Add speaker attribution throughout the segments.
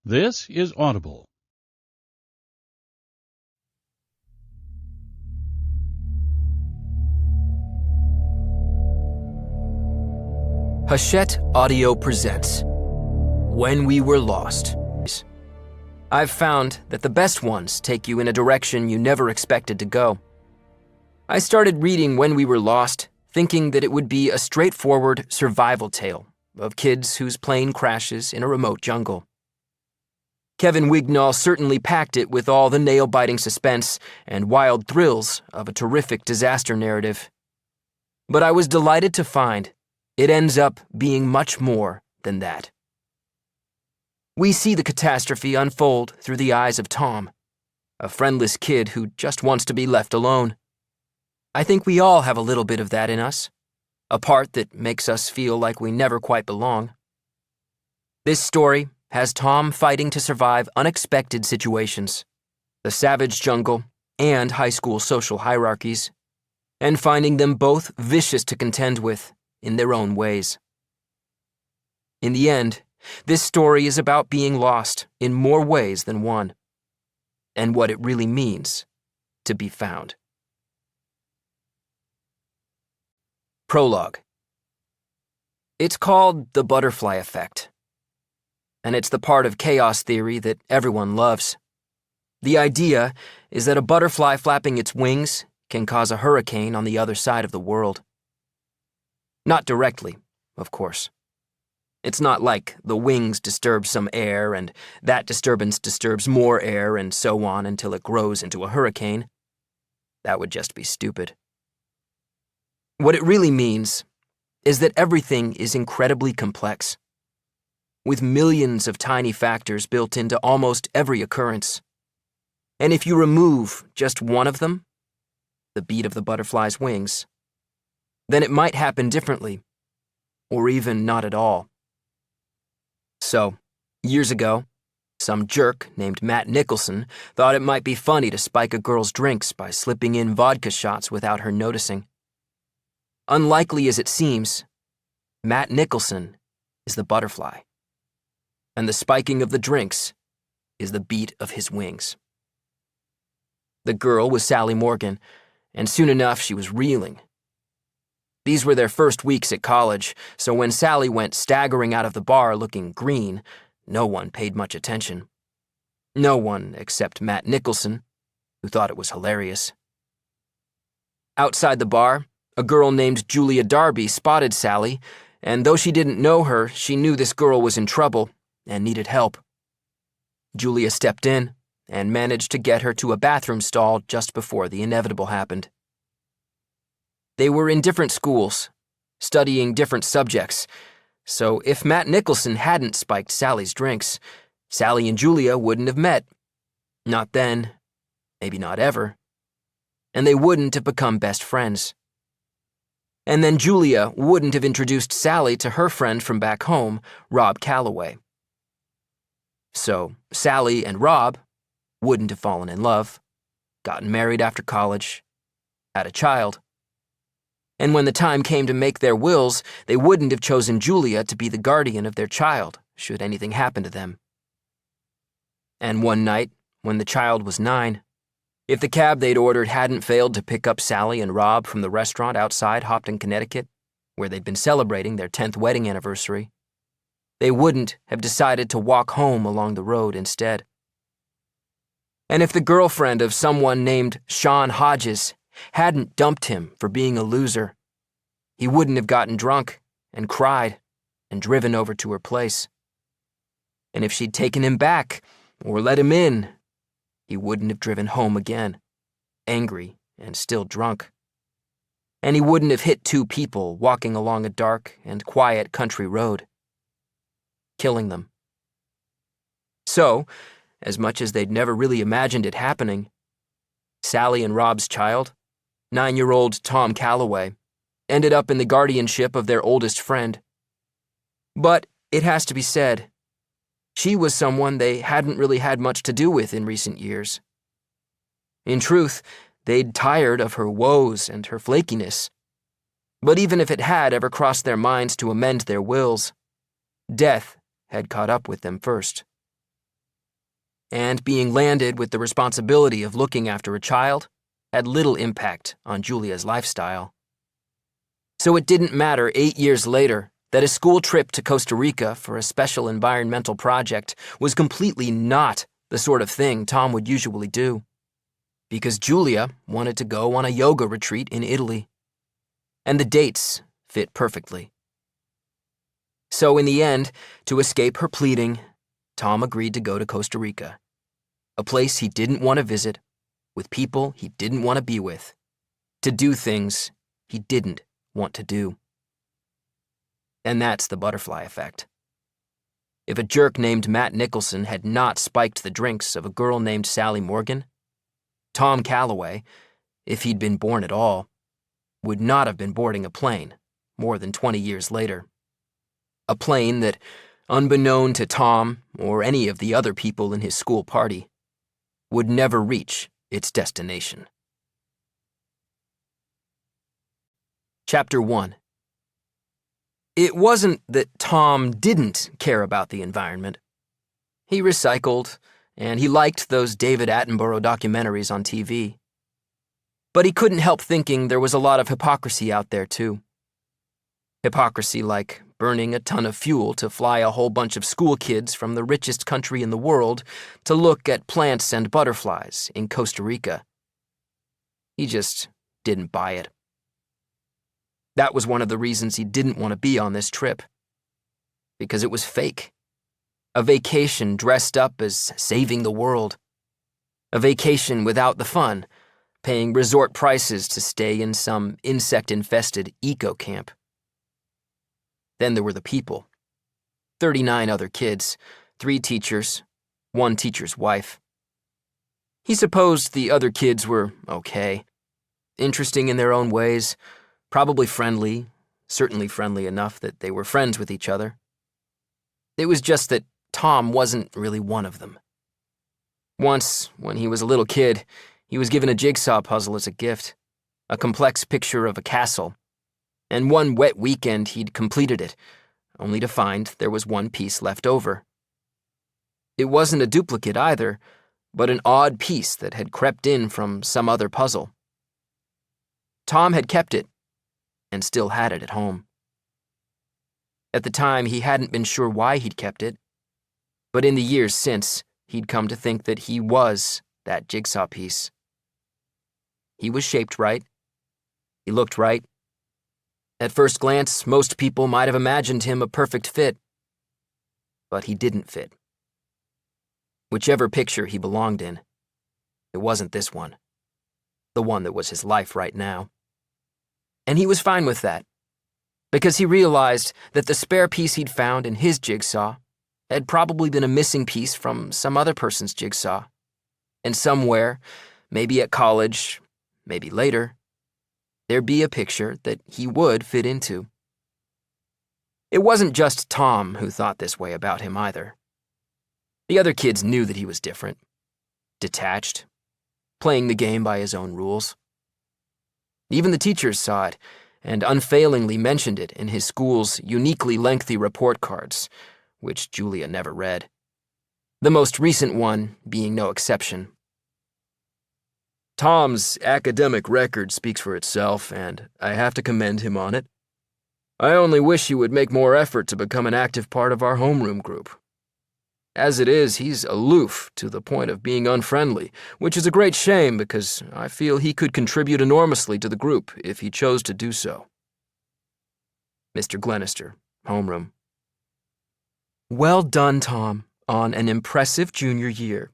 Speaker 1: This is Audible.
Speaker 2: Hachette Audio presents When We Were Lost. I've found that the best ones take you in a direction you never expected to go. I started reading When We Were Lost thinking that it would be a straightforward survival tale of kids whose plane crashes in a remote jungle. Kevin Wignall certainly packed it with all the nail-biting suspense and wild thrills of a terrific disaster narrative. But I was delighted to find it ends up being much more than that. We see the catastrophe unfold through the eyes of Tom, a friendless kid who just wants to be left alone. I think we all have a little bit of that in us, a part that makes us feel like we never quite belong. This story has Tom fighting to survive unexpected situations, the savage jungle, and high school social hierarchies, and finding them both vicious to contend with in their own ways. In the end, this story is about being lost in more ways than one, and what it really means to be found. Prologue. It's called the butterfly effect, and it's the part of chaos theory that everyone loves. The idea is that a butterfly flapping its wings can cause a hurricane on the other side of the world. Not directly, of course. It's not like the wings disturb some air and that disturbance disturbs more air and so on until it grows into a hurricane. That would just be stupid. What it really means is that everything is incredibly complex, with millions of tiny factors built into almost every occurrence. And if you remove just one of them, the beat of the butterfly's wings, then it might happen differently, or even not at all. So, years ago, some jerk named Matt Nicholson thought it might be funny to spike a girl's drinks by slipping in vodka shots without her noticing. Unlikely as it seems, Matt Nicholson is the butterfly, and the spiking of the drinks is the beat of his wings. The girl was Sally Morgan, and soon enough she was reeling. These were their first weeks at college, so when Sally went staggering out of the bar looking green, no one paid much attention. No one except Matt Nicholson, who thought it was hilarious. Outside the bar, a girl named Julia Darby spotted Sally, and though she didn't know her, she knew this girl was in trouble and needed help. Julia stepped in and managed to get her to a bathroom stall just before the inevitable happened. They were in different schools, studying different subjects, so if Matt Nicholson hadn't spiked Sally's drinks, Sally and Julia wouldn't have met. Not then, maybe not ever. And they wouldn't have become best friends. And then Julia wouldn't have introduced Sally to her friend from back home, Rob Calloway. So Sally and Rob wouldn't have fallen in love, gotten married after college, had a child. And when the time came to make their wills, they wouldn't have chosen Julia to be the guardian of their child, should anything happen to them. And one night, when the child was 9, if the cab they'd ordered hadn't failed to pick up Sally and Rob from the restaurant outside Hopton, Connecticut, where they'd been celebrating their 10th wedding anniversary, they wouldn't have decided to walk home along the road instead. And if the girlfriend of someone named Sean Hodges hadn't dumped him for being a loser, he wouldn't have gotten drunk and cried and driven over to her place. And if she'd taken him back or let him in, he wouldn't have driven home again, angry and still drunk. And he wouldn't have hit 2 people walking along a dark and quiet country road, killing them. So, as much as they'd never really imagined it happening, Sally and Rob's child, 9-year-old Tom Calloway, ended up in the guardianship of their oldest friend. But it has to be said, she was someone they hadn't really had much to do with in recent years. In truth, they'd tired of her woes and her flakiness. But even if it had ever crossed their minds to amend their wills, death had caught up with them first. and being landed with the responsibility of looking after a child had little impact on Julia's lifestyle. So it didn't matter 8 years later that a school trip to Costa Rica for a special environmental project was completely not the sort of thing Tom would usually do, because Julia wanted to go on a yoga retreat in Italy, and the dates fit perfectly. So in the end, to escape her pleading, Tom agreed to go to Costa Rica, a place he didn't want to visit, with people he didn't want to be with, to do things he didn't want to do. And that's the butterfly effect. If a jerk named Matt Nicholson had not spiked the drinks of a girl named Sally Morgan, Tom Calloway, if he'd been born at all, would not have been boarding a plane more than 20 years later. A plane that, unbeknown to Tom or any of the other people in his school party, would never reach its destination. Chapter 1. It wasn't that Tom didn't care about the environment. He recycled, and he liked those David Attenborough documentaries on TV. But he couldn't help thinking there was a lot of hypocrisy out there, too. Hypocrisy like burning a ton of fuel to fly a whole bunch of school kids from the richest country in the world to look at plants and butterflies in Costa Rica. He just didn't buy it. That was one of the reasons he didn't want to be on this trip. Because it was fake. A vacation dressed up as saving the world. A vacation without the fun, paying resort prices to stay in some insect-infested eco-camp. Then there were the people. 39 other kids, 3 teachers, 1 teacher's wife. He supposed the other kids were okay, interesting in their own ways, probably friendly, certainly friendly enough that they were friends with each other. It was just that Tom wasn't really one of them. Once, when he was a little kid, he was given a jigsaw puzzle as a gift, a complex picture of a castle, and one wet weekend he'd completed it, only to find there was one piece left over. It wasn't a duplicate either, but an odd piece that had crept in from some other puzzle. Tom had kept it, and still had it at home. At the time, he hadn't been sure why he'd kept it, but in the years since, he'd come to think that he was that jigsaw piece. He was shaped right. He looked right. At first glance, most people might have imagined him a perfect fit. But he didn't fit. Whichever picture he belonged in, it wasn't this one. The one that was his life right now. And he was fine with that, because he realized that the spare piece he'd found in his jigsaw had probably been a missing piece from some other person's jigsaw. And somewhere, maybe at college, maybe later, there'd be a picture that he would fit into. It wasn't just Tom who thought this way about him either. The other kids knew that he was different, detached, playing the game by his own rules. Even the teachers saw it and unfailingly mentioned it in his school's uniquely lengthy report cards, which Julia never read. The most recent one being no exception. Tom's academic record speaks for itself, and I have to commend him on it. I only wish he would make more effort to become an active part of our homeroom group. As it is, he's aloof to the point of being unfriendly, which is a great shame because I feel he could contribute enormously to the group if he chose to do so. Mr. Glenister, homeroom. Well done, Tom, on an impressive junior year.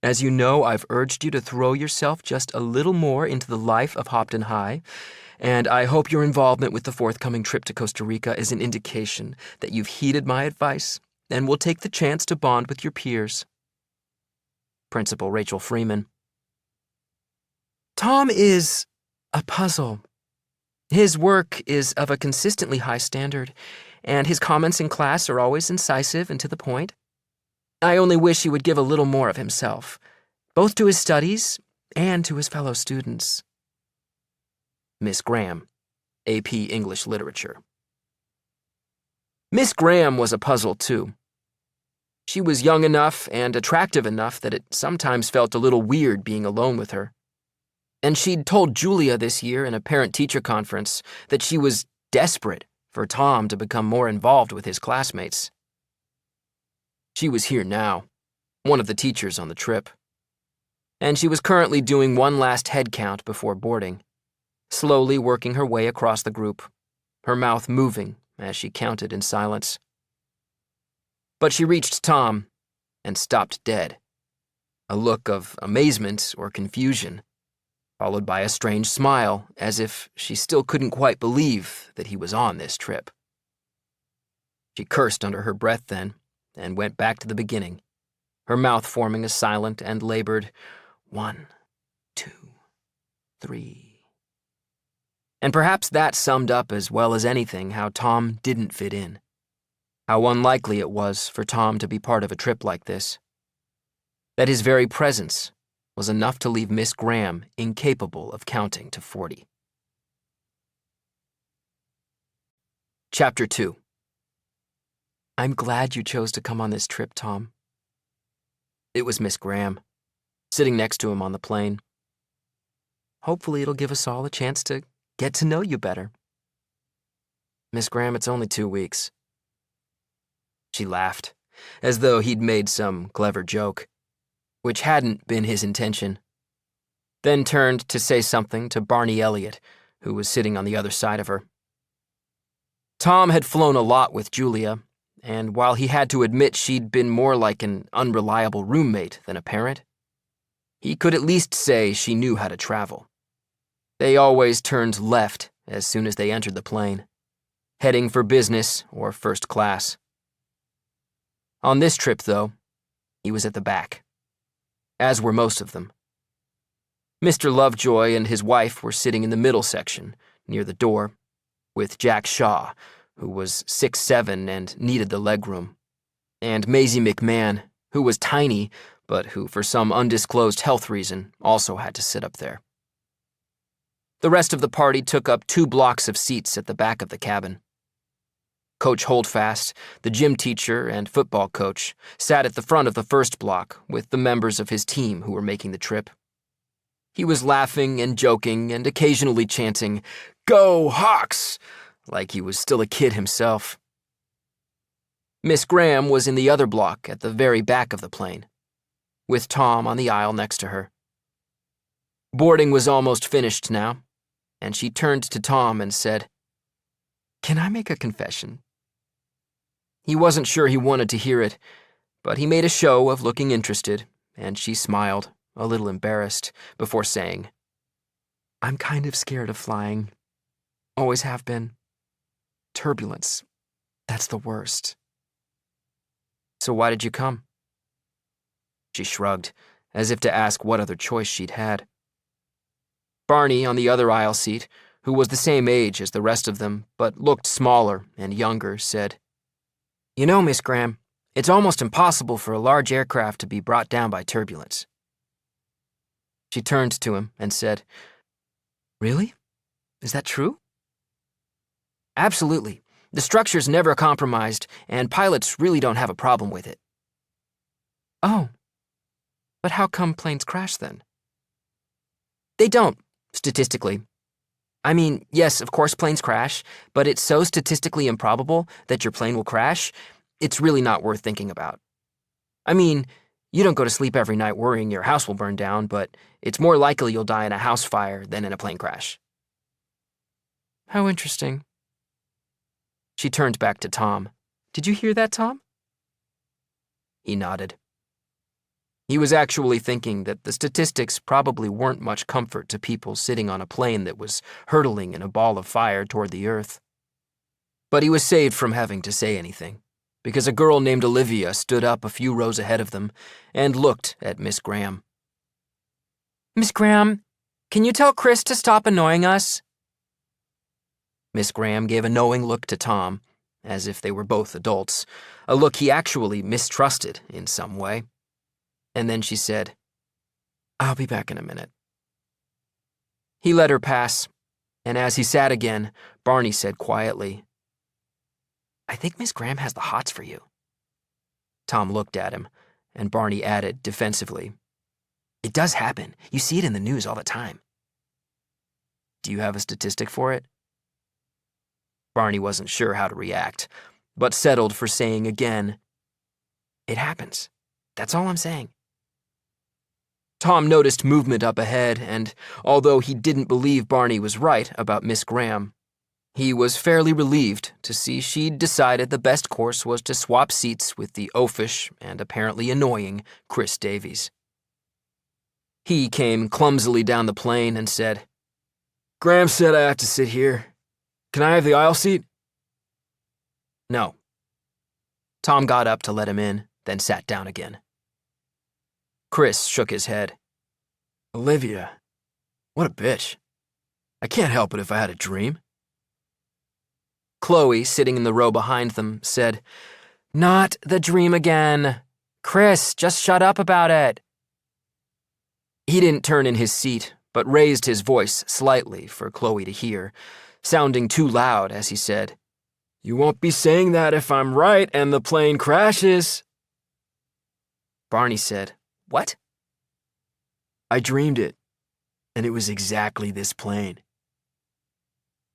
Speaker 2: As you know, I've urged you to throw yourself just a little more into the life of Hopton High, and I hope your involvement with the forthcoming trip to Costa Rica is an indication that you've heeded my advice and will take the chance to bond with your peers. Principal Rachel Freeman. Tom is a puzzle. His work is of a consistently high standard, and his comments in class are always incisive and to the point. I only wish he would give a little more of himself, both to his studies and to his fellow students. Miss Graham, AP English Literature. Miss Graham was a puzzle, too. She was young enough and attractive enough that it sometimes felt a little weird being alone with her. And she'd told Julia this year in a parent-teacher conference that she was desperate for Tom to become more involved with his classmates. She was here now, one of the teachers on the trip. And she was currently doing one last head count before boarding, slowly working her way across the group, her mouth moving as she counted in silence. But she reached Tom and stopped dead, a look of amazement or confusion, followed by a strange smile, as if she still couldn't quite believe that he was on this trip. She cursed under her breath then, and went back to the beginning, her mouth forming a silent and labored 1, 2, 3. And perhaps that summed up as well as anything how Tom didn't fit in, how unlikely it was for Tom to be part of a trip like this, that his very presence was enough to leave Miss Graham incapable of counting to 40. Chapter 2. I'm glad you chose to come on this trip, Tom. It was Miss Graham, sitting next to him on the plane. Hopefully it'll give us all a chance to get to know you better. Miss Graham, it's only 2 weeks. She laughed, as though he'd made some clever joke, which hadn't been his intention, then turned to say something to Barney Elliott, who was sitting on the other side of her. Tom had flown a lot with Julia, and while he had to admit she'd been more like an unreliable roommate than a parent, he could at least say she knew how to travel. They always turned left as soon as they entered the plane, heading for business or first class. On this trip, though, he was at the back, as were most of them. Mr. Lovejoy and his wife were sitting in the middle section, near the door, with Jack Shaw, who was 6'7" and needed the legroom, and Maisie McMahon, who was tiny, but who, for some undisclosed health reason, also had to sit up there. The rest of the party took up 2 blocks of seats at the back of the cabin. Coach Holdfast, the gym teacher and football coach, sat at the front of the first block with the members of his team who were making the trip. He was laughing and joking and occasionally chanting, "Go Hawks!" like he was still a kid himself. Miss Graham was in the other block at the very back of the plane, with Tom on the aisle next to her. Boarding was almost finished now, and she turned to Tom and said, "Can I make a confession?" He wasn't sure he wanted to hear it, but he made a show of looking interested, and she smiled, a little embarrassed, before saying, "I'm kind of scared of flying. Always have been. Turbulence. That's the worst." "So why did you come?" She shrugged, as if to ask what other choice she'd had. Barney, on the other aisle seat, who was the same age as the rest of them, but looked smaller and younger, said, "You know, Miss Graham, it's almost impossible for a large aircraft to be brought down by turbulence." She turned to him and said, "Really? Is that true?" "Absolutely. The structure's never compromised, and pilots really don't have a problem with it." "Oh. But how come planes crash then?" "They don't, statistically. I mean, yes, of course planes crash, but it's so statistically improbable that your plane will crash, it's really not worth thinking about. I mean, you don't go to sleep every night worrying your house will burn down, but it's more likely you'll die in a house fire than in a plane crash." "How interesting." She turned back to Tom. "Did you hear that, Tom?" He nodded. He was actually thinking that the statistics probably weren't much comfort to people sitting on a plane that was hurtling in a ball of fire toward the earth. But he was saved from having to say anything, because a girl named Olivia stood up a few rows ahead of them and looked at Miss Graham. "Miss Graham, can you tell Chris to stop annoying us?" Miss Graham gave a knowing look to Tom, as if they were both adults, a look he actually mistrusted in some way. And then she said, "I'll be back in a minute." He let her pass, and as he sat again, Barney said quietly, "I think Miss Graham has the hots for you." Tom looked at him, and Barney added defensively, "It does happen. You see it in the news all the time." "Do you have a statistic for it?" Barney wasn't sure how to react, but settled for saying again, "It happens. That's all I'm saying." Tom noticed movement up ahead, and although he didn't believe Barney was right about Miss Graham, he was fairly relieved to see she'd decided the best course was to swap seats with the oafish and apparently annoying Chris Davies. He came clumsily down the plane and said, "Graham said I have to sit here. Can I have the aisle seat?" "No." Tom got up to let him in, then sat down again. Chris shook his head. "Olivia, what a bitch. I can't help it if I had a dream." Chloe, sitting in the row behind them, said, "Not the dream again. Chris, just shut up about it." He didn't turn in his seat, but raised his voice slightly for Chloe to hear, sounding too loud as he said, "You won't be saying that if I'm right and the plane crashes." Barney said, "What?" "I dreamed it, and it was exactly this plane."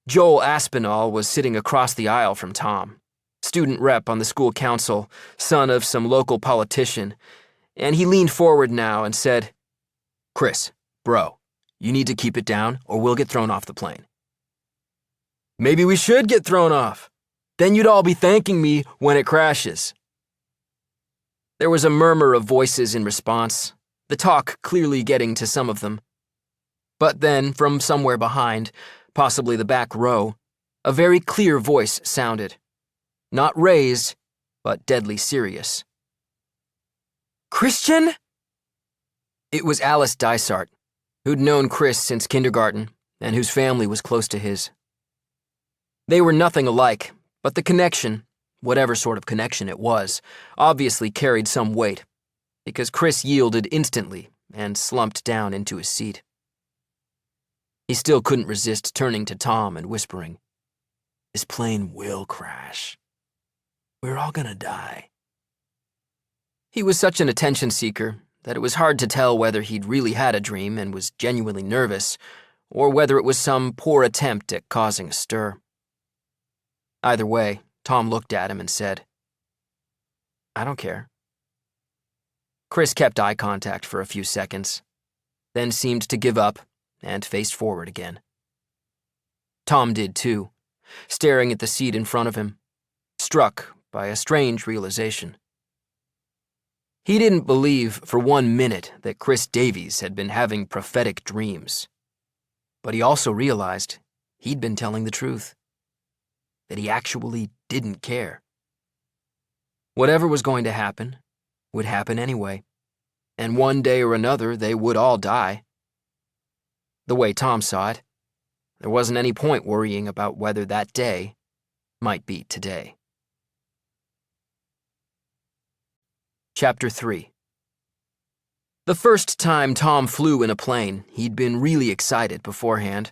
Speaker 2: Joel Aspinall was sitting across the aisle from Tom, student rep on the school council, son of some local politician, and he leaned forward now and said, "Chris, bro, you need to keep it down or we'll get thrown off the plane." "Maybe we should get thrown off. Then you'd all be thanking me when it crashes." There was a murmur of voices in response, the talk clearly getting to some of them. But then, from somewhere behind, possibly the back row, a very clear voice sounded. Not raised, but deadly serious. "Christian?" It was Alice Dysart, who'd known Chris since kindergarten and whose family was close to his. They were nothing alike, but the connection, whatever sort of connection it was, obviously carried some weight, because Chris yielded instantly and slumped down into his seat. He still couldn't resist turning to Tom and whispering, "This plane will crash. We're all gonna die." He was such an attention seeker that it was hard to tell whether he'd really had a dream and was genuinely nervous, or whether it was some poor attempt at causing a stir. Either way, Tom looked at him and said, "I don't care." Chris kept eye contact for a few seconds, then seemed to give up and faced forward again. Tom did too, staring at the seat in front of him, struck by a strange realization. He didn't believe for 1 minute that Chris Davies had been having prophetic dreams, but he also realized he'd been telling the truth, that he actually didn't care. Whatever was going to happen would happen anyway, and one day or another they would all die. The way Tom saw it, there wasn't any point worrying about whether that day might be today. Chapter 3. The first time Tom flew in a plane, he'd been really excited beforehand,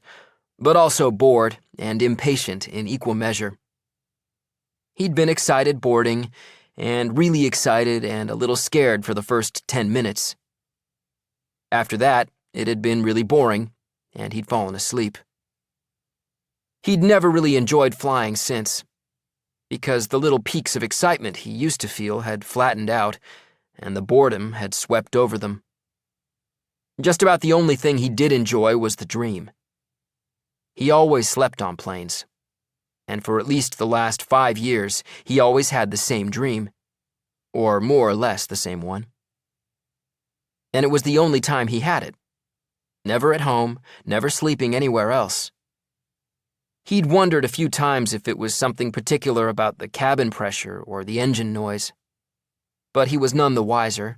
Speaker 2: but also bored and impatient in equal measure. He'd been excited boarding, and really excited and a little scared for the first 10 minutes. After that, it had been really boring, and he'd fallen asleep. He'd never really enjoyed flying since, because the little peaks of excitement he used to feel had flattened out, and the boredom had swept over them. Just about the only thing he did enjoy was the dream. He always slept on planes, and for at least the last 5 years, he always had the same dream, or more or less the same one. And it was the only time he had it. Never at home, never sleeping anywhere else. He'd wondered a few times if it was something particular about the cabin pressure or the engine noise. But he was none the wiser.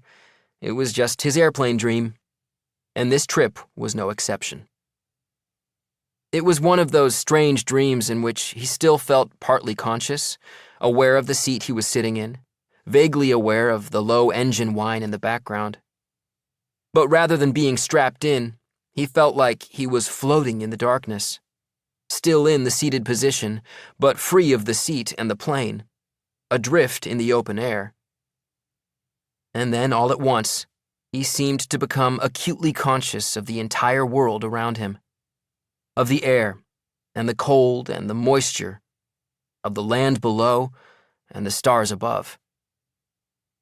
Speaker 2: It was just his airplane dream, and this trip was no exception. It was one of those strange dreams in which he still felt partly conscious, aware of the seat he was sitting in, vaguely aware of the low engine whine in the background. But rather than being strapped in, he felt like he was floating in the darkness, still in the seated position, but free of the seat and the plane, adrift in the open air. And then, all at once, he seemed to become acutely conscious of the entire world around him, of the air and the cold and the moisture, of the land below and the stars above.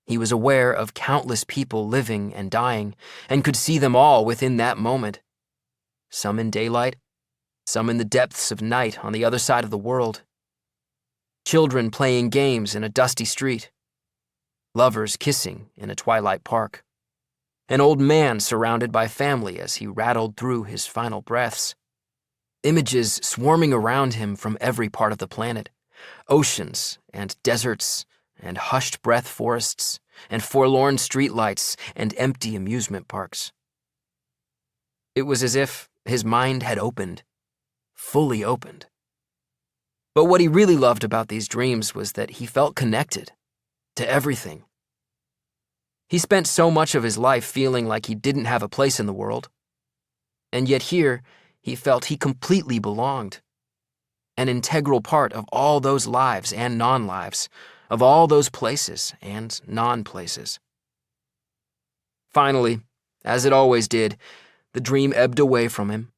Speaker 2: He was aware of countless people living and dying, and could see them all within that moment, some in daylight, some in the depths of night on the other side of the world. Children playing games in a dusty street, lovers kissing in a twilight park, an old man surrounded by family as he rattled through his final breaths, images swarming around him from every part of the planet, oceans and deserts and hushed breath forests and forlorn streetlights and empty amusement parks. It was as if his mind had opened, fully opened. But what he really loved about these dreams was that he felt connected to everything. He spent so much of his life feeling like he didn't have a place in the world, and yet here he felt he completely belonged, an integral part of all those lives and non-lives, of all those places and non-places. Finally, as it always did, the dream ebbed away from him,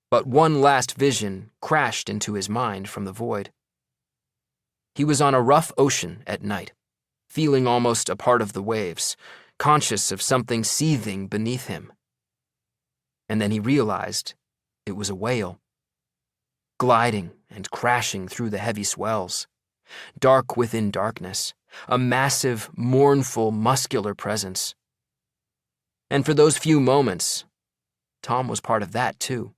Speaker 2: but one last vision crashed into his mind from the void. He was on a rough ocean at night, feeling almost a part of the waves, conscious of something seething beneath him. And then he realized it was a whale, gliding and crashing through the heavy swells, dark within darkness, a massive, mournful, muscular presence. And for those few moments, Tom was part of that too.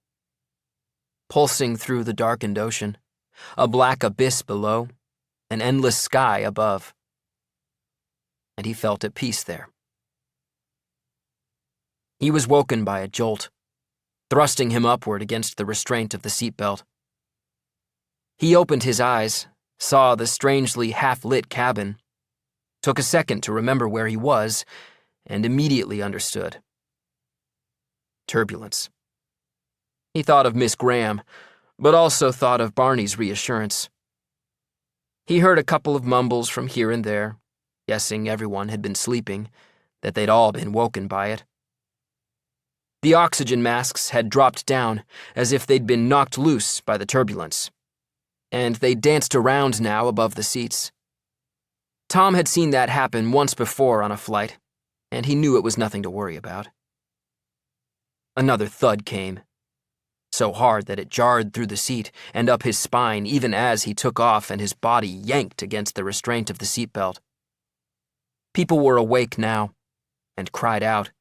Speaker 2: Pulsing through the darkened ocean, a black abyss below, an endless sky above. And he felt at peace there. He was woken by a jolt, thrusting him upward against the restraint of the seatbelt. He opened his eyes, saw the strangely half-lit cabin, took a second to remember where he was, and immediately understood. Turbulence. He thought of Miss Graham, but also thought of Barney's reassurance. He heard a couple of mumbles from here and there, guessing everyone had been sleeping, that they'd all been woken by it. The oxygen masks had dropped down as if they'd been knocked loose by the turbulence, and they danced around now above the seats. Tom had seen that happen once before on a flight, and he knew it was nothing to worry about. Another thud came, so hard that it jarred through the seat and up his spine even as he took off and his body yanked against the restraint of the seatbelt. People were awake now, and cried out,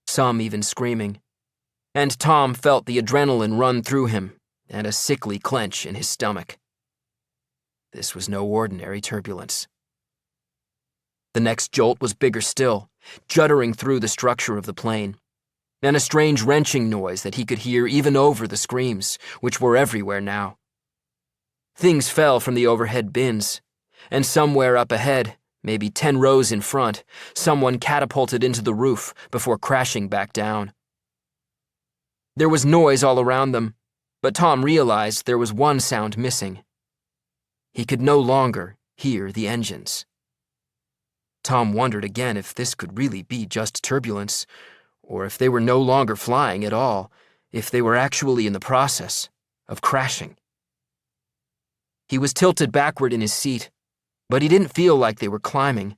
Speaker 2: some even screaming, and Tom felt the adrenaline run through him and a sickly clench in his stomach. This was no ordinary turbulence. The next jolt was bigger still, juddering through the structure of the plane, and a strange wrenching noise that he could hear even over the screams, which were everywhere now. Things fell from the overhead bins, and somewhere up ahead, maybe 10 rows in front, someone catapulted into the roof before crashing back down. There was noise all around them, but Tom realized there was one sound missing. He could no longer hear the engines. Tom wondered again if this could really be just turbulence, or if they were no longer flying at all, if they were actually in the process of crashing. He was tilted backward in his seat, but he didn't feel like they were climbing.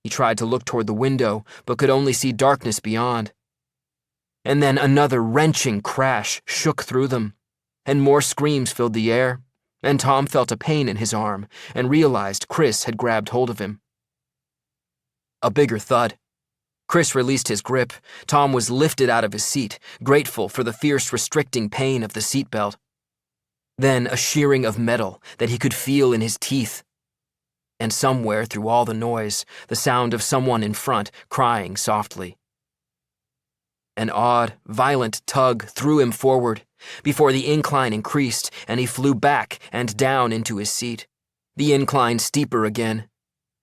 Speaker 2: He tried to look toward the window, but could only see darkness beyond. And then another wrenching crash shook through them, and more screams filled the air, and Tom felt a pain in his arm and realized Chris had grabbed hold of him. A bigger thud. Chris released his grip. Tom was lifted out of his seat, grateful for the fierce restricting pain of the seatbelt. Then a shearing of metal that he could feel in his teeth. And somewhere through all the noise, the sound of someone in front crying softly. An odd, violent tug threw him forward, before the incline increased and he flew back and down into his seat. The incline steeper again.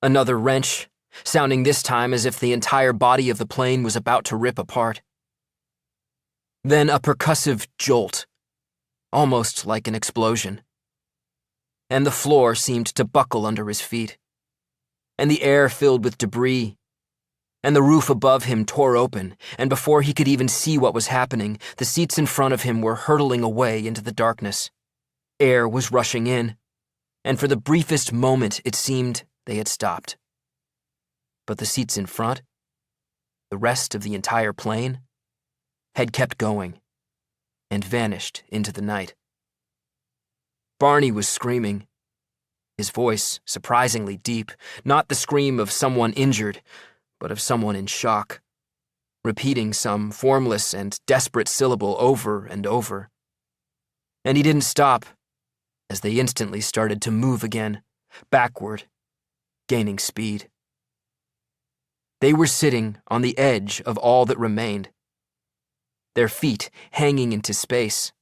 Speaker 2: Another wrench, sounding this time as if the entire body of the plane was about to rip apart. Then a percussive jolt, almost like an explosion. And the floor seemed to buckle under his feet, and the air filled with debris and the roof above him tore open, and before he could even see what was happening, the seats in front of him were hurtling away into the darkness. Air was rushing in, and for the briefest moment it seemed they had stopped. But the seats in front, the rest of the entire plane, had kept going and vanished into the night. Barney was screaming, his voice surprisingly deep, not the scream of someone injured, but of someone in shock, repeating some formless and desperate syllable over and over. And he didn't stop, as they instantly started to move again, backward, gaining speed. They were sitting on the edge of all that remained, their feet hanging into space.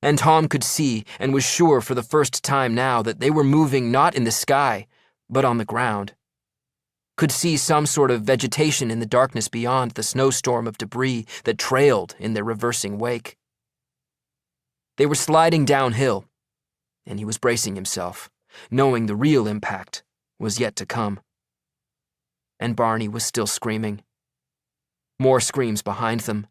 Speaker 2: And Tom could see and was sure for the first time now that they were moving not in the sky, but on the ground. Could see some sort of vegetation in the darkness beyond the snowstorm of debris that trailed in their reversing wake. They were sliding downhill, and he was bracing himself, knowing the real impact was yet to come. And Barney was still screaming. More screams behind them.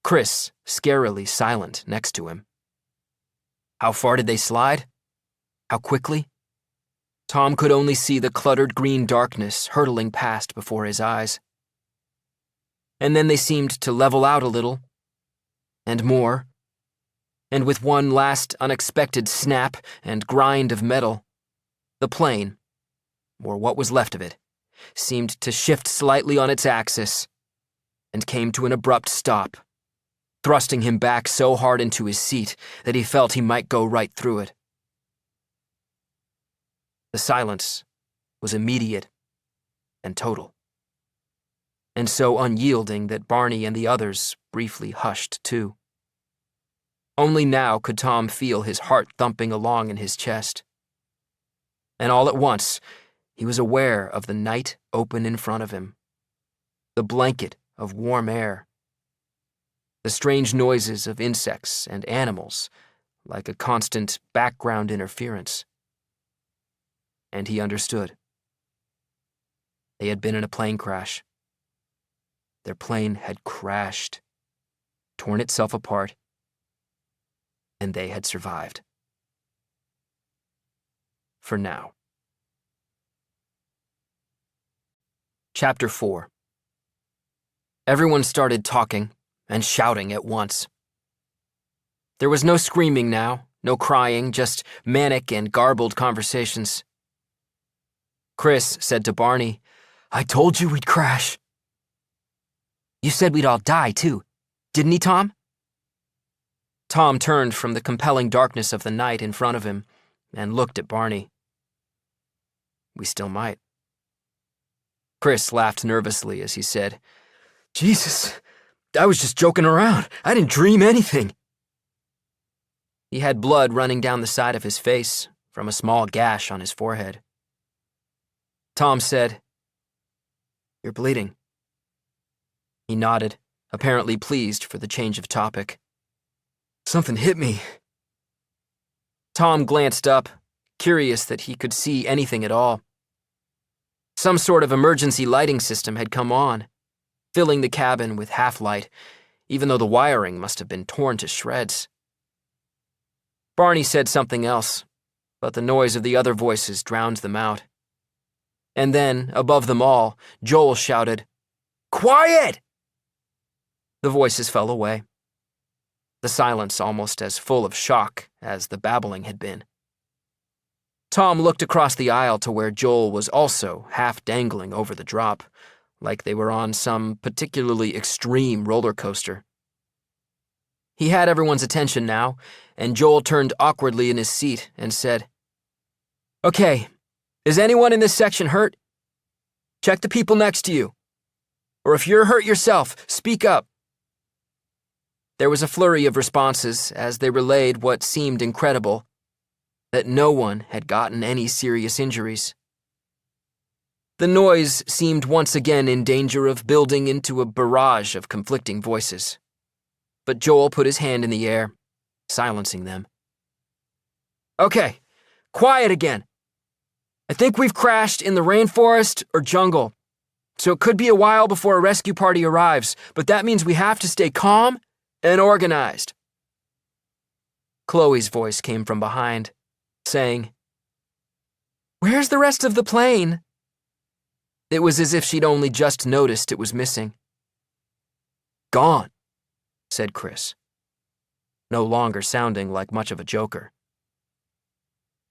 Speaker 2: Chris, scarily silent next to him. How far did they slide? How quickly? Tom could only see the cluttered green darkness hurtling past before his eyes. And then they seemed to level out a little, and more, and with one last unexpected snap and grind of metal, the plane, or what was left of it, seemed to shift slightly on its axis and came to an abrupt stop, thrusting him back so hard into his seat that he felt he might go right through it. The silence was immediate and total, and so unyielding that Barney and the others briefly hushed too. Only now could Tom feel his heart thumping along in his chest. And all at once, he was aware of the night open in front of him, the blanket of warm air, the strange noises of insects and animals, like a constant background interference. And he understood. They had been in a plane crash. Their plane had crashed, torn itself apart, and they had survived. For now. Chapter 4. Everyone started talking and shouting at once. There was no screaming now, no crying, just manic and garbled conversations. Chris said to Barney, "I told you we'd crash." "You said we'd all die, too, didn't he, Tom?" Tom turned from the compelling darkness of the night in front of him and looked at Barney. "We still might." Chris laughed nervously as he said, "Jesus, I was just joking around. I didn't dream anything." He had blood running down the side of his face from a small gash on his forehead. Tom said, "You're bleeding." He nodded, apparently pleased for the change of topic. "Something hit me." Tom glanced up, curious that he could see anything at all. Some sort of emergency lighting system had come on, filling the cabin with half-light, even though the wiring must have been torn to shreds. Barney said something else, but the noise of the other voices drowned them out. And then, above them all, Joel shouted, "Quiet!" The voices fell away, the silence almost as full of shock as the babbling had been. Tom looked across the aisle to where Joel was also half dangling over the drop, like they were on some particularly extreme roller coaster. He had everyone's attention now, and Joel turned awkwardly in his seat and said, "Okay, is anyone in this section hurt? Check the people next to you. Or if you're hurt yourself, speak up." There was a flurry of responses as they relayed what seemed incredible, that no one had gotten any serious injuries. The noise seemed once again in danger of building into a barrage of conflicting voices, but Joel put his hand in the air, silencing them. "Okay, quiet again. I think we've crashed in the rainforest or jungle. So it could be a while before a rescue party arrives, but that means we have to stay calm and organized. Chloe's voice came from behind, saying, "Where's the rest of the plane?" It was as if she'd only just noticed it was missing. "Gone," said Chris, no longer sounding like much of a joker.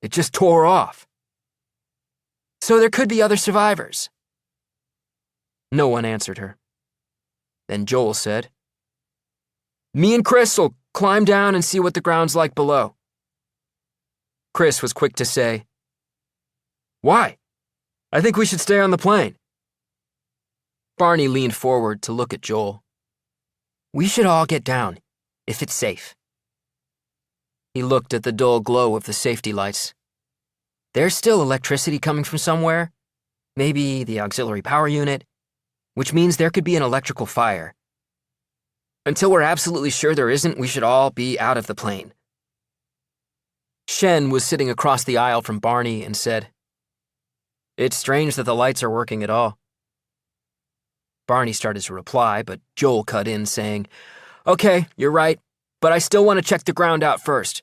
Speaker 2: "It just tore off." "So there could be other survivors." No one answered her. Then Joel said, "Me and Chris will climb down and see what the ground's like below." Chris was quick to say, "Why? I think we should stay on the plane." Barney leaned forward to look at Joel. "We should all get down, if it's safe." He looked at the dull glow of the safety lights. There's still electricity coming from somewhere, maybe the auxiliary power unit, which means there could be an electrical fire. Until we're absolutely sure there isn't, we should all be out of the plane. Shen was sitting across the aisle from Barney and said, "It's strange that the lights are working at all." Barney started to reply, but Joel cut in, saying, "Okay, you're right, but I still want to check the ground out first."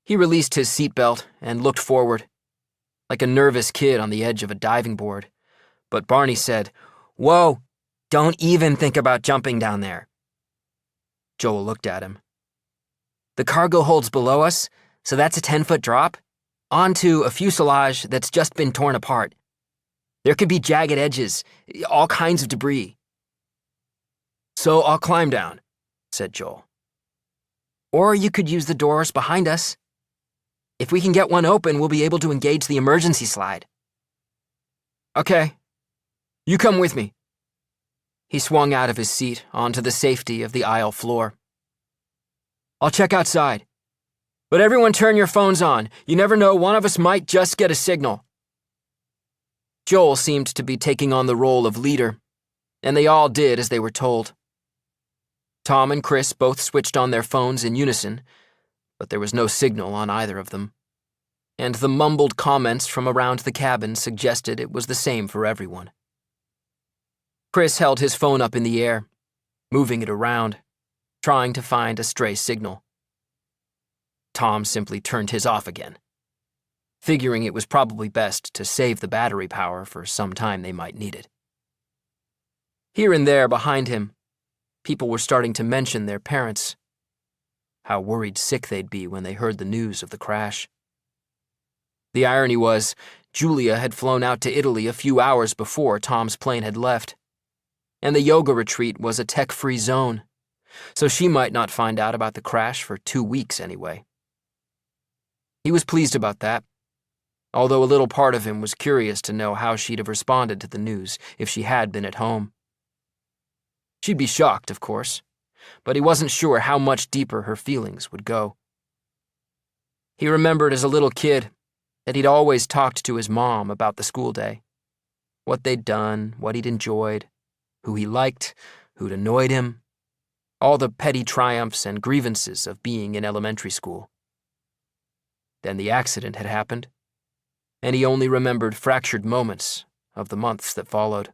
Speaker 2: He released his seatbelt and looked forward, like a nervous kid on the edge of a diving board. But Barney said, "Whoa, don't even think about jumping down there." Joel looked at him. "The cargo holds below us, so that's a 10-foot drop, onto a fuselage that's just been torn apart. There could be jagged edges, all kinds of debris." "So I'll climb down," said Joel. "Or you could use the doors behind us. If we can get one open, we'll be able to engage the emergency slide." "Okay. You come with me." He swung out of his seat onto the safety of the aisle floor. "I'll check outside. But everyone turn your phones on. You never know, one of us might just get a signal." Joel seemed to be taking on the role of leader, and they all did as they were told. Tom and Chris both switched on their phones in unison, but there was no signal on either of them, and the mumbled comments from around the cabin suggested it was the same for everyone. Chris held his phone up in the air, moving it around, trying to find a stray signal. Tom simply turned his off again, figuring it was probably best to save the battery power for some time they might need it. Here and there behind him, people were starting to mention their parents, how worried sick they'd be when they heard the news of the crash. The irony was, Julia had flown out to Italy a few hours before Tom's plane had left, and the yoga retreat was a tech-free zone, so she might not find out about the crash for 2 weeks anyway. He was pleased about that, although a little part of him was curious to know how she'd have responded to the news if she had been at home. She'd be shocked, of course, but he wasn't sure how much deeper her feelings would go. He remembered as a little kid that he'd always talked to his mom about the school day, what they'd done, what he'd enjoyed, who he liked, who'd annoyed him, all the petty triumphs and grievances of being in elementary school. Then the accident had happened, and he only remembered fractured moments of the months that followed.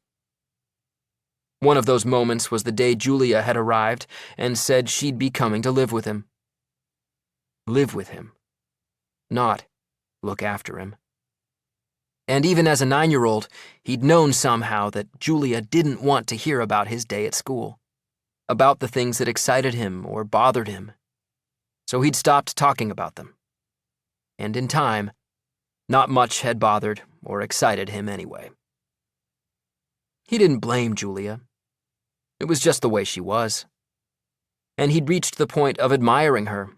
Speaker 2: One of those moments was the day Julia had arrived and said she'd be coming to live with him. Live with him, not look after him. And even as a 9-year-old, he'd known somehow that Julia didn't want to hear about his day at school, about the things that excited him or bothered him. So he'd stopped talking about them. And in time, not much had bothered or excited him anyway. He didn't blame Julia. It was just the way she was. And he'd reached the point of admiring her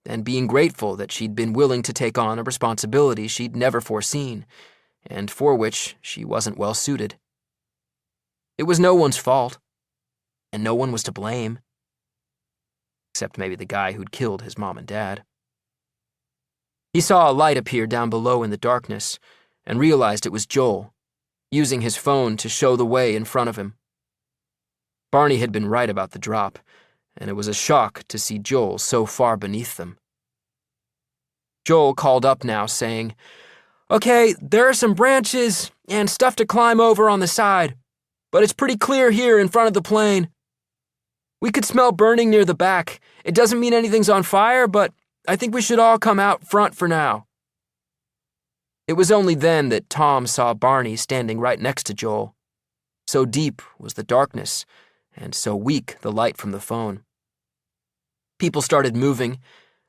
Speaker 2: and being grateful that she'd been willing to take on a responsibility she'd never foreseen, and for which she wasn't well suited. It was no one's fault, and no one was to blame, except maybe the guy who'd killed his mom and dad. He saw a light appear down below in the darkness and realized it was Joel, using his phone to show the way in front of him. Barney had been right about the drop, and it was a shock to see Joel so far beneath them. Joel called up now, saying, Okay, there are some branches and stuff to climb over on the side, but it's pretty clear here in front of the plane. We could smell burning near the back. It doesn't mean anything's on fire, but I think we should all come out front for now. It was only then that Tom saw Barney standing right next to Joel. So deep was the darkness, and so weak the light from the phone. People started moving,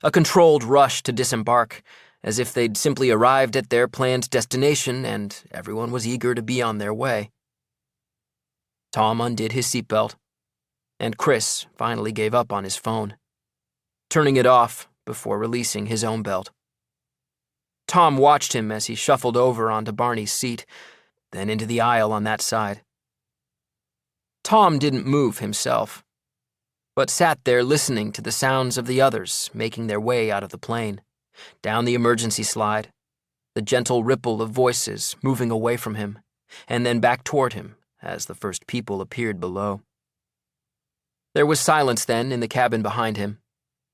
Speaker 2: a controlled rush to disembark, as if they'd simply arrived at their planned destination and everyone was eager to be on their way. Tom undid his seatbelt, and Chris finally gave up on his phone, turning it off before releasing his own belt. Tom watched him as he shuffled over onto Barney's seat, then into the aisle on that side. Tom didn't move himself, but sat there listening to the sounds of the others making their way out of the plane, down the emergency slide, the gentle ripple of voices moving away from him, and then back toward him as the first people appeared below. There was silence then in the cabin behind him,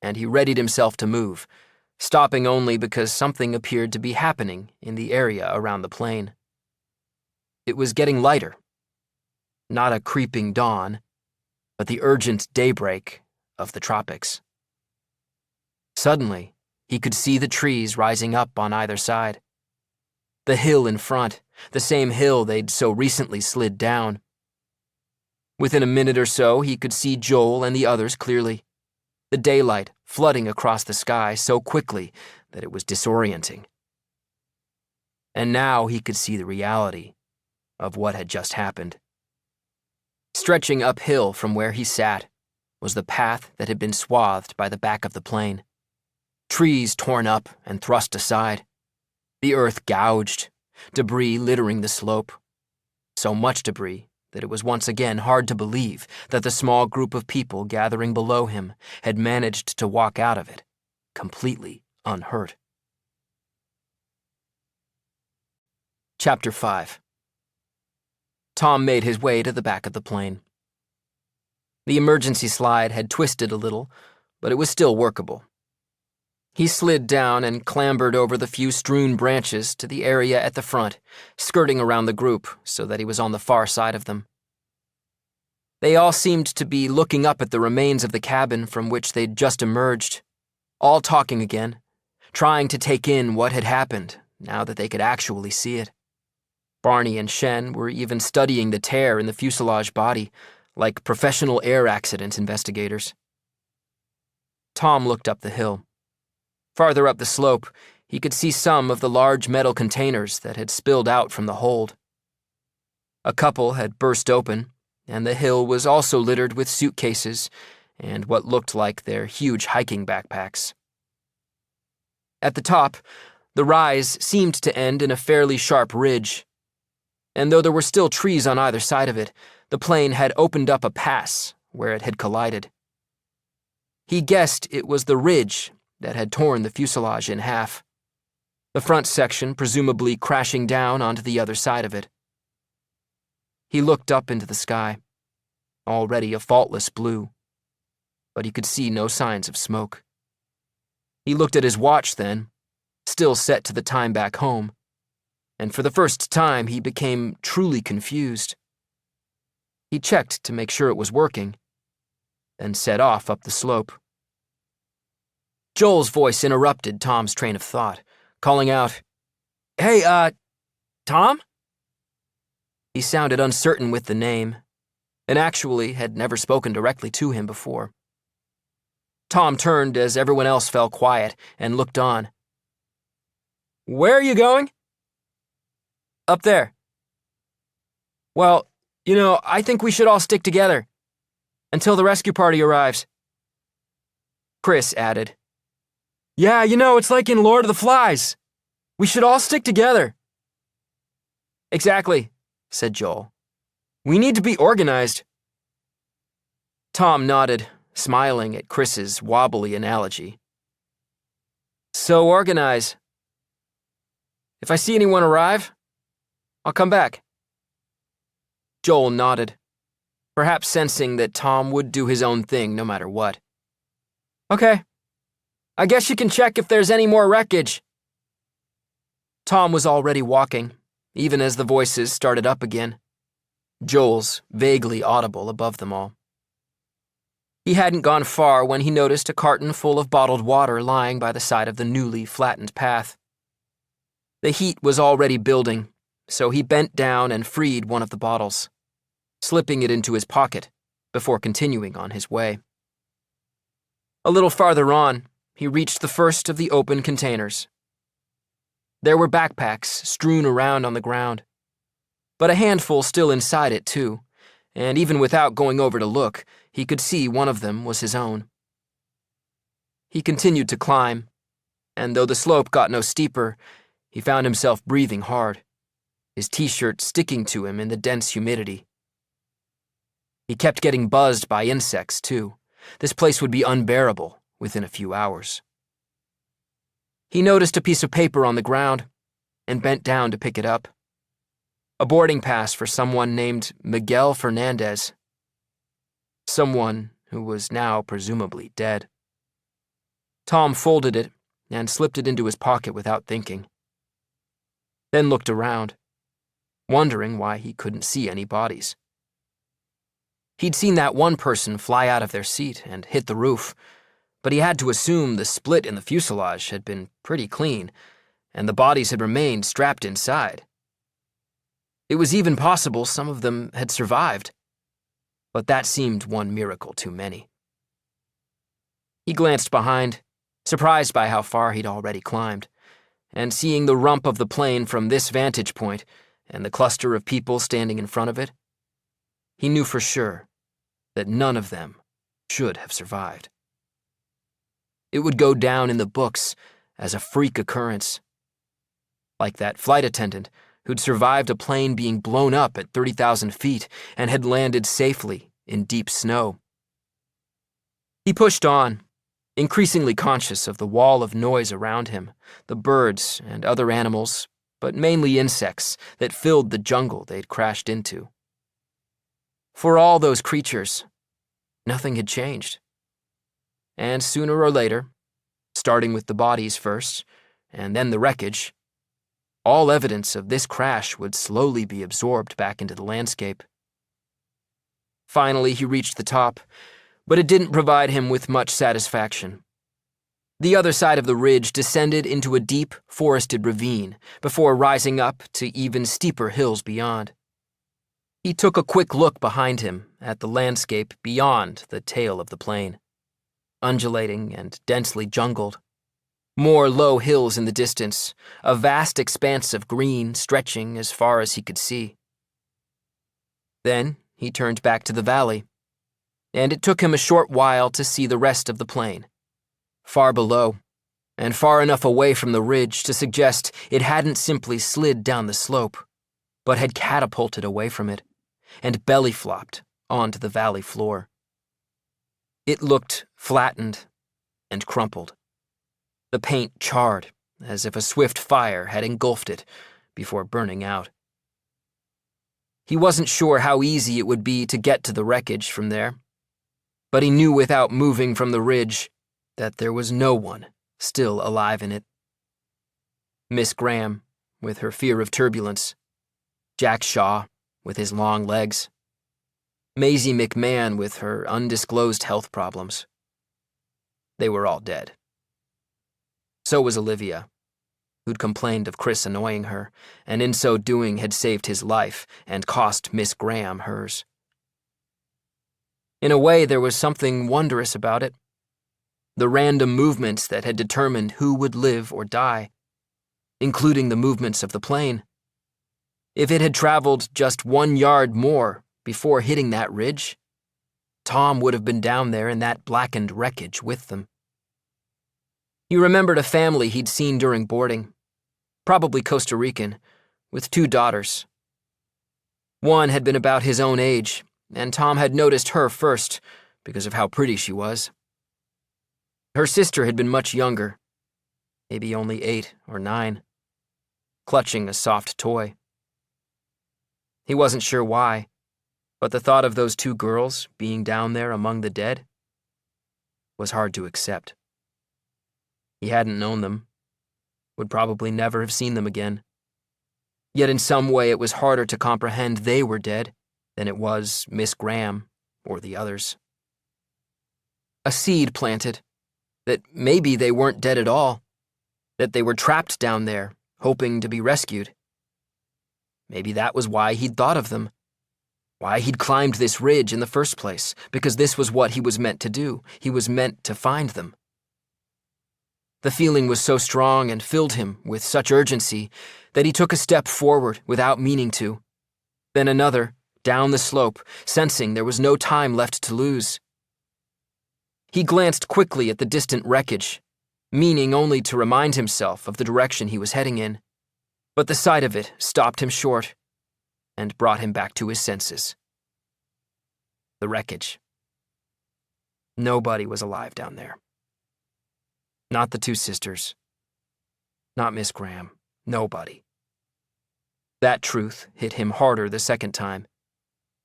Speaker 2: and he readied himself to move, stopping only because something appeared to be happening in the area around the plane. It was getting lighter. Not a creeping dawn, but the urgent daybreak of the tropics. Suddenly, he could see the trees rising up on either side. The hill in front, the same hill they'd so recently slid down. Within a minute or so, he could see Joel and the others clearly, the daylight flooding across the sky so quickly that it was disorienting. And now he could see the reality of what had just happened. Stretching uphill from where he sat was the path that had been swathed by the back of the plane. Trees torn up and thrust aside. The earth gouged, debris littering the slope. So much debris that it was once again hard to believe that the small group of people gathering below him had managed to walk out of it, completely unhurt. Chapter 5. Tom made his way to the back of the plane. The emergency slide had twisted a little, but it was still workable. He slid down and clambered over the few strewn branches to the area at the front, skirting around the group so that he was on the far side of them. They all seemed to be looking up at the remains of the cabin from which they'd just emerged, all talking again, trying to take in what had happened now that they could actually see it. Barney and Shen were even studying the tear in the fuselage body, like professional air accident investigators. Tom looked up the hill. Farther up the slope, he could see some of the large metal containers that had spilled out from the hold. A couple had burst open, and the hill was also littered with suitcases and what looked like their huge hiking backpacks. At the top, the rise seemed to end in a fairly sharp ridge, and though there were still trees on either side of it, the plane had opened up a pass where it had collided. He guessed it was the ridge that had torn the fuselage in half, the front section presumably crashing down onto the other side of it. He looked up into the sky, already a faultless blue, but he could see no signs of smoke. He looked at his watch then, still set to the time back home, and for the first time he became truly confused. He checked to make sure it was working, then set off up the slope. Joel's voice interrupted Tom's train of thought, calling out, "Hey, Tom?" He sounded uncertain with the name, and actually had never spoken directly to him before. Tom turned as everyone else fell quiet and looked on. "Where are you going?" "Up there." "Well, I think we should all stick together until the rescue party arrives." Chris added, "Yeah, it's like in Lord of the Flies. We should all stick together." "Exactly," said Joel. "We need to be organized." Tom nodded, smiling at Chris's wobbly analogy. "So organize. If I see anyone arrive, I'll come back." Joel nodded, perhaps sensing that Tom would do his own thing no matter what. "Okay. I guess you can check if there's any more wreckage." Tom was already walking, even as the voices started up again. Joel's vaguely audible above them all. He hadn't gone far when he noticed a carton full of bottled water lying by the side of the newly flattened path. The heat was already building, so he bent down and freed one of the bottles, slipping it into his pocket before continuing on his way. A little farther on, he reached the first of the open containers. There were backpacks strewn around on the ground, but a handful still inside it, too, and even without going over to look, he could see one of them was his own. He continued to climb, and though the slope got no steeper, he found himself breathing hard, his t-shirt sticking to him in the dense humidity. He kept getting buzzed by insects, too. This place would be unbearable within a few hours. He noticed a piece of paper on the ground and bent down to pick it up. A boarding pass for someone named Miguel Fernandez. Someone who was now presumably dead. Tom folded it and slipped it into his pocket without thinking. Then looked around, wondering why he couldn't see any bodies. He'd seen that one person fly out of their seat and hit the roof, but he had to assume the split in the fuselage had been pretty clean, and the bodies had remained strapped inside. It was even possible some of them had survived, but that seemed one miracle too many. He glanced behind, surprised by how far he'd already climbed, and seeing the rump of the plane from this vantage point and the cluster of people standing in front of it, he knew for sure that none of them should have survived. It would go down in the books as a freak occurrence, like that flight attendant who'd survived a plane being blown up at 30,000 feet and had landed safely in deep snow. He pushed on, increasingly conscious of the wall of noise around him, the birds and other animals, but mainly insects that filled the jungle they'd crashed into. For all those creatures, nothing had changed. And sooner or later, starting with the bodies first, and then the wreckage, all evidence of this crash would slowly be absorbed back into the landscape. Finally, he reached the top, but it didn't provide him with much satisfaction. The other side of the ridge descended into a deep, forested ravine before rising up to even steeper hills beyond. He took a quick look behind him at the landscape beyond the tail of the plane, undulating and densely jungled. More low hills in the distance, a vast expanse of green stretching as far as he could see. Then he turned back to the valley, and it took him a short while to see the rest of the plane, far below, and far enough away from the ridge to suggest it hadn't simply slid down the slope, but had catapulted away from it, and belly-flopped onto the valley floor. It looked flattened and crumpled. The paint charred, as if a swift fire had engulfed it before burning out. He wasn't sure how easy it would be to get to the wreckage from there, but he knew without moving from the ridge that there was no one still alive in it. Miss Graham, with her fear of turbulence, Jack Shaw, with his long legs, Maisie McMahon with her undisclosed health problems. They were all dead. So was Olivia, who'd complained of Chris annoying her, and in so doing had saved his life and cost Miss Graham hers. In a way, there was something wondrous about it. The random movements that had determined who would live or die, including the movements of the plane. If it had traveled just 1 yard more before hitting that ridge, Tom would have been down there in that blackened wreckage with them. He remembered a family he'd seen during boarding, probably Costa Rican, with 2 daughters. One had been about his own age, and Tom had noticed her first because of how pretty she was. Her sister had been much younger, maybe only 8 or 9, clutching a soft toy. He wasn't sure why, but the thought of those 2 girls being down there among the dead was hard to accept. He hadn't known them, would probably never have seen them again. Yet in some way it was harder to comprehend they were dead than it was Miss Graham or the others. A seed planted, that maybe they weren't dead at all, that they were trapped down there, hoping to be rescued. Maybe that was why he'd thought of them, why he'd climbed this ridge in the first place, because this was what he was meant to do. He was meant to find them. The feeling was so strong and filled him with such urgency that he took a step forward without meaning to, then another, down the slope, sensing there was no time left to lose. He glanced quickly at the distant wreckage, meaning only to remind himself of the direction he was heading in, but the sight of it stopped him short and brought him back to his senses. The wreckage. Nobody was alive down there. Not the two sisters. Not Miss Graham. Nobody. That truth hit him harder the second time.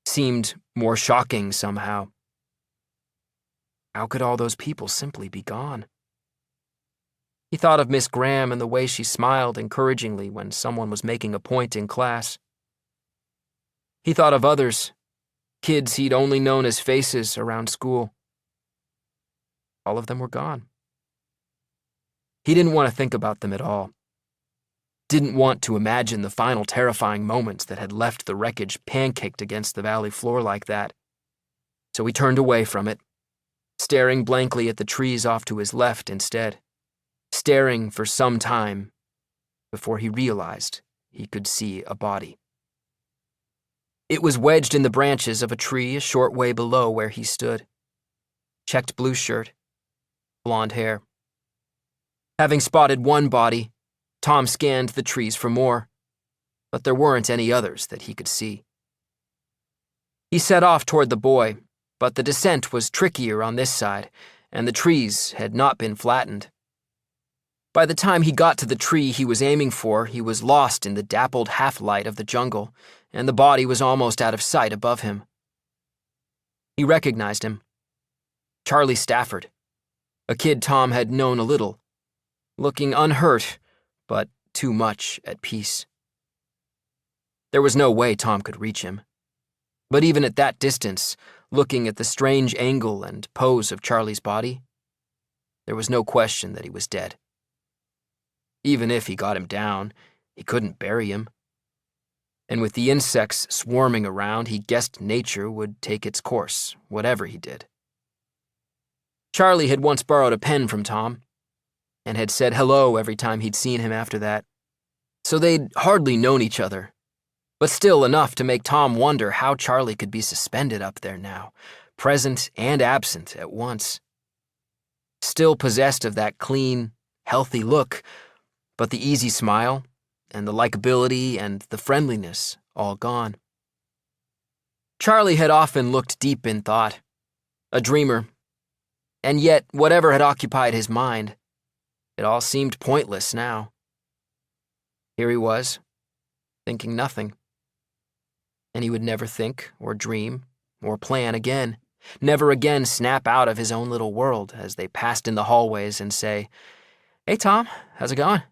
Speaker 2: Seemed more shocking somehow. How could all those people simply be gone? He thought of Miss Graham and the way she smiled encouragingly when someone was making a point in class. He thought of others, kids he'd only known as faces around school. All of them were gone. He didn't want to think about them at all. Didn't want to imagine the final terrifying moments that had left the wreckage pancaked against the valley floor like that. So he turned away from it, staring blankly at the trees off to his left instead, staring for some time before he realized he could see a body. It was wedged in the branches of a tree a short way below where he stood. Checked blue shirt, blonde hair. Having spotted one body, Tom scanned the trees for more, but there weren't any others that he could see. He set off toward the boy, but the descent was trickier on this side, and the trees had not been flattened. By the time he got to the tree he was aiming for, he was lost in the dappled half-light of the jungle, and the body was almost out of sight above him. He recognized him. Charlie Stafford, a kid Tom had known a little, looking unhurt, but too much at peace. There was no way Tom could reach him. But even at that distance, looking at the strange angle and pose of Charlie's body, there was no question that he was dead. Even if he got him down, he couldn't bury him. And with the insects swarming around, he guessed nature would take its course, whatever he did. Charlie had once borrowed a pen from Tom, and had said hello every time he'd seen him after that. So they'd hardly known each other, but still enough to make Tom wonder how Charlie could be suspended up there now, present and absent at once. Still possessed of that clean, healthy look, but the easy smile, and the likability and the friendliness all gone. Charlie had often looked deep in thought, a dreamer, and yet whatever had occupied his mind, it all seemed pointless now. Here he was, thinking nothing. And he would never think or dream or plan again, never again snap out of his own little world as they passed in the hallways and say, "Hey, Tom, how's it going?"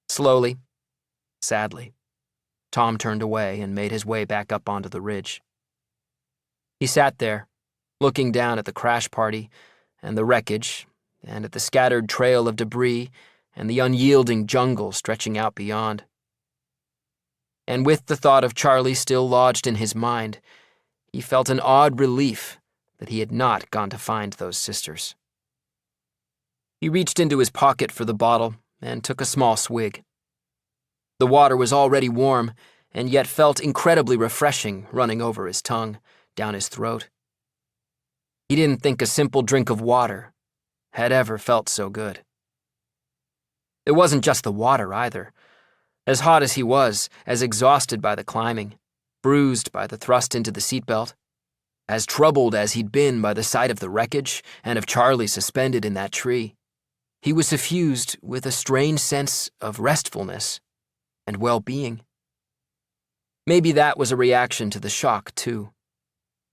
Speaker 2: Slowly, sadly, Tom turned away and made his way back up onto the ridge. He sat there, looking down at the crash party and the wreckage, and at the scattered trail of debris and the unyielding jungle stretching out beyond. And with the thought of Charlie still lodged in his mind, he felt an odd relief that he had not gone to find those sisters. He reached into his pocket for the bottle and took a small swig. The water was already warm, and yet felt incredibly refreshing running over his tongue, down his throat. He didn't think a simple drink of water had ever felt so good. It wasn't just the water either. As hot as he was, as exhausted by the climbing, bruised by the thrust into the seatbelt, as troubled as he'd been by the sight of the wreckage and of Charlie suspended in that tree, he was suffused with a strange sense of restfulness and well-being. Maybe that was a reaction to the shock, too.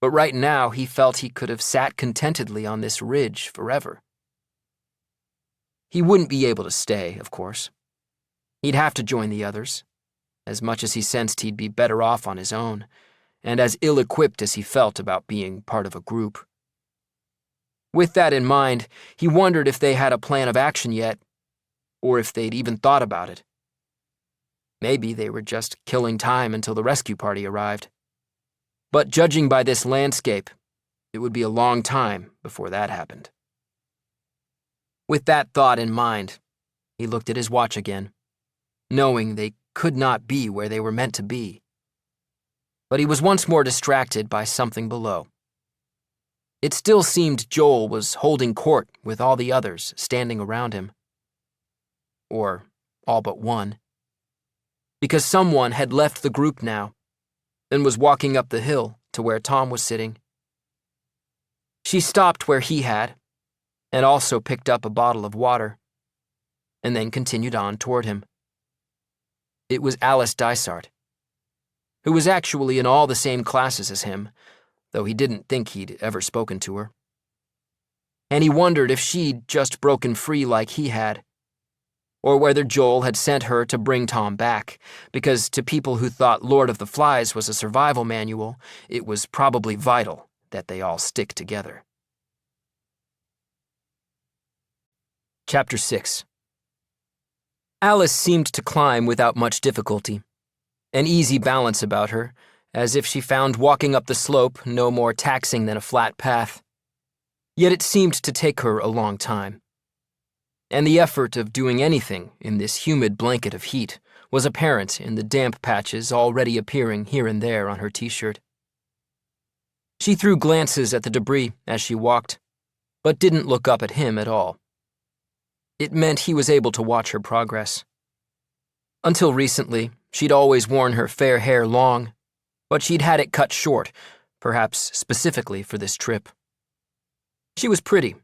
Speaker 2: But right now he felt he could have sat contentedly on this ridge forever. He wouldn't be able to stay, of course. He'd have to join the others, as much as he sensed he'd be better off on his own, and as ill-equipped as he felt about being part of a group. With that in mind, he wondered if they had a plan of action yet, or if they'd even thought about it. Maybe they were just killing time until the rescue party arrived. But judging by this landscape, it would be a long time before that happened. With that thought in mind, he looked at his watch again, knowing they could not be where they were meant to be. But he was once more distracted by something below. It still seemed Joel was holding court with all the others standing around him. Or all but one. Because someone had left the group now and was walking up the hill to where Tom was sitting. She stopped where he had, and also picked up a bottle of water, and then continued on toward him. It was Alice Dysart, who was actually in all the same classes as him, though he didn't think he'd ever spoken to her. And he wondered if she'd just broken free like he had, or whether Joel had sent her to bring Tom back, because to people who thought Lord of the Flies was a survival manual, it was probably vital that they all stick together. Chapter 6. Alice seemed to climb without much difficulty, an easy balance about her, as if she found walking up the slope no more taxing than a flat path. Yet it seemed to take her a long time. And the effort of doing anything in this humid blanket of heat was apparent in the damp patches already appearing here and there on her t-shirt. She threw glances at the debris as she walked, but didn't look up at him at all. It meant he was able to watch her progress. Until recently, she'd always worn her fair hair long, but she'd had it cut short, perhaps specifically for this trip. She was pretty,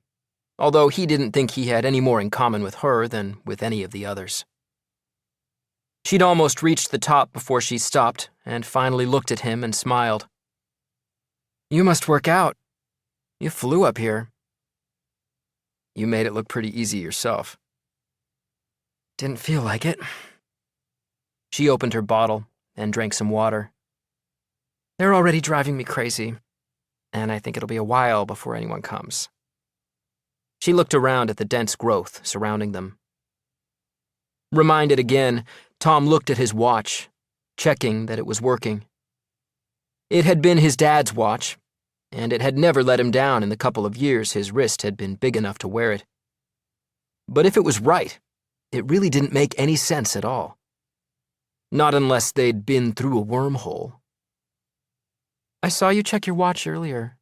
Speaker 2: although he didn't think he had any more in common with her than with any of the others. She'd almost reached the top before she stopped and finally looked at him and smiled. "You must work out. You flew up here." "You made it look pretty easy yourself." "Didn't feel like it." She opened her bottle and drank some water. "They're already driving me crazy, and I think it'll be a while before anyone comes." She looked around at the dense growth surrounding them. Reminded again, Tom looked at his watch, checking that it was working. It had been his dad's watch, and it had never let him down in the couple of years his wrist had been big enough to wear it. But if it was right, it really didn't make any sense at all. Not unless they'd been through a wormhole. "I saw you check your watch earlier.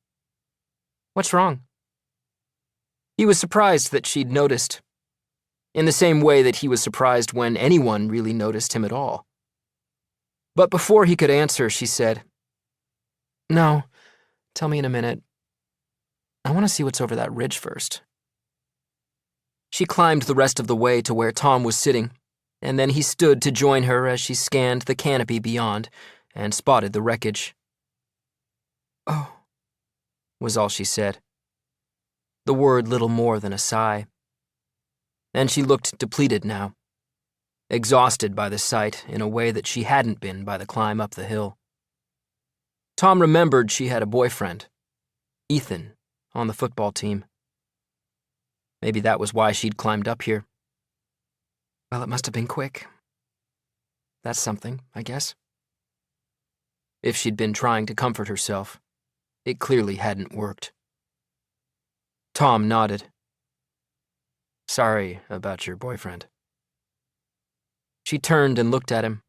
Speaker 2: What's wrong?" He was surprised that she'd noticed, in the same way that he was surprised when anyone really noticed him at all. But before he could answer, she said, "No, tell me in a minute. I want to see what's over that ridge first." She climbed the rest of the way to where Tom was sitting, and then he stood to join her as she scanned the canopy beyond and spotted the wreckage. "Oh," was all she said. The word little more than a sigh. And she looked depleted now, exhausted by the sight in a way that she hadn't been by the climb up the hill. Tom remembered she had a boyfriend, Ethan, on the football team. Maybe that was why she'd climbed up here. Well, it must have been quick. That's something, I guess. If she'd been trying to comfort herself, it clearly hadn't worked. Tom nodded. "Sorry about your boyfriend." She turned and looked at him.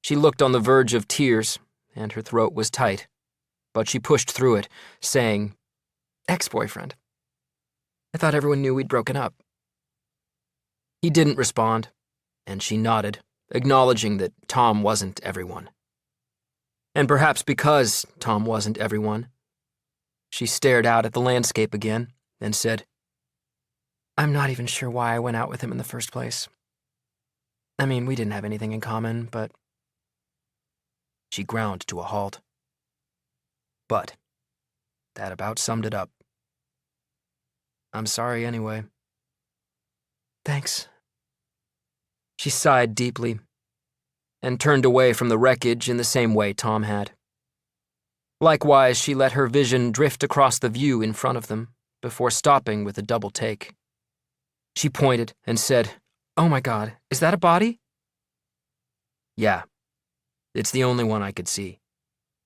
Speaker 2: She looked on the verge of tears, and her throat was tight, but she pushed through it, saying, "Ex-boyfriend. I thought everyone knew we'd broken up." He didn't respond, and she nodded, acknowledging that Tom wasn't everyone. And perhaps because Tom wasn't everyone, she stared out at the landscape again and said, "I'm not even sure why I went out with him in the first place. I mean, we didn't have anything in common, but..." She ground to a halt. But that about summed it up. "I'm sorry anyway." Thanks. She sighed deeply and turned away from the wreckage in the same way Tom had. Likewise, she let her vision drift across the view in front of them before stopping with a double take. She pointed and said, "Oh my God, is that a body?" "Yeah. It's the only one I could see.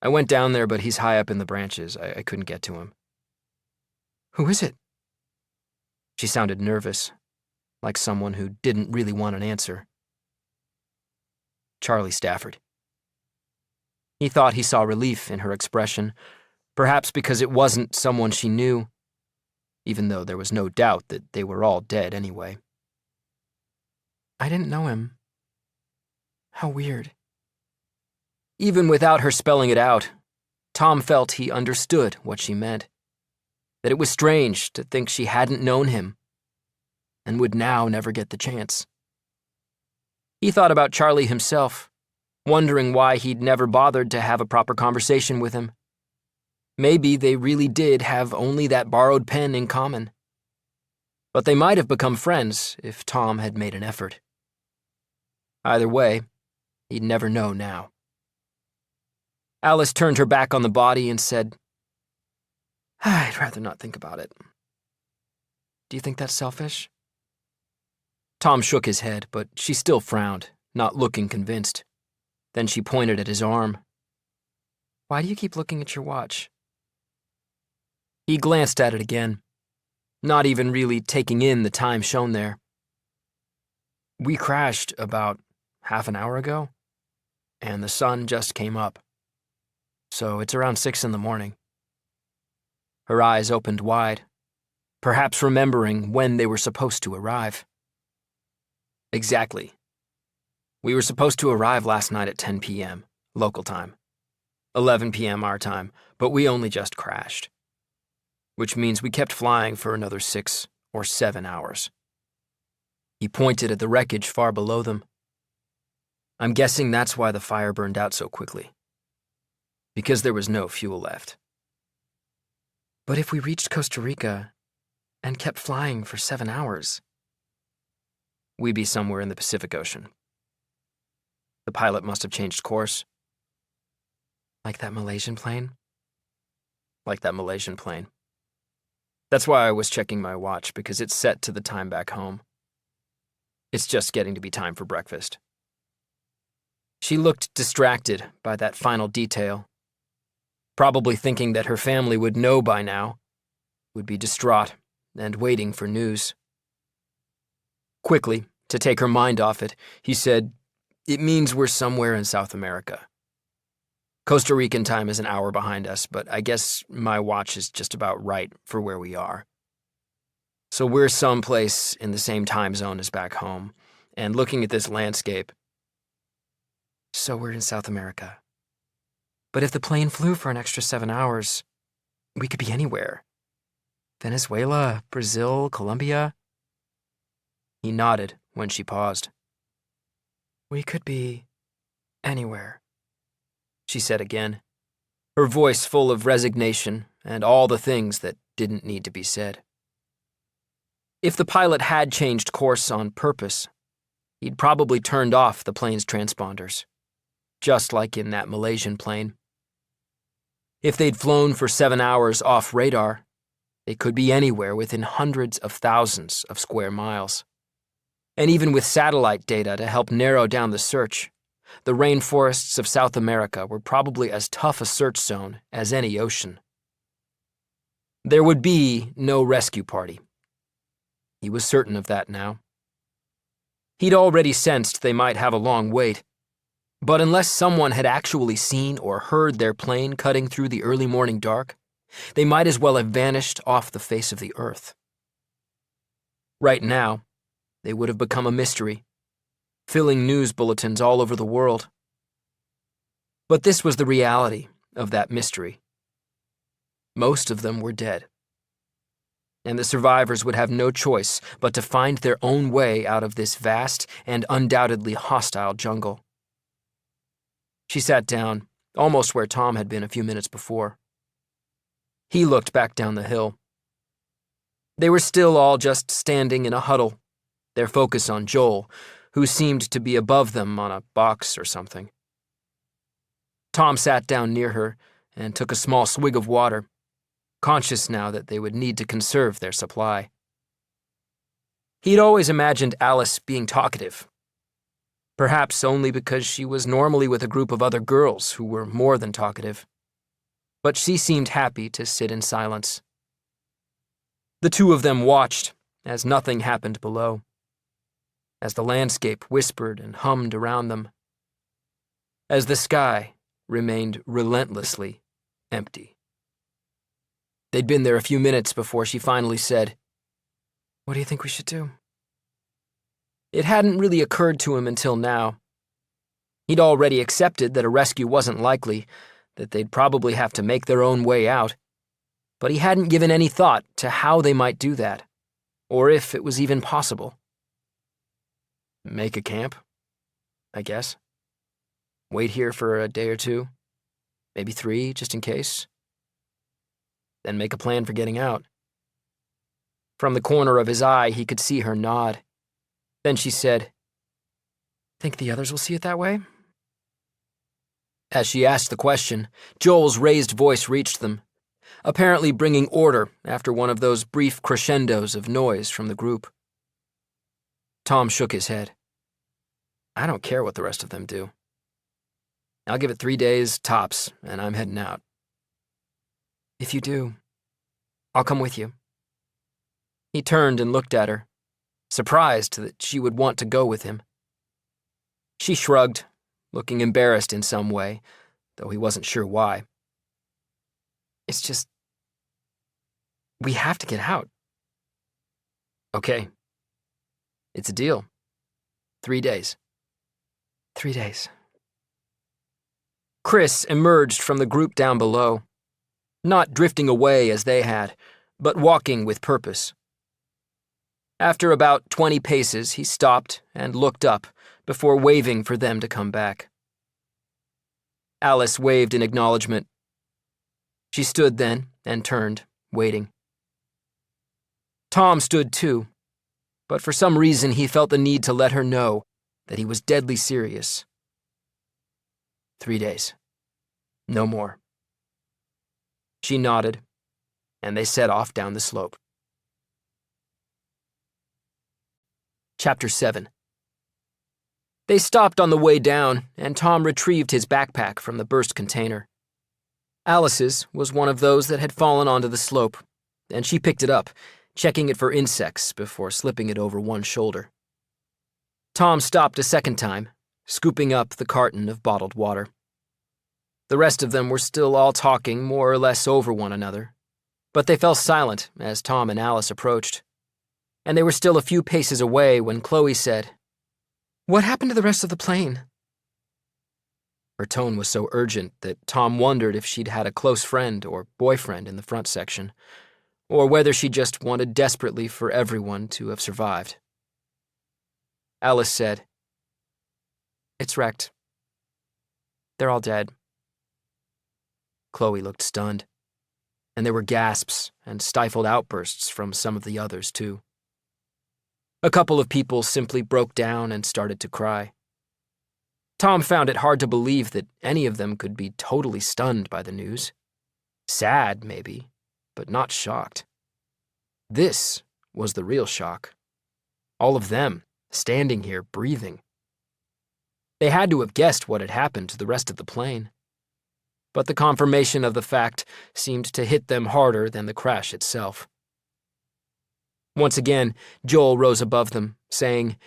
Speaker 2: I went down there, but he's high up in the branches. I couldn't get to him." "Who is it?" She sounded nervous, like someone who didn't really want an answer. "Charlie Stafford." He thought he saw relief in her expression, perhaps because it wasn't someone she knew, even though there was no doubt that they were all dead anyway. "I didn't know him. How weird." Even without her spelling it out, Tom felt he understood what she meant, that it was strange to think she hadn't known him and would now never get the chance. He thought about Charlie himself, wondering why he'd never bothered to have a proper conversation with him. Maybe they really did have only that borrowed pen in common. But they might have become friends if Tom had made an effort. Either way, he'd never know now. Alice turned her back on the body and said, "I'd rather not think about it. Do you think that's selfish?" Tom shook his head, but she still frowned, not looking convinced. Then she pointed at his arm. "Why do you keep looking at your watch?" He glanced at it again, not even really taking in the time shown there. "We crashed about half an hour ago, and the sun just came up. So it's around 6 in the morning." Her eyes opened wide, perhaps remembering when they were supposed to arrive. "Exactly. We were supposed to arrive last night at 10 p.m., local time, 11 p.m. our time, but we only just crashed. Which means we kept flying for another 6 or 7 hours." He pointed at the wreckage far below them. "I'm guessing that's why the fire burned out so quickly. Because there was no fuel left." "But if we reached Costa Rica and kept flying for 7 hours, we'd be somewhere in the Pacific Ocean. The pilot must have changed course." "Like that Malaysian plane?" "Like that Malaysian plane. That's why I was checking my watch, because it's set to the time back home. It's just getting to be time for breakfast." She looked distracted by that final detail, probably thinking that her family would know by now, would be distraught and waiting for news. Quickly, to take her mind off it, he said, "It means we're somewhere in South America. Costa Rican time is an hour behind us, but I guess my watch is just about right for where we are. So we're someplace in the same time zone as back home, and looking at this landscape." "So we're in South America. But if the plane flew for an extra 7 hours, we could be anywhere. Venezuela, Brazil, Colombia." He nodded when she paused. "We could be anywhere," she said again, her voice full of resignation and all the things that didn't need to be said. If the pilot had changed course on purpose, he'd probably turned off the plane's transponders, just like in that Malaysian plane. If they'd flown for 7 hours off radar, they could be anywhere within hundreds of thousands of square miles. And even with satellite data to help narrow down the search, the rainforests of South America were probably as tough a search zone as any ocean. There would be no rescue party. He was certain of that now. He'd already sensed they might have a long wait, but unless someone had actually seen or heard their plane cutting through the early morning dark, they might as well have vanished off the face of the earth. Right now, they would have become a mystery, filling news bulletins all over the world. But this was the reality of that mystery. Most of them were dead, and the survivors would have no choice but to find their own way out of this vast and undoubtedly hostile jungle. She sat down, almost where Tom had been a few minutes before. He looked back down the hill. They were still all just standing in a huddle, their focus on Joel, who seemed to be above them on a box or something. Tom sat down near her and took a small swig of water, conscious now that they would need to conserve their supply. He'd always imagined Alice being talkative, perhaps only because she was normally with a group of other girls who were more than talkative. But she seemed happy to sit in silence. The two of them watched as nothing happened below, as the landscape whispered and hummed around them, as the sky remained relentlessly empty. They'd been there a few minutes before she finally said, "What do you think we should do?" It hadn't really occurred to him until now. He'd already accepted that a rescue wasn't likely, that they'd probably have to make their own way out, but he hadn't given any thought to how they might do that, or if it was even possible. Make a camp, I guess. Wait here for a day or two, maybe 3, just in case. Then make a plan for getting out. From the corner of his eye, he could see her nod. Then she said, "Think the others will see it that way?" As she asked the question, Joel's raised voice reached them, apparently bringing order after one of those brief crescendos of noise from the group. Tom shook his head. "I don't care what the rest of them do. I'll give it 3 days, tops, and I'm heading out." "If you do, I'll come with you." He turned and looked at her, surprised that she would want to go with him. She shrugged, looking embarrassed in some way, though he wasn't sure why. "It's just, we have to get out." "Okay. It's a deal. 3 days." 3 days. Chris emerged from the group down below, not drifting away as they had, but walking with purpose. After about 20 paces, he stopped and looked up before waving for them to come back. Alice waved in acknowledgement. She stood then and turned, waiting. Tom stood too, but for some reason he felt the need to let her know that he was deadly serious. 3 days. No more. She nodded, and they set off down the slope. Chapter 7. They stopped on the way down, and Tom retrieved his backpack from the burst container. Alice's was one of those that had fallen onto the slope, and she picked it up, checking it for insects before slipping it over one shoulder. Tom stopped a second time, scooping up the carton of bottled water. The rest of them were still all talking more or less over one another, but they fell silent as Tom and Alice approached. And they were still a few paces away when Chloe said, "What happened to the rest of the plane?" Her tone was so urgent that Tom wondered if she'd had a close friend or boyfriend in the front section, or whether she just wanted desperately for everyone to have survived. Alice said, "It's wrecked. They're all dead." Chloe looked stunned, and there were gasps and stifled outbursts from some of the others, too. A couple of people simply broke down and started to cry. Tom found it hard to believe that any of them could be totally stunned by the news. Sad, maybe, but not shocked. This was the real shock. All of them, standing here, breathing. They had to have guessed what had happened to the rest of the plane. But the confirmation of the fact seemed to hit them harder than the crash itself. Once again, Joel rose above them, saying,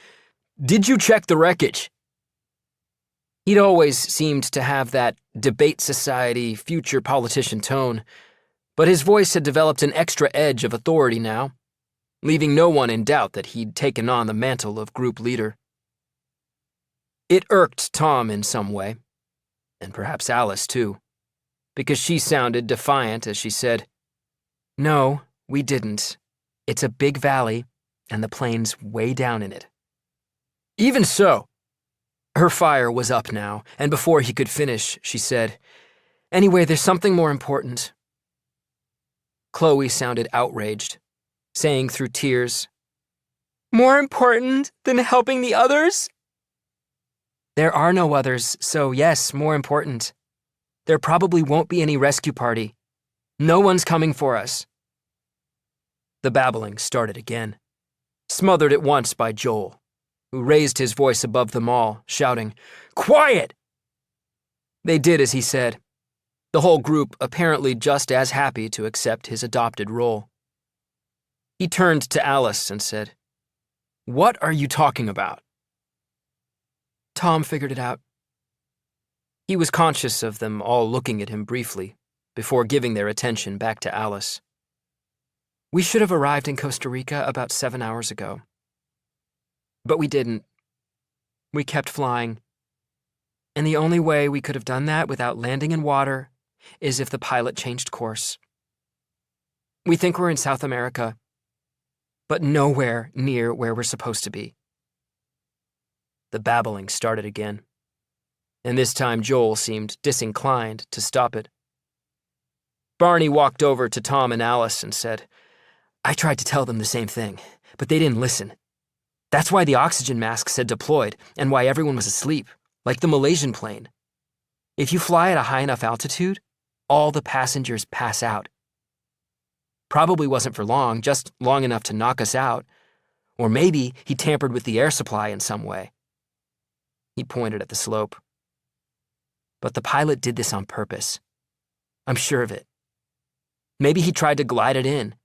Speaker 2: "Did you check the wreckage?" He'd always seemed to have that debate society, future politician tone, but his voice had developed an extra edge of authority now, leaving no one in doubt that he'd taken on the mantle of group leader. It irked Tom in some way, and perhaps Alice too, because she sounded defiant as she said, "No, we didn't. It's a big valley, and the plane's way down in it." "Even so." Her fire was up now, and before he could finish, she said, "Anyway, there's something more important." Chloe sounded outraged, saying through tears, More important than helping the others? There are no others, so yes, more important. There probably won't be any rescue party. No one's coming for us. The babbling started again, smothered at once by Joel, who raised his voice above them all, shouting, "Quiet!" They did as he said, the whole group apparently just as happy to accept his adopted role. He turned to Alice and said, "What are you talking about?" Tom figured it out. He was conscious of them all looking at him briefly, before giving their attention back to Alice. We should have arrived in Costa Rica about 7 hours ago. But we didn't. We kept flying. And the only way we could have done that without landing in water is if the pilot changed course. We think we're in South America, but nowhere near where we're supposed to be. The babbling started again, and this time Joel seemed disinclined to stop it. Barney walked over to Tom and Alice and said, "I tried to tell them the same thing, but they didn't listen. That's why the oxygen masks had deployed and why everyone was asleep, like the Malaysian plane. If you fly at a high enough altitude, all the passengers pass out. Probably wasn't for long, just long enough to knock us out. Or maybe he tampered with the air supply in some way." He pointed at the slope. "But the pilot did this on purpose. I'm sure of it. Maybe he tried to glide it in.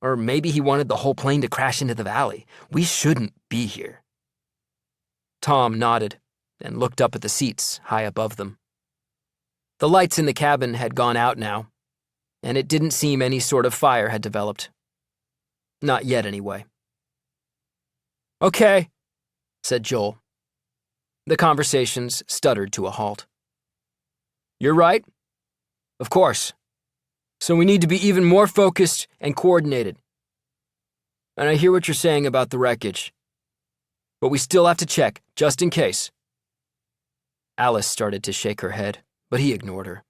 Speaker 2: Or maybe he wanted the whole plane to crash into the valley. We shouldn't be here." Tom nodded and looked up at the seats high above them. The lights in the cabin had gone out now, and it didn't seem any sort of fire had developed. Not yet, anyway. "Okay," said Joel. The conversations stuttered to a halt. "You're right. Of course. So we need to be even more focused and coordinated. And I hear what you're saying about the wreckage. But we still have to check, just in case." Alice started to shake her head, but he ignored her.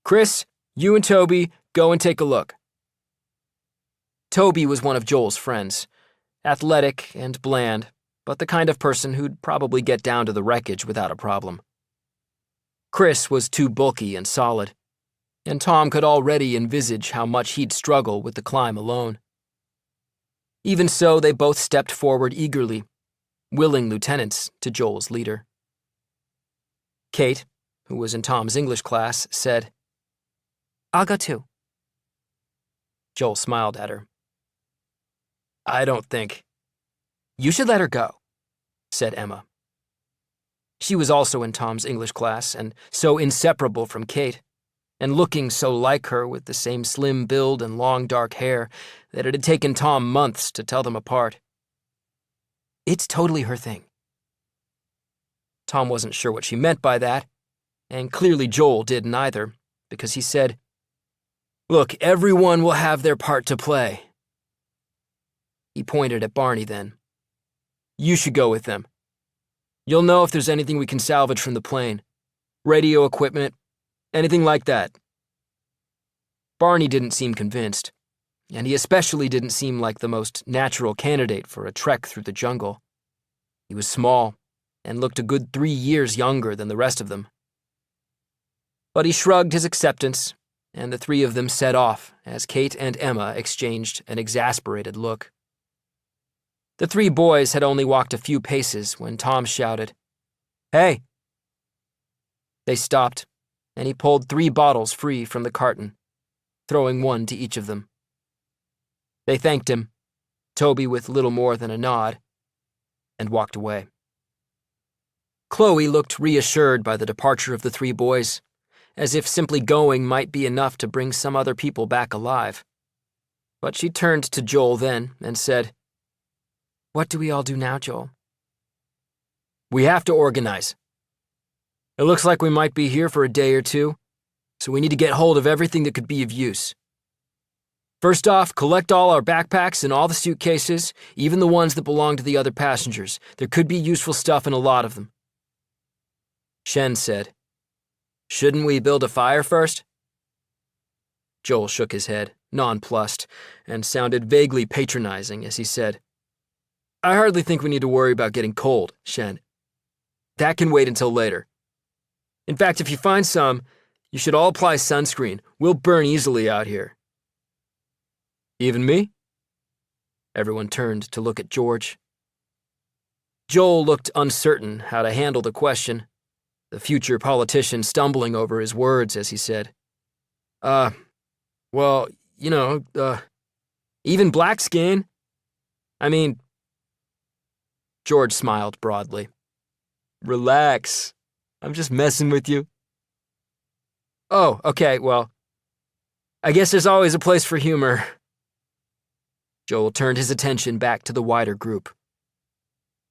Speaker 2: "Chris, you and Toby, go and take a look." Toby was one of Joel's friends, athletic and bland, but the kind of person who'd probably get down to the wreckage without a problem. Chris was too bulky and solid, and Tom could already envisage how much he'd struggle with the climb alone. Even so, they both stepped forward eagerly, willing lieutenants to Joel's leader. Kate, who was in Tom's English class, said, "I'll go too." Joel smiled at her. "I don't think." "You should let her go," said Emma. She was also in Tom's English class, and so inseparable from Kate, and looking so like her with the same slim build and long dark hair that it had taken Tom months to tell them apart. "It's totally her thing." Tom wasn't sure what she meant by that, and clearly Joel didn't either, because he said, "Look, everyone will have their part to play." He pointed at Barney then. "You should go with them. You'll know if there's anything we can salvage from the plane. Radio equipment, anything like that." Barney didn't seem convinced, and he especially didn't seem like the most natural candidate for a trek through the jungle. He was small and looked a good 3 years younger than the rest of them. But he shrugged his acceptance, and the three of them set off as Kate and Emma exchanged an exasperated look. The three boys had only walked a few paces when Tom shouted, "Hey!" They stopped, and he pulled 3 bottles free from the carton, throwing one to each of them. They thanked him, Toby with little more than a nod, and walked away. Chloe looked reassured by the departure of the 3 boys, as if simply going might be enough to bring some other people back alive. But she turned to Joel then and said, "What do we all do now, Joel?" "We have to organize. It looks like we might be here for a day or 2, so we need to get hold of everything that could be of use. First off, collect all our backpacks and all the suitcases, even the ones that belong to the other passengers. There could be useful stuff in a lot of them." Shen said, "Shouldn't we build a fire first?" Joel shook his head, nonplussed, and sounded vaguely patronizing as he said, I hardly think we need to worry about getting cold, Shen. That can wait until later. In fact, if you find some, you should all apply sunscreen. We'll burn easily out here. Even me? Everyone turned to look at George. Joel looked uncertain how to handle the question, the future politician stumbling over his words as he said, well, even black skin. I mean... George smiled broadly. Relax. I'm just messing with you. Oh, okay, well, I guess there's always a place for humor. Joel turned his attention back to the wider group.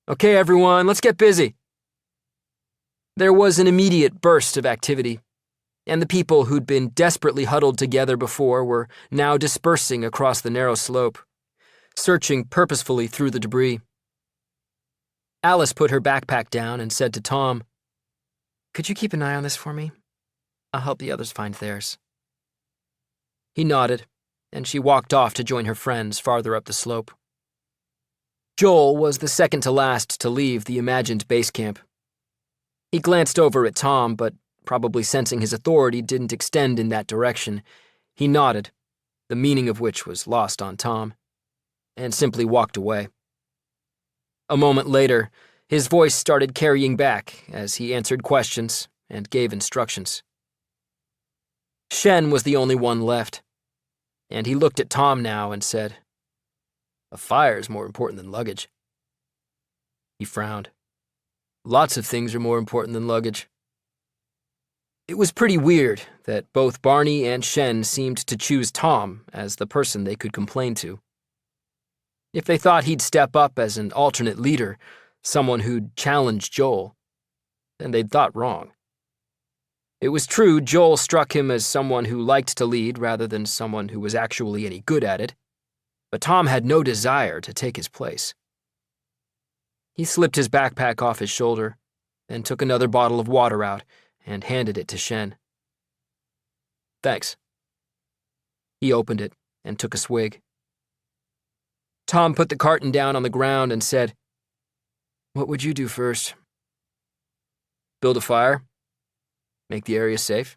Speaker 2: Okay, everyone, let's get busy. There was an immediate burst of activity, and the people who'd been desperately huddled together before were now dispersing across the narrow slope, searching purposefully through the debris. Alice put her backpack down and said to Tom, "Could you keep an eye on this for me? I'll help the others find theirs." He nodded, and she walked off to join her friends farther up the slope. Joel was the second to last to leave the imagined base camp. He glanced over at Tom, but probably sensing his authority didn't extend in that direction, he nodded, the meaning of which was lost on Tom, and simply walked away. A moment later, his voice started carrying back as he answered questions and gave instructions. Shen was the only one left, and he looked at Tom now and said, "A fire's more important than luggage." He frowned. Lots of things are more important than luggage. It was pretty weird that both Barney and Shen seemed to choose Tom as the person they could complain to. If they thought he'd step up as an alternate leader, someone who'd challenge Joel, then they'd thought wrong. It was true Joel struck him as someone who liked to lead rather than someone who was actually any good at it, but Tom had no desire to take his place. He slipped his backpack off his shoulder, then took another bottle of water out and handed it to Shen. "Thanks." He opened it and took a swig. Tom put the carton down on the ground and said, "What would you do first?" "Build a fire. Make the area safe.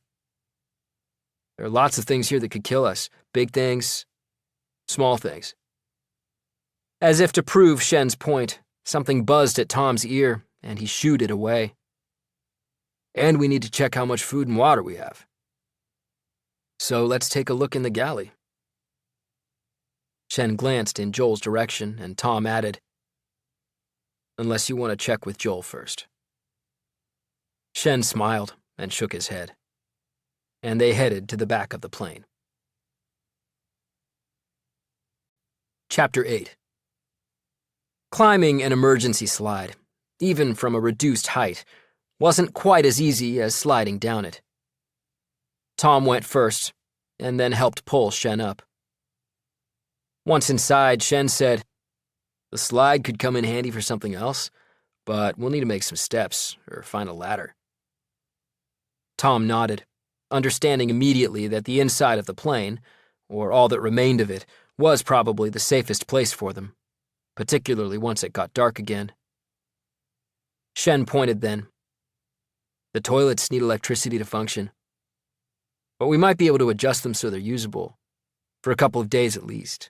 Speaker 2: There are lots of things here that could kill us. Big things, small things." As if to prove Shen's point, something buzzed at Tom's ear, and he shooed it away. "And we need to check how much food and water we have. So let's take a look in the galley." Shen glanced in Joel's direction, and Tom added, "Unless you want to check with Joel first." Shen smiled and shook his head, and they headed to the back of the plane. Chapter 8. Climbing an emergency slide, even from a reduced height, wasn't quite as easy as sliding down it. Tom went first, and then helped pull Shen up. Once inside, Shen said, "The slide could come in handy for something else, but we'll need to make some steps or find a ladder." Tom nodded, understanding immediately that the inside of the plane, or all that remained of it, was probably the safest place for them, particularly once it got dark again. Shen pointed then. "The toilets need electricity to function, but we might be able to adjust them so they're usable, for a couple of days at least.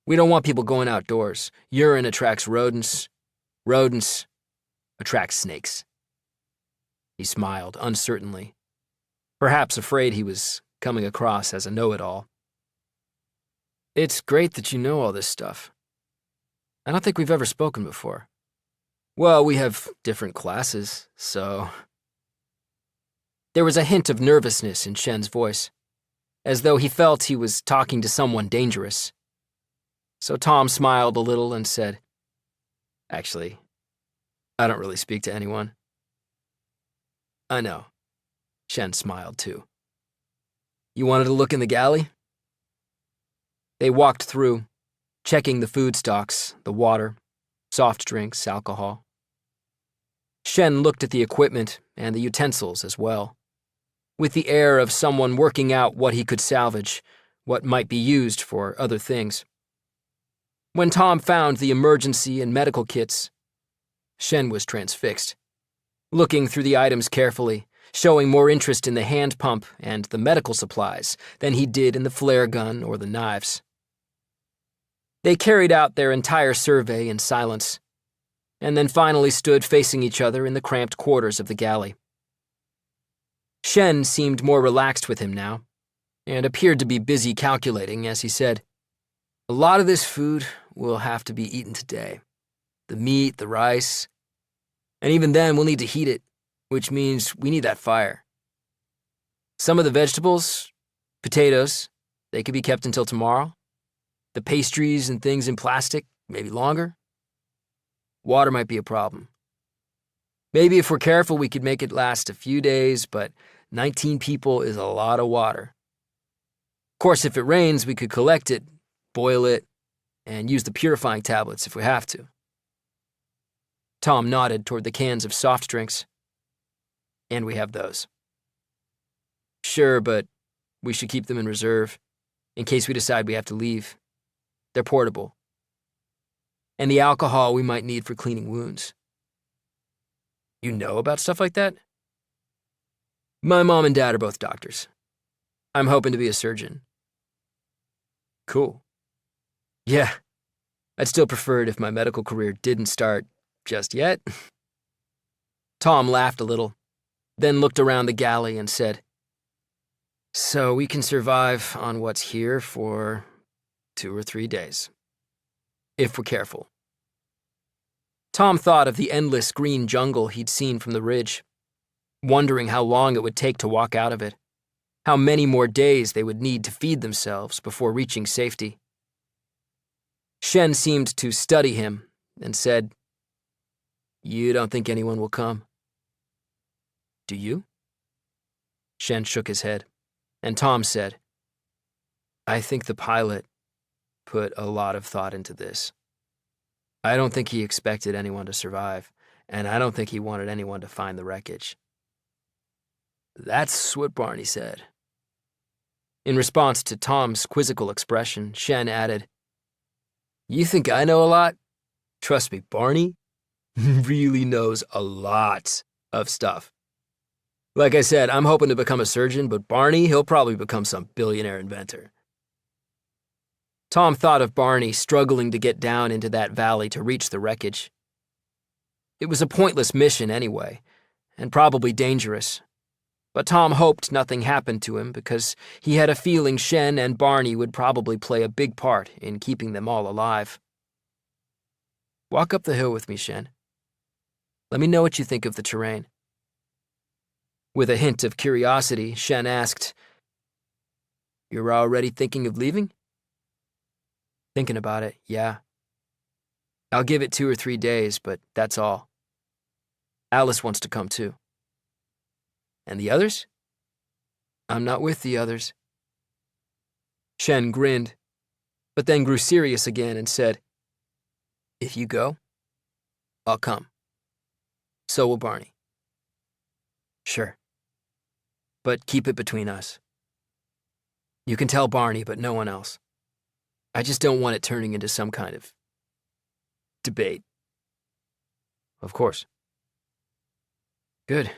Speaker 2: We don't want people going outdoors. Urine attracts rodents. Rodents attract snakes." He smiled uncertainly, perhaps afraid he was coming across as a know-it-all. "It's great that you know all this stuff. I don't think we've ever spoken before." "Well, we have different classes, so..." There was a hint of nervousness in Shen's voice, as though he felt he was talking to someone dangerous. So Tom smiled a little and said, "Actually, I don't really speak to anyone." "I know." Shen smiled too. "You wanted to look in the galley?" They walked through, checking the food stocks, the water, soft drinks, alcohol. Shen looked at the equipment and the utensils as well, with the air of someone working out what he could salvage, what might be used for other things. When Tom found the emergency and medical kits, Shen was transfixed, looking through the items carefully, showing more interest in the hand pump and the medical supplies than he did in the flare gun or the knives. They carried out their entire survey in silence, and then finally stood facing each other in the cramped quarters of the galley. Shen seemed more relaxed with him now, and appeared to be busy calculating as he said, "A lot of this food will have to be eaten today. The meat, the rice, and even then we'll need to heat it, which means we need that fire. Some of the vegetables, potatoes, they could be kept until tomorrow. The pastries and things in plastic, maybe longer. Water might be a problem. Maybe if we're careful we could make it last a few days, but 19 people is a lot of water. Of course, if it rains, we could collect it, boil it, and use the purifying tablets if we have to." Tom nodded toward the cans of soft drinks. "And we have those." "Sure, but we should keep them in reserve, in case we decide we have to leave. They're portable. And the alcohol we might need for cleaning wounds." "You know about stuff like that?" "My mom and dad are both doctors. I'm hoping to be a surgeon." "Cool. Yeah, I'd still prefer it if my medical career didn't start just yet." Tom laughed a little, then looked around the galley and said, "So we can survive on what's here for 2 or 3 days. If we're careful." Tom thought of the endless green jungle he'd seen from the ridge, wondering how long it would take to walk out of it, how many more days they would need to feed themselves before reaching safety. Shen seemed to study him and said, "You don't think anyone will come?" "Do you?" Shen shook his head, and Tom said, "I think the pilot put a lot of thought into this. I don't think he expected anyone to survive, and I don't think he wanted anyone to find the wreckage." "That's what Barney said." In response to Tom's quizzical expression, Shen added, "You think I know a lot? Trust me, Barney really knows a lot of stuff. Like I said, I'm hoping to become a surgeon, but Barney, he'll probably become some billionaire inventor." Tom thought of Barney struggling to get down into that valley to reach the wreckage. It was a pointless mission anyway, and probably dangerous. But Tom hoped nothing happened to him because he had a feeling Shen and Barney would probably play a big part in keeping them all alive. "Walk up the hill with me, Shen. Let me know what you think of the terrain." With a hint of curiosity, Shen asked, "You're already thinking of leaving?" "Thinking about it, yeah. I'll give it 2 or 3 days, but that's all. Alice wants to come too." "And the others?" "I'm not with the others." Shen grinned, but then grew serious again and said, "If you go, I'll come. So will Barney." "Sure. But keep it between us. You can tell Barney, but no one else. I just don't want it turning into some kind of debate." "Of course." "Good.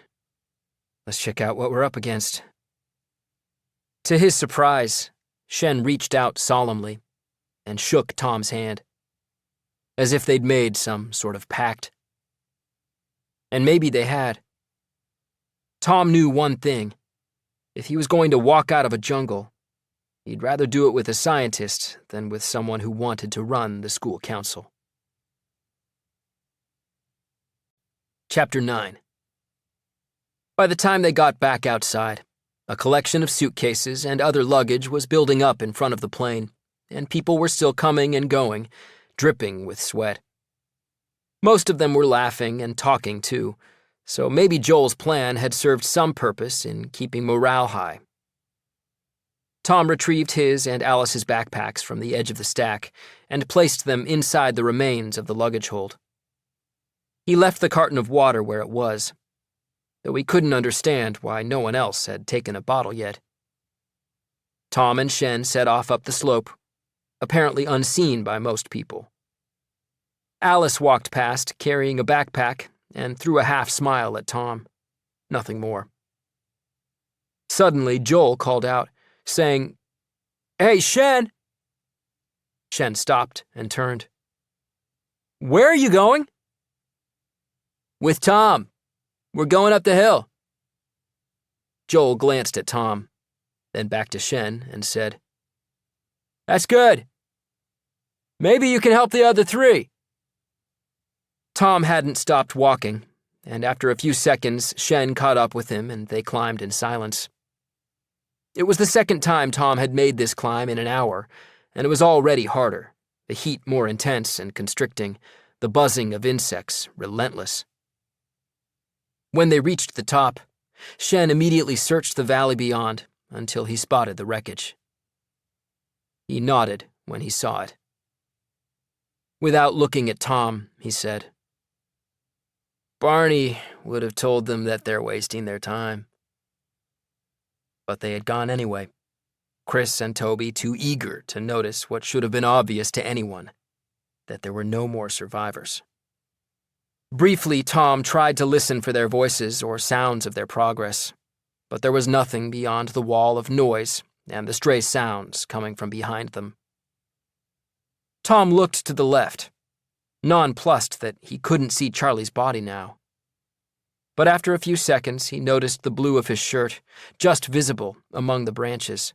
Speaker 2: Let's check out what we're up against." To his surprise, Shen reached out solemnly and shook Tom's hand, as if they'd made some sort of pact. And maybe they had. Tom knew one thing. If he was going to walk out of a jungle, he'd rather do it with a scientist than with someone who wanted to run the school council. Chapter 9. By the time they got back outside, a collection of suitcases and other luggage was building up in front of the plane, and people were still coming and going, dripping with sweat. Most of them were laughing and talking too, so maybe Joel's plan had served some purpose in keeping morale high. Tom retrieved his and Alice's backpacks from the edge of the stack and placed them inside the remains of the luggage hold. He left the carton of water where it was, though he couldn't understand why no one else had taken a bottle yet. Tom and Shen set off up the slope, apparently unseen by most people. Alice walked past, carrying a backpack, and threw a half-smile at Tom. Nothing more. Suddenly, Joel called out, saying, "Hey, Shen!" Shen stopped and turned. "Where are you going?" "With Tom. We're going up the hill." Joel glanced at Tom, then back to Shen and said, "That's good. Maybe you can help the other three." Tom hadn't stopped walking, and after a few seconds, Shen caught up with him and they climbed in silence. It was the second time Tom had made this climb in an hour, and it was already harder, the heat more intense and constricting, the buzzing of insects relentless. When they reached the top, Shen immediately searched the valley beyond until he spotted the wreckage. He nodded when he saw it. Without looking at Tom, he said, "Barney would have told them that they're wasting their time." But they had gone anyway, Chris and Toby too eager to notice what should have been obvious to anyone, that there were no more survivors. Briefly, Tom tried to listen for their voices or sounds of their progress, but there was nothing beyond the wall of noise and the stray sounds coming from behind them. Tom looked to the left, nonplussed that he couldn't see Charlie's body now. But after a few seconds, he noticed the blue of his shirt, just visible among the branches.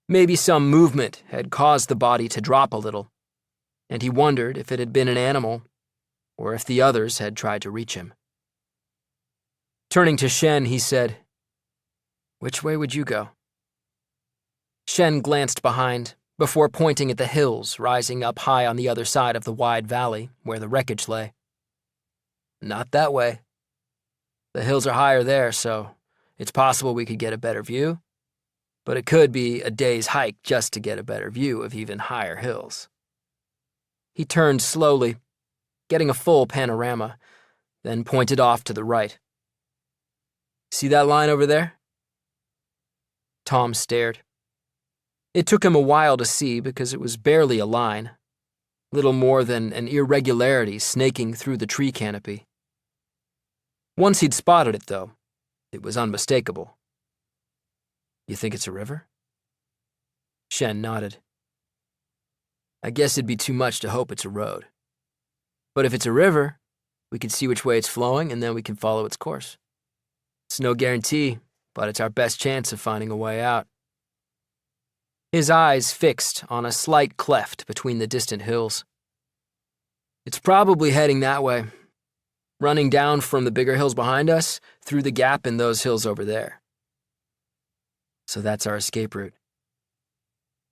Speaker 2: Maybe some movement had caused the body to drop a little, and he wondered if it had been an animal, or if the others had tried to reach him. Turning to Shen, he said, "Which way would you go?" Shen glanced behind, before pointing at the hills rising up high on the other side of the wide valley where the wreckage lay. "Not that way. The hills are higher there, so it's possible we could get a better view, but it could be a day's hike just to get a better view of even higher hills." He turned slowly, getting a full panorama, then pointed off to the right. "See that line over there?" Tom stared. It took him a while to see because it was barely a line, little more than an irregularity snaking through the tree canopy. Once he'd spotted it, though, it was unmistakable. "You think it's a river?" Shen nodded. "I guess it'd be too much to hope it's a road. But if it's a river, we can see which way it's flowing and then we can follow its course. It's no guarantee, but it's our best chance of finding a way out." His eyes fixed on a slight cleft between the distant hills. "It's probably heading that way, running down from the bigger hills behind us through the gap in those hills over there. So that's our escape route.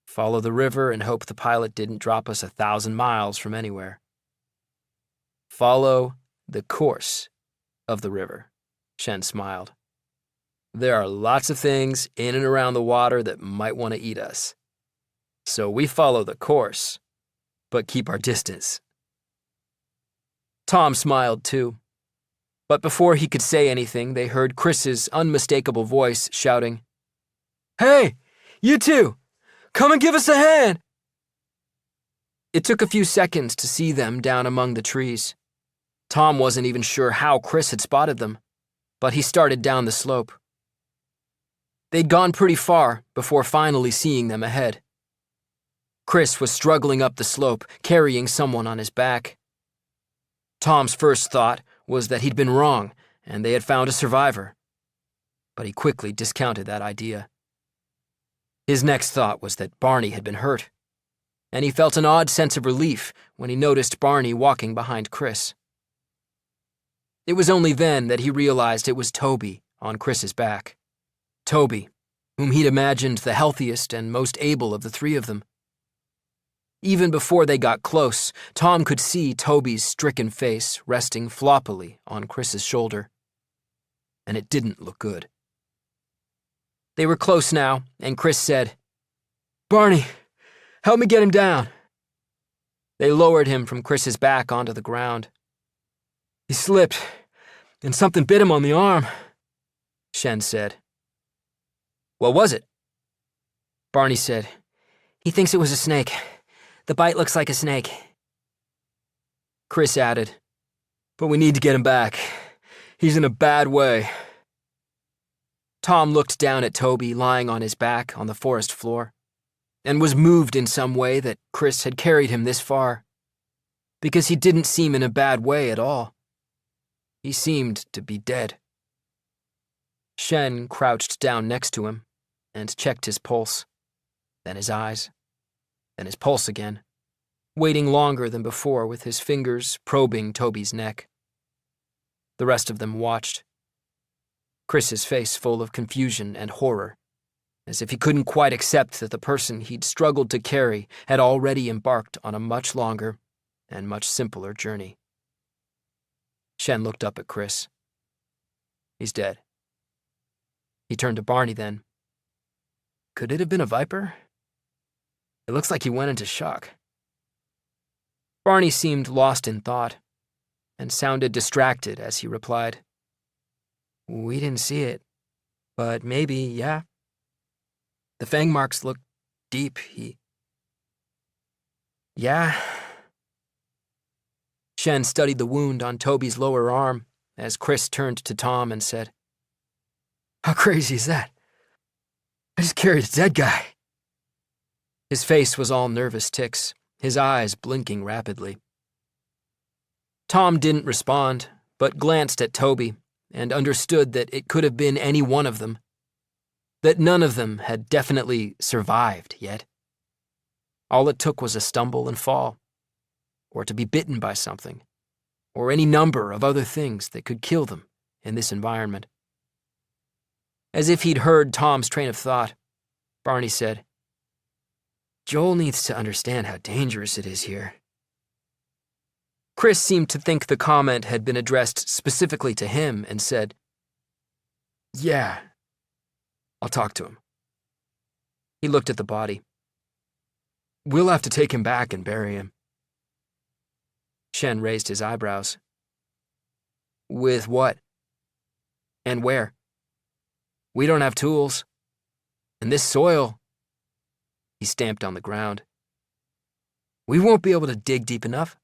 Speaker 2: Follow the river and hope the pilot didn't drop us 1,000 miles from anywhere." "Follow the course of the river," Shen smiled. "There are lots of things in and around the water that might want to eat us. So we follow the course, but keep our distance." Tom smiled too. But before he could say anything, they heard Chris's unmistakable voice shouting, "Hey, you two! Come and give us a hand!" It took a few seconds to see them down among the trees. Tom wasn't even sure how Chris had spotted them, but he started down the slope. They'd gone pretty far before finally seeing them ahead. Chris was struggling up the slope, carrying someone on his back. Tom's first thought was that he'd been wrong and they had found a survivor, but he quickly discounted that idea. His next thought was that Barney had been hurt, and he felt an odd sense of relief when he noticed Barney walking behind Chris. It was only then that he realized it was Toby on Chris's back. Toby, whom he'd imagined the healthiest and most able of the three of them. Even before they got close, Tom could see Toby's stricken face resting floppily on Chris's shoulder. And it didn't look good. They were close now, and Chris said, "Barney, help me get him down." They lowered him from Chris's back onto the ground. "He slipped, and something bit him on the arm," Shen said. "What was it?" Barney said, "He thinks it was a snake. The bite looks like a snake." Chris added, "But we need to get him back. He's in a bad way." Tom looked down at Toby lying on his back on the forest floor, and was moved in some way that Chris had carried him this far, because he didn't seem in a bad way at all. He seemed to be dead. Shen crouched down next to him and checked his pulse, then his eyes, then his pulse again, waiting longer than before with his fingers probing Toby's neck. The rest of them watched, Chris's face full of confusion and horror, as if he couldn't quite accept that the person he'd struggled to carry had already embarked on a much longer and much simpler journey. Shen looked up at Chris. "He's dead." He turned to Barney then. "Could it have been a viper? It looks like he went into shock." Barney seemed lost in thought, and sounded distracted as he replied, "We didn't see it, but maybe, yeah. The fang marks look deep. Yeah." Shen studied the wound on Toby's lower arm as Chris turned to Tom and said, "How crazy is that? I just carried a dead guy." His face was all nervous tics, his eyes blinking rapidly. Tom didn't respond, but glanced at Toby and understood that it could have been any one of them, that none of them had definitely survived yet. All it took was a stumble and fall, or to be bitten by something, or any number of other things that could kill them in this environment. As if he'd heard Tom's train of thought, Barney said, "Joel needs to understand how dangerous it is here." Chris seemed to think the comment had been addressed specifically to him and said, "Yeah, I'll talk to him." He looked at the body. "We'll have to take him back and bury him." Shen raised his eyebrows. "With what? And where? We don't have tools. And this soil..." He stamped on the ground. "We won't be able to dig deep enough."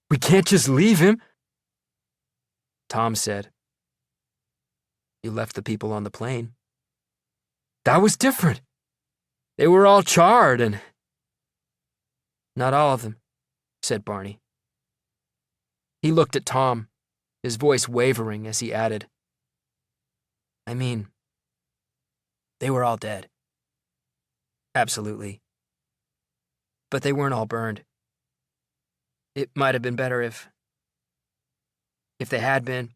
Speaker 2: "We can't just leave him," Tom said. "You left the people on the plane." "That was different. They were all charred and..." "Not all of them," said Barney. He looked at Tom, his voice wavering as he added, "I mean, they were all dead. Absolutely. But they weren't all burned. It might have been better if they had been."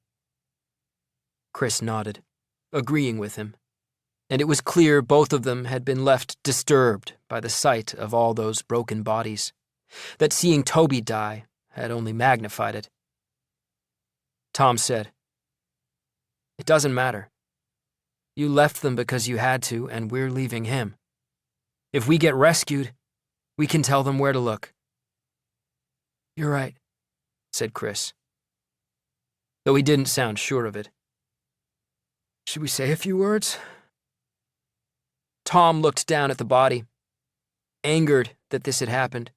Speaker 2: Chris nodded, agreeing with him, and it was clear both of them had been left disturbed by the sight of all those broken bodies, that seeing Toby die had only magnified it. Tom said, "It doesn't matter. You left them because you had to, and we're leaving him. If we get rescued, we can tell them where to look." "You're right," said Chris, though he didn't sound sure of it. "Should we say a few words?" Tom looked down at the body, angered that this had happened.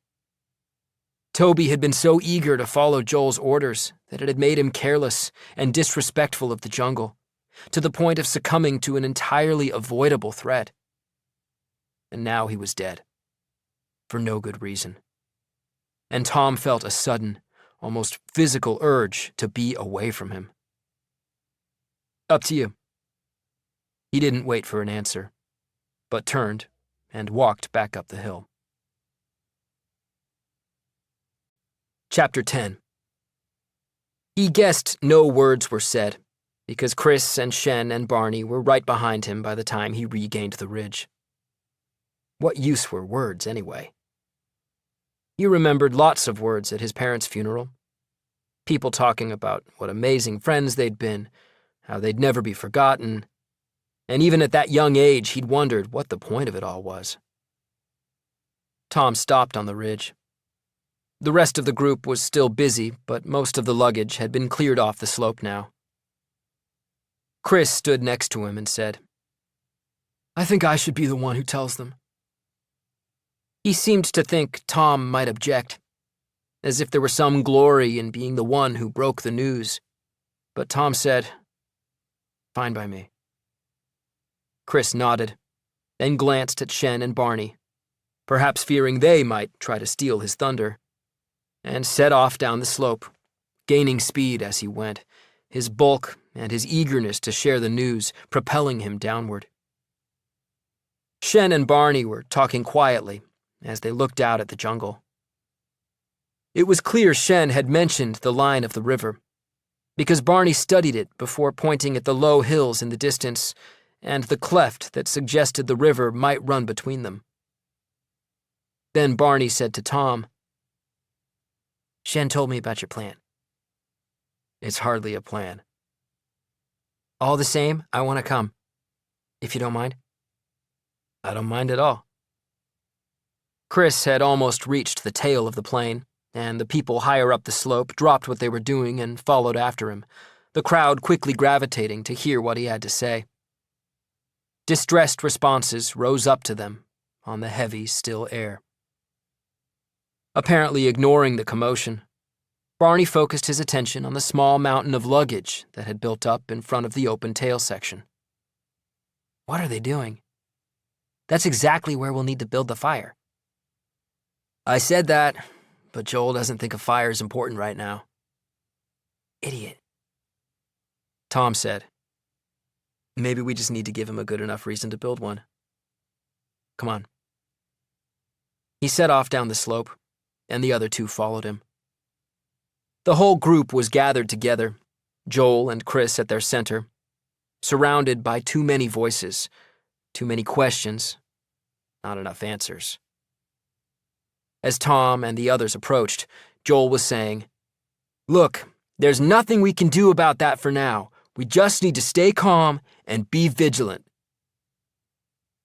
Speaker 2: Toby had been so eager to follow Joel's orders that it had made him careless and disrespectful of the jungle, to the point of succumbing to an entirely avoidable threat. And now he was dead, for no good reason. And Tom felt a sudden, almost physical urge to be away from him. "Up to you." He didn't wait for an answer, but turned and walked back up the hill. Chapter 10. He guessed no words were said, because Chris and Shen and Barney were right behind him by the time he regained the ridge. What use were words, anyway? He remembered lots of words at his parents' funeral. People talking about what amazing friends they'd been, how they'd never be forgotten, and even at that young age he'd wondered what the point of it all was. Tom stopped on the ridge. The rest of the group was still busy, but most of the luggage had been cleared off the slope now. Chris stood next to him and said, "I think I should be the one who tells them." He seemed to think Tom might object, as if there were some glory in being the one who broke the news. But Tom said, "Fine by me." Chris nodded, then glanced at Shen and Barney, perhaps fearing they might try to steal his thunder, and set off down the slope, gaining speed as he went, his bulk and his eagerness to share the news propelling him downward. Shen and Barney were talking quietly as they looked out at the jungle. It was clear Shen had mentioned the line of the river, because Barney studied it before pointing at the low hills in the distance and the cleft that suggested the river might run between them. Then Barney said to Tom, "Shen told me about your plan." "It's hardly a plan." "All the same, I want to come, if you don't mind." "I don't mind at all." Chris had almost reached the tail of the plane, and the people higher up the slope dropped what they were doing and followed after him, the crowd quickly gravitating to hear what he had to say. Distressed responses rose up to them on the heavy, still air. Apparently ignoring the commotion, Barney focused his attention on the small mountain of luggage that had built up in front of the open tail section. "What are they doing?" "That's exactly where we'll need to build the fire." "I said that, but Joel doesn't think a fire is important right now." "Idiot." Tom said, "Maybe we just need to give him a good enough reason to build one. Come on." He set off down the slope, and the other two followed him. The whole group was gathered together, Joel and Chris at their center, surrounded by too many voices, too many questions, not enough answers. As Tom and the others approached, Joel was saying, "Look, there's nothing we can do about that for now. We just need to stay calm and be vigilant."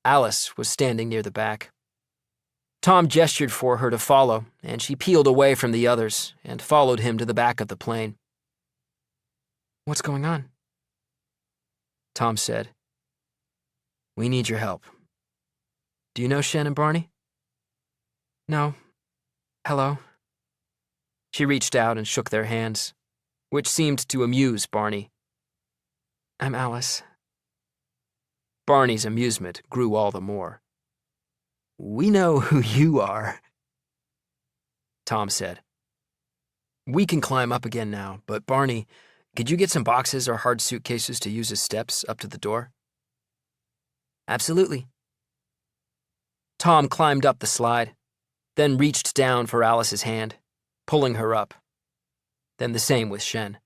Speaker 2: Alice was standing near the back. Tom gestured for her to follow, and she peeled away from the others and followed him to the back of the plane. "What's going on?" Tom said, "We need your help. Do you know Shen and Barney?" "No. Hello." She reached out and shook their hands, which seemed to amuse Barney. "I'm Alice." Barney's amusement grew all the more. "We know who you are," Tom said. "We can climb up again now, but Barney, could you get some boxes or hard suitcases to use as steps up to the door?" "Absolutely." Tom climbed up the slide, then reached down for Alice's hand, pulling her up. Then the same with Shen.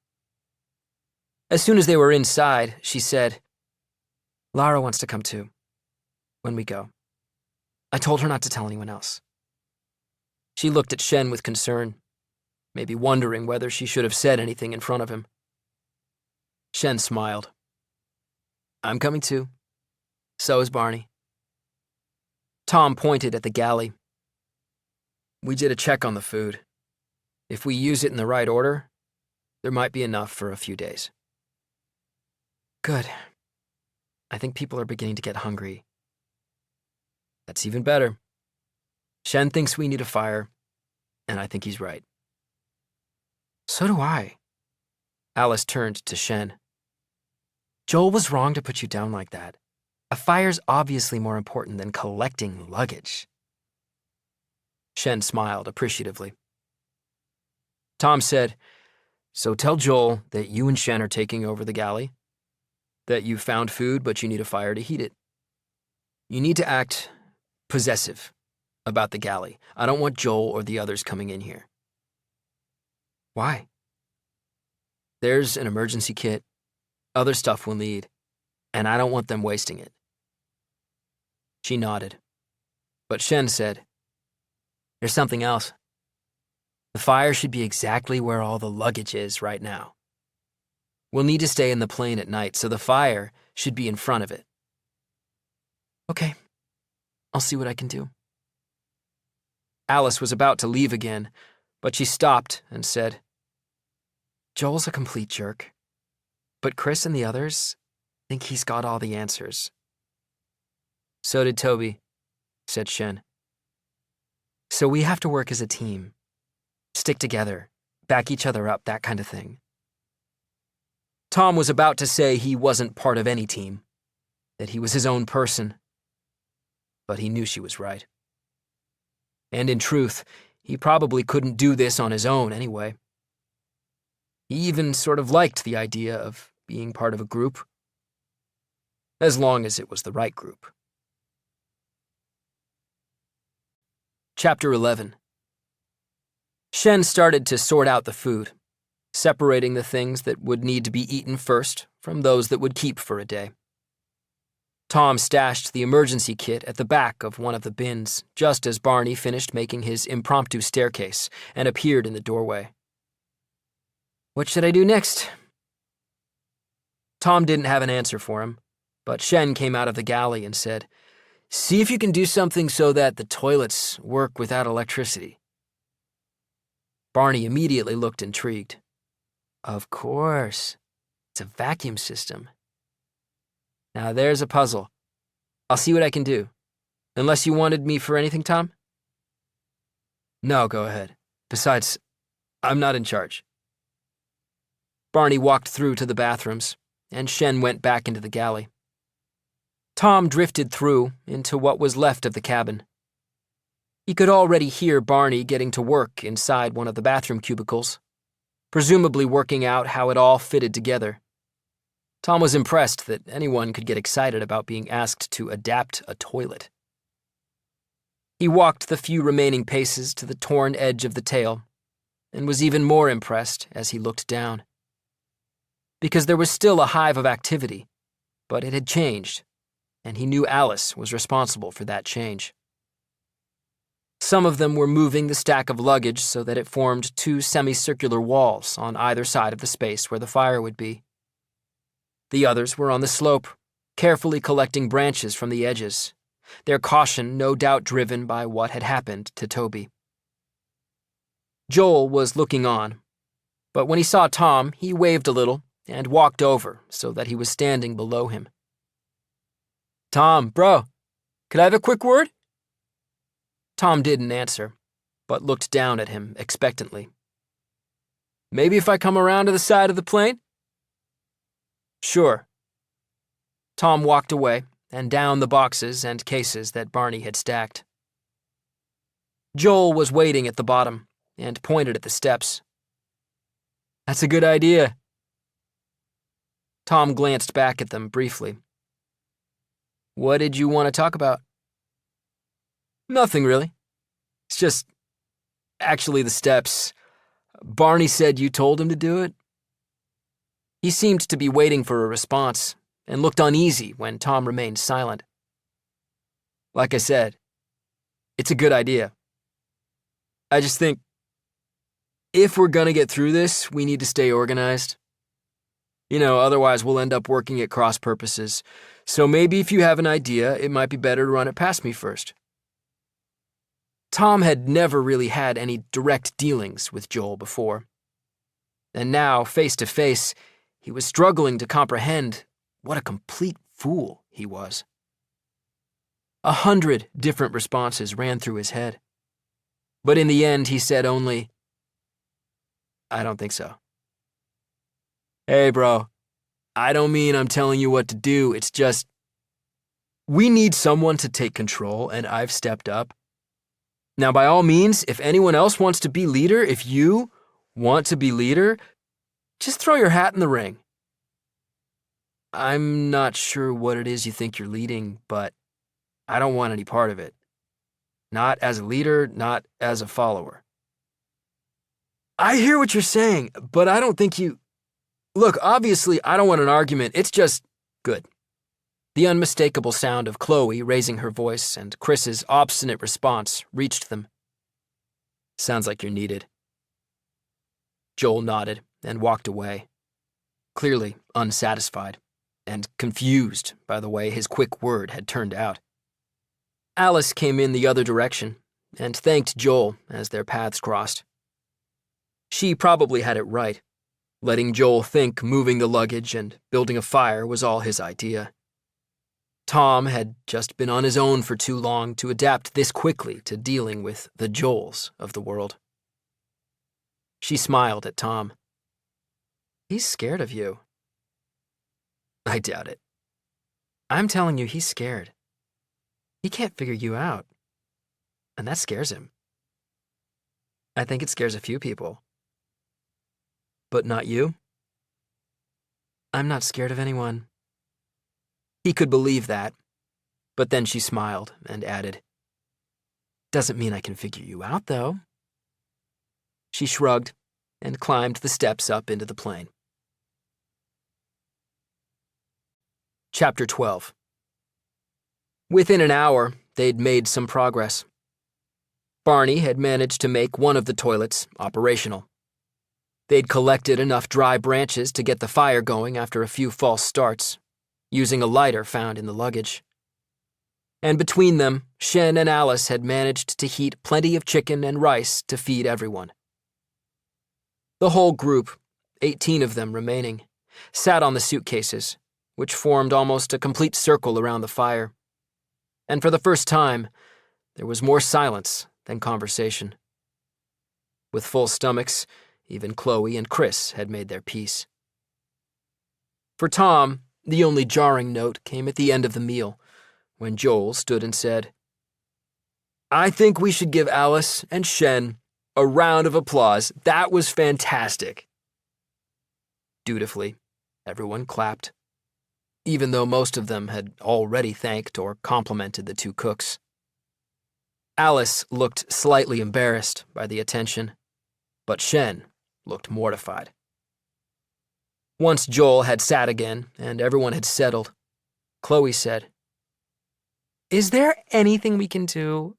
Speaker 2: As soon as they were inside, she said, "Lara wants to come too, when we go. I told her not to tell anyone else." She looked at Shen with concern, maybe wondering whether she should have said anything in front of him. Shen smiled. "I'm coming too. So is Barney." Tom pointed at the galley. "We did a check on the food. If we use it in the right order, there might be enough for a few days." "Good. I think people are beginning to get hungry." "That's even better. Shen thinks we need a fire, and I think he's right." "So do I." Alice turned to Shen. "Joel was wrong to put you down like that. A fire's obviously more important than collecting luggage." Shen smiled appreciatively. Tom said, "So tell Joel that you and Shen are taking over the galley, that you found food but you need a fire to heat it. You need to act possessive about the galley. I don't want Joel or the others coming in here." "Why?" "There's an emergency kit, other stuff we'll need, and I don't want them wasting it." She nodded, but Shen said, "There's something else. The fire should be exactly where all the luggage is right now. We'll need to stay in the plane at night, so the fire should be in front of it." "Okay, I'll see what I can do." Alice was about to leave again, but she stopped and said, "Joel's a complete jerk, but Chris and the others think he's got all the answers." "So did Toby," said Shen. "So we have to work as a team. stick together, back each other up, that kind of thing. Tom was about to say he wasn't part of any team, that he was his own person, but he knew she was right. And in truth, he probably couldn't do this on his own anyway. He even sort of liked the idea of being part of a group, as long as it was the right group. Chapter 11. Shen started to sort out the food, separating the things that would need to be eaten first from those that would keep for a day. Tom stashed the emergency kit at the back of one of the bins just as Barney finished making his impromptu staircase and appeared in the doorway. "What should I do next?" Tom didn't have an answer for him, but Shen came out of the galley and said, "See if you can do something so that the toilets work without electricity." Barney immediately looked intrigued. "Of course. It's a vacuum system. Now there's a puzzle. I'll see what I can do. Unless you wanted me for anything, Tom?" "No, go ahead. Besides, I'm not in charge." Barney walked through to the bathrooms, and Shen went back into the galley. Tom drifted through into what was left of the cabin. He could already hear Barney getting to work inside one of the bathroom cubicles, presumably working out how it all fitted together. Tom was impressed that anyone could get excited about being asked to adapt a toilet. He walked the few remaining paces to the torn edge of the tail, and was even more impressed as he looked down. Because there was still a hive of activity, but it had changed, and he knew Alice was responsible for that change. Some of them were moving the stack of luggage so that it formed two semicircular walls on either side of the space where the fire would be. The others were on the slope, carefully collecting branches from the edges, their caution no doubt driven by what had happened to Toby. Joel was looking on, but when he saw Tom, he waved a little and walked over so that he was standing below him. "Tom, bro, could I have a quick word?" Tom didn't answer, but looked down at him expectantly. "Maybe if I come around to the side of the plane?" "Sure." Tom walked away and down the boxes and cases that Barney had stacked. Joel was waiting at the bottom and pointed at the steps. "That's a good idea." Tom glanced back at them briefly. "What did you want to talk about?" "Nothing, really. It's just... actually the steps. Barney said you told him to do it." He seemed to be waiting for a response, and looked uneasy when Tom remained silent. "Like I said, it's a good idea. I just think, if we're gonna get through this, we need to stay organized. Otherwise we'll end up working at cross purposes. So maybe if you have an idea, it might be better to run it past me first." Tom had never really had any direct dealings with Joel before. And now, face to face, he was struggling to comprehend what a complete fool he was. 100 different responses ran through his head. But in the end, he said only, "I don't think so." "Hey, bro, I don't mean I'm telling you what to do, it's just, we need someone to take control, and I've stepped up. Now, by all means, if anyone else wants to be leader, if you want to be leader, just throw your hat in the ring. I'm not sure what it is you think you're leading, but I don't want any part of it. Not as a leader, not as a follower." "I hear what you're saying, but I don't think you... Look, obviously, I don't want an argument, it's just... Good." The unmistakable sound of Chloe raising her voice and Chris's obstinate response reached them. "Sounds like you're needed." Joel nodded and walked away, clearly unsatisfied and confused by the way his quick word had turned out. Alice came in the other direction and thanked Joel as their paths crossed. She probably had it right, letting Joel think moving the luggage and building a fire was all his idea. Tom had just been on his own for too long to adapt this quickly to dealing with the Joels of the world. She smiled at Tom. He's scared of you. I doubt it. I'm telling you, he's scared. He can't figure you out. And that scares him. I think it scares a few people. But not you? I'm not scared of anyone. He could believe that, but then she smiled and added, Doesn't mean I can figure you out, though. She shrugged and climbed the steps up into the plane. Chapter 12. Within an hour, they'd made some progress. Barney had managed to make one of the toilets operational. They'd collected enough dry branches to get the fire going after a few false starts, using a lighter found in the luggage. And between them, Shen and Alice had managed to heat plenty of chicken and rice to feed everyone. The whole group, 18 of them remaining, sat on the suitcases, which formed almost a complete circle around the fire. And for the first time, there was more silence than conversation. With full stomachs, even Chloe and Chris had made their peace. For Tom, the only jarring note came at the end of the meal, when Joel stood and said, I think we should give Alice and Shen a round of applause. That was fantastic. Dutifully, everyone clapped, even though most of them had already thanked or complimented the two cooks. Alice looked slightly embarrassed by the attention, but Shen looked mortified. Once Joel had sat again and everyone had settled, Chloe said, Is there anything we can do?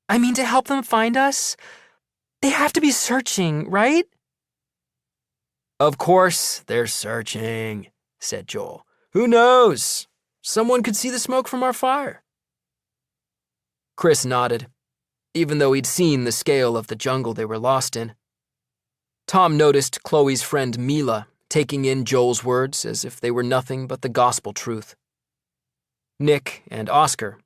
Speaker 2: I mean, to help them find us? They have to be searching, right? Of course they're searching, said Joel. Who knows? Someone could see the smoke from our fire. Chris nodded, even though he'd seen the scale of the jungle they were lost in. Tom noticed Chloe's friend Mila taking in Joel's words as if they were nothing but the gospel truth. Nick and Oscar,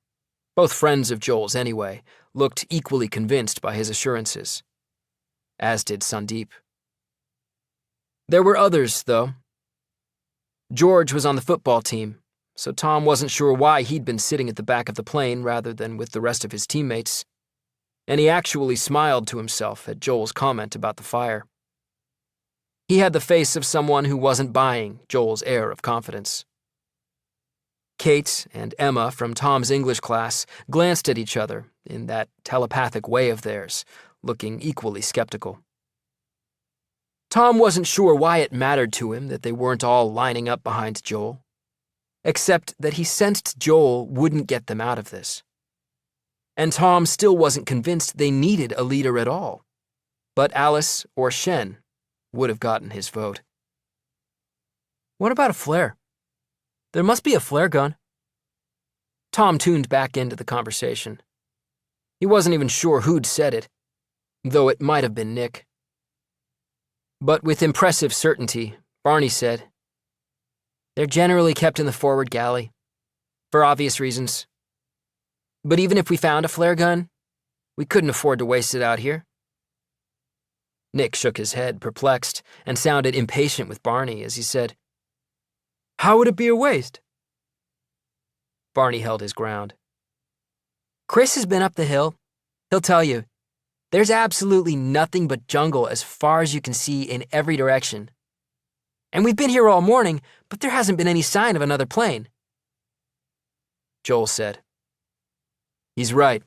Speaker 2: both friends of Joel's anyway, looked equally convinced by his assurances, as did Sandeep. There were others, though. George was on the football team, so Tom wasn't sure why he'd been sitting at the back of the plane rather than with the rest of his teammates, and he actually smiled to himself at Joel's comment about the fire. He had the face of someone who wasn't buying Joel's air of confidence. Kate and Emma from Tom's English class glanced at each other in that telepathic way of theirs, looking equally skeptical. Tom wasn't sure why it mattered to him that they weren't all lining up behind Joel, except that he sensed Joel wouldn't get them out of this. And Tom still wasn't convinced they needed a leader at all, but Alice or Shen would have gotten his vote. What about a flare? There must be a flare gun. Tom tuned back into the conversation. He wasn't even sure who'd said it, though it might have been Nick. But with impressive certainty, Barney said, They're generally kept in the forward galley, for obvious reasons. But even if we found a flare gun, we couldn't afford to waste it out here. Nick shook his head, perplexed, and sounded impatient with Barney as he said, How would it be a waste? Barney held his ground. Chris has been up the hill. He'll tell you, there's absolutely nothing but jungle as far as you can see in every direction. And we've been here all morning, but there hasn't been any sign of another plane. Joel said, He's right.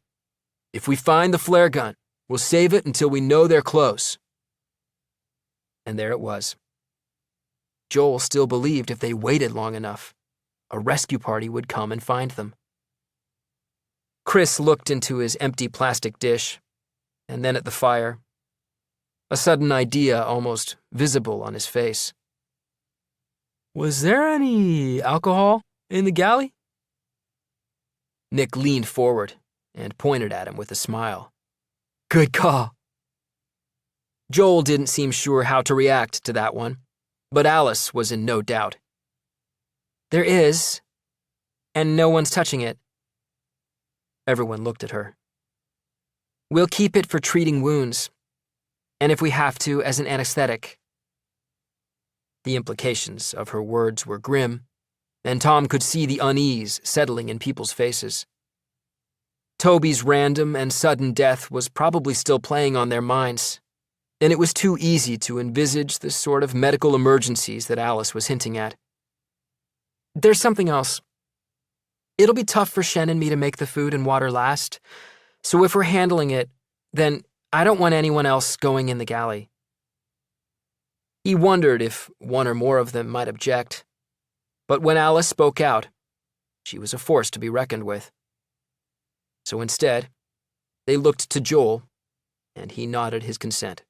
Speaker 2: If we find the flare gun, we'll save it until we know they're close. And there it was. Joel still believed if they waited long enough, a rescue party would come and find them. Chris looked into his empty plastic dish, and then at the fire, a sudden idea almost visible on his face. Was there any alcohol in the galley? Nick leaned forward and pointed at him with a smile. Good call. Joel didn't seem sure how to react to that one, but Alice was in no doubt. There is, and no one's touching it. Everyone looked at her. We'll keep it for treating wounds. And if we have to, as an anesthetic. The implications of her words were grim, and Tom could see the unease settling in people's faces. Toby's random and sudden death was probably still playing on their minds, and it was too easy to envisage the sort of medical emergencies that Alice was hinting at. There's something else. It'll be tough for Shen and me to make the food and water last, so if we're handling it, then I don't want anyone else going in the galley. He wondered if one or more of them might object, but when Alice spoke out, she was a force to be reckoned with. So instead, they looked to Joel, and he nodded his consent.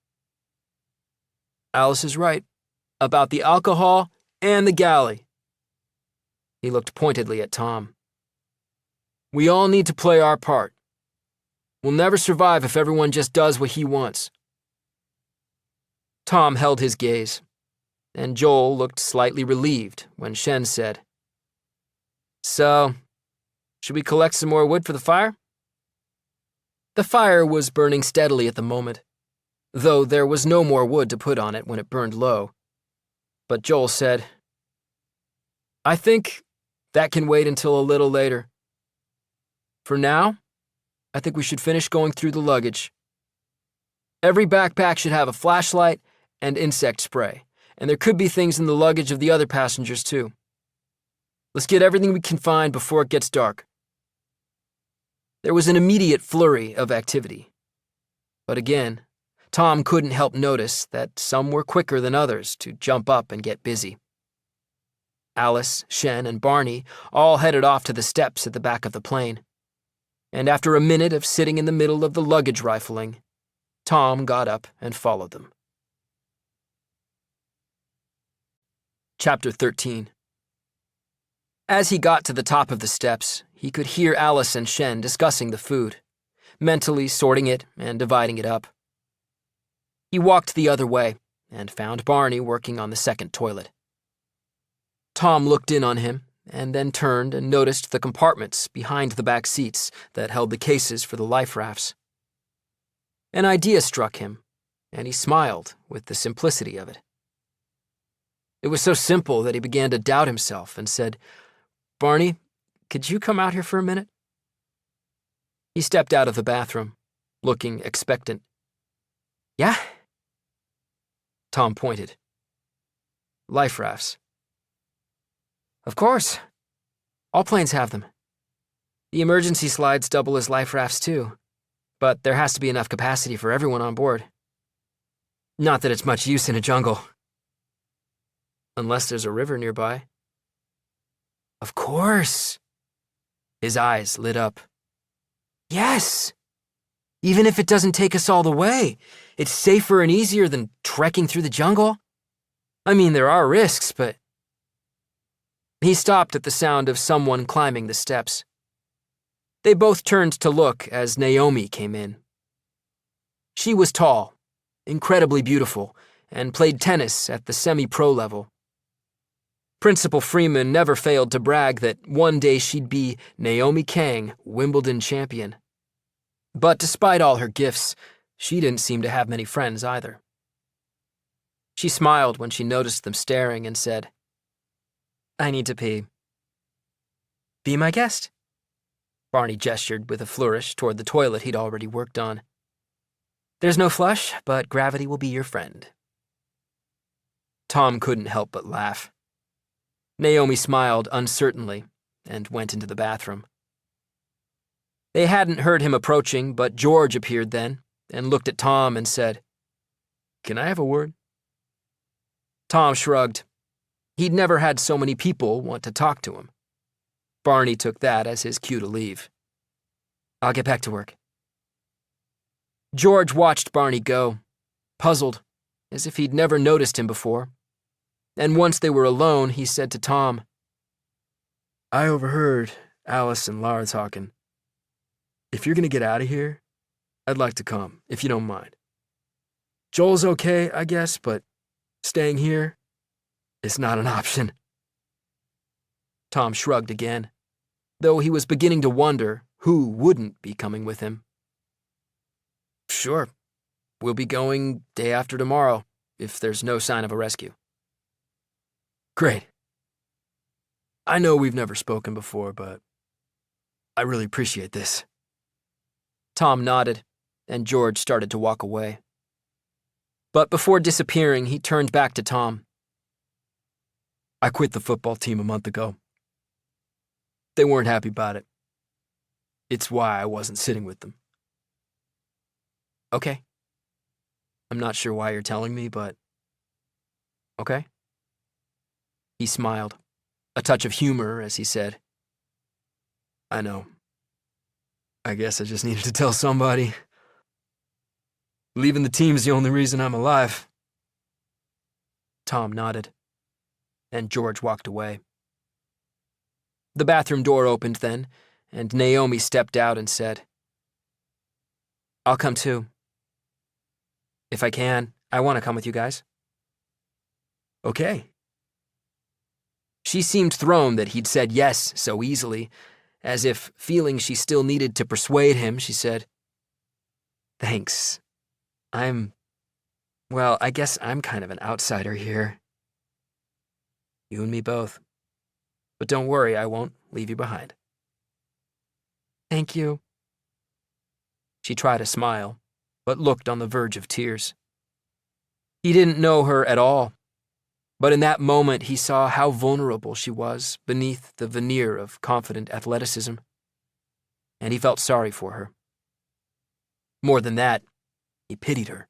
Speaker 2: Alice is right, about the alcohol and the galley. He looked pointedly at Tom. We all need to play our part. We'll never survive if everyone just does what he wants. Tom held his gaze, and Joel looked slightly relieved when Shen said, So, should we collect some more wood for the fire? The fire was burning steadily at the moment, though there was no more wood to put on it when it burned low. But Joel said, I think that can wait until a little later. For now, I think we should finish going through the luggage. Every backpack should have a flashlight and insect spray, and there could be things in the luggage of the other passengers too. Let's get everything we can find before it gets dark. There was an immediate flurry of activity. But again, Tom couldn't help notice that some were quicker than others to jump up and get busy. Alice, Shen, and Barney all headed off to the steps at the back of the plane. And after a minute of sitting in the middle of the luggage rifling, Tom got up and followed them. Chapter 13. As he got to the top of the steps, he could hear Alice and Shen discussing the food, mentally sorting it and dividing it up. He walked the other way and found Barney working on the second toilet. Tom looked in on him and then turned and noticed the compartments behind the back seats that held the cases for the life rafts. An idea struck him, and he smiled with the simplicity of it. It was so simple that he began to doubt himself and said, Barney, could you come out here for a minute? He stepped out of the bathroom, looking expectant. Yeah? Tom pointed. Life rafts. Of course. All planes have them. The emergency slides double as life rafts too, but there has to be enough capacity for everyone on board. Not that it's much use in a jungle. Unless there's a river nearby. Of course. His eyes lit up. Yes! Even if it doesn't take us all the way, it's safer and easier than trekking through the jungle. I mean, there are risks, but... He stopped at the sound of someone climbing the steps. They both turned to look as Naomi came in. She was tall, incredibly beautiful, and played tennis at the semi-pro level. Principal Freeman never failed to brag that one day she'd be Naomi Kang, Wimbledon champion. But despite all her gifts, she didn't seem to have many friends either. She smiled when she noticed them staring and said, I need to pee. Be my guest. Barney gestured with a flourish toward the toilet he'd already worked on. There's no flush, but gravity will be your friend. Tom couldn't help but laugh. Naomi smiled uncertainly and went into the bathroom. They hadn't heard him approaching, but George appeared then and looked at Tom and said, Can I have a word? Tom shrugged. He'd never had so many people want to talk to him. Barney took that as his cue to leave. I'll get back to work. George watched Barney go, puzzled, as if he'd never noticed him before. And once they were alone, he said to Tom, I overheard Alice and Lara talking. If you're going to get out of here, I'd like to come, if you don't mind. Joel's okay, I guess, but staying here is not an option. Tom shrugged again, though he was beginning to wonder who wouldn't be coming with him. Sure, We'll be going day after tomorrow, if there's no sign of a rescue. Great. I know we've never spoken before, but I really appreciate this. Tom nodded, and George started to walk away. But before disappearing, he turned back to Tom. I quit the football team a month ago. They weren't happy about it. It's why I wasn't sitting with them. Okay. I'm not sure why you're telling me, but... Okay. He smiled, a touch of humor as he said, I know. I guess I just needed to tell somebody. Leaving the team's the only reason I'm alive. Tom nodded, and George walked away. The bathroom door opened then, and Naomi stepped out and said, I'll come too. If I can, I want to come with you guys. Okay. She seemed thrown that he'd said yes so easily, as if feeling she still needed to persuade him, she said, Thanks. Well, I guess I'm kind of an outsider here. You and me both. But don't worry, I won't leave you behind. Thank you. She tried a smile, but looked on the verge of tears. He didn't know her at all, but in that moment he saw how vulnerable she was beneath the veneer of confident athleticism, and he felt sorry for her. More than that, he pitied her.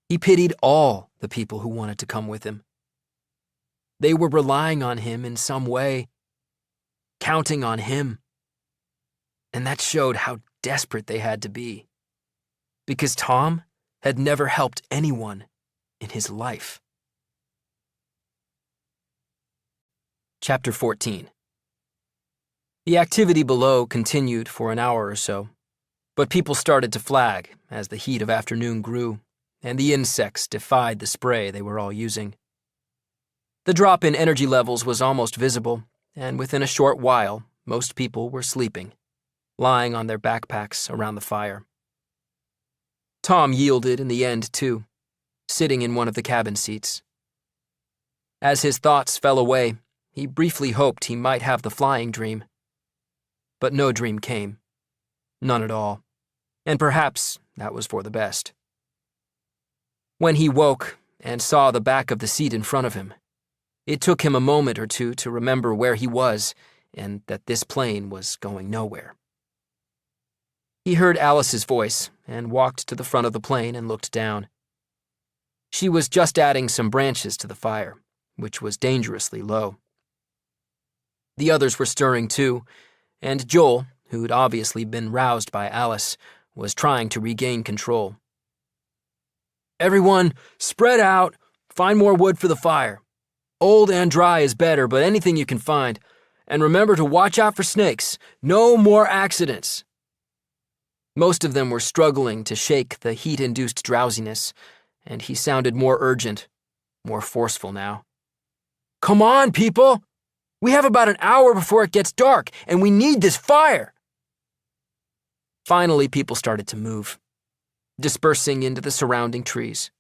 Speaker 2: He pitied all the people who wanted to come with him. They were relying on him in some way, counting on him, and that showed how desperate they had to be, because Tom had never helped anyone in his life. Chapter 14. The activity below continued for an hour or so, but people started to flag as the heat of afternoon grew, and the insects defied the spray they were all using. The drop in energy levels was almost visible, and within a short while, most people were sleeping, lying on their backpacks around the fire. Tom yielded in the end, too, sitting in one of the cabin seats. As his thoughts fell away, he briefly hoped he might have the flying dream. But no dream came. None at all. And perhaps that was for the best. When he woke and saw the back of the seat in front of him, it took him a moment or two to remember where he was and that this plane was going nowhere. He heard Alice's voice and walked to the front of the plane and looked down. She was just adding some branches to the fire, which was dangerously low. The others were stirring too, and Joel, who'd obviously been roused by Alice, was trying to regain control. Everyone, spread out, find more wood for the fire. Old and dry is better, but anything you can find. And remember to watch out for snakes. No more accidents. Most of them were struggling to shake the heat-induced drowsiness, and he sounded more urgent, more forceful now. Come on, people! We have about an hour before it gets dark, and we need this fire! Finally, people started to move, dispersing into the surrounding trees.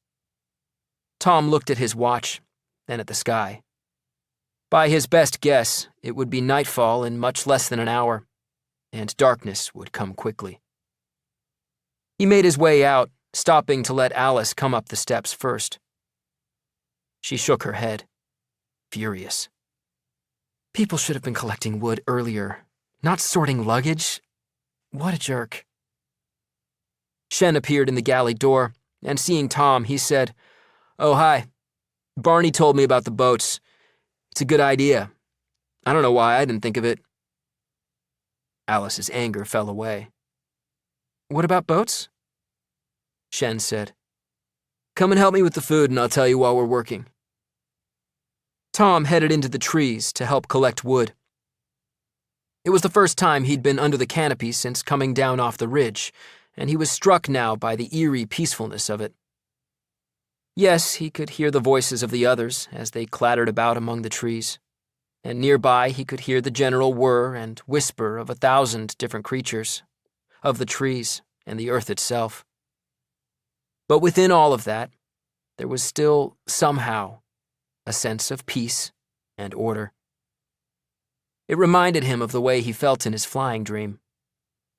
Speaker 2: Tom looked at his watch, then at the sky. By his best guess, it would be nightfall in much less than an hour, and darkness would come quickly. He made his way out, stopping to let Alice come up the steps first. She shook her head, furious. People should have been collecting wood earlier, not sorting luggage. What a jerk. Shen appeared in the galley door, and seeing Tom, he said, Oh, hi. Barney told me about the boats. It's a good idea. I don't know why I didn't think of it. Alice's anger fell away. What about boats? Shen said. Come and help me with the food and I'll tell you while we're working. Tom headed into the trees to help collect wood. It was the first time he'd been under the canopy since coming down off the ridge, and he was struck now by the eerie peacefulness of it. Yes, he could hear the voices of the others as they clattered about among the trees, and nearby he could hear the general whir and whisper of 1,000 different creatures, of the trees and the earth itself. But within all of that, there was still, somehow, a sense of peace and order. It reminded him of the way he felt in his flying dream,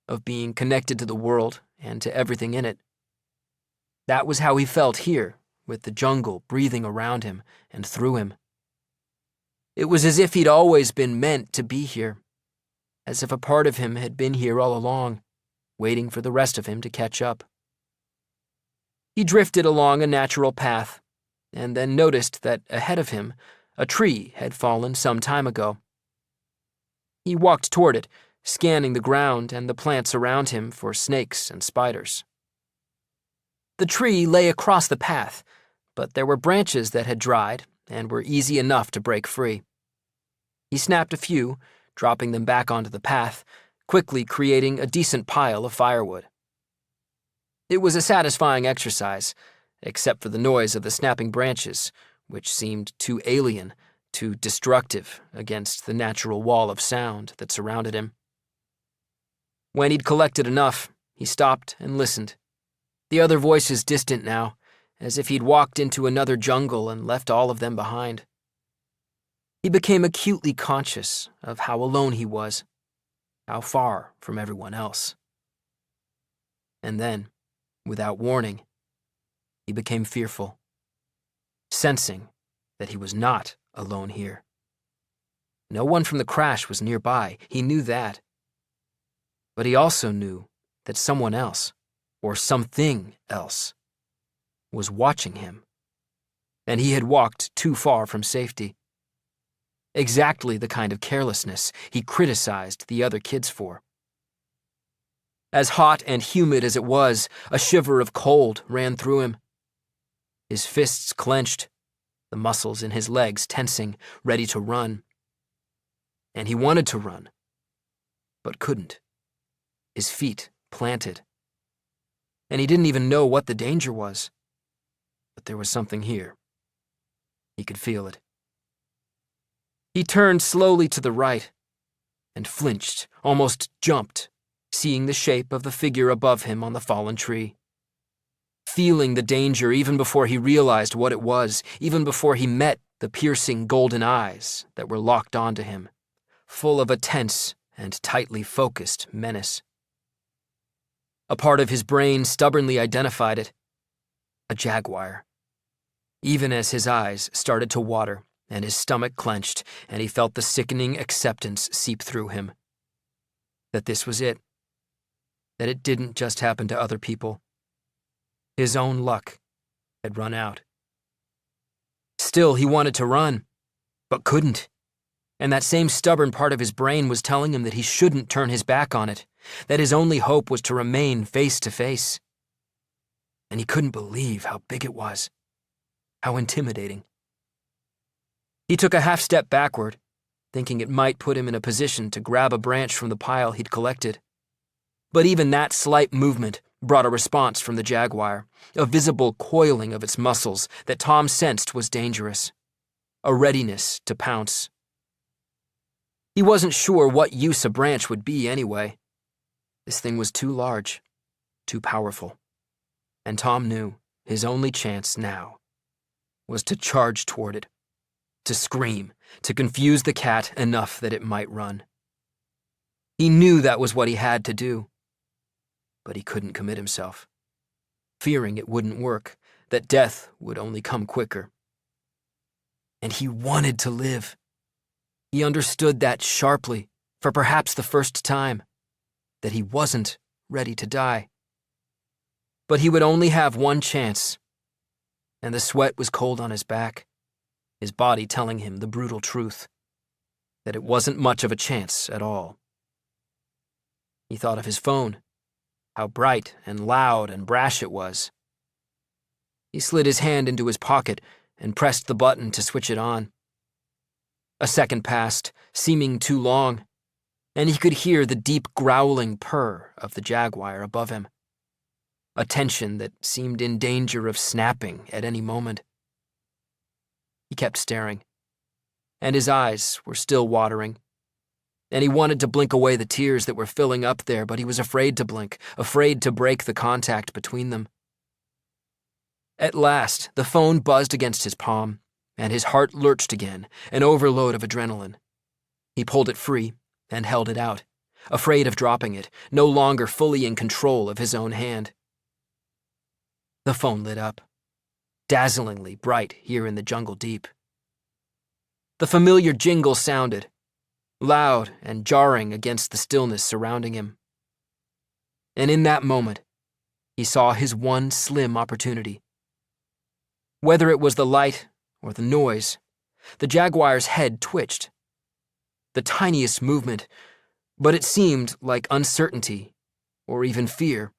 Speaker 2: of being connected to the world and to everything in it. That was how he felt here, with the jungle breathing around him and through him. It was as if he'd always been meant to be here, as if a part of him had been here all along, waiting for the rest of him to catch up. He drifted along a natural path, and then noticed that ahead of him, a tree had fallen some time ago. He walked toward it, scanning the ground and the plants around him for snakes and spiders. The tree lay across the path, but there were branches that had dried and were easy enough to break free. He snapped a few, dropping them back onto the path, quickly creating a decent pile of firewood. It was a satisfying exercise, except for the noise of the snapping branches, which seemed too alien, too destructive against the natural wall of sound that surrounded him. When he'd collected enough, he stopped and listened. The other voices distant now, as if he'd walked into another jungle and left all of them behind. He became acutely conscious of how alone he was, how far from everyone else. And then, without warning, he became fearful, sensing that he was not alone here. No one from the crash was nearby, he knew that. But he also knew that someone else, or something else, was watching him, and he had walked too far from safety. Exactly the kind of carelessness he criticized the other kids for. As hot and humid as it was, a shiver of cold ran through him. His fists clenched, the muscles in his legs tensing, ready to run. And he wanted to run, but couldn't. His feet planted. And he didn't even know what the danger was. But there was something here. He could feel it. He turned slowly to the right and flinched, almost jumped, seeing the shape of the figure above him on the fallen tree. Feeling the danger even before he realized what it was, even before he met the piercing golden eyes that were locked onto him, full of a tense and tightly focused menace. A part of his brain stubbornly identified it. A jaguar. Even as his eyes started to water and his stomach clenched and he felt the sickening acceptance seep through him. That this was it. That it didn't just happen to other people. His own luck had run out. Still, he wanted to run, but couldn't. And that same stubborn part of his brain was telling him that he shouldn't turn his back on it, that his only hope was to remain face to face. And he couldn't believe how big it was, how intimidating. He took a half step backward, thinking it might put him in a position to grab a branch from the pile he'd collected. But even that slight movement brought a response from the jaguar, a visible coiling of its muscles that Tom sensed was dangerous, a readiness to pounce. He wasn't sure what use a branch would be anyway. This thing was too large, too powerful, and Tom knew his only chance now was to charge toward it, to scream, to confuse the cat enough that it might run. He knew that was what he had to do, but he couldn't commit himself, fearing it wouldn't work, that death would only come quicker. And he wanted to live. He understood that sharply, for perhaps the first time, that he wasn't ready to die. But he would only have one chance, and the sweat was cold on his back, his body telling him the brutal truth, that it wasn't much of a chance at all. He thought of his phone, how bright and loud and brash it was. He slid his hand into his pocket and pressed the button to switch it on. A second passed, seeming too long, and he could hear the deep growling purr of the jaguar above him, a tension that seemed in danger of snapping at any moment. He kept staring, and his eyes were still watering, and he wanted to blink away the tears that were filling up there, but he was afraid to blink, afraid to break the contact between them. At last, the phone buzzed against his palm, and his heart lurched again, an overload of adrenaline. He pulled it free and held it out, afraid of dropping it, no longer fully in control of his own hand. The phone lit up, dazzlingly bright here in the jungle deep. The familiar jingle sounded, loud and jarring against the stillness surrounding him. And in that moment, he saw his one slim opportunity. Whether it was the light or the noise, the jaguar's head twitched. The tiniest movement, but it seemed like uncertainty or even fear.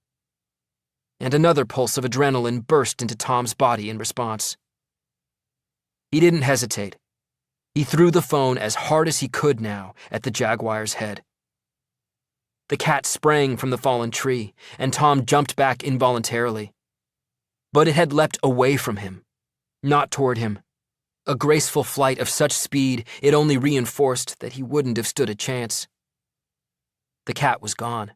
Speaker 2: And another pulse of adrenaline burst into Tom's body in response. He didn't hesitate. He threw the phone as hard as he could now at the jaguar's head. The cat sprang from the fallen tree, and Tom jumped back involuntarily. But it had leapt away from him, not toward him. A graceful flight of such speed it only reinforced that he wouldn't have stood a chance. The cat was gone,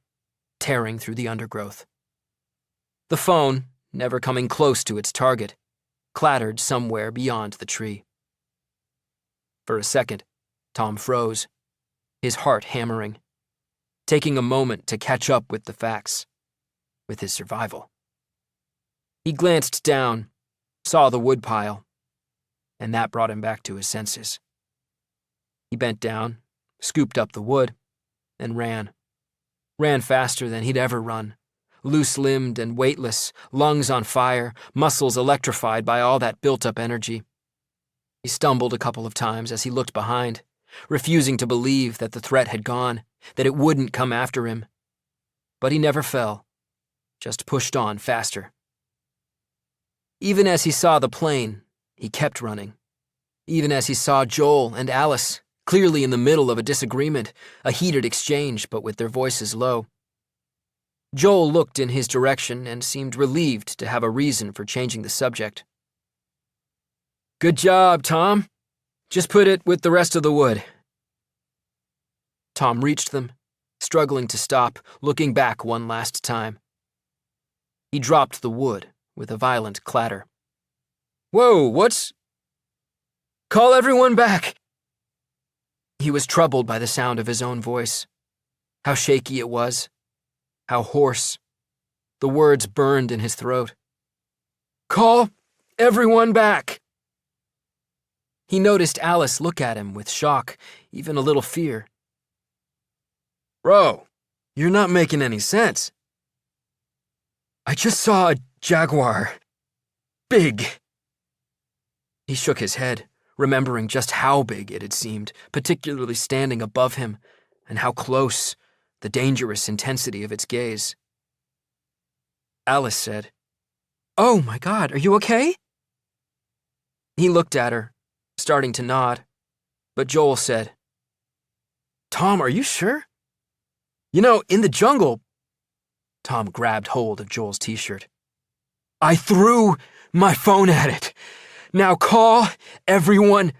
Speaker 2: tearing through the undergrowth. The phone, never coming close to its target, clattered somewhere beyond the tree. For a second, Tom froze, his heart hammering, taking a moment to catch up with the facts, with his survival. He glanced down, saw the woodpile, and that brought him back to his senses. He bent down, scooped up the wood, and ran. Ran faster than he'd ever run, loose-limbed and weightless, lungs on fire, muscles electrified by all that built-up energy. He stumbled a couple of times as he looked behind, refusing to believe that the threat had gone, that it wouldn't come after him. But he never fell, just pushed on faster. Even as he saw the plane, he kept running. Even as he saw Joel and Alice, clearly in the middle of a disagreement, a heated exchange, but with their voices low. Joel looked in his direction and seemed relieved to have a reason for changing the subject. "Good job, Tom. Just put it with the rest of the wood." Tom reached them, struggling to stop, looking back one last time. He dropped the wood with a violent clatter. "Whoa, what's... Call everyone back!" He was troubled by the sound of his own voice. How shaky it was. How hoarse. The words burned in his throat. "Call everyone back!" He noticed Alice look at him with shock, even a little fear. "Bro, you're not making any sense." "I just saw a jaguar. Big." He shook his head, remembering just how big it had seemed, particularly standing above him, and how close, the dangerous intensity of its gaze. Alice said, "Oh my God, are you okay?" He looked at her, starting to nod, but Joel said, "Tom, are you sure? You know, in the jungle..." Tom grabbed hold of Joel's t-shirt. "I threw my phone at it. Now call everyone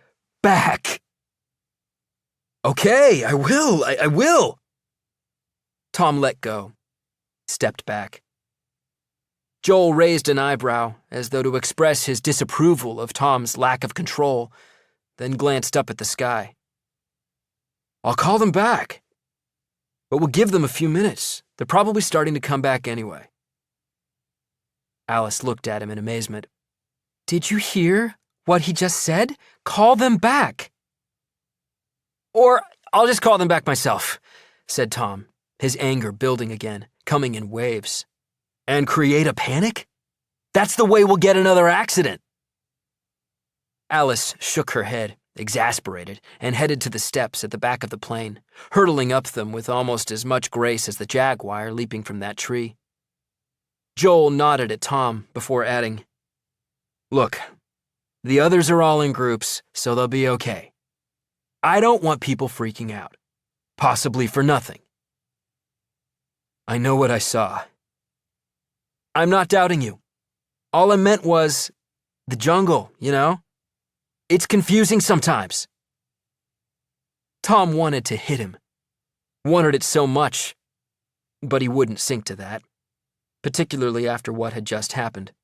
Speaker 2: back." "Okay, I will, I will." Tom let go, stepped back. Joel raised an eyebrow as though to express his disapproval of Tom's lack of control, then glanced up at the sky. "I'll call them back. But we'll give them a few minutes. They're probably starting to come back anyway." Alice looked at him in amazement. "Did you hear what he just said? Call them back." "Or I'll just call them back myself," said Tom, his anger building again, coming in waves. "And create a panic? That's the way we'll get another accident." Alice shook her head, exasperated, and headed to the steps at the back of the plane, hurtling up them with almost as much grace as the jaguar leaping from that tree. Joel nodded at Tom before adding, "Look, the others are all in groups, so they'll be okay. I don't want people freaking out, possibly for nothing." "I know what I saw." "I'm not doubting you. All I meant was, the jungle, you know? It's confusing sometimes." Tom wanted to hit him. Wanted it so much, but he wouldn't sink to that, particularly after what had just happened.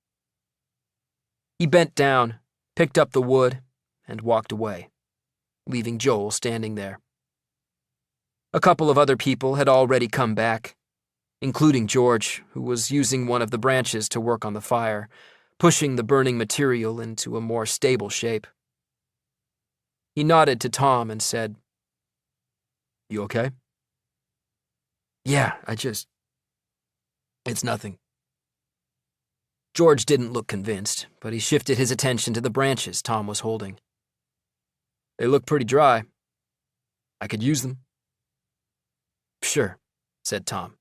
Speaker 2: He bent down, picked up the wood, and walked away, leaving Joel standing there. A couple of other people had already come back, including George, who was using one of the branches to work on the fire, pushing the burning material into a more stable shape. He nodded to Tom and said, "You okay?" "Yeah, it's nothing." George didn't look convinced, but he shifted his attention to the branches Tom was holding. "They look pretty dry. I could use them." "Sure," said Tom,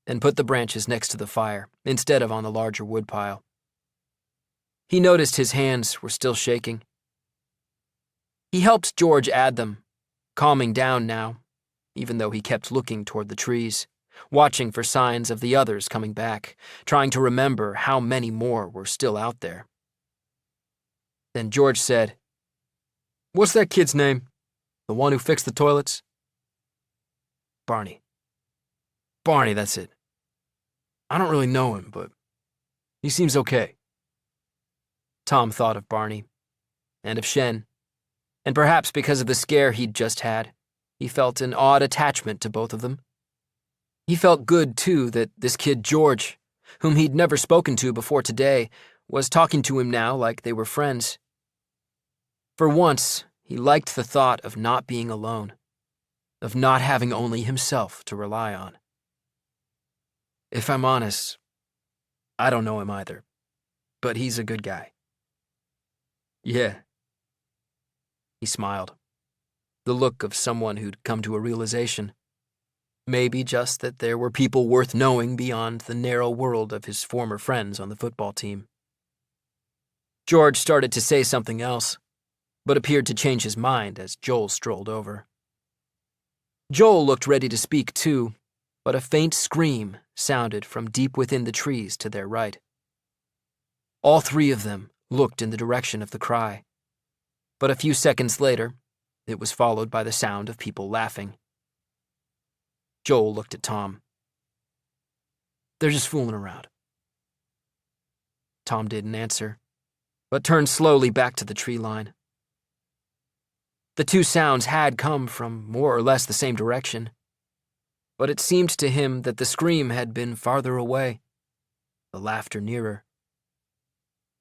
Speaker 2: and put the branches next to the fire instead of on the larger woodpile. He noticed his hands were still shaking. He helped George add them, calming down now, even though he kept looking toward the trees, watching for signs of the others coming back, trying to remember how many more were still out there. Then George said, "What's that kid's name? The one who fixed the toilets?" "Barney. Barney, that's it. I don't really know him, but he seems okay." Tom thought of Barney, and of Shen, and perhaps because of the scare he'd just had, he felt an odd attachment to both of them. He felt good, too, that this kid George, whom he'd never spoken to before today, was talking to him now like they were friends. For once, he liked the thought of not being alone, of not having only himself to rely on. "If I'm honest, I don't know him either, but he's a good guy." "Yeah." He smiled, the look of someone who'd come to a realization. Maybe just that there were people worth knowing beyond the narrow world of his former friends on the football team. George started to say something else, but appeared to change his mind as Joel strolled over. Joel looked ready to speak too, but a faint scream sounded from deep within the trees to their right. All three of them looked in the direction of the cry, but a few seconds later, it was followed by the sound of people laughing. Joel looked at Tom. "They're just fooling around." Tom didn't answer, but turned slowly back to the tree line. The two sounds had come from more or less the same direction, but it seemed to him that the scream had been farther away, the laughter nearer.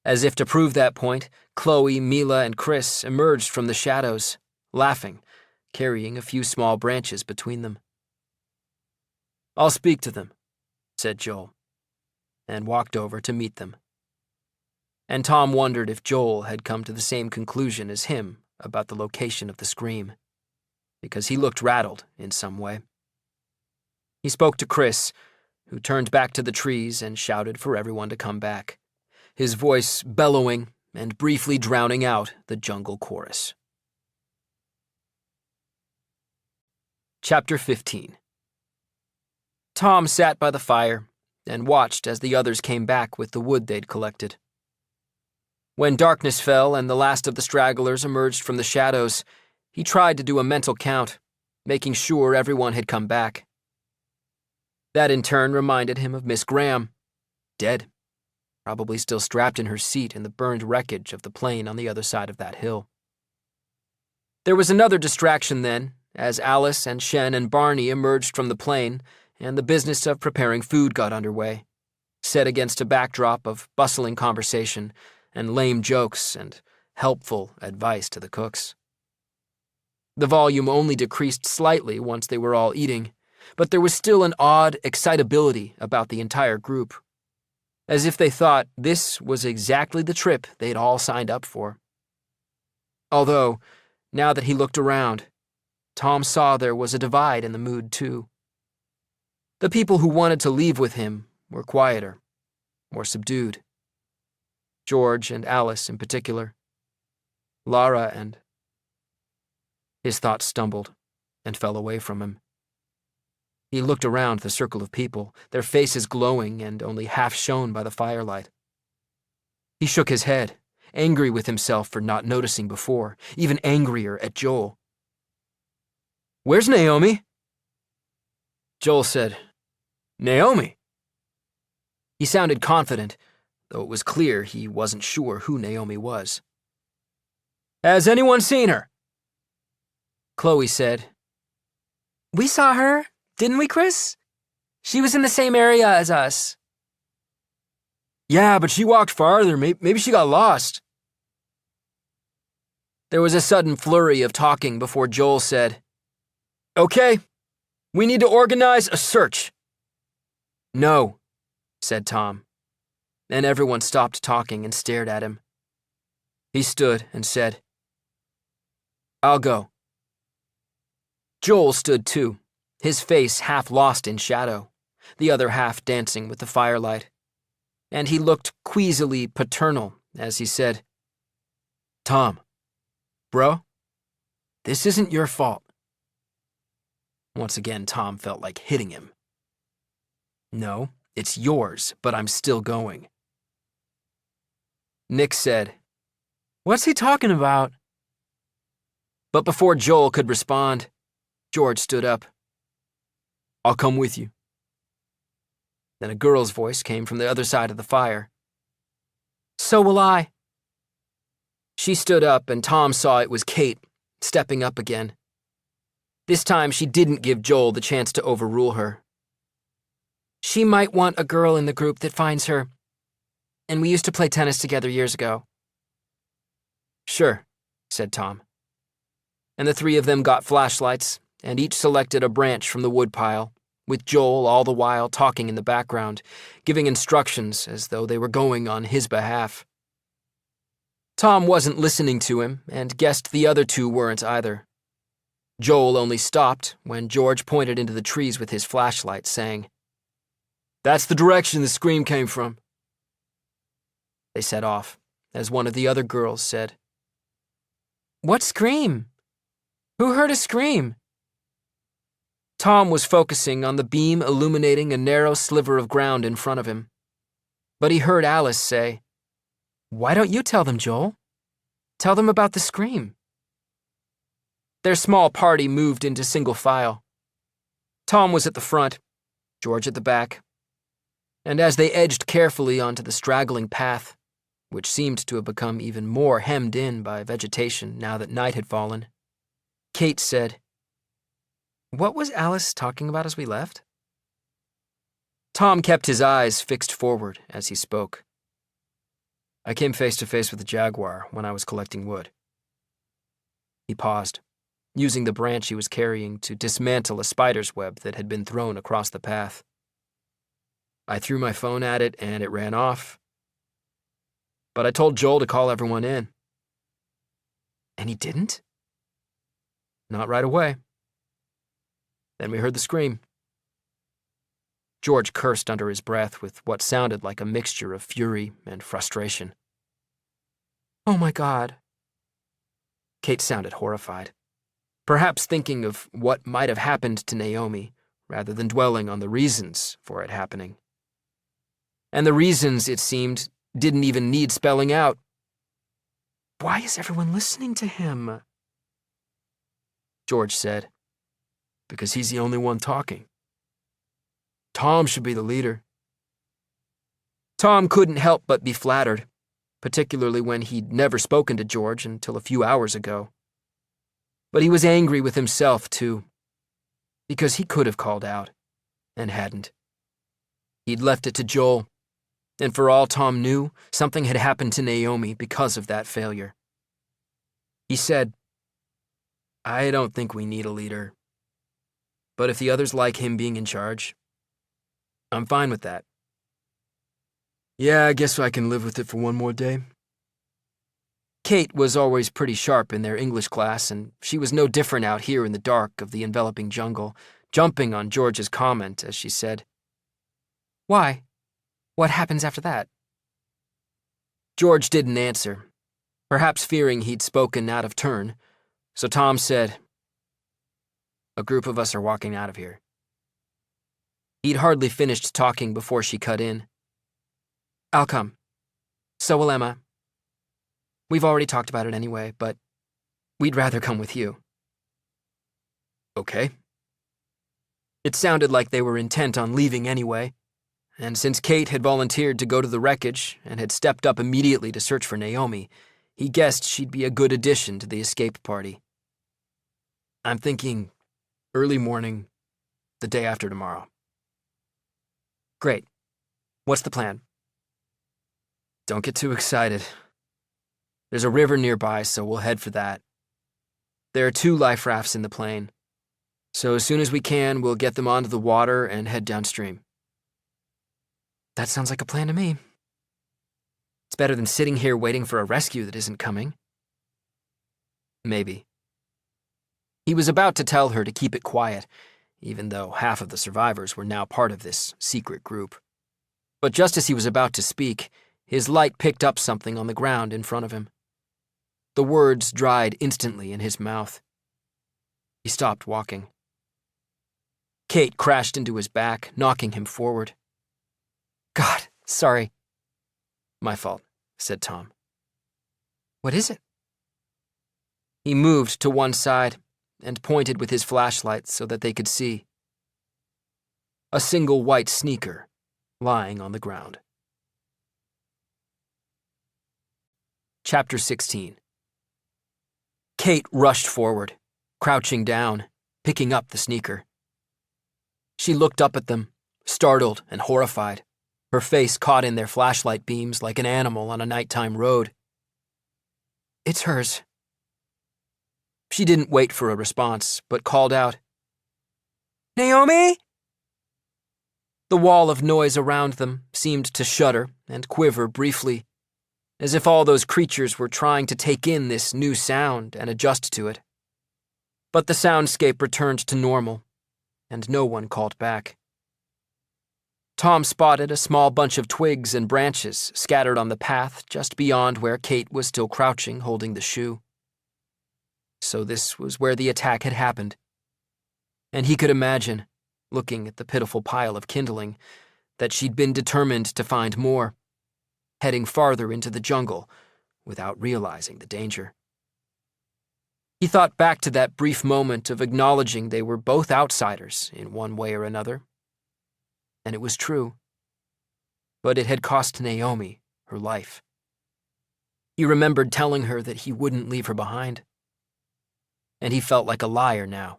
Speaker 2: As if to prove that point, Chloe, Mila, and Chris emerged from the shadows, laughing, carrying a few small branches between them. "I'll speak to them," said Joel, and walked over to meet them. And Tom wondered if Joel had come to the same conclusion as him about the location of the scream, because he looked rattled in some way. He spoke to Chris, who turned back to the trees and shouted for everyone to come back, his voice bellowing and briefly drowning out the jungle chorus. Chapter 15. Tom sat by the fire and watched as the others came back with the wood they'd collected. When darkness fell and the last of the stragglers emerged from the shadows, he tried to do a mental count, making sure everyone had come back. That in turn reminded him of Miss Graham, dead, probably still strapped in her seat in the burned wreckage of the plane on the other side of that hill. There was another distraction then, as Alice and Shen and Barney emerged from the plane and the business of preparing food got underway, set against a backdrop of bustling conversation and lame jokes and helpful advice to the cooks. The volume only decreased slightly once they were all eating, but there was still an odd excitability about the entire group, as if they thought this was exactly the trip they'd all signed up for. Although, now that he looked around, Tom saw there was a divide in the mood too. The people who wanted to leave with him were quieter, more subdued. George and Alice in particular. Lara and... His thoughts stumbled and fell away from him. He looked around the circle of people, their faces glowing and only half shown by the firelight. He shook his head, angry with himself for not noticing before, even angrier at Joel. "Where's Naomi?" Joel said, "Naomi?" He sounded confident, though it was clear he wasn't sure who Naomi was. "Has anyone seen her?" Chloe said,
Speaker 1: "We saw her, didn't we, Chris? She was in the same area as us."
Speaker 2: "Yeah, but she walked farther. Maybe she got lost." There was a sudden flurry of talking before Joel said, "Okay, we need to organize a search." "No," said Tom, and everyone stopped talking and stared at him. He stood and said, "I'll go." Joel stood too, his face half lost in shadow, the other half dancing with the firelight, and he looked queasily paternal as he said, "Tom, bro, this isn't your fault." Once again, Tom felt like hitting him. "No, it's yours, but I'm still going." Nick said,
Speaker 1: "What's he talking about?"
Speaker 2: But before Joel could respond, George stood up. "I'll come with you." Then a girl's voice came from the other side of the fire.
Speaker 1: "So will I."
Speaker 2: She stood up, and Tom saw it was Kate, stepping up again. This time she didn't give Joel the chance to overrule her.
Speaker 1: "She might want a girl in the group that finds her, and we used to play tennis together years ago."
Speaker 2: "Sure," said Tom. And the three of them got flashlights, and each selected a branch from the woodpile, with Joel all the while talking in the background, giving instructions as though they were going on his behalf. Tom wasn't listening to him, and guessed the other two weren't either. Joel only stopped when George pointed into the trees with his flashlight, saying, "That's the direction the scream came from." They set off, as one of the other girls said,
Speaker 1: "What scream? Who heard a scream?"
Speaker 2: Tom was focusing on the beam illuminating a narrow sliver of ground in front of him. But he heard Alice say,
Speaker 1: "Why don't you tell them, Joel? Tell them about the scream."
Speaker 2: Their small party moved into single file. Tom was at the front, George at the back, and as they edged carefully onto the straggling path, which seemed to have become even more hemmed in by vegetation now that night had fallen, Kate said,
Speaker 1: "What was Alice talking about as we left?"
Speaker 2: Tom kept his eyes fixed forward as he spoke. "I came face to face with a jaguar when I was collecting wood." He paused, using the branch he was carrying to dismantle a spider's web that had been thrown across the path. "I threw my phone at it and it ran off. But I told Joel to call everyone in."
Speaker 1: "And he didn't?"
Speaker 2: "Not right away. Then we heard the scream." George cursed under his breath with what sounded like a mixture of fury and frustration.
Speaker 1: "Oh my God."
Speaker 2: Kate sounded horrified, perhaps thinking of what might have happened to Naomi rather than dwelling on the reasons for it happening. And the reasons, it seemed, didn't even need spelling out.
Speaker 1: "Why is everyone listening to him?"
Speaker 2: George said, "Because he's the only one talking. Tom should be the leader." Tom couldn't help but be flattered, particularly when he'd never spoken to George until a few hours ago. But he was angry with himself, too, because he could have called out, and hadn't. He'd left it to Joel, and for all Tom knew, something had happened to Naomi because of that failure. He said, "I don't think we need a leader. But if the others like him being in charge, I'm fine with that." "Yeah, I guess I can live with it for one more day." Kate was always pretty sharp in their English class, and she was no different out here in the dark of the enveloping jungle, jumping on George's comment as she said,
Speaker 1: "Why? What happens after that?"
Speaker 2: George didn't answer, perhaps fearing he'd spoken out of turn, so Tom said, "A group of us are walking out of here." He'd hardly finished talking before she cut in.
Speaker 1: "I'll come. So will Emma. We've already talked about it anyway, but we'd rather come with you."
Speaker 2: "Okay." It sounded like they were intent on leaving anyway, and since Kate had volunteered to go to the wreckage and had stepped up immediately to search for Naomi, he guessed she'd be a good addition to the escape party. I'm thinking early morning, the day after tomorrow.
Speaker 1: Great. What's the plan?
Speaker 2: Don't get too excited. There's a river nearby, so we'll head for that. There are 2 life rafts in the plain, so as soon as we can, we'll get them onto the water and head downstream.
Speaker 1: That sounds like a plan to me. It's better than sitting here waiting for a rescue that isn't coming.
Speaker 2: Maybe. He was about to tell her to keep it quiet, even though half of the survivors were now part of this secret group. But just as he was about to speak, his light picked up something on the ground in front of him. The words dried instantly in his mouth. He stopped walking. Kate crashed into his back, knocking him forward.
Speaker 1: God, sorry.
Speaker 2: My fault, said Tom.
Speaker 1: What is it?
Speaker 2: He moved to one side and pointed with his flashlight so that they could see. A single white sneaker lying on the ground. Chapter 16. Kate rushed forward, crouching down, picking up the sneaker. She looked up at them, startled and horrified, her face caught in their flashlight beams like an animal on a nighttime road.
Speaker 1: It's hers.
Speaker 2: She didn't wait for a response, but called out,
Speaker 1: Naomi?
Speaker 2: The wall of noise around them seemed to shudder and quiver briefly, as if all those creatures were trying to take in this new sound and adjust to it. But the soundscape returned to normal, and no one called back. Tom spotted a small bunch of twigs and branches scattered on the path just beyond where Kate was still crouching, holding the shoe. So this was where the attack had happened. And he could imagine, looking at the pitiful pile of kindling, that she'd been determined to find more, heading farther into the jungle without realizing the danger. He thought back to that brief moment of acknowledging they were both outsiders in one way or another. And it was true. But it had cost Naomi her life. He remembered telling her that he wouldn't leave her behind. And he felt like a liar now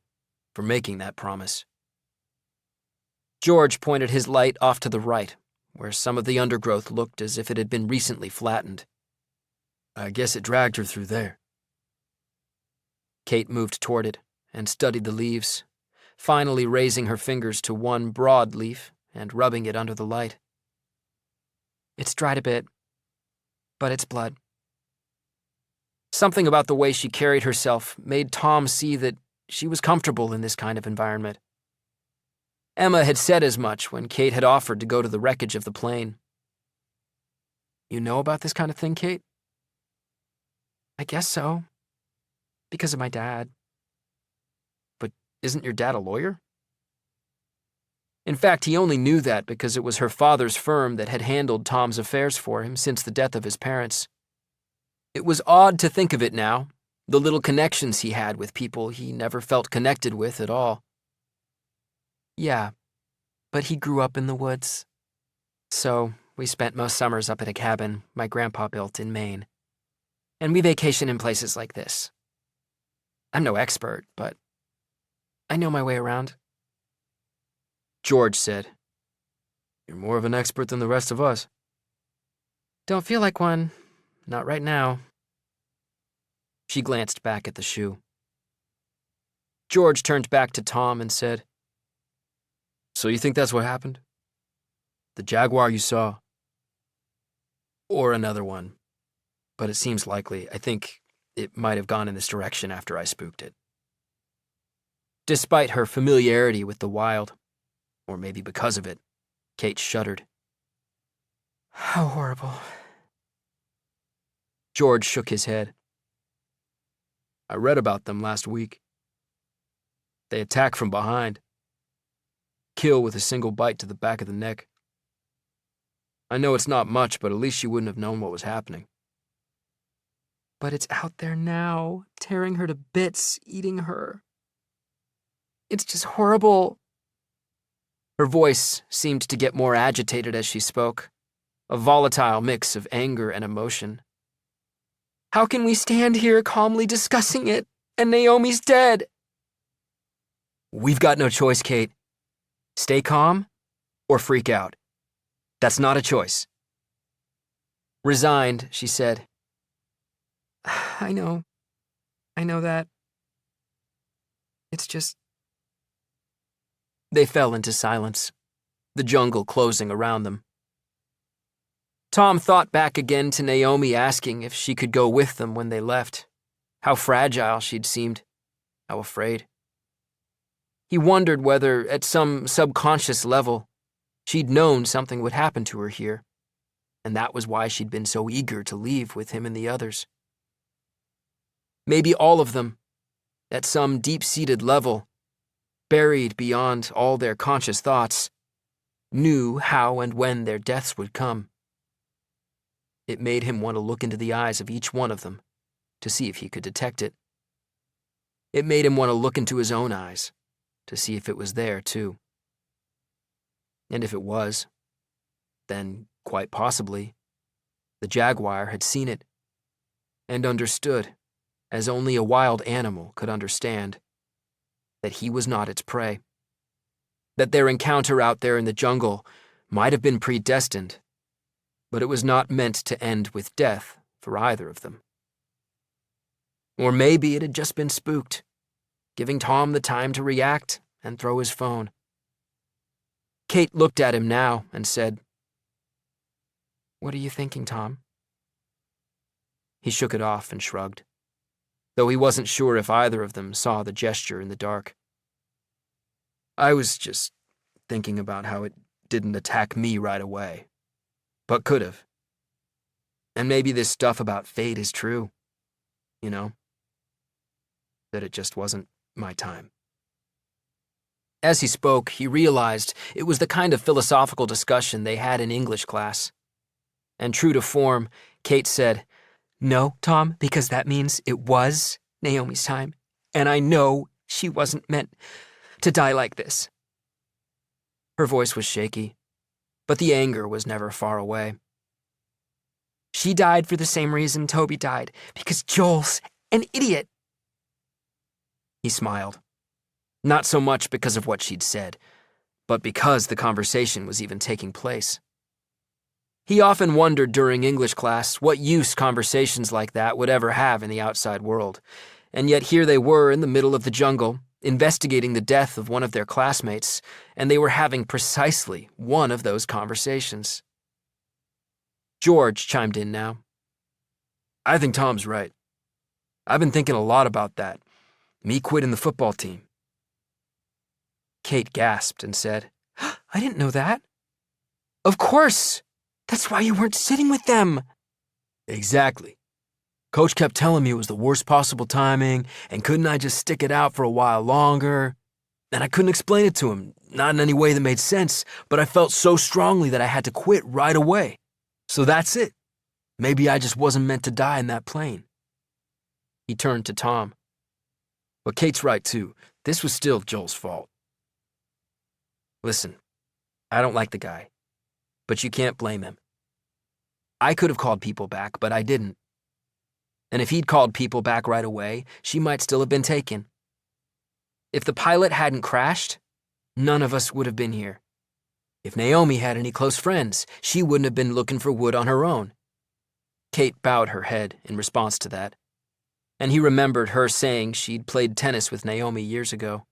Speaker 2: for making that promise. George pointed his light off to the right, where some of the undergrowth looked as if it had been recently flattened. I guess it dragged her through there. Kate moved toward it and studied the leaves, finally raising her fingers to one broad leaf and rubbing it under the light.
Speaker 1: It's dried a bit, but it's blood.
Speaker 2: Something about the way she carried herself made Tom see that she was comfortable in this kind of environment. Emma had said as much when Kate had offered to go to the wreckage of the plane. You know about this kind of thing, Kate?
Speaker 1: I guess so. Because of my dad.
Speaker 2: But isn't your dad a lawyer? In fact, he only knew that because it was her father's firm that had handled Tom's affairs for him since the death of his parents. It was odd to think of it now, the little connections he had with people he never felt connected with at all.
Speaker 1: Yeah, but he grew up in the woods. So we spent most summers up at a cabin my grandpa built in Maine. And we vacation in places like this. I'm no expert, but I know my way around.
Speaker 2: George said, You're more of an expert than the rest of us.
Speaker 1: Don't feel like one. Not right now.
Speaker 2: She glanced back at the shoe. George turned back to Tom and said, So you think that's what happened? The jaguar you saw? Or another one. But it seems likely. I think it might have gone in this direction after I spooked it. Despite her familiarity with the wild, or maybe because of it, Kate shuddered.
Speaker 1: How horrible.
Speaker 2: George shook his head. I read about them last week. They attack from behind. Kill with a single bite to the back of the neck. I know it's not much, but at least she wouldn't have known what was happening.
Speaker 1: But it's out there now, tearing her to bits, eating her. It's just horrible.
Speaker 2: Her voice seemed to get more agitated as she spoke, a volatile mix of anger and emotion. "How can we stand here calmly discussing it, and Naomi's dead?" "We've got no choice, Kate. Stay calm or freak out. That's not a choice." Resigned, she said, I know that. It's just..." They fell into silence, the jungle closing around them. Tom thought back again to Naomi asking if she could go with them when they left, how fragile she'd seemed, how afraid. He wondered whether, at some subconscious level, she'd known something would happen to her here, and that was why she'd been so eager to leave with him and the others. Maybe all of them, at some deep-seated level, buried beyond all their conscious thoughts, knew how and when their deaths would come. It made him want to look into the eyes of each one of them to see if he could detect it. It made him want to look into his own eyes to see if it was there, too. And if it was, then, quite possibly, the jaguar had seen it and understood, as only a wild animal could understand, that he was not its prey, that their encounter out there in the jungle might have been predestined, but it was not meant to end with death for either of them. Or maybe it had just been spooked, giving Tom the time to react and throw his phone. Kate looked at him now and said, "What are you thinking, Tom?" He shook it off and shrugged, though he wasn't sure if either of them saw the gesture in the dark. "I was just thinking about how it didn't attack me right away, but could have. And maybe this stuff about fate is true, you know? That it just wasn't my time." As he spoke, he realized it was the kind of philosophical discussion they had in English class. And true to form, Kate said, "No, Tom, because that means it was Naomi's time, and I know she wasn't meant to die like this." Her voice was shaky, but the anger was never far away. "She died for the same reason Toby died, because Joel's an idiot." He smiled, not so much because of what she'd said, but because the conversation was even taking place. He often wondered during English class what use conversations like that would ever have in the outside world, and yet here they were in the middle of the jungle, investigating the death of one of their classmates, and they were having precisely one of those conversations. George chimed in now. "I think Tom's right. I've been thinking a lot about that. Me quitting the football team." Kate gasped and said, "I didn't know that." "Of course! That's why you weren't sitting with them." "Exactly. Coach kept telling me it was the worst possible timing, and couldn't I just stick it out for a while longer? And I couldn't explain it to him, not in any way that made sense, but I felt so strongly that I had to quit right away. So that's it. Maybe I just wasn't meant to die in that plane." He turned to Tom. "But Kate's right, too. This was still Joel's fault. Listen, I don't like the guy, but you can't blame him. I could have called people back, but I didn't. And if he'd called people back right away, she might still have been taken. If the pilot hadn't crashed, none of us would have been here. If Naomi had any close friends, she wouldn't have been looking for wood on her own." Kate bowed her head in response to that, and he remembered her saying she'd played tennis with Naomi years ago.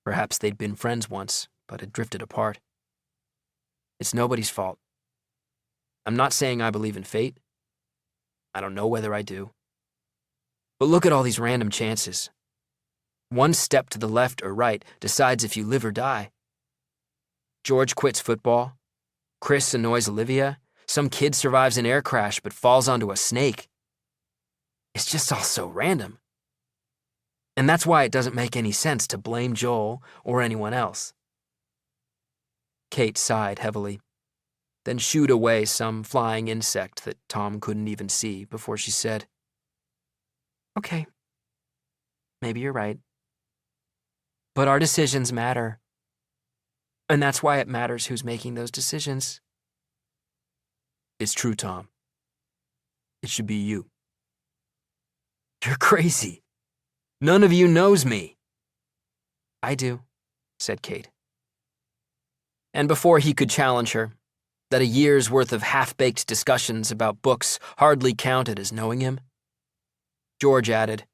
Speaker 2: Perhaps they'd been friends once, but had drifted apart. "It's nobody's fault. I'm not saying I believe in fate. I don't know whether I do. But look at all these random chances. One step to the left or right decides if you live or die. George quits football. Chris annoys Olivia. Some kid survives an air crash but falls onto a snake. It's just all so random. And that's why it doesn't make any sense to blame Joel or anyone else." Kate sighed heavily, then shooed away some flying insect that Tom couldn't even see before she said, "Okay, maybe you're right. But our decisions matter.
Speaker 1: And that's why it matters who's making those decisions.
Speaker 2: It's true, Tom. It should be you.
Speaker 1: You're crazy.
Speaker 2: None of you knows me.
Speaker 1: I do, said Kate. And before he could challenge her, that a year's worth of half-baked discussions about books hardly counted as knowing him, George added,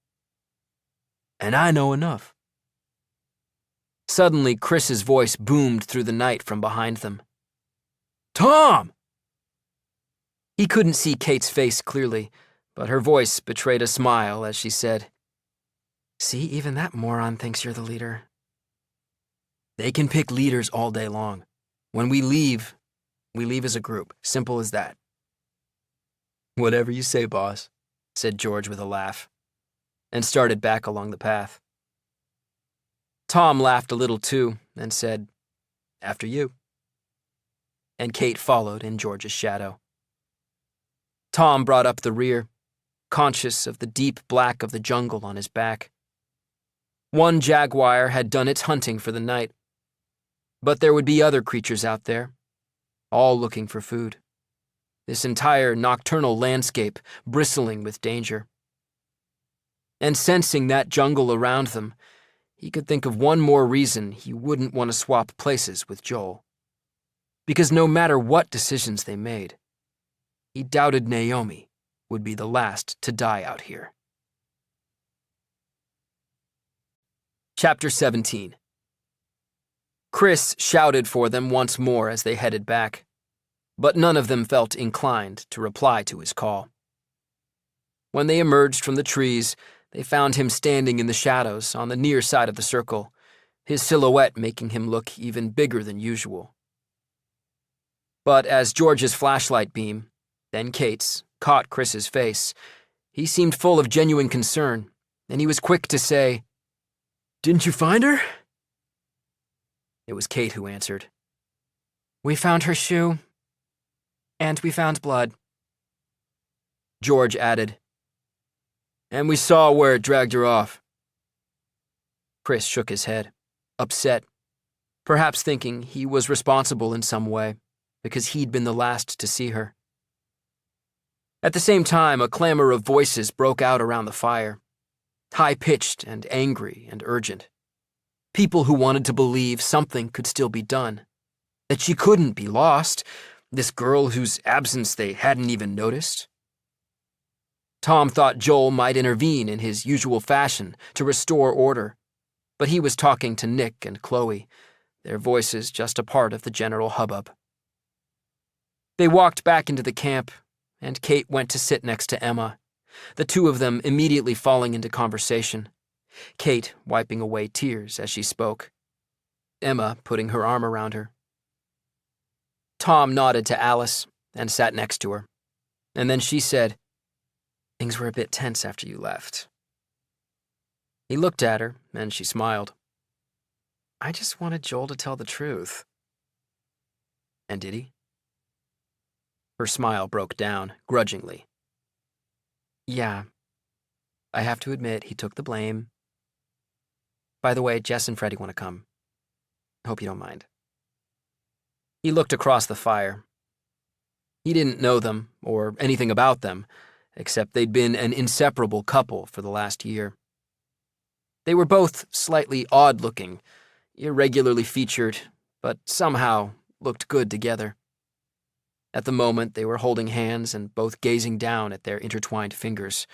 Speaker 2: And I know enough.
Speaker 1: Suddenly, Chris's voice boomed through the night from behind them.
Speaker 2: Tom!
Speaker 1: He couldn't see Kate's face clearly, but her voice betrayed a smile as she said, See, even that moron thinks you're the leader.
Speaker 2: They can pick leaders all day long. When we leave as a group. Simple as that.
Speaker 1: Whatever you say, boss, said George with a laugh, and started back along the path. Tom laughed a little too and said, After you. And Kate followed in George's shadow. Tom brought up the rear, conscious of the deep black of the jungle on his back. One jaguar had done its hunting for the night, but there would be other creatures out there, all looking for food. This entire nocturnal landscape bristling with danger. And sensing that jungle around them, he could think of one more reason he wouldn't want to swap places with Joel. Because no matter what decisions they made, he doubted Naomi would be the last to die out here. Chapter 17. Chris shouted for them once more as they headed back, but none of them felt inclined to reply to his call. When they emerged from the trees, they found him standing in the shadows on the near side of the circle, his silhouette making him look even bigger than usual. But as George's flashlight beam, then Kate's, caught Chris's face, he seemed full of genuine concern, and he was quick to say,
Speaker 2: Didn't you find her?
Speaker 1: It was Kate who answered. We found her shoe, and we found blood. George added,
Speaker 2: And we saw where it dragged her off.
Speaker 1: Chris shook his head, upset, perhaps thinking he was responsible in some way, because he'd been the last to see her. At the same time, a clamor of voices broke out around the fire, high-pitched and angry and urgent. People who wanted to believe something could still be done, that she couldn't be lost, this girl whose absence they hadn't even noticed. Tom thought Joel might intervene in his usual fashion to restore order, but he was talking to Nick and Chloe, their voices just a part of the general hubbub. They walked back into the camp, and Kate went to sit next to Emma, the two of them immediately falling into conversation, Kate wiping away tears as she spoke, Emma putting her arm around her. Tom nodded to Alice and sat next to her, and then she said, Things were a bit tense after you left. He looked at her, and she smiled. I just wanted Joel to tell the truth. And did he? Her smile broke down, grudgingly. Yeah. I have to admit, he took the blame. By the way, Jess and Freddie want to come. Hope you don't mind. He looked across the fire. He didn't know them, or anything about them, except they'd been an inseparable couple for the last year. They were both slightly odd-looking, irregularly featured, but somehow looked good together. At the moment, they were holding hands and both gazing down at their intertwined fingers,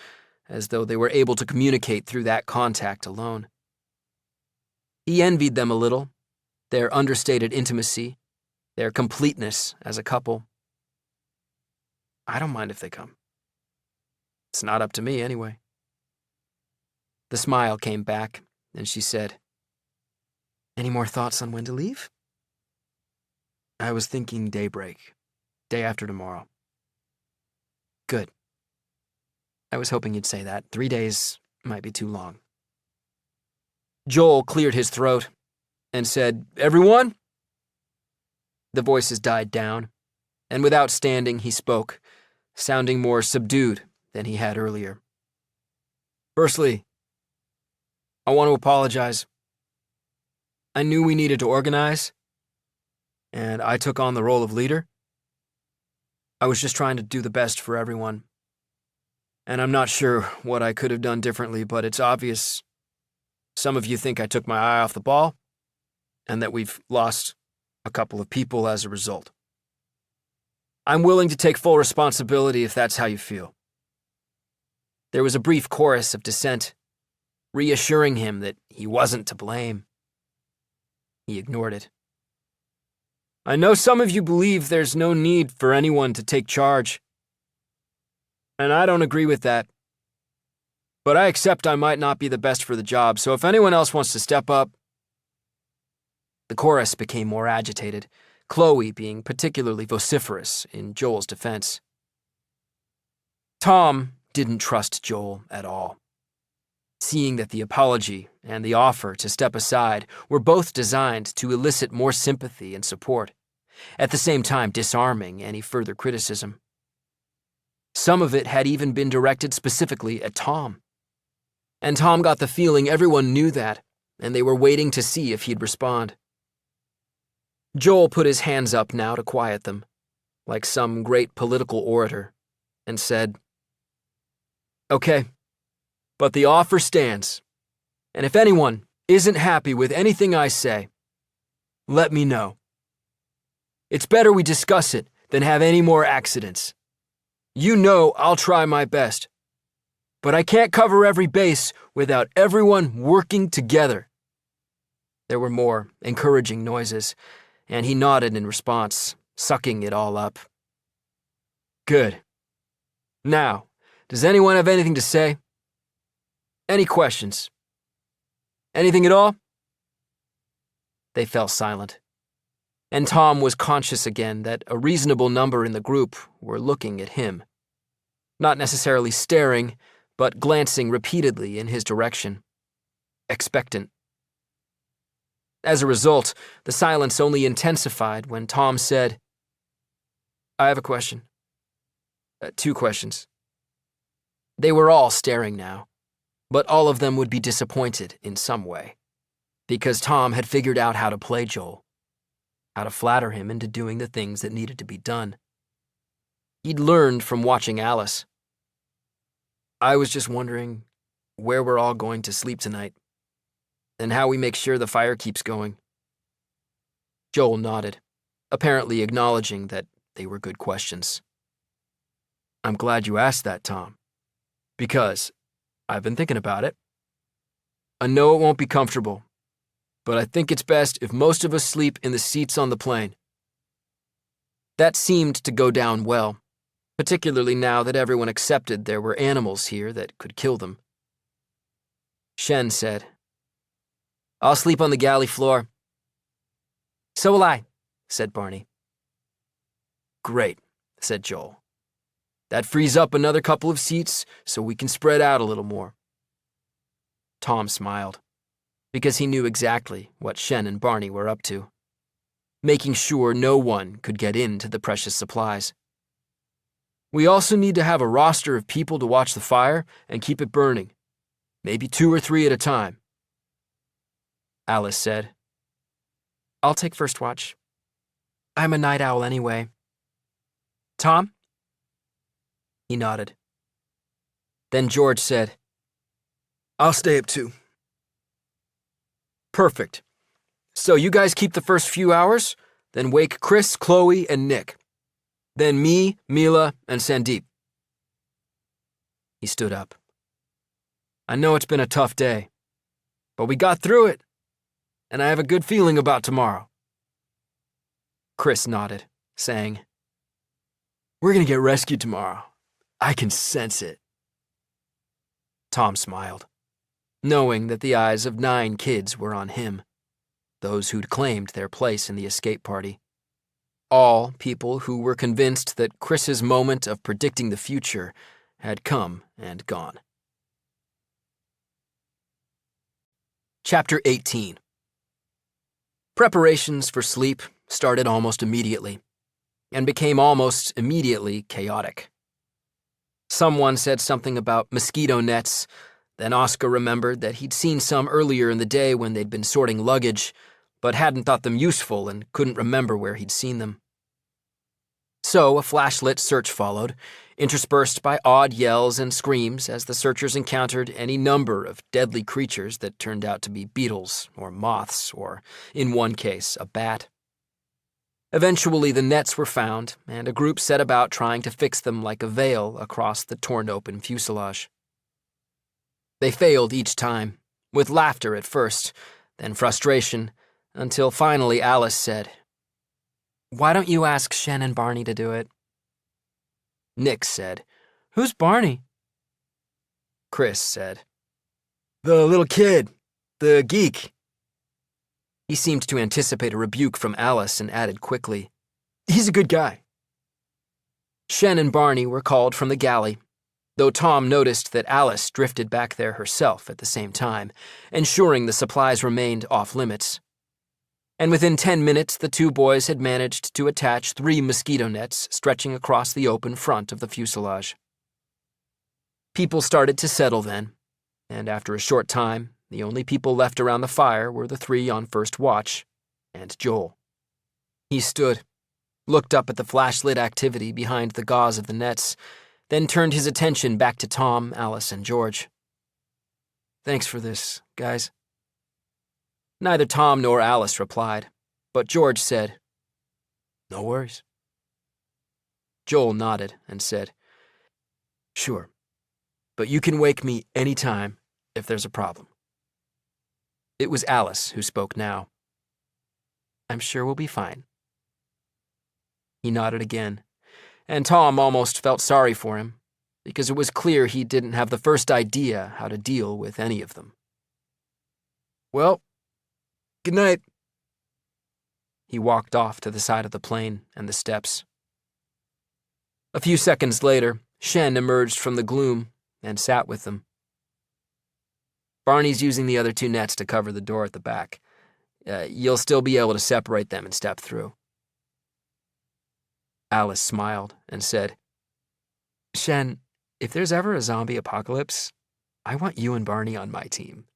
Speaker 1: as though they were able to communicate through that contact alone. He envied them a little, their understated intimacy, their completeness as a couple. I don't mind if they come. It's not up to me, anyway. The smile came back, and she said, Any more thoughts on when to leave?
Speaker 2: I was thinking daybreak. Day after tomorrow.
Speaker 1: Good. I was hoping you'd say that. 3 days might be too long. Joel cleared his throat and said, Everyone? The voices died down, and without standing, he spoke, sounding more subdued than he had earlier. Firstly, I want to apologize. I knew we needed to organize,
Speaker 2: and I took on the role of leader. I was just trying to do the best for everyone. And I'm not sure what I could have done differently, but it's obvious some of you think I took my eye off the ball, and that we've lost a couple of people as a result. I'm willing to take full responsibility if that's how you feel. There was a brief chorus of dissent, reassuring him that he wasn't to blame. He ignored it. I know some of you believe there's no need for anyone to take charge, and I don't agree with that. But I accept I might not be the best for the job, so if anyone else wants to step up. The chorus became more agitated, Chloe being particularly vociferous in Joel's defense. Tom didn't trust Joel at all, seeing that the apology and the offer to step aside were both designed to elicit more sympathy and support, at the same time disarming any further criticism. Some of it had even been directed specifically at Tom. And Tom got the feeling everyone knew that, and they were waiting to see if he'd respond. Joel put his hands up now to quiet them, like some great political orator, and said, Okay, but the offer stands, and if anyone isn't happy with anything I say, let me know. It's better we discuss it than have any more accidents. You know I'll try my best, but I can't cover every base without everyone working together. There were more encouraging noises, and he nodded in response, sucking it all up. Good. Now, does anyone have anything to say? Any questions? Anything at all? They fell silent, and Tom was conscious again that a reasonable number in the group were looking at him. Not necessarily staring, but glancing repeatedly in his direction, expectant. As a result, the silence only intensified when Tom said, I have a question. 2 questions. They were all staring now, but all of them would be disappointed in some way, because Tom had figured out how to play Joel, how to flatter him into doing the things that needed to be done. He'd learned from watching Alice. I was just wondering where we're all going to sleep tonight, and how we make sure the fire keeps going. Joel nodded, apparently acknowledging that they were good questions. I'm glad you asked that, Tom, because I've been thinking about it. I know it won't be comfortable, but I think it's best if most of us sleep in the seats on the plane. That seemed to go down well, particularly now that everyone accepted there were animals here that could kill them. Shen said, I'll sleep on the galley floor. So will I, said Barney. Great, said Joel. That frees up another couple of seats so we can spread out a little more. Tom smiled, because he knew exactly what Shen and Barney were up to, making sure no one could get into the precious supplies. We also need to have a roster of people to watch the fire and keep it burning, maybe 2 or 3 at a time. Alice said, I'll take first watch. I'm a night owl anyway. Tom? He nodded. Then George said, I'll stay up too. Perfect. So you guys keep the first few hours, then wake Chris, Chloe, and Nick. Then me, Mila, and Sandeep. He stood up. I know it's been a tough day, but we got through it, and I have a good feeling about tomorrow. Chris nodded, saying, We're going to get rescued tomorrow. I can sense it. Tom smiled, knowing that the eyes of 9 kids were on him, those who'd claimed their place in the escape party. All people who were convinced that Chris's moment of predicting the future had come and gone. Chapter 18. Preparations for sleep started almost immediately, and became almost immediately chaotic. Someone said something about mosquito nets, then Oscar remembered that he'd seen some earlier in the day when they'd been sorting luggage, but hadn't thought them useful and couldn't remember where he'd seen them. So a flashlit search followed, interspersed by odd yells and screams as the searchers encountered any number of deadly creatures that turned out to be beetles or moths or, in one case, a bat. Eventually the nets were found, and a group set about trying to fix them like a veil across the torn-open fuselage. They failed each time, with laughter at first, then frustration, until finally Alice said,
Speaker 1: "Why don't you ask Shen and Barney to do it?"
Speaker 2: Nick said,
Speaker 1: "Who's Barney?"
Speaker 2: Chris said, "The little kid, the geek." He seemed to anticipate a rebuke from Alice and added quickly, "He's a good guy." Shen and Barney were called from the galley, though Tom noticed that Alice drifted back there herself at the same time, ensuring the supplies remained off-limits. And within 10 minutes, the two boys had managed to attach 3 mosquito nets stretching across the open front of the fuselage. People started to settle then, and after a short time, the only people left around the fire were the 3 on first watch, and Joel. He stood, looked up at the flashlit activity behind the gauze of the nets, then turned his attention back to Tom, Alice, and George. "Thanks for this, guys." Neither Tom nor Alice replied, but George said, "No worries." Joel nodded and said, "Sure, but you can wake me any time if there's a problem." It was Alice who spoke now.
Speaker 1: "I'm sure we'll be fine."
Speaker 2: He nodded again, and Tom almost felt sorry for him, because it was clear he didn't have the first idea how to deal with any of them. "Well, good night." He walked off to the side of the plane and the steps. A few seconds later, Shen emerged from the gloom and sat with them. "Barney's using the other 2 nets to cover the door at the back. You'll still be able to separate them and step through." Alice smiled and said,
Speaker 1: "Shen, if there's ever a zombie apocalypse, I want you and Barney on my team."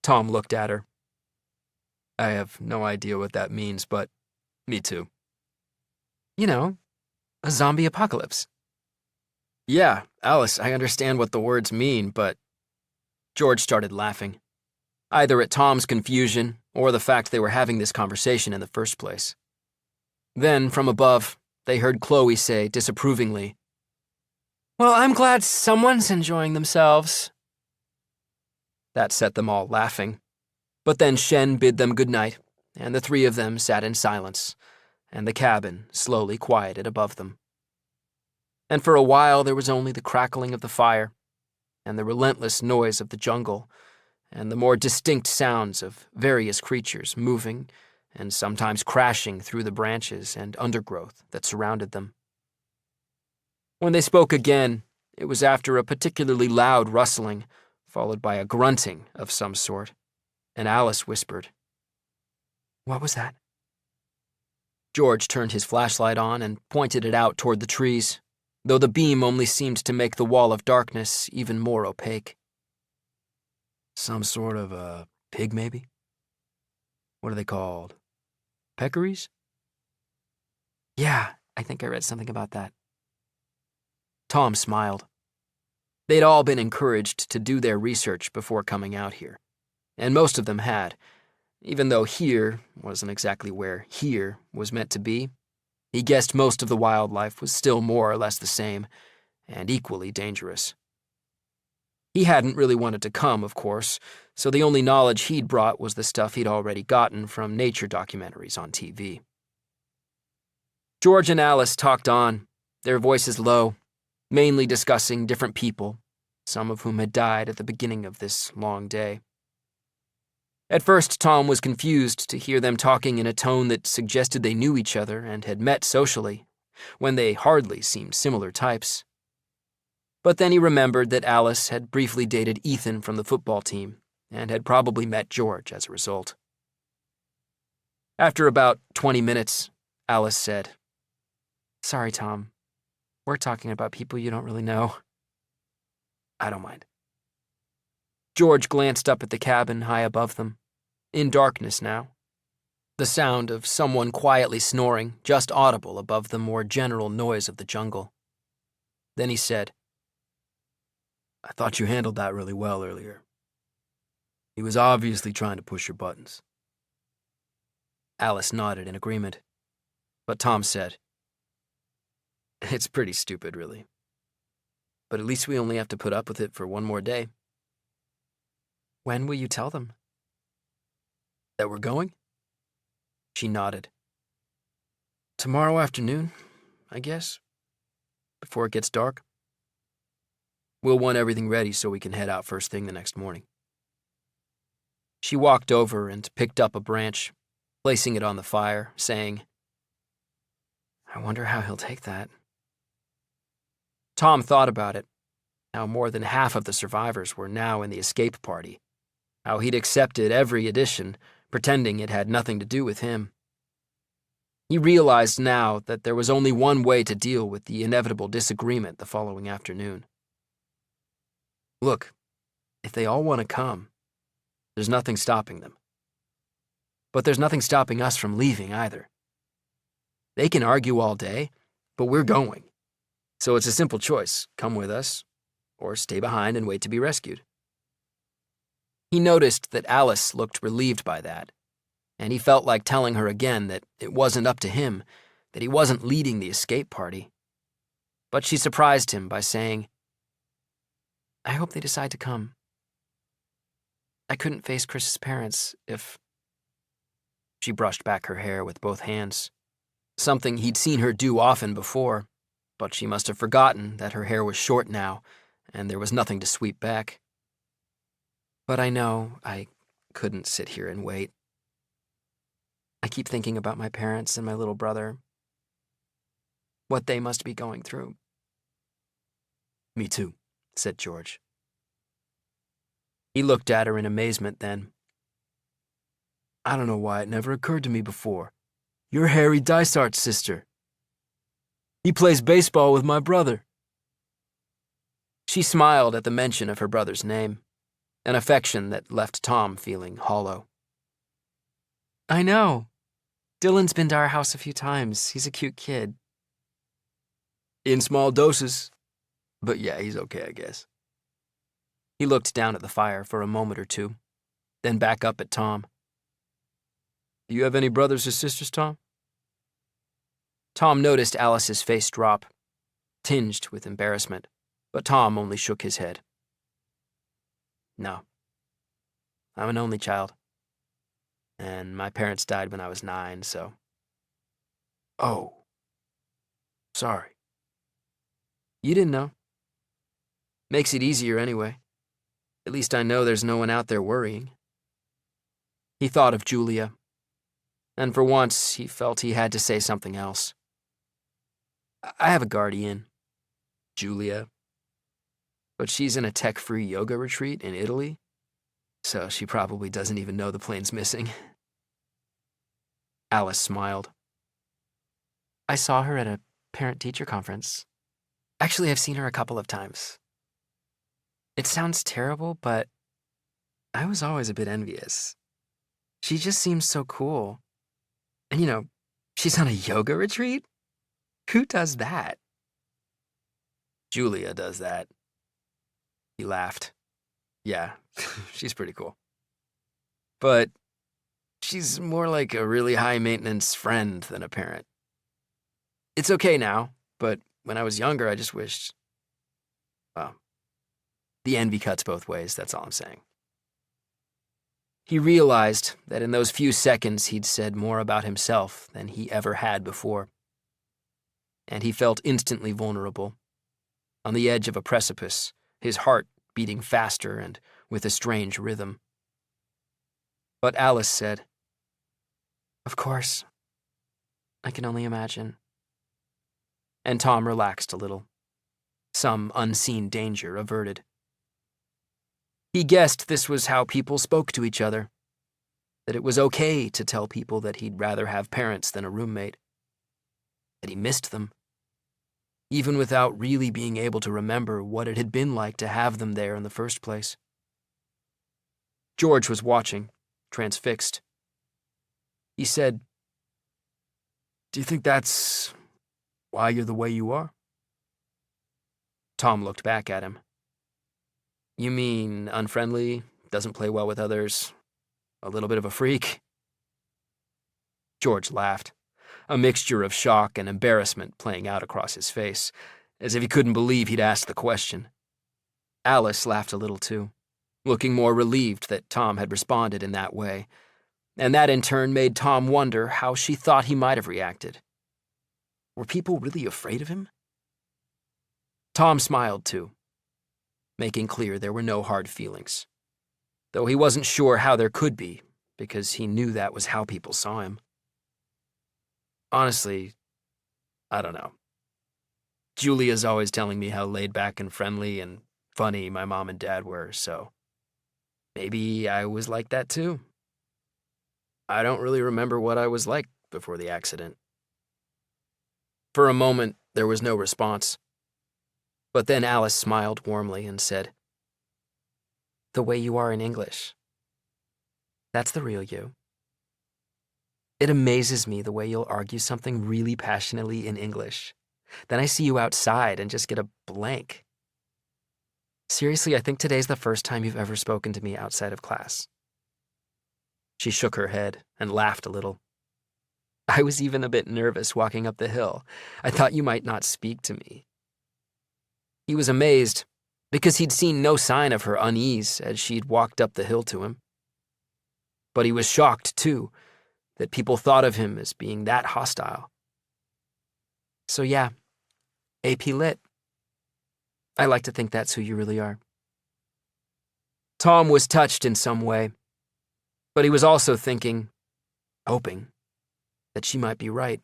Speaker 2: Tom looked at her. "I have no idea what that means, but me too."
Speaker 1: "You know, a zombie apocalypse."
Speaker 2: "Yeah, Alice, I understand what the words mean, but..." George started laughing, either at Tom's confusion or the fact they were having this conversation in the first place. Then, from above, they heard Chloe say disapprovingly,
Speaker 1: "Well, I'm glad someone's enjoying themselves."
Speaker 2: That set them all laughing. But then Shen bid them good night, and the 3 of them sat in silence, and the cabin slowly quieted above them. And for a while there was only the crackling of the fire, and the relentless noise of the jungle, and the more distinct sounds of various creatures moving and sometimes crashing through the branches and undergrowth that surrounded them. When they spoke again, it was after a particularly loud rustling, followed by a grunting of some sort, and Alice whispered,
Speaker 1: "What was that?"
Speaker 2: George turned his flashlight on and pointed it out toward the trees, though the beam only seemed to make the wall of darkness even more opaque. "Some sort of a pig, maybe? What are they called? Peccaries?"
Speaker 1: "Yeah, I think I read something about that."
Speaker 2: Tom smiled. They'd all been encouraged to do their research before coming out here, and most of them had, even though here wasn't exactly where here was meant to be. He guessed most of the wildlife was still more or less the same, and equally dangerous. He hadn't really wanted to come, of course, so the only knowledge he'd brought was the stuff he'd already gotten from nature documentaries on TV. George and Alice talked on, their voices low, mainly discussing different people, some of whom had died at the beginning of this long day. At first, Tom was confused to hear them talking in a tone that suggested they knew each other and had met socially, when they hardly seemed similar types. But then he remembered that Alice had briefly dated Ethan from the football team and had probably met George as a result. After about 20 minutes, Alice said,
Speaker 1: "Sorry, Tom. We're talking about people you don't really know."
Speaker 2: "I don't mind." George glanced up at the cabin high above them. in darkness now. The sound of someone quietly snoring, just audible above the more general noise of the jungle. Then he said, "I thought you handled that really well earlier. He was obviously trying to push your buttons." Alice nodded in agreement, but Tom said, "It's pretty stupid, really. But at least we only have to put up with it for one more day."
Speaker 1: When will you tell them?
Speaker 2: "That we're going?" She nodded.
Speaker 1: Tomorrow afternoon, I guess, before it gets dark.
Speaker 2: We'll want everything ready so we can head out first thing the next morning. She walked over and picked up a branch, placing it on the fire, saying,
Speaker 1: I wonder how he'll take that.
Speaker 2: Tom thought about it, how more than half of the survivors were now in the escape party, how he'd accepted every addition, pretending it had nothing to do with him. He realized now that there was only one way to deal with the inevitable disagreement the following afternoon. Look, if they all want to come, there's nothing stopping them. But there's nothing stopping us from leaving either. They can argue all day, but we're going. So it's a simple choice: come with us, or stay behind and wait to be rescued. He noticed that Alice looked relieved by that, and he felt like telling her again that it wasn't up to him, that he wasn't leading the escape party. But she surprised him by saying,
Speaker 1: I hope they decide to come. I couldn't face Chris's parents if...
Speaker 2: She brushed back her hair with both hands, something he'd seen her do often before, but she must have forgotten that her hair was short now, and there was nothing to sweep back.
Speaker 1: But I know I couldn't sit here and wait. I keep thinking about my parents and my little brother, what they must be going through.
Speaker 2: Me too, said George. He looked at her in amazement then. I don't know why it never occurred to me before. You're Harry Dysart's sister. He plays baseball with my brother. She smiled at the mention of her brother's name, an affection that left Tom feeling hollow.
Speaker 1: I know. Dylan's been to our house a few times. He's a cute kid.
Speaker 2: In small doses. But yeah, he's okay, I guess. He looked down at the fire for a moment or two, then back up at Tom. Do you have any brothers or sisters, Tom? Tom noticed Alice's face drop, tinged with embarrassment, but Tom only shook his head. No. I'm an only child. And my parents died when I was 9, so... Oh. Sorry. You didn't know. Makes it easier anyway. At least I know there's no one out there worrying. He thought of Julia, and for once he felt he had to say something else. I have a guardian, Julia, but she's in a tech-free yoga retreat in Italy, so she probably doesn't even know the plane's missing. Alice smiled.
Speaker 1: I saw her at a parent-teacher conference. Actually, I've seen her a couple of times. It sounds terrible, but I was always a bit envious. She just seems so cool. And you know, she's on a yoga retreat? Who does that?
Speaker 2: Julia does that. He laughed. Yeah, she's pretty cool. But she's more like a really high-maintenance friend than a parent. It's okay now, but when I was younger, I just wished... Well, the envy cuts both ways, that's all I'm saying. He realized that in those few seconds he'd said more about himself than he ever had before. And he felt instantly vulnerable, on the edge of a precipice, his heart beating faster and with a strange rhythm. But Alice said,
Speaker 1: Of course. I can only imagine.
Speaker 2: And Tom relaxed a little, some unseen danger averted. He guessed this was how people spoke to each other, that it was okay to tell people that he'd rather have parents than a roommate, that he missed them, even without really being able to remember what it had been like to have them there in the first place. George was watching, transfixed. He said, "Do you think that's why you're the way you are?" Tom looked back at him. "You mean unfriendly, doesn't play well with others, a little bit of a freak?" George laughed, a mixture of shock and embarrassment playing out across his face, as if he couldn't believe he'd asked the question. Alice laughed a little too, looking more relieved that Tom had responded in that way, and that in turn made Tom wonder how she thought he might have reacted. Were people really afraid of him? Tom smiled too, making clear there were no hard feelings, though he wasn't sure how there could be, because he knew that was how people saw him. Honestly, I don't know. Julia's always telling me how laid back and friendly and funny my mom and dad were, so maybe I was like that too. I don't really remember what I was like before the accident. For a moment, there was no response. But then Alice smiled warmly and said, "The way you are in English. That's the real you. It amazes me the way you'll argue something really passionately in English. Then I see you outside and just get a blank. Seriously, I think today's the first time you've ever spoken to me outside of class." She shook her head and laughed a little. "I was even a bit nervous walking up the hill. I thought you might not speak to me." He was amazed, because he'd seen no sign of her unease as she'd walked up the hill to him. But he was shocked, too, that people thought of him as being that hostile. "So yeah, AP Lit. I like to think that's who you really are." Tom was touched in some way, but he was also thinking, hoping, that she might be right.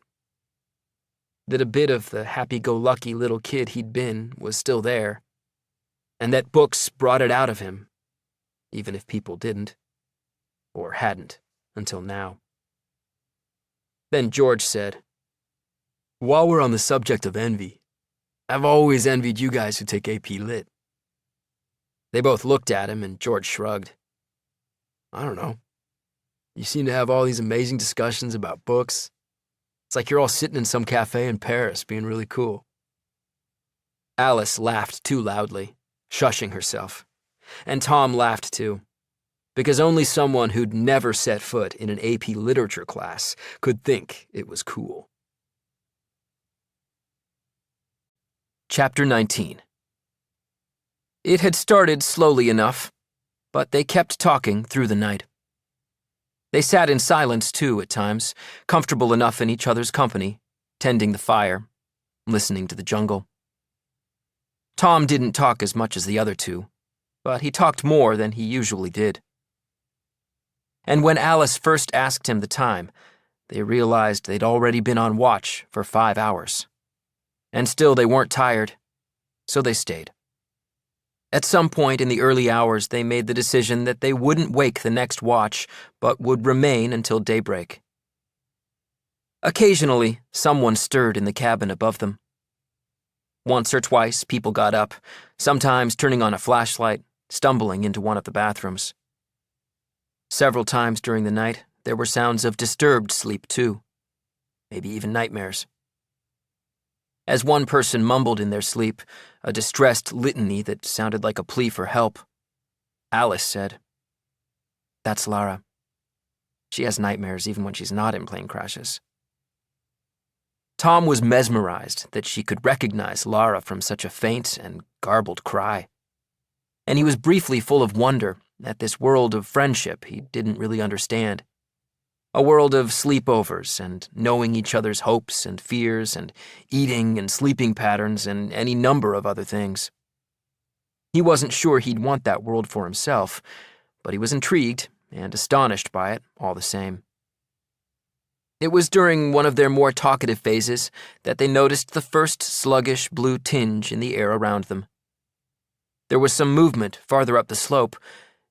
Speaker 2: That a bit of the happy-go-lucky little kid he'd been was still there, and that books brought it out of him, even if people didn't, or hadn't until now. Then George said, "While we're on the subject of envy, I've always envied you guys who take AP Lit." They both looked at him, and George shrugged. "I don't know. You seem to have all these amazing discussions about books. It's like you're all sitting in some cafe in Paris being really cool." Alice laughed too loudly, shushing herself, and Tom laughed too, because only someone who'd never set foot in an AP literature class could think it was cool. Chapter 19. It had started slowly enough, but they kept talking through the night. They sat in silence, too, at times, comfortable enough in each other's company, tending the fire, listening to the jungle. Tom didn't talk as much as the other two, but he talked more than he usually did. And when Alice first asked him the time, they realized they'd already been on watch for 5 hours. And still they weren't tired, so they stayed. At some point in the early hours, they made the decision that they wouldn't wake the next watch, but would remain until daybreak. Occasionally, someone stirred in the cabin above them. Once or twice, people got up, sometimes turning on a flashlight, stumbling into one of the bathrooms. Several times during the night, there were sounds of disturbed sleep, too. Maybe even nightmares. As one person mumbled in their sleep, a distressed litany that sounded like a plea for help, Alice said, "That's Lara. She has nightmares even when she's not in plane crashes." Tom was mesmerized that she could recognize Lara from such a faint and garbled cry. And he was briefly full of wonder at this world of friendship he didn't really understand. A world of sleepovers and knowing each other's hopes and fears and eating and sleeping patterns and any number of other things. He wasn't sure he'd want that world for himself, but he was intrigued and astonished by it all the same. It was during one of their more talkative phases that they noticed the first sluggish blue tinge in the air around them. There was some movement farther up the slope,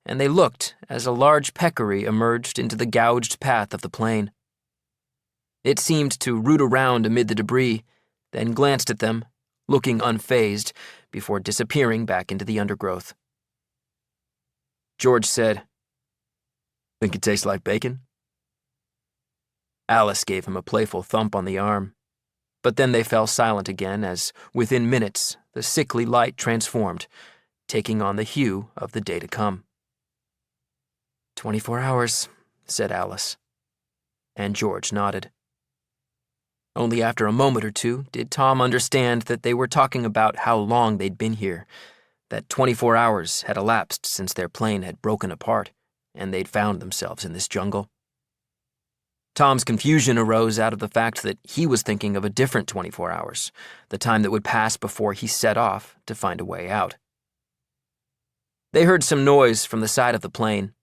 Speaker 2: and they looked as a large peccary emerged into the gouged path of the plane. It seemed to root around amid the debris, then glanced at them, looking unfazed, before disappearing back into the undergrowth. George said, Think it tastes like bacon? Alice gave him a playful thump on the arm, but then they fell silent again as, within minutes, the sickly light transformed, taking on the hue of the day to come.
Speaker 1: 24 hours, said Alice.
Speaker 2: And George nodded. Only after a moment or two did Tom understand that they were talking about how long they'd been here, that 24 hours had elapsed since their plane had broken apart, and they'd found themselves in this jungle. Tom's confusion arose out of the fact that he was thinking of a different 24 hours, the time that would pass before he set off to find a way out. They heard some noise from the side of the plane,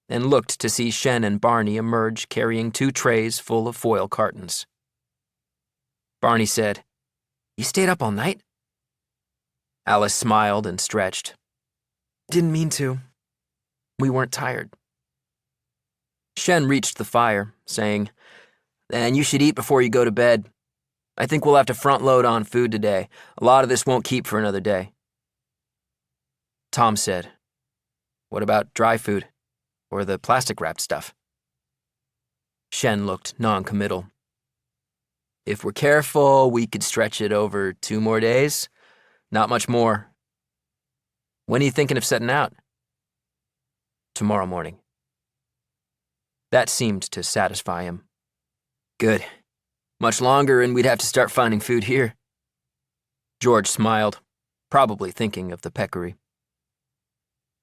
Speaker 2: and looked to see Shen and Barney emerge carrying 2 trays full of foil cartons. Barney said,
Speaker 1: "You stayed up all night?"
Speaker 2: Alice smiled and stretched.
Speaker 1: "Didn't mean to. We weren't tired."
Speaker 2: Shen reached the fire, saying, "Then you should eat before you go to bed. I think we'll have to front load on food today. A lot of this won't keep for another day." Tom said, "What about dry food? Or the plastic-wrapped stuff?" Shen looked non-committal. "If we're careful, we could stretch it over 2 more days. Not much more." "When are you thinking of setting out?" "Tomorrow morning." That seemed to satisfy him. "Good. Much longer and we'd have to start finding food here." George smiled, probably thinking of the peccary.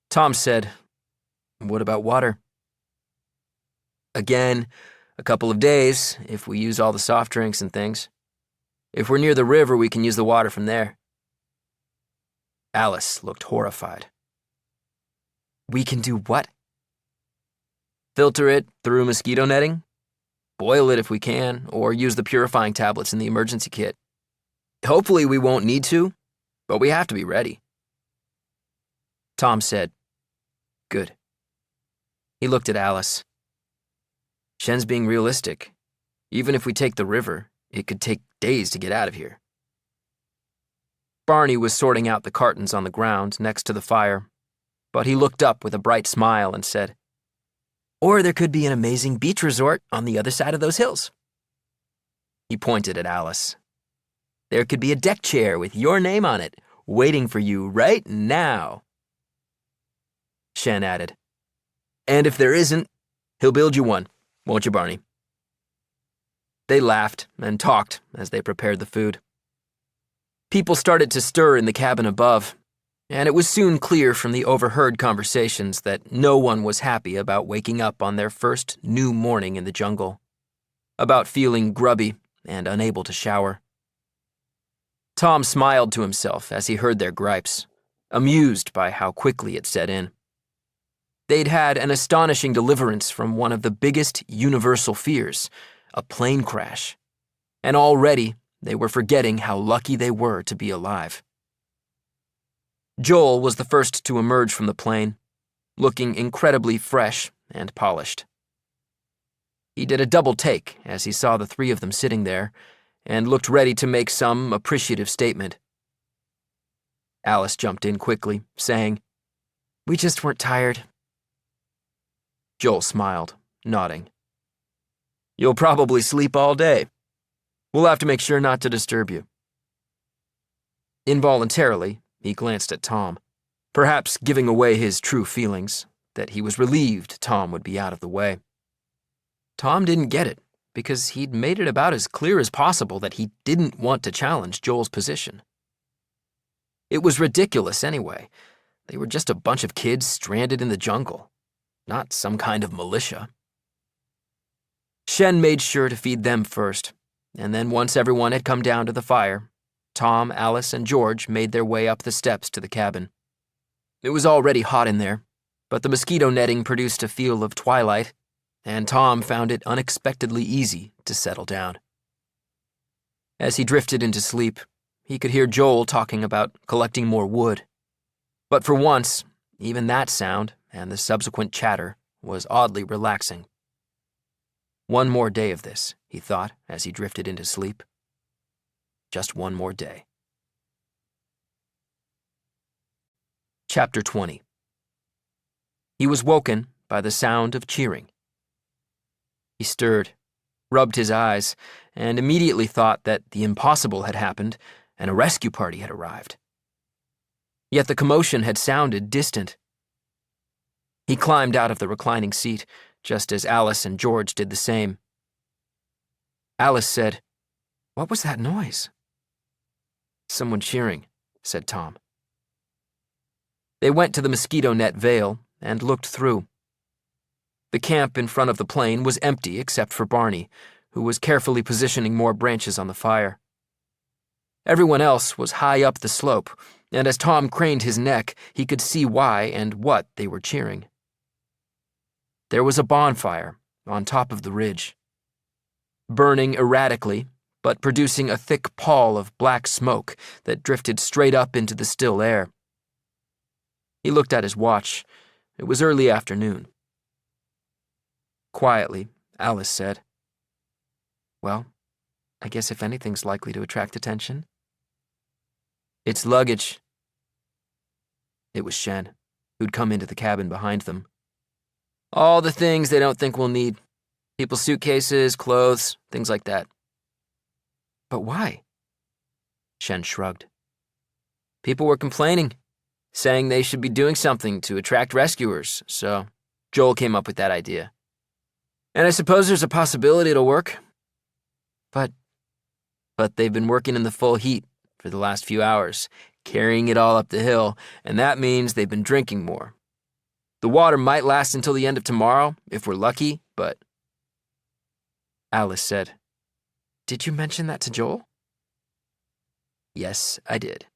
Speaker 2: Tom said, "What about water?" "Again, a couple of days, if we use all the soft drinks and things. If we're near the river, we can use the water from there." Alice looked horrified.
Speaker 1: "We can do what?"
Speaker 2: "Filter it through mosquito netting. Boil it if we can, or use the purifying tablets in the emergency kit. Hopefully we won't need to, but we have to be ready." Tom said, "Good." He looked at Alice. "Shen's being realistic. Even if we take the river, it could take days to get out of here." Barney was sorting out the cartons on the ground next to the fire, but he looked up with a bright smile and said, "Or there could be an amazing beach resort on the other side of those hills." He pointed at Alice. "There could be a deck chair with your name on it, waiting for you right now." Shen added, "And if there isn't, he'll build you one, won't you, Barney?" They laughed and talked as they prepared the food. People started to stir in the cabin above, and it was soon clear from the overheard conversations that no one was happy about waking up on their first new morning in the jungle, about feeling grubby and unable to shower. Tom smiled to himself as he heard their gripes, amused by how quickly it set in. They'd had an astonishing deliverance from one of the biggest universal fears, a plane crash, and already they were forgetting how lucky they were to be alive. Joel was the first to emerge from the plane, looking incredibly fresh and polished. He did a double take as he saw the 3 of them sitting there, and looked ready to make some appreciative statement. Alice jumped in quickly, saying,
Speaker 1: "We just weren't tired."
Speaker 2: Joel smiled, nodding. "You'll probably sleep all day. We'll have to make sure not to disturb you." Involuntarily, he glanced at Tom, perhaps giving away his true feelings, that he was relieved Tom would be out of the way. Tom didn't get it, because he'd made it about as clear as possible that he didn't want to challenge Joel's position. It was ridiculous anyway. They were just a bunch of kids stranded in the jungle, not some kind of militia. Shen made sure to feed them first, and then once everyone had come down to the fire, Tom, Alice, and George made their way up the steps to the cabin. It was already hot in there, but the mosquito netting produced a feel of twilight, and Tom found it unexpectedly easy to settle down. As he drifted into sleep, he could hear Joel talking about collecting more wood. But for once, even that sound and the subsequent chatter was oddly relaxing. One more day of this, he thought as he drifted into sleep. Just one more day. Chapter 20. He was woken by the sound of cheering. He stirred, rubbed his eyes, and immediately thought that the impossible had happened and a rescue party had arrived. Yet the commotion had sounded distant. He climbed out of the reclining seat, just as Alice and George did the same. Alice said, "What was that noise?" "Someone cheering," said Tom. They went to the mosquito net veil and looked through. The camp in front of the plane was empty except for Barney, who was carefully positioning more branches on the fire. Everyone else was high up the slope, and as Tom craned his neck, he could see why and what they were cheering. There was a bonfire on top of the ridge, burning erratically, but producing a thick pall of black smoke that drifted straight up into the still air. He looked at his watch. It was early afternoon. Quietly, Alice said, "Well, I guess if anything's likely to attract attention." "It's luggage." It was Shen, who'd come into the cabin behind them. "All the things they don't think we'll need. People's suitcases, clothes, things like that." "But why?" Shen shrugged. "People were complaining, saying they should be doing something to attract rescuers, so Joel came up with that idea. And I suppose there's a possibility it'll work. But they've been working in the full heat for the last few hours, carrying it all up the hill, and that means they've been drinking more. The water might last until the end of tomorrow, if we're lucky, but..." Alice said, "Did you mention that to Joel?" "Yes, I did.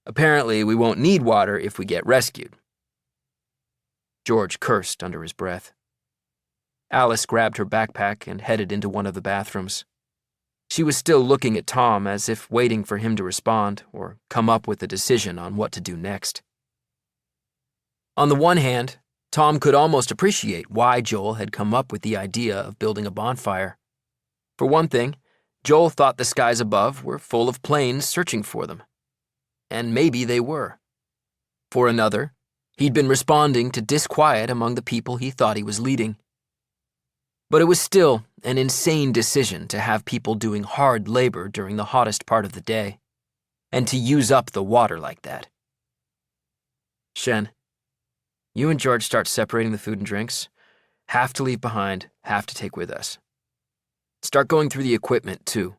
Speaker 2: Apparently, we won't need water if we get rescued." George cursed under his breath. Alice grabbed her backpack and headed into one of the bathrooms. She was still looking at Tom as if waiting for him to respond or come up with a decision on what to do next. On the one hand, Tom could almost appreciate why Joel had come up with the idea of building a bonfire. For one thing, Joel thought the skies above were full of planes searching for them. And maybe they were. For another, he'd been responding to disquiet among the people he thought he was leading. But it was still an insane decision to have people doing hard labor during the hottest part of the day, and to use up the water like that. "Shen, you and George start separating the food and drinks. Half to leave behind, half to take with us. Start going through the equipment, too,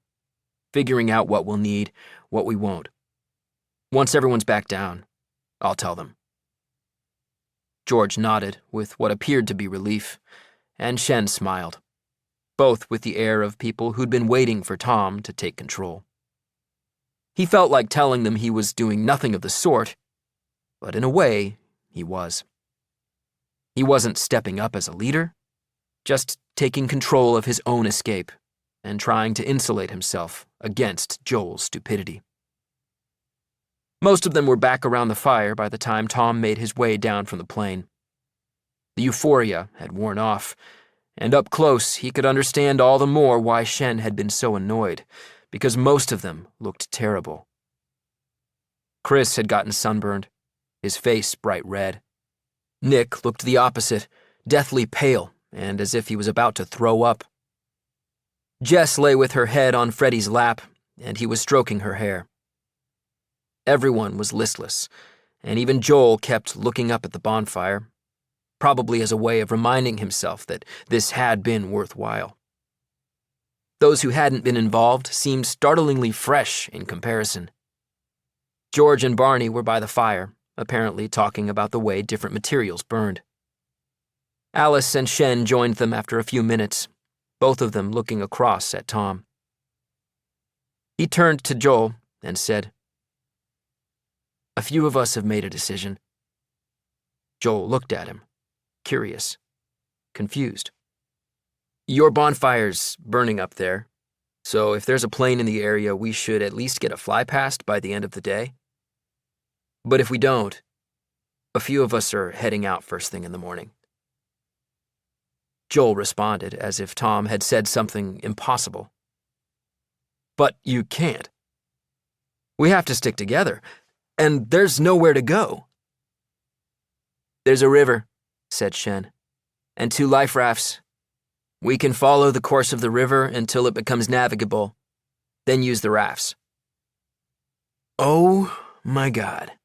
Speaker 2: figuring out what we'll need, what we won't. Once everyone's back down, I'll tell them." George nodded with what appeared to be relief, and Shen smiled, both with the air of people who'd been waiting for Tom to take control. He felt like telling them he was doing nothing of the sort, but in a way, he was. He wasn't stepping up as a leader, just taking control of his own escape and trying to insulate himself against Joel's stupidity. Most of them were back around the fire by the time Tom made his way down from the plane. The euphoria had worn off, and up close he could understand all the more why Shen had been so annoyed, because most of them looked terrible. Chris had gotten sunburned, his face bright red. Nick looked the opposite, deathly pale, and as if he was about to throw up. Jess lay with her head on Freddie's lap, and he was stroking her hair. Everyone was listless, and even Joel kept looking up at the bonfire, probably as a way of reminding himself that this had been worthwhile. Those who hadn't been involved seemed startlingly fresh in comparison. George and Barney were by the fire, apparently talking about the way different materials burned. Alice and Shen joined them after a few minutes, both of them looking across at Tom. He turned to Joel and said, "A few of us have made a decision." Joel looked at him, curious, confused. "Your bonfire's burning up there, so if there's a plane in the area, we should at least get a fly past by the end of the day. But if we don't, a few of us are heading out first thing in the morning." Joel responded as if Tom had said something impossible. "But you can't. We have to stick together, and there's nowhere to go." "There's a river," said Shen, "and 2 life rafts. We can follow the course of the river until it becomes navigable, then use the rafts." Oh my God.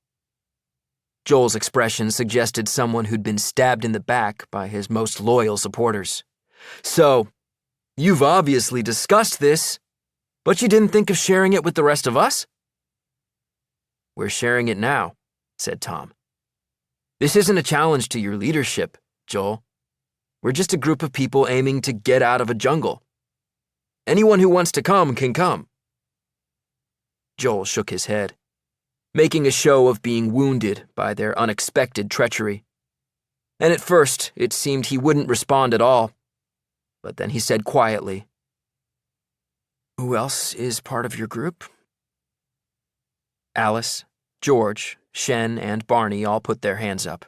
Speaker 2: Joel's expression suggested someone who'd been stabbed in the back by his most loyal supporters. "So, you've obviously discussed this, but you didn't think of sharing it with the rest of us?" "We're sharing it now," said Tom. "This isn't a challenge to your leadership, Joel. We're just a group of people aiming to get out of a jungle. Anyone who wants to come can come." Joel shook his head, making a show of being wounded by their unexpected treachery. And at first, it seemed he wouldn't respond at all. But then he said quietly, "Who else is part of your group?" Alice, George, Shen, and Barney all put their hands up.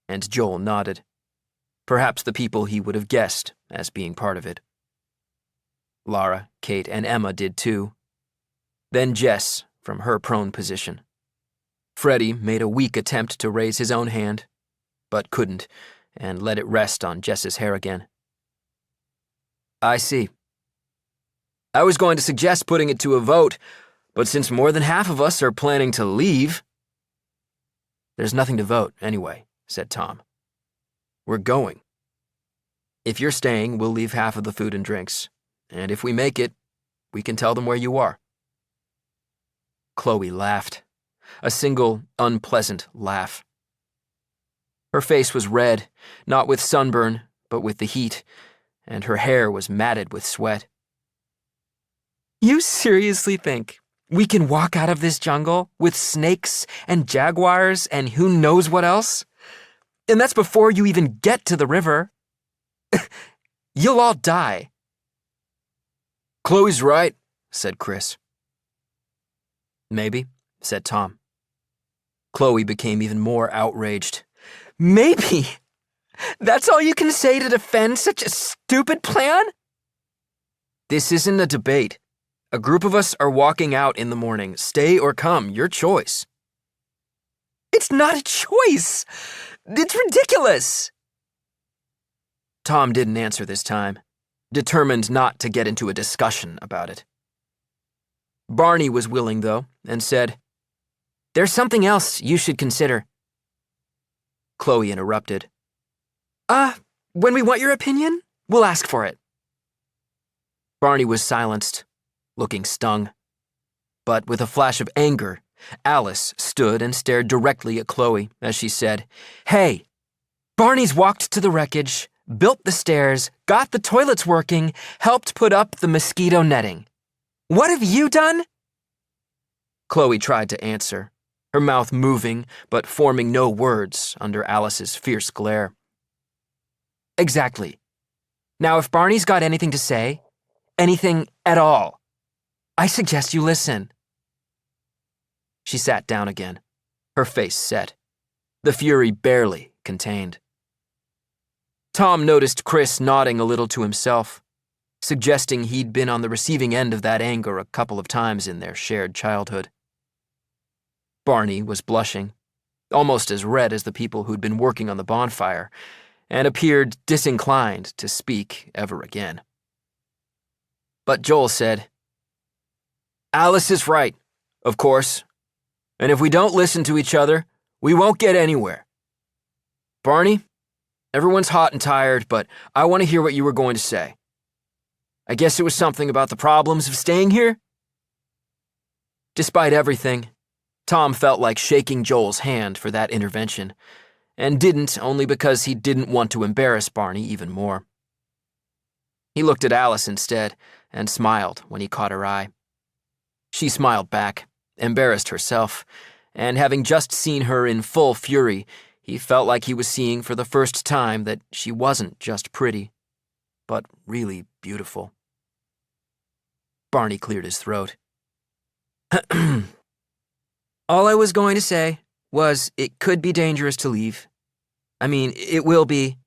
Speaker 2: And Joel nodded. Perhaps the people he would have guessed as being part of it. Lara, Kate, and Emma did too. Then Jess, from her prone position. Freddie made a weak attempt to raise his own hand, but couldn't, and let it rest on Jess's hair again. "I see. I was going to suggest putting it to a vote, but since more than half of us are planning to leave..." "There's nothing to vote, anyway," said Tom. "We're going. If you're staying, we'll leave half of the food and drinks, and if we make it, we can tell them where you are." Chloe laughed, a single, unpleasant laugh. Her face was red, not with sunburn, but with the heat, and her hair was matted with sweat. "You seriously think we can walk out of this jungle with snakes and jaguars and who knows what else? And that's before you even get to the river. You'll all die." "Chloe's right," said Chris. "Maybe," said Tom. Chloe became even more outraged. "Maybe? That's all you can say to defend such a stupid plan?" "This isn't a debate. A group of us are walking out in the morning. Stay or come, your choice." "It's not a choice. It's ridiculous." Tom didn't answer this time, determined not to get into a discussion about it. Barney was willing, though, and said, "There's something else you should consider." Chloe interrupted. When we want your opinion, we'll ask for it." Barney was silenced, looking stung. But with a flash of anger, Alice stood and stared directly at Chloe as she said, "Hey, Barney's walked to the wreckage, built the stairs, got the toilets working, helped put up the mosquito netting. What have you done?" Chloe tried to answer, her mouth moving but forming no words under Alice's fierce glare. "Exactly. Now, if Barney's got anything to say, anything at all, I suggest you listen." She sat down again, her face set, the fury barely contained. Tom noticed Chris nodding a little to himself, suggesting he'd been on the receiving end of that anger a couple of times in their shared childhood. Barney was blushing, almost as red as the people who'd been working on the bonfire, and appeared disinclined to speak ever again. But Joel said, "Alice is right, of course, and if we don't listen to each other, we won't get anywhere. Barney, everyone's hot and tired, but I want to hear what you were going to say. I guess it was something about the problems of staying here?" Despite everything, Tom felt like shaking Joel's hand for that intervention, and didn't only because he didn't want to embarrass Barney even more. He looked at Alice instead and smiled when he caught her eye. She smiled back, embarrassed herself, and having just seen her in full fury, he felt like he was seeing for the first time that she wasn't just pretty, but really beautiful. Barney cleared his throat. "All I was going to say was it could be dangerous to leave. I mean, it will be.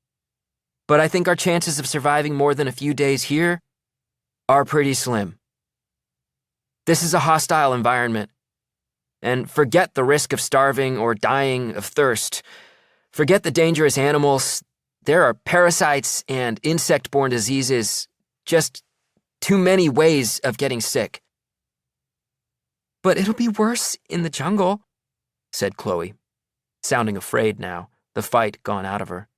Speaker 2: But I think our chances of surviving more than a few days here are pretty slim. This is a hostile environment. And forget the risk of starving or dying of thirst. Forget the dangerous animals. There are parasites and insect-borne diseases, just too many ways of getting sick.
Speaker 1: But it'll be worse in the jungle,
Speaker 2: said Chloe, sounding afraid now, the fight gone out of her.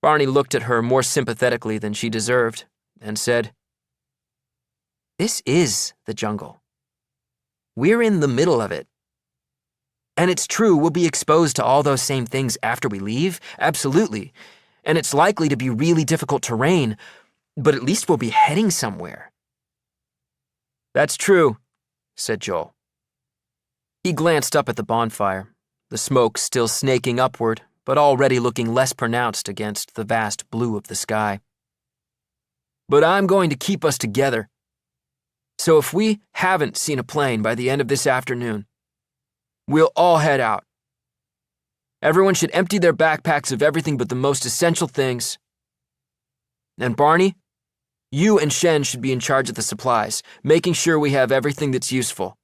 Speaker 2: Barney looked at her more sympathetically than she deserved and said, "This is the jungle. We're in the middle of it. And it's true we'll be exposed to all those same things after we leave, absolutely. And it's likely to be really difficult terrain, but at least we'll be heading somewhere." "That's true," said Joel. He glanced up at the bonfire, the smoke still snaking upward, but already looking less pronounced against the vast blue of the sky. "But I'm going to keep us together. So if we haven't seen a plane by the end of this afternoon, we'll all head out. Everyone should empty their backpacks of everything but the most essential things. And Barney, you and Shen should be in charge of the supplies, making sure we have everything that's useful."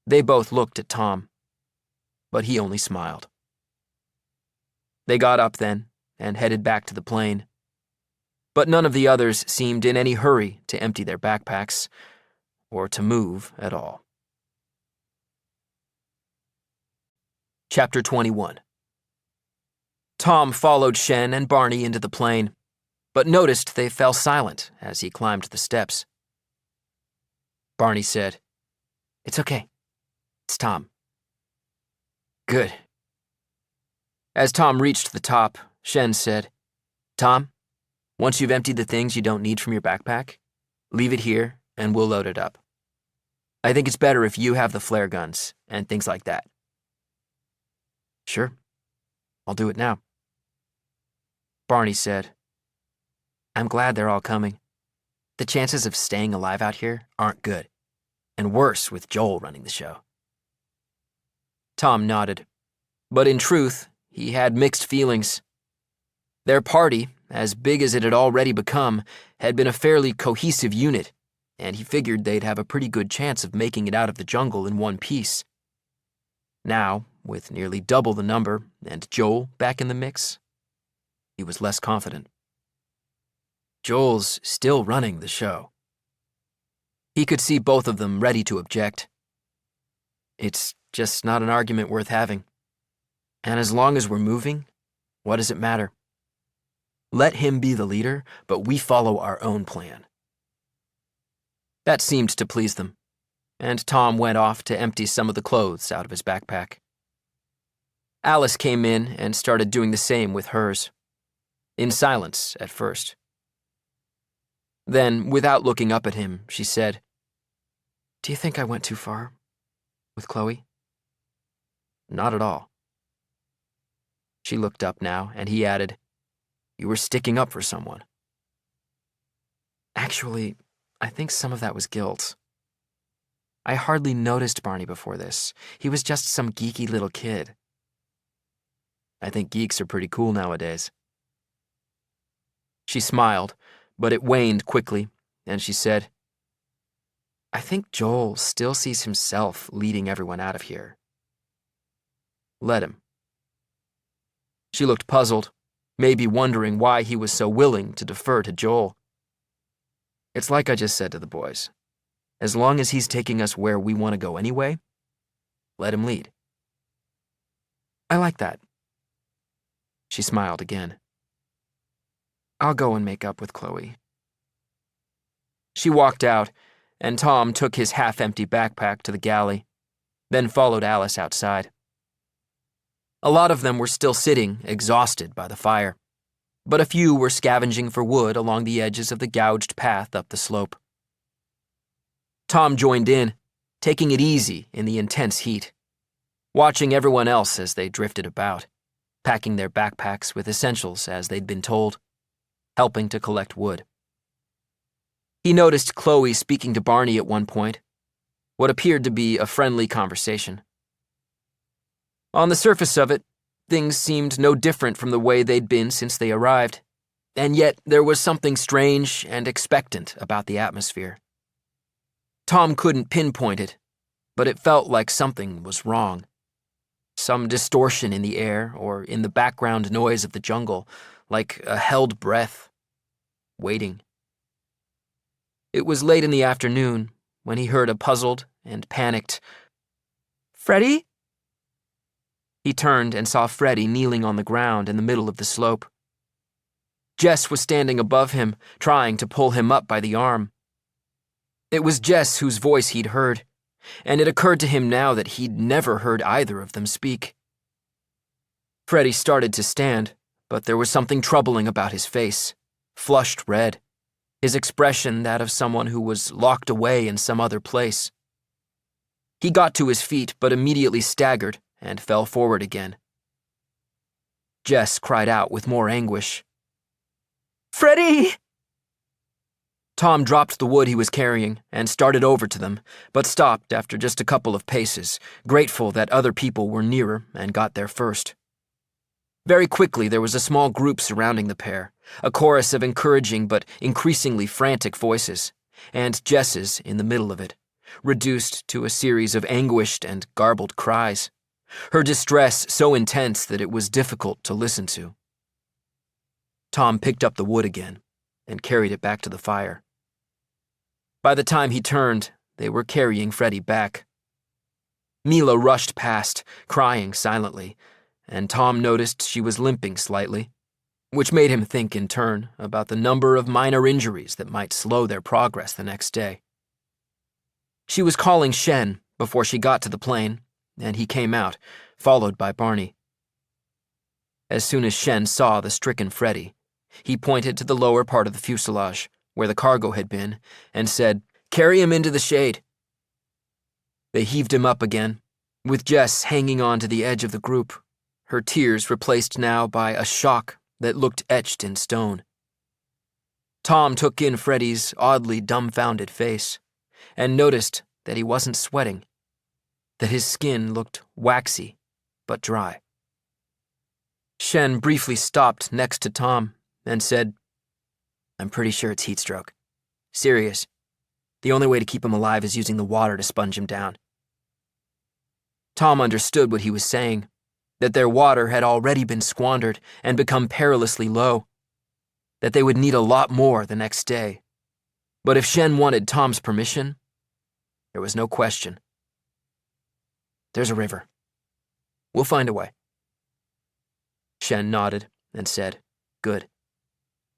Speaker 2: They both looked at Tom, but he only smiled. They got up then and headed back to the plane. But none of the others seemed in any hurry to empty their backpacks or to move at all. Chapter 21. Tom followed Shen and Barney into the plane, but noticed they fell silent as he climbed the steps. Barney said, "It's okay. It's Tom." "Good." As Tom reached the top, Shen said, "Tom, once you've emptied the things you don't need from your backpack, leave it here and we'll load it up. I think it's better if you have the flare guns and things like that." "Sure. I'll do it now." Barney said, "I'm glad they're all coming. The chances of staying alive out here aren't good, and worse with Joel running the show." Tom nodded, but in truth, he had mixed feelings. Their party, as big as it had already become, had been a fairly cohesive unit, and he figured they'd have a pretty good chance of making it out of the jungle in one piece. Now, with nearly double the number and Joel back in the mix, he was less confident. Joel's still running the show. He could see both of them ready to object. It's just not an argument worth having. And as long as we're moving, what does it matter? Let him be the leader, but we follow our own plan. That seemed to please them, and Tom went off to empty some of the clothes out of his backpack. Alice came in and started doing the same with hers, in silence at first. Then, without looking up at him, she said, "Do you think I went too far with Chloe?" "Not at all." She looked up now, and he added, "You were sticking up for someone." "Actually, I think some of that was guilt. I hardly noticed Barney before this. He was just some geeky little kid." "I think geeks are pretty cool nowadays." She smiled, but it waned quickly, and she said, "I think Joel still sees himself leading everyone out of here." "Let him." She looked puzzled, maybe wondering why he was so willing to defer to Joel. "It's like I just said to the boys. As long as he's taking us where we want to go anyway, let him lead." "I like that." She smiled again. "I'll go and make up with Chloe." She walked out, and Tom took his half-empty backpack to the galley, then followed Alice outside. A lot of them were still sitting, exhausted by the fire, but a few were scavenging for wood along the edges of the gouged path up the slope. Tom joined in, taking it easy in the intense heat, watching everyone else as they drifted about, packing their backpacks with essentials as they'd been told, helping to collect wood. He noticed Chloe speaking to Barney at one point, what appeared to be a friendly conversation. On the surface of it, things seemed no different from the way they'd been since they arrived, and yet there was something strange and expectant about the atmosphere. Tom couldn't pinpoint it, but it felt like something was wrong. some distortion in the air or in the background noise of the jungle, like a held breath, waiting. It was late in the afternoon when he heard a puzzled and panicked, "Freddie?" He turned and saw Freddie kneeling on the ground in the middle of the slope. Jess was standing above him, trying to pull him up by the arm. It was Jess whose voice he'd heard, and it occurred to him now that he'd never heard either of them speak. Freddie started to stand, but there was something troubling about his face, flushed red, his expression that of someone who was locked away in some other place. He got to his feet, but immediately staggered and fell forward again. Jess cried out with more anguish, "Freddie!" Tom dropped the wood he was carrying and started over to them, but stopped after just a couple of paces, grateful that other people were nearer and got there first. Very quickly there was a small group surrounding the pair, a chorus of encouraging but increasingly frantic voices, and Jess's in the middle of it, reduced to a series of anguished and garbled cries, her distress so intense that it was difficult to listen to. Tom picked up the wood again and carried it back to the fire. By the time he turned, they were carrying Freddie back. Mila rushed past, crying silently, and Tom noticed she was limping slightly, which made him think in turn about the number of minor injuries that might slow their progress the next day. She was calling Shen before she got to the plane, and he came out, followed by Barney. As soon as Shen saw the stricken Freddie, he pointed to the lower part of the fuselage, where the cargo had been, and said, "Carry him into the shade." They heaved him up again, with Jess hanging on to the edge of the group, her tears replaced now by a shock that looked etched in stone. Tom took in Freddie's oddly dumbfounded face, and noticed that he wasn't sweating, that his skin looked waxy but dry. Shen briefly stopped next to Tom and said, "I'm pretty sure it's heat stroke. Serious. The only way to keep him alive is using the water to sponge him down." Tom understood what he was saying, that their water had already been squandered and become perilously low, that they would need a lot more the next day. But if Shen wanted Tom's permission, there was no question. "There's a river. We'll find a way." Shen nodded and said, "Good.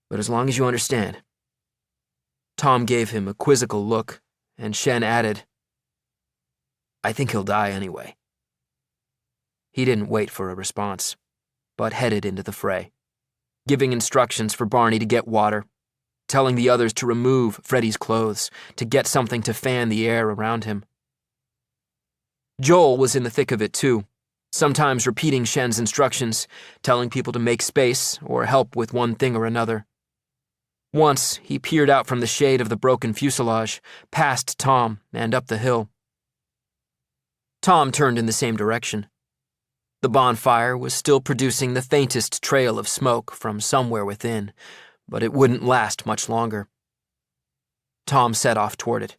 Speaker 2: But as long as you understand." Tom gave him a quizzical look, and Shen added, "I think he'll die anyway." He didn't wait for a response, but headed into the fray, giving instructions for Barney to get water, telling the others to remove Freddie's clothes, to get something to fan the air around him. Joel was in the thick of it too, sometimes repeating Shen's instructions, telling people to make space or help with one thing or another. Once, he peered out from the shade of the broken fuselage, past Tom and up the hill. Tom turned in the same direction. The bonfire was still producing the faintest trail of smoke from somewhere within, but it wouldn't last much longer. Tom set off toward it,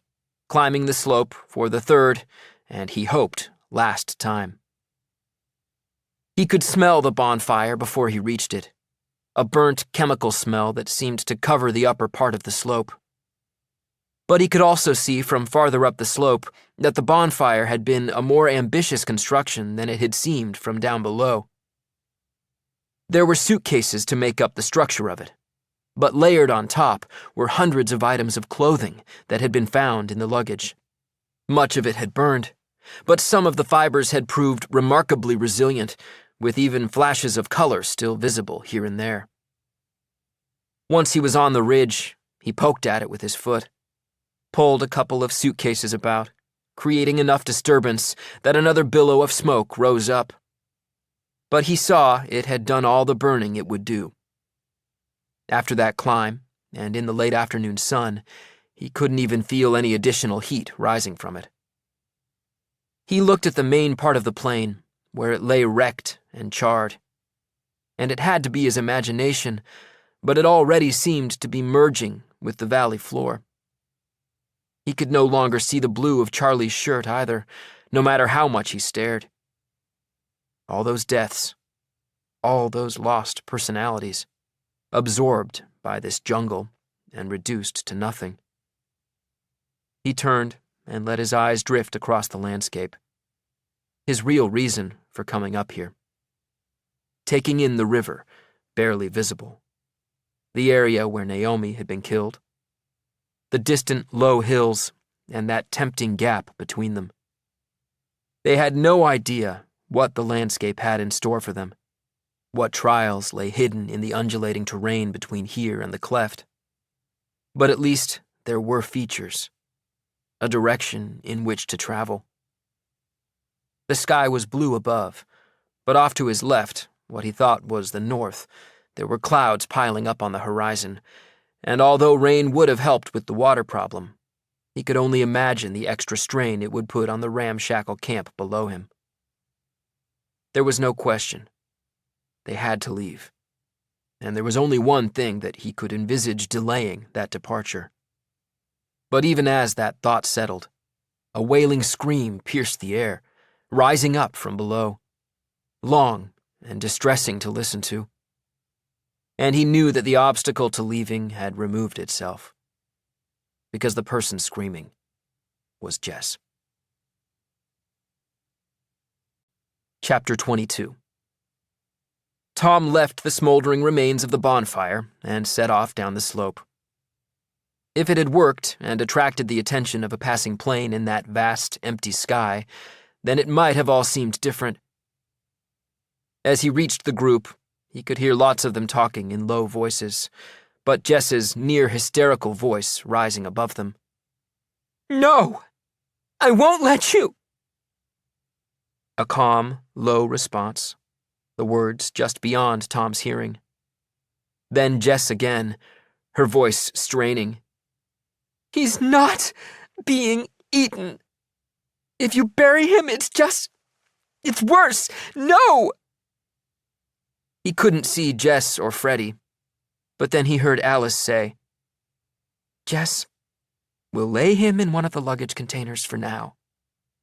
Speaker 2: climbing the slope for the third, and he hoped, last time. He could smell the bonfire before he reached it, a burnt chemical smell that seemed to cover the upper part of the slope. But he could also see from farther up the slope that the bonfire had been a more ambitious construction than it had seemed from down below. There were suitcases to make up the structure of it, but layered on top were hundreds of items of clothing that had been found in the luggage. Much of it had burned, but some of the fibers had proved remarkably resilient, with even flashes of color still visible here and there. Once he was on the ridge, he poked at it with his foot, pulled a couple of suitcases about, creating enough disturbance that another billow of smoke rose up. But he saw it had done all the burning it would do. After that climb, and in the late afternoon sun, he couldn't even feel any additional heat rising from it. He looked at the main part of the plane, where it lay wrecked and charred. And it had to be his imagination, but it already seemed to be merging with the valley floor. He could no longer see the blue of Charlie's shirt either, no matter how much he stared. All those deaths, all those lost personalities, absorbed by this jungle and reduced to nothing. He turned and let his eyes drift across the landscape. His real reason for coming up here. Taking in the river, barely visible. The area where Naomi had been killed. The distant low hills and that tempting gap between them. They had no idea what the landscape had in store for them, what trials lay hidden in the undulating terrain between here and the cleft. But at least there were features, a direction in which to travel. The sky was blue above, but off to his left, what he thought was the north, there were clouds piling up on the horizon, and although rain would have helped with the water problem, he could only imagine the extra strain it would put on the ramshackle camp below him. There was no question. They had to leave. And there was only one thing that he could envisage delaying that departure. But even as that thought settled, a wailing scream pierced the air, rising up from below, long and distressing to listen to. And he knew that the obstacle to leaving had removed itself, because the person screaming was Jess. Chapter 22. Tom left the smoldering remains of the bonfire and set off down the slope. If it had worked and attracted the attention of a passing plane in that vast, empty sky, then it might have all seemed different. As he reached the group, he could hear lots of them talking in low voices, but Jess's near-hysterical voice rising above them. "No! I won't let you!" A calm, low response, the words just beyond Tom's hearing. Then Jess again, her voice straining. "He's not being eaten. If you bury him, it's worse. No!" He couldn't see Jess or Freddie, but then he heard Alice say, "Jess, we'll lay him in one of the luggage containers for now.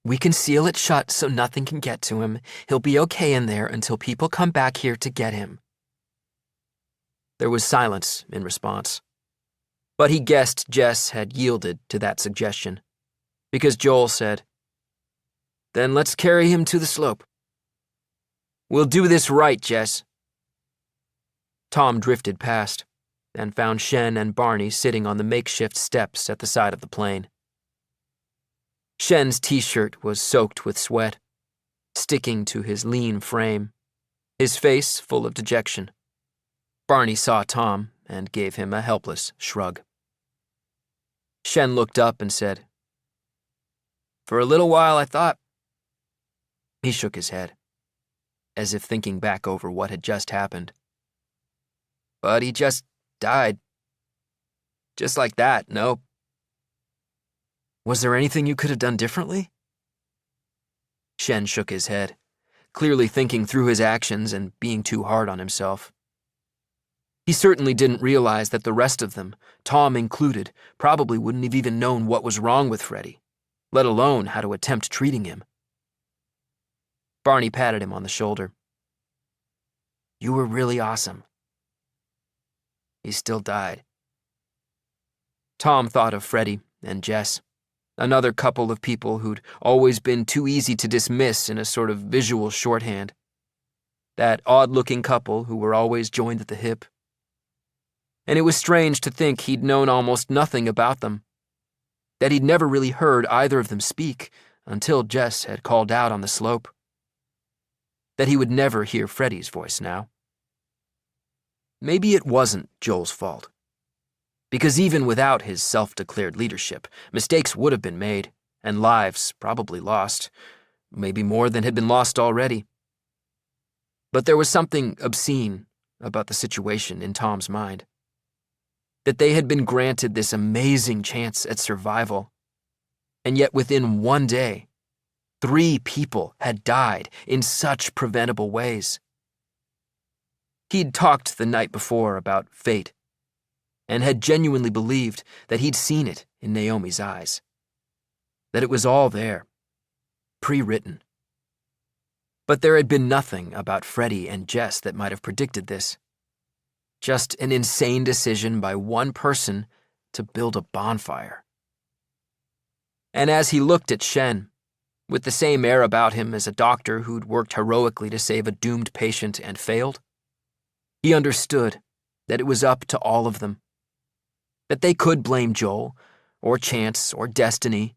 Speaker 2: We can seal it shut so nothing can get to him. He'll be okay in there until people come back here to get him." There was silence in response, but he guessed Jess had yielded to that suggestion, because Joel said, "Then let's carry him to the slope. We'll do this right, Jess." Tom drifted past and found Shen and Barney sitting on the makeshift steps at the side of the plane. Shen's t-shirt was soaked with sweat, sticking to his lean frame, his face full of dejection. Barney saw Tom and gave him a helpless shrug. Shen looked up and said, "For a little while I thought..." He shook his head, as if thinking back over what had just happened. "But he just died. Just like that, no." "Was there anything you could have done differently?" Shen shook his head, clearly thinking through his actions and being too hard on himself. He certainly didn't realize that the rest of them, Tom included, probably wouldn't have even known what was wrong with Freddie, let alone how to attempt treating him. Barney patted him on the shoulder. "You were really awesome." He still died. Tom thought of Freddie and Jess, another couple of people who'd always been too easy to dismiss in a sort of visual shorthand. That odd-looking couple who were always joined at the hip. And it was strange to think he'd known almost nothing about them, that he'd never really heard either of them speak until Jess had called out on the slope, that he would never hear Freddie's voice now. Maybe it wasn't Joel's fault, because even without his self-declared leadership, mistakes would have been made, and lives probably lost, maybe more than had been lost already. But there was something obscene about the situation in Tom's mind. That they had been granted this amazing chance at survival, and yet within one day, 3 people had died in such preventable ways. He'd talked the night before about fate, and had genuinely believed that he'd seen it in Naomi's eyes. That it was all there, pre-written. But there had been nothing about Freddie and Jess that might have predicted this. Just an insane decision by one person to build a bonfire. And as he looked at Shen, with the same air about him as a doctor who'd worked heroically to save a doomed patient and failed, he understood that it was up to all of them. That they could blame Joel, or chance, or destiny,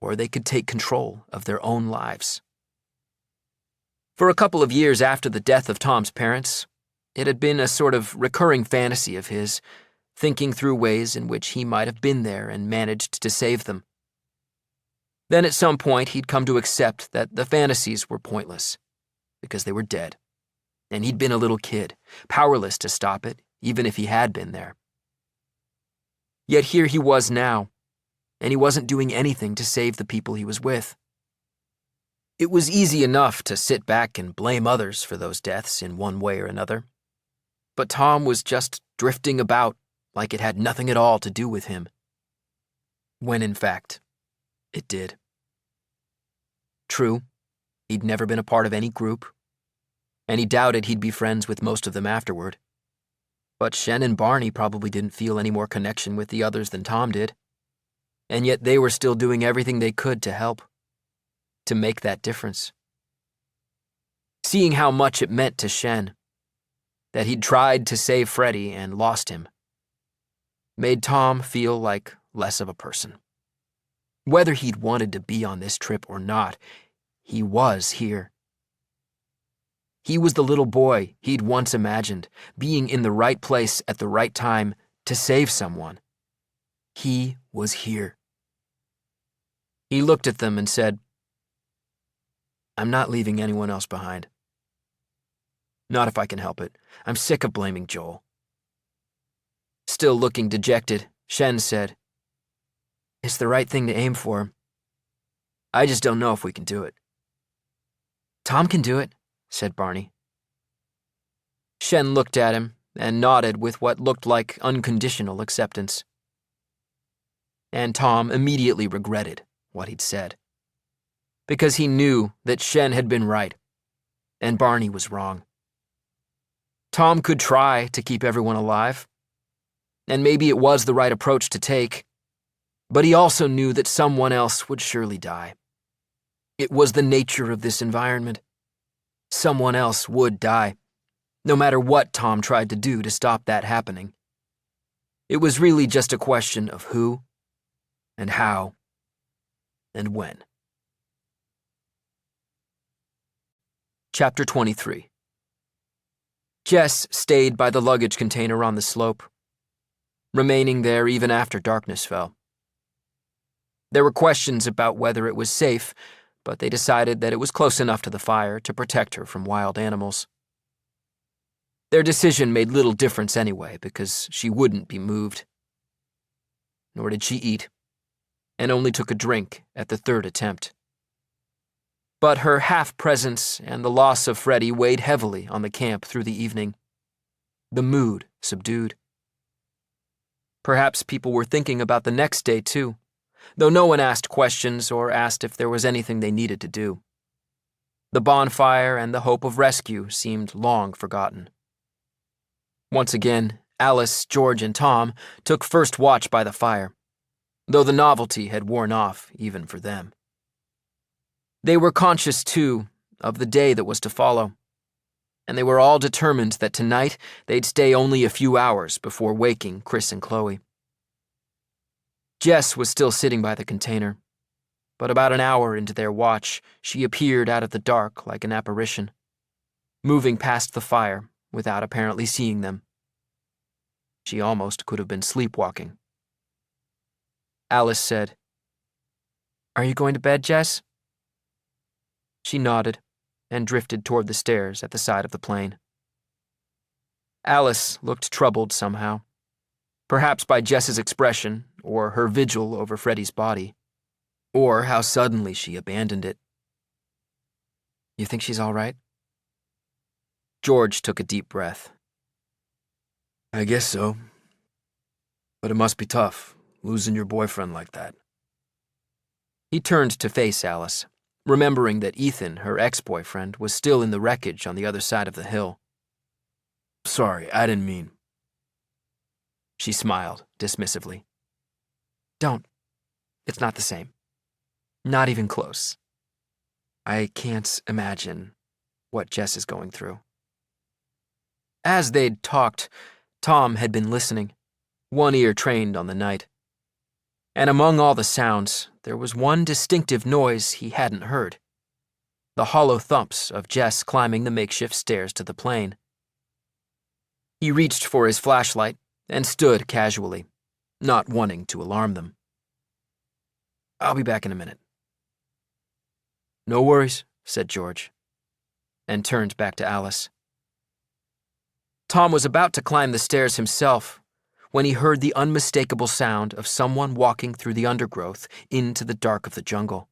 Speaker 2: or they could take control of their own lives. For a couple of years after the death of Tom's parents, it had been a sort of recurring fantasy of his, thinking through ways in which he might have been there and managed to save them. Then at some point he'd come to accept that the fantasies were pointless, because they were dead, and he'd been a little kid, powerless to stop it, even if he had been there. Yet here he was now, and he wasn't doing anything to save the people he was with. It was easy enough to sit back and blame others for those deaths in one way or another, but Tom was just drifting about like it had nothing at all to do with him, when in fact, it did. True, he'd never been a part of any group, and he doubted he'd be friends with most of them afterward. But Shen and Barney probably didn't feel any more connection with the others than Tom did, and yet they were still doing everything they could to help, to make that difference. Seeing how much it meant to Shen, that he'd tried to save Freddie and lost him, made Tom feel like less of a person. Whether he'd wanted to be on this trip or not, he was here. He was the little boy he'd once imagined, being in the right place at the right time to save someone. He was here. He looked at them and said, "I'm not leaving anyone else behind. Not if I can help it. I'm sick of blaming Joel." Still looking dejected, Shen said, "It's the right thing to aim for. I just don't know if we can do it." "Tom can do it," said Barney. Shen looked at him and nodded with what looked like unconditional acceptance. And Tom immediately regretted what he'd said, because he knew that Shen had been right and Barney was wrong. Tom could try to keep everyone alive, and maybe it was the right approach to take, but he also knew that someone else would surely die. It was the nature of this environment. Someone else would die, no matter what Tom tried to do to stop that happening. It was really just a question of who, and how, and when. Chapter 23. Jess stayed by the luggage container on the slope, remaining there even after darkness fell. There were questions about whether it was safe, but they decided that it was close enough to the fire to protect her from wild animals. Their decision made little difference anyway, because she wouldn't be moved. Nor did she eat, and only took a drink at the third attempt. But her half-presence and the loss of Freddie weighed heavily on the camp through the evening. The mood subdued. Perhaps people were thinking about the next day, too, though no one asked questions or asked if there was anything they needed to do. The bonfire and the hope of rescue seemed long forgotten. Once again, Alice, George, and Tom took first watch by the fire, though the novelty had worn off even for them. They were conscious, too, of the day that was to follow, and they were all determined that tonight they'd stay only a few hours before waking Chris and Chloe. Jess was still sitting by the container, but about an hour into their watch, she appeared out of the dark like an apparition, moving past the fire without apparently seeing them. She almost could have been sleepwalking. Alice said, "Are you going to bed, Jess?" She nodded and drifted toward the stairs at the side of the plane. Alice looked troubled somehow, perhaps by Jess's expression or her vigil over Freddie's body, or how suddenly she abandoned it. "You think she's all right?" George took a deep breath. "I guess so. But it must be tough, losing your boyfriend like that." He turned to face Alice, remembering that Ethan, her ex-boyfriend, was still in the wreckage on the other side of the hill. "Sorry, I didn't mean." She smiled dismissively.
Speaker 1: Don't. It's not the same. Not even close. I can't imagine what Jess is going through."
Speaker 2: As they'd talked, Tom had been listening, one ear trained on the night. And among all the sounds, there was one distinctive noise he hadn't heard: the hollow thumps of Jess climbing the makeshift stairs to the plane. He reached for his flashlight and stood casually, not wanting to alarm them.
Speaker 1: "I'll be back in a minute."
Speaker 2: "No worries," said George, and turned back to Alice. Tom was about to climb the stairs himself when he heard the unmistakable sound of someone walking through the undergrowth into the dark of the jungle.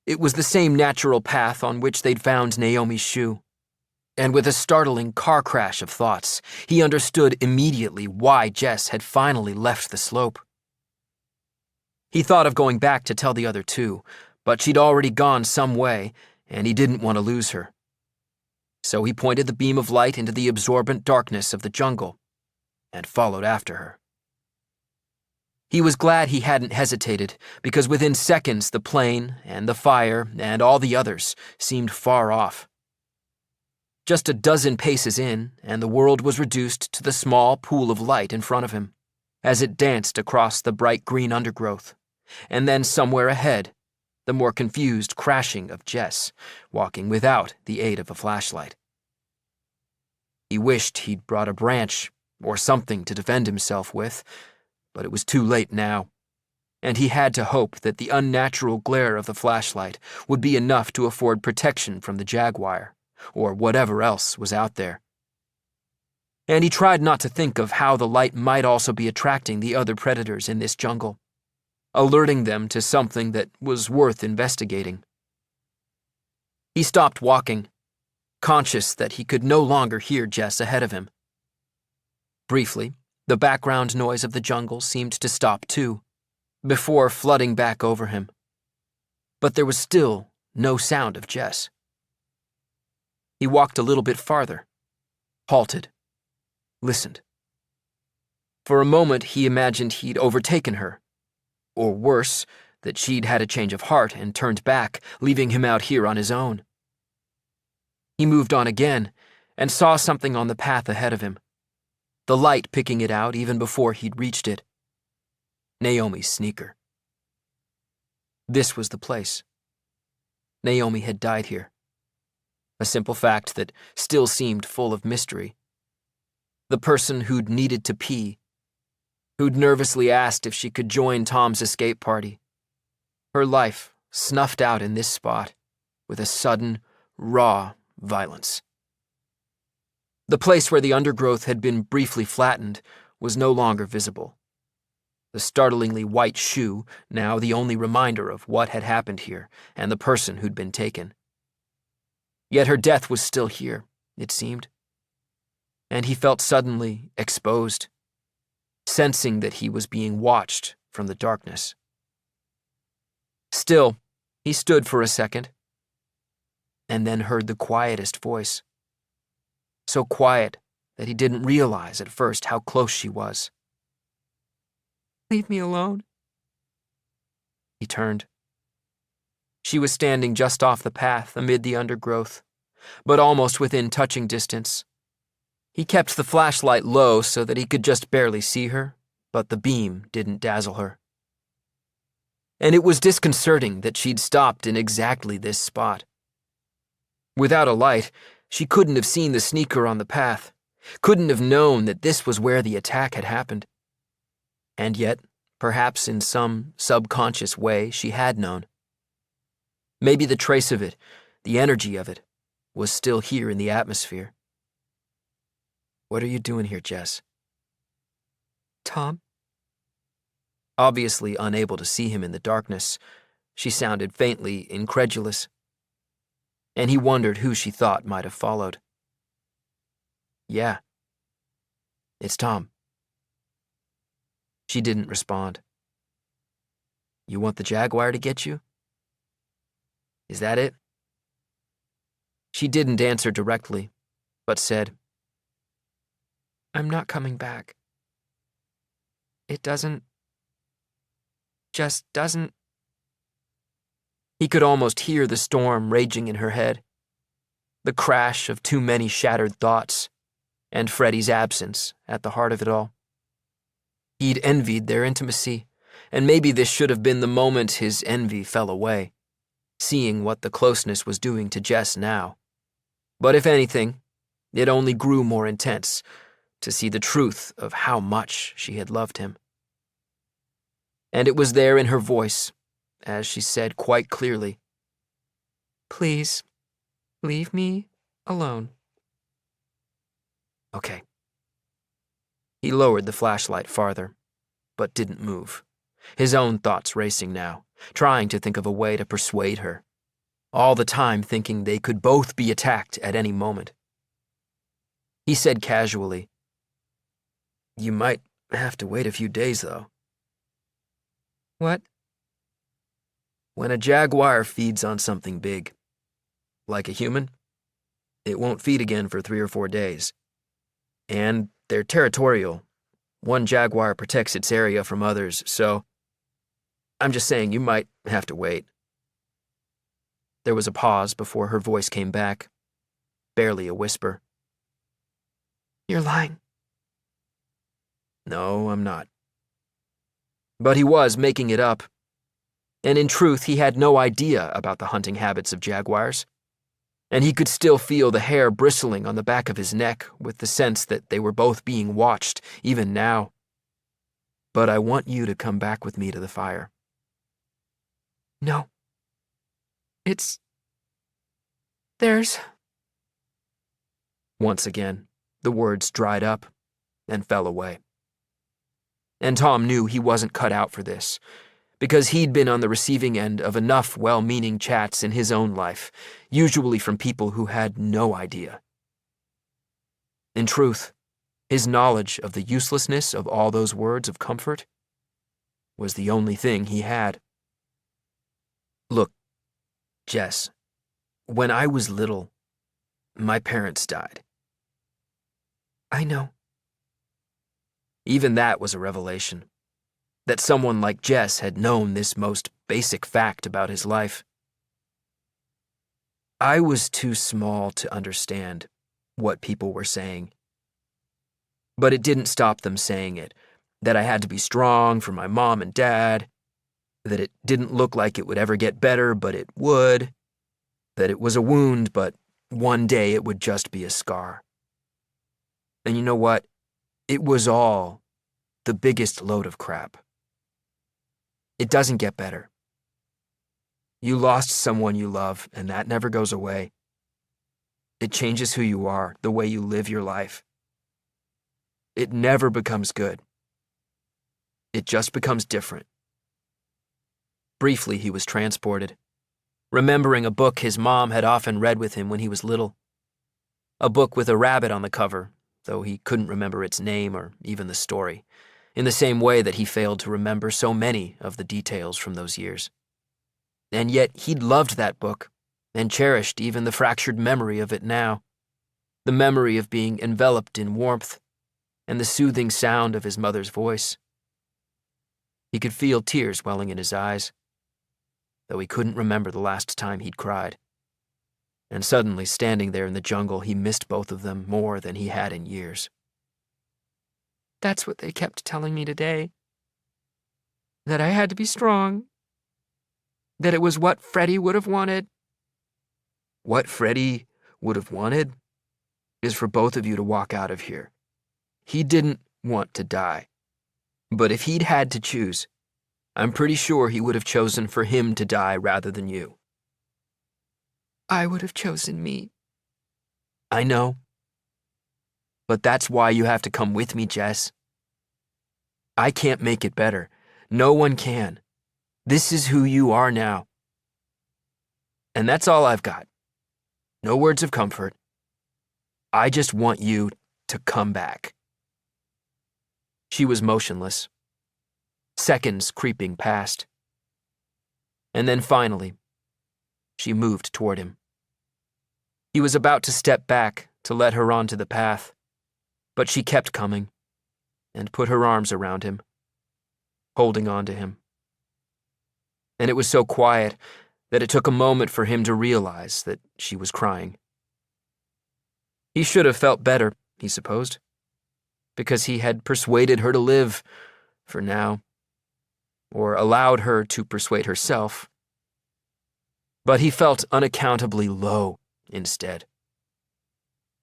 Speaker 2: It was the same natural path on which they'd found Naomi's shoe, and with a startling car crash of thoughts, he understood immediately why Jess had finally left the slope. He thought of going back to tell the other two, but she'd already gone some way, and he didn't want to lose her. So he pointed the beam of light into the absorbent darkness of the jungle and followed after her. He was glad he hadn't hesitated, because within seconds the plane and the fire and all the others seemed far off. Just a dozen paces in, and the world was reduced to the small pool of light in front of him, as it danced across the bright green undergrowth, and then somewhere ahead, the more confused crashing of Jess, walking without the aid of a flashlight. He wished he'd brought a branch or something to defend himself with, but it was too late now, and he had to hope that the unnatural glare of the flashlight would be enough to afford protection from the jaguar, or whatever else was out there. And he tried not to think of how the light might also be attracting the other predators in this jungle, alerting them to something that was worth investigating. He stopped walking, conscious that he could no longer hear Jess ahead of him. Briefly, the background noise of the jungle seemed to stop too, before flooding back over him. But there was still no sound of Jess. He walked a little bit farther, halted, listened. For a moment he imagined he'd overtaken her, or worse, that she'd had a change of heart and turned back, leaving him out here on his own. He moved on again and saw something on the path ahead of him, the light picking it out even before he'd reached it. Naomi's sneaker. This was the place. Naomi had died here. A simple fact that still seemed full of mystery. The person who'd needed to pee, who'd nervously asked if she could join Tom's escape party. Her life snuffed out in this spot with a sudden, raw violence. The place where the undergrowth had been briefly flattened was no longer visible. The startlingly white shoe, now the only reminder of what had happened here and the person who'd been taken. Yet her death was still here, it seemed. And he felt suddenly exposed, sensing that he was being watched from the darkness. Still, he stood for a second, and then heard the quietest voice. So quiet that he didn't realize at first how close she was.
Speaker 1: "Leave me alone."
Speaker 2: He turned. She was standing just off the path amid the undergrowth, but almost within touching distance. He kept the flashlight low so that he could just barely see her, but the beam didn't dazzle her. And it was disconcerting that she'd stopped in exactly this spot. Without a light, she couldn't have seen the sneaker on the path, couldn't have known that this was where the attack had happened. And yet, perhaps in some subconscious way, she had known. Maybe the trace of it, the energy of it, was still here in the atmosphere. "What are you doing here, Jess?"
Speaker 1: "Tom?"
Speaker 2: Obviously unable to see him in the darkness, she sounded faintly incredulous, and he wondered who she thought might have followed. "Yeah, it's Tom." She didn't respond. "You want the jaguar to get you?" Is that it?" She didn't answer directly, but said,
Speaker 1: "I'm not coming back. It just doesn't."
Speaker 2: He could almost hear the storm raging in her head, the crash of too many shattered thoughts, and Freddie's absence at the heart of it all. He'd envied their intimacy, and maybe this should have been the moment his envy fell away, seeing what the closeness was doing to Jess now. But if anything, it only grew more intense to see the truth of how much she had loved him. And it was there in her voice, as she said quite clearly,
Speaker 1: "Please, leave me alone."
Speaker 2: "Okay." He lowered the flashlight farther, but didn't move, his own thoughts racing now, trying to think of a way to persuade her, all the time thinking they could both be attacked at any moment. He said casually, "You might have to wait a few days, though."
Speaker 1: "What?"
Speaker 2: "When a jaguar feeds on something big, like a human, it won't feed again for 3 or 4 days. And they're territorial. One jaguar protects its area from others, so I'm just saying you might have to wait." There was a pause before her voice came back, barely a whisper.
Speaker 1: "You're lying."
Speaker 2: "No, I'm not." But he was making it up. And in truth, he had no idea about the hunting habits of jaguars. And he could still feel the hair bristling on the back of his neck with the sense that they were both being watched, even now. "But I want you to come back with me to the fire."
Speaker 1: "No. There's..."
Speaker 2: Once again, the words dried up and fell away. And Tom knew he wasn't cut out for this, because he'd been on the receiving end of enough well-meaning chats in his own life, usually from people who had no idea. In truth, his knowledge of the uselessness of all those words of comfort was the only thing he had. "Look, Jess, when I was little, my parents died."
Speaker 1: "I know."
Speaker 2: Even that was a revelation, that someone like Jess had known this most basic fact about his life. "I was too small to understand what people were saying. But it didn't stop them saying it, that I had to be strong for my mom and dad, that it didn't look like it would ever get better, but it would, that it was a wound, but one day it would just be a scar. And you know what? It was all the biggest load of crap. It doesn't get better. You lost someone you love, and that never goes away. It changes who you are, the way you live your life. It never becomes good. It just becomes different." Briefly, he was transported, remembering a book his mom had often read with him when he was little. A book with a rabbit on the cover, though he couldn't remember its name or even the story, in the same way that he failed to remember so many of the details from those years. And yet he'd loved that book, and cherished even the fractured memory of it now, the memory of being enveloped in warmth, and the soothing sound of his mother's voice. He could feel tears welling in his eyes, though he couldn't remember the last time he'd cried. And suddenly, standing there in the jungle, he missed both of them more than he had in years.
Speaker 1: "That's what they kept telling me today. That I had to be strong. That it was what Freddie would have wanted."
Speaker 2: What Freddie would have wanted is for both of you to walk out of here. He didn't want to die. But if he'd had to choose, I'm pretty sure he would have chosen for him to die rather than you.
Speaker 1: "I would have chosen me."
Speaker 2: I know. But that's why you have to come with me, Jess. I can't make it better. No one can. This is who you are now. And that's all I've got. No words of comfort. I just want you to come back." She was motionless, seconds creeping past. And then finally, she moved toward him. He was about to step back to let her onto the path, but she kept coming and put her arms around him, holding on to him. And it was so quiet that it took a moment for him to realize that she was crying. He should have felt better, he supposed, because he had persuaded her to live, for now, or allowed her to persuade herself. But he felt unaccountably low instead.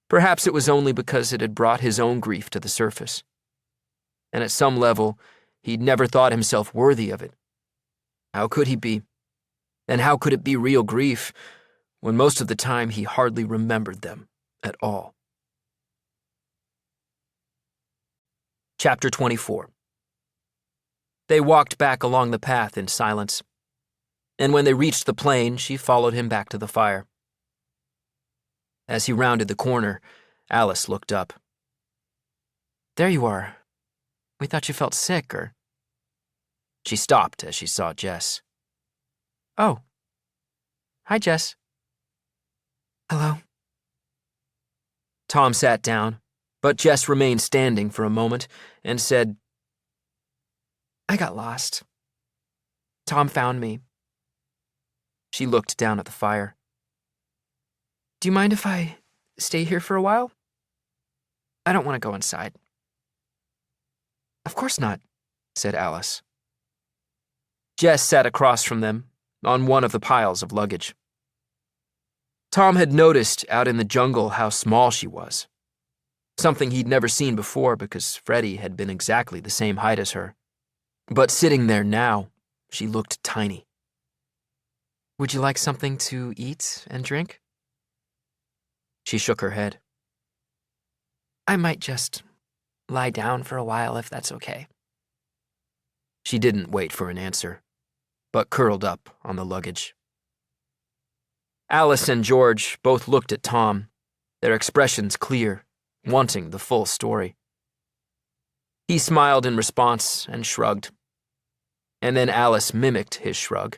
Speaker 2: Perhaps it was only because it had brought his own grief to the surface. And at some level, he'd never thought himself worthy of it. How could he be? And how could it be real grief when most of the time he hardly remembered them at all? Chapter 24. They walked back along the path in silence, and when they reached the plain, she followed him back to the fire. As he rounded the corner, Alice looked up.
Speaker 1: There you are. We thought you felt sick, or...
Speaker 2: She stopped as she saw Jess.
Speaker 1: Oh. Hi, Jess. Hello.
Speaker 2: Tom sat down, but Jess remained standing for a moment and said,
Speaker 1: I got lost. Tom found me.
Speaker 2: She looked down at the fire.
Speaker 1: Do you mind if I stay here for a while? I don't want to go inside.
Speaker 2: Of course not, said Alice. Jess sat across from them, on one of the piles of luggage. Tom had noticed out in the jungle how small she was, something he'd never seen before because Freddie had been exactly the same height as her. But sitting there now, she looked tiny.
Speaker 1: Would you like something to eat and drink?
Speaker 2: She shook her head.
Speaker 1: I might just lie down for a while if that's okay.
Speaker 2: She didn't wait for an answer, but curled up on the luggage. Alice and George both looked at Tom, their expressions clear, wanting the full story. He smiled in response and shrugged. And then Alice mimicked his shrug,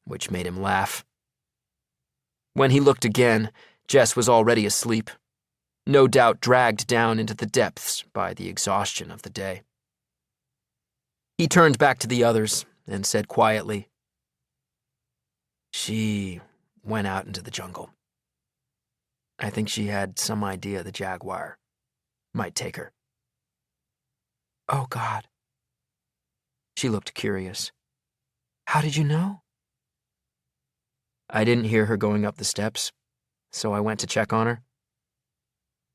Speaker 2: which made him laugh. When he looked again, Jess was already asleep, no doubt dragged down into the depths by the exhaustion of the day. He turned back to the others and said quietly, She went out into the jungle. I think she had some idea the jaguar might take her.
Speaker 1: Oh, God.
Speaker 2: She looked curious.
Speaker 1: How did you know?
Speaker 2: I didn't hear her going up the steps, so I went to check on her.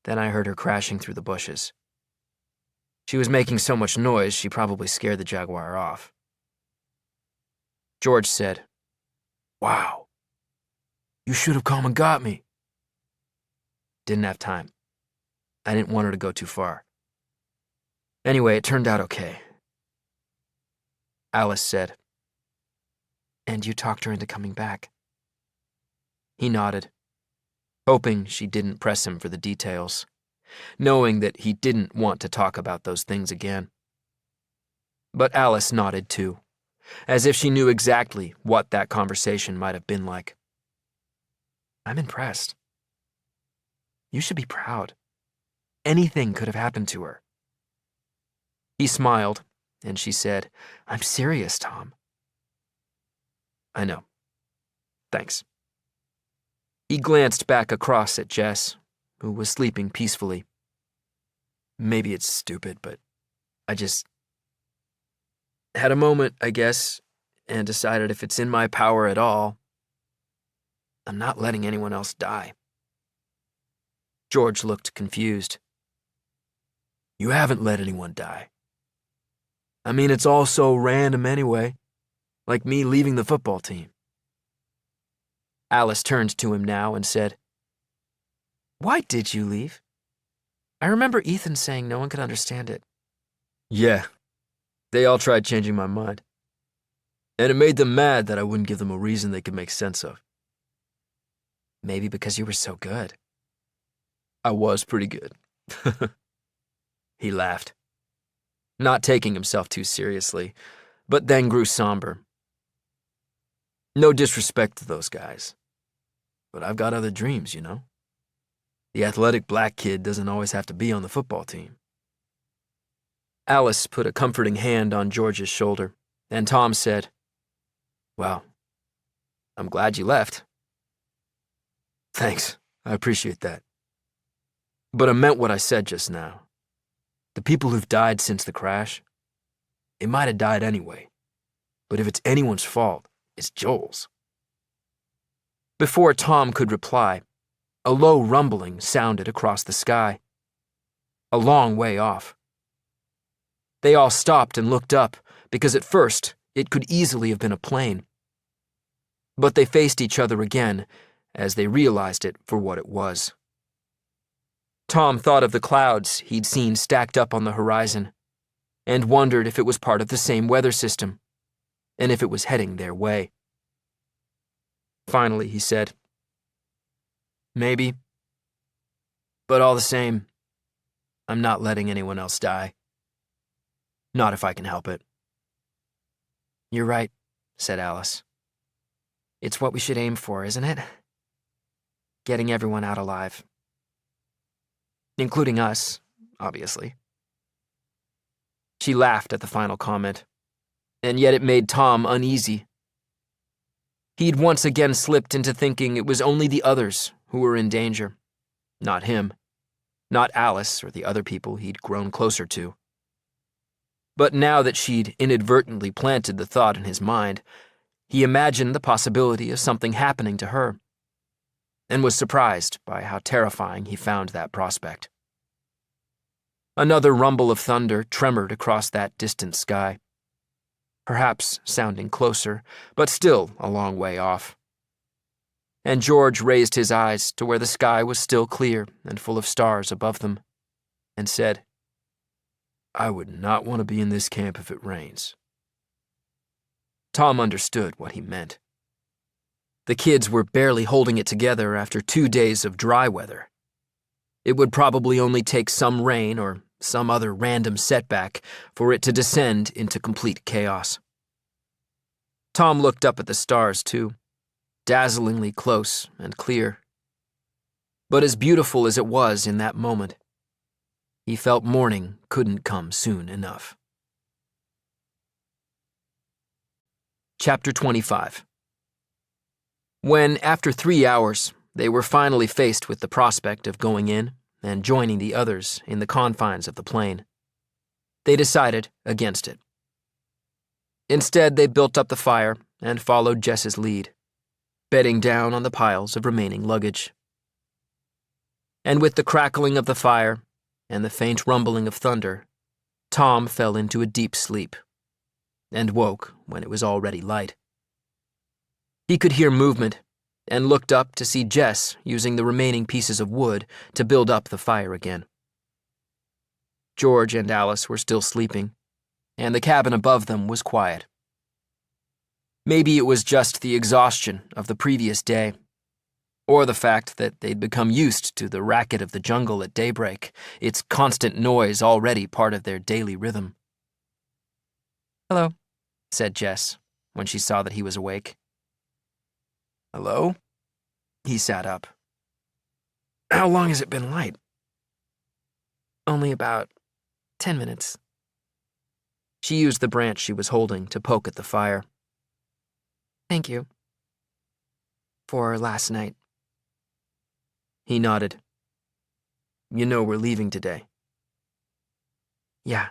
Speaker 2: Then I heard her crashing through the bushes. She was making so much noise, she probably scared the jaguar off. George said, Wow. You should have come and got me. Didn't have time. I didn't want her to go too far. Anyway, it turned out okay. Alice said.
Speaker 1: And you talked her into coming back?
Speaker 2: He nodded, hoping she didn't press him for the details, knowing that he didn't want to talk about those things again. But Alice nodded too, as if she knew exactly what that conversation might have been like.
Speaker 1: I'm impressed. You should be proud. Anything could have happened to her.
Speaker 2: He smiled, and she said,
Speaker 1: I'm serious, Tom.
Speaker 2: I know. Thanks. He glanced back across at Jess, who was sleeping peacefully. Maybe it's stupid, but I just had a moment, I guess, and decided if it's in my power at all, I'm not letting anyone else die. George looked confused. You haven't let anyone die. I mean, it's all so random anyway, like me leaving the football team. Alice turned to him now and said,
Speaker 1: Why did you leave? I remember Ethan saying no one could understand it.
Speaker 2: Yeah, they all tried changing my mind. And it made them mad that I wouldn't give them a reason they could make sense of.
Speaker 1: Maybe because you were so good.
Speaker 2: I was pretty good. He laughed, not taking himself too seriously, but then grew somber. No disrespect to those guys. but I've got other dreams, you know? The athletic black kid doesn't always have to be on the football team. Alice put a comforting hand on George's shoulder, and Tom said, "Well, I'm glad you left." "Thanks, I appreciate that. But I meant what I said just now. The people who've died since the crash, they might have died anyway. But if it's anyone's fault, it's Joel's." Before Tom could reply, a low rumbling sounded across the sky, a long way off. They all stopped and looked up, because at first it could easily have been a plane. But they faced each other again as they realized it for what it was. Tom thought of the clouds he'd seen stacked up on the horizon, and wondered if it was part of the same weather system, and if it was heading their way. Finally, he said, "Maybe. But all the same, I'm not letting anyone else die. Not if I can help it."
Speaker 1: "You're right," said Alice. "It's what we should aim for, isn't it? Getting everyone out alive. Including us, obviously."
Speaker 2: She laughed at the final comment, and yet it made Tom uneasy. He'd once again slipped into thinking it was only the others who were in danger, not him, not Alice or the other people he'd grown closer to. But now that she'd inadvertently planted the thought in his mind, he imagined the possibility of something happening to her, and was surprised by how terrifying he found that prospect. Another rumble of thunder tremored across that distant sky, perhaps sounding closer, but still a long way off. And George raised his eyes to where the sky was still clear and full of stars above them, and said, "I would not want to be in this camp if it rains." Tom understood what he meant. The kids were barely holding it together after 2 days of dry weather. It would probably only take some rain or some other random setback for it to descend into complete chaos. Tom looked up at the stars, too, dazzlingly close and clear. But as beautiful as it was in that moment, he felt morning couldn't come soon enough. Chapter 25. When, after 3 hours, they were finally faced with the prospect of going in and joining the others in the confines of the plane, they decided against it. Instead, they built up the fire and followed Jess's lead, bedding down on the piles of remaining luggage. And with the crackling of the fire and the faint rumbling of thunder, Tom fell into a deep sleep, and woke when it was already light. He could hear movement, and looked up to see Jess using the remaining pieces of wood to build up the fire again. George and Alice were still sleeping, and the cabin above them was quiet. Maybe it was just the exhaustion of the previous day, or the fact that they'd become used to the racket of the jungle at daybreak, its constant noise already part of their daily rhythm.
Speaker 1: "Hello,"
Speaker 2: said Jess, when she saw that he was awake. "Hello?" He sat up. "How long has it been light?"
Speaker 1: "Only about 10 minutes.
Speaker 2: She used the branch she was holding to poke at the fire.
Speaker 1: "Thank you. For last night."
Speaker 2: He nodded. "You know we're leaving today."
Speaker 1: "Yeah."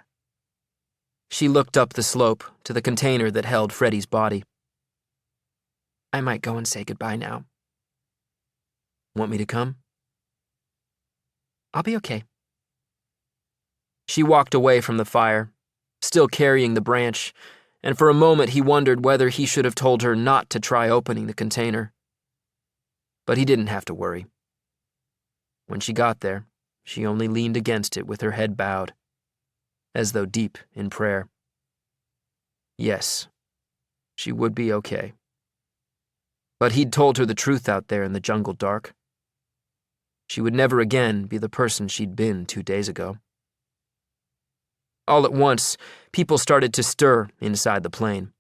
Speaker 2: She looked up the slope to the container that held Freddie's body.
Speaker 1: "I might go and say goodbye now."
Speaker 2: "Want me to come?"
Speaker 1: "I'll be okay."
Speaker 2: She walked away from the fire, still carrying the branch, and for a moment he wondered whether he should have told her not to try opening the container. But he didn't have to worry. When she got there, she only leaned against it with her head bowed, as though deep in prayer. Yes, she would be okay. But he'd told her the truth out there in the jungle dark. She would never again be the person she'd been 2 days ago. All at once, people started to stir inside the plane.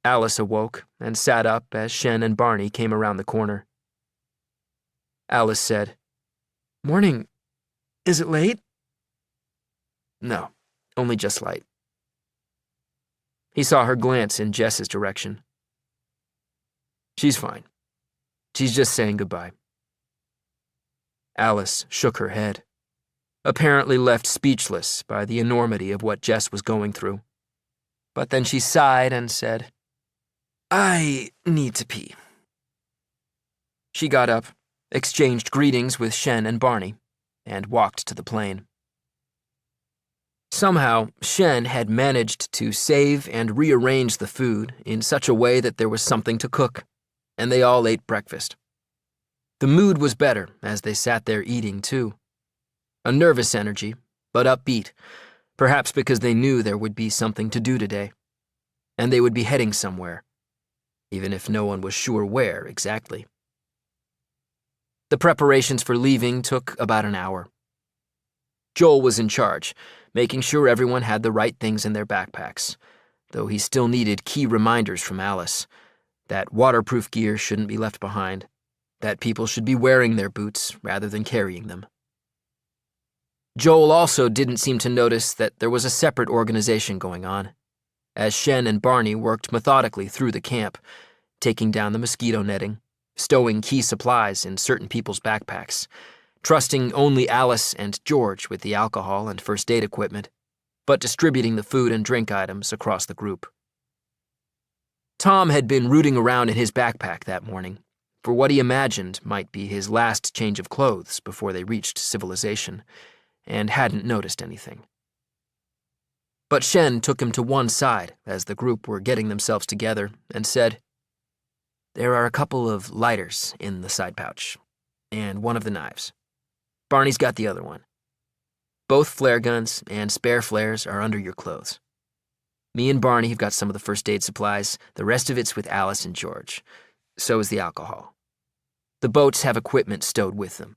Speaker 2: Alice awoke and sat up as Shen and Barney came around the corner. Alice said.
Speaker 1: Morning. Is it late?
Speaker 2: No, only just light. He saw her glance in Jess's direction. She's fine. She's just saying goodbye. Alice shook her head, apparently left speechless by the enormity of what Jess was going through. But then she sighed and said, I need to pee. She got up, exchanged greetings with Shen and Barney, and walked to the plane. Somehow, Shen had managed to save and rearrange the food in such a way that there was something to cook, and they all ate breakfast. The mood was better as they sat there eating, too. A nervous energy, but upbeat, perhaps because they knew there would be something to do today, and they would be heading somewhere, even if no one was sure where exactly. The preparations for leaving took about an hour. Joel was in charge, making sure everyone had the right things in their backpacks, though he still needed key reminders from Alice, that waterproof gear shouldn't be left behind, that people should be wearing their boots rather than carrying them. Joel also didn't seem to notice that there was a separate organization going on, as Shen and Barney worked methodically through the camp, taking down the mosquito netting, stowing key supplies in certain people's backpacks, trusting only Alice and George with the alcohol and first aid equipment, but distributing the food and drink items across the group. Tom had been rooting around in his backpack that morning for what he imagined might be his last change of clothes before they reached civilization, and hadn't noticed anything. But Shen took him to one side as the group were getting themselves together and said, There are a couple of lighters in the side pouch, and one of the knives. Barney's got the other one. Both flare guns and spare flares are under your clothes. Me and Barney have got some of the first aid supplies. The rest of it's with Alice and George. So is the alcohol. The boats have equipment stowed with them.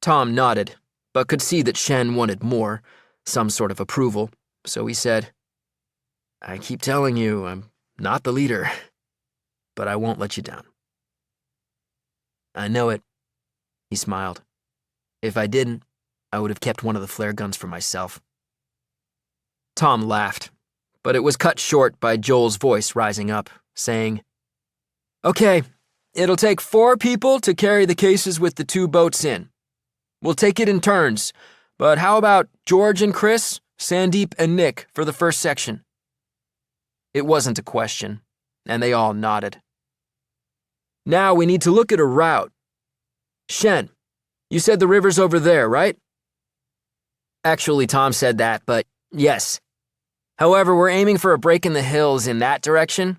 Speaker 2: Tom nodded, but could see that Shen wanted more, some sort of approval, so he said, I keep telling you, I'm not the leader, but I won't let you down. I know it, he smiled. If I didn't, I would have kept one of the flare guns for myself. Tom laughed, but it was cut short by Joel's voice rising up, saying, Okay, it'll take 4 people to carry the cases with the 2 boats in. We'll take it in turns, but how about George and Chris, Sandeep and Nick for the first section? It wasn't a question, and they all nodded. Now we need to look at a route. Shen, you said the river's over there, right? Actually, Tom said that, but yes. However, we're aiming for a break in the hills in that direction,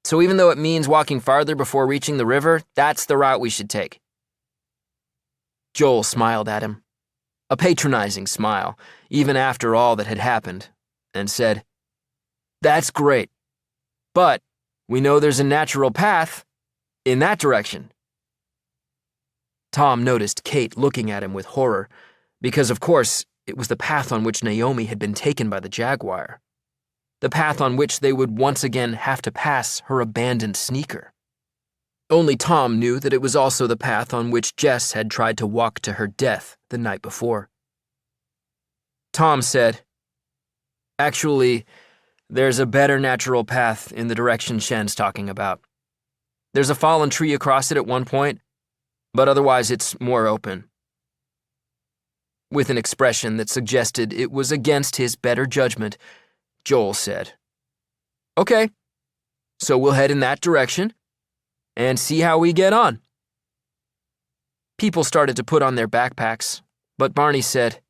Speaker 2: so even though it means walking farther before reaching the river, that's the route we should take. Joel smiled at him, a patronizing smile, even after all that had happened, and said, That's great, but we know there's a natural path in that direction. Tom noticed Kate looking at him with horror, because of course it was the path on which Naomi had been taken by the jaguar, the path on which they would once again have to pass her abandoned sneaker. Only Tom knew that it was also the path on which Jess had tried to walk to her death the night before. Tom said, Actually, there's a better natural path in the direction Shen's talking about. There's a fallen tree across it at one point, but otherwise it's more open. With an expression that suggested it was against his better judgment, Joel said, Okay, so we'll head in that direction and see how we get on. People started to put on their backpacks, but Barney said,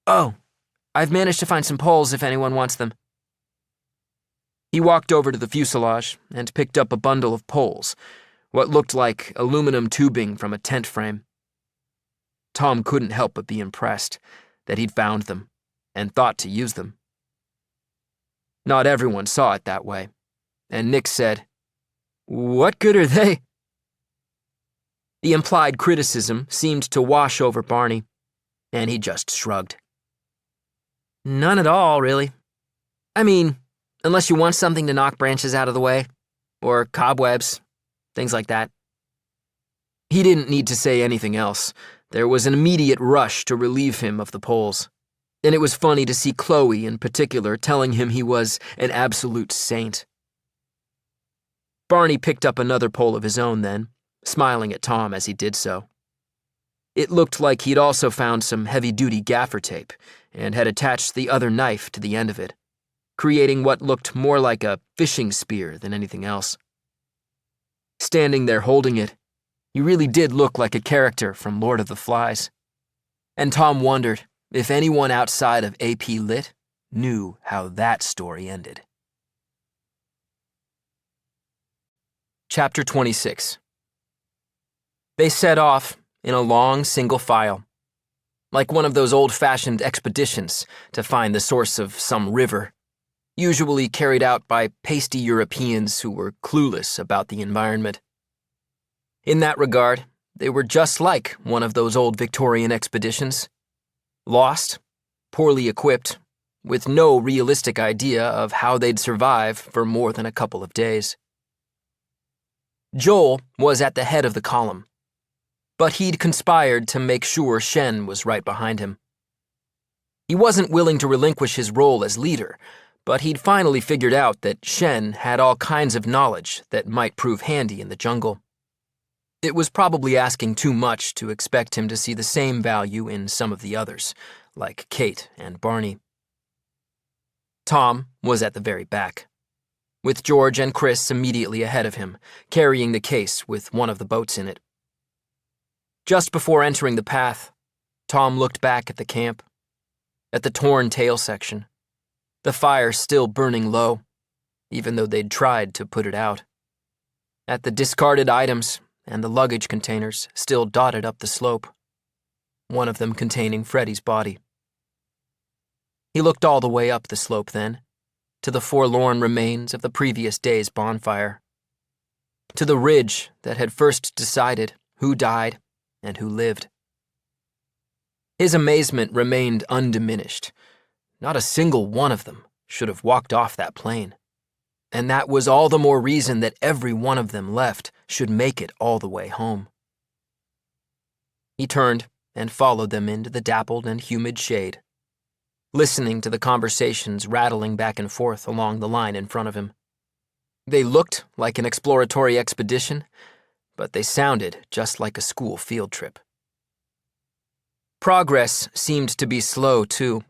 Speaker 2: Oh, I've managed to find some poles if anyone wants them. He walked over to the fuselage and picked up a bundle of poles, what looked like aluminum tubing from a tent frame. Tom couldn't help but be impressed that he'd found them and thought to use them. Not everyone saw it that way, and Nick said, What good are they? The implied criticism seemed to wash over Barney, and he just shrugged. None at all, really. I mean, unless you want something to knock branches out of the way, or cobwebs, things like that. He didn't need to say anything else. There was an immediate rush to relieve him of the poles. And it was funny to see Chloe, in particular, telling him he was an absolute saint. Barney picked up another pole of his own then, smiling at Tom as he did so. It looked like he'd also found some heavy-duty gaffer tape and had attached the other knife to the end of it, creating what looked more like a fishing spear than anything else. Standing there holding it, he really did look like a character from Lord of the Flies. And Tom wondered if anyone outside of AP Lit knew how that story ended. Chapter 26. They set off in a long single file, like one of those old-fashioned expeditions to find the source of some river, usually carried out by pasty Europeans who were clueless about the environment. In that regard, they were just like one of those old Victorian expeditions. Lost, poorly equipped, with no realistic idea of how they'd survive for more than a couple of days. Joel was at the head of the column, but he'd conspired to make sure Shen was right behind him. He wasn't willing to relinquish his role as leader, but he'd finally figured out that Shen had all kinds of knowledge that might prove handy in the jungle. It was probably asking too much to expect him to see the same value in some of the others, like Kate and Barney. Tom was at the very back, with George and Chris immediately ahead of him, carrying the case with one of the boats in it. Just before entering the path, Tom looked back at the camp, at the torn tail section, the fire still burning low, even though they'd tried to put it out, at the discarded items and the luggage containers still dotted up the slope, one of them containing Freddie's body. He looked all the way up the slope then, to the forlorn remains of the previous day's bonfire, to the ridge that had first decided who died and who lived. His amazement remained undiminished. Not a single one of them should have walked off that plane. And that was all the more reason that every one of them left should make it all the way home. He turned and followed them into the dappled and humid shade, listening to the conversations rattling back and forth along the line in front of him. They looked like an exploratory expedition, but they sounded just like a school field trip. Progress seemed to be slow, too,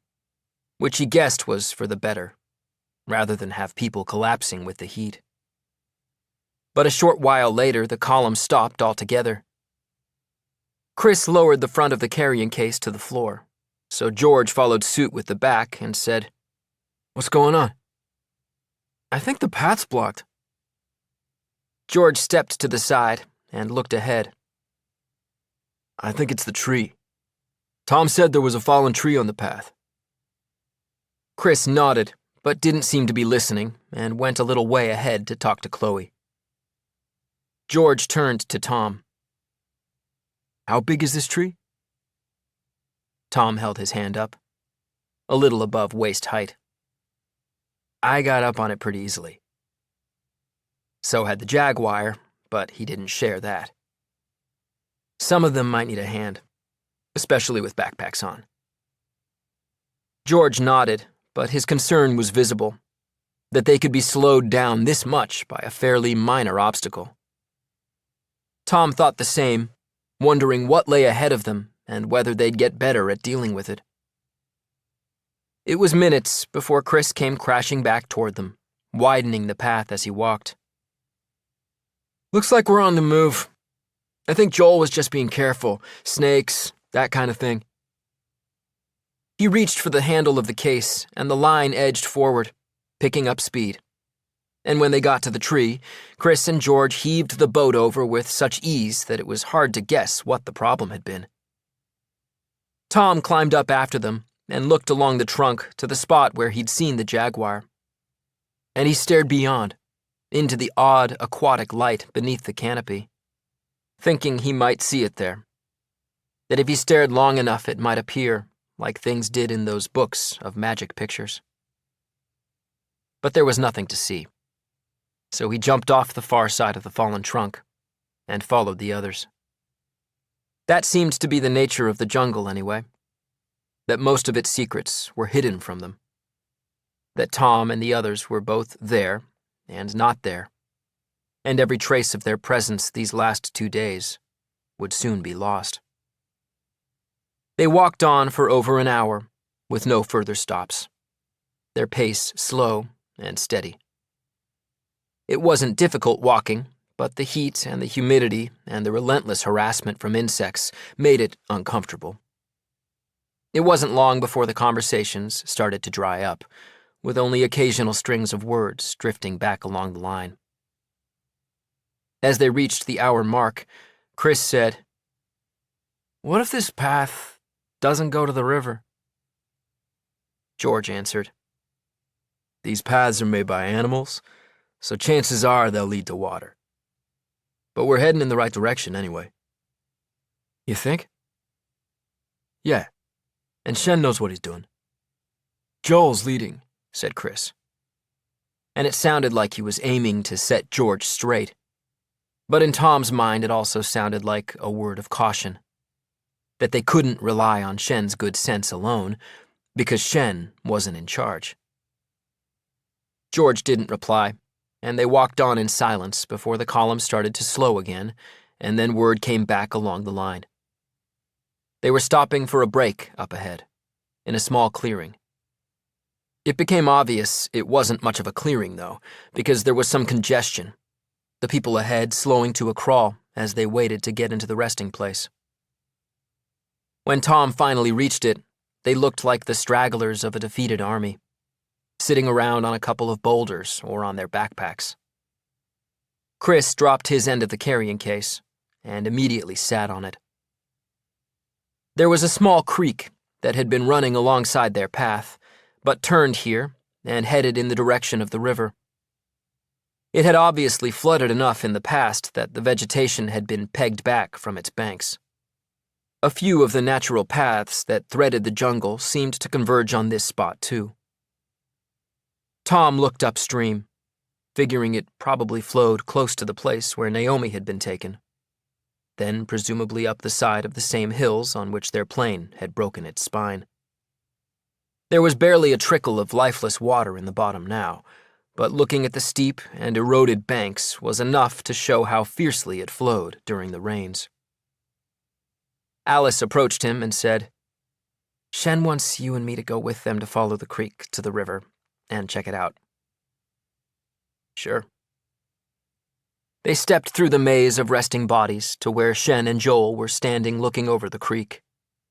Speaker 2: which he guessed was for the better, rather than have people collapsing with the heat. But a short while later, the column stopped altogether. Chris lowered the front of the carrying case to the floor, so George followed suit with the back and said, "What's going on?" "I think the path's blocked." George stepped to the side and looked ahead. "I think it's the tree. Tom said there was a fallen tree on the path." Chris nodded, but didn't seem to be listening, and went a little way ahead to talk to Chloe. George turned to Tom. "How big is this tree?" Tom held his hand up, a little above waist height. "I got up on it pretty easily." So had the jaguar, but he didn't share that. Some of them might need a hand, especially with backpacks on. George nodded, but his concern was visible, that they could be slowed down this much by a fairly minor obstacle. Tom thought the same, wondering what lay ahead of them and whether they'd get better at dealing with it. It was minutes before Chris came crashing back toward them, widening the path as he walked. "Looks like we're on the move. I think Joel was just being careful. Snakes, that kind of thing." He reached for the handle of the case, and the line edged forward, picking up speed. And when they got to the tree, Chris and George heaved the boat over with such ease that it was hard to guess what the problem had been. Tom climbed up after them and looked along the trunk to the spot where he'd seen the jaguar. And he stared beyond, into the odd aquatic light beneath the canopy, thinking he might see it there. That if he stared long enough it might appear, like things did in those books of magic pictures. But there was nothing to see, so he jumped off the far side of the fallen trunk and followed the others. That seemed to be the nature of the jungle anyway, that most of its secrets were hidden from them, that Tom and the others were both there and not there, and every trace of their presence these last 2 days would soon be lost. They walked on for over an hour, with no further stops, their pace slow and steady. It wasn't difficult walking, but the heat and the humidity and the relentless harassment from insects made it uncomfortable. It wasn't long before the conversations started to dry up, with only occasional strings of words drifting back along the line. As they reached the hour mark, Chris said, "What if this path doesn't go to the river?" George answered, "These paths are made by animals, so chances are they'll lead to water. But we're heading in the right direction anyway." "You think?" "Yeah, and Shen knows what he's doing." "Joel's leading," said Chris. And it sounded like he was aiming to set George straight. But in Tom's mind, it also sounded like a word of caution, that they couldn't rely on Shen's good sense alone, because Shen wasn't in charge. George didn't reply, and they walked on in silence before the column started to slow again, and then word came back along the line. They were stopping for a break up ahead, in a small clearing. It became obvious it wasn't much of a clearing, though, because there was some congestion, the people ahead slowing to a crawl as they waited to get into the resting place. When Tom finally reached it, they looked like the stragglers of a defeated army, sitting around on a couple of boulders or on their backpacks. Chris dropped his end of the carrying case and immediately sat on it. There was a small creek that had been running alongside their path, but turned here and headed in the direction of the river. It had obviously flooded enough in the past that the vegetation had been pegged back from its banks. A few of the natural paths that threaded the jungle seemed to converge on this spot, too. Tom looked upstream, figuring it probably flowed close to the place where Naomi had been taken, then presumably up the side of the same hills on which their plane had broken its spine. There was barely a trickle of lifeless water in the bottom now, but looking at the steep and eroded banks was enough to show how fiercely it flowed during the rains. Alice approached him and said, "Shen wants you and me to go with them to follow the creek to the river and check it out." "Sure." They stepped through the maze of resting bodies to where Shen and Joel were standing looking over the creek,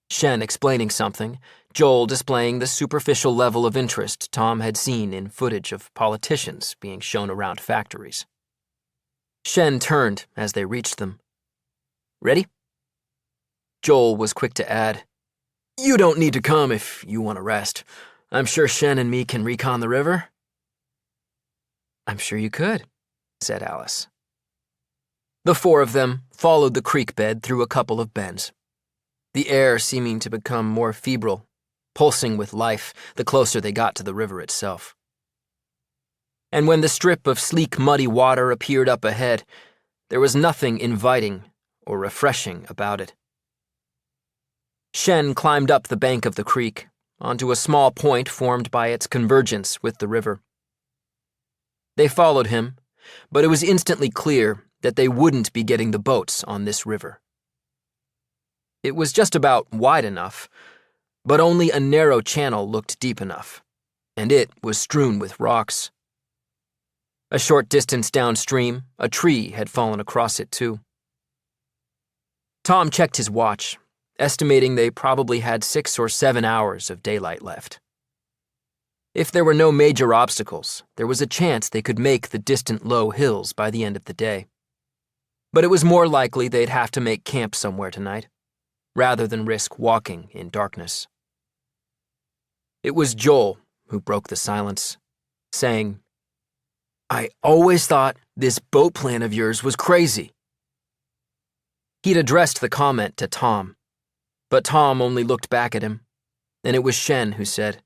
Speaker 2: Shen explaining something, Joel displaying the superficial level of interest Tom had seen in footage of politicians being shown around factories. Shen turned as they reached them. "Ready?" Joel was quick to add, "You don't need to come if you want to rest. I'm sure Shen and me can recon the river." "I'm sure you could," said Alice. The four of them followed the creek bed through a couple of bends, the air seeming to become more febrile, pulsing with life the closer they got to the river itself. And when the strip of sleek, muddy water appeared up ahead, there was nothing inviting or refreshing about it. Shen climbed up the bank of the creek, onto a small point formed by its convergence with the river. They followed him, but it was instantly clear that they wouldn't be getting the boats on this river. It was just about wide enough, but only a narrow channel looked deep enough, and it was strewn with rocks. A short distance downstream, a tree had fallen across it too. Tom checked his watch, estimating they probably had 6 or 7 hours of daylight left. If there were no major obstacles, there was a chance they could make the distant low hills by the end of the day. But it was more likely they'd have to make camp somewhere tonight, rather than risk walking in darkness. It was Joel who broke the silence, saying, "I always thought this boat plan of yours was crazy." He'd addressed the comment to Tom, but Tom only looked back at him, and it was Shen who said,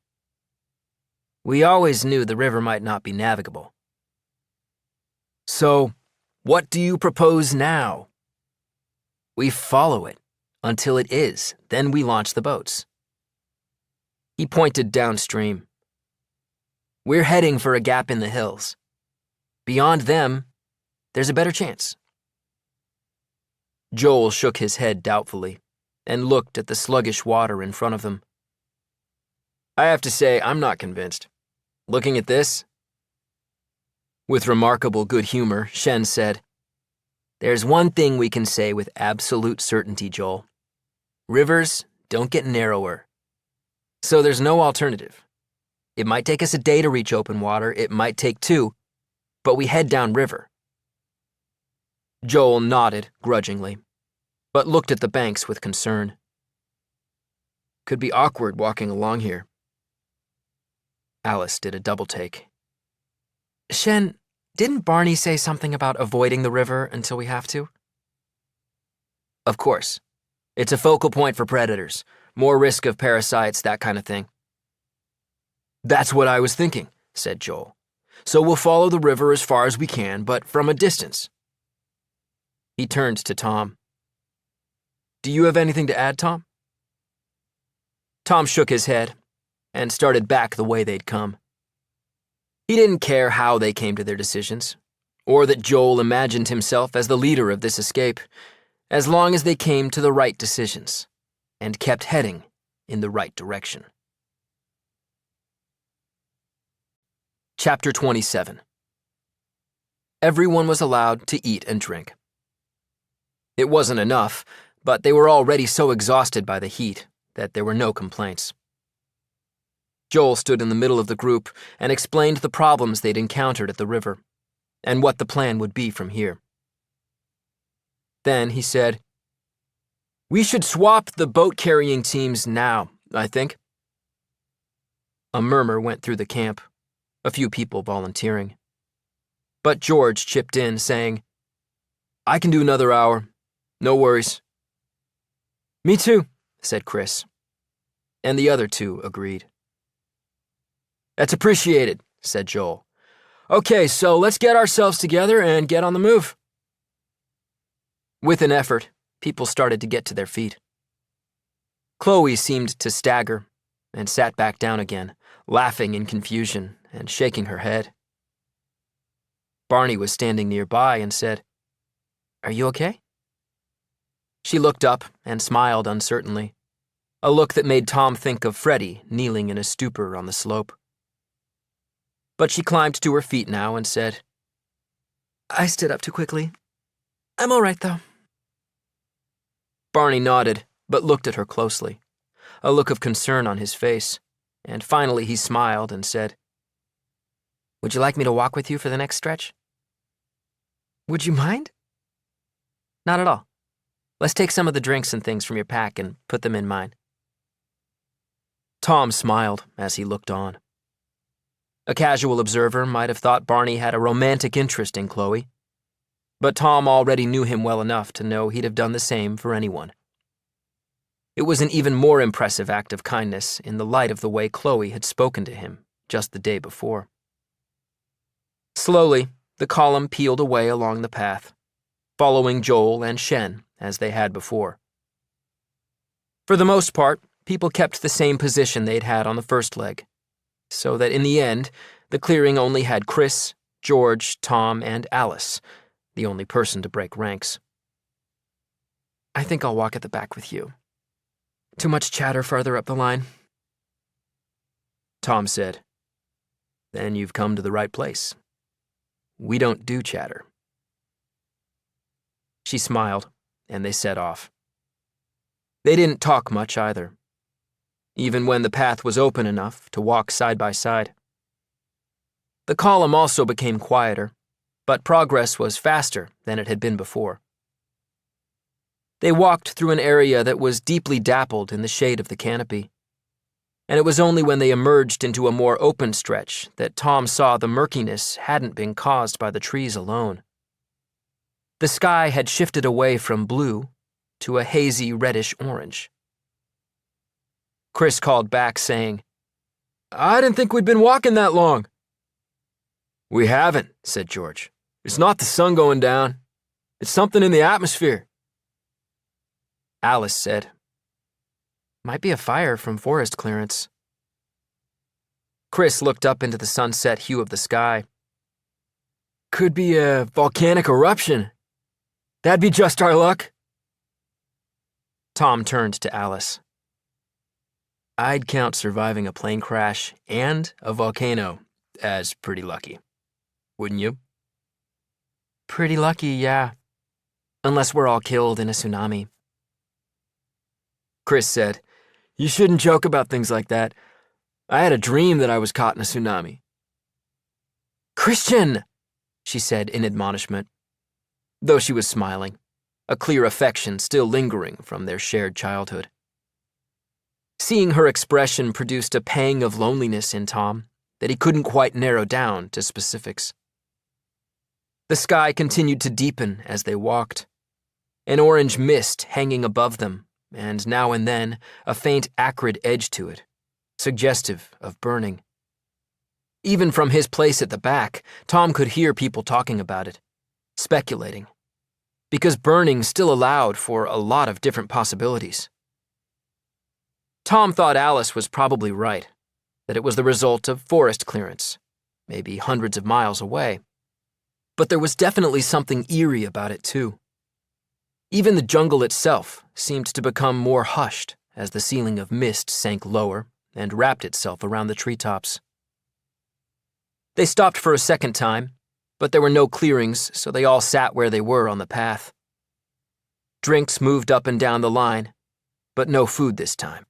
Speaker 2: "We always knew the river might not be navigable." "So, what do you propose now?" "We follow it until it is. Then we launch the boats." He pointed downstream. "We're heading for a gap in the hills. Beyond them, there's a better chance." Joel shook his head doubtfully and looked at the sluggish water in front of them. "I have to say, I'm not convinced. Looking at this..." With remarkable good humor, Shen said, "There's one thing we can say with absolute certainty, Joel. Rivers don't get narrower. So there's no alternative. It might take us a day to reach open water, it might take 2, but we head downriver." Joel nodded grudgingly, but looked at the banks with concern. "Could be awkward walking along here." Alice did a double take.
Speaker 1: Shen, didn't Barney say something about avoiding the river until we have to?
Speaker 2: "Of course. It's a focal point for predators. More risk of parasites, that kind of thing." "That's what I was thinking," said Joel. "So we'll follow the river as far as we can, but from a distance." He turned to Tom. "Do you have anything to add, Tom?" Tom shook his head and started back the way they'd come. He didn't care how they came to their decisions, or that Joel imagined himself as the leader of this escape, as long as they came to the right decisions and kept heading in the right direction. Chapter 27. Everyone was allowed to eat and drink. It wasn't enough, but they were already so exhausted by the heat that there were no complaints. Joel stood in the middle of the group and explained the problems they'd encountered at the river, and what the plan would be from here. Then he said, "We should swap the boat-carrying teams now, I think." A murmur went through the camp, a few people volunteering. But George chipped in, saying, "I can do another hour. No worries." "Me too," said Chris. And the other 2 agreed. "That's appreciated," said Joel. "Okay, so let's get ourselves together and get on the move." With an effort, people started to get to their feet. Chloe seemed to stagger and sat back down again, laughing in confusion and shaking her head. Barney was standing nearby and said, "Are you okay?" She looked up and smiled uncertainly, a look that made Tom think of Freddie kneeling in a stupor on the slope. But she climbed to her feet now and said, "I stood up too quickly. I'm all right, though." Barney nodded, but looked at her closely, a look of concern on his face, and finally he smiled and said, "Would you like me to walk with you for the next stretch?"
Speaker 1: Would you mind?
Speaker 2: "Not at all. Let's take some of the drinks and things from your pack and put them in mine." Tom smiled as he looked on. A casual observer might have thought Barney had a romantic interest in Chloe, but Tom already knew him well enough to know he'd have done the same for anyone. It was an even more impressive act of kindness in the light of the way Chloe had spoken to him just the day before. Slowly, the column peeled away along the path, following Joel and Shen as they had before. For the most part, people kept the same position they'd had on the first leg, so that in the end, the clearing only had Chris, George, Tom, and Alice, the only person to break ranks.
Speaker 1: "I think I'll walk at the back with you. Too much chatter farther up the line."
Speaker 2: Tom said, "Then you've come to the right place. We don't do chatter." She smiled, and they set off. They didn't talk much either, even when the path was open enough to walk side by side. The column also became quieter, but progress was faster than it had been before. They walked through an area that was deeply dappled in the shade of the canopy, and it was only when they emerged into a more open stretch that Tom saw the murkiness hadn't been caused by the trees alone. The sky had shifted away from blue to a hazy reddish-orange. Chris called back, saying, "I didn't think we'd been walking that long." "We haven't," said George. "It's not the sun going down. It's something in the atmosphere." Alice said.
Speaker 1: Might be a fire from forest clearance.
Speaker 2: Chris looked up into the sunset hue of the sky. Could be a volcanic eruption. That'd be just our luck. Tom turned to Alice. I'd count surviving a plane crash and a volcano as pretty lucky. Wouldn't you?
Speaker 1: Pretty lucky, yeah. Unless we're all killed in a tsunami.
Speaker 2: Chris said, You shouldn't joke about things like that. I had a dream that I was caught in a tsunami. Christian, she said in admonishment, though she was smiling, a clear affection still lingering from their shared childhood. Seeing her expression produced a pang of loneliness in Tom that he couldn't quite narrow down to specifics. The sky continued to deepen as they walked, an orange mist hanging above them, and now and then a faint acrid edge to it, suggestive of burning. Even from his place at the back, Tom could hear people talking about it, speculating, because burning still allowed for a lot of different possibilities. Tom thought Alice was probably right, that it was the result of forest clearance, maybe hundreds of miles away. But there was definitely something eerie about it, too. Even the jungle itself seemed to become more hushed as the ceiling of mist sank lower and wrapped itself around the treetops. They stopped for a second time, but there were no clearings, so they all sat where they were on the path. Drinks moved up and down the line, but no food this time.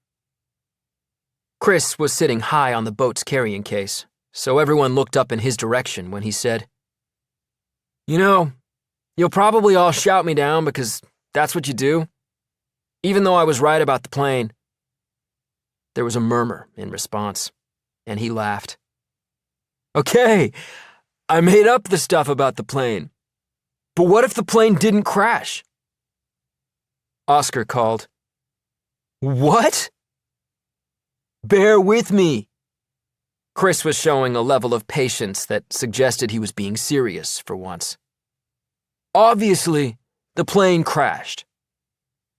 Speaker 2: Chris was sitting high on the boat's carrying case, so everyone looked up in his direction when he said, You know, you'll probably all shout me down because that's what you do, even though I was right about the plane. There was a murmur in response, and he laughed. Okay, I made up the stuff about the plane. But what if the plane didn't crash? Oscar called. What? Bear with me. Chris was showing a level of patience that suggested he was being serious for once. Obviously, the plane crashed.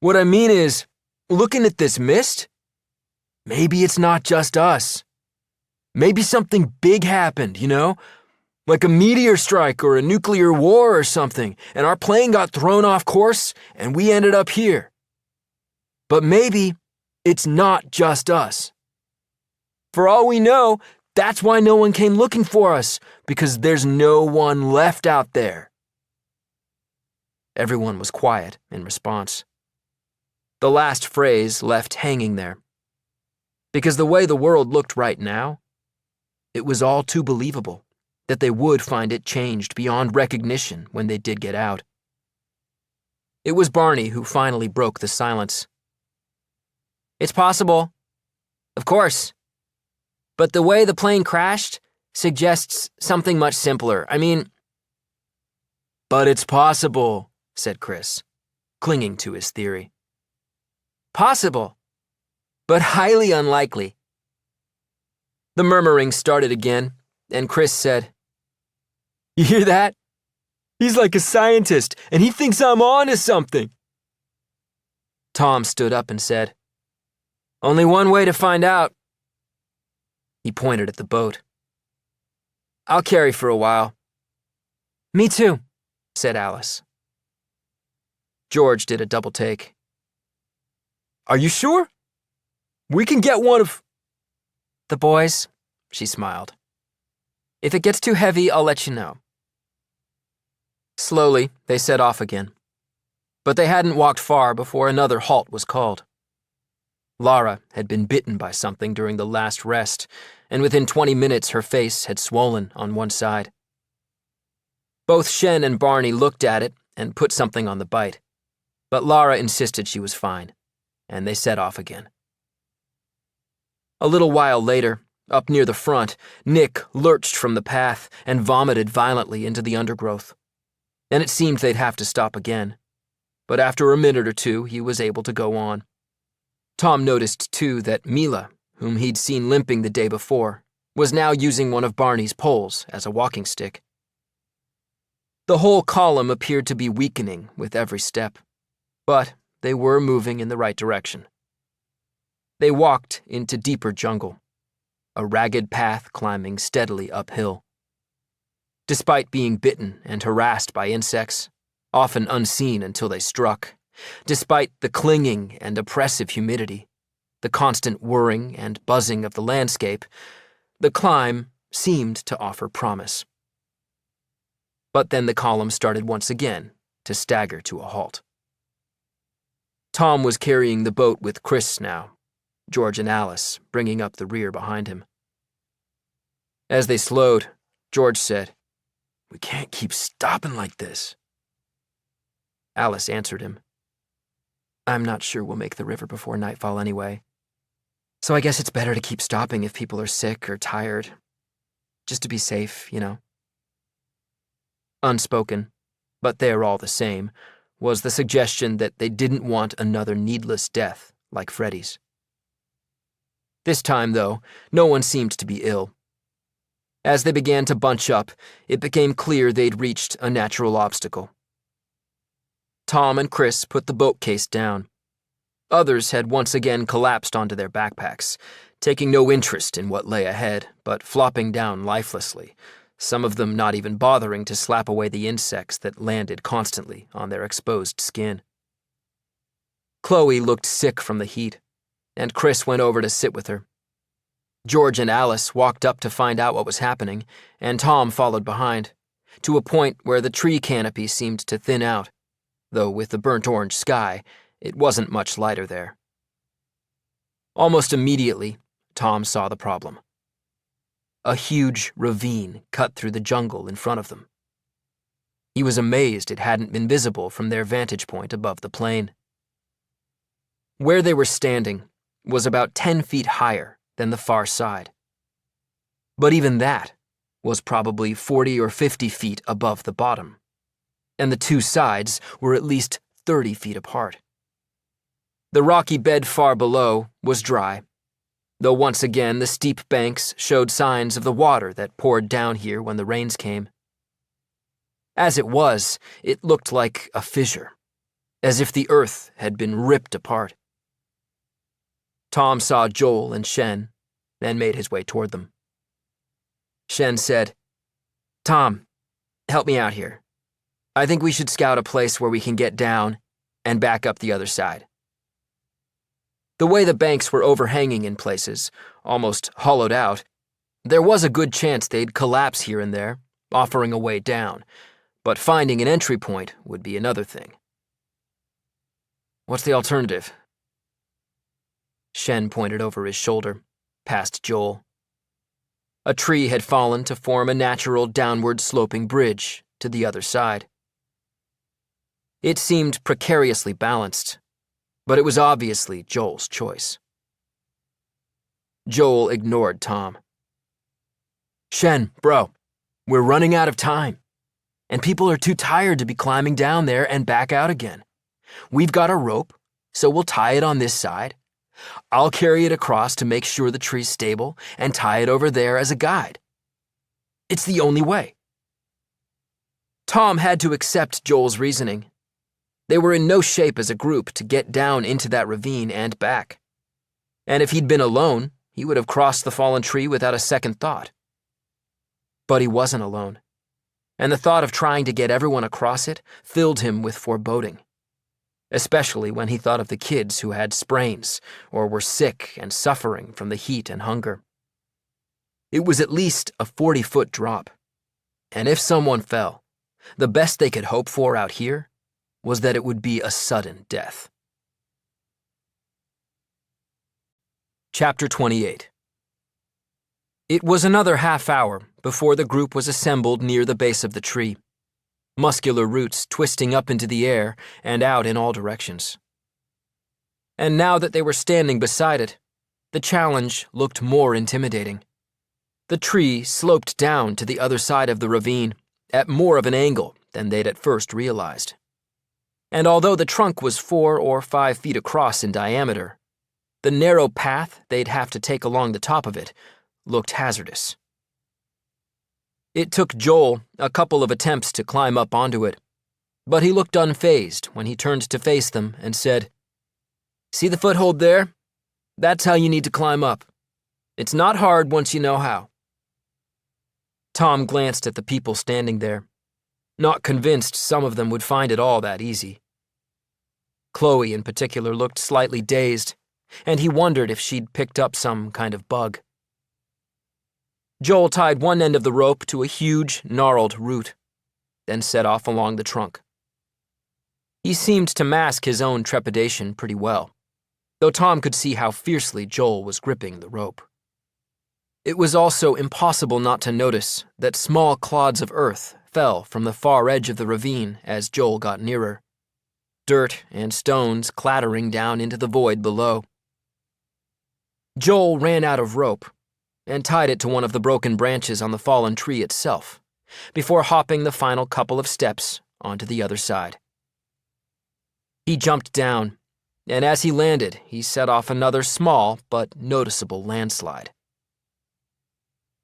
Speaker 2: What I mean is, looking at this mist, maybe it's not just us. Maybe something big happened, like a meteor strike or a nuclear war or something, and our plane got thrown off course and we ended up here. But maybe it's not just us. For all we know, that's why no one came looking for us, because there's no one left out there. Everyone was quiet in response. The last phrase left hanging there. Because the way the world looked right now, it was all too believable that they would find it changed beyond recognition when they did get out. It was Barney who finally broke the silence. It's possible. Of course. But the way the plane crashed suggests something much simpler. But it's possible, said Chris, clinging to his theory. Possible, but highly unlikely. The murmuring started again, and Chris said, You hear that? He's like a scientist, and he thinks I'm on to something. Tom stood up and said, Only one way to find out. He pointed at the boat. I'll carry for a while. Me too, said Alice. George did a double take. Are you sure? We can get one of... The boys, she smiled. If it gets too heavy, I'll let you know. Slowly, they set off again. But they hadn't walked far before another halt was called. Lara had been bitten by something during the last rest, and within 20 minutes her face had swollen on one side. Both Shen and Barney looked at it and put something on the bite, but Lara insisted she was fine, and they set off again. A little while later, up near the front, Nick lurched from the path and vomited violently into the undergrowth, and it seemed they'd have to stop again, but after a minute or two he was able to go on. Tom noticed, too, that Mila, whom he'd seen limping the day before, was now using one of Barney's poles as a walking stick. The whole column appeared to be weakening with every step, but they were moving in the right direction. They walked into deeper jungle, a ragged path climbing steadily uphill. Despite being bitten and harassed by insects, often unseen until they struck, despite the clinging and oppressive humidity, the constant whirring and buzzing of the landscape, the climb seemed to offer promise. But then the column started once again to stagger to a halt. Tom was carrying the boat with Chris now, George and Alice bringing up the rear behind him. As they slowed, George said, "We can't keep stopping like this." Alice answered him, "I'm not sure we'll make the river before nightfall anyway. So I guess it's better to keep stopping if people are sick or tired. Just to be safe, you know." Unspoken, but they're all the same, was the suggestion that they didn't want another needless death like Freddie's. This time, though, no one seemed to be ill. As they began to bunch up, it became clear they'd reached a natural obstacle. Tom and Chris put the boat case down. Others had once again collapsed onto their backpacks, taking no interest in what lay ahead, but flopping down lifelessly, some of them not even bothering to slap away the insects that landed constantly on their exposed skin. Chloe looked sick from the heat, and Chris went over to sit with her. George and Alice walked up to find out what was happening, and Tom followed behind, to a point where the tree canopy seemed to thin out, though with the burnt orange sky, it wasn't much lighter there. Almost immediately, Tom saw the problem. A huge ravine cut through the jungle in front of them. He was amazed it hadn't been visible from their vantage point above the plain. Where they were standing was about 10 feet higher than the far side. But even that was probably 40 or 50 feet above the bottom, and the two sides were at least 30 feet apart. The rocky bed far below was dry, though once again the steep banks showed signs of the water that poured down here when the rains came. As it was, it looked like a fissure, as if the earth had been ripped apart. Tom saw Joel and Shen and made his way toward them. Shen said, "Tom, help me out here. I think we should scout a place where we can get down and back up the other side." The way the banks were overhanging in places, almost hollowed out, there was a good chance they'd collapse here and there, offering a way down, but finding an entry point would be another thing. "What's the alternative?" Shen pointed over his shoulder, past Joel. A tree had fallen to form a natural downward-sloping bridge to the other side. It seemed precariously balanced, but it was obviously Joel's choice. Joel ignored Tom. "Shen, bro, we're running out of time, and people are too tired to be climbing down there and back out again. We've got a rope, so we'll tie it on this side. I'll carry it across to make sure the tree's stable and tie it over there as a guide. It's the only way." Tom had to accept Joel's reasoning. They were in no shape as a group to get down into that ravine and back. And if he'd been alone, he would have crossed the fallen tree without a second thought. But he wasn't alone, and the thought of trying to get everyone across it filled him with foreboding, especially when he thought of the kids who had sprains or were sick and suffering from the heat and hunger. It was at least a 40-foot drop, and if someone fell, the best they could hope for out here was that it would be a sudden death. Chapter 28. It was another half hour before the group was assembled near the base of the tree, muscular roots twisting up into the air and out in all directions. And now that they were standing beside it, the challenge looked more intimidating. The tree sloped down to the other side of the ravine at more of an angle than they'd at first realized. And although the trunk was 4 or 5 feet across in diameter, the narrow path they'd have to take along the top of it looked hazardous. It took Joel a couple of attempts to climb up onto it, but he looked unfazed when he turned to face them and said, "See the foothold there? That's how you need to climb up. It's not hard once you know how." Tom glanced at the people standing there, not convinced some of them would find it all that easy. Chloe, in particular, looked slightly dazed, and he wondered if she'd picked up some kind of bug. Joel tied one end of the rope to a huge, gnarled root, then set off along the trunk. He seemed to mask his own trepidation pretty well, though Tom could see how fiercely Joel was gripping the rope. It was also impossible not to notice that small clods of earth fell from the far edge of the ravine as Joel got nearer, dirt and stones clattering down into the void below. Joel ran out of rope and tied it to one of the broken branches on the fallen tree itself, before hopping the final couple of steps onto the other side. He jumped down, and as he landed, he set off another small but noticeable landslide.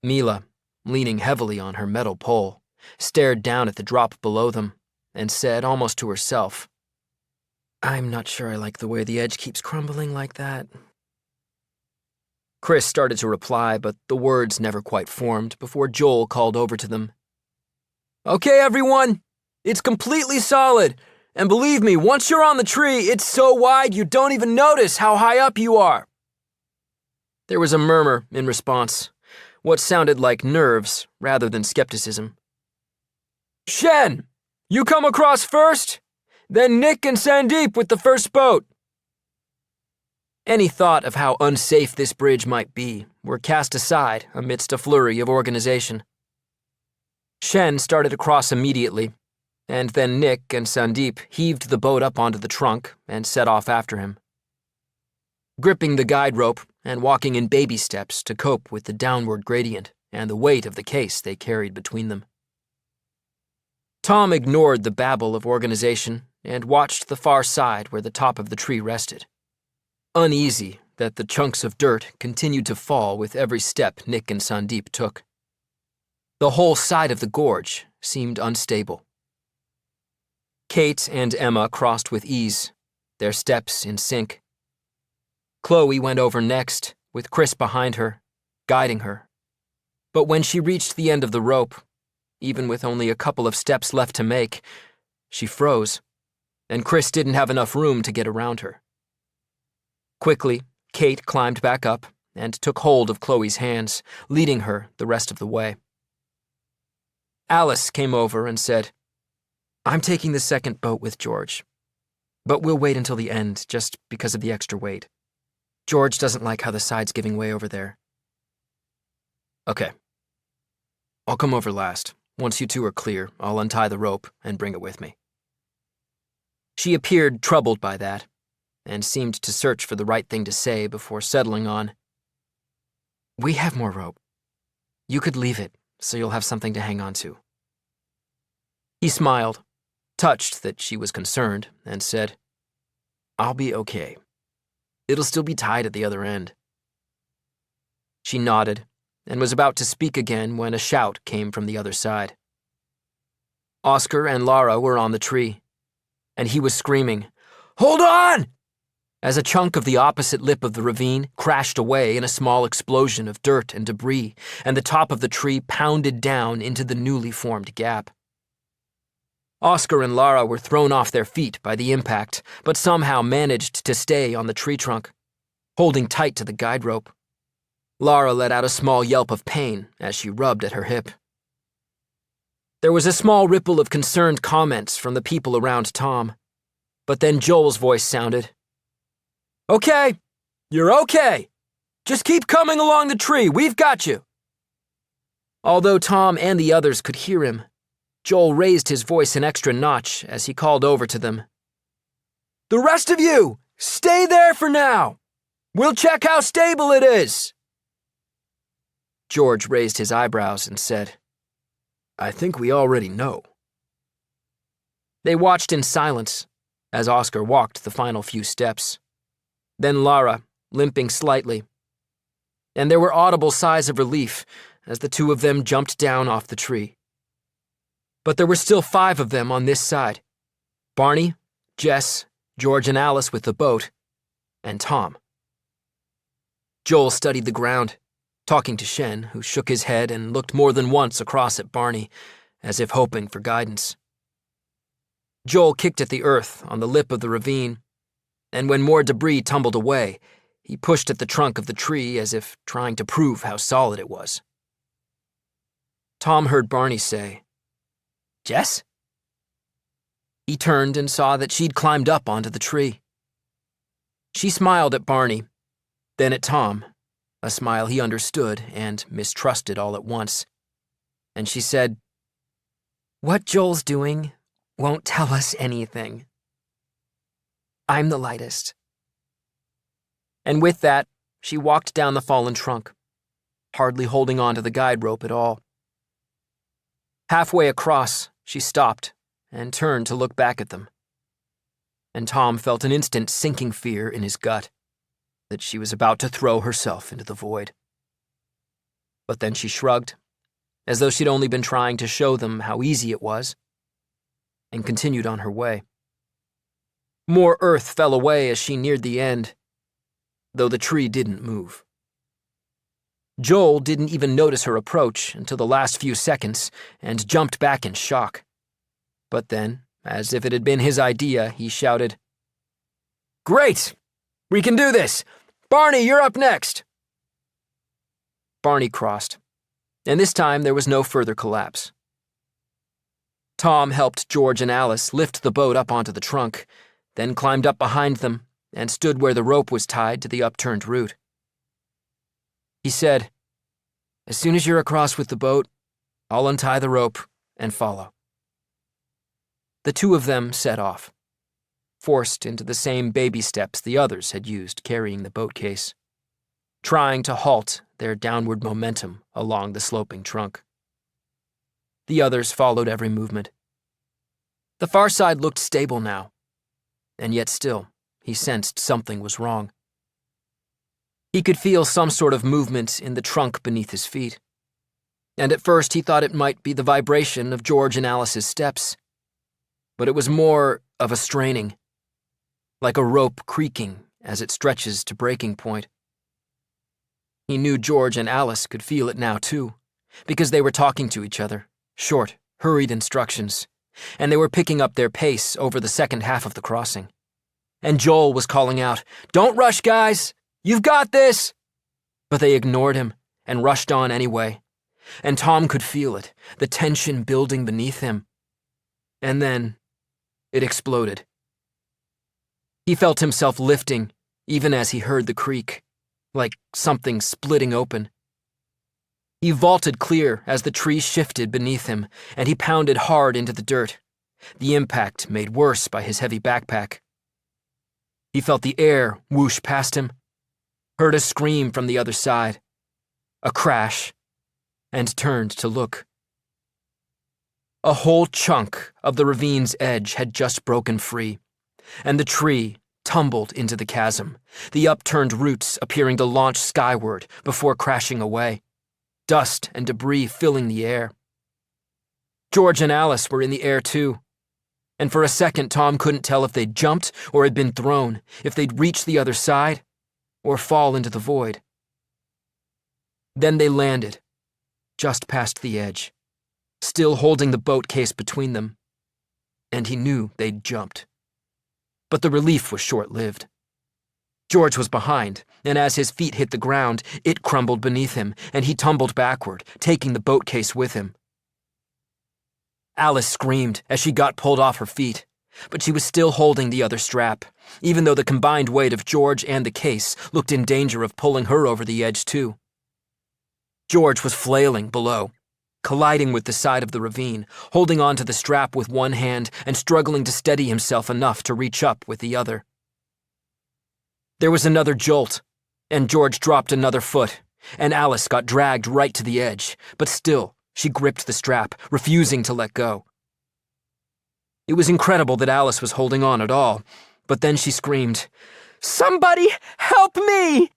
Speaker 2: Mila, leaning heavily on her metal pole, stared down at the drop below them and said, almost to herself, "I'm not sure I like the way the edge keeps crumbling like that." Chris started to reply, but the words never quite formed before Joel called over to them. "Okay, everyone, it's completely solid, and believe me, once you're on the tree, it's so wide you don't even notice how high up you are." There was a murmur in response, what sounded like nerves rather than skepticism. "Shen, you come across first, then Nick and Sandeep with the first boat." Any thought of how unsafe this bridge might be were cast aside amidst a flurry of organization. Shen started across immediately, and then Nick and Sandeep heaved the boat up onto the trunk and set off after him, gripping the guide rope and walking in baby steps to cope with the downward gradient and the weight of the case they carried between them. Tom ignored the babble of organization and watched the far side where the top of the tree rested, uneasy that the chunks of dirt continued to fall with every step Nick and Sandeep took. The whole side of the gorge seemed unstable. Kate and Emma crossed with ease, their steps in sync. Chloe went over next, with Chris behind her, guiding her. But when she reached the end of the rope, even with only a couple of steps left to make, she froze, and Chris didn't have enough room to get around her. Quickly, Kate climbed back up and took hold of Chloe's hands, leading her the rest of the way. Alice came over and said, "I'm taking the second boat with George, but we'll wait until the end just because of the extra weight. George doesn't like how the side's giving way over there." "Okay. I'll come over last. Once you two are clear, I'll untie the rope and bring it with me." She appeared troubled by that, and seemed to search for the right thing to say before settling on, "We have more rope. You could leave it, so you'll have something to hang on to." He smiled, touched that she was concerned, and said, "I'll be okay. It'll still be tied at the other end." She nodded, and was about to speak again when a shout came from the other side. Oscar and Lara were on the tree, and he was screaming, "Hold on!" as a chunk of the opposite lip of the ravine crashed away in a small explosion of dirt and debris, and the top of the tree pounded down into the newly formed gap. Oscar and Lara were thrown off their feet by the impact, but somehow managed to stay on the tree trunk, holding tight to the guide rope. Lara let out a small yelp of pain as she rubbed at her hip. There was a small ripple of concerned comments from the people around Tom, but then Joel's voice sounded, "Okay, you're okay. Just keep coming along the tree, we've got you." Although Tom and the others could hear him, Joel raised his voice an extra notch as he called over to them. "The rest of you, stay there for now. We'll check how stable it is." George raised his eyebrows and said, "I think we already know." They watched in silence as Oscar walked the final few steps, then Lara, limping slightly, and there were audible sighs of relief as the two of them jumped down off the tree. But there were still 5 of them on this side, Barney, Jess, George and Alice with the boat, and Tom. Joel studied the ground, talking to Shen, who shook his head and looked more than once across at Barney, as if hoping for guidance. Joel kicked at the earth on the lip of the ravine, and when more debris tumbled away, he pushed at the trunk of the tree as if trying to prove how solid it was. Tom heard Barney say, "Jess?" He turned and saw that she'd climbed up onto the tree. She smiled at Barney, then at Tom, a smile he understood and mistrusted all at once, and she said,
Speaker 1: "What Joel's doing won't tell us anything. I'm the lightest."
Speaker 2: And with that, she walked down the fallen trunk, hardly holding on to the guide rope at all. Halfway across, she stopped and turned to look back at them. And Tom felt an instant sinking fear in his gut that she was about to throw herself into the void. But then she shrugged, as though she'd only been trying to show them how easy it was, and continued on her way. More earth fell away as she neared the end, though the tree didn't move. Joel didn't even notice her approach until the last few seconds and jumped back in shock. But then, as if it had been his idea, he shouted, "Great! We can do this! Barney, you're up next!" Barney crossed, and this time there was no further collapse. Tom helped George and Alice lift the boat up onto the trunk, then climbed up behind them and stood where the rope was tied to the upturned root. He said, "As soon as you're across with the boat, I'll untie the rope and follow." The two of them set off, forced into the same baby steps the others had used carrying the boat case, trying to halt their downward momentum along the sloping trunk. The others followed every movement. The far side looked stable now, and yet still, he sensed something was wrong. He could feel some sort of movement in the trunk beneath his feet, and at first he thought it might be the vibration of George and Alice's steps, but it was more of a straining, like a rope creaking as it stretches to breaking point. He knew George and Alice could feel it now too, because they were talking to each other, short, hurried instructions, and they were picking up their pace over the second half of the crossing. And Joel was calling out, "Don't rush, guys! You've got this!" But they ignored him and rushed on anyway, and Tom could feel it, the tension building beneath him. And then it exploded. He felt himself lifting, even as he heard the creak, like something splitting open. He vaulted clear as the tree shifted beneath him, and he pounded hard into the dirt, the impact made worse by his heavy backpack. He felt the air whoosh past him, heard a scream from the other side, a crash, and turned to look. A whole chunk of the ravine's edge had just broken free, and the tree tumbled into the chasm, the upturned roots appearing to launch skyward before crashing away, dust and debris filling the air. George and Alice were in the air too, and for a second Tom couldn't tell if they'd jumped or had been thrown, if they'd reach the other side or fall into the void. Then they landed, just past the edge, still holding the boat case between them, and he knew they'd jumped. But the relief was short-lived. George was behind, and as his feet hit the ground, it crumbled beneath him, and he tumbled backward, taking the boat case with him. Alice screamed as she got pulled off her feet, but she was still holding the other strap, even though the combined weight of George and the case looked in danger of pulling her over the edge too. George was flailing below, colliding with the side of the ravine, holding on to the strap with one hand and struggling to steady himself enough to reach up with the other. There was another jolt, and George dropped another foot, and Alice got dragged right to the edge, but still, she gripped the strap, refusing to let go. It was incredible that Alice was holding on at all, but then she screamed, "Somebody help me!"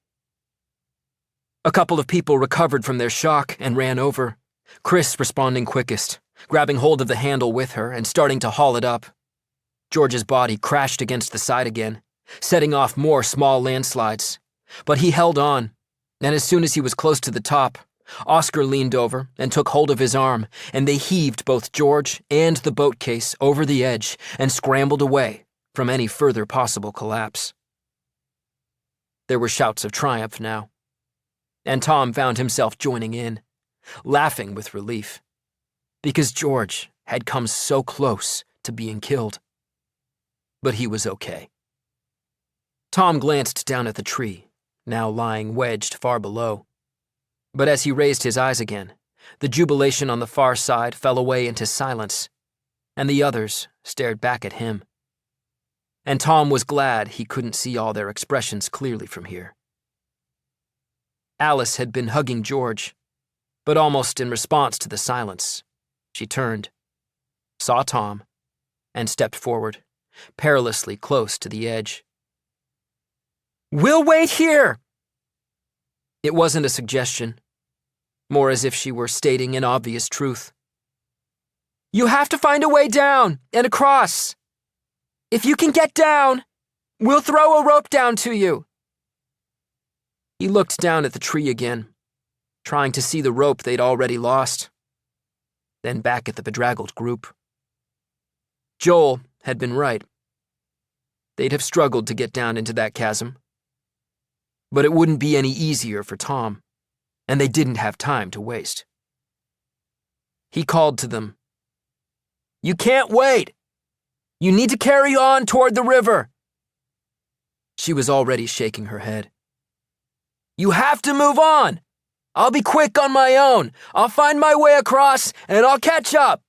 Speaker 2: A couple of people recovered from their shock and ran over, Chris responding quickest, grabbing hold of the handle with her and starting to haul it up. George's body crashed against the side again, setting off more small landslides. But he held on, and as soon as he was close to the top, Oscar leaned over and took hold of his arm, and they heaved both George and the boat case over the edge and scrambled away from any further possible collapse. There were shouts of triumph now, and Tom found himself joining in, laughing with relief, because George had come so close to being killed. But he was okay. Tom glanced down at the tree, now lying wedged far below. But as he raised his eyes again, the jubilation on the far side fell away into silence, and the others stared back at him. And Tom was glad he couldn't see all their expressions clearly from here. Alice had been hugging George, but almost in response to the silence, she turned, saw Tom, and stepped forward, perilously close to the edge. "We'll wait here!" It wasn't a suggestion, more as if she were stating an obvious truth. "You have to find a way down and across. If you can get down, we'll throw a rope down to you." He looked down at the tree again, trying to see the rope they'd already lost, then back at the bedraggled group. Joel had been right. They'd have struggled to get down into that chasm. But it wouldn't be any easier for Tom, and they didn't have time to waste. He called to them. "You can't wait! You need to carry on toward the river." She was already shaking her head. "You have to move on! I'll be quick on my own. I'll find my way across, and I'll catch up."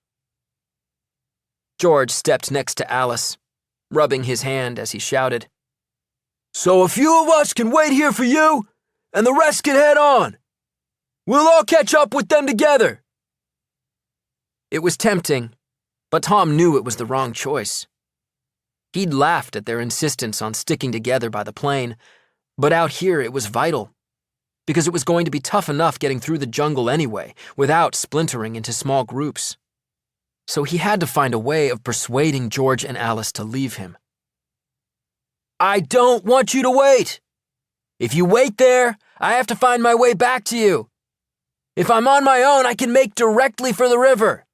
Speaker 2: George stepped next to Alice, rubbing his hand as he shouted, "So a few of us can wait here for you, and the rest can head on. We'll all catch up with them together." It was tempting, but Tom knew it was the wrong choice. He'd laughed at their insistence on sticking together by the plane, but out here it was vital, because it was going to be tough enough getting through the jungle anyway, without splintering into small groups. So he had to find a way of persuading George and Alice to leave him. "I don't want you to wait. If you wait there, I have to find my way back to you. If I'm on my own, I can make directly for the river.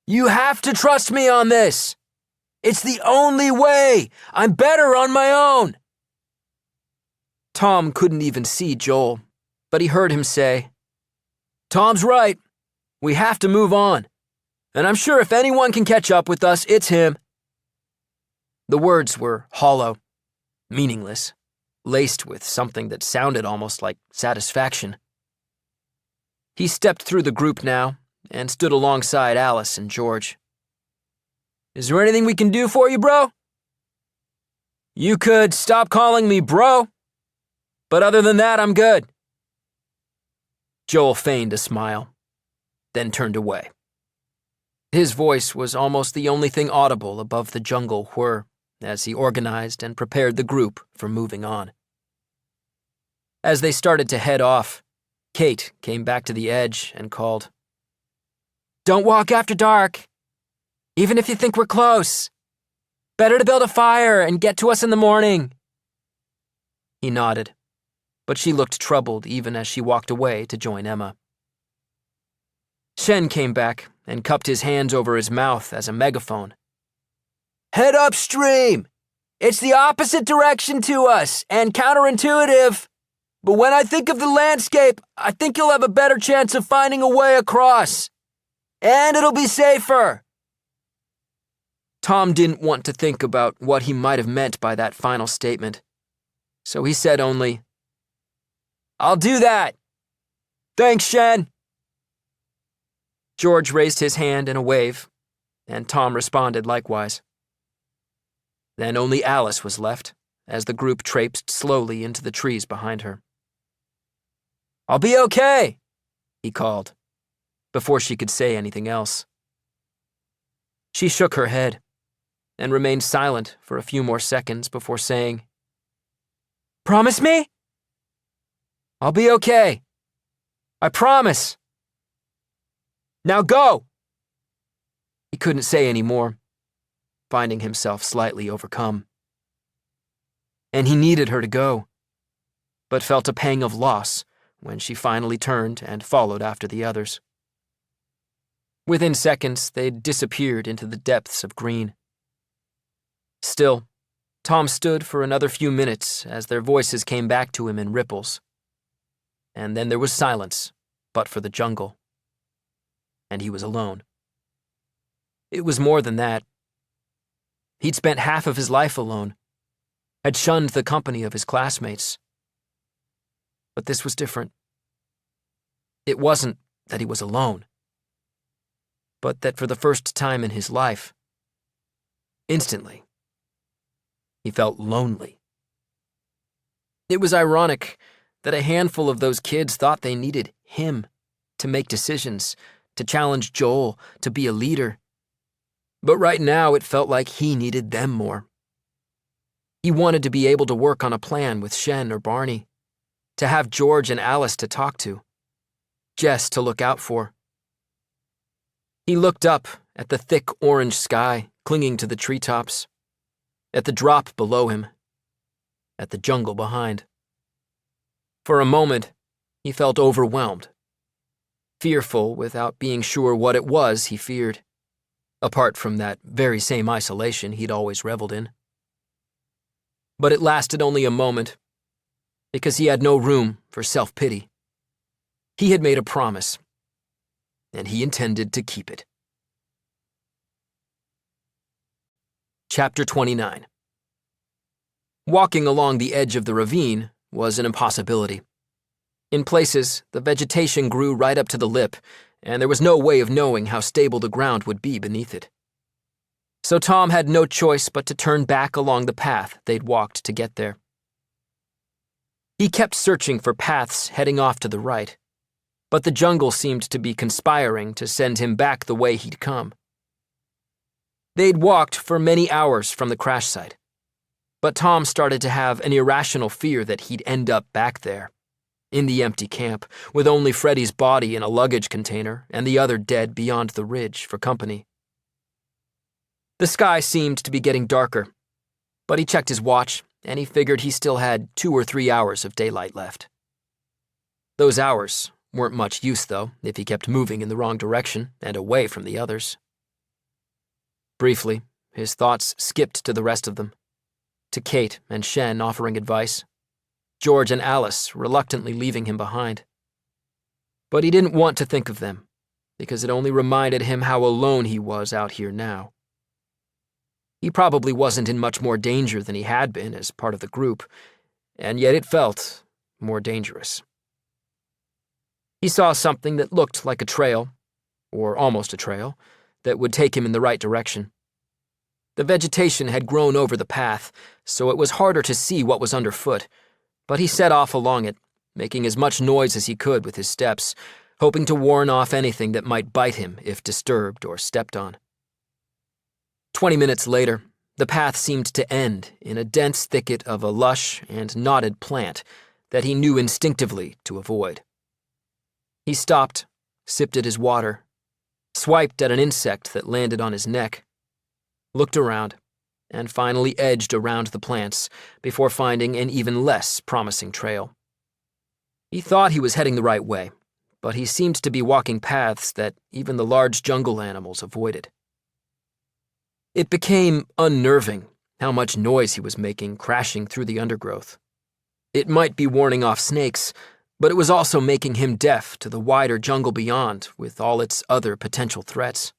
Speaker 2: You have to trust me on this. It's the only way. I'm better on my own." Tom couldn't even see Joel, but he heard him say, "Tom's right. We have to move on. And I'm sure if anyone can catch up with us, it's him." The words were hollow, meaningless, laced with something that sounded almost like satisfaction. He stepped through the group now and stood alongside Alice and George. "Is there anything we can do for you, bro?" "You could stop calling me bro, but other than that, I'm good." Joel feigned a smile, then turned away. His voice was almost the only thing audible above the jungle whir as he organized and prepared the group for moving on. As they started to head off, Kate came back to the edge and called, "Don't walk after dark, even if you think we're close. Better to build a fire and get to us in the morning." He nodded, but she looked troubled even as she walked away to join Emma. Shen came back and cupped his hands over his mouth as a megaphone. "Head upstream! It's the opposite direction to us and counterintuitive. But when I think of the landscape, I think you'll have a better chance of finding a way across. And it'll be safer." Tom didn't want to think about what he might have meant by that final statement, so he said only, "I'll do that. Thanks, Shen." George raised his hand in a wave, and Tom responded likewise. Then only Alice was left, as the group traipsed slowly into the trees behind her. "I'll be okay," he called, before she could say anything else. She shook her head, and remained silent for a few more seconds before saying, "Promise me?" "I'll be okay. I promise. Now go!" He couldn't say any more, finding himself slightly overcome. And he needed her to go, but felt a pang of loss when she finally turned and followed after the others. Within seconds, they'd disappeared into the depths of green. Still, Tom stood for another few minutes as their voices came back to him in ripples. And then there was silence, but for the jungle. And he was alone. It was more than that. He'd spent half of his life alone, had shunned the company of his classmates. But this was different. It wasn't that he was alone, but that for the first time in his life, instantly, he felt lonely. It was ironic that a handful of those kids thought they needed him to make decisions, to challenge Joel, to be a leader. But right now it felt like he needed them more. He wanted to be able to work on a plan with Shen or Barney, to have George and Alice to talk to, Jess to look out for. He looked up at the thick orange sky clinging to the treetops, at the drop below him, at the jungle behind. For a moment, he felt overwhelmed, fearful without being sure what it was he feared, apart from that very same isolation he'd always reveled in. But it lasted only a moment, because he had no room for self-pity. He had made a promise, and he intended to keep it. Chapter 29. Walking along the edge of the ravine was an impossibility. In places, the vegetation grew right up to the lip, and there was no way of knowing how stable the ground would be beneath it. So Tom had no choice but to turn back along the path they'd walked to get there. He kept searching for paths heading off to the right, but the jungle seemed to be conspiring to send him back the way he'd come. They'd walked for many hours from the crash site, but Tom started to have an irrational fear that he'd end up back there, in the empty camp, with only Freddie's body in a luggage container and the other dead beyond the ridge for company. The sky seemed to be getting darker, but he checked his watch and he figured he still had 2 or 3 hours of daylight left. Those hours weren't much use, though, if he kept moving in the wrong direction and away from the others. Briefly, his thoughts skipped to the rest of them, to Kate and Shen offering advice, George and Alice reluctantly leaving him behind. But he didn't want to think of them, because it only reminded him how alone he was out here now. He probably wasn't in much more danger than he had been as part of the group, and yet it felt more dangerous. He saw something that looked like a trail, or almost a trail, that would take him in the right direction. The vegetation had grown over the path, so it was harder to see what was underfoot, but he set off along it, making as much noise as he could with his steps, hoping to warn off anything that might bite him if disturbed or stepped on. 20 minutes later, the path seemed to end in a dense thicket of a lush and knotted plant that he knew instinctively to avoid. He stopped, sipped at his water, swiped at an insect that landed on his neck, looked around, and finally edged around the plants before finding an even less promising trail. He thought he was heading the right way, but he seemed to be walking paths that even the large jungle animals avoided. It became unnerving how much noise he was making crashing through the undergrowth. It might be warning off snakes, but it was also making him deaf to the wider jungle beyond with all its other potential threats.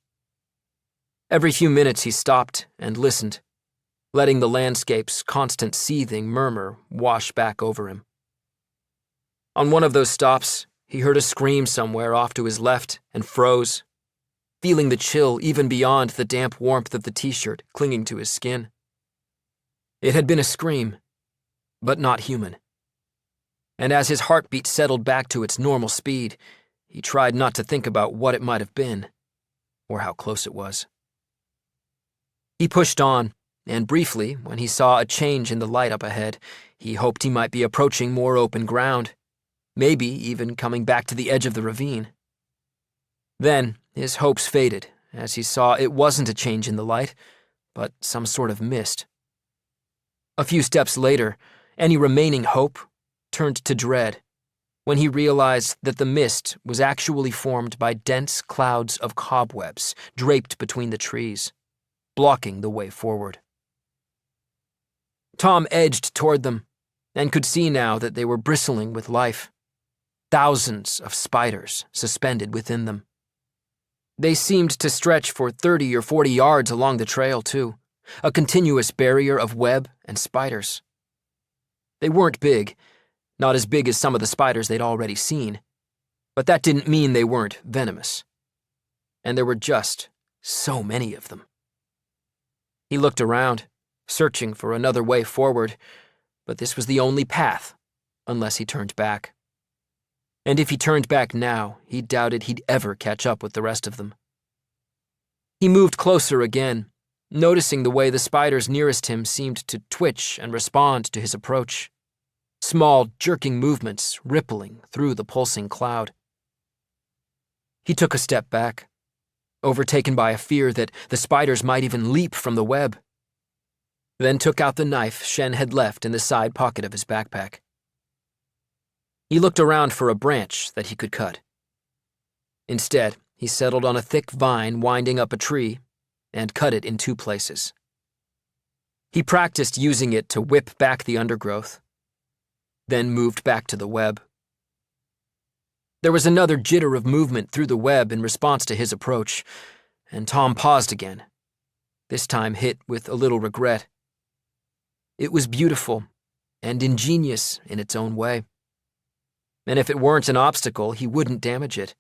Speaker 2: Every few minutes he stopped and listened, letting the landscape's constant seething murmur wash back over him. On one of those stops, he heard a scream somewhere off to his left and froze, feeling the chill even beyond the damp warmth of the t-shirt clinging to his skin. It had been a scream, but not human. And as his heartbeat settled back to its normal speed, he tried not to think about what it might have been, or how close it was. He pushed on, and briefly, when he saw a change in the light up ahead, he hoped he might be approaching more open ground, maybe even coming back to the edge of the ravine. Then, his hopes faded as he saw it wasn't a change in the light, but some sort of mist. A few steps later, any remaining hope turned to dread when he realized that the mist was actually formed by dense clouds of cobwebs draped between the trees, blocking the way forward. Tom edged toward them and could see now that they were bristling with life. Thousands of spiders suspended within them. They seemed to stretch for 30 or 40 yards along the trail, too, a continuous barrier of web and spiders. They weren't big, not as big as some of the spiders they'd already seen, but that didn't mean they weren't venomous. And there were just so many of them. He looked around, searching for another way forward, but this was the only path, unless he turned back. And if he turned back now, he doubted he'd ever catch up with the rest of them. He moved closer again, noticing the way the spiders nearest him seemed to twitch and respond to his approach. Small, jerking movements rippling through the pulsing cloud. He took a step back, overtaken by a fear that the spiders might even leap from the web, then took out the knife Shen had left in the side pocket of his backpack. He looked around for a branch that he could cut. Instead, he settled on a thick vine winding up a tree and cut it in 2 places. He practiced using it to whip back the undergrowth, then moved back to the web. There was another jitter of movement through the web in response to his approach, and Tom paused again, this time hit with a little regret. It was beautiful and ingenious in its own way. And if it weren't an obstacle, he wouldn't damage it.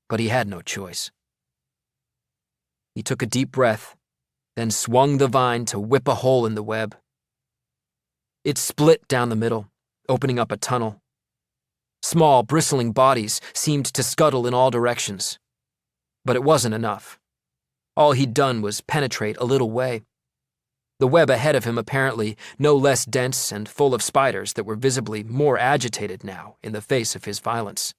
Speaker 2: But he had no choice. He took a deep breath, then swung the vine to whip a hole in the web. It split down the middle, opening up a tunnel. Small, bristling bodies seemed to scuttle in all directions. But it wasn't enough. All he'd done was penetrate a little way. The web ahead of him apparently no less dense and full of spiders that were visibly more agitated now in the face of his violence.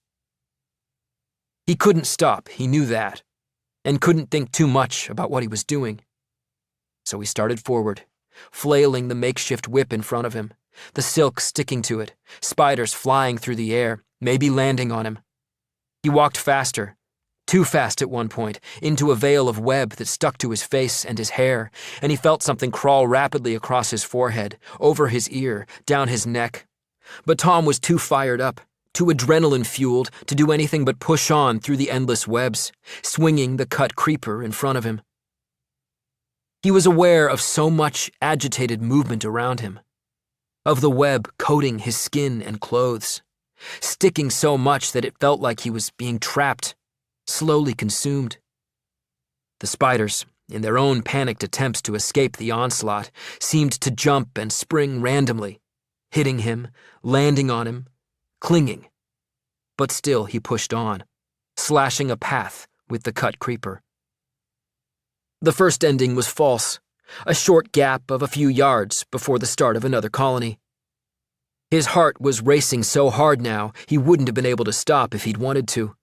Speaker 2: He couldn't stop, he knew that, and couldn't think too much about what he was doing. So he started forward, flailing the makeshift whip in front of him, the silk sticking to it, spiders flying through the air, maybe landing on him. He walked faster, too fast at one point, into a veil of web that stuck to his face and his hair, and he felt something crawl rapidly across his forehead, over his ear, down his neck. But Tom was too fired up, too adrenaline-fueled to do anything but push on through the endless webs, swinging the cut creeper in front of him. He was aware of so much agitated movement around him, of the web coating his skin and clothes, sticking so much that it felt like he was being trapped, slowly consumed. The spiders, in their own panicked attempts to escape the onslaught, seemed to jump and spring randomly, hitting him, landing on him, clinging. But still he pushed on, slashing a path with the cut creeper. The first ending was false, a short gap of a few yards before the start of another colony. His heart was racing so hard now he wouldn't have been able to stop if he'd wanted to.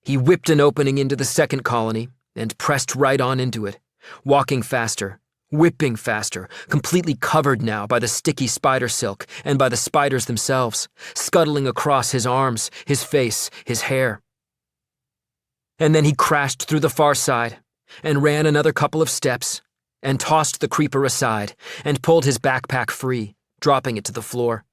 Speaker 2: He whipped an opening into the second colony and pressed right on into it, walking faster, whipping faster, completely covered now by the sticky spider silk and by the spiders themselves, scuttling across his arms, his face, his hair. And then he crashed through the far side and ran another couple of steps and tossed the creeper aside and pulled his backpack free, dropping it to the floor.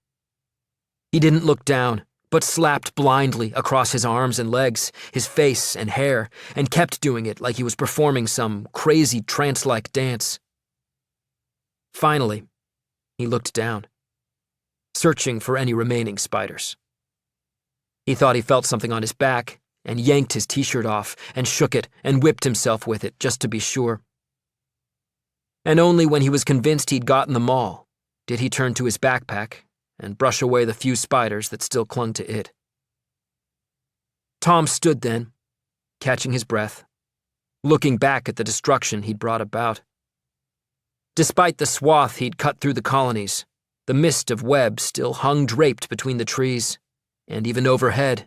Speaker 2: He didn't look down, but slapped blindly across his arms and legs, his face and hair, and kept doing it like he was performing some crazy trance-like dance. Finally, he looked down, searching for any remaining spiders. He thought he felt something on his back and yanked his t-shirt off and shook it and whipped himself with it just to be sure. And only when he was convinced he'd gotten them all did he turn to his backpack and brush away the few spiders that still clung to it. Tom stood then, catching his breath, looking back at the destruction he'd brought about. Despite the swath he'd cut through the colonies, the mist of web still hung draped between the trees, and even overhead.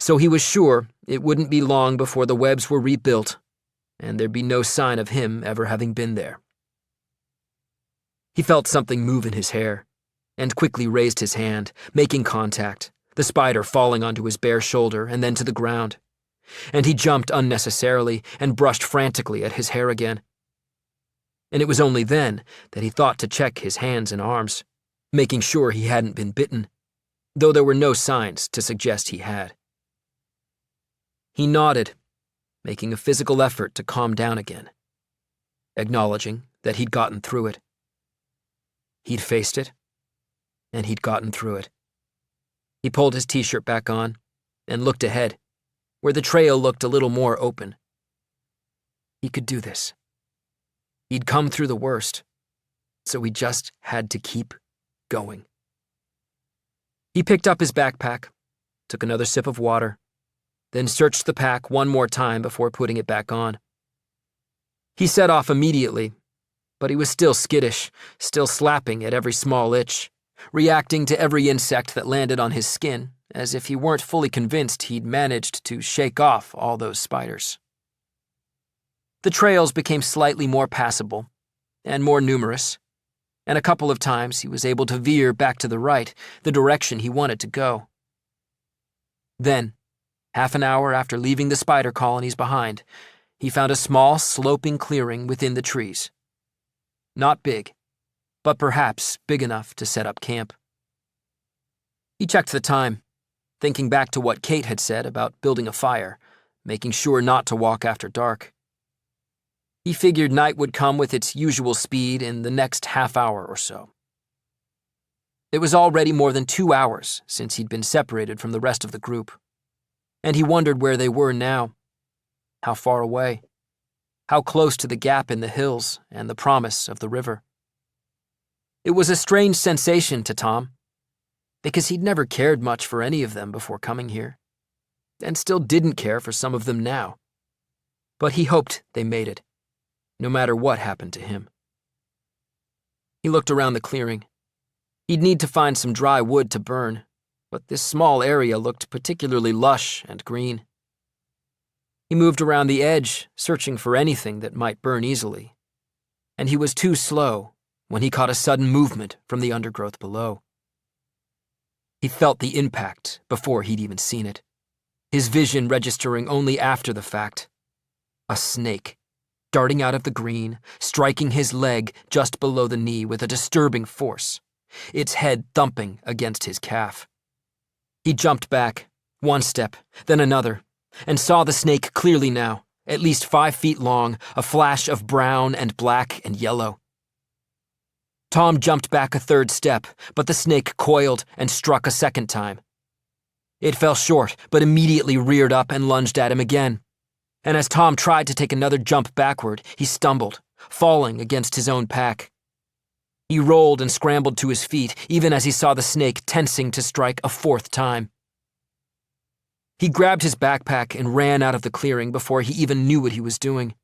Speaker 2: So he was sure it wouldn't be long before the webs were rebuilt, and there'd be no sign of him ever having been there. He felt something move in his hair, and quickly raised his hand, making contact, the spider falling onto his bare shoulder and then to the ground. And he jumped unnecessarily and brushed frantically at his hair again. And it was only then that he thought to check his hands and arms, making sure he hadn't been bitten, though there were no signs to suggest he had. He nodded, making a physical effort to calm down again, acknowledging that he'd gotten through it. He'd faced it, and he'd gotten through it. He pulled his t-shirt back on and looked ahead, where the trail looked a little more open. He could do this. He'd come through the worst, so he just had to keep going. He picked up his backpack, took another sip of water, then searched the pack one more time before putting it back on. He set off immediately, but he was still skittish, still slapping at every small itch, reacting to every insect that landed on his skin, as if he weren't fully convinced he'd managed to shake off all those spiders. The trails became slightly more passable, and more numerous, and a couple of times he was able to veer back to the right, the direction he wanted to go. Then, half an hour after leaving the spider colonies behind, he found a small, sloping clearing within the trees. Not big, but perhaps big enough to set up camp. He checked the time, thinking back to what Kate had said about building a fire, making sure not to walk after dark. He figured night would come with its usual speed in the next half hour or so. It was already more than 2 hours since he'd been separated from the rest of the group, and he wondered where they were now, how far away, how close to the gap in the hills and the promise of the river. It was a strange sensation to Tom, because he'd never cared much for any of them before coming here, and still didn't care for some of them now. But he hoped they made it, no matter what happened to him. He looked around the clearing. He'd need to find some dry wood to burn, but this small area looked particularly lush and green. He moved around the edge, searching for anything that might burn easily, and he was too slow when he caught a sudden movement from the undergrowth below. He felt the impact before he'd even seen it, his vision registering only after the fact. A snake, darting out of the green, striking his leg just below the knee with a disturbing force, its head thumping against his calf. He jumped back, one step, then another, and saw the snake clearly now, at least 5 feet long, a flash of brown and black and yellow. Tom jumped back a third step, but the snake coiled and struck a second time. It fell short, but immediately reared up and lunged at him again. And as Tom tried to take another jump backward, he stumbled, falling against his own pack. He rolled and scrambled to his feet, even as he saw the snake tensing to strike a 4th time. He grabbed his backpack and ran out of the clearing before he even knew what he was doing,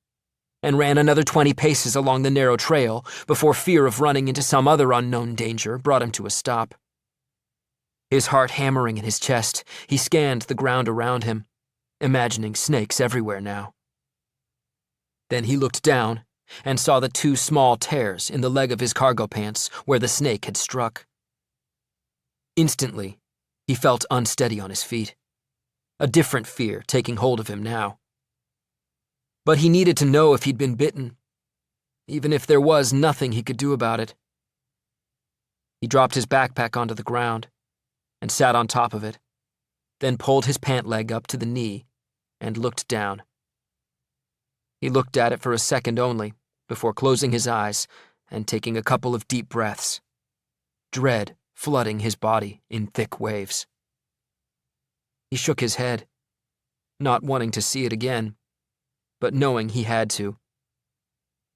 Speaker 2: and ran another 20 paces along the narrow trail before fear of running into some other unknown danger brought him to a stop. His heart hammering in his chest, he scanned the ground around him, imagining snakes everywhere now. Then he looked down and saw the 2 small tears in the leg of his cargo pants where the snake had struck. Instantly, he felt unsteady on his feet, a different fear taking hold of him now. But he needed to know if he'd been bitten, even if there was nothing he could do about it. He dropped his backpack onto the ground and sat on top of it, then pulled his pant leg up to the knee and looked down. He looked at it for a second only before closing his eyes and taking a couple of deep breaths, dread flooding his body in thick waves. He shook his head, not wanting to see it again, but knowing he had to,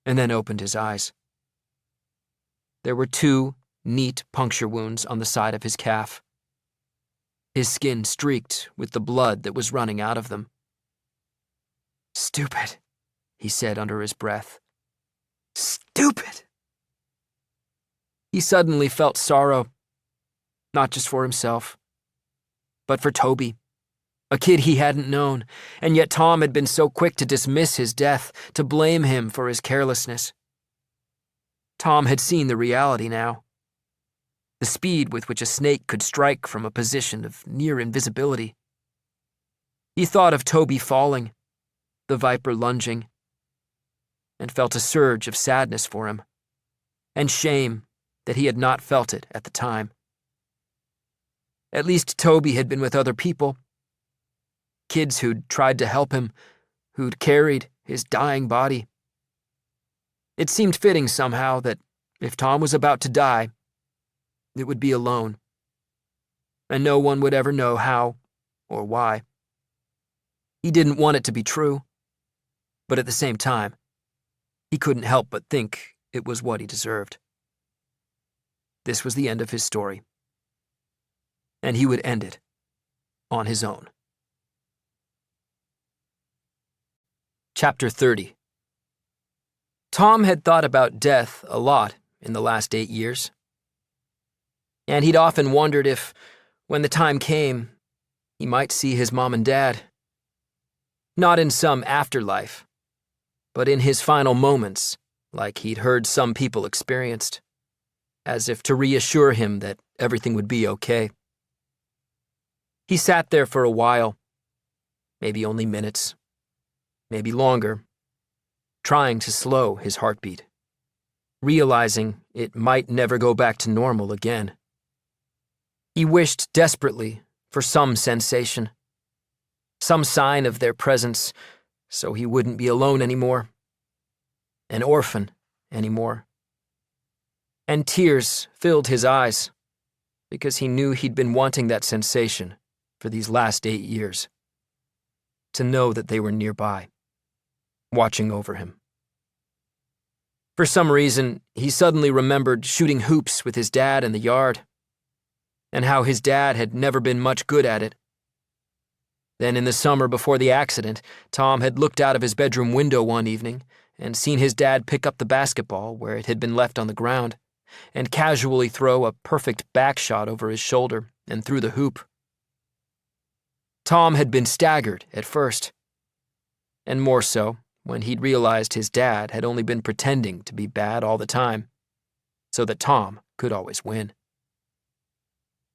Speaker 2: and then opened his eyes. There were 2 neat puncture wounds on the side of his calf. His skin streaked with the blood that was running out of them. "Stupid," he said under his breath. "Stupid." He suddenly felt sorrow, not just for himself, but for Toby, A kid he hadn't known, and yet Tom had been so quick to dismiss his death, to blame him for his carelessness. Tom had seen the reality now. The speed with which a snake could strike from a position of near invisibility. He thought of Toby falling, the viper lunging, and felt a surge of sadness for him, and shame that he had not felt it at the time. At least Toby had been with other people. Kids who'd tried to help him, who'd carried his dying body. It seemed fitting somehow that if Tom was about to die, it would be alone, and no one would ever know how or why. He didn't want it to be true, but at the same time, he couldn't help but think it was what he deserved. This was the end of his story, and he would end it on his own. Chapter 30. Tom had thought about death a lot in the last 8 years. And he'd often wondered if, when the time came, he might see his mom and dad. Not in some afterlife, but in his final moments, like he'd heard some people experienced, as if to reassure him that everything would be okay. He sat there for a while, maybe only minutes, maybe longer, trying to slow his heartbeat, realizing it might never go back to normal again. He wished desperately for some sensation, some sign of their presence, so he wouldn't be alone anymore, an orphan anymore. And tears filled his eyes, because he knew he'd been wanting that sensation for these last 8 years, to know that they were nearby, watching over him. For some reason, he suddenly remembered shooting hoops with his dad in the yard, and how his dad had never been much good at it. Then in the summer before the accident, Tom had looked out of his bedroom window one evening and seen his dad pick up the basketball where it had been left on the ground and casually throw a perfect back shot over his shoulder and through the hoop. Tom had been staggered at first, and more so when he'd realized his dad had only been pretending to be bad all the time, so that Tom could always win.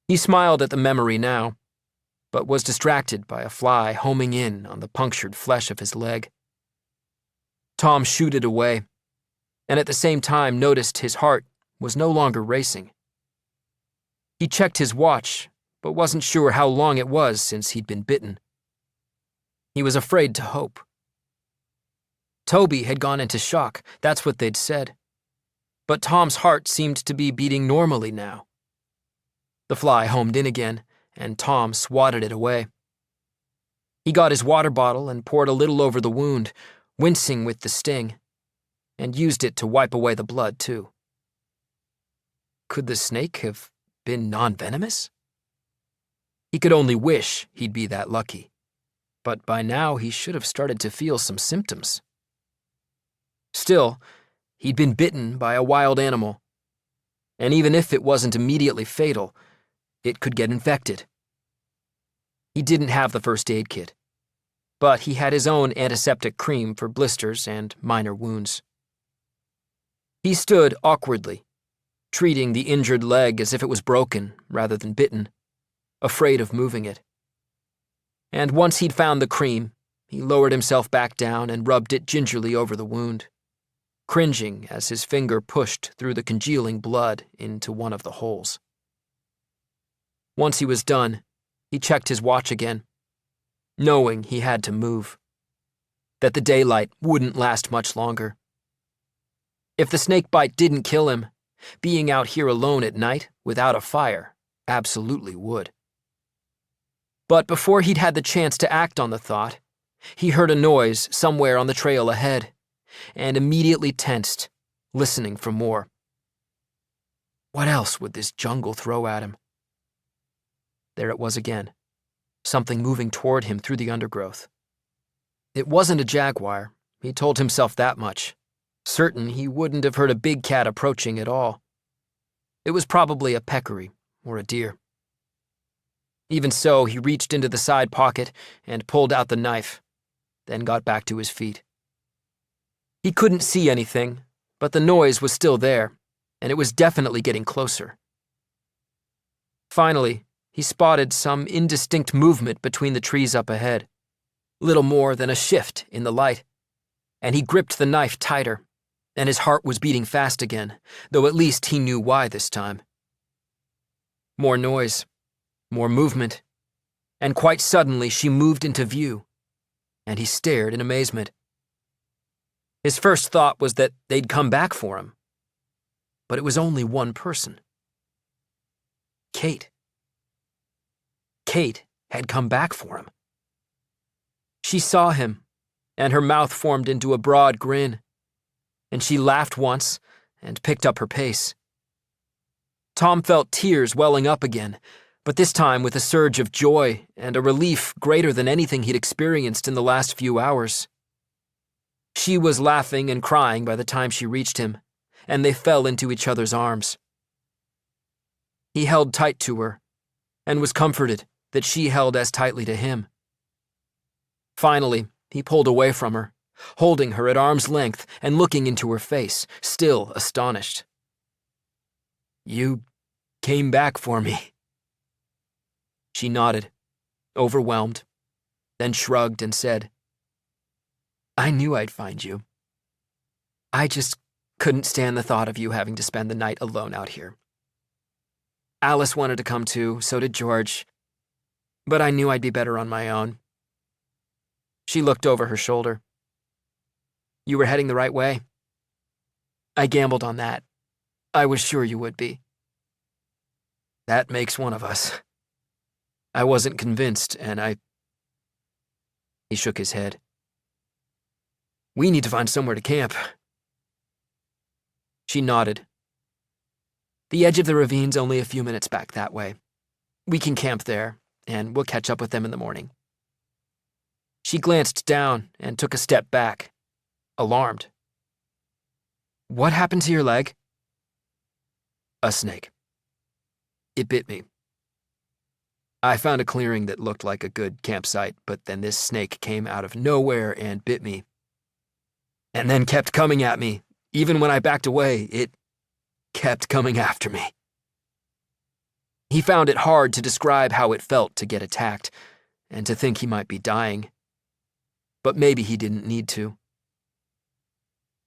Speaker 2: He smiled at the memory now, but was distracted by a fly homing in on the punctured flesh of his leg. Tom shooed it away, and at the same time noticed his heart was no longer racing. He checked his watch, but wasn't sure how long it was since he'd been bitten. He was afraid to hope. Toby had gone into shock, that's what they'd said. But Tom's heart seemed to be beating normally now. The fly homed in again, and Tom swatted it away. He got his water bottle and poured a little over the wound, wincing with the sting, and used it to wipe away the blood, too. Could the snake have been non-venomous? He could only wish he'd be that lucky, but by now he should have started to feel some symptoms. Still, he'd been bitten by a wild animal, and even if it wasn't immediately fatal, it could get infected. He didn't have the first aid kit, but he had his own antiseptic cream for blisters and minor wounds. He stood awkwardly, treating the injured leg as if it was broken rather than bitten, afraid of moving it. And once he'd found the cream, he lowered himself back down and rubbed it gingerly over the wound, cringing as his finger pushed through the congealing blood into one of the holes. Once he was done, he checked his watch again, knowing he had to move, that the daylight wouldn't last much longer. If the snake bite didn't kill him, being out here alone at night without a fire absolutely would. But before he'd had the chance to act on the thought, he heard a noise somewhere on the trail ahead, and immediately tensed, listening for more. What else would this jungle throw at him? There it was again, something moving toward him through the undergrowth. It wasn't a jaguar, he told himself that much, certain he wouldn't have heard a big cat approaching at all. It was probably a peccary or a deer. Even so, he reached into the side pocket and pulled out the knife, then got back to his feet. He couldn't see anything, but the noise was still there, and it was definitely getting closer. Finally, he spotted some indistinct movement between the trees up ahead, little more than a shift in the light, and he gripped the knife tighter, and his heart was beating fast again, though at least he knew why this time. More noise, more movement, and quite suddenly she moved into view, and he stared in amazement. His first thought was that they'd come back for him, but it was only one person. Kate. Kate had come back for him. She saw him, and her mouth formed into a broad grin, and she laughed once and picked up her pace. Tom felt tears welling up again, but this time with a surge of joy and a relief greater than anything he'd experienced in the last few hours. She was laughing and crying by the time she reached him, and they fell into each other's arms. He held tight to her, and was comforted that she held as tightly to him. Finally, he pulled away from her, holding her at arm's length and looking into her face, still astonished. "You came back for me." She nodded, overwhelmed, then shrugged and said, "I knew I'd find you. I just couldn't stand the thought of you having to spend the night alone out here. Alice wanted to come too, so did George, but I knew I'd be better on my own." She looked over her shoulder. "You were heading the right way. I gambled on that. I was sure you would be." "That makes one of us. I wasn't convinced, and He shook his head. "We need to find somewhere to camp." She nodded. "The edge of the ravine's only a few minutes back that way. We can camp there, and we'll catch up with them in the morning." She glanced down and took a step back, alarmed. "What happened to your leg?" "A snake. It bit me. I found a clearing that looked like a good campsite, but then this snake came out of nowhere and bit me. And then kept coming at me. Even when I backed away, it kept coming after me." He found it hard to describe how it felt to get attacked, and to think he might be dying. But maybe he didn't need to.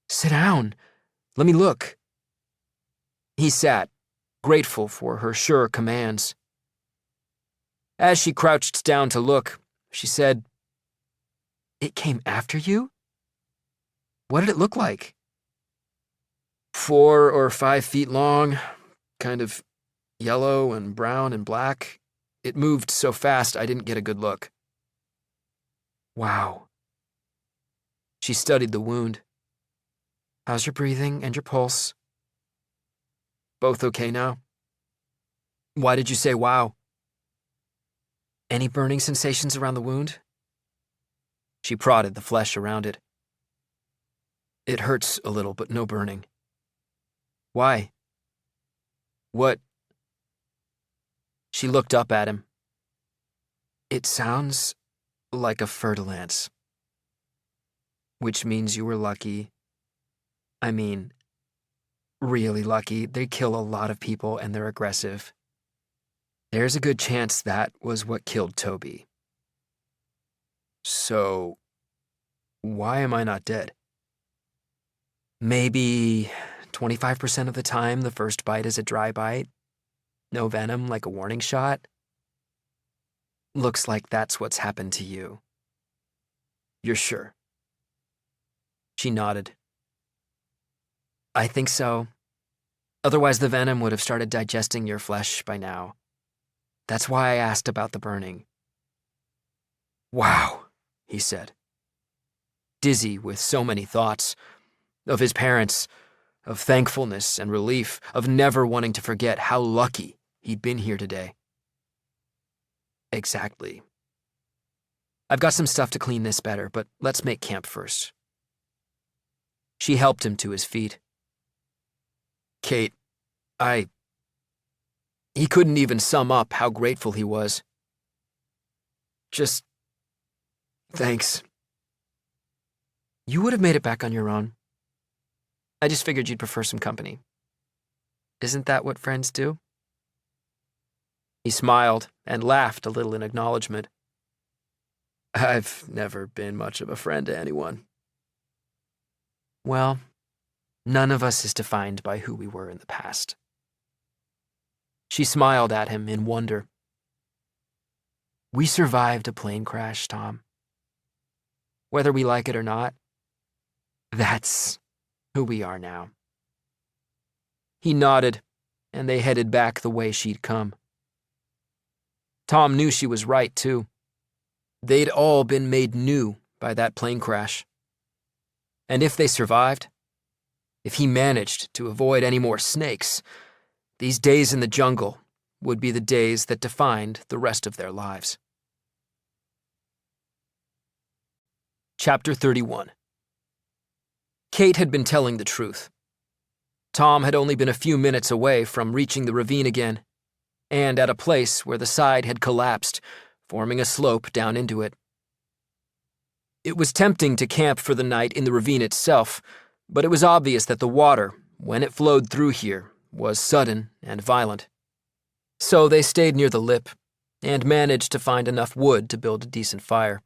Speaker 2: "Sit down. Let me look." He sat, grateful for her sure commands. As she crouched down to look, she said, "It came after you? What did it look like?" 4 or 5 feet long, kind of yellow and brown and black. It moved so fast I didn't get a good look." "Wow." She studied the wound. "How's your breathing and your pulse?" "Both okay now." "Why did you say wow?" "Any burning sensations around the wound?" She prodded the flesh around it. "It hurts a little, but no burning." "Why?" "What?" She looked up at him. "It sounds like a fer-de-lance. Which means you were lucky. I mean, really lucky. They kill a lot of people and they're aggressive. There's a good chance that was what killed Toby. So, why am I not dead?" "Maybe 25% of the time the first bite is a dry bite. No venom, like a warning shot. Looks like that's what's happened to you." "You're sure?" She nodded. "I think so. Otherwise the venom would have started digesting your flesh by now. That's why I asked about the burning." "Wow," he said, dizzy with so many thoughts. Of his parents, of thankfulness and relief, of never wanting to forget how lucky he'd been here today. "Exactly. I've got some stuff to clean this better, but let's make camp first." She helped him to his feet. "Kate, He couldn't even sum up how grateful he was. Just... thanks.
Speaker 1: You would have made it back on your own. I just figured you'd prefer some company. Isn't that what friends do?
Speaker 2: He smiled and laughed a little in acknowledgement. I've never been much of a friend to anyone.
Speaker 1: Well, none of us is defined by who we were in the past.
Speaker 2: She smiled at him in wonder.
Speaker 1: We survived a plane crash, Tom. Whether we like it or not, that's who we are now.
Speaker 2: He nodded, and they headed back the way she'd come. Tom knew she was right, too. They'd all been made new by that plane crash. And if they survived, if he managed to avoid any more snakes, these days in the jungle would be the days that defined the rest of their lives. Chapter 31. Kate had been telling the truth. Tom had only been a few minutes away from reaching the ravine again, and at a place where the side had collapsed, forming a slope down into it. It was tempting to camp for the night in the ravine itself, but it was obvious that the water, when it flowed through here, was sudden and violent. So they stayed near the lip, and managed to find enough wood to build a decent fire.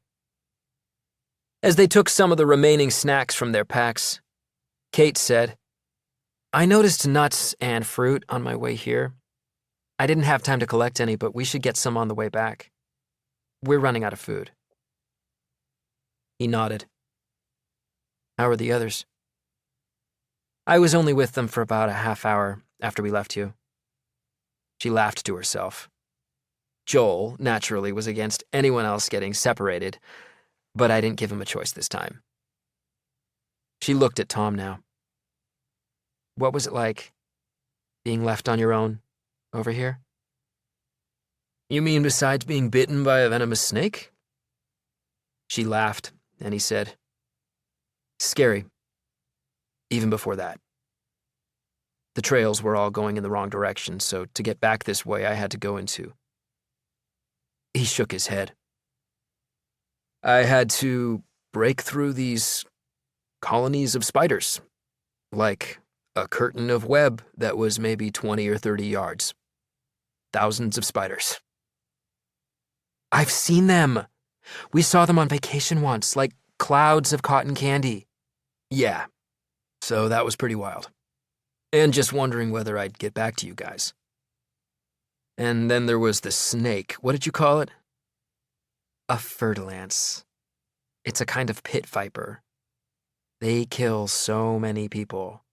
Speaker 2: As they took some of the remaining snacks from their packs, Kate said, I noticed nuts and fruit on my way here. I didn't have time to collect any, but we should get some on the way back. We're running out of food. He nodded. How are the others? I was only with them for about a half hour after we left you. She laughed to herself. Joel, naturally, was against anyone else getting separated, but I didn't give him a choice this time. She looked at Tom now. What was it like, being left on your own over here? You mean besides being bitten by a venomous snake? She laughed, and he said, Scary. Even before that. The trails were all going in the wrong direction, so to get back this way I had to go into. He shook his head. I had to break through these colonies of spiders, like a curtain of web that was maybe 20 or 30 yards. Thousands of spiders. I've seen them. We saw them on vacation once, like clouds of cotton candy. Yeah, so that was pretty wild. And just wondering whether I'd get back to you guys. And then there was the snake. What did you call it? A fertilance. It's a kind of pit viper. They kill so many people.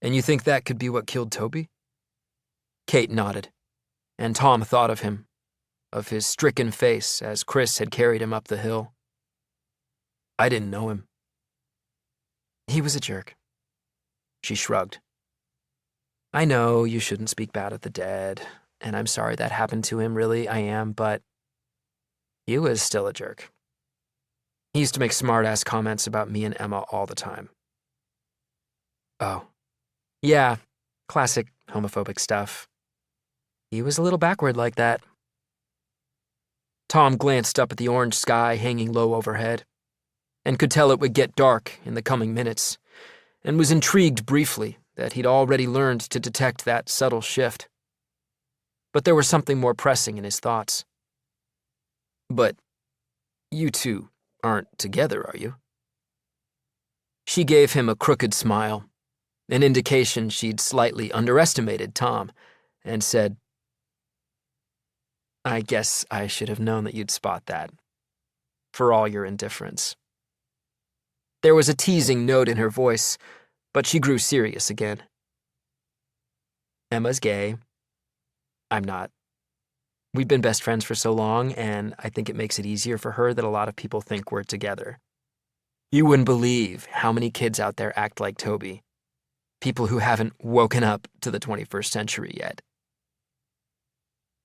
Speaker 2: And you think that could be what killed Toby? Kate nodded, and Tom thought of him, of his stricken face as Chris had carried him up the hill. I didn't know him. He was a jerk. She shrugged. I know you shouldn't speak bad of the dead, and I'm sorry that happened to him, really, I am, but he was still a jerk. He used to make smart-ass comments about me and Emma all the time. Oh. Yeah, classic homophobic stuff. He was a little backward like that. Tom glanced up at the orange sky hanging low overhead, and could tell it would get dark in the coming minutes, and was intrigued briefly that he'd already learned to detect that subtle shift. But there was something more pressing in his thoughts. But you two aren't together, are you? She gave him a crooked smile, an indication she'd slightly underestimated Tom, and said, I guess I should have known that you'd spot that, for all your indifference. There was a teasing note in her voice, but she grew serious again. Emma's gay. I'm not. We've been best friends for so long, and I think it makes it easier for her that a lot of people think we're together. You wouldn't believe how many kids out there act like Toby. People who haven't woken up to the 21st century yet.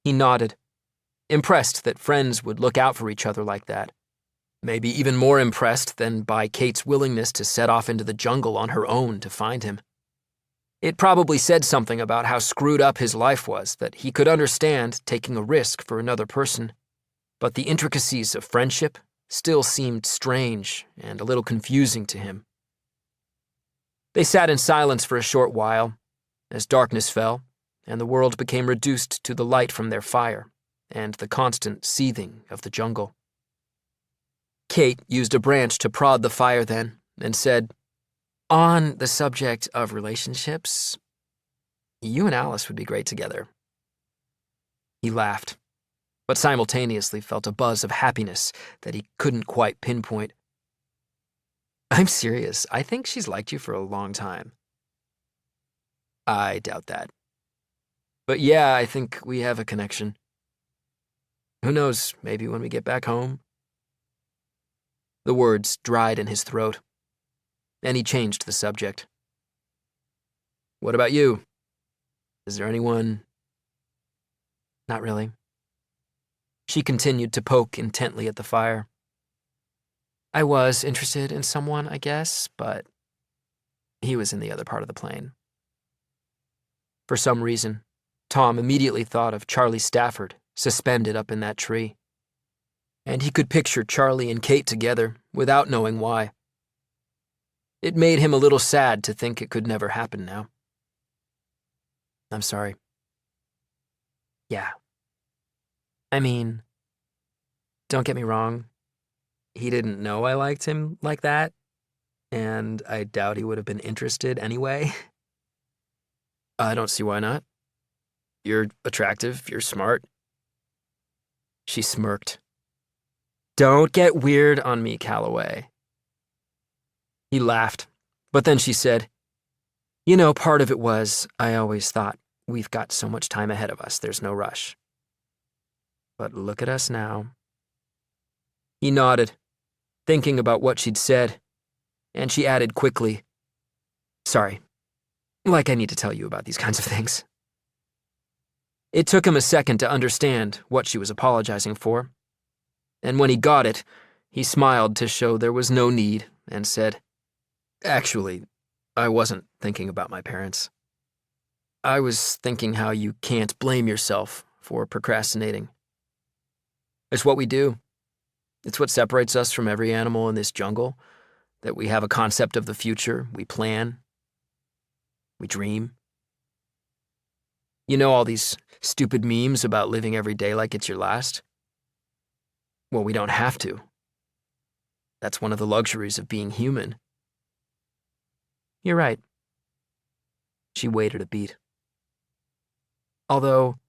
Speaker 2: He nodded, impressed that friends would look out for each other like that. Maybe even more impressed than by Kate's willingness to set off into the jungle on her own to find him. It probably said something about how screwed up his life was that he could understand taking a risk for another person. but the intricacies of friendship still seemed strange and a little confusing to him. They sat in silence for a short while, as darkness fell, and the world became reduced to the light from their fire and the constant seething of the jungle. Kate used a branch to prod the fire then, and said, "On the subject of relationships, you and Alice would be great together." He laughed, but simultaneously felt a buzz of happiness that he couldn't quite pinpoint. "I'm serious. I think she's liked you for a long time." "I doubt that. But yeah, I think we have a connection. Who knows, maybe when we get back home." The words dried in his throat, and he changed the subject. "What about you? Is there anyone?" "Not really." She continued to poke intently at the fire. "I was interested in someone, I guess, but he was in the other part of the plane." For some reason, Tom immediately thought of Charlie Stafford suspended up in that tree. And he could picture Charlie and Kate together without knowing why. It made him a little sad to think it could never happen now. "I'm sorry." "Yeah. I mean, don't get me wrong. He didn't know I liked him like that, and I doubt he would have been interested anyway." "I don't see why not. You're attractive, you're smart." She smirked. "Don't get weird on me, Calloway." He laughed, but then she said, "You know, part of it was I always thought we've got so much time ahead of us, there's no rush. But look at us now." He nodded, thinking about what she'd said, and she added quickly, "Sorry, like I need to tell you about these kinds of things." It took him a second to understand what she was apologizing for, and when he got it, he smiled to show there was no need and said, "Actually, I wasn't thinking about my parents. I was thinking how you can't blame yourself for procrastinating. It's what we do. It's what separates us from every animal in this jungle, that we have a concept of the future, we plan, we dream. You know all these stupid memes about living every day like it's your last? Well, we don't have to. That's one of the luxuries of being human." "You're right." She waited a beat. "Although,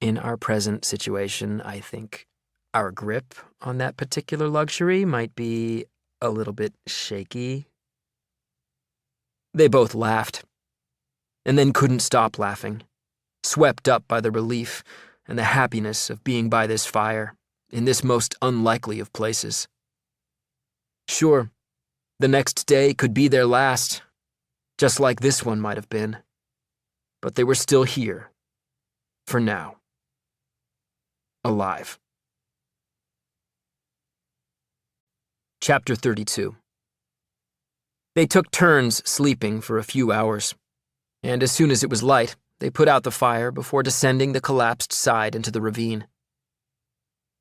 Speaker 2: in our present situation, I think our grip on that particular luxury might be a little bit shaky." They both laughed, and then couldn't stop laughing, swept up by the relief and the happiness of being by this fire, in this most unlikely of places. Sure, the next day could be their last, just like this one might have been, but they were still here, for now, alive. Chapter 32. They took turns sleeping for a few hours, and as soon as it was light, they put out the fire before descending the collapsed side into the ravine.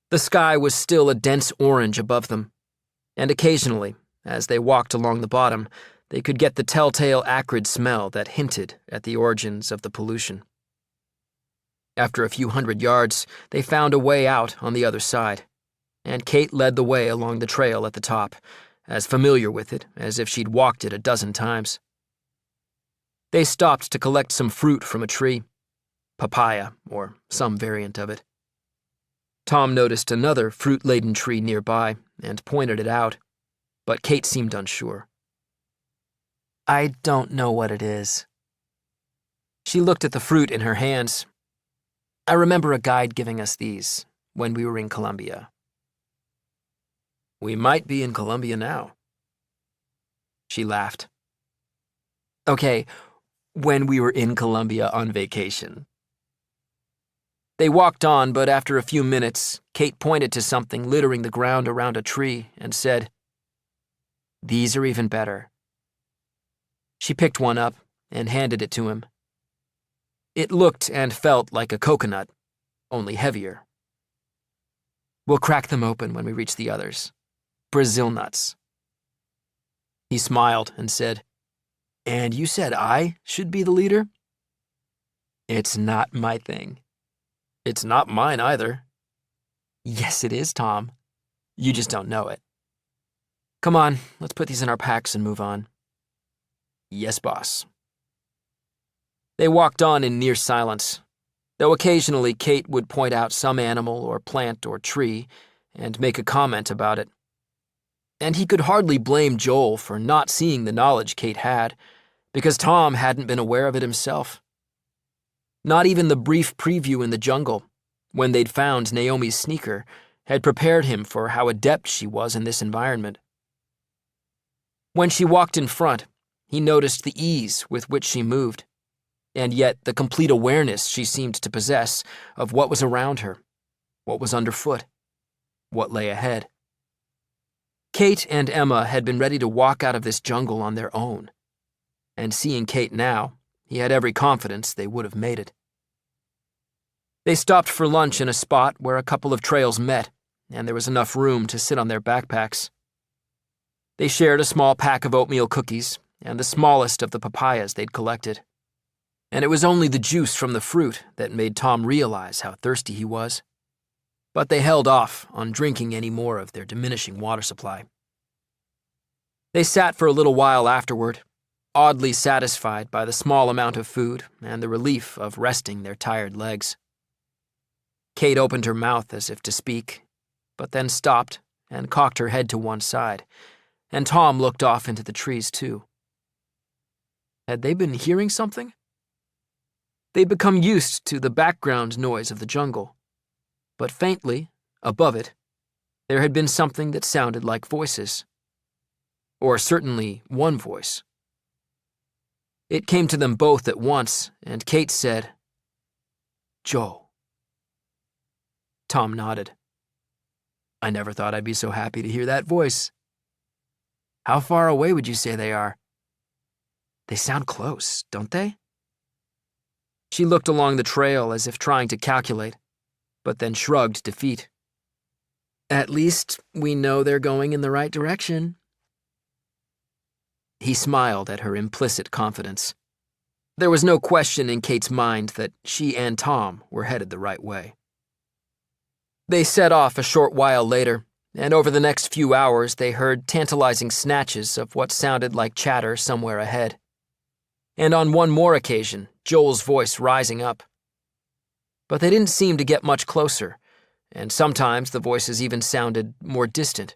Speaker 2: The sky was still a dense orange above them, and occasionally, as they walked along the bottom, they could get the telltale acrid smell that hinted at the origins of the pollution. After a few hundred yards, they found a way out on the other side, and Kate led the way along the trail at the top, as familiar with it as if she'd walked it a dozen times. They stopped to collect some fruit from a tree, papaya, or some variant of it. Tom noticed another fruit-laden tree nearby and pointed it out, but Kate seemed unsure. "I don't know what it is." She looked at the fruit in her hands. "I remember a guide giving us these when we were in Colombia." "We might be in Colombia now." She laughed. "Okay, when we were in Colombia on vacation." They walked on, but after a few minutes, Kate pointed to something littering the ground around a tree and said, "These are even better." She picked one up and handed it to him. It looked and felt like a coconut, only heavier.
Speaker 1: We'll crack them open when we reach the others. Brazil nuts." He smiled and said, "And you said I should be the leader?" "It's not my thing." "It's not mine either." "Yes, it is, Tom. You just don't know it. Come on, let's put these in our packs and move on." "Yes, boss." They walked on in near silence, though occasionally Kate would point out some animal or plant or tree and make a comment about it. And he could hardly blame Joel for not seeing the knowledge Kate had, because Tom hadn't been aware of it himself. Not even the brief preview in the jungle, when they'd found Naomi's sneaker, had prepared him for how adept she was in this environment. When she walked in front, he noticed the ease with which she moved, and yet the complete awareness she seemed to possess of what was around her, what was underfoot, what lay ahead. Kate and Emma had been ready to walk out of this jungle on their own, and seeing Kate now, he had every confidence they would have made it. They stopped for lunch in a spot where a couple of trails met, and there was enough room to sit on their backpacks. They shared a small pack of oatmeal cookies and the smallest of the papayas they'd collected, and it was only the juice from the fruit that made Tom realize how thirsty he was. But they held off on drinking any more of their diminishing water supply. They sat for a little while afterward, oddly satisfied by the small amount of food and the relief of resting their tired legs. Kate opened her mouth as if to speak, but then stopped and cocked her head to one side, and Tom looked off into the trees too. Had they been hearing something? They'd become used to the background noise of the jungle, but faintly, above it, there had been something that sounded like voices. Or certainly one voice. It came to them both at once, and Kate said, "Joel." Tom nodded. "I never thought I'd be so happy to hear that voice. How far away would you say they are?" "They sound close, don't they?" She looked along the trail as if trying to calculate, but then shrugged defeat. "At least we know they're going in the right direction." He smiled at her implicit confidence. There was no question in Kate's mind that she and Tom were headed the right way. They set off a short while later, and over the next few hours they heard tantalizing snatches of what sounded like chatter somewhere ahead. And on one more occasion, Joel's voice rising up. But they didn't seem to get much closer, and sometimes the voices even sounded more distant.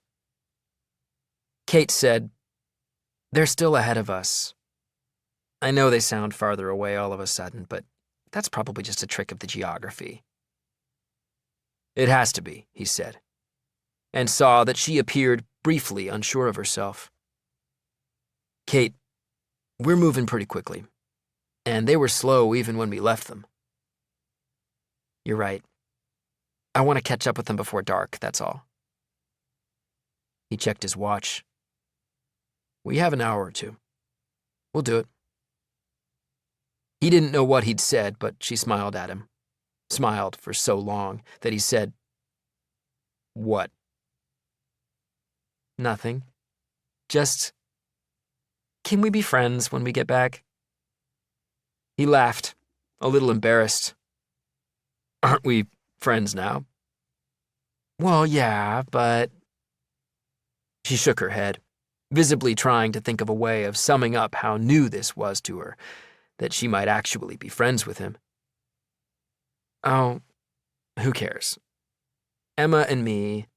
Speaker 1: Kate said, "They're still ahead of us. I know they sound farther away all of a sudden, but that's probably just a trick of the geography." "It has to be," he said, and saw that she appeared briefly unsure of herself. "Kate, we're moving pretty quickly, and they were slow even when we left them." "You're right. I want to catch up with them before dark, that's all." He checked his watch. "We have an hour or two. We'll do it." He didn't know what he'd said, but she smiled at him. Smiled for so long that he said, "What?" "Nothing. Just, can we be friends when we get back?" He laughed, a little embarrassed. "Aren't we friends now?" "Well, yeah, but..." She shook her head, visibly trying to think of a way of summing up how new this was to her, that she might actually be friends with him. "Oh, who cares? Emma and me,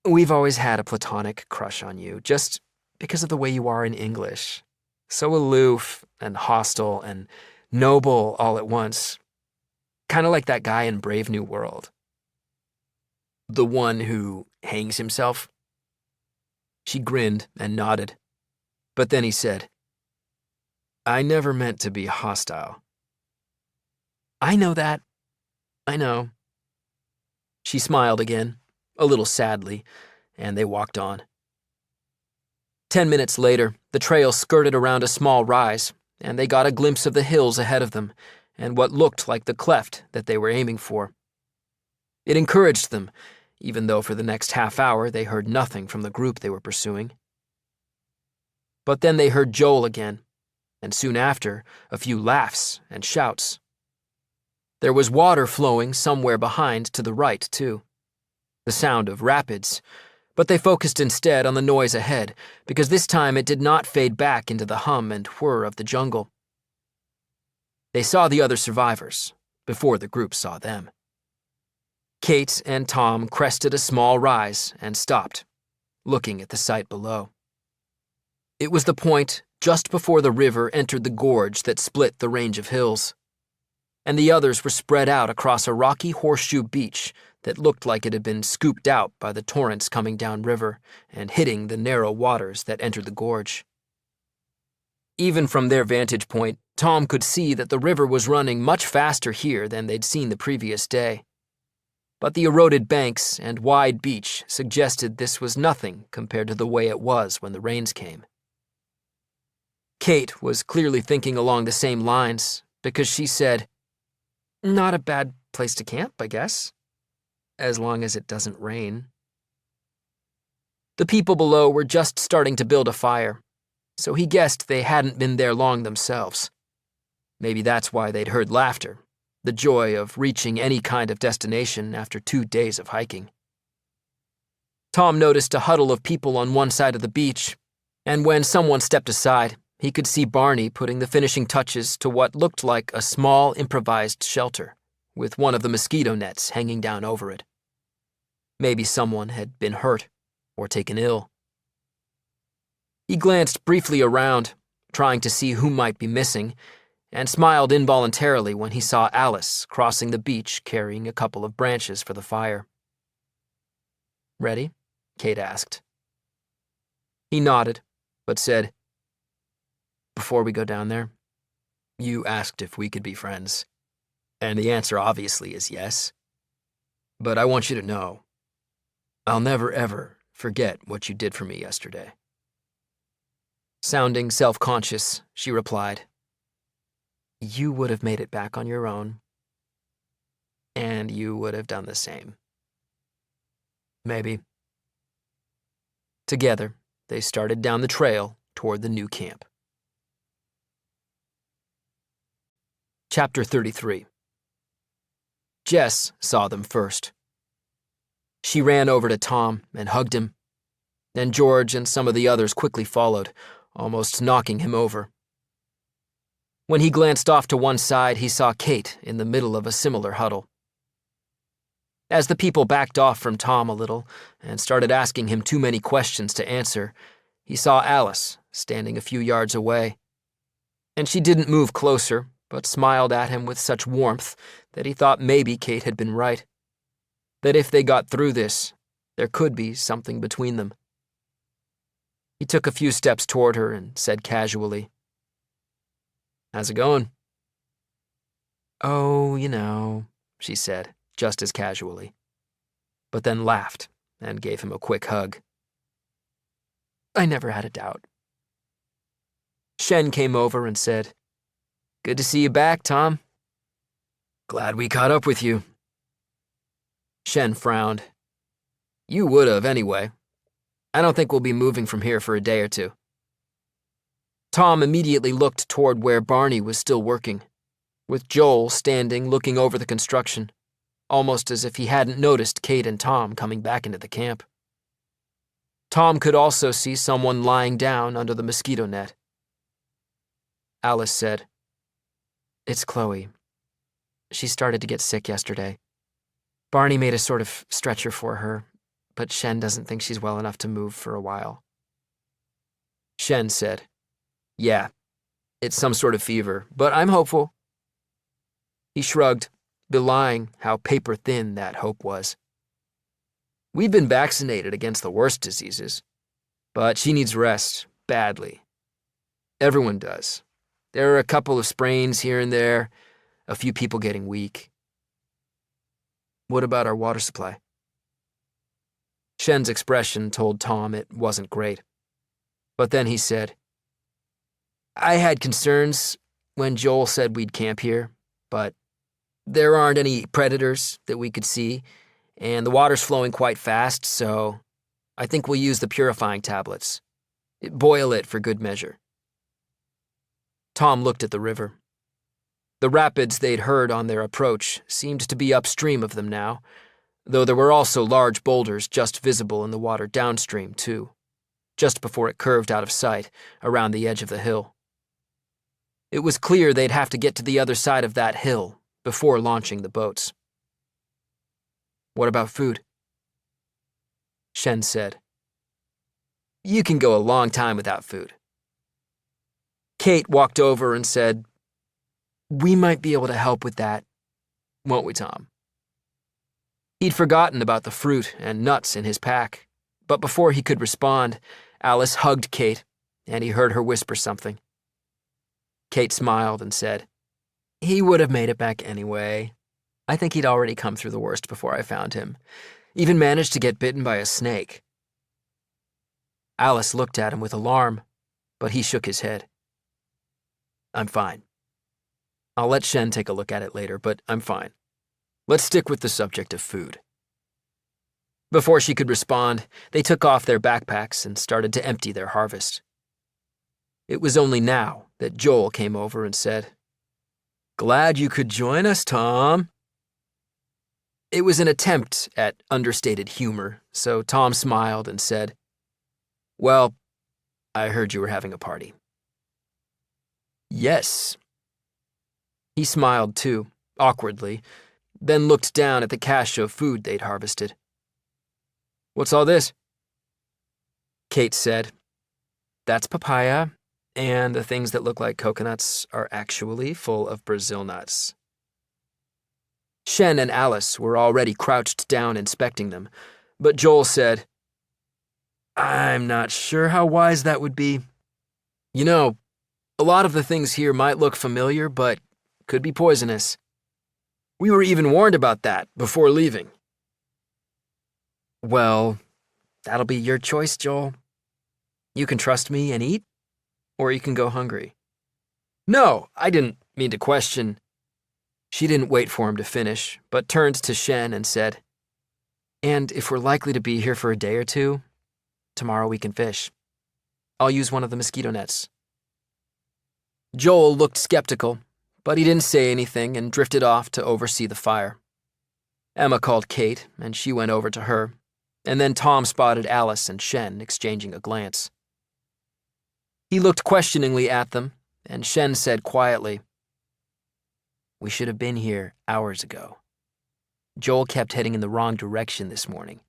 Speaker 1: we've always had a platonic crush on you, just because of the way you are in English. So aloof and hostile and noble all at once. Kind of like that guy in Brave New World." "The one who hangs himself?" She grinned and nodded, but then he said, "I never meant to be hostile." "I know that. I know." She smiled again, a little sadly, and they walked on. 10 minutes later, the trail skirted around a small rise, and they got a glimpse of the hills ahead of them and what looked like the cleft that they were aiming for. It encouraged them,
Speaker 2: even though for the next half hour they heard nothing from the group they were pursuing. But then they heard Joel again, and soon after, a few laughs and shouts. There was water flowing somewhere behind to the right, too. The sound of rapids, but they focused instead on the noise ahead, because this time it did not fade back into the hum and whir of the jungle. They saw the other survivors, before the group saw them. Kate and Tom crested a small rise and stopped, looking at the sight below. It was the point just before the river entered the gorge that split the range of hills, and the others were spread out across a rocky horseshoe beach that looked like it had been scooped out by the torrents coming down river and hitting the narrow waters that entered the gorge. Even from their vantage point, Tom could see that the river was running much faster here than they'd seen the previous day. But the eroded banks and wide beach suggested this was nothing compared to the way it was when the rains came. Kate was clearly thinking along the same lines because she said, "Not a bad place to camp, I guess. As long as it doesn't rain." The people below were just starting to build a fire, so he guessed they hadn't been there long themselves. Maybe that's why they'd heard laughter, the joy of reaching any kind of destination after 2 days of hiking. Tom noticed a huddle of people on one side of the beach, and when someone stepped aside, he could see Barney putting the finishing touches to what looked like a small improvised shelter, with one of the mosquito nets hanging down over it. Maybe someone had been hurt or taken ill. He glanced briefly around, trying to see who might be missing, and smiled involuntarily when he saw Alice crossing the beach carrying a couple of branches for the fire. "Ready?" Kate asked. He nodded, but said, "Before we go down there, you asked if we could be friends, and the answer obviously is yes. But I want you to know, I'll never ever forget what you did for me yesterday." Sounding self-conscious, she replied, "You would have made it back on your own, and you would have done the same." Maybe. Together, they started down the trail toward the new camp. Chapter 33. Jess saw them first. She ran over to Tom and hugged him. Then George and some of the others quickly followed, almost knocking him over. When he glanced off to one side, he saw Kate in the middle of a similar huddle. As the people backed off from Tom a little and started asking him too many questions to answer, he saw Alice standing a few yards away. And she didn't move closer, but smiled at him with such warmth that he thought maybe Kate had been right. That if they got through this, there could be something between them. He took a few steps toward her and said casually, "How's it going?" "Oh, you know," she said, just as casually, but then laughed and gave him a quick hug. "I never had a doubt." Shen came over and said, "Good to see you back, Tom." "Glad we caught up with you." Shen frowned. "You would have anyway. I don't think we'll be moving from here for a day or two." Tom immediately looked toward where Barney was still working, with Joel standing looking over the construction, almost as if he hadn't noticed Kate and Tom coming back into the camp. Tom could also see someone lying down under the mosquito net. Alice said, "It's Chloe. She started to get sick yesterday. Barney made a sort of stretcher for her, but Shen doesn't think she's well enough to move for a while." Shen said, "Yeah, it's some sort of fever, but I'm hopeful." He shrugged, belying how paper-thin that hope was. "We've been vaccinated against the worst diseases, but she needs rest badly. Everyone does. There are a couple of sprains here and there, a few people getting weak." "What about our water supply?" Shen's expression told Tom it wasn't great. But then he said, "I had concerns when Joel said we'd camp here, but there aren't any predators that we could see, and the water's flowing quite fast, so I think we'll use the purifying tablets. Boil it for good measure." Tom looked at the river. The rapids they'd heard on their approach seemed to be upstream of them now, though there were also large boulders just visible in the water downstream, too, just before it curved out of sight around the edge of the hill. It was clear they'd have to get to the other side of that hill before launching the boats. "What about food?" Shen said. "You can go a long time without food." Kate walked over and said, "We might be able to help with that, won't we, Tom?" He'd forgotten about the fruit and nuts in his pack, but before he could respond, Alice hugged Kate, and he heard her whisper something. Kate smiled and said, "He would have made it back anyway. I think he'd already come through the worst before I found him. Even managed to get bitten by a snake." Alice looked at him with alarm, but he shook his head. "I'm fine. I'll let Shen take a look at it later, but I'm fine. Let's stick with the subject of food." Before she could respond, they took off their backpacks and started to empty their harvest. It was only now that Joel came over and said, "Glad you could join us, Tom." It was an attempt at understated humor, so Tom smiled and said, "Well, I heard you were having a party." "Yes." He smiled too, awkwardly, then looked down at the cache of food they'd harvested. "What's all this?" Kate said, "That's papaya, and the things that look like coconuts are actually full of Brazil nuts." Shen and Alice were already crouched down inspecting them, but Joel said, "I'm not sure how wise that would be. You know, a lot of the things here might look familiar, but could be poisonous. We were even warned about that before leaving." "Well, that'll be your choice, Joel. You can trust me and eat, or you can go hungry." "No, I didn't mean to question." She didn't wait for him to finish, but turned to Shen and said, "And if we're likely to be here for a day or two, tomorrow we can fish. I'll use one of the mosquito nets." Joel looked skeptical, but he didn't say anything and drifted off to oversee the fire. Emma called Kate, and she went over to her, and then Tom spotted Alice and Shen exchanging a glance. He looked questioningly at them, and Shen said quietly, "We should have been here hours ago. Joel kept heading in the wrong direction this morning.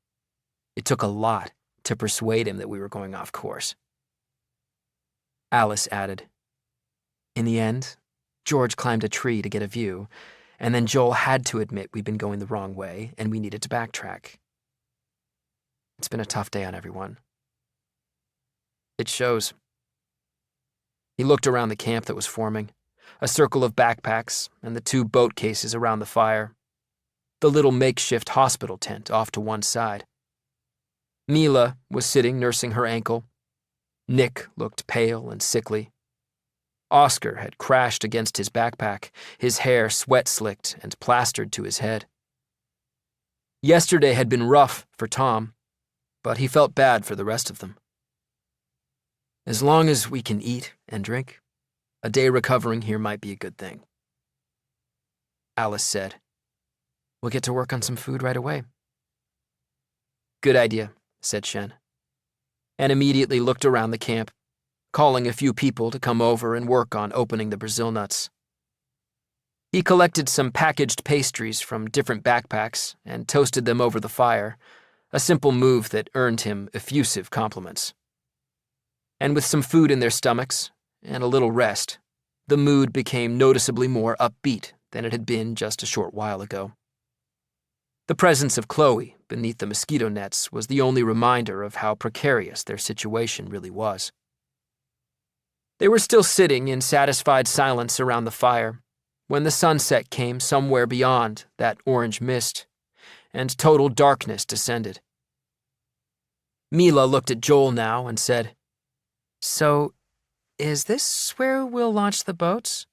Speaker 2: It took a lot to persuade him that we were going off course." Alice added, "In the end, George climbed a tree to get a view, and then Joel had to admit we'd been going the wrong way and we needed to backtrack. It's been a tough day on everyone. It shows." He looked around the camp that was forming, a circle of backpacks and the 2 boat cases around the fire, the little makeshift hospital tent off to one side. Mila was sitting nursing her ankle. Nick looked pale and sickly. Oscar had crashed against his backpack, his hair sweat-slicked and plastered to his head. Yesterday had been rough for Tom, but he felt bad for the rest of them. As long as we can eat and drink, a day recovering here might be a good thing. Alice said, "We'll get to work on some food right away." "Good idea," said Shen, and immediately looked around the camp, calling a few people to come over and work on opening the Brazil nuts. He collected some packaged pastries from different backpacks and toasted them over the fire, a simple move that earned him effusive compliments. And with some food in their stomachs and a little rest, the mood became noticeably more upbeat than it had been just a short while ago. The presence of Chloe beneath the mosquito nets was the only reminder of how precarious their situation really was. They were still sitting in satisfied silence around the fire when the sunset came somewhere beyond that orange mist, and total darkness descended. Mila looked at Joel now and said, "So, is this where we'll launch the boats?"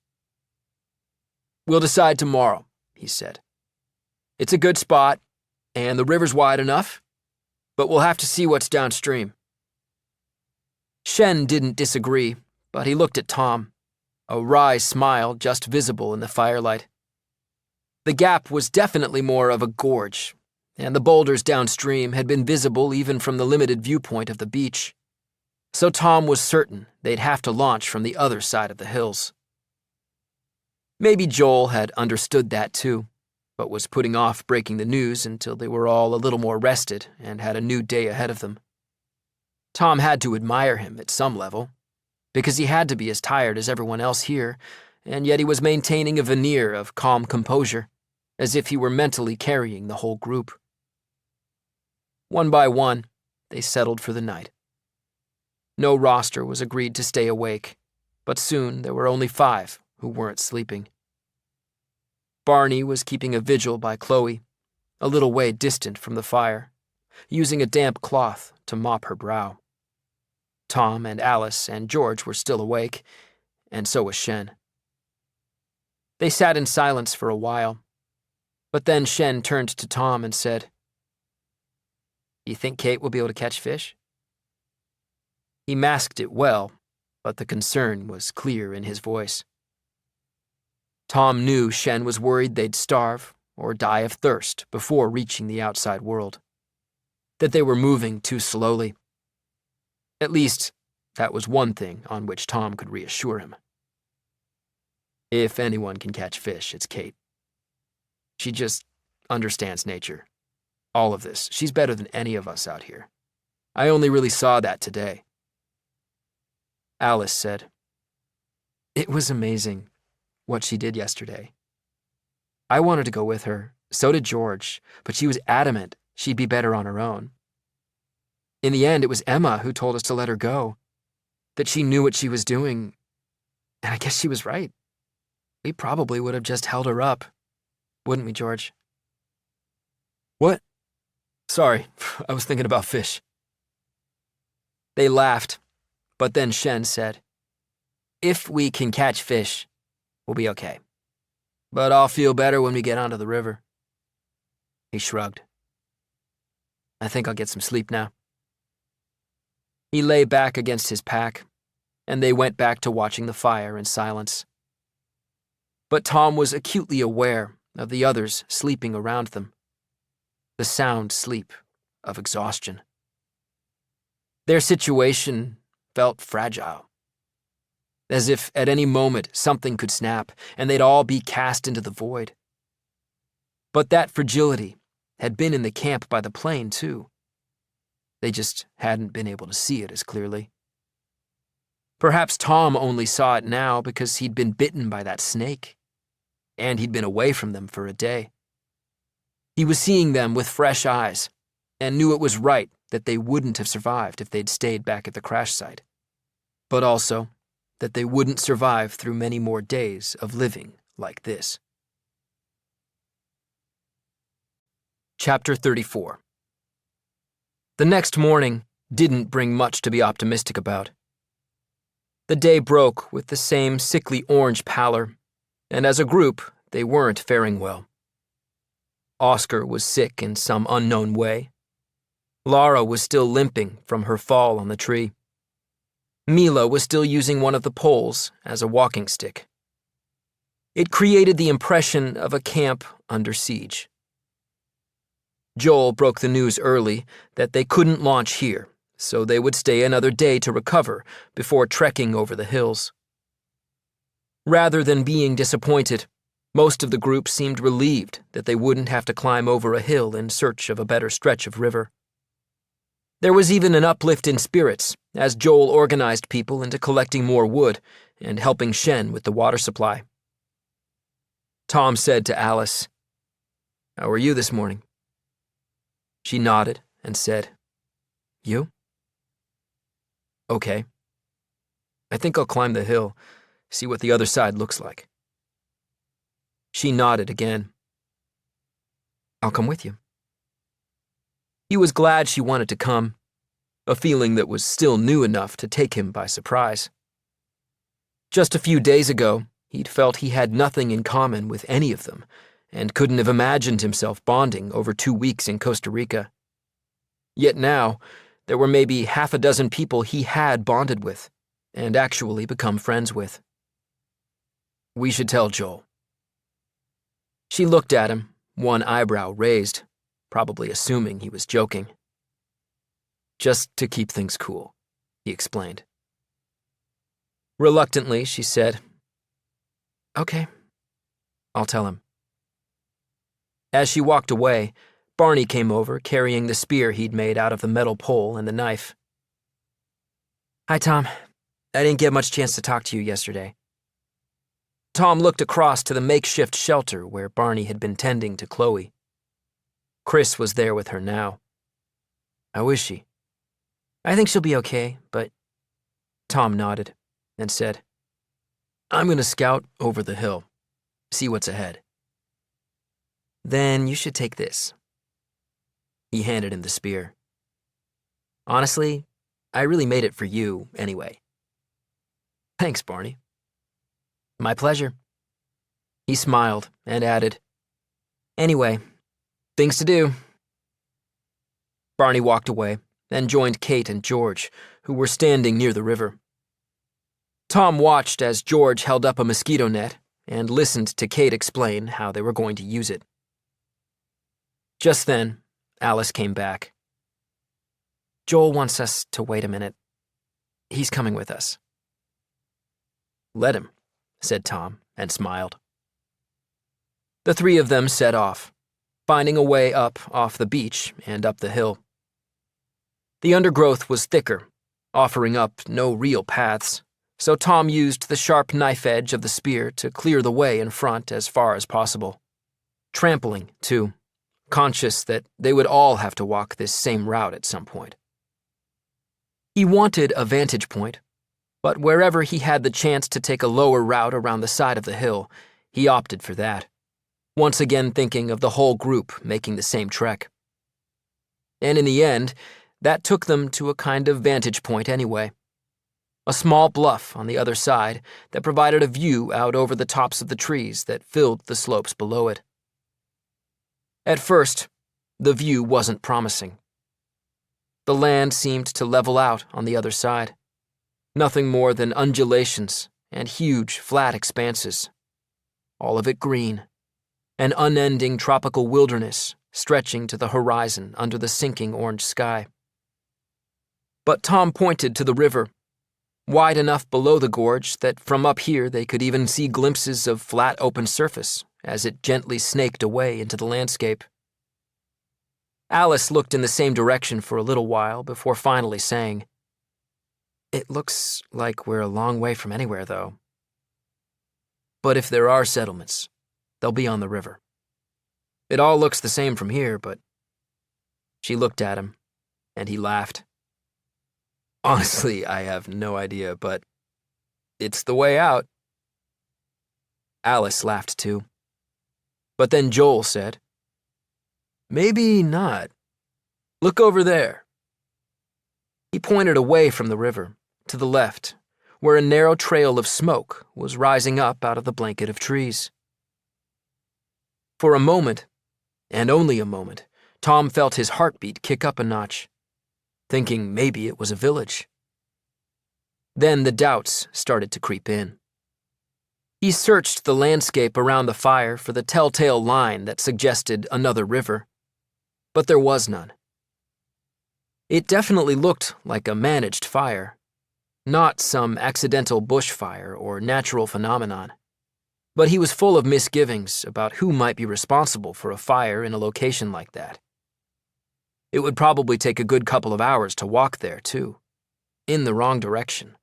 Speaker 2: "We'll decide tomorrow," he said. "It's a good spot, and the river's wide enough, but we'll have to see what's downstream. Shen didn't disagree, but he looked at Tom, a wry smile just visible in the firelight. The gap was definitely more of a gorge, and the boulders downstream had been visible even from the limited viewpoint of the beach. So Tom was certain they'd have to launch from the other side of the hills. Maybe Joel had understood that too, but was putting off breaking the news until they were all a little more rested and had a new day ahead of them. Tom had to admire him at some level, because he had to be as tired as everyone else here, and yet he was maintaining a veneer of calm composure, as if he were mentally carrying the whole group. One by one, they settled for the night. No roster was agreed to stay awake, but soon there were only 5 who weren't sleeping. Barney was keeping a vigil by Chloe, a little way distant from the fire, using a damp cloth to mop her brow. Tom and Alice and George were still awake, and so was Shen. They sat in silence for a while, but then Shen turned to Tom and said, "You think Kate will be able to catch fish?" He masked it well, but the concern was clear in his voice. Tom knew Shen was worried they'd starve or die of thirst before reaching the outside world, that they were moving too slowly. At least, that was one thing on which Tom could reassure him. If anyone can catch fish, it's Kate. She just understands nature. All of this. She's better than any of us out here. I only really saw that today. Alice said, "It was amazing what she did yesterday. I wanted to go with her, so did George, but she was adamant she'd be better on her own. In the end, it was Emma who told us to let her go, that she knew what she was doing, and I guess she was right. We probably would have just held her up, wouldn't we, George?" "What? Sorry, I was thinking about fish." They laughed, but then Shen said, "If we can catch fish, we'll be okay. But I'll feel better when we get onto the river." He shrugged. "I think I'll get some sleep now." He lay back against his pack, and they went back to watching the fire in silence. But Tom was acutely aware of the others sleeping around them, the sound sleep of exhaustion. Their situation felt fragile, as if at any moment something could snap and they'd all be cast into the void. But that fragility had been in the camp by the plane, too. They just hadn't been able to see it as clearly. Perhaps Tom only saw it now because he'd been bitten by that snake, and he'd been away from them for a day. He was seeing them with fresh eyes, and knew it was right that they wouldn't have survived if they'd stayed back at the crash site, but also that they wouldn't survive through many more days of living like this. Chapter 34. The next morning didn't bring much to be optimistic about. The day broke with the same sickly orange pallor, and as a group, they weren't faring well. Oscar was sick in some unknown way. Lara was still limping from her fall on the tree. Mila was still using one of the poles as a walking stick. It created the impression of a camp under siege. Joel broke the news early that they couldn't launch here, so they would stay another day to recover before trekking over the hills. Rather than being disappointed, most of the group seemed relieved that they wouldn't have to climb over a hill in search of a better stretch of river. There was even an uplift in spirits as Joel organized people into collecting more wood and helping Shen with the water supply. Tom said to Alice, "How are you this morning?" She nodded and said, "You?" "Okay. I think I'll climb the hill, see what the other side looks like." She nodded again. "I'll come with you." He was glad she wanted to come, a feeling that was still new enough to take him by surprise. Just a few days ago, he'd felt he had nothing in common with any of them, and couldn't have imagined himself bonding over 2 weeks in Costa Rica. Yet now, there were maybe half a dozen people he had bonded with, and actually become friends with. We should tell Joel. She looked at him, one eyebrow raised, probably assuming he was joking. Just to keep things cool, he explained. Reluctantly, she said, "Okay, I'll tell him." As she walked away, Barney came over, carrying the spear he'd made out of the metal pole and the knife. "Hi, Tom. I didn't get much chance to talk to you yesterday." Tom looked across to the makeshift shelter where Barney had been tending to Chloe. Chris was there with her now. "How is she?" "I think she'll be okay, but..." Tom nodded and said, "I'm going to scout over the hill, see what's ahead." "Then you should take this." He handed him the spear. "Honestly, I really made it for you anyway." "Thanks, Barney." "My pleasure." He smiled and added, "Anyway, things to do." Barney walked away and joined Kate and George, who were standing near the river. Tom watched as George held up a mosquito net and listened to Kate explain how they were going to use it. Just then, Alice came back. "Joel wants us to wait a minute. He's coming with us." "Let him," said Tom, and smiled. The three of them set off, finding a way up off the beach and up the hill. The undergrowth was thicker, offering up no real paths, so Tom used the sharp knife edge of the spear to clear the way in front as far as possible. Trampling, too, conscious that they would all have to walk this same route at some point. He wanted a vantage point, but wherever he had the chance to take a lower route around the side of the hill, he opted for that, once again thinking of the whole group making the same trek. And in the end, that took them to a kind of vantage point anyway. A small bluff on the other side that provided a view out over the tops of the trees that filled the slopes below it. At first, the view wasn't promising. The land seemed to level out on the other side. Nothing more than undulations and huge, flat expanses. All of it green. An unending tropical wilderness stretching to the horizon under the sinking orange sky. But Tom pointed to the river, wide enough below the gorge that from up here they could even see glimpses of flat open surface as it gently snaked away into the landscape. Alice looked in the same direction for a little while before finally saying, "It looks like we're a long way from anywhere, though. But if there are settlements, they'll be on the river. It all looks the same from here, but..." She looked at him, and he laughed. "Honestly, I have no idea, but it's the way out." Alice laughed too. But then Joel said, "Maybe not. Look over there." He pointed away from the river, to the left, where a narrow trail of smoke was rising up out of the blanket of trees. For a moment, and only a moment, Tom felt his heartbeat kick up a notch, thinking maybe it was a village. Then the doubts started to creep in. He searched the landscape around the fire for the telltale line that suggested another river, but there was none. It definitely looked like a managed fire, not some accidental bushfire or natural phenomenon. But he was full of misgivings about who might be responsible for a fire in a location like that. It would probably take a good couple of hours to walk there, too, in the wrong direction.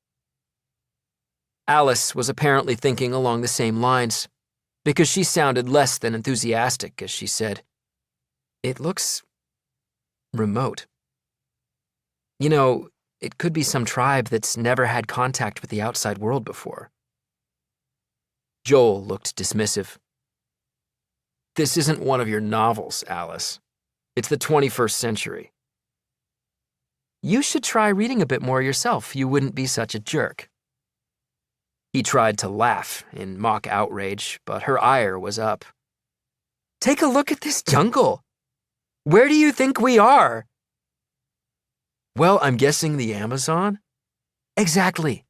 Speaker 2: Alice was apparently thinking along the same lines, because she sounded less than enthusiastic as she said, "It looks remote. You know, it could be some tribe that's never had contact with the outside world before." Joel looked dismissive. "This isn't one of your novels, Alice. It's the 21st century. You should try reading a bit more yourself. You wouldn't be such a jerk." He tried to laugh in mock outrage, but her ire was up.
Speaker 1: Take a look at this jungle. Where do you think we are?
Speaker 2: Well, I'm guessing the Amazon?
Speaker 1: Exactly.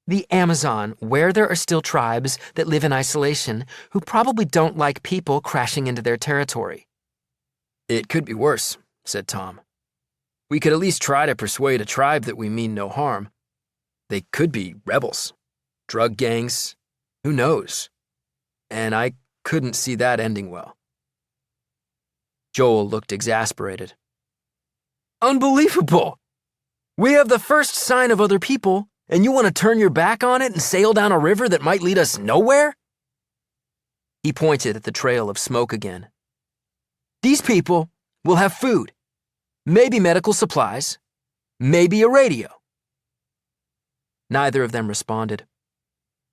Speaker 1: The Amazon, where there are still tribes that live in isolation who probably don't like people crashing into their territory.
Speaker 2: It could be worse, said Tom. We could at least try to persuade a tribe that we mean no harm. They could be rebels, drug gangs, who knows? And I couldn't see that ending well.
Speaker 1: Joel looked exasperated.
Speaker 2: Unbelievable! We have the first sign of other people, and you want to turn your back on it and sail down a river that might lead us nowhere?
Speaker 1: He pointed at the trail of smoke again.
Speaker 2: These people will have food, maybe medical supplies, maybe a radio.
Speaker 1: Neither of them responded,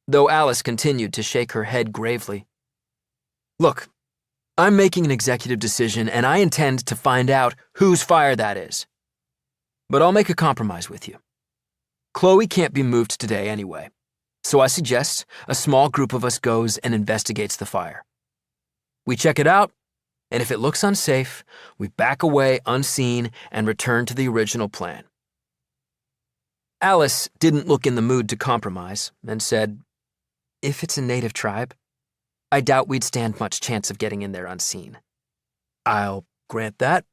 Speaker 1: though Alice continued to shake her head gravely.
Speaker 2: Look, I'm making an executive decision, and I intend to find out whose fire that is. But I'll make a compromise with you. Chloe can't be moved today anyway, so I suggest a small group of us goes and investigates the fire. We check it out, and if it looks unsafe, we back away unseen and return to the original plan.
Speaker 1: Alice didn't look in the mood to compromise and said, "If it's a native tribe, I doubt we'd stand much chance of getting in there unseen."
Speaker 2: I'll grant that,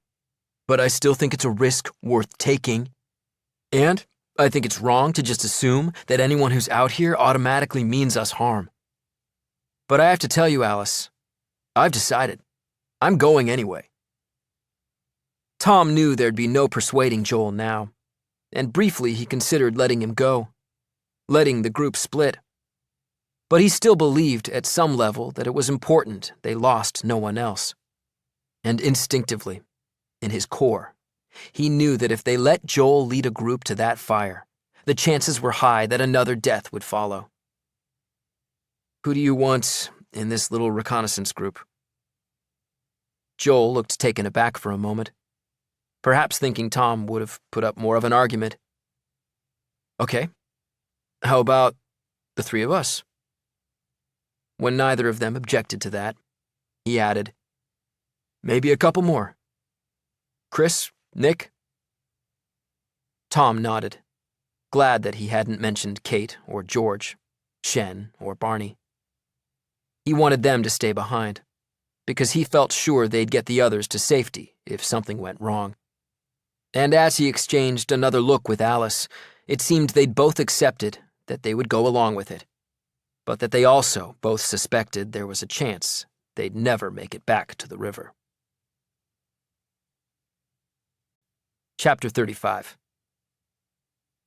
Speaker 2: but I still think it's a risk worth taking. And I think it's wrong to just assume that anyone who's out here automatically means us harm. But I have to tell you, Alice, I've decided. I'm going anyway.
Speaker 1: Tom knew there'd be no persuading Joel now, and briefly he considered letting him go, letting the group split. But he still believed at some level that it was important they lost no one else. And instinctively, in his core, he knew that if they let Joel lead a group to that fire, the chances were high that another death would follow.
Speaker 2: Who do you want in this little reconnaissance group?
Speaker 1: Joel looked taken aback for a moment, perhaps thinking Tom would have put up more of an argument.
Speaker 2: Okay, how about the three of us?
Speaker 1: When neither of them objected to that, he added,
Speaker 2: "Maybe a couple more. Chris, Nick?"
Speaker 1: Tom nodded, glad that he hadn't mentioned Kate or George, Shen or Barney. He wanted them to stay behind, because he felt sure they'd get the others to safety if something went wrong. And as he exchanged another look with Alice, it seemed they'd both accepted that they would go along with it, but that they also both suspected there was a chance they'd never make it back to the river. Chapter 35.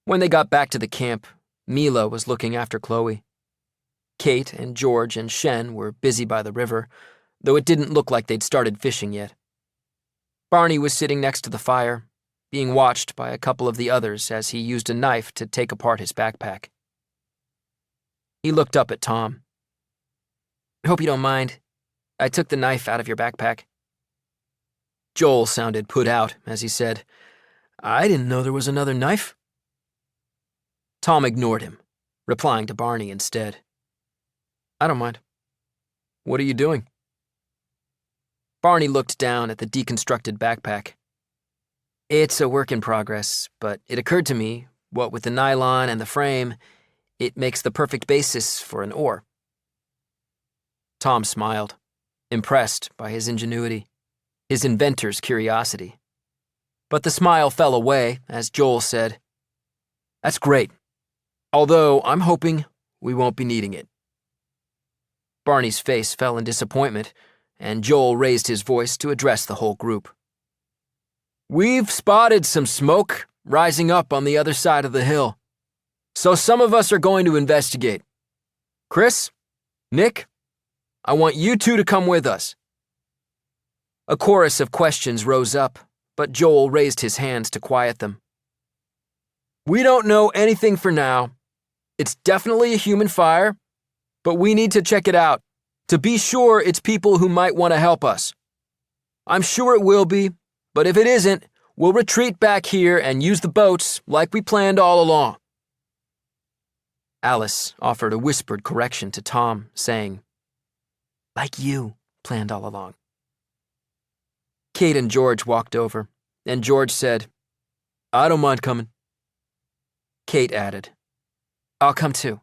Speaker 1: When they got back to the camp, Mila was looking after Chloe. Kate and George and Shen were busy by the river, though it didn't look like they'd started fishing yet. Barney was sitting next to the fire, being watched by a couple of the others as he used a knife to take apart his backpack. He looked up at Tom. "Hope you don't mind. I took the knife out of your backpack." Joel sounded put out as he said, "I didn't know there was another knife." Tom ignored him, replying to Barney instead. "I don't mind. What are you doing?" Barney looked down at the deconstructed backpack. "It's a work in progress, but it occurred to me, what with the nylon and the frame, it makes the perfect basis for an oar." Tom smiled, impressed by his ingenuity, his inventor's curiosity. But the smile fell away as Joel said, "That's great, although I'm hoping we won't be needing it." Barney's face fell in disappointment, and Joel raised his voice to address the whole group. "We've spotted some smoke rising up on the other side of the hill, so some of us are going to investigate. Chris, Nick, I want you two to come with us." A chorus of questions rose up, but Joel raised his hands to quiet them. "We don't know anything for now. It's definitely a human fire, but we need to check it out to be sure it's people who might want to help us. I'm sure it will be, but if it isn't, we'll retreat back here and use the boats like we planned all along." Alice offered a whispered correction to Tom, saying, "Like you planned all along."
Speaker 2: Kate and George walked over, and George said, "I don't mind coming." Kate added, "I'll come too."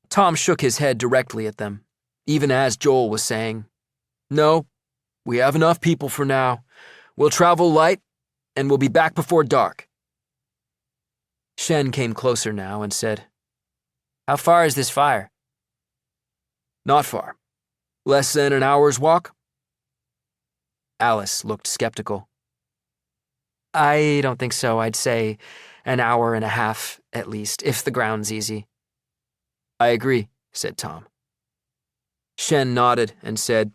Speaker 2: Tom shook his head directly at them, even as Joel was saying, "No, we have enough people for now. We'll travel light, and we'll be back before dark." Shen came closer now and said, "How far is this fire?" "Not far. Less than an hour's walk." Alice looked skeptical.
Speaker 1: I don't think so. I'd say an hour and a half, at least, if the ground's easy.
Speaker 2: "I agree," said Tom. Shen nodded and said,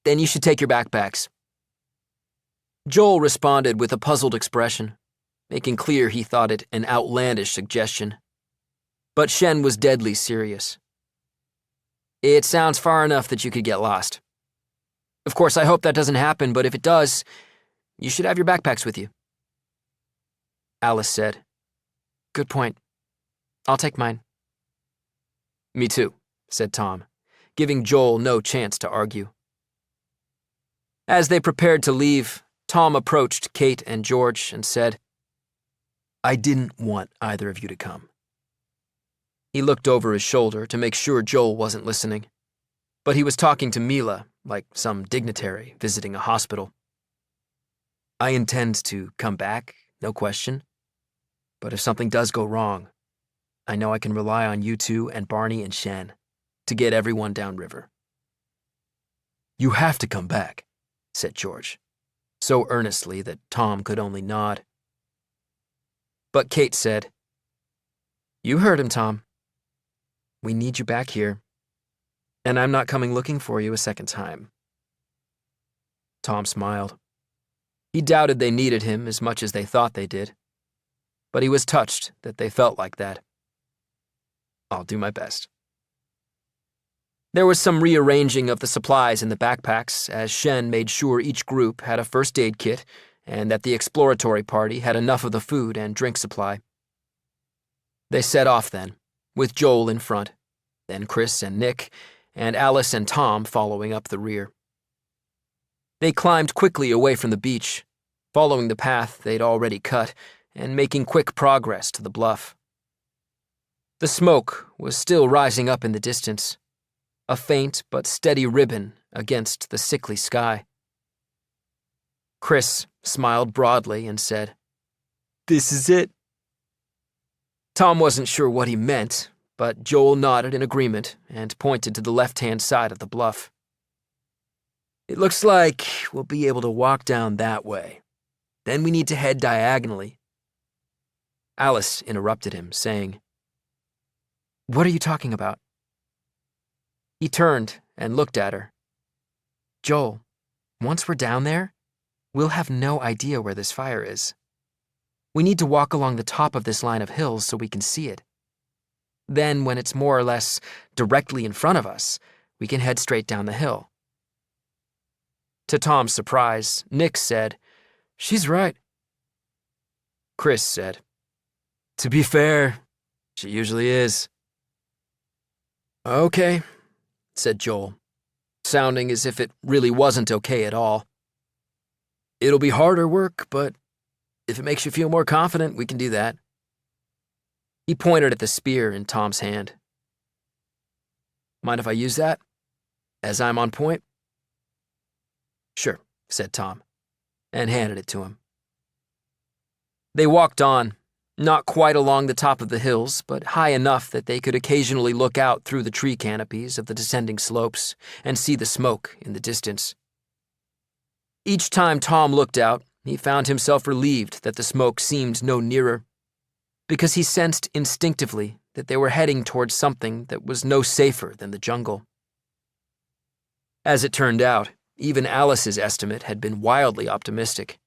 Speaker 2: "Then you should take your backpacks." Joel responded with a puzzled expression, making clear he thought it an outlandish suggestion. But Shen was deadly serious. "It sounds far enough that you could get lost. Of course, I hope that doesn't happen, but if it does, you should have your backpacks with you."
Speaker 1: Alice said, "Good point. I'll take mine."
Speaker 2: "Me too," said Tom, giving Joel no chance to argue. As they prepared to leave, Tom approached Kate and George and said, "I didn't want either of you to come." He looked over his shoulder to make sure Joel wasn't listening, but he was talking to Mila like some dignitary visiting a hospital. "I intend to come back, no question. But if something does go wrong, I know I can rely on you two and Barney and Shen to get everyone downriver." "You have to come back," said George, so earnestly that Tom could only nod. But Kate said, "You heard him, Tom. We need you back here, and I'm not coming looking for you a second time." Tom smiled. He doubted they needed him as much as they thought they did, but he was touched that they felt like that. "I'll do my best." There was some rearranging of the supplies in the backpacks as Shen made sure each group had a first aid kit and that the exploratory party had enough of the food and drink supply. They set off then, with Joel in front, then Chris and Nick, and Alice and Tom following up the rear. They climbed quickly away from the beach, following the path they'd already cut and making quick progress to the bluff. The smoke was still rising up in the distance, a faint but steady ribbon against the sickly sky. Chris smiled broadly and said, "This is it." Tom wasn't sure what he meant, but Joel nodded in agreement and pointed to the left-hand side of the bluff. "It looks like we'll be able to walk down that way. Then we need to head diagonally." Alice interrupted him, saying, "What are you talking about?" He turned and looked at her. "Joel, once we're down there, we'll have no idea where this fire is. We need to walk along the top of this line of hills so we can see it. Then, when it's more or less directly in front of us, we can head straight down the hill." To Tom's surprise, Nick said, "She's right." Chris said, "To be fair, she usually is." "Okay," said Joel, sounding as if it really wasn't okay at all. "It'll be harder work, but if it makes you feel more confident, we can do that." He pointed at the spear in Tom's hand. "Mind if I use that, as I'm on point?" "Sure," said Tom, and handed it to him. They walked on, not quite along the top of the hills, but high enough that they could occasionally look out through the tree canopies of the descending slopes and see the smoke in the distance. Each time Tom looked out, he found himself relieved that the smoke seemed no nearer, because he sensed instinctively that they were heading towards something that was no safer than the jungle. As it turned out, even Alice's estimate had been wildly optimistic.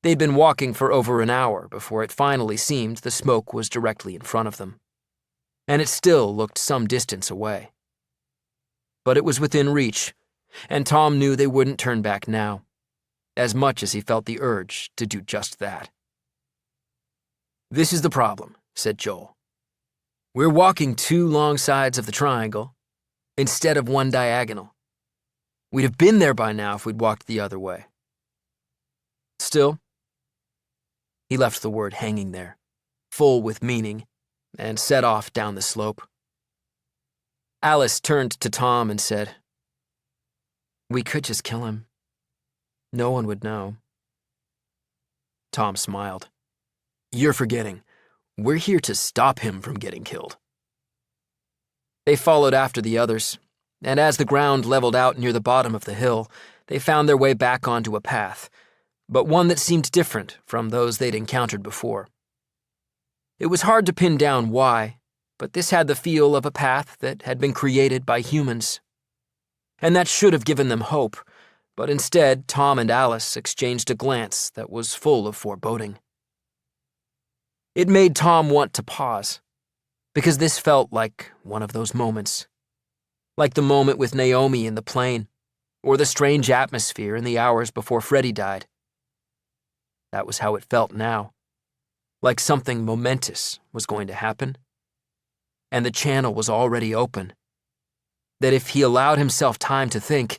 Speaker 2: They'd been walking for over an hour before it finally seemed the smoke was directly in front of them, and it still looked some distance away. But it was within reach, and Tom knew they wouldn't turn back now, as much as he felt the urge to do just that. "This is the problem," said Joel. "We're walking two long sides of the triangle instead of one diagonal. We'd have been there by now if we'd walked the other way. Still, he left the word hanging there, full with meaning, and set off down the slope. Alice turned to Tom and said, "We could just kill him. No one would know." Tom smiled. "You're forgetting. We're here to stop him from getting killed." They followed after the others, and as the ground leveled out near the bottom of the hill, they found their way back onto a path, but one that seemed different from those they'd encountered before. It was hard to pin down why, but this had the feel of a path that had been created by humans. And that should have given them hope, but instead Tom and Alice exchanged a glance that was full of foreboding. It made Tom want to pause, because this felt like one of those moments. Like the moment with Naomi in the plane, or the strange atmosphere in the hours before Freddie died. That was how it felt now. Like something momentous was going to happen. And the channel was already open. That if he allowed himself time to think,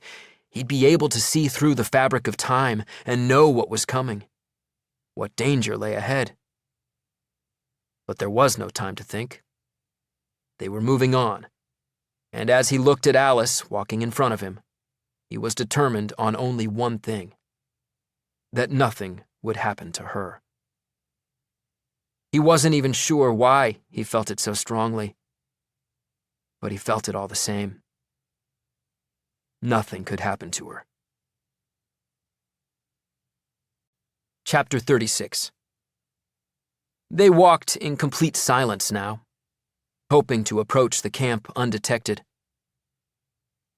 Speaker 2: he'd be able to see through the fabric of time and know what was coming, what danger lay ahead. But there was no time to think. They were moving on, and as he looked at Alice walking in front of him, he was determined on only one thing: that nothing would happen to her. He wasn't even sure why he felt it so strongly, but he felt it all the same. Nothing could happen to her. Chapter 36. They walked in complete silence now, hoping to approach the camp undetected.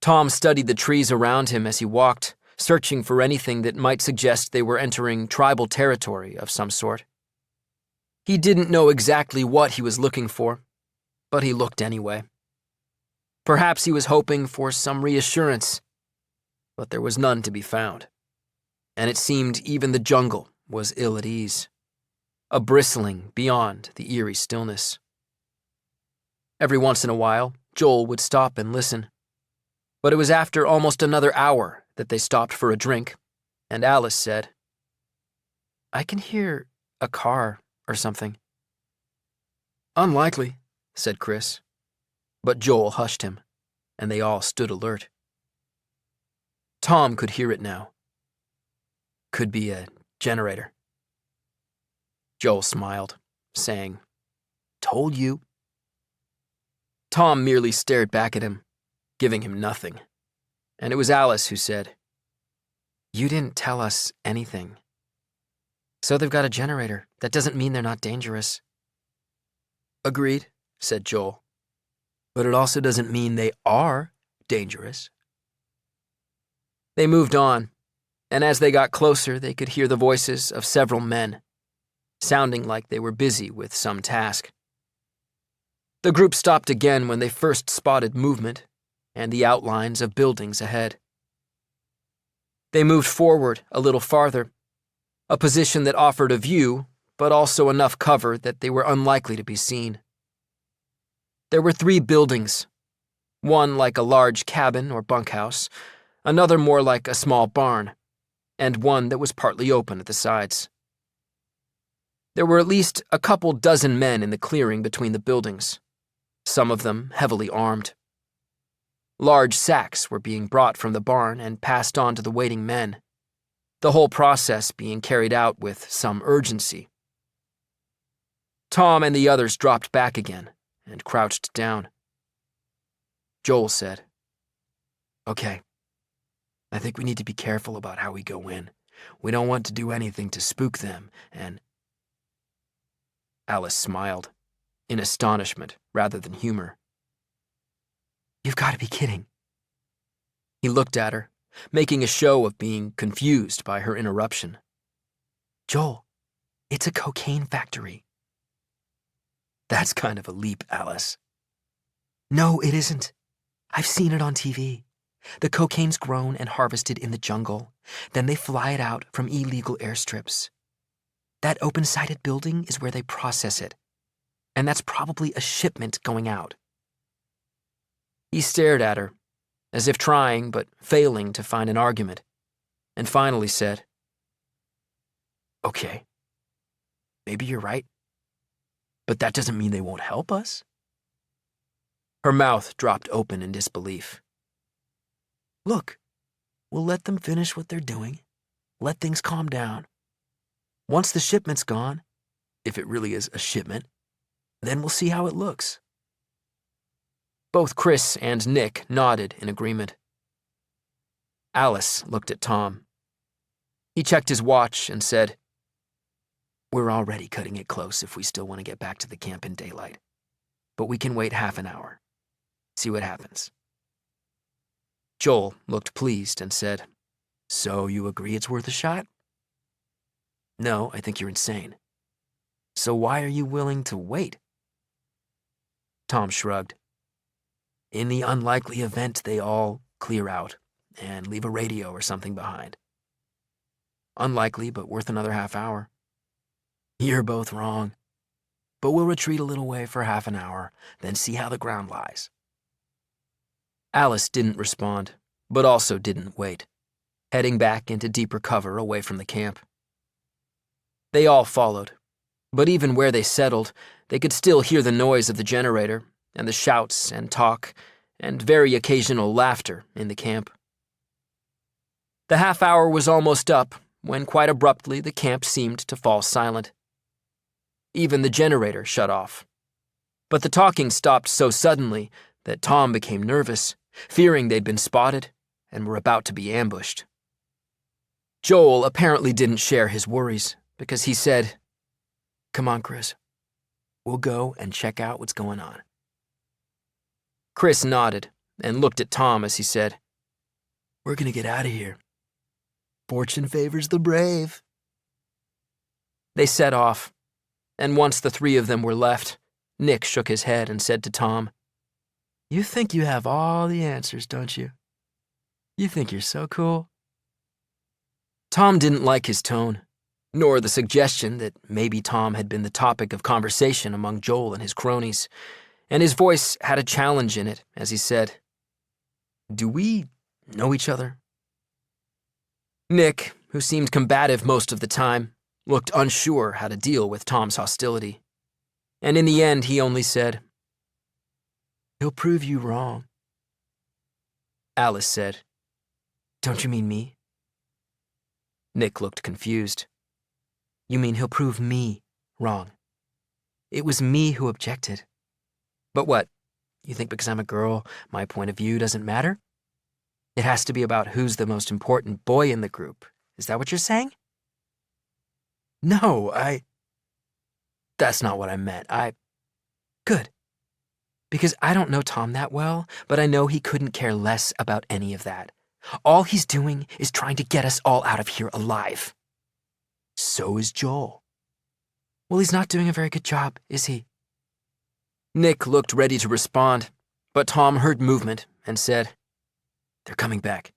Speaker 2: Tom studied the trees around him as he walked, searching for anything that might suggest they were entering tribal territory of some sort. He didn't know exactly what he was looking for, but he looked anyway. Perhaps he was hoping for some reassurance, but there was none to be found, and it seemed even the jungle was ill at ease, a bristling beyond the eerie stillness. Every once in a while, Joel would stop and listen, but it was after almost another hour that they stopped for a drink, and Alice said, "I can hear a car or something." "Unlikely," said Chris, but Joel hushed him, and they all stood alert. Tom could hear it now. "Could be a generator." Joel smiled, saying, "Told you." Tom merely stared back at him, giving him nothing, and it was Alice who said, "You didn't tell us anything. So they've got a generator. That doesn't mean they're not dangerous." "Agreed," said Joel. "But it also doesn't mean they are dangerous." They moved on, and as they got closer, they could hear the voices of several men, sounding like they were busy with some task. The group stopped again when they first spotted movement and the outlines of buildings ahead. They moved forward a little farther, a position that offered a view, but also enough cover that they were unlikely to be seen. There were 3 buildings, one like a large cabin or bunkhouse, another more like a small barn, and one that was partly open at the sides. There were at least a couple dozen men in the clearing between the buildings, some of them heavily armed. Large sacks were being brought from the barn and passed on to the waiting men, the whole process being carried out with some urgency. Tom and the others dropped back again and crouched down. Joel said, "Okay, I think we need to be careful about how we go in. We don't want to do anything to spook them, and—" Alice smiled, in astonishment rather than humor. "You've got to be kidding." He looked at her, making a show of being confused by her interruption. "Joel, it's a cocaine factory." "That's kind of a leap, Alice." "No, it isn't. I've seen it on TV. The cocaine's grown and harvested in the jungle. Then they fly it out from illegal airstrips. That open-sided building is where they process it. And that's probably a shipment going out." He stared at her, as if trying but failing to find an argument, and finally said, "Okay, maybe you're right, but that doesn't mean they won't help us." Her mouth dropped open in disbelief. "Look, we'll let them finish what they're doing, let things calm down. Once the shipment's gone, if it really is a shipment, then we'll see how it looks." Both Chris and Nick nodded in agreement. Alice looked at Tom. He checked his watch and said, "We're already cutting it close if we still want to get back to the camp in daylight. But we can wait half an hour. See what happens." Joel looked pleased and said, "So you agree it's worth a shot?" "No, I think you're insane. So why are you willing to wait?" Tom shrugged. "In the unlikely event they all clear out and leave a radio or something behind. Unlikely, but worth another half hour." "You're both wrong. But we'll retreat a little way for half an hour, then see how the ground lies." Alice didn't respond, but also didn't wait, heading back into deeper cover away from the camp. They all followed, but even where they settled, they could still hear the noise of the generator and the shouts and talk and very occasional laughter in the camp. The half hour was almost up when quite abruptly the camp seemed to fall silent. Even the generator shut off. But the talking stopped so suddenly that Tom became nervous, fearing they'd been spotted and were about to be ambushed. Joel apparently didn't share his worries because he said, "Come on, Chris. We'll go and check out what's going on." Chris nodded and looked at Tom as he said, "We're gonna get out of here. Fortune favors the brave." They set off, and once the three of them were left, Nick shook his head and said to Tom, "You think you have all the answers, don't you? You think you're so cool." Tom didn't like his tone, nor the suggestion that maybe Tom had been the topic of conversation among Joel and his cronies, and his voice had a challenge in it as he said, "Do we know each other?" Nick, who seemed combative most of the time, looked unsure how to deal with Tom's hostility, and in the end he only said, "He'll prove you wrong." Alice said, "Don't you mean me?" Nick looked confused. "You mean he'll prove me wrong? It was me who objected. But what, you think because I'm a girl, my point of view doesn't matter? It has to be about who's the most important boy in the group. Is that what you're saying?" "No, That's not what I meant. Good. Because I don't know Tom that well, but I know he couldn't care less about any of that. All he's doing is trying to get us all out of here alive." "So is Joel." "Well, he's not doing a very good job, is he?" Nick looked ready to respond, but Tom heard movement and said, "They're coming back."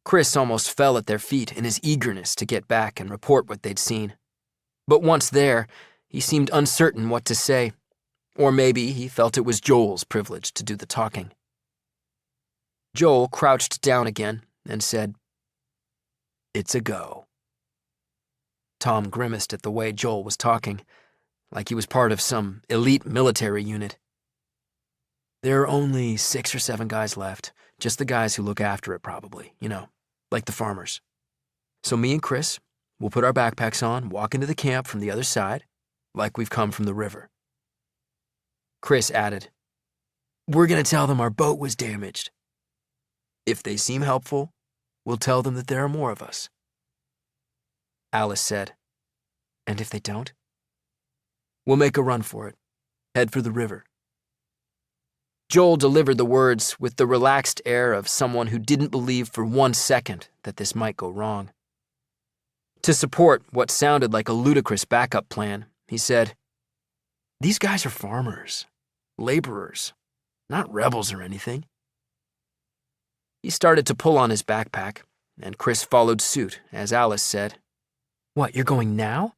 Speaker 2: Chris almost fell at their feet in his eagerness to get back and report what they'd seen. But once there, he seemed uncertain what to say, or maybe he felt it was Joel's privilege to do the talking. Joel crouched down again and said, "It's a go." Tom grimaced at the way Joel was talking, like he was part of some elite military unit. "There are only 6 or 7 guys left, just the guys who look after it probably, like the farmers. So me and Chris, we'll put our backpacks on, walk into the camp from the other side, like we've come from the river." Chris added, "We're going to tell them our boat was damaged. If they seem helpful, we'll tell them that there are more of us." Alice said, "And if they don't?" "We'll make a run for it. Head for the river." Joel delivered the words with the relaxed air of someone who didn't believe for 1 second that this might go wrong. To support what sounded like a ludicrous backup plan, he said, "These guys are farmers, laborers, not rebels or anything." He started to pull on his backpack, and Chris followed suit as Alice said, "What, you're going now?"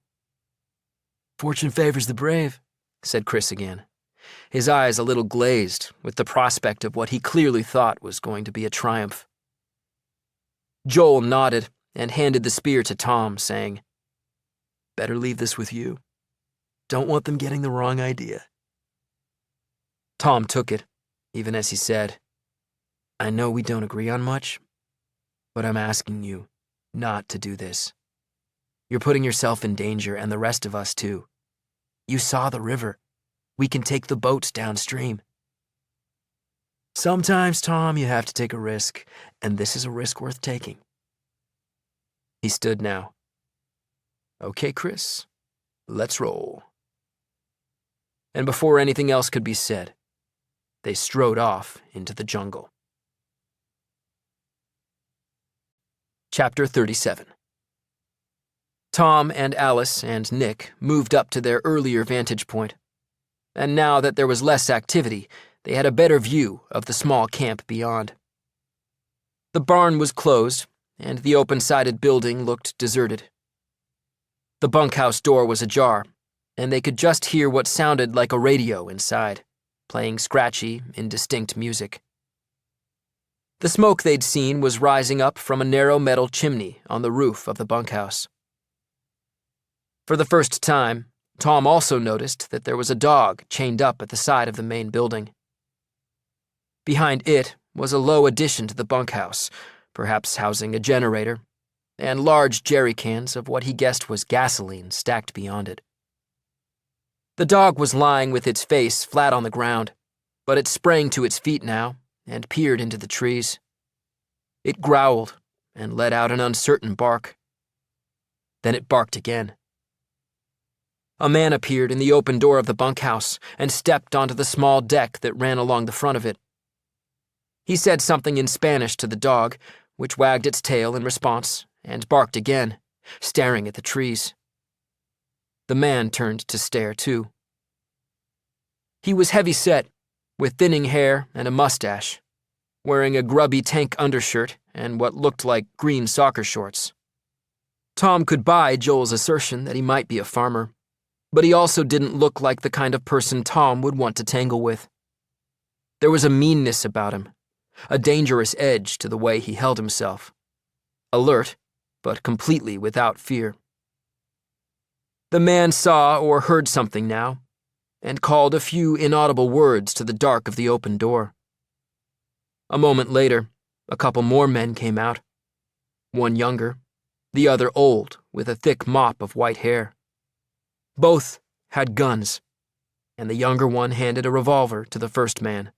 Speaker 2: "Fortune favors the brave," said Chris again, his eyes a little glazed with the prospect of what he clearly thought was going to be a triumph. Joel nodded and handed the spear to Tom, saying, "Better leave this with you. Don't want them getting the wrong idea." Tom took it, even as he said, "I know we don't agree on much, but I'm asking you not to do this. You're putting yourself in danger and the rest of us too. You saw the river. We can take the boats downstream." "Sometimes, Tom, you have to take a risk, and this is a risk worth taking." He stood now. "Okay, Chris, let's roll." And before anything else could be said, they strode off into the jungle. Chapter 37. Tom and Alice and Nick moved up to their earlier vantage point, and now that there was less activity, they had a better view of the small camp beyond. The barn was closed, and the open-sided building looked deserted. The bunkhouse door was ajar, and they could just hear what sounded like a radio inside, playing scratchy, indistinct music. The smoke they'd seen was rising up from a narrow metal chimney on the roof of the bunkhouse. For the first time, Tom also noticed that there was a dog chained up at the side of the main building. Behind it was a low addition to the bunkhouse, perhaps housing a generator, and large jerry cans of what he guessed was gasoline stacked beyond it. The dog was lying with its face flat on the ground, but it sprang to its feet now and peered into the trees. It growled and let out an uncertain bark. Then it barked again. A man appeared in the open door of the bunkhouse and stepped onto the small deck that ran along the front of it. He said something in Spanish to the dog, which wagged its tail in response and barked again, staring at the trees. The man turned to stare too. He was heavy-set, with thinning hair and a mustache, wearing a grubby tank undershirt and what looked like green soccer shorts. Tom could buy Joel's assertion that he might be a farmer, but he also didn't look like the kind of person Tom would want to tangle with. There was a meanness about him, a dangerous edge to the way he held himself. Alert, but completely without fear. The man saw or heard something now, and called a few inaudible words to the dark of the open door. A moment later, a couple more men came out. One younger, the other old, with a thick mop of white hair. Both had guns, and the younger one handed a revolver to the first man.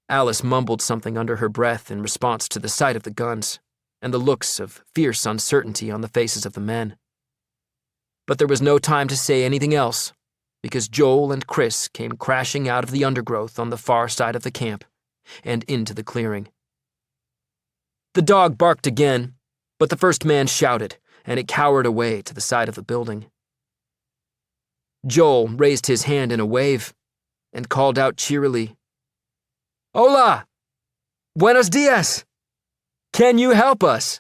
Speaker 2: Alice mumbled something under her breath in response to the sight of the guns and the looks of fierce uncertainty on the faces of the men. But there was no time to say anything else, because Joel and Chris came crashing out of the undergrowth on the far side of the camp and into the clearing. The dog barked again, but the first man shouted, and it cowered away to the side of the building. Joel raised his hand in a wave and called out cheerily, "Hola! Buenos dias! Can you help us?"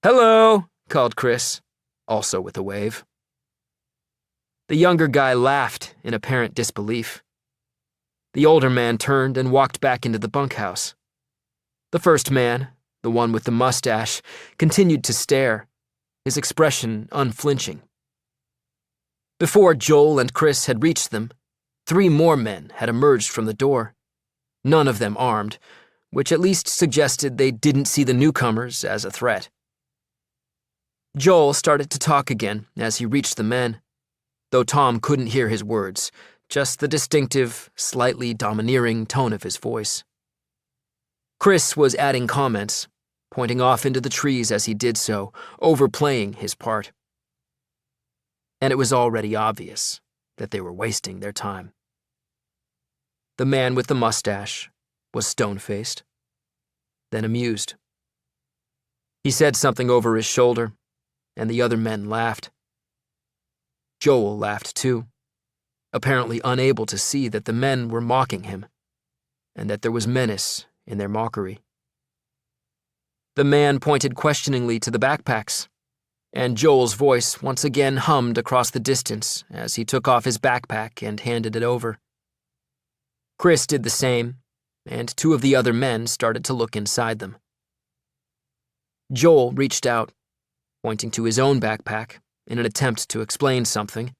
Speaker 2: "Hello," called Chris, also with a wave. The younger guy laughed in apparent disbelief. The older man turned and walked back into the bunkhouse. The first man, the one with the mustache, continued to stare, his expression unflinching. Before Joel and Chris had reached them, 3 more men had emerged from the door, none of them armed, which at least suggested they didn't see the newcomers as a threat. Joel started to talk again as he reached the men, though Tom couldn't hear his words, just the distinctive, slightly domineering tone of his voice. Chris was adding comments, pointing off into the trees as he did so, overplaying his part. And it was already obvious that they were wasting their time. The man with the mustache was stone-faced, then amused. He said something over his shoulder, and the other men laughed. Joel laughed too, apparently unable to see that the men were mocking him, and that there was menace in their mockery. The man pointed questioningly to the backpacks, and Joel's voice once again hummed across the distance as he took off his backpack and handed it over. Chris did the same, and two of the other men started to look inside them. Joel reached out, pointing to his own backpack in an attempt to explain something.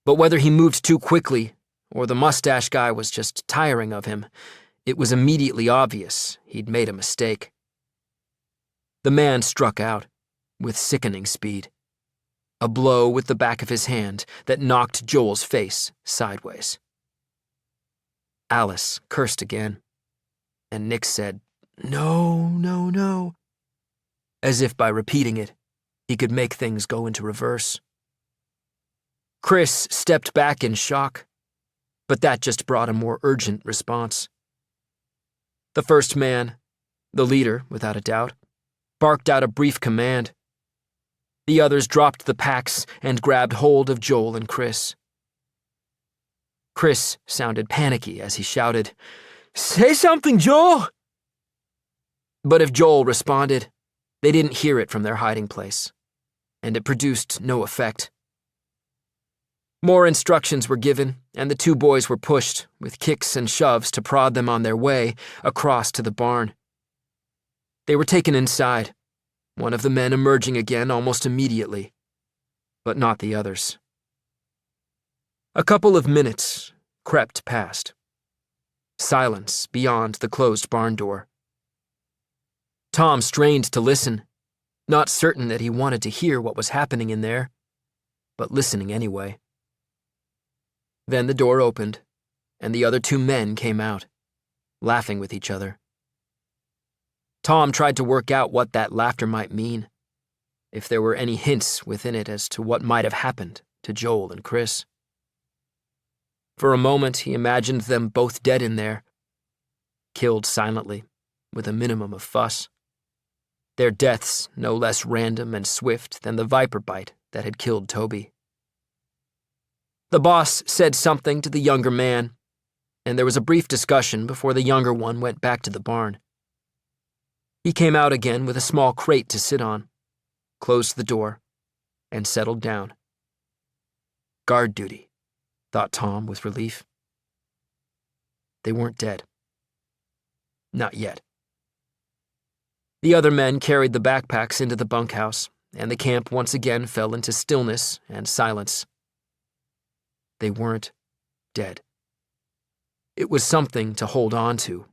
Speaker 2: But whether he moved too quickly or the mustache guy was just tiring of him, it was immediately obvious he'd made a mistake. The man struck out with sickening speed, a blow with the back of his hand that knocked Joel's face sideways. Alice cursed again, and Nick said, "No, no, no," as if by repeating it, he could make things go into reverse. Chris stepped back in shock, but that just brought a more urgent response. The first man, the leader without a doubt, barked out a brief command. The others dropped the packs and grabbed hold of Joel and Chris. Chris sounded panicky as he shouted, "Say something, Joel!" But if Joel responded, they didn't hear it from their hiding place, and it produced no effect. More instructions were given, and the two boys were pushed with kicks and shoves to prod them on their way across to the barn. They were taken inside, one of the men emerging again almost immediately, but not the others. A couple of minutes crept past. Silence beyond the closed barn door. Tom strained to listen, not certain that he wanted to hear what was happening in there, but listening anyway. Then the door opened, and the other two men came out, laughing with each other. Tom tried to work out what that laughter might mean, if there were any hints within it as to what might have happened to Joel and Chris. For a moment, he imagined them both dead in there, killed silently, with a minimum of fuss. Their deaths no less random and swift than the viper bite that had killed Toby. The boss said something to the younger man, and there was a brief discussion before the younger one went back to the barn. He came out again with a small crate to sit on, closed the door, and settled down. Guard duty, thought Tom with relief. They weren't dead. Not yet. The other men carried the backpacks into the bunkhouse, and the camp once again fell into stillness and silence. They weren't dead. It was something to hold on to.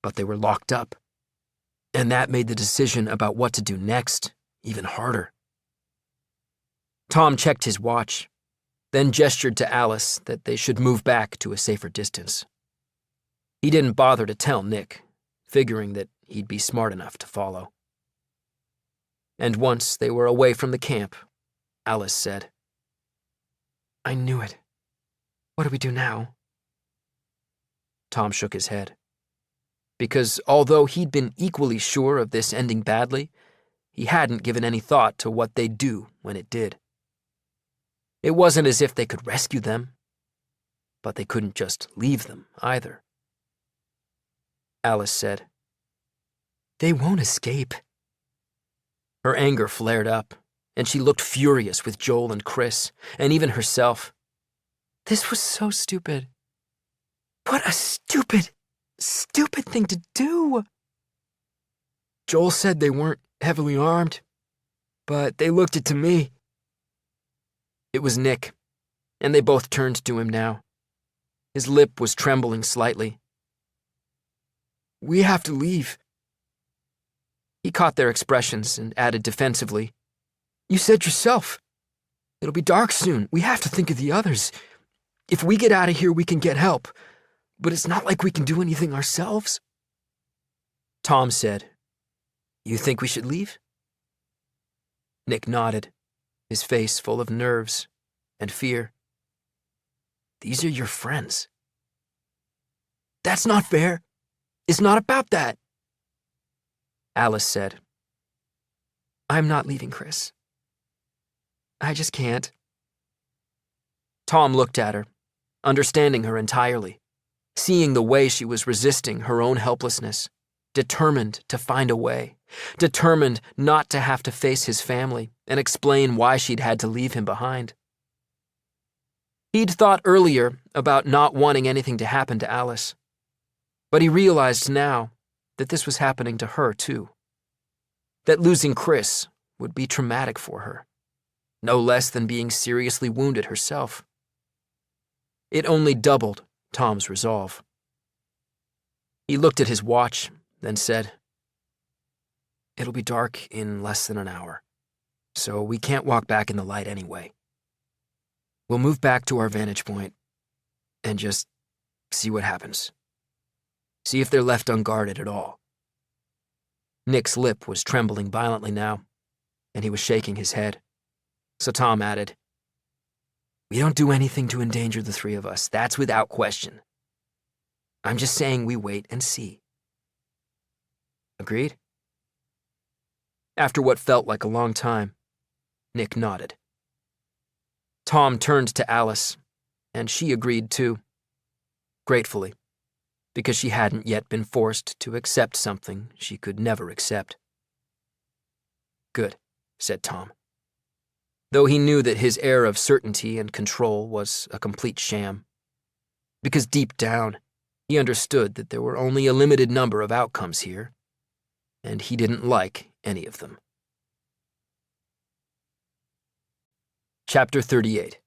Speaker 2: But they were locked up, and that made the decision about what to do next even harder. Tom checked his watch, then gestured to Alice that they should move back to a safer distance. He didn't bother to tell Nick, figuring that he'd be smart enough to follow. And once they were away from the camp, Alice said, "I knew it. What do we do now?" Tom shook his head. Because although he'd been equally sure of this ending badly, he hadn't given any thought to what they'd do when it did. It wasn't as if they could rescue them, but they couldn't just leave them either. Alice said, "They won't escape." Her anger flared up, and she looked furious with Joel and Chris, and even herself. This was so stupid. What a stupid thing to do. Joel said they weren't heavily armed, but they looked it to me. It was Nick, and they both turned to him now. His lip was trembling slightly. "We have to leave." He caught their expressions and added defensively, "You said yourself. It'll be dark soon. We have to think of the others. If we get out of here, we can get help. But it's not like we can do anything ourselves." Tom said, "You think we should leave?" Nick nodded, his face full of nerves and fear. "These are your friends." "That's not fair. It's not about that." Alice said, "I'm not leaving, Chris. I just can't." Tom looked at her, understanding her entirely, seeing the way she was resisting her own helplessness, determined to find a way, determined not to have to face his family and explain why she'd had to leave him behind. He'd thought earlier about not wanting anything to happen to Alice, but he realized now that this was happening to her too. That losing Chris would be traumatic for her, no less than being seriously wounded herself. It only doubled Tom's resolve. He looked at his watch, then said, "It'll be dark in less than an hour, so we can't walk back in the light anyway. We'll move back to our vantage point and just see what happens. See if they're left unguarded at all." Nick's lip was trembling violently now, and he was shaking his head. So Tom added, "We don't do anything to endanger the three of us, that's without question. I'm just saying we wait and see." Agreed? After what felt like a long time, Nick nodded. Tom turned to Alice, and she agreed too, gratefully, because she hadn't yet been forced to accept something she could never accept. "Good," said Tom, though he knew that his air of certainty and control was a complete sham, because deep down, he understood that there were only a limited number of outcomes here, and he didn't like any of them. Chapter 38.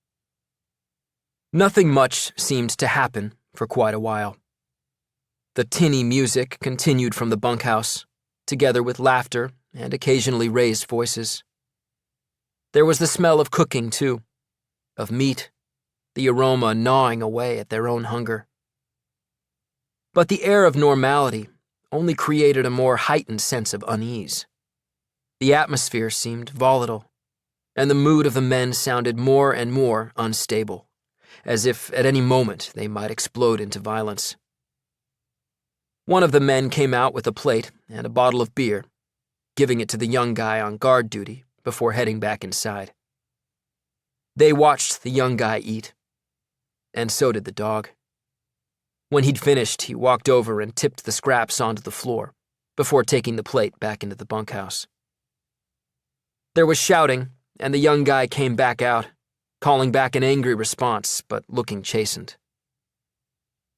Speaker 2: Nothing much seemed to happen for quite a while. The tinny music continued from the bunkhouse, together with laughter and occasionally raised voices. There was the smell of cooking, too, of meat, the aroma gnawing away at their own hunger. But the air of normality only created a more heightened sense of unease. The atmosphere seemed volatile, and the mood of the men sounded more and more unstable, as if at any moment they might explode into violence. One of the men came out with a plate and a bottle of beer, giving it to the young guy on guard duty before heading back inside. They watched the young guy eat, and so did the dog. When he'd finished, he walked over and tipped the scraps onto the floor before taking the plate back into the bunkhouse. There was shouting, and the young guy came back out, calling back an angry response, but looking chastened.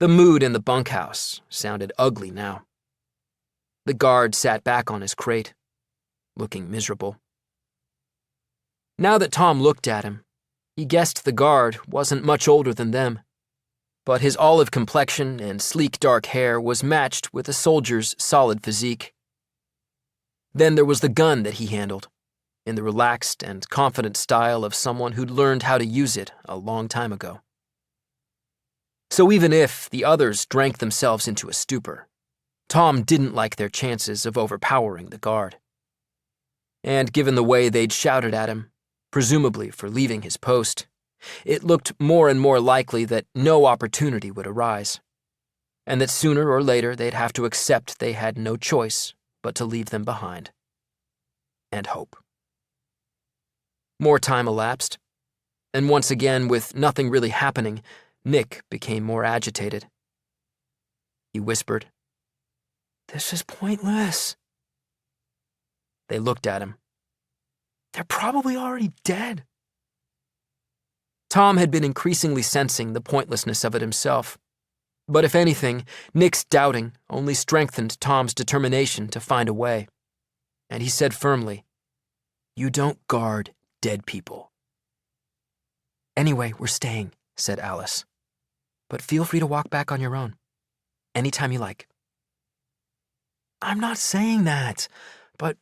Speaker 2: The mood in the bunkhouse sounded ugly now. The guard sat back on his crate, looking miserable. Now that Tom looked at him, he guessed the guard wasn't much older than them, but his olive complexion and sleek dark hair was matched with a soldier's solid physique. Then there was the gun that he handled, in the relaxed and confident style of someone who'd learned how to use it a long time ago. So even if the others drank themselves into a stupor, Tom didn't like their chances of overpowering the guard. And given the way they'd shouted at him, presumably for leaving his post, it looked more and more likely that no opportunity would arise, and that sooner or later they'd have to accept they had no choice but to leave them behind. And hope. More time elapsed, and once again, with nothing really happening, Nick became more agitated. He whispered, "This is pointless." They looked at him. "They're probably already dead." Tom had been increasingly sensing the pointlessness of it himself, but if anything, Nick's doubting only strengthened Tom's determination to find a way, and he said firmly, "You don't guard dead people." "Anyway, we're staying," said Alice. "But feel free to walk back on your own, anytime you like." "I'm not saying that, but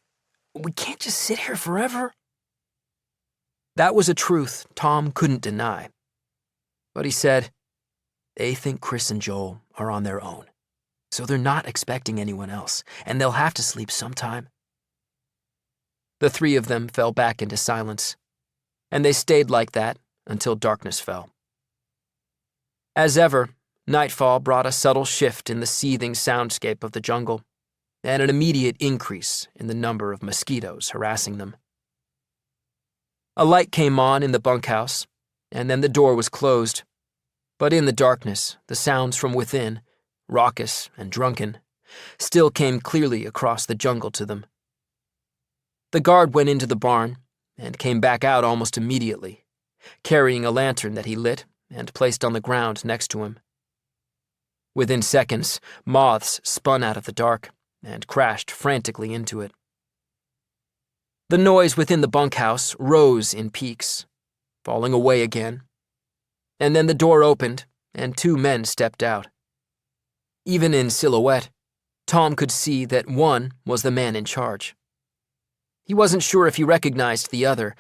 Speaker 2: we can't just sit here forever." That was a truth Tom couldn't deny. But he said, "They think Chris and Joel are on their own, so they're not expecting anyone else, and they'll have to sleep sometime." The three of them fell back into silence, and they stayed like that until darkness fell. As ever, nightfall brought a subtle shift in the seething soundscape of the jungle, and an immediate increase in the number of mosquitoes harassing them. A light came on in the bunkhouse, and then the door was closed, but in the darkness, the sounds from within, raucous and drunken, still came clearly across the jungle to them, The guard went into the barn and came back out almost immediately, carrying a lantern that he lit and placed on the ground next to him. Within seconds, moths spun out of the dark and crashed frantically into it. The noise within the bunkhouse rose in peaks, falling away again, and then the door opened and 2 men stepped out. Even in silhouette, Tom could see that one was the man in charge. He wasn't sure if he recognized the other,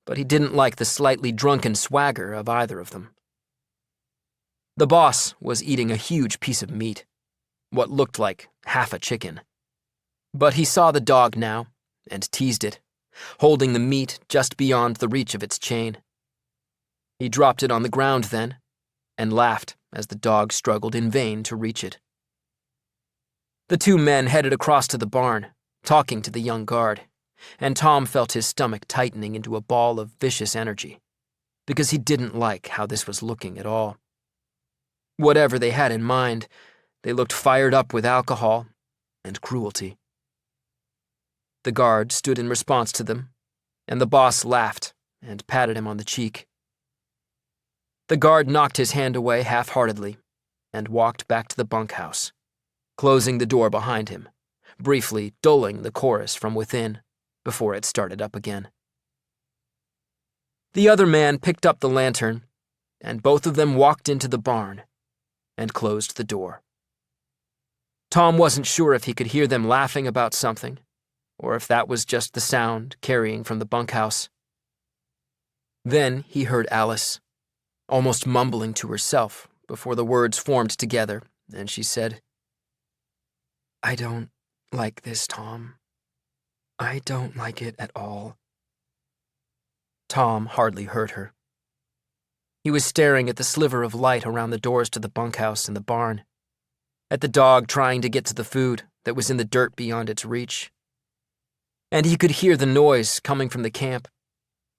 Speaker 2: but he didn't like the slightly drunken swagger of either of them. The boss was eating a huge piece of meat, what looked like half a chicken. But he saw the dog now and teased it, holding the meat just beyond the reach of its chain. He dropped it on the ground then and laughed as the dog struggled in vain to reach it. The 2 men headed across to the barn, talking to the young guard, and Tom felt his stomach tightening into a ball of vicious energy, because he didn't like how this was looking at all. Whatever they had in mind, they looked fired up with alcohol and cruelty. The guard stood in response to them, and the boss laughed and patted him on the cheek. The guard knocked his hand away half-heartedly and walked back to the bunkhouse, closing the door behind him, briefly dulling the chorus from within before it started up again. The other man picked up the lantern, and both of them walked into the barn and closed the door. Tom wasn't sure if he could hear them laughing about something, or if that was just the sound carrying from the bunkhouse. Then he heard Alice, almost mumbling to herself before the words formed together, and she said, "I don't like this, Tom. I don't like it at all." Tom hardly heard her. He was staring at the sliver of light around the doors to the bunkhouse and the barn, at the dog trying to get to the food that was in the dirt beyond its reach. And he could hear the noise coming from the camp,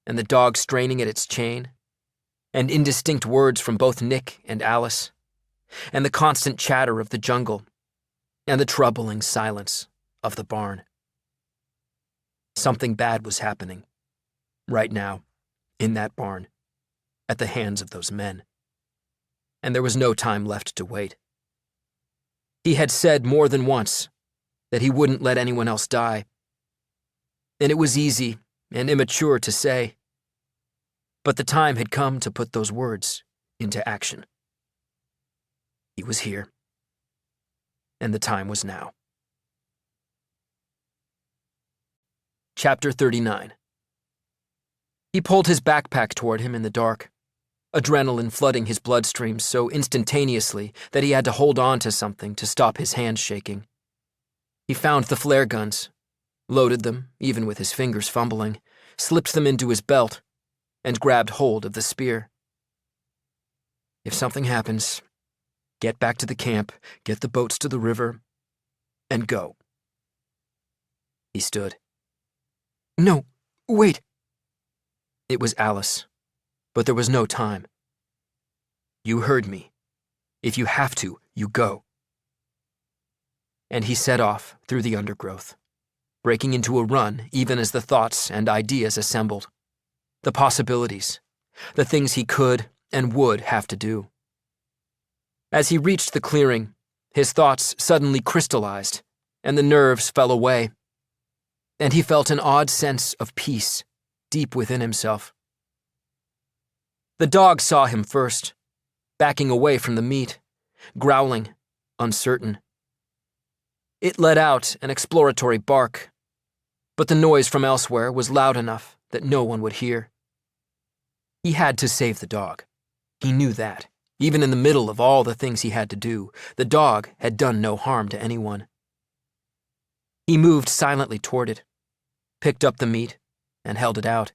Speaker 2: and the dog straining at its chain, and indistinct words from both Nick and Alice, and the constant chatter of the jungle, and the troubling silence of the barn. Something bad was happening, right now, in that barn, at the hands of those men. And there was no time left to wait. He had said more than once that he wouldn't let anyone else die. And it was easy and immature to say, but the time had come to put those words into action. He was here, and the time was now. Chapter 39. He pulled his backpack toward him in the dark, adrenaline flooding his bloodstream so instantaneously that he had to hold on to something to stop his hands shaking. He found the flare guns, loaded them, even with his fingers fumbling, slipped them into his belt, and grabbed hold of the spear. If something happens, get back to the camp, get the boats to the river, and go. He stood. "No, wait." It was Alice, but there was no time. "You heard me. If you have to, you go." And he set off through the undergrowth, breaking into a run even as the thoughts and ideas assembled. The possibilities, the things he could and would have to do. As he reached the clearing, his thoughts suddenly crystallized, and the nerves fell away, and he felt an odd sense of peace deep within himself. The dog saw him first, backing away from the meat, growling, uncertain. It let out an exploratory bark, but the noise from elsewhere was loud enough that no one would hear. He had to save the dog. He knew that. Even in the middle of all the things he had to do, the dog had done no harm to anyone. He moved silently toward it, picked up the meat, and held it out.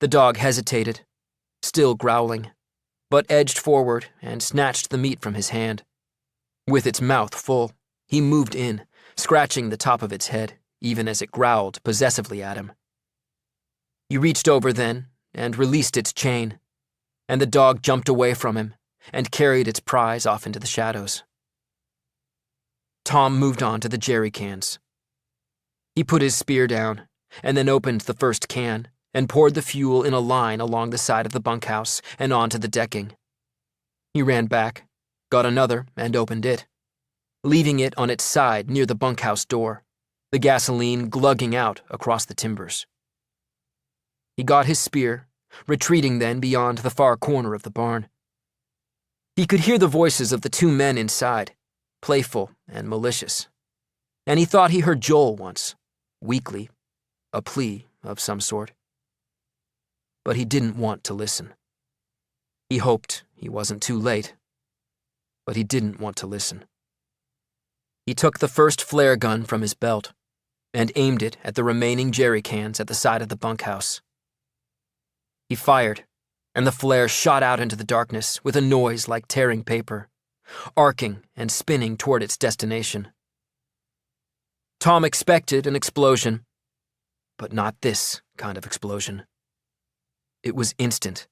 Speaker 2: The dog hesitated, still growling, but edged forward and snatched the meat from his hand. With its mouth full, he moved in, scratching the top of its head, even as it growled possessively at him. He reached over then and released its chain, and the dog jumped away from him and carried its prize off into the shadows. Tom moved on to the jerry cans. He put his spear down and then opened the first can and poured the fuel in a line along the side of the bunkhouse and onto the decking. He ran back, got another, and opened it, leaving it on its side near the bunkhouse door, the gasoline glugging out across the timbers. He got his spear, retreating then beyond the far corner of the barn. He could hear the voices of the two men inside, playful and malicious, and he thought he heard Joel once, weakly, a plea of some sort. But he didn't want to listen. He hoped he wasn't too late, but he didn't want to listen. He took the first flare gun from his belt and aimed it at the remaining jerry cans at the side of the bunkhouse. He fired, and the flare shot out into the darkness with a noise like tearing paper, arcing and spinning toward its destination. Tom expected an explosion, but not this kind of explosion. It was instant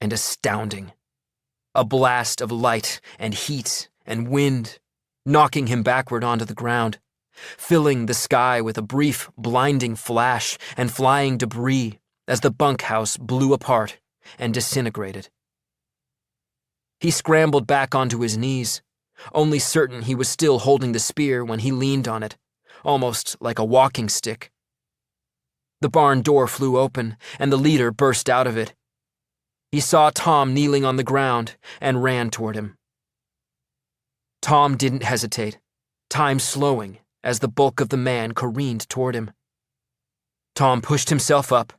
Speaker 2: and astounding. A blast of light and heat and wind, knocking him backward onto the ground, filling the sky with a brief, blinding flash and flying debris as the bunkhouse blew apart and disintegrated. He scrambled back onto his knees, only certain he was still holding the spear when he leaned on it, almost like a walking stick. The barn door flew open, and the leader burst out of it. He saw Tom kneeling on the ground and ran toward him. Tom didn't hesitate, time slowing as the bulk of the man careened toward him. Tom pushed himself up,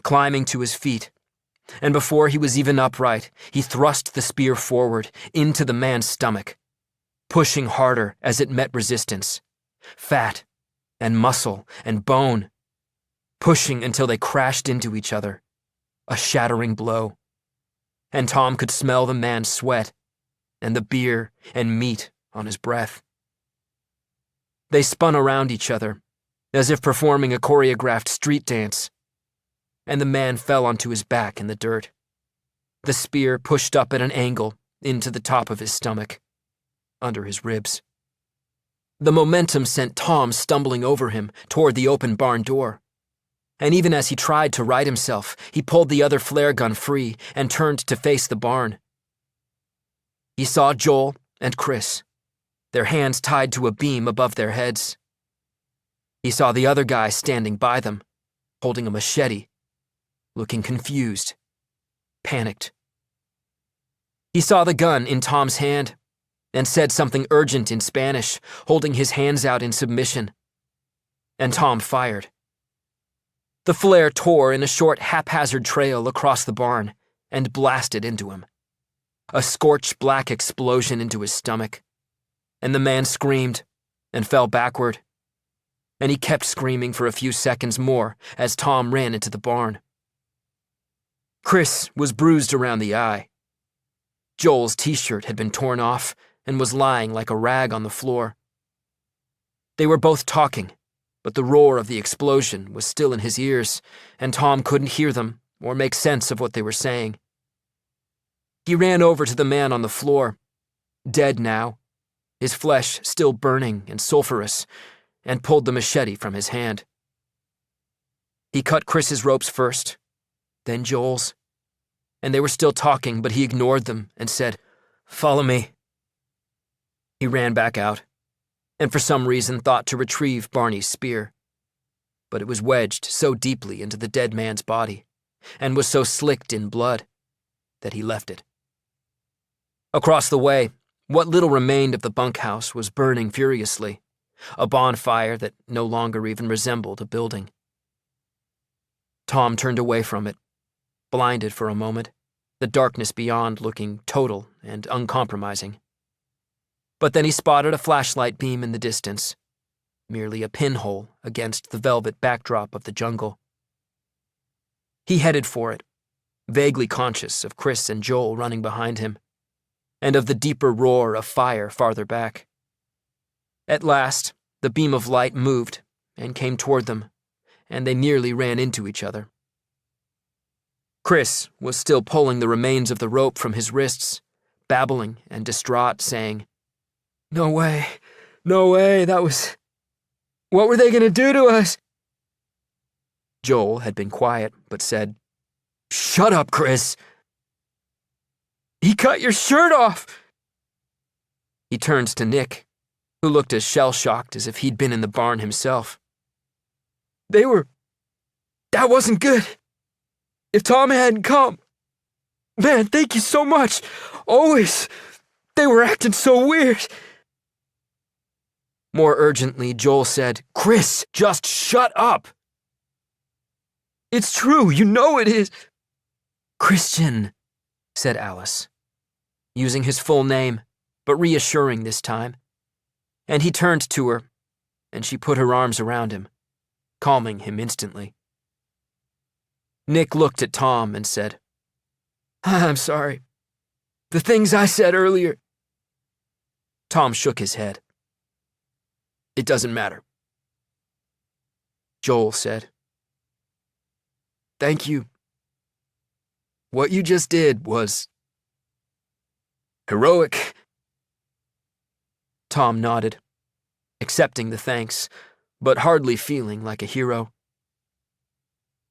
Speaker 2: climbing to his feet, and before he was even upright, he thrust the spear forward into the man's stomach, pushing harder as it met resistance, fat and muscle and bone, pushing until they crashed into each other, a shattering blow. And Tom could smell the man's sweat and the beer and meat on his breath. They spun around each other, as if performing a choreographed street dance, and the man fell onto his back in the dirt, the spear pushed up at an angle into the top of his stomach, under his ribs. The momentum sent Tom stumbling over him toward the open barn door, and even as he tried to right himself, he pulled the other flare gun free and turned to face the barn. He saw Joel and Chris, their hands tied to a beam above their heads. He saw the other guy standing by them, holding a machete, looking confused, panicked. He saw the gun in Tom's hand and said something urgent in Spanish, holding his hands out in submission. And Tom fired. The flare tore in a short, haphazard trail across the barn and blasted into him. A scorched black explosion into his stomach, and the man screamed and fell backward. And he kept screaming for a few seconds more as Tom ran into the barn. Chris was bruised around the eye. Joel's t-shirt had been torn off and was lying like a rag on the floor. They were both talking, but the roar of the explosion was still in his ears, and Tom couldn't hear them or make sense of what they were saying. He ran over to the man on the floor, dead now, his flesh still burning and sulfurous, and pulled the machete from his hand. He cut Chris's ropes first, then Joel's, and they were still talking, but he ignored them and said, "Follow me." He ran back out, and for some reason thought to retrieve Barney's spear, but it was wedged so deeply into the dead man's body, and was so slicked in blood, that he left it. Across the way, what little remained of the bunkhouse was burning furiously, a bonfire that no longer even resembled a building. Tom turned away from it, blinded for a moment, the darkness beyond looking total and uncompromising. But then he spotted a flashlight beam in the distance, merely a pinhole against the velvet backdrop of the jungle. He headed for it, vaguely conscious of Chris and Joel running behind him, and of the deeper roar of fire farther back. At last, the beam of light moved and came toward them, and they nearly ran into each other. Chris was still pulling the remains of the rope from his wrists, babbling and distraught, saying, No way, that was... What were they going to do to us?" Joel had been quiet, but said, "Shut up, Chris. He cut your shirt off." He turns to Nick, who looked as shell-shocked as if he'd been in the barn himself. That wasn't good. If Tom hadn't come. Man, thank you so much. Always. They were acting so weird. More urgently, Joel said, "Chris, just shut up." "It's true, you know it is." "Christian," said Alice, using his full name, but reassuring this time. And he turned to her, and she put her arms around him, calming him instantly. Nick looked at Tom and said, "I'm sorry. The things I said earlier." Tom shook his head. "It doesn't matter." Joel said, "Thank you. What you just did was heroic." Tom nodded, accepting the thanks, but hardly feeling like a hero.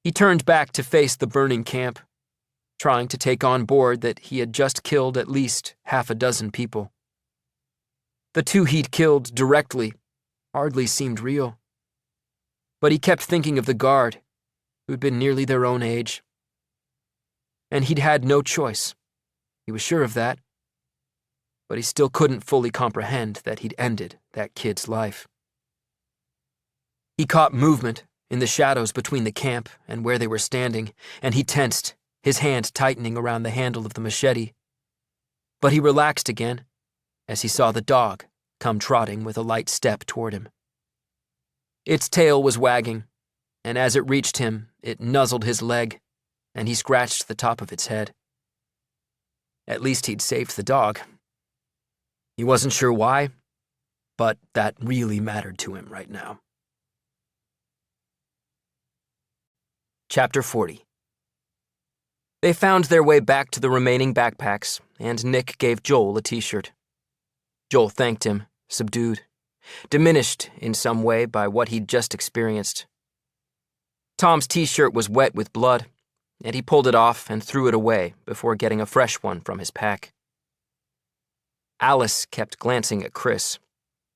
Speaker 2: He turned back to face the burning camp, trying to take on board that he had just killed at least half a dozen people. The two he'd killed directly hardly seemed real. But he kept thinking of the guard, who'd been nearly their own age. And he'd had no choice. He was sure of that. But he still couldn't fully comprehend that he'd ended that kid's life. He caught movement in the shadows between the camp and where they were standing, and he tensed, his hand tightening around the handle of the machete. But he relaxed again as he saw the dog come trotting with a light step toward him. Its tail was wagging, and as it reached him, it nuzzled his leg, and he scratched the top of its head. At least he'd saved the dog. He wasn't sure why, but that really mattered to him right now. Chapter 40. They found their way back to the remaining backpacks, and Nick gave Joel a t-shirt. Joel thanked him, subdued, diminished in some way by what he'd just experienced. Tom's t-shirt was wet with blood, and he pulled it off and threw it away before getting a fresh one from his pack. Alice kept glancing at Chris,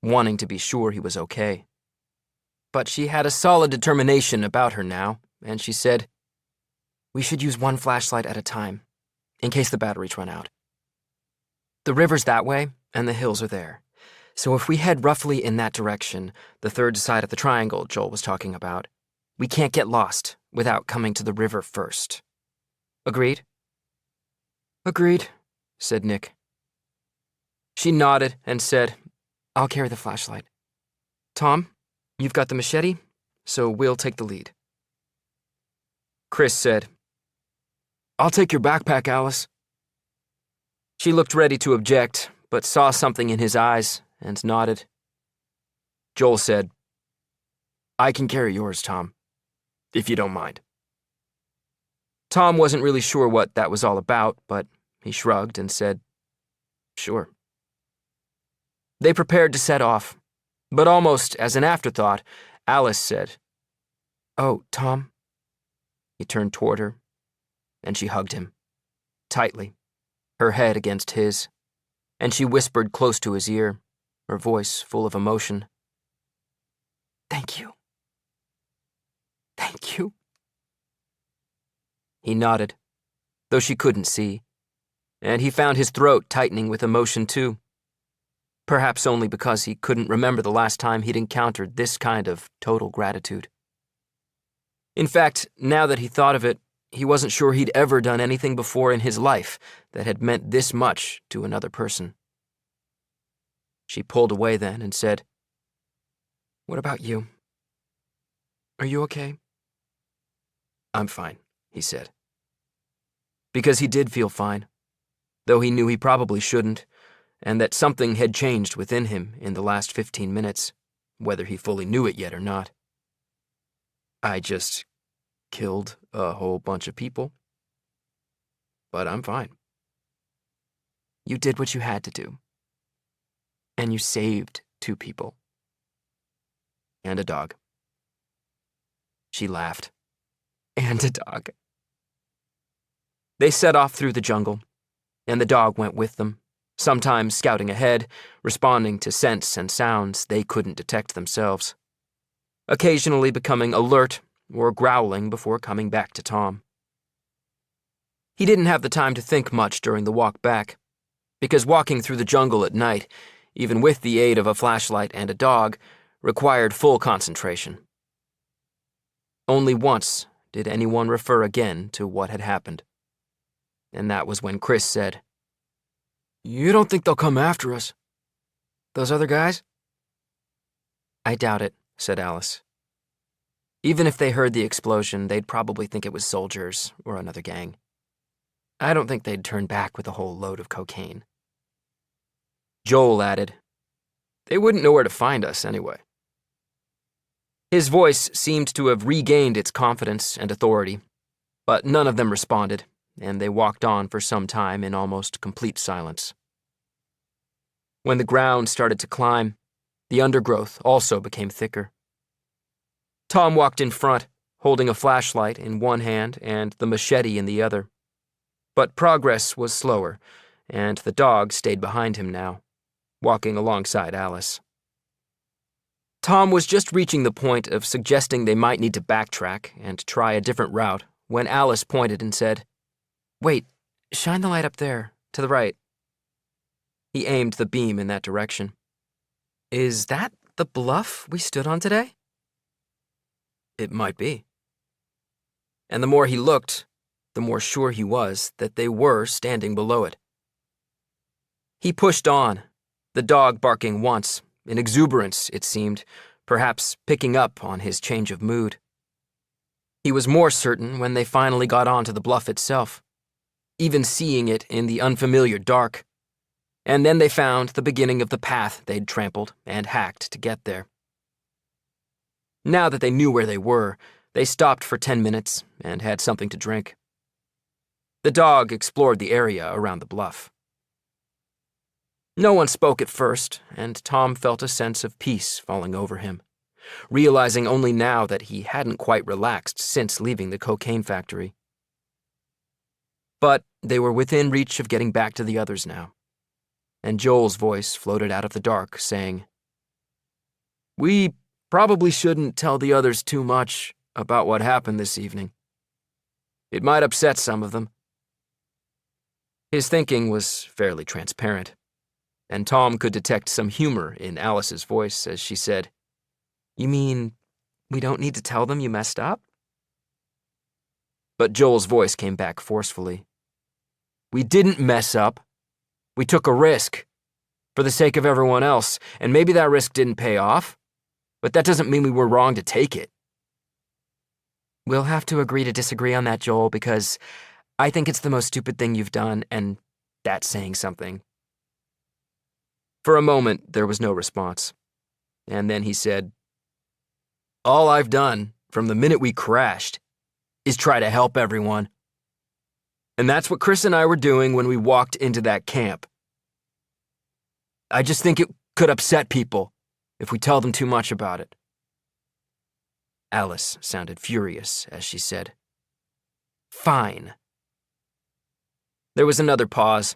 Speaker 2: wanting to be sure he was okay. But she had a solid determination about her now, and she said, "We should use one flashlight at a time, in case the batteries run out. The river's that way, and the hills are there. So if we head roughly in that direction, the third side of the triangle Joel was talking about, we can't get lost without coming to the river first. Agreed?" "Agreed," said Nick. She nodded and said, "I'll carry the flashlight. Tom, you've got the machete, so we'll take the lead." Chris said, "I'll take your backpack, Alice." She looked ready to object, but saw something in his eyes and nodded. Joel said, "I can carry yours, Tom, if you don't mind." Tom wasn't really sure what that was all about, but he shrugged and said, "Sure." They prepared to set off, but almost as an afterthought, Alice said, "Oh, Tom." He turned toward her, and she hugged him, tightly, her head against his, and she whispered close to his ear, her voice full of emotion. "Thank you. Thank you." He nodded, though she couldn't see, and he found his throat tightening with emotion too. Perhaps only because he couldn't remember the last time he'd encountered this kind of total gratitude. In fact, now that he thought of it, he wasn't sure he'd ever done anything before in his life that had meant this much to another person. She pulled away then and said, "What about you? Are you okay?" "I'm fine," he said. Because he did feel fine, though he knew he probably shouldn't, and that something had changed within him in the last 15 minutes, whether he fully knew it yet or not. "I just killed a whole bunch of people, but I'm fine." "You did what you had to do, and you saved 2 people. And a dog." She laughed.
Speaker 1: And a dog.
Speaker 2: They set off through the jungle, and the dog went with them, sometimes scouting ahead, responding to scents and sounds they couldn't detect themselves, occasionally becoming alert or growling before coming back to Tom. He didn't have the time to think much during the walk back, because walking through the jungle at night, even with the aid of a flashlight and a dog, required full concentration. Only once did anyone refer again to what had happened, and that was when Chris said,
Speaker 1: "You don't think they'll come after us? Those other guys?"
Speaker 2: "I doubt it," said Alice. "Even if they heard the explosion, they'd probably think it was soldiers or another gang. I don't think they'd turn back with a whole load of cocaine." Joel added, "They wouldn't know where to find us anyway." His voice seemed to have regained its confidence and authority, but none of them responded, and they walked on for some time in almost complete silence. When the ground started to climb, the undergrowth also became thicker. Tom walked in front, holding a flashlight in one hand and the machete in the other. But progress was slower, and the dog stayed behind him now, walking alongside Alice. Tom was just reaching the point of suggesting they might need to backtrack and try a different route when Alice pointed and said, "Wait, shine the light up there, to the right." He aimed the beam in that direction.
Speaker 1: "Is that the bluff we stood on today?"
Speaker 2: It might be. And the more he looked, the more sure he was that they were standing below it. He pushed on, the dog barking once, in exuberance, it seemed, perhaps picking up on his change of mood. He was more certain when they finally got onto the bluff itself, even seeing it in the unfamiliar dark, and then they found the beginning of the path they'd trampled and hacked to get there. Now that they knew where they were, they stopped for 10 minutes and had something to drink. The dog explored the area around the bluff. No one spoke at first, and Tom felt a sense of peace falling over him, realizing only now that he hadn't quite relaxed since leaving the cocaine factory. But they were within reach of getting back to the others now, and Joel's voice floated out of the dark, saying, "We probably shouldn't tell the others too much about what happened this evening. It might upset some of them." His thinking was fairly transparent, and Tom could detect some humor in Alice's voice as she said, "You mean we don't need to tell them you messed up?" But Joel's voice came back forcefully. "We didn't mess up. We took a risk, for the sake of everyone else, and maybe that risk didn't pay off, but that doesn't mean we were wrong to take it."
Speaker 1: "We'll have to agree to disagree on that, Joel, because I think it's the most stupid thing you've done, and that's saying something."
Speaker 2: For a moment, there was no response, and then he said, "All I've done, from the minute we crashed, is try to help everyone. And that's what Chris and I were doing when we walked into that camp. I just think it could upset people if we tell them too much about it." Alice sounded furious as she said, "Fine." There was another pause,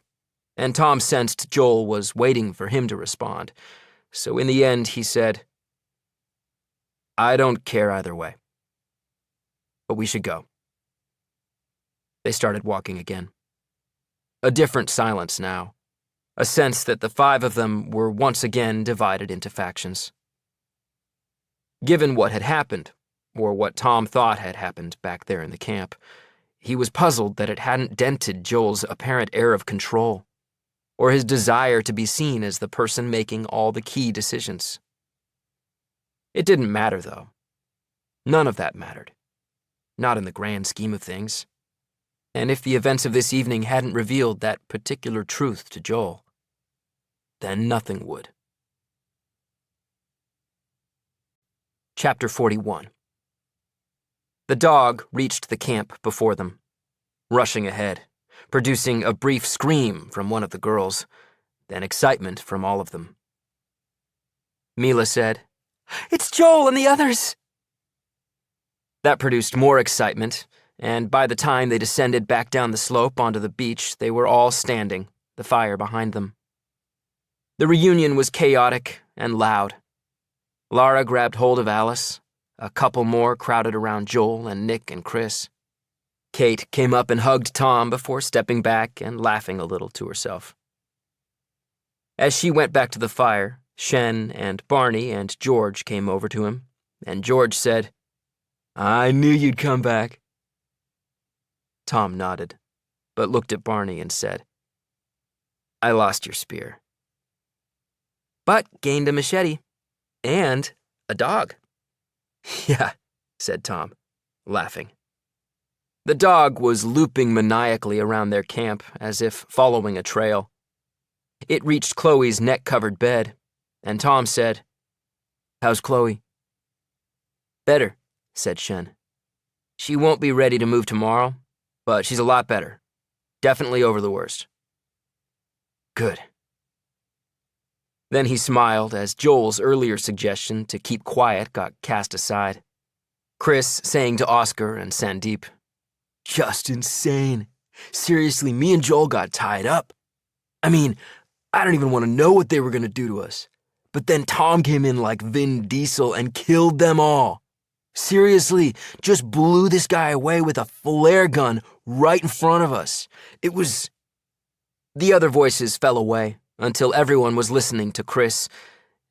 Speaker 2: and Tom sensed Joel was waiting for him to respond, so in the end he said, "I don't care either way. But we should go." They started walking again. A different silence now, a sense that the five of them were once again divided into factions. Given what had happened, or what Tom thought had happened back there in the camp, he was puzzled that it hadn't dented Joel's apparent air of control, or his desire to be seen as the person making all the key decisions. It didn't matter, though. None of that mattered. Not in the grand scheme of things. And if the events of this evening hadn't revealed that particular truth to Joel, then nothing would. Chapter 41. The dog reached the camp before them, rushing ahead, producing a brief scream from one of the girls, then excitement from all of them. Mila said, "It's Joel and the others!" That produced more excitement, and by the time they descended back down the slope onto the beach, they were all standing, the fire behind them. The reunion was chaotic and loud. Lara grabbed hold of Alice. A couple more crowded around Joel and Nick and Chris. Kate came up and hugged Tom before stepping back and laughing a little to herself. As she went back to the fire, Shen and Barney and George came over to him, and George said, "I knew you'd come back." Tom nodded, but looked at Barney and said, "I lost your spear, but gained a machete and a dog." "Yeah," said Tom, laughing. The dog was looping maniacally around their camp as if following a trail. It reached Chloe's neck-covered bed, and Tom said, "How's Chloe?" "Better," said Shen. "She won't be ready to move tomorrow, but she's a lot better. Definitely over the worst." "Good." Then he smiled as Joel's earlier suggestion to keep quiet got cast aside. Chris saying to Oscar and Sandeep, "Just insane. Seriously, me and Joel got tied up. I mean, I don't even want to know what they were going to do to us. But then Tom came in like Vin Diesel and killed them all. Seriously, just blew this guy away with a flare gun right in front of us. It was..." The other voices fell away until everyone was listening to Chris,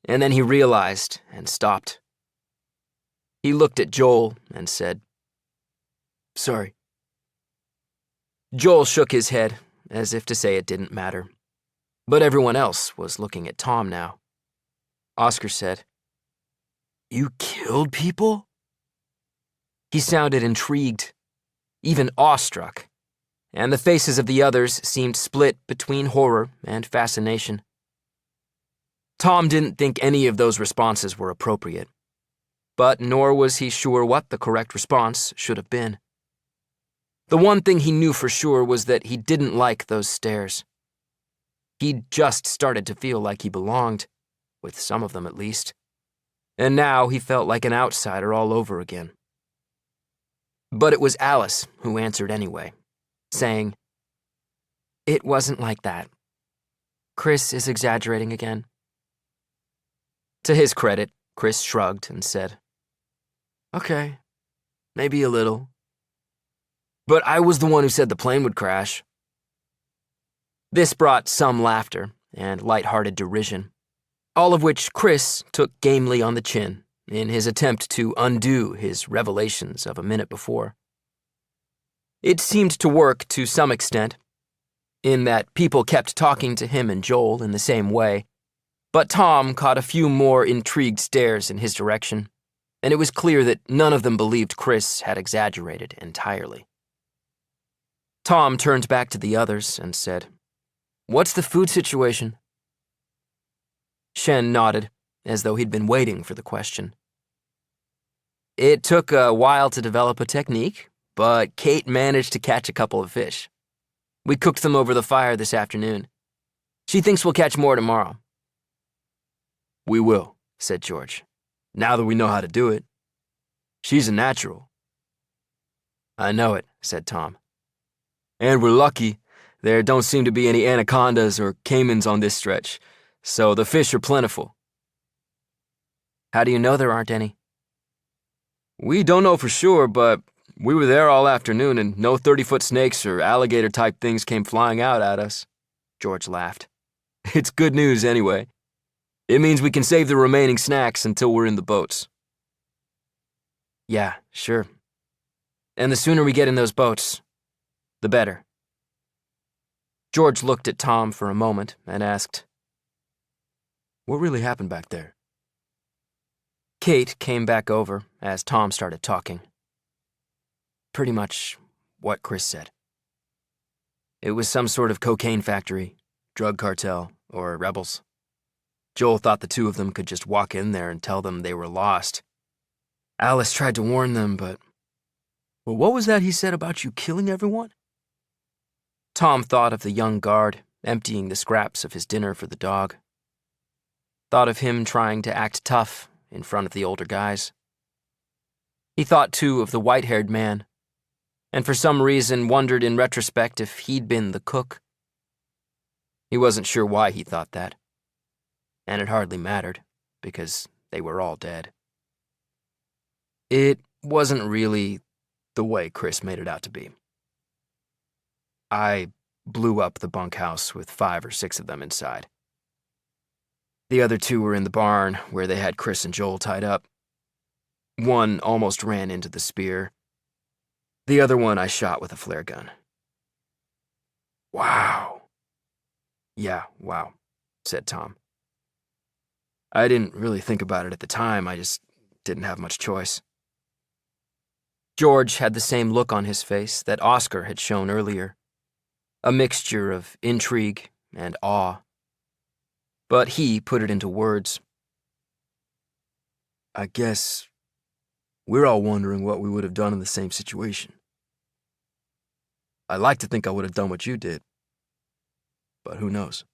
Speaker 2: and then he realized and stopped. He looked at Joel and said, "Sorry." Joel shook his head, as if to say it didn't matter. But everyone else was looking at Tom now. Oscar said, "You killed people?" He sounded intrigued, even awestruck, and the faces of the others seemed split between horror and fascination. Tom didn't think any of those responses were appropriate, but nor was he sure what the correct response should have been. The one thing he knew for sure was that he didn't like those stares. He'd just started to feel like he belonged, with some of them at least, and now he felt like an outsider all over again. But it was Alice who answered anyway, saying, "It wasn't like that. Chris is exaggerating again." To his credit, Chris shrugged and said, "Okay, maybe a little. But I was the one who said the plane would crash." This brought some laughter and light-hearted derision, all of which Chris took gamely on the chin in his attempt to undo his revelations of a minute before. It seemed to work to some extent, in that people kept talking to him and Joel in the same way, but Tom caught a few more intrigued stares in his direction, and it was clear that none of them believed Chris had exaggerated entirely. Tom turned back to the others and said, "What's the food situation?" Shen nodded, as though he'd been waiting for the question. "It took a while to develop a technique, but Kate managed to catch a couple of fish. We cooked them over the fire this afternoon. She thinks we'll catch more tomorrow." "We will," said George, "now that we know how to do it. She's a natural." "I know it," said Tom. "And we're lucky. There don't seem to be any anacondas or caimans on this stretch, so the fish are plentiful." "How do you know there aren't any?" "We don't know for sure, but we were there all afternoon and no 30-foot snakes or alligator-type things came flying out at us." George laughed. "It's good news anyway. It means we can save the remaining snacks until we're in the boats." "Yeah, sure. And the sooner we get in those boats, the better." George looked at Tom for a moment and asked, "What really happened back there?" Kate came back over as Tom started talking. "Pretty much what Chris said. It was some sort of cocaine factory, drug cartel, or rebels. Joel thought the two of them could just walk in there and tell them they were lost. Alice tried to warn them, but..." "Well, what was that he said about you killing everyone?" Tom thought of the young guard emptying the scraps of his dinner for the dog. Thought of him trying to act tough in front of the older guys. He thought, too, of the white-haired man, and for some reason wondered in retrospect if he'd been the cook. He wasn't sure why he thought that, and it hardly mattered, because they were all dead. It wasn't really the way Chris made it out to be. I blew up the bunkhouse with 5 or 6 of them inside. The other 2 were in the barn where they had Chris and Joel tied up. One almost ran into the spear. The other one I shot with a flare gun. Wow. Yeah, wow, said Tom. I didn't really think about it at the time, I just didn't have much choice. George had the same look on his face that Oscar had shown earlier, a mixture of intrigue and awe. But he put it into words. I guess we're all wondering what we would have done in the same situation. I like to think I would have done what you did, but who knows?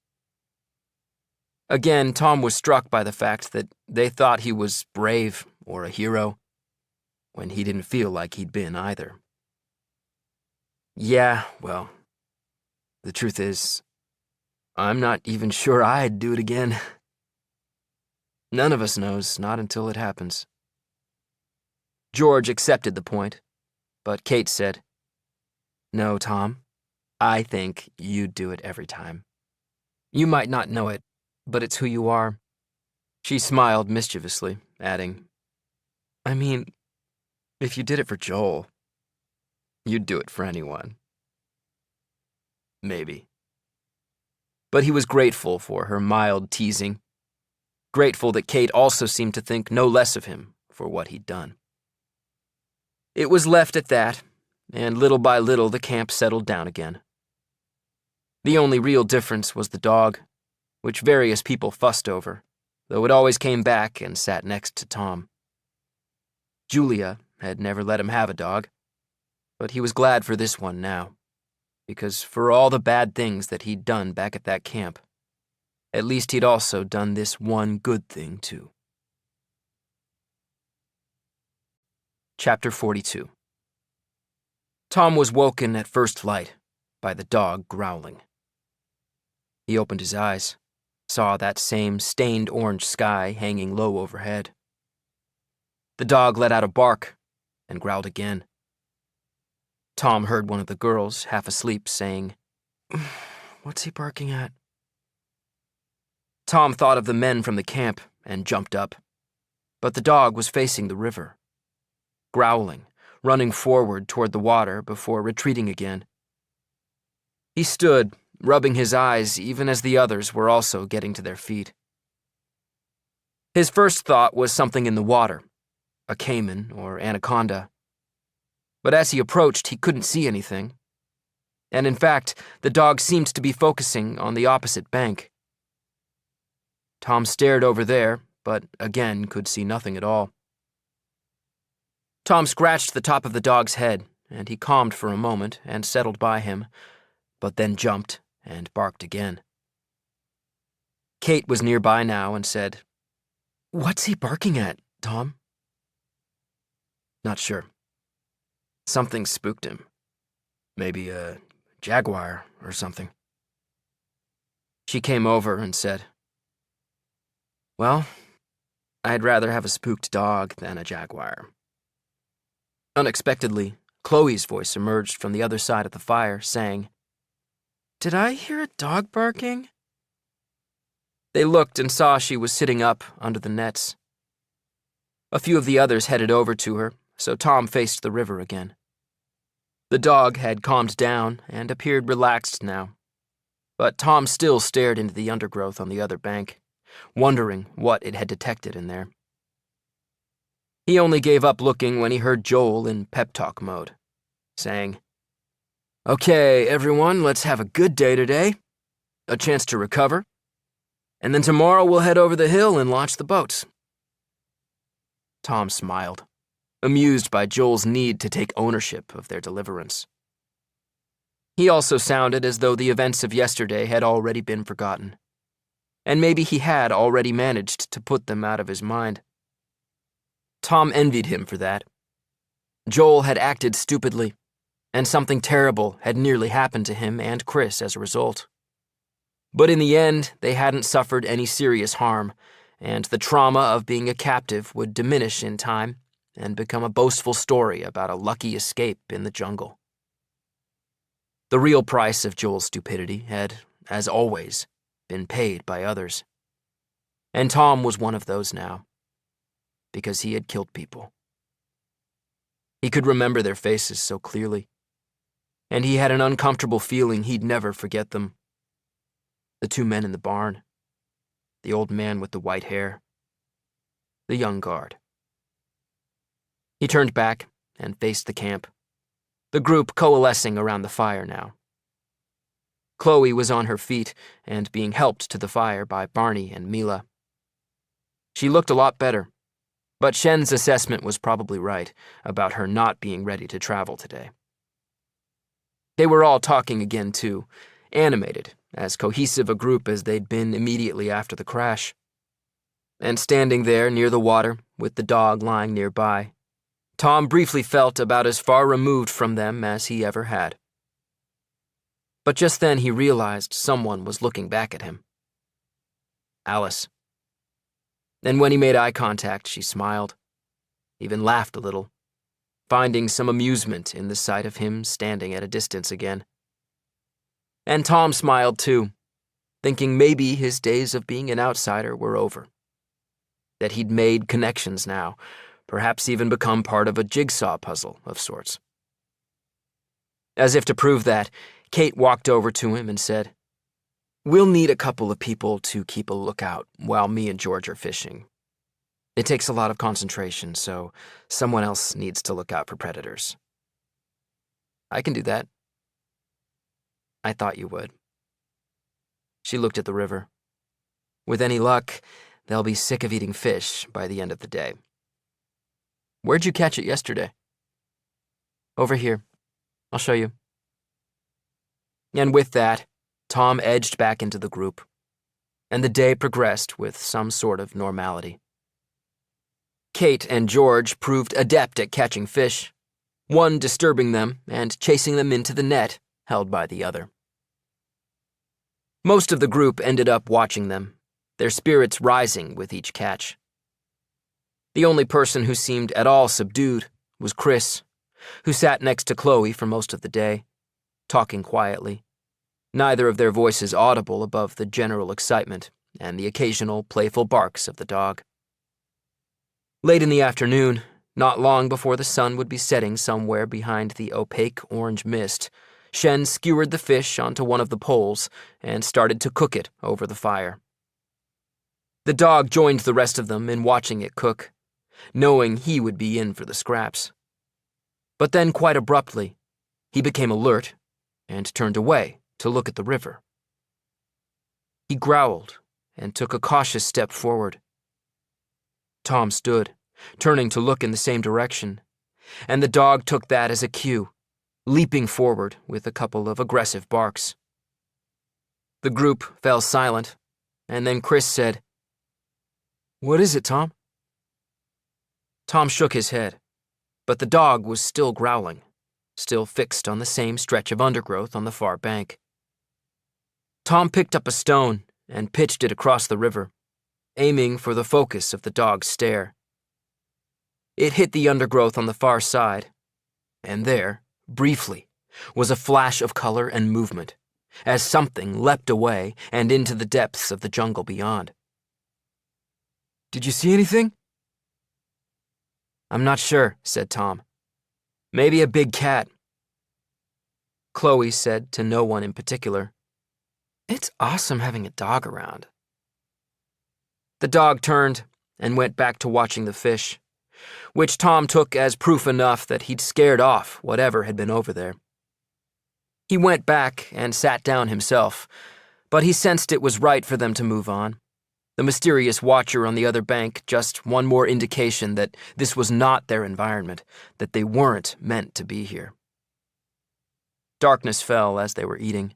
Speaker 2: Again, Tom was struck by the fact that they thought he was brave or a hero, when he didn't feel like he'd been either. Yeah, well, the truth is, I'm not even sure I'd do it again. None of us knows, not until it happens. George accepted the point, but Kate said, No, Tom, I think you'd do it every time. You might not know it, but it's who you are. She smiled mischievously, adding, I mean, if you did it for Joel, you'd do it for anyone. Maybe. But he was grateful for her mild teasing, grateful that Kate also seemed to think no less of him for what he'd done. It was left at that, and little by little the camp settled down again. The only real difference was the dog, which various people fussed over, though it always came back and sat next to Tom. Julia had never let him have a dog, but he was glad for this one now, because for all the bad things that he'd done back at that camp, at least he'd also done this one good thing too. Chapter 42. Tom was woken at first light by the dog growling. He opened his eyes, saw that same stained orange sky hanging low overhead. The dog let out a bark and growled again. Tom heard one of the girls, half asleep, saying, What's he barking at? Tom thought of the men from the camp and jumped up, but the dog was facing the river, growling, running forward toward the water before retreating again. He stood, rubbing his eyes even as the others were also getting to their feet. His first thought was something in the water, a caiman or anaconda. But as he approached, he couldn't see anything. And in fact, the dog seemed to be focusing on the opposite bank. Tom stared over there, but again could see nothing at all. Tom scratched the top of the dog's head, and he calmed for a moment and settled by him, but then jumped and barked again. Kate was nearby now and said, What's he barking at, Tom? Not sure. Something spooked him. Maybe a jaguar or something. She came over and said, Well, I'd rather have a spooked dog than a jaguar. Unexpectedly, Chloe's voice emerged from the other side of the fire, saying, Did I hear a dog barking? They looked and saw she was sitting up under the nets. A few of the others headed over to her, so Tom faced the river again. The dog had calmed down and appeared relaxed now, but Tom still stared into the undergrowth on the other bank, wondering what it had detected in there. He only gave up looking when he heard Joel in pep talk mode, saying, Okay, everyone, let's have a good day today, a chance to recover, and then tomorrow we'll head over the hill and launch the boats. Tom smiled, amused by Joel's need to take ownership of their deliverance. He also sounded as though the events of yesterday had already been forgotten, and maybe he had already managed to put them out of his mind. Tom envied him for that, Joel had acted stupidly, and something terrible had nearly happened to him and Chris as a result. But in the end, they hadn't suffered any serious harm, and the trauma of being a captive would diminish in time and become a boastful story about a lucky escape in the jungle. The real price of Joel's stupidity had, as always, been paid by others. And Tom was one of those now, because he had killed people. He could remember their faces so clearly, and he had an uncomfortable feeling he'd never forget them. The two men in the barn, the old man with the white hair, the young guard. He turned back and faced the camp, the group coalescing around the fire now. Chloe was on her feet and being helped to the fire by Barney and Mila. She looked a lot better, but Shen's assessment was probably right about her not being ready to travel today. They were all talking again, too, animated, as cohesive a group as they'd been immediately after the crash. And standing there near the water, with the dog lying nearby, Tom briefly felt about as far removed from them as he ever had. But just then he realized someone was looking back at him. Alice. And when he made eye contact, she smiled, even laughed a little, finding some amusement in the sight of him standing at a distance again. And Tom smiled too, thinking maybe his days of being an outsider were over. That he'd made connections now, perhaps even become part of a jigsaw puzzle of sorts. As if to prove that, Kate walked over to him and said, "We'll need a couple of people to keep a lookout while me and George are fishing. It takes a lot of concentration, so someone else needs to look out for predators." "I can do that." "I thought you would." She looked at the river. "With any luck, they'll be sick of eating fish by the end of the day." "Where'd you catch it yesterday?" "Over here. I'll show you." And with that, Tom edged back into the group, and the day progressed with some sort of normality. Kate and George proved adept at catching fish, one disturbing them and chasing them into the net held by the other. Most of the group ended up watching them, their spirits rising with each catch. The only person who seemed at all subdued was Chris, who sat next to Chloe for most of the day, talking quietly, neither of their voices audible above the general excitement and the occasional playful barks of the dog. Late in the afternoon, not long before the sun would be setting somewhere behind the opaque orange mist, Shen skewered the fish onto one of the poles and started to cook it over the fire. The dog joined the rest of them in watching it cook, knowing he would be in for the scraps. But then, quite abruptly, he became alert and turned away to look at the river. He growled and took a cautious step forward. Tom stood, turning to look in the same direction, and the dog took that as a cue, leaping forward with a couple of aggressive barks. The group fell silent, and then Chris said, "What is it, Tom?" Tom shook his head, but the dog was still growling, still fixed on the same stretch of undergrowth on the far bank. Tom picked up a stone and pitched it across the river, aiming for the focus of the dog's stare. It hit the undergrowth on the far side, and there, briefly, was a flash of color and movement, as something leapt away and into the depths of the jungle beyond. "Did you see anything?" "I'm not sure," said Tom. "Maybe a big cat." Chloe said to no one in particular, "It's awesome having a dog around." The dog turned and went back to watching the fish, which Tom took as proof enough that he'd scared off whatever had been over there. He went back and sat down himself, but he sensed it was right for them to move on. The mysterious watcher on the other bank just one more indication that this was not their environment, that they weren't meant to be here. Darkness fell as they were eating,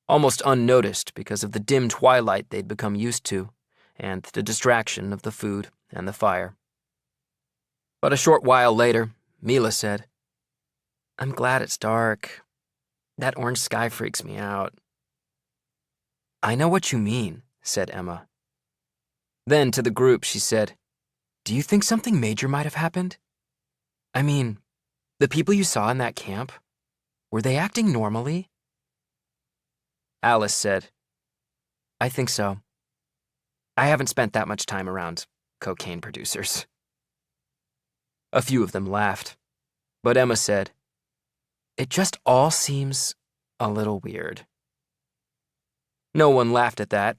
Speaker 2: almost unnoticed because of the dim twilight they'd become used to and the distraction of the food and the fire. But a short while later,
Speaker 1: Mila said. I'm glad it's dark. That orange sky freaks me out. I know what you mean, said Emma. Then to the group she said, Do you think something major might have happened? I mean, the people you saw in that camp, were they acting normally? Alice said, I think so. I haven't spent that much time around cocaine producers. A few of them laughed, but Emma said, It just all seems a little weird. No one laughed at that,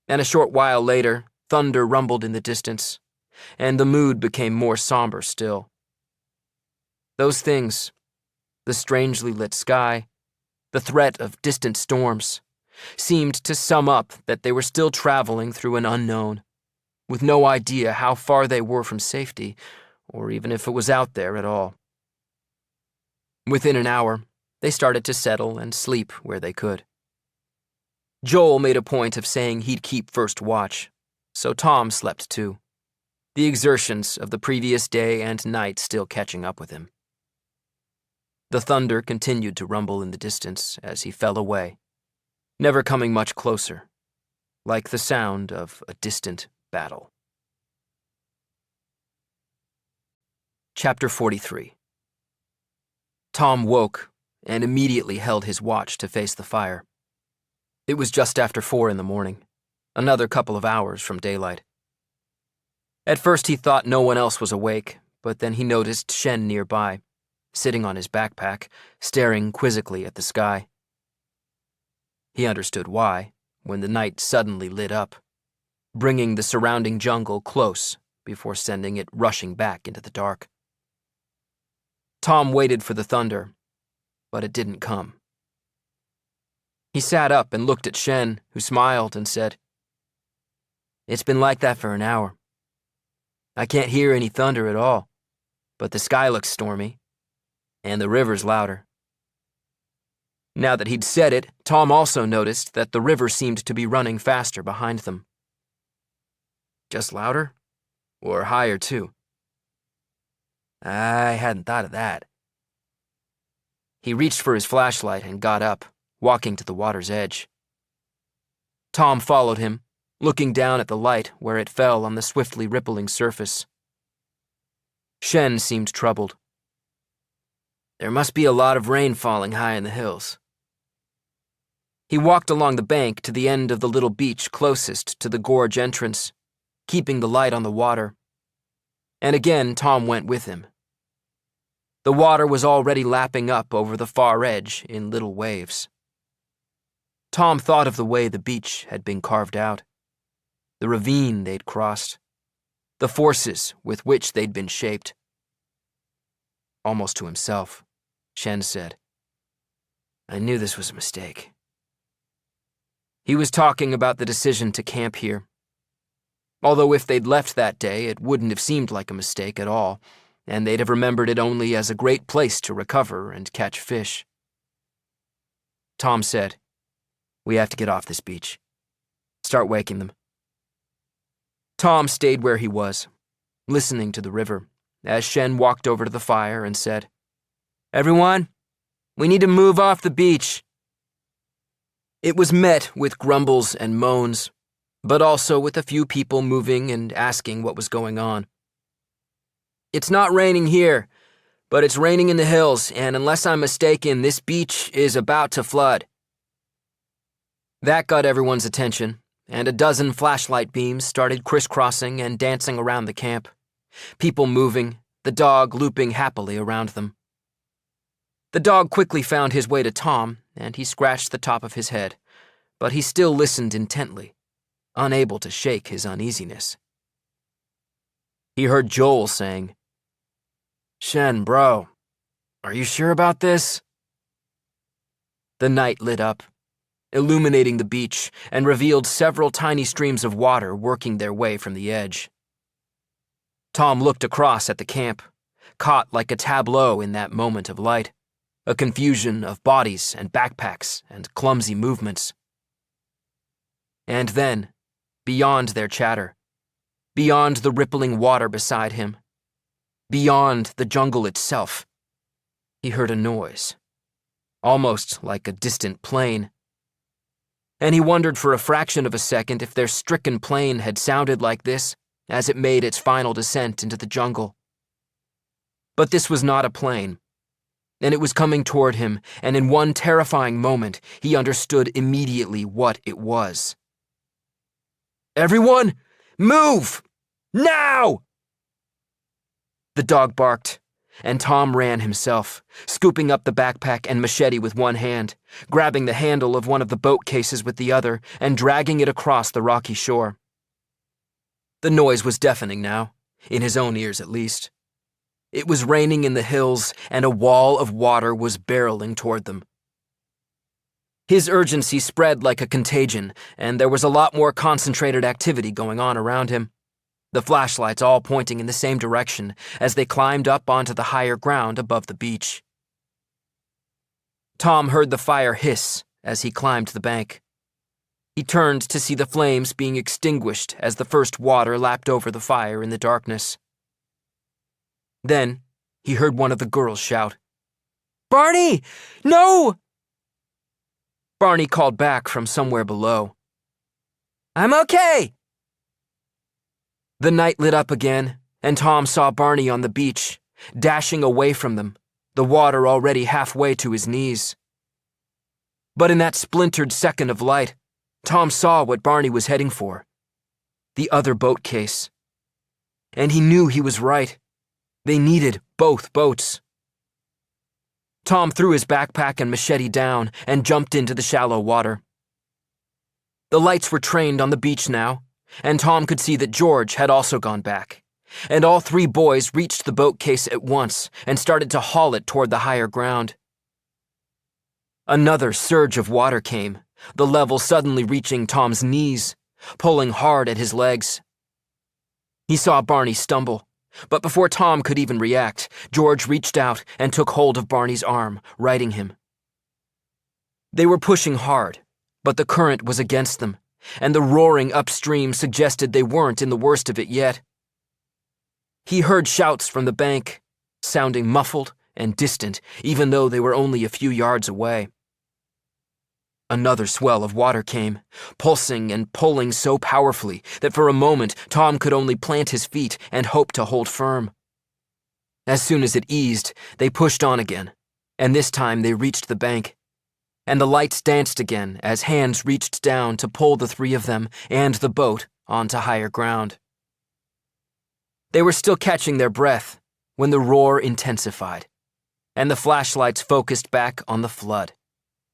Speaker 1: and a short while later, thunder rumbled in the distance, and the mood became more somber still. Those things, the strangely lit sky, the threat of distant storms, seemed to sum up that they were still traveling through an unknown, with no idea how far they were from safety, or even if it was out there at all. Within an hour, they started to settle and sleep where they could. Joel made a point of saying he'd keep first watch, so Tom slept too, the exertions of the previous day and night still catching up with him. The thunder continued to rumble in the distance as he fell away, never coming much closer, like the sound of a distant battle. Chapter 43. Tom woke and immediately held his watch to face the fire. It was just after 4 a.m, another couple of hours from daylight. At first he thought no one else was awake, but then he noticed Shen nearby, sitting on his backpack, staring quizzically at the sky. He understood why, when the night suddenly lit up, bringing the surrounding jungle close before sending it rushing back into the dark. Tom waited for the thunder, but it didn't come. He sat up and looked at Shen, who smiled and said, It's been like that for an hour. I can't hear any thunder at all, but the sky looks stormy, and the river's louder. Now that he'd said it, Tom also noticed that the river seemed to be running faster behind them. Just louder? Or higher, too? I hadn't thought of that. He reached for his flashlight and got up, walking to the water's edge. Tom followed him, looking down at the light where it fell on the swiftly rippling surface. Shen seemed troubled. There must be a lot of rain falling high in the hills. He walked along the bank to the end of the little beach closest to the gorge entrance, keeping the light on the water. And again Tom went with him. The water was already lapping up over the far edge in little waves. Tom thought of the way the beach had been carved out, the ravine they'd crossed, the forces with which they'd been shaped. Almost to himself, Shen said, I knew this was a mistake. He was talking about the decision to camp here. Although if they'd left that day, it wouldn't have seemed like a mistake at all, and they'd have remembered it only as a great place to recover and catch fish. Tom said, We have to get off this beach. Start waking them. Tom stayed where he was, listening to the river, as Shen walked over to the fire and said, Everyone, we need to move off the beach. It was met with grumbles and moans, but also with a few people moving and asking what was going on. It's not raining here, but it's raining in the hills, and unless I'm mistaken, this beach is about to flood. That got everyone's attention, and a dozen flashlight beams started crisscrossing and dancing around the camp, people moving, the dog looping happily around them. The dog quickly found his way to Tom, and he scratched the top of his head, but he still listened intently, unable to shake his uneasiness. He heard Joel saying, Shen, bro, are you sure about this? The night lit up, illuminating the beach, and revealed several tiny streams of water working their way from the edge. Tom looked across at the camp, caught like a tableau in that moment of light, a confusion of bodies and backpacks and clumsy movements. And then, beyond their chatter, beyond the rippling water beside him,
Speaker 2: beyond the jungle itself, he heard a noise, almost like a distant plane. And he wondered for a fraction of a second if their stricken plane had sounded like this as it made its final descent into the jungle. But this was not a plane, and it was coming toward him, and in one terrifying moment, he understood immediately what it was. "Everyone, move! Now!" The dog barked, and Tom ran himself, scooping up the backpack and machete with one hand, grabbing the handle of one of the boat cases with the other, and dragging it across the rocky shore. The noise was deafening now, in his own ears at least. It was raining in the hills, and a wall of water was barreling toward them. His urgency spread like a contagion, and there was a lot more concentrated activity going on around him, the flashlights all pointing in the same direction as they climbed up onto the higher ground above the beach. Tom heard the fire hiss as he climbed the bank. He turned to see the flames being extinguished as the first water lapped over the fire in the darkness. Then he heard one of the girls shout, "Barney! No!" Barney called back from somewhere below, "I'm okay." The night lit up again, and Tom saw Barney on the beach, dashing away from them, the water already halfway to his knees. But in that splintered second of light, Tom saw what Barney was heading for, the other boat case. And he knew he was right. They needed both boats. Tom threw his backpack and machete down and jumped into the shallow water. The lights were trained on the beach now, and Tom could see that George had also gone back, and all three boys reached the boat case at once and started to haul it toward the higher ground. Another surge of water came, the level suddenly reaching Tom's knees, pulling hard at his legs. He saw Barney stumble, but before Tom could even react, George reached out and took hold of Barney's arm, righting him. They were pushing hard, but the current was against them, and the roaring upstream suggested they weren't in the worst of it yet. He heard shouts from the bank, sounding muffled and distant, even though they were only a few yards away. Another swell of water came, pulsing and pulling so powerfully that for a moment Tom could only plant his feet and hope to hold firm. As soon as it eased, they pushed on again, and this time they reached the bank. And the lights danced again as hands reached down to pull the three of them and the boat onto higher ground. They were still catching their breath when the roar intensified, and the flashlights focused back on the flood,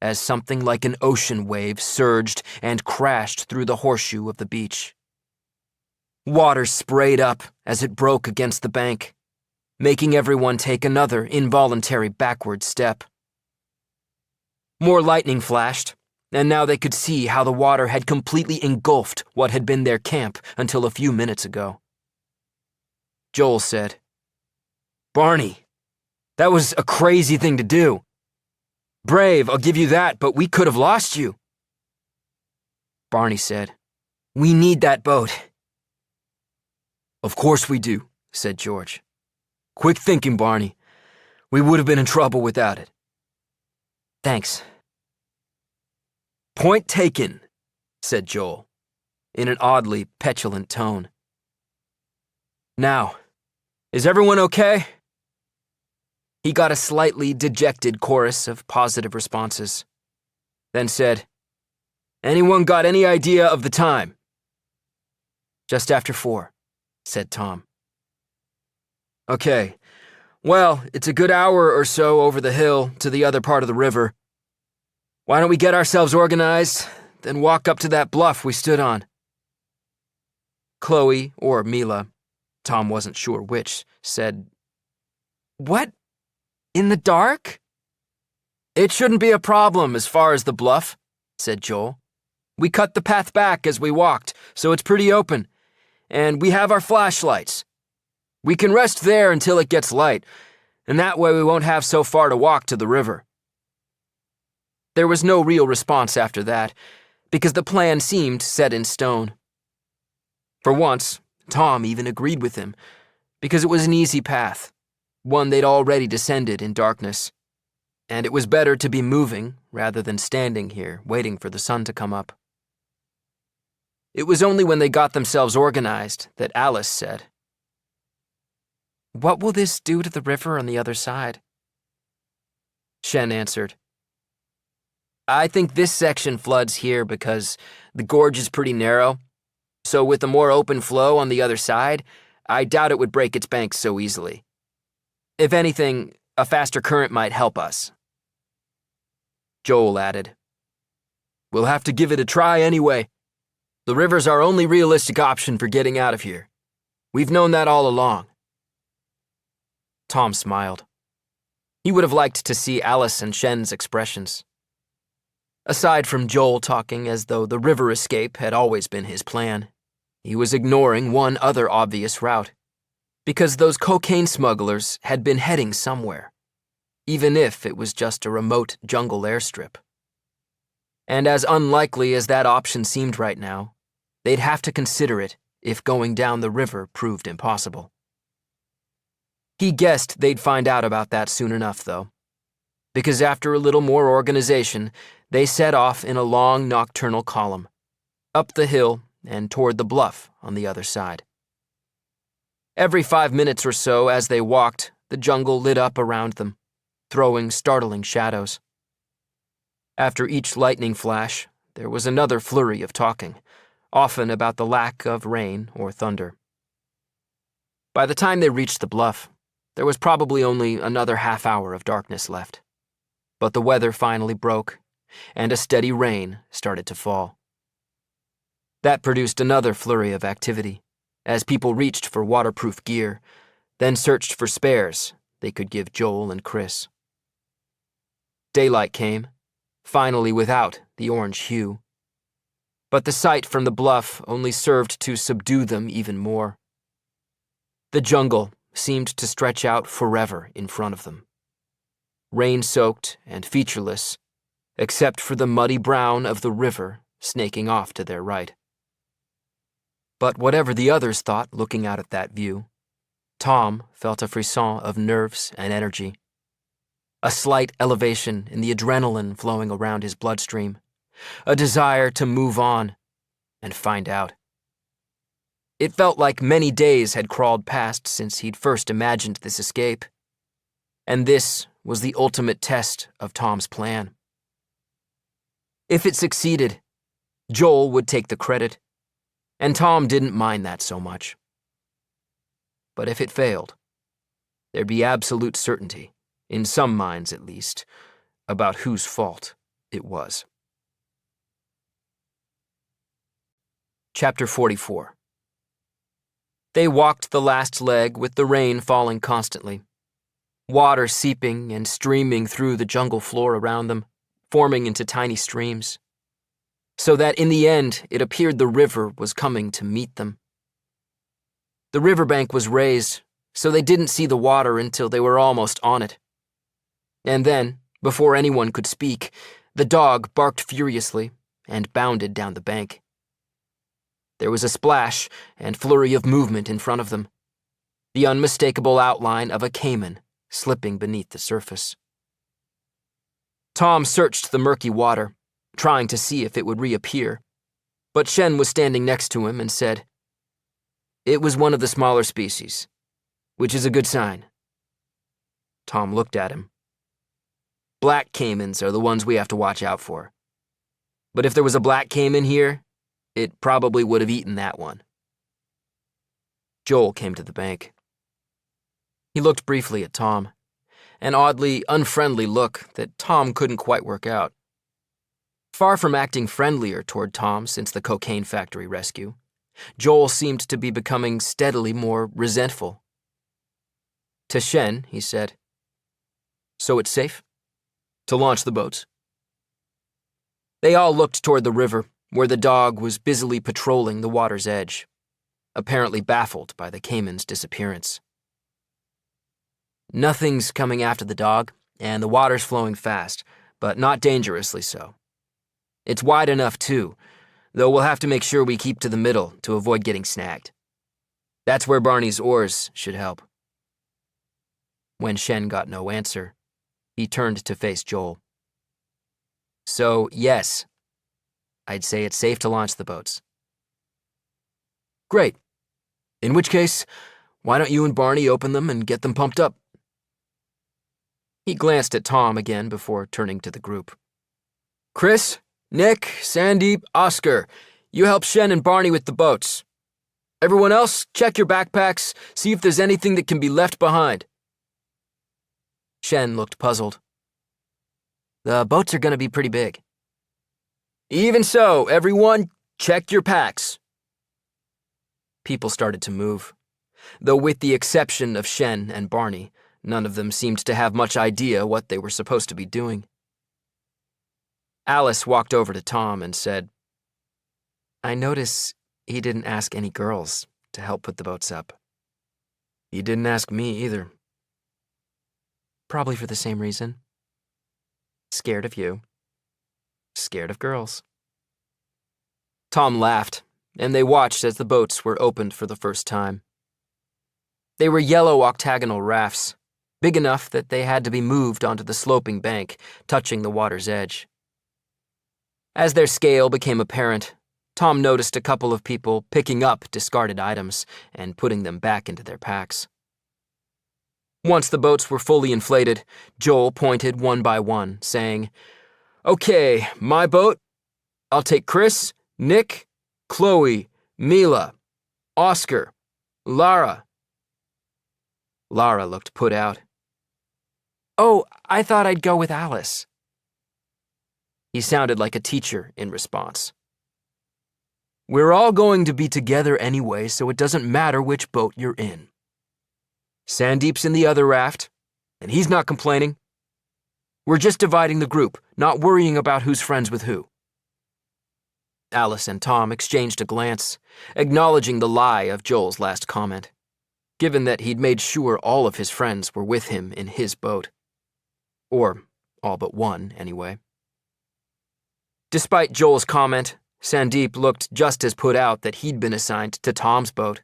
Speaker 2: as something like an ocean wave surged and crashed through the horseshoe of the beach. Water sprayed up as it broke against the bank, making everyone take another involuntary backward step. More lightning flashed, and now they could see how the water had completely engulfed what had been their camp until a few minutes ago. Joel said, "Barney, that was a crazy thing to do. Brave, I'll give you that, but we could have lost you." Barney said, "We need that boat." "Of course we do," said George. "Quick thinking, Barney. We would have been in trouble without it." "Thanks." "Point taken," said Joel, in an oddly petulant tone. "Now, is everyone okay?" He got a slightly dejected chorus of positive responses, then said, "Anyone got any idea of the time?" "Just after 4, said Tom. "Okay, well, it's a good hour or so over the hill to the other part of the river. Why don't we get ourselves organized, then walk up to that bluff we stood on?" Chloe or Mila, Tom wasn't sure which, said, "What? In the dark?" "It shouldn't be a problem as far as the bluff," said Joel. "We cut the path back as we walked, so it's pretty open, and we have our flashlights. We can rest there until it gets light, and that way we won't have so far to walk to the river." There was no real response after that, because the plan seemed set in stone. For once, Tom even agreed with him, because it was an easy path, one they'd already descended in darkness, and it was better to be moving rather than standing here waiting for the sun to come up. It was only when they got themselves organized that Alice said,
Speaker 1: "What will this do to the river on the other side?"
Speaker 2: Shen answered, "I think this section floods here because the gorge is pretty narrow, so with a more open flow on the other side, I doubt it would break its banks so easily. If anything, a faster current might help us." Joel added, "We'll have to give it a try anyway. The river's our only realistic option for getting out of here. We've known that all along." Tom smiled. He would have liked to see Alice and Shen's expressions. Aside from Joel talking as though the river escape had always been his plan, he was ignoring one other obvious route, because those cocaine smugglers had been heading somewhere, even if it was just a remote jungle airstrip. And as unlikely as that option seemed right now, they'd have to consider it if going down the river proved impossible. He guessed they'd find out about that soon enough, though, because after a little more organization, they set off in a long nocturnal column, up the hill and toward the bluff on the other side. Every 5 minutes or so as they walked, the jungle lit up around them, throwing startling shadows. After each lightning flash, there was another flurry of talking, often about the lack of rain or thunder. By the time they reached the bluff, there was probably only another half hour of darkness left. But the weather finally broke, and a steady rain started to fall. That produced another flurry of activity, as people reached for waterproof gear, then searched for spares they could give Joel and Chris. Daylight came, finally without the orange hue. But the sight from the bluff only served to subdue them even more. The jungle seemed to stretch out forever in front of them, rain-soaked and featureless, except for the muddy brown of the river snaking off to their right. But whatever the others thought looking out at that view, Tom felt a frisson of nerves and energy, a slight elevation in the adrenaline flowing around his bloodstream, a desire to move on and find out. It felt like many days had crawled past since he'd first imagined this escape, and this was the ultimate test of Tom's plan. If it succeeded, Joel would take the credit, and Tom didn't mind that so much. But if it failed, there'd be absolute certainty, in some minds at least, about whose fault it was. Chapter 44. They walked the last leg with the rain falling constantly, water seeping and streaming through the jungle floor around them, forming into tiny streams, so that in the end it appeared the river was coming to meet them. The riverbank was raised, so they didn't see the water until they were almost on it. And then, before anyone could speak, the dog barked furiously and bounded down the bank. There was a splash and flurry of movement in front of them, the unmistakable outline of a caiman slipping beneath the surface. Tom searched the murky water, trying to see if it would reappear, but Shen was standing next to him and said, "It was one of the smaller species, which is a good sign." Tom looked at him. "Black caimans are the ones we have to watch out for. But if there was a black caiman here, it probably would have eaten that one." Joel came to the bank. He looked briefly at Tom, an oddly unfriendly look that Tom couldn't quite work out. Far from acting friendlier toward Tom since the cocaine factory rescue, Joel seemed to be becoming steadily more resentful. To Shen, he said, "So it's safe? To launch the boats?" They all looked toward the river, where the dog was busily patrolling the water's edge, apparently baffled by the caiman's disappearance. "Nothing's coming after the dog, and the water's flowing fast, but not dangerously so. It's wide enough, too, though we'll have to make sure we keep to the middle to avoid getting snagged." That's where Barney's oars should help.
Speaker 1: When Shen got no answer, he turned to face Joel.
Speaker 2: So, yes.
Speaker 1: I'd say it's safe to launch the boats.
Speaker 2: Great. In which case, why don't you and Barney open them and get them pumped up?
Speaker 1: He glanced at Tom again before turning to the group.
Speaker 2: Chris, Nick, Sandeep, Oscar, you help Shen and Barney with the boats. Everyone else, check your backpacks, see if there's anything that can be left behind.
Speaker 1: Shen looked puzzled. The boats are going to be pretty big.
Speaker 2: Even so, everyone, check your packs.
Speaker 1: People started to move, though with the exception of Shen and Barney, none of them seemed to have much idea what they were supposed to be doing. Alice walked over to Tom and said, I notice he didn't ask any girls to help put the boats up.
Speaker 2: He didn't ask me either.
Speaker 1: Probably for the same reason. Scared of you. Scared of girls.
Speaker 2: Tom laughed, and they watched as the boats were opened for the first time. They were yellow octagonal rafts, big enough that they had to be moved onto the sloping bank, touching the water's edge. As their scale became apparent, Tom noticed a couple of people picking up discarded items and putting them back into their packs. Once the boats were fully inflated, Joel pointed one by one, saying, Okay, my boat. I'll take Chris, Nick, Chloe, Mila, Oscar, Lara.
Speaker 1: Lara looked put out. Oh, I thought I'd go with Alice. He sounded like a teacher in response.
Speaker 2: We're all going to be together anyway, so it doesn't matter which boat you're in. Sandeep's in the other raft, and he's not complaining. We're just dividing the group, not worrying about who's friends with who.
Speaker 1: Alice and Tom exchanged a glance, acknowledging the lie of Joel's last comment, given that he'd made sure all of his friends were with him in his boat. Or all but one, anyway. Despite Joel's comment, Sandeep looked just as put out that he'd been assigned to Tom's boat.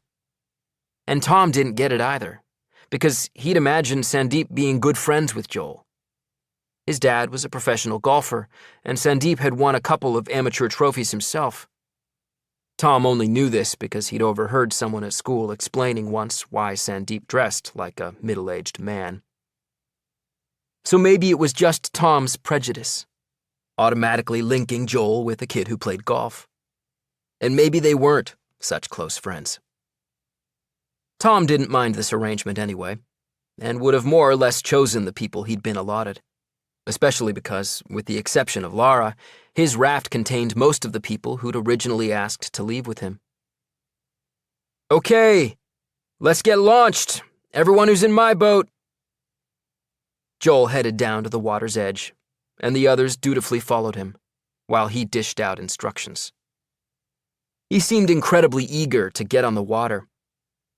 Speaker 1: And Tom didn't get it either, because he'd imagined Sandeep being good friends with Joel. His dad was a professional golfer, and Sandeep had won a couple of amateur trophies himself. Tom only knew this because he'd overheard someone at school explaining once why Sandeep dressed like a middle-aged man. So maybe it was just Tom's prejudice, automatically linking Joel with a kid who played golf. And maybe they weren't such close friends. Tom didn't mind this arrangement anyway, and would have more or less chosen the people he'd been allotted, especially because, with the exception of Lara, his raft contained most of the people who'd originally asked to leave with him.
Speaker 2: Okay, let's get launched. Everyone who's in my boat.
Speaker 1: Joel headed down to the water's edge, and the others dutifully followed him, while he dished out instructions. He seemed incredibly eager to get on the water,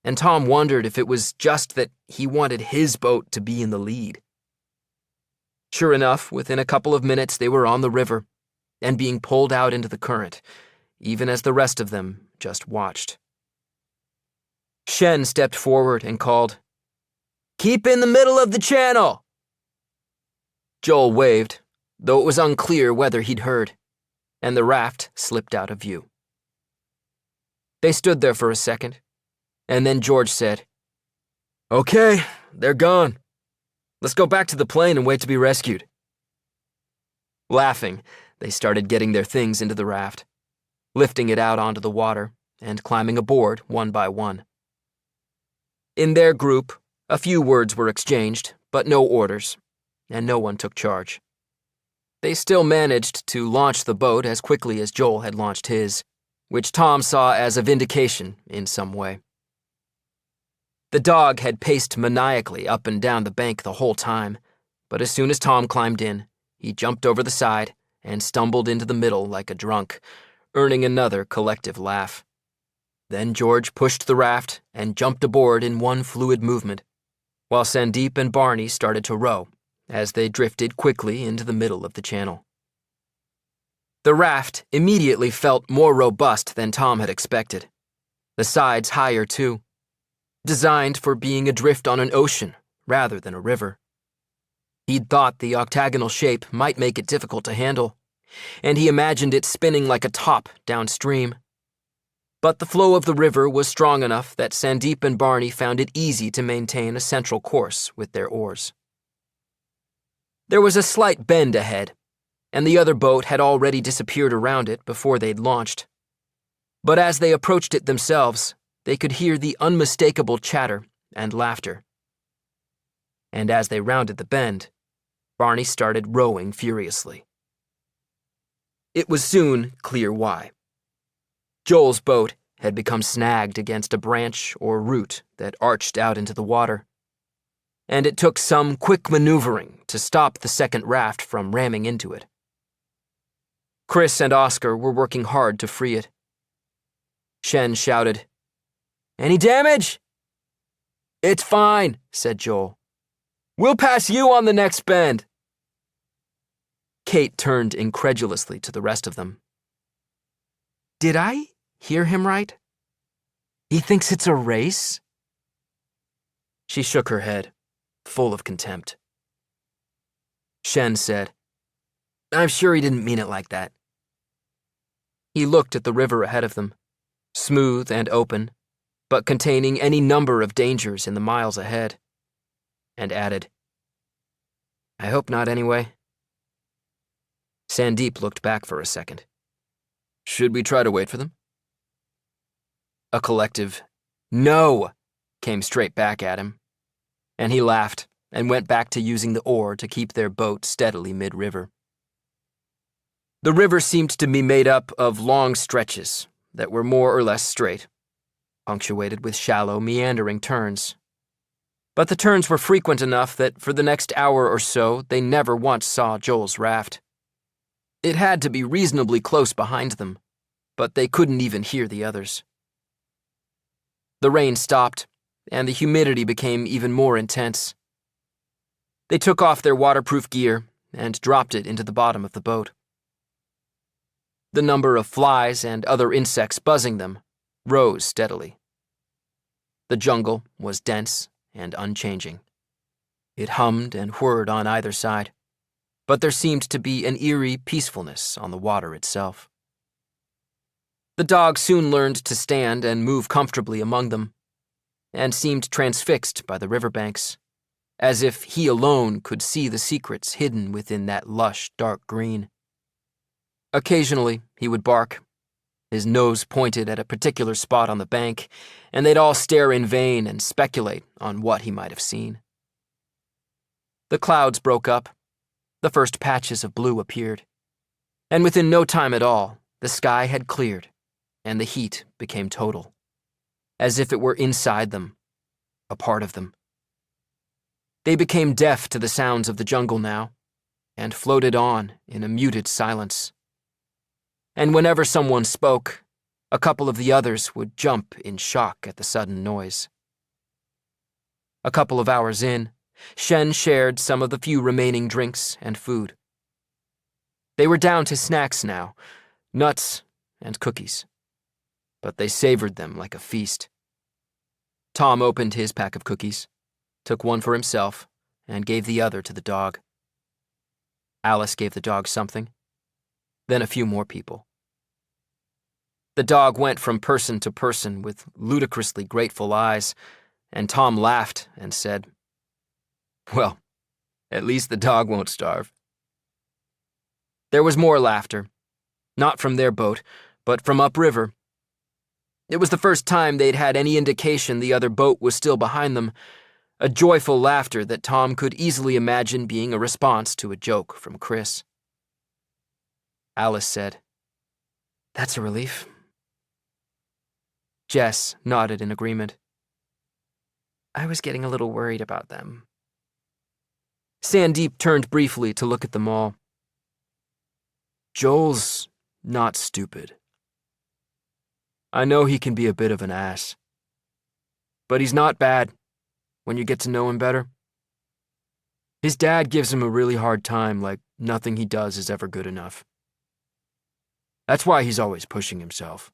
Speaker 1: and Tom wondered if it was just that he wanted his boat to be in the lead. Sure enough, within a couple of minutes they were on the river, and being pulled out into the current, even as the rest of them just watched. Shen stepped forward and called,
Speaker 2: Keep in the middle of the channel!
Speaker 1: Joel waved, though it was unclear whether he'd heard, and the raft slipped out of view. They stood there for a second, and then George said,
Speaker 2: Okay, they're gone. Let's go back to the plane and wait to be rescued.
Speaker 1: Laughing, they started getting their things into the raft, lifting it out onto the water and climbing aboard one by one. In their group, a few words were exchanged, but no orders, and no one took charge. They still managed to launch the boat as quickly as Joel had launched his, which Tom saw as a vindication in some way. The dog had paced maniacally up and down the bank the whole time, but as soon as Tom climbed in, he jumped over the side and stumbled into the middle like a drunk, earning another collective laugh. Then George pushed the raft and jumped aboard in one fluid movement, while Sandeep and Barney started to row as they drifted quickly into the middle of the channel. The raft immediately felt more robust than Tom had expected. The sides higher, too,
Speaker 2: designed for being adrift on an ocean rather than a river. He'd thought the octagonal shape might make it difficult to handle, and he imagined it spinning like a top downstream. But the flow of the river was strong enough that Sandeep and Barney found it easy to maintain a central course with their oars. There was a slight bend ahead, and the other boat had already disappeared around it before they'd launched. But as they approached it themselves, they could hear the unmistakable chatter and laughter. And as they rounded the bend, Barney started rowing furiously. It was soon clear why. Joel's boat had become snagged against a branch or root that arched out into the water, and it took some quick maneuvering to stop the second raft from ramming into it. Chris and Oscar were working hard to free it. Shen shouted, "Any damage?" "It's fine," said Joel. "We'll pass you on the next bend." Kate turned incredulously to the rest of them.
Speaker 1: Did I hear him right? He thinks it's a race?
Speaker 2: She shook her head, full of contempt. Shen said, "I'm sure he didn't mean it like that." He looked at the river ahead of them, smooth and open, but containing any number of dangers in the miles ahead, and added, "I hope not anyway." Sandeep looked back for a second. "Should we try to wait for them?" A collective, "No!" came straight back at him, and he laughed and went back to using the oar to keep their boat steadily mid-river. The river seemed to be made up of long stretches that were more or less straight, punctuated with shallow, meandering turns. But the turns were frequent enough that for the next hour or so they never once saw Joel's raft. It had to be reasonably close behind them, but they couldn't even hear the others. The rain stopped, and the humidity became even more intense. They took off their waterproof gear and dropped it into the bottom of the boat. The number of flies and other insects buzzing them rose steadily. The jungle was dense and unchanging. It hummed and whirred on either side, but there seemed to be an eerie peacefulness on the water itself. The dog soon learned to stand and move comfortably among them, and seemed transfixed by the riverbanks, as if he alone could see the secrets hidden within that lush, dark green. Occasionally, he would bark, his nose pointed at a particular spot on the bank, and they'd all stare in vain and speculate on what he might have seen. The clouds broke up, the first patches of blue appeared, and within no time at all, the sky had cleared, and the heat became total, as if it were inside them, a part of them. They became deaf to the sounds of the jungle now, and floated on in a muted silence. And whenever someone spoke, a couple of the others would jump in shock at the sudden noise. A couple of hours in, Shen shared some of the few remaining drinks and food. They were down to snacks now, nuts and cookies, but they savored them like a feast. Tom opened his pack of cookies, took one for himself, and gave the other to the dog. Alice gave the dog something, then a few more people. The dog went from person to person with ludicrously grateful eyes, and Tom laughed and said, "Well, at least the dog won't starve." There was more laughter, not from their boat, but from upriver. It was the first time they'd had any indication the other boat was still behind them, a joyful laughter that Tom could easily imagine being a response to a joke from Chris. Alice said, "That's a relief." Jess nodded in agreement.
Speaker 1: I was getting a little worried about them.
Speaker 2: Sandeep turned briefly to look at them all. "Joel's not stupid. I know he can be a bit of an ass, but he's not bad when you get to know him better. His dad gives him a really hard time, like nothing he does is ever good enough. That's why he's always pushing himself."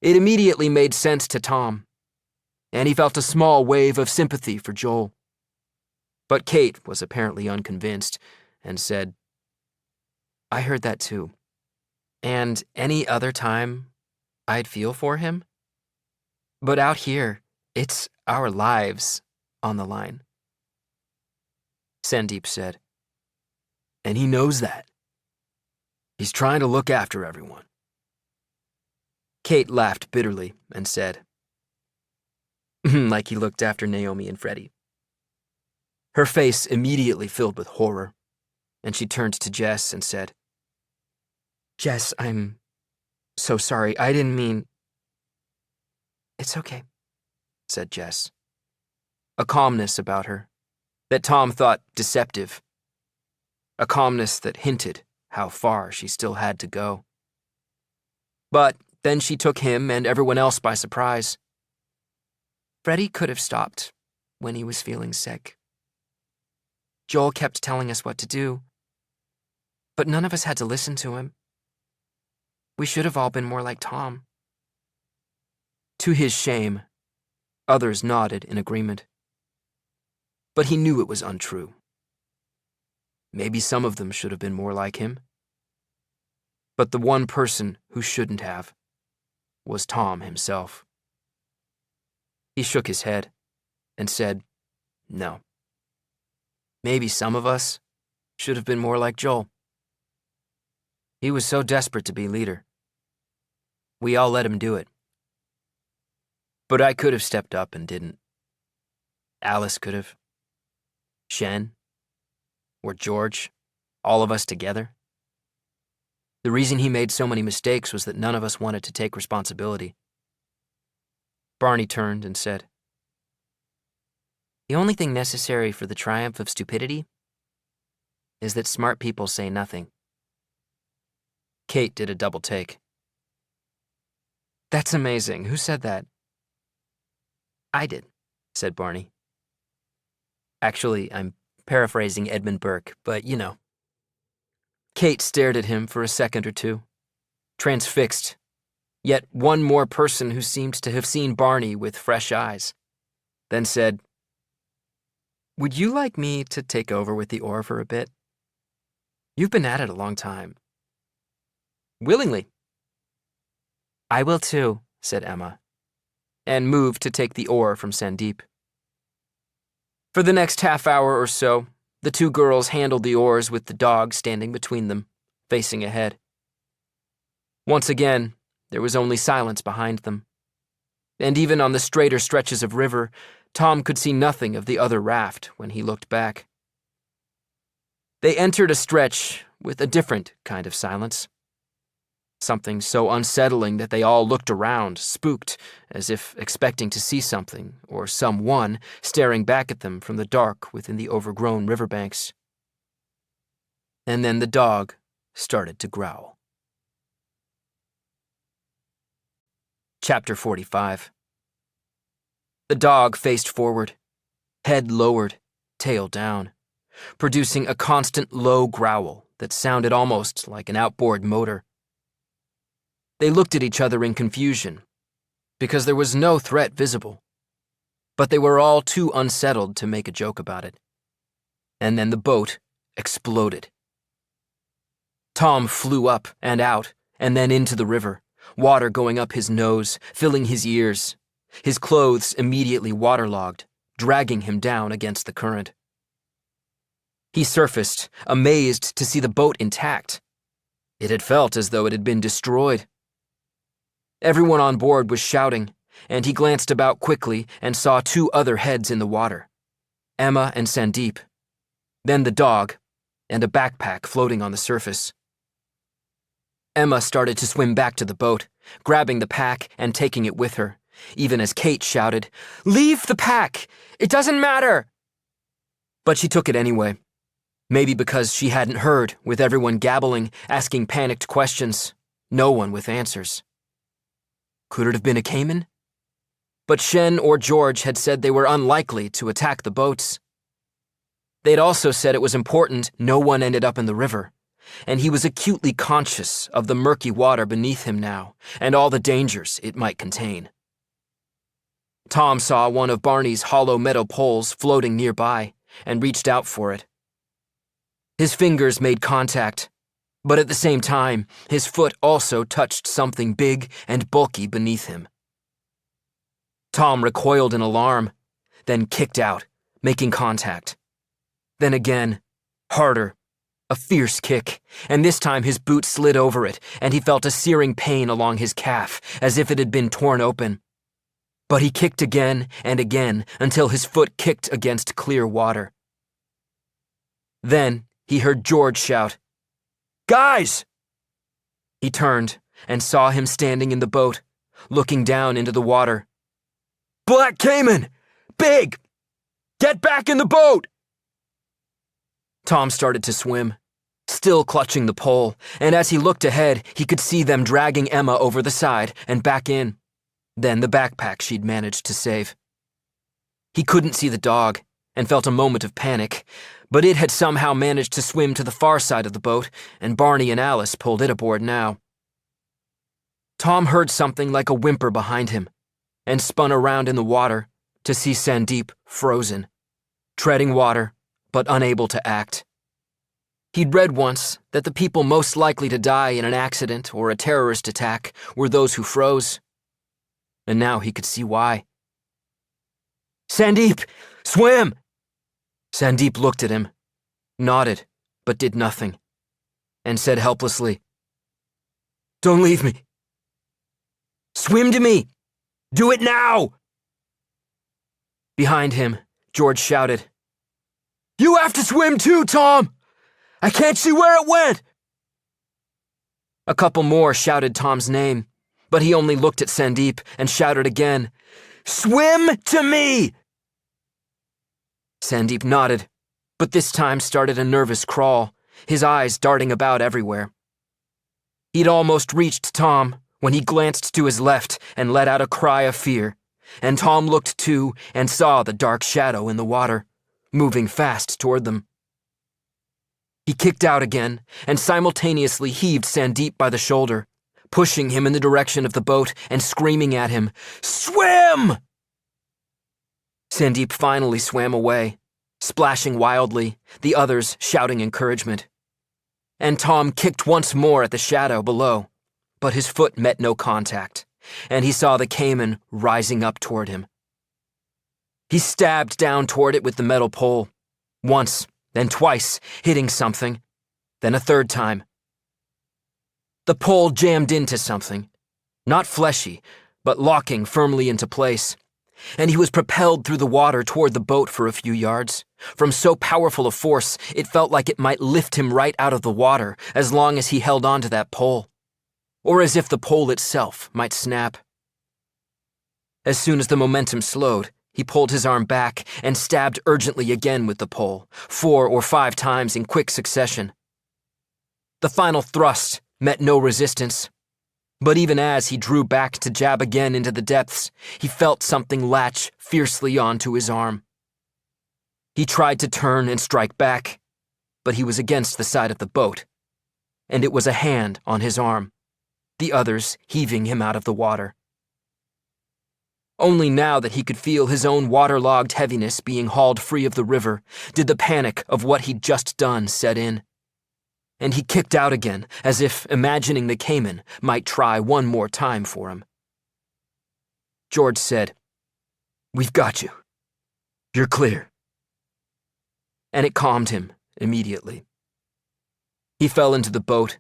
Speaker 2: It immediately made sense to Tom. and he felt a small wave of sympathy for Joel. But Kate was apparently unconvinced and said,
Speaker 1: I heard that too. And any other time, I'd feel for him. But out here, it's our lives on the line.
Speaker 2: Sandeep said. And he knows that. He's trying to look after everyone. Kate laughed bitterly and said,
Speaker 1: like he looked after Naomi and Freddie.
Speaker 2: Her face immediately filled with horror, and she turned to Jess and said,
Speaker 1: Jess, I'm so sorry. I didn't mean...
Speaker 2: It's okay, said Jess. A calmness about her that Tom thought deceptive. A calmness that hinted how far she still had to go. But then she took him and everyone else by surprise.
Speaker 1: Freddie could have stopped when he was feeling sick. Joel kept telling us what to do, but none of us had to listen to him. We should have all been more like Tom.
Speaker 2: To his shame, others nodded in agreement. But he knew it was untrue. Maybe some of them should have been more like him. But the one person who shouldn't have was Tom himself. He shook his head and said, No. Maybe some of us should have been more like Joel. He was so desperate to be leader. We all let him do it. But I could have stepped up and didn't. Alice could have. Shen. Or George. All of us together. The reason he made so many mistakes was that none of us wanted to take responsibility. Barney turned and said,
Speaker 1: The only thing necessary for the triumph of stupidity is that smart people say nothing.
Speaker 2: Kate did a double take.
Speaker 1: That's amazing. Who said that?
Speaker 2: I did, said Barney. Actually, I'm paraphrasing Edmund Burke, but you know. Kate stared at him for a second or two, transfixed, yet one more person who seemed to have seen Barney with fresh eyes, then said,
Speaker 1: Would you like me to take over with the oar for a bit? You've been at it a long time.
Speaker 2: Willingly.
Speaker 1: I will too, said Emma,
Speaker 2: and moved to take the oar from Sandeep. For the next half hour or so, the two girls handled the oars with the dog standing between them, facing ahead. Once again, there was only silence behind them. And even on the straighter stretches of river, Tom could see nothing of the other raft when he looked back. They entered a stretch with a different kind of silence. Something so unsettling that they all looked around, spooked, as if expecting to see something or someone staring back at them from the dark within the overgrown riverbanks. And then the dog started to growl. Chapter 45. The dog faced forward, head lowered, tail down, producing a constant low growl that sounded almost like an outboard motor. They looked at each other in confusion, because there was no threat visible, but they were all too unsettled to make a joke about it. And then the boat exploded. Tom flew up and out, and then into the river, water going up his nose, filling his ears, his clothes immediately waterlogged, dragging him down against the current. He surfaced, amazed to see the boat intact. It had felt as though it had been destroyed. Everyone on board was shouting, and he glanced about quickly and saw two other heads in the water, Emma and Sandeep, then the dog, and a backpack floating on the surface. Emma started to swim back to the boat, grabbing the pack and taking it with her, even as Kate shouted, "Leave the pack! It doesn't matter!" But she took it anyway, maybe because she hadn't heard, with everyone gabbling, asking panicked questions, no one with answers. Could it have been a caiman? But Shen or George had said they were unlikely to attack the boats. They'd also said it was important no one ended up in the river, and he was acutely conscious of the murky water beneath him now and all the dangers it might contain. Tom saw one of Barney's hollow metal poles floating nearby and reached out for it. His fingers made contact, but at the same time, his foot also touched something big and bulky beneath him. Tom recoiled in alarm, then kicked out, making contact. Then again, harder, a fierce kick, and this time his boot slid over it, and he felt a searing pain along his calf, as if it had been torn open. But he kicked again and again until his foot kicked against clear water. Then he heard George shout, "Guys!" He turned and saw him standing in the boat, looking down into the water. "Black Cayman! Big! Get back in the boat!" Tom started to swim, still clutching the pole, and as he looked ahead, he could see them dragging Emma over the side and back in, then the backpack she'd managed to save. He couldn't see the dog and felt a moment of panic, but it had somehow managed to swim to the far side of the boat, and Barney and Alice pulled it aboard now. Tom heard something like a whimper behind him and spun around in the water to see Sandeep frozen, treading water but unable to act. He'd read once that the people most likely to die in an accident or a terrorist attack were those who froze, and now he could see why. "Sandeep, swim!" Sandeep looked at him, nodded, but did nothing, and said helplessly, "Don't leave me. Swim to me! Do it now!" Behind him, George shouted, "You have to swim too, Tom! I can't see where it went!" A couple more shouted Tom's name, but he only looked at Sandeep and shouted again, "Swim to me!" Sandeep nodded, but this time started a nervous crawl, his eyes darting about everywhere. He'd almost reached Tom when he glanced to his left and let out a cry of fear, and Tom looked too and saw the dark shadow in the water, moving fast toward them. He kicked out again and simultaneously heaved Sandeep by the shoulder, pushing him in the direction of the boat and screaming at him, "Swim!" Sandeep finally swam away, splashing wildly, the others shouting encouragement. And Tom kicked once more at the shadow below, but his foot met no contact, and he saw the Cayman rising up toward him. He stabbed down toward it with the metal pole, once, then twice, hitting something, then a third time. The pole jammed into something, not fleshy, but locking firmly into place, and he was propelled through the water toward the boat for a few yards. From so powerful a force, it felt like it might lift him right out of the water as long as he held on to that pole, or as if the pole itself might snap. As soon as the momentum slowed, he pulled his arm back and stabbed urgently again with the pole, 4 or 5 times in quick succession. The final thrust met no resistance, but even as he drew back to jab again into the depths, he felt something latch fiercely onto his arm. He tried to turn and strike back, but he was against the side of the boat, and it was a hand on his arm, the others heaving him out of the water. Only now that he could feel his own waterlogged heaviness being hauled free of the river did the panic of what he'd just done set in. And he kicked out again, as if imagining the Cayman might try one more time for him. George said, "We've got you. You're clear." And it calmed him immediately. He fell into the boat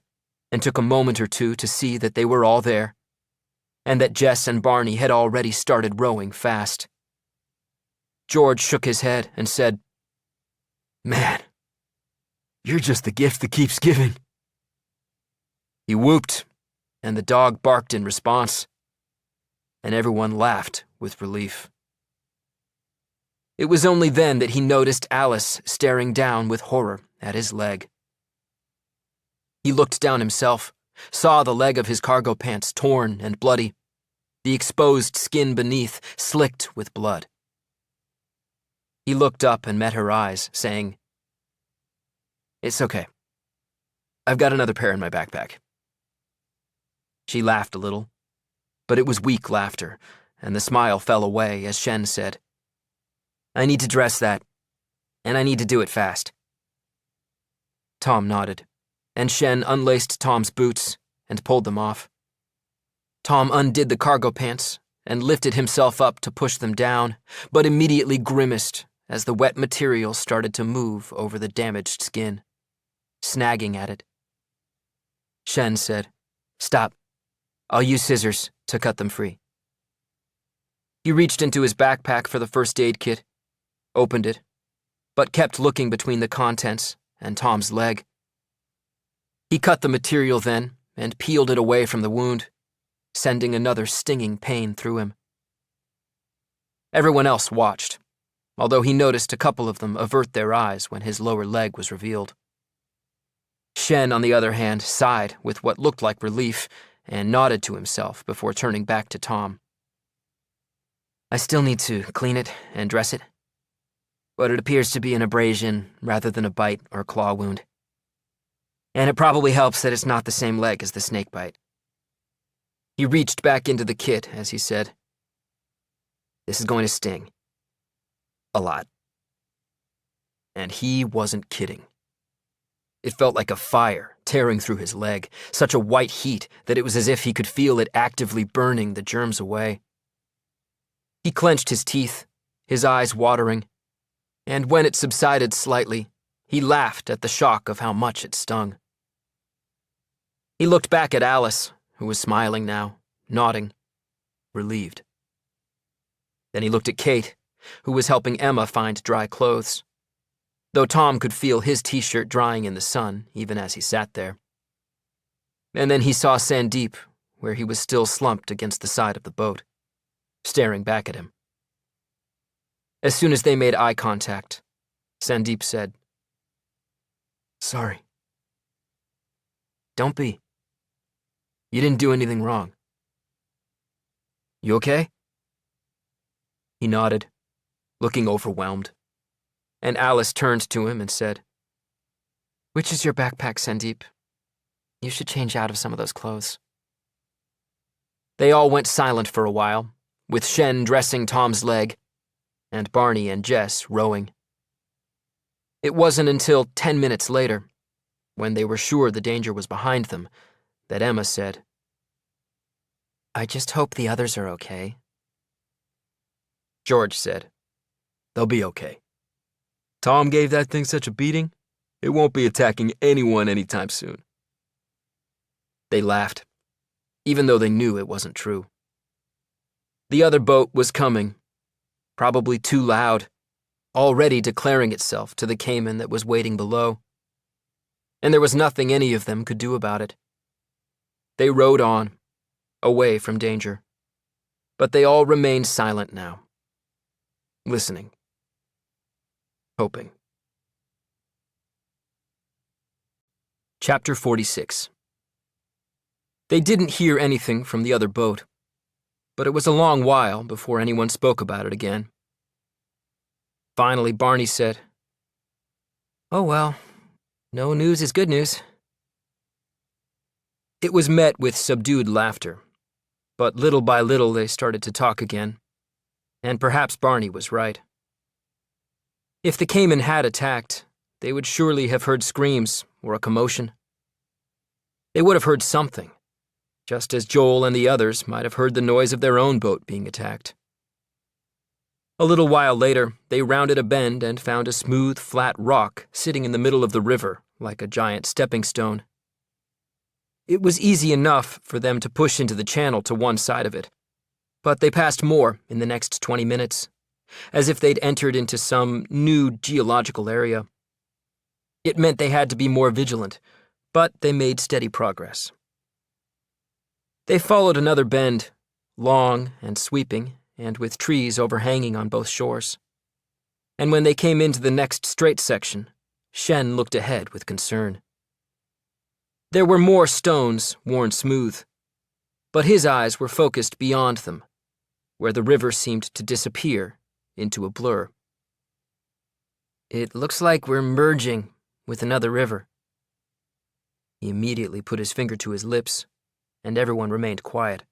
Speaker 2: and took a moment or two to see that they were all there, and that Jess and Barney had already started rowing fast. George shook his head and said, "Man, you're just the gift that keeps giving." He whooped, and the dog barked in response, and everyone laughed with relief. It was only then that he noticed Alice staring down with horror at his leg. He looked down himself, saw the leg of his cargo pants torn and bloody, the exposed skin beneath slicked with blood. He looked up and met her eyes, saying, "It's okay. I've got another pair in my backpack." She laughed a little, but it was weak laughter, and the smile fell away as Shen said, "I need to dress that, and I need to do it fast." Tom nodded, and Shen unlaced Tom's boots and pulled them off. Tom undid the cargo pants and lifted himself up to push them down, but immediately grimaced as the wet material started to move over the damaged skin, snagging at it. Shen said, "Stop. I'll use scissors to cut them free." He reached into his backpack for the first aid kit, opened it, but kept looking between the contents and Tom's leg. He cut the material then and peeled it away from the wound, sending another stinging pain through him. Everyone else watched, although he noticed a couple of them avert their eyes when his lower leg was revealed. Shen, on the other hand, sighed with what looked like relief and nodded to himself before turning back to Tom. "I still need to clean it and dress it, but it appears to be an abrasion rather than a bite or claw wound. And it probably helps that it's not the same leg as the snake bite." He reached back into the kit as he said, "This is going to sting. A lot." And he wasn't kidding. It felt like a fire tearing through his leg, such a white heat that it was as if he could feel it actively burning the germs away. He clenched his teeth, his eyes watering, and when it subsided slightly, he laughed at the shock of how much it stung. He looked back at Alice, who was smiling now, nodding, relieved. Then he looked at Kate, who was helping Emma find dry clothes, though Tom could feel his t-shirt drying in the sun even as he sat there. And then he saw Sandeep, where he was still slumped against the side of the boat, staring back at him. As soon as they made eye contact, Sandeep said, "Sorry." "Don't be. You didn't do anything wrong. You okay?" He nodded, looking overwhelmed, and Alice turned to him and said, "Which is your backpack, Sandeep? You should change out of some of those clothes." They all went silent for a while, with Shen dressing Tom's leg, and Barney and Jess rowing. It wasn't until 10 minutes later, when they were sure the danger was behind them, that Emma said, "I just hope the others are okay." George said, "They'll be okay. Tom gave that thing such a beating, it won't be attacking anyone anytime soon." They laughed, even though they knew it wasn't true. The other boat was coming, probably too loud, already declaring itself to the caiman that was waiting below. And there was nothing any of them could do about it. They rowed on, away from danger, but they all remained silent now, listening, hoping. Chapter 46. They didn't hear anything from the other boat, but it was a long while before anyone spoke about it again. Finally, Barney said, "Oh well, no news is good news." It was met with subdued laughter, but little by little they started to talk again, and perhaps Barney was right. If the caiman had attacked, they would surely have heard screams or a commotion. They would have heard something, just as Joel and the others might have heard the noise of their own boat being attacked. A little while later, they rounded a bend and found a smooth, flat rock sitting in the middle of the river like a giant stepping stone. It was easy enough for them to push into the channel to one side of it, but they passed more in the next 20 minutes, as if they'd entered into some new geological area. It meant they had to be more vigilant, but they made steady progress. They followed another bend, long and sweeping, and with trees overhanging on both shores. And when they came into the next straight section, Shen looked ahead with concern. There were more stones worn smooth, but his eyes were focused beyond them, where the river seemed to disappear into a blur. "It looks like we're merging with another river." He immediately put his finger to his lips, and everyone remained quiet.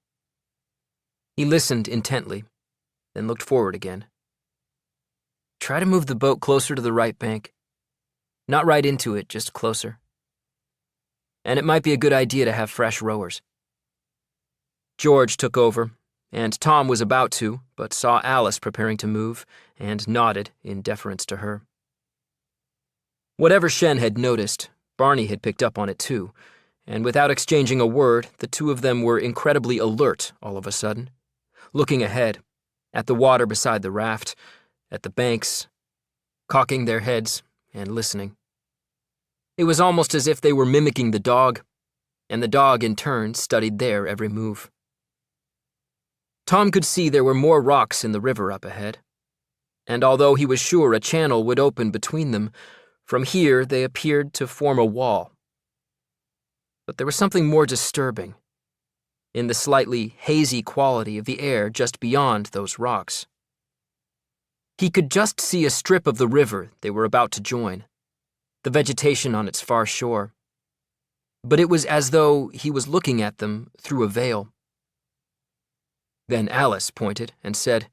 Speaker 2: He listened intently, then looked forward again. Try to move the boat closer to the right bank. Not right into it, just closer. And it might be a good idea to have fresh rowers. George took over, and Tom was about to, but saw Alice preparing to move, and nodded in deference to her. Whatever Shen had noticed, Barney had picked up on it too, and without exchanging a word, the two of them were incredibly alert all of a sudden, looking ahead, at the water beside the raft, at the banks, cocking their heads and listening. It was almost as if they were mimicking the dog, and the dog in turn studied their every move. Tom could see there were more rocks in the river up ahead, and although he was sure a channel would open between them, from here they appeared to form a wall. But there was something more disturbing in the slightly hazy quality of the air just beyond those rocks. He could just see a strip of the river they were about to join, the vegetation on its far shore. But it was as though he was looking at them through a veil. Then Alice pointed and said,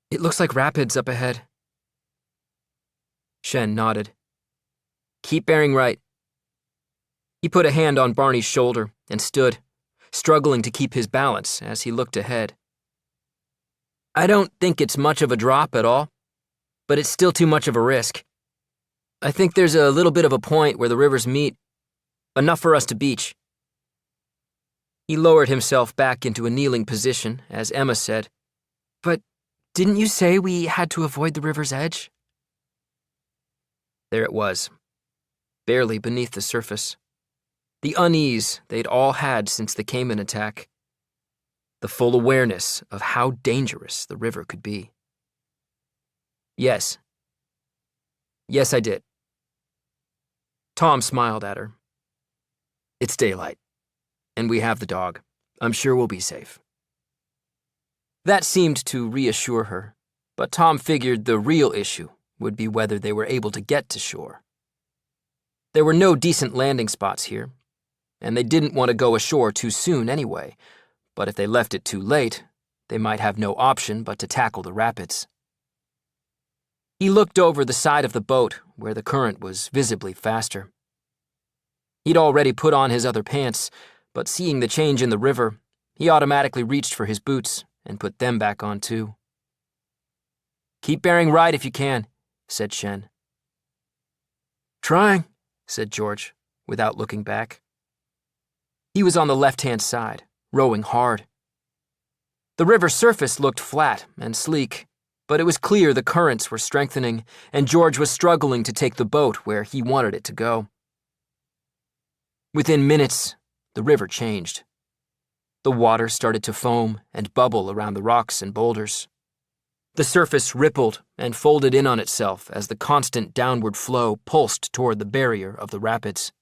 Speaker 2: "It looks like rapids up ahead." Shen nodded. "Keep bearing right." He put a hand on Barney's shoulder and stood, struggling to keep his balance as he looked ahead. "I don't think it's much of a drop at all, but it's still too much of a risk. I think there's a little bit of a point where the rivers meet, enough for us to beach." He lowered himself back into a kneeling position as Emma said, "But didn't you say we had to avoid the river's edge?" There it was, barely beneath the surface. The unease they'd all had since the Cayman attack. The full awareness of how dangerous the river could be. Yes, I did." Tom smiled at her. "It's daylight, and we have the dog. I'm sure we'll be safe." That seemed to reassure her, but Tom figured the real issue would be whether they were able to get to shore. There were no decent landing spots here, and they didn't want to go ashore too soon anyway, but if they left it too late, they might have no option but to tackle the rapids. He looked over the side of the boat where the current was visibly faster. He'd already put on his other pants, but seeing the change in the river, he automatically reached for his boots and put them back on too. "Keep bearing right if you can," said Shen. "Trying," said George, without looking back. He was on the left-hand side, rowing hard. The river's surface looked flat and sleek, but it was clear the currents were strengthening, and George was struggling to take the boat where he wanted it to go. Within minutes, the river changed. The water started to foam and bubble around the rocks and boulders. The surface rippled and folded in on itself as the constant downward flow pulsed toward the barrier of the rapids.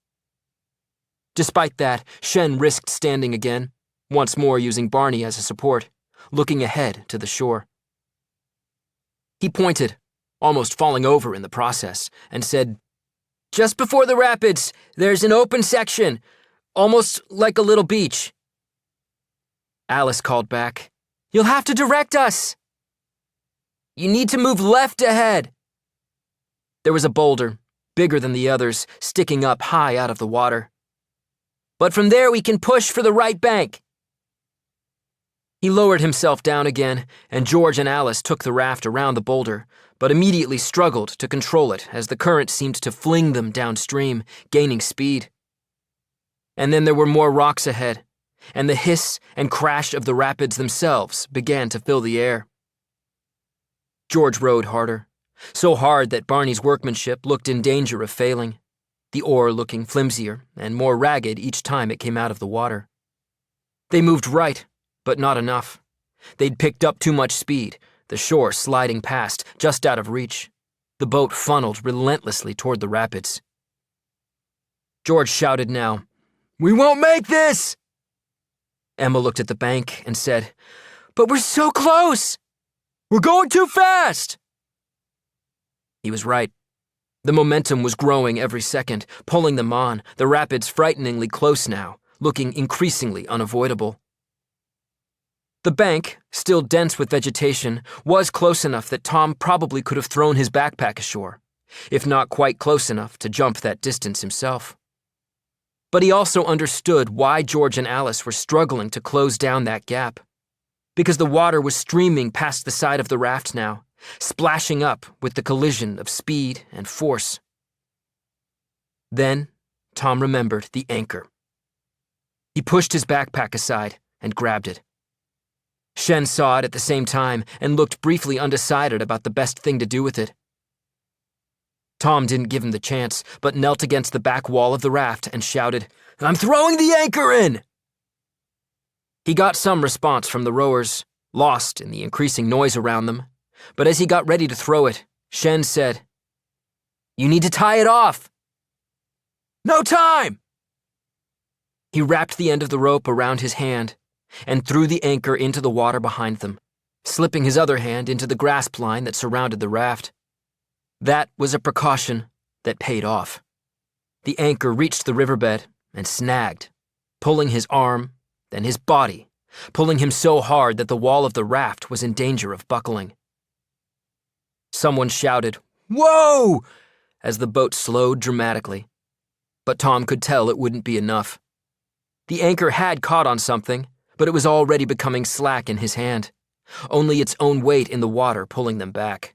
Speaker 2: Despite that, Shen risked standing again, once more using Barney as a support, looking ahead to the shore. He pointed, almost falling over in the process, and said, "Just before the rapids, there's an open section, almost like a little beach." Alice called back, "You'll have to direct us." "You need to move left ahead." There was a boulder, bigger than the others, sticking up high out of the water. "But from there we can push for the right bank." He lowered himself down again, and George and Alice took the raft around the boulder, but immediately struggled to control it as the current seemed to fling them downstream, gaining speed. And then there were more rocks ahead, and the hiss and crash of the rapids themselves began to fill the air. George rowed harder, so hard that Barney's workmanship looked in danger of failing, the oar looking flimsier and more ragged each time it came out of the water. They moved right, but not enough. They'd picked up too much speed, the shore sliding past, just out of reach. The boat funneled relentlessly toward the rapids. George shouted now, "We won't make this!" Emma looked at the bank and said, "But we're so close! We're going too fast!" He was right. The momentum was growing every second, pulling them on, the rapids frighteningly close now, looking increasingly unavoidable. The bank, still dense with vegetation, was close enough that Tom probably could have thrown his backpack ashore, if not quite close enough to jump that distance himself. But he also understood why George and Alice were struggling to close down that gap, because the water was streaming past the side of the raft now, splashing up with the collision of speed and force. Then, Tom remembered the anchor. He pushed his backpack aside and grabbed it. Shen saw it at the same time and looked briefly undecided about the best thing to do with it. Tom didn't give him the chance, but knelt against the back wall of the raft and shouted, "I'm throwing the anchor in!" He got some response from the rowers, lost in the increasing noise around them, but as he got ready to throw it, Shen said, "You need to tie it off." "No time!" He wrapped the end of the rope around his hand and threw the anchor into the water behind them, slipping his other hand into the grasp line that surrounded the raft. That was a precaution that paid off. The anchor reached the riverbed and snagged, pulling his arm, then his body, pulling him so hard that the wall of the raft was in danger of buckling. Someone shouted, "Whoa!" as the boat slowed dramatically, but Tom could tell it wouldn't be enough. The anchor had caught on something, but it was already becoming slack in his hand, only its own weight in the water pulling them back.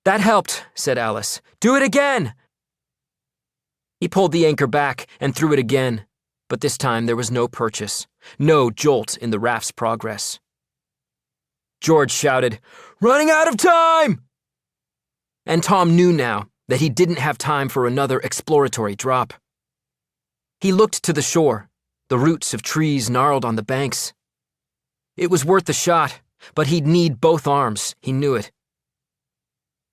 Speaker 2: "That helped," said Alice. "Do it again!" He pulled the anchor back and threw it again, but this time there was no purchase, no jolt in the raft's progress. George shouted, "Running out of time!" And Tom knew now that he didn't have time for another exploratory drop. He looked to the shore, the roots of trees gnarled on the banks. It was worth the shot, but he'd need both arms, he knew it.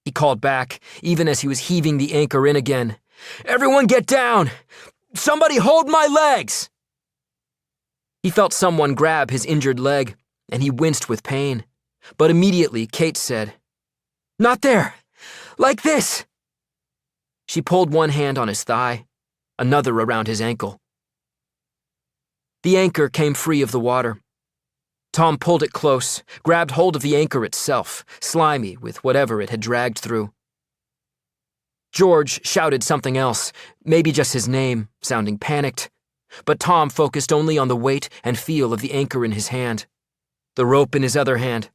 Speaker 2: He called back, even as he was heaving the anchor in again. "Everyone get down! Somebody hold my legs!" He felt someone grab his injured leg, and he winced with pain. But immediately Kate said, "Not there! Like this!" She pulled one hand on his thigh, another around his ankle. The anchor came free of the water. Tom pulled it close, grabbed hold of the anchor itself, slimy with whatever it had dragged through. George shouted something else, maybe just his name, sounding panicked, but Tom focused only on the weight and feel of the anchor in his hand, the rope in his other hand,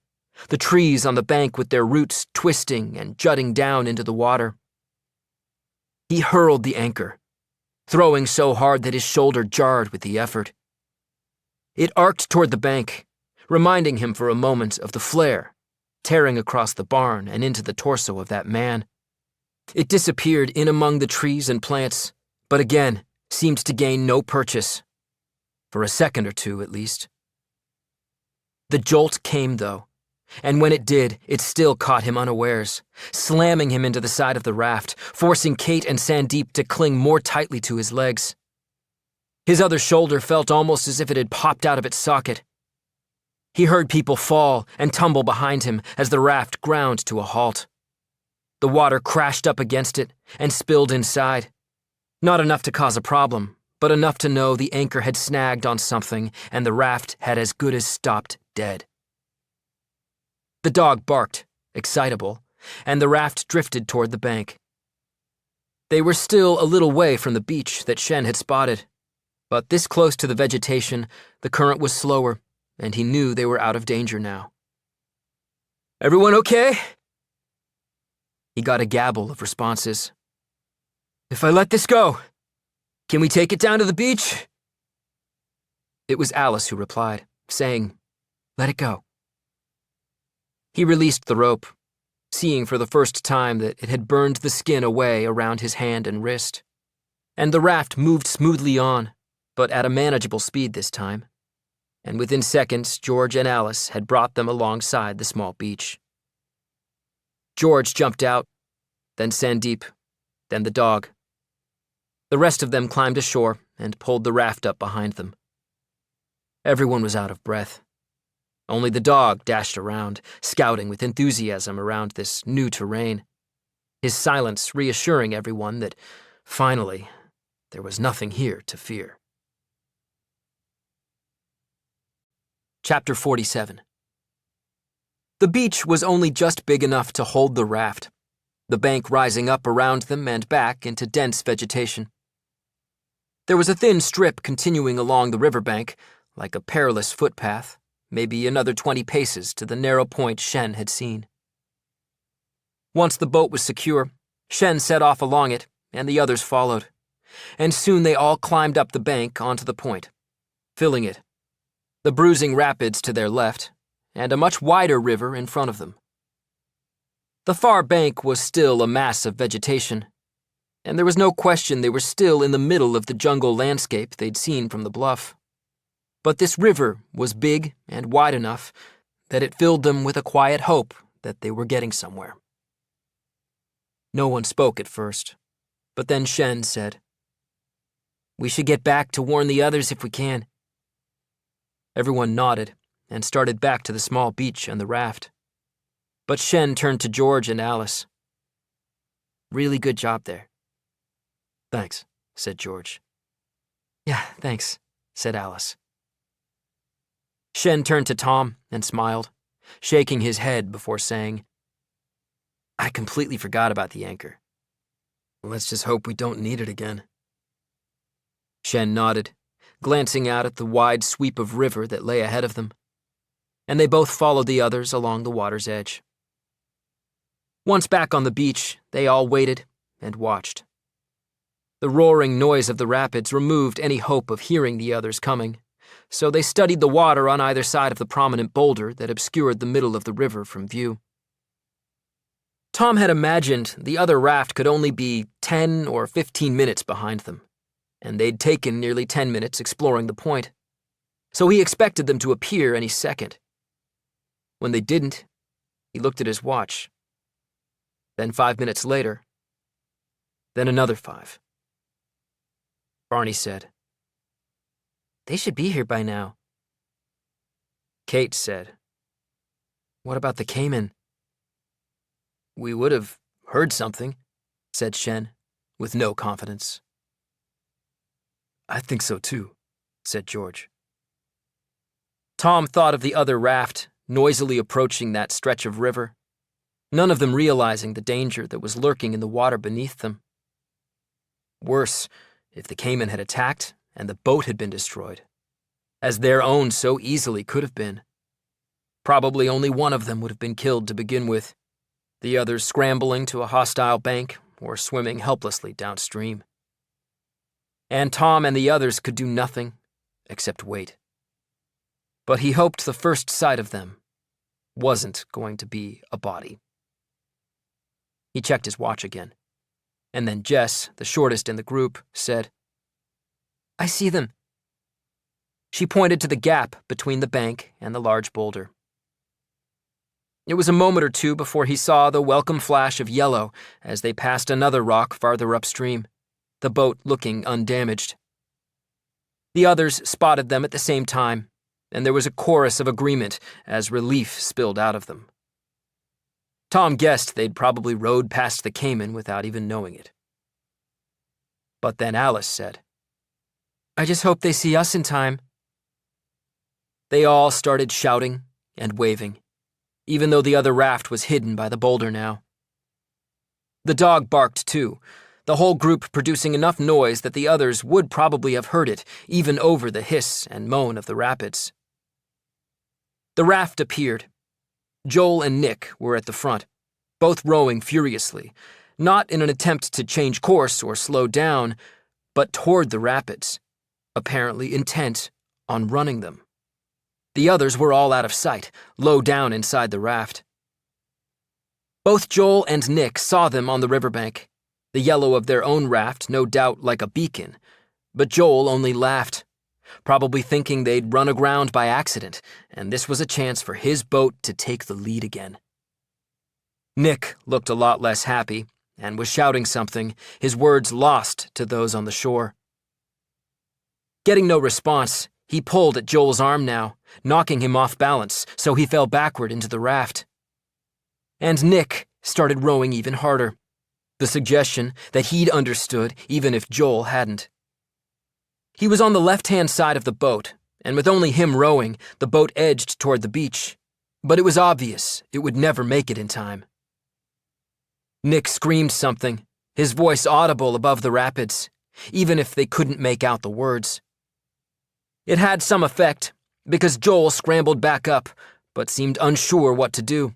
Speaker 2: the trees on the bank with their roots twisting and jutting down into the water. He hurled the anchor, throwing so hard that his shoulder jarred with the effort. It arced toward the bank, reminding him for a moment of the flare, tearing across the barn and into the torso of that man. It disappeared in among the trees and plants, but again seemed to gain no purchase. For a second or two, at least. The jolt came, though, and when it did, it still caught him unawares, slamming him into the side of the raft, forcing Kate and Sandeep to cling more tightly to his legs. His other shoulder felt almost as if it had popped out of its socket. He heard people fall and tumble behind him as the raft ground to a halt. The water crashed up against it and spilled inside. Not enough to cause a problem, but enough to know the anchor had snagged on something and the raft had as good as stopped dead. The dog barked, excitable, and the raft drifted toward the bank. They were still a little way from the beach that Shen had spotted, but this close to the vegetation, the current was slower, and he knew they were out of danger now. "Everyone okay?" He got a gabble of responses. "If I let this go, can we take it down to the beach?" It was Alice who replied, saying, "Let it go." He released the rope, seeing for the first time that it had burned the skin away around his hand and wrist, and the raft moved smoothly on, but at a manageable speed this time, and within seconds George and Alice had brought them alongside the small beach. George jumped out, then Sandeep, then the dog. The rest of them climbed ashore and pulled the raft up behind them. Everyone was out of breath. Only the dog dashed around, scouting with enthusiasm around this new terrain, his silence reassuring everyone that, finally, there was nothing here to fear. Chapter 47. The beach was only just big enough to hold the raft, the bank rising up around them and back into dense vegetation. There was a thin strip continuing along the riverbank, like a perilous footpath, maybe another 20 paces to the narrow point Shen had seen. Once the boat was secure, Shen set off along it, and the others followed, and soon they all climbed up the bank onto the point, filling it, the bruising rapids to their left, and a much wider river in front of them. The far bank was still a mass of vegetation, and there was no question they were still in the middle of the jungle landscape they'd seen from the bluff. But this river was big and wide enough that it filled them with a quiet hope that they were getting somewhere. No one spoke at first, but then Shen said, "We should get back to warn the others if we can." Everyone nodded and started back to the small beach and the raft. But Shen turned to George and Alice. "Really good job there." "Thanks," said George. "Yeah, thanks," said Alice. Shen turned to Tom and smiled, shaking his head before saying, "I completely forgot about the anchor. Let's just hope we don't need it again." Shen nodded, glancing out at the wide sweep of river that lay ahead of them, and they both followed the others along the water's edge. Once back on the beach, they all waited and watched. The roaring noise of the rapids removed any hope of hearing the others coming, so they studied the water on either side of the prominent boulder that obscured the middle of the river from view. Tom had imagined the other raft could only be 10 or 15 minutes behind them, and they'd taken nearly 10 minutes exploring the point, so he expected them to appear any second. When they didn't, he looked at his watch. Then 5 minutes later, then another 5. Barney said, "They should be here by now." Kate said, "What about the Cayman?" "We would have heard something," said Shen, with no confidence. "I think so too," said George. Tom thought of the other raft noisily approaching that stretch of river, none of them realizing the danger that was lurking in the water beneath them. Worse, if the Cayman had attacked and the boat had been destroyed, as their own so easily could have been. Probably only one of them would have been killed to begin with, the others scrambling to a hostile bank or swimming helplessly downstream. And Tom and the others could do nothing except wait. But he hoped the first sight of them wasn't going to be a body. He checked his watch again, and then Jess, the shortest in the group, said, "I see them." She pointed to the gap between the bank and the large boulder. It was a moment or two before he saw the welcome flash of yellow as they passed another rock farther upstream, the boat looking undamaged. The others spotted them at the same time, and there was a chorus of agreement as relief spilled out of them. Tom guessed they'd probably rowed past the Cayman without even knowing it. But then Alice said, "I just hope they see us in time." They all started shouting and waving, even though the other raft was hidden by the boulder now. The dog barked too, the whole group producing enough noise that the others would probably have heard it, even over the hiss and moan of the rapids. The raft appeared. Joel and Nick were at the front, both rowing furiously, not in an attempt to change course or slow down, but toward the rapids, apparently intent on running them. The others were all out of sight, low down inside the raft. Both Joel and Nick saw them on the riverbank, the yellow of their own raft no doubt like a beacon, but Joel only laughed, probably thinking they'd run aground by accident, and this was a chance for his boat to take the lead again. Nick looked a lot less happy and was shouting something, his words lost to those on the shore. Getting no response, he pulled at Joel's arm now, knocking him off balance, so he fell backward into the raft. And Nick started rowing even harder, the suggestion that he'd understood even if Joel hadn't. He was on the left-hand side of the boat, and with only him rowing, the boat edged toward the beach. But it was obvious it would never make it in time. Nick screamed something, his voice audible above the rapids, even if they couldn't make out the words. It had some effect, because Joel scrambled back up, but seemed unsure what to do.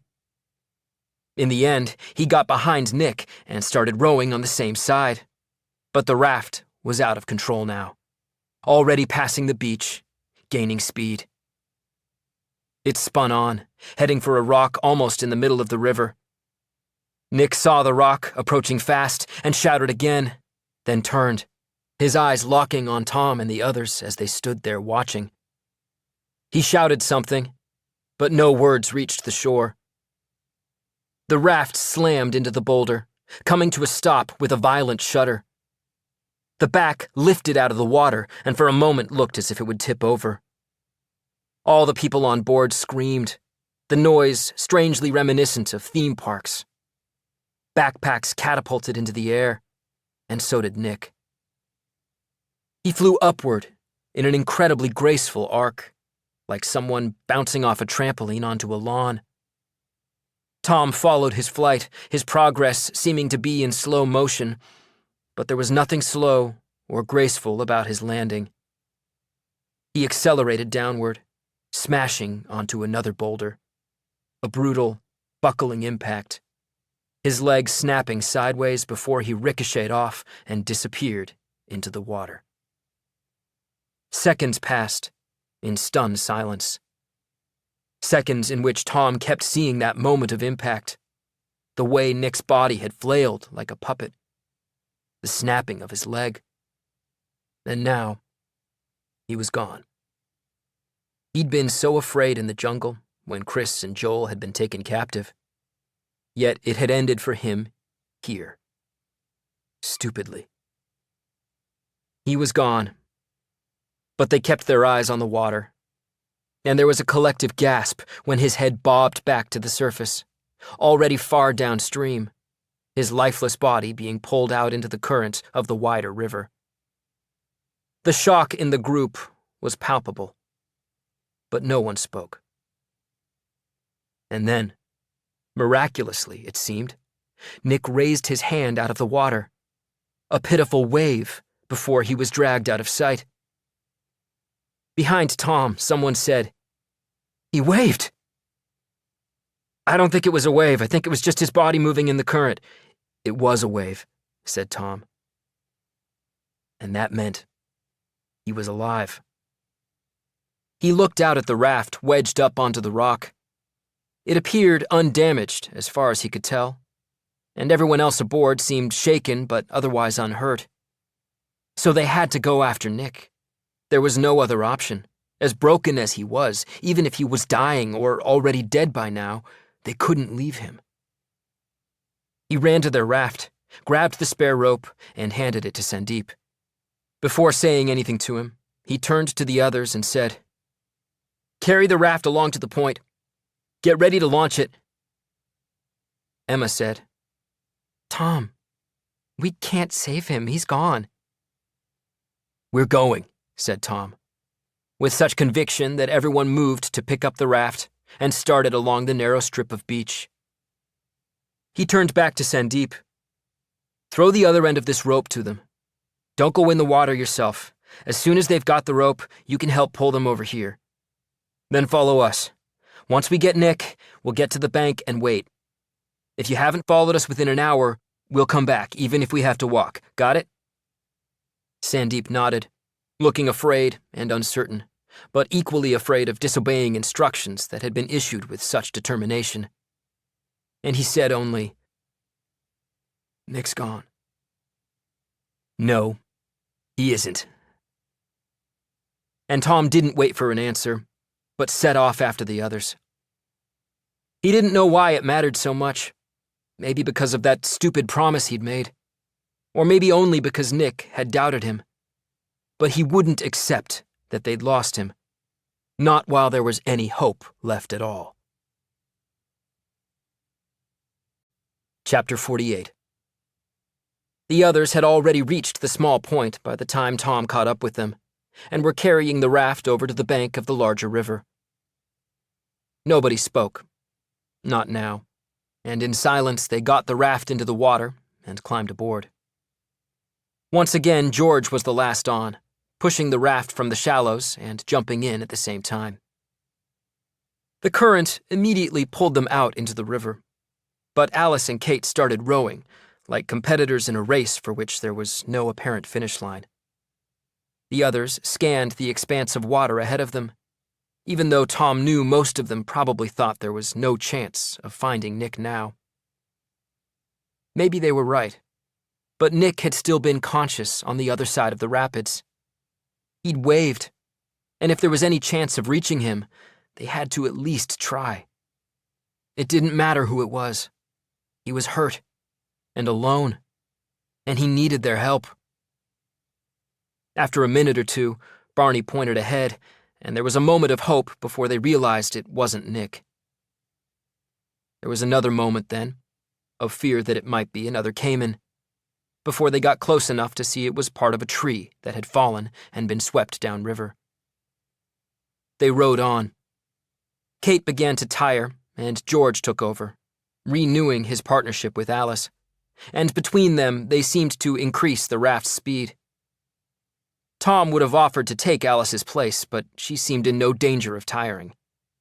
Speaker 2: In the end, he got behind Nick and started rowing on the same side. But the raft was out of control now, already passing the beach, gaining speed. It spun on, heading for a rock almost in the middle of the river. Nick saw the rock approaching fast and shouted again, then turned, his eyes locking on Tom and the others as they stood there watching. He shouted something, but no words reached the shore. The raft slammed into the boulder, coming to a stop with a violent shudder. The back lifted out of the water and for a moment looked as if it would tip over. All the people on board screamed, the noise strangely reminiscent of theme parks. Backpacks catapulted into the air, and so did Nick. He flew upward in an incredibly graceful arc, like someone bouncing off a trampoline onto a lawn. Tom followed his flight, his progress seeming to be in slow motion, but there was nothing slow or graceful about his landing. He accelerated downward, smashing onto another boulder. A brutal, buckling impact, his legs snapping sideways before he ricocheted off and disappeared into the water. Seconds passed in stunned silence. Seconds in which Tom kept seeing that moment of impact, the way Nick's body had flailed like a puppet, the snapping of his leg. And now, he was gone. He'd been so afraid in the jungle when Chris and Joel had been taken captive. Yet it had ended for him here. Stupidly. He was gone. But they kept their eyes on the water. And there was a collective gasp when his head bobbed back to the surface, already far downstream, his lifeless body being pulled out into the current of the wider river. The shock in the group was palpable, but no one spoke. And then, miraculously, it seemed, Nick raised his hand out of the water, a pitiful wave before he was dragged out of sight. Behind Tom, someone said, "He waved." "I don't think it was a wave. I think it was just his body moving in the current." "It was a wave," said Tom. And that meant he was alive. He looked out at the raft wedged up onto the rock. It appeared undamaged as far as he could tell, and everyone else aboard seemed shaken but otherwise unhurt. So they had to go after Nick. There was no other option. As broken as he was, even if he was dying or already dead by now, they couldn't leave him. He ran to their raft, grabbed the spare rope, and handed it to Sandeep. Before saying anything to him, he turned to the others and said, "Carry the raft along to the point. Get ready to launch it." Emma said, "Tom, we can't save him. He's gone." "We're going," said Tom, with such conviction that everyone moved to pick up the raft and started along the narrow strip of beach. He turned back to Sandeep. "Throw the other end of this rope to them. Don't go in the water yourself. As soon as they've got the rope, you can help pull them over here. Then follow us. Once we get Nick, we'll get to the bank and wait. If you haven't followed us within an hour, we'll come back, even if we have to walk. Got it?" Sandeep nodded, looking afraid and uncertain, but equally afraid of disobeying instructions that had been issued with such determination. And he said only, "Nick's gone." "No, he isn't." And Tom didn't wait for an answer, but set off after the others. He didn't know why it mattered so much. Maybe because of that stupid promise he'd made. Or maybe only because Nick had doubted him. But he wouldn't accept that they'd lost him. Not while there was any hope left at all. Chapter 48. The others had already reached the small point by the time Tom caught up with them, and were carrying the raft over to the bank of the larger river. Nobody spoke. Not now. And in silence they got the raft into the water and climbed aboard. Once again, George was the last on, pushing the raft from the shallows and jumping in at the same time. The current immediately pulled them out into the river, but Alice and Kate started rowing, like competitors in a race for which there was no apparent finish line. The others scanned the expanse of water ahead of them, even though Tom knew most of them probably thought there was no chance of finding Nick now. Maybe they were right, but Nick had still been conscious on the other side of the rapids. He'd waved, and if there was any chance of reaching him, they had to at least try. It didn't matter who it was. He was hurt and alone, and he needed their help. After a minute or two, Barney pointed ahead, and there was a moment of hope before they realized it wasn't Nick. There was another moment then, of fear that it might be another caiman, before they got close enough to see it was part of a tree that had fallen and been swept downriver. They rowed on. Kate began to tire, and George took over, renewing his partnership with Alice, and between them they seemed to increase the raft's speed. Tom would have offered to take Alice's place, but she seemed in no danger of tiring,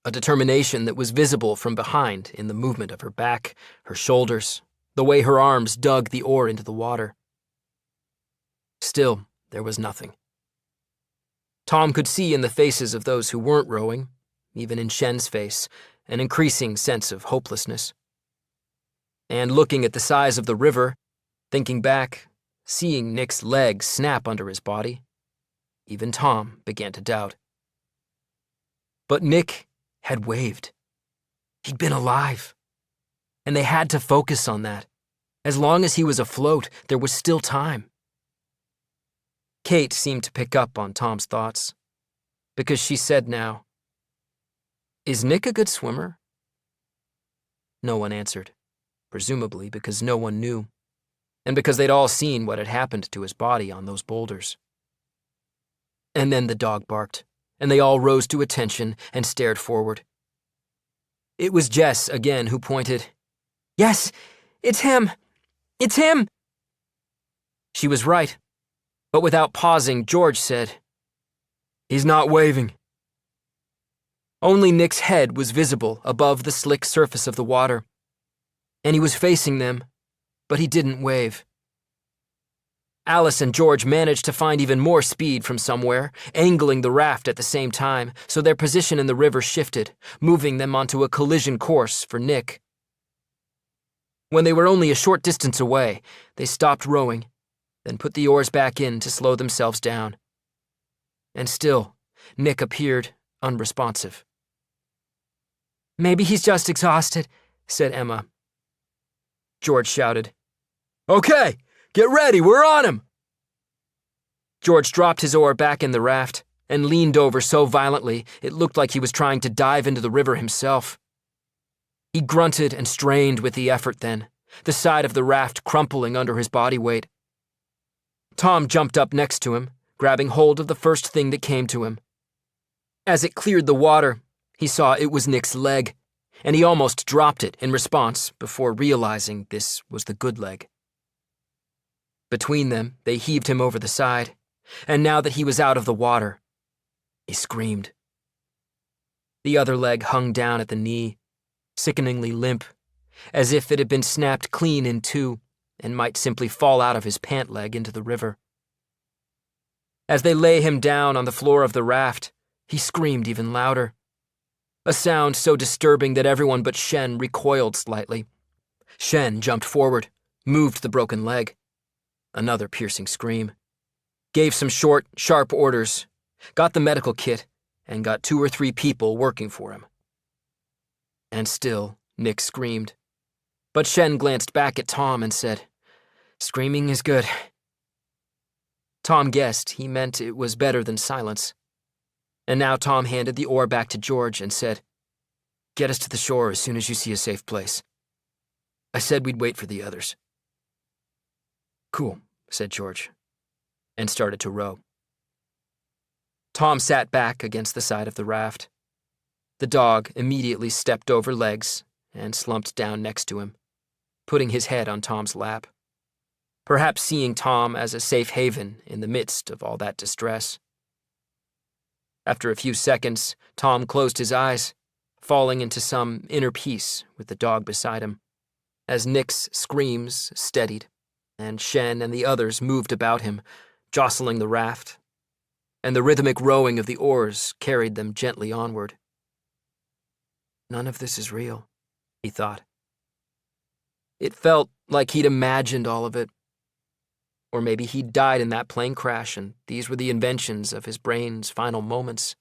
Speaker 2: a determination that was visible from behind in the movement of her back, her shoulders, the way her arms dug the oar into the water. Still, there was nothing. Tom could see in the faces of those who weren't rowing, even in Shen's face, an increasing sense of hopelessness. And looking at the size of the river, thinking back, seeing Nick's legs snap under his body, even Tom began to doubt. But Nick had waved. He'd been alive. And they had to focus on that. As long as he was afloat, there was still time. Kate seemed to pick up on Tom's thoughts, because she said now, "Is Nick a good swimmer?" No one answered, presumably because no one knew, and because they'd all seen what had happened to his body on those boulders. And then the dog barked, and they all rose to attention and stared forward. It was Jess again who pointed. "Yes, it's him! It's him!" She was right, but without pausing, George said, "He's not waving." Only Nick's head was visible above the slick surface of the water, and he was facing them, but he didn't wave. Alice and George managed to find even more speed from somewhere, angling the raft at the same time, so their position in the river shifted, moving them onto a collision course for Nick. When they were only a short distance away, they stopped rowing, then put the oars back in to slow themselves down. And still, Nick appeared unresponsive. "Maybe he's just exhausted," said Emma. George shouted, "Okay! Get ready, we're on him!" George dropped his oar back in the raft and leaned over so violently it looked like he was trying to dive into the river himself. He grunted and strained with the effort then, the side of the raft crumpling under his body weight. Tom jumped up next to him, grabbing hold of the first thing that came to him. As it cleared the water, he saw it was Nick's leg, and he almost dropped it in response before realizing this was the good leg. Between them, they heaved him over the side, and now that he was out of the water, he screamed. The other leg hung down at the knee, sickeningly limp, as if it had been snapped clean in two and might simply fall out of his pant leg into the river. As they lay him down on the floor of the raft, he screamed even louder, a sound so disturbing that everyone but Shen recoiled slightly. Shen jumped forward, moved the broken leg. Another piercing scream. Gave some short, sharp orders, got the medical kit, and got 2 or 3 people working for him. And still, Nick screamed. But Shen glanced back at Tom and said, "Screaming is good." Tom guessed he meant it was better than silence. And now Tom handed the oar back to George and said, "Get us to the shore as soon as you see a safe place. I said we'd wait for the others." "Cool," said George, and started to row. Tom sat back against the side of the raft. The dog immediately stepped over legs and slumped down next to him, putting his head on Tom's lap, perhaps seeing Tom as a safe haven in the midst of all that distress. After a few seconds, Tom closed his eyes, falling into some inner peace with the dog beside him, as Nick's screams steadied, and Shen and the others moved about him, jostling the raft, and the rhythmic rowing of the oars carried them gently onward. None of this is real, he thought. It felt like he'd imagined all of it. Or maybe he'd died in that plane crash and these were the inventions of his brain's final moments.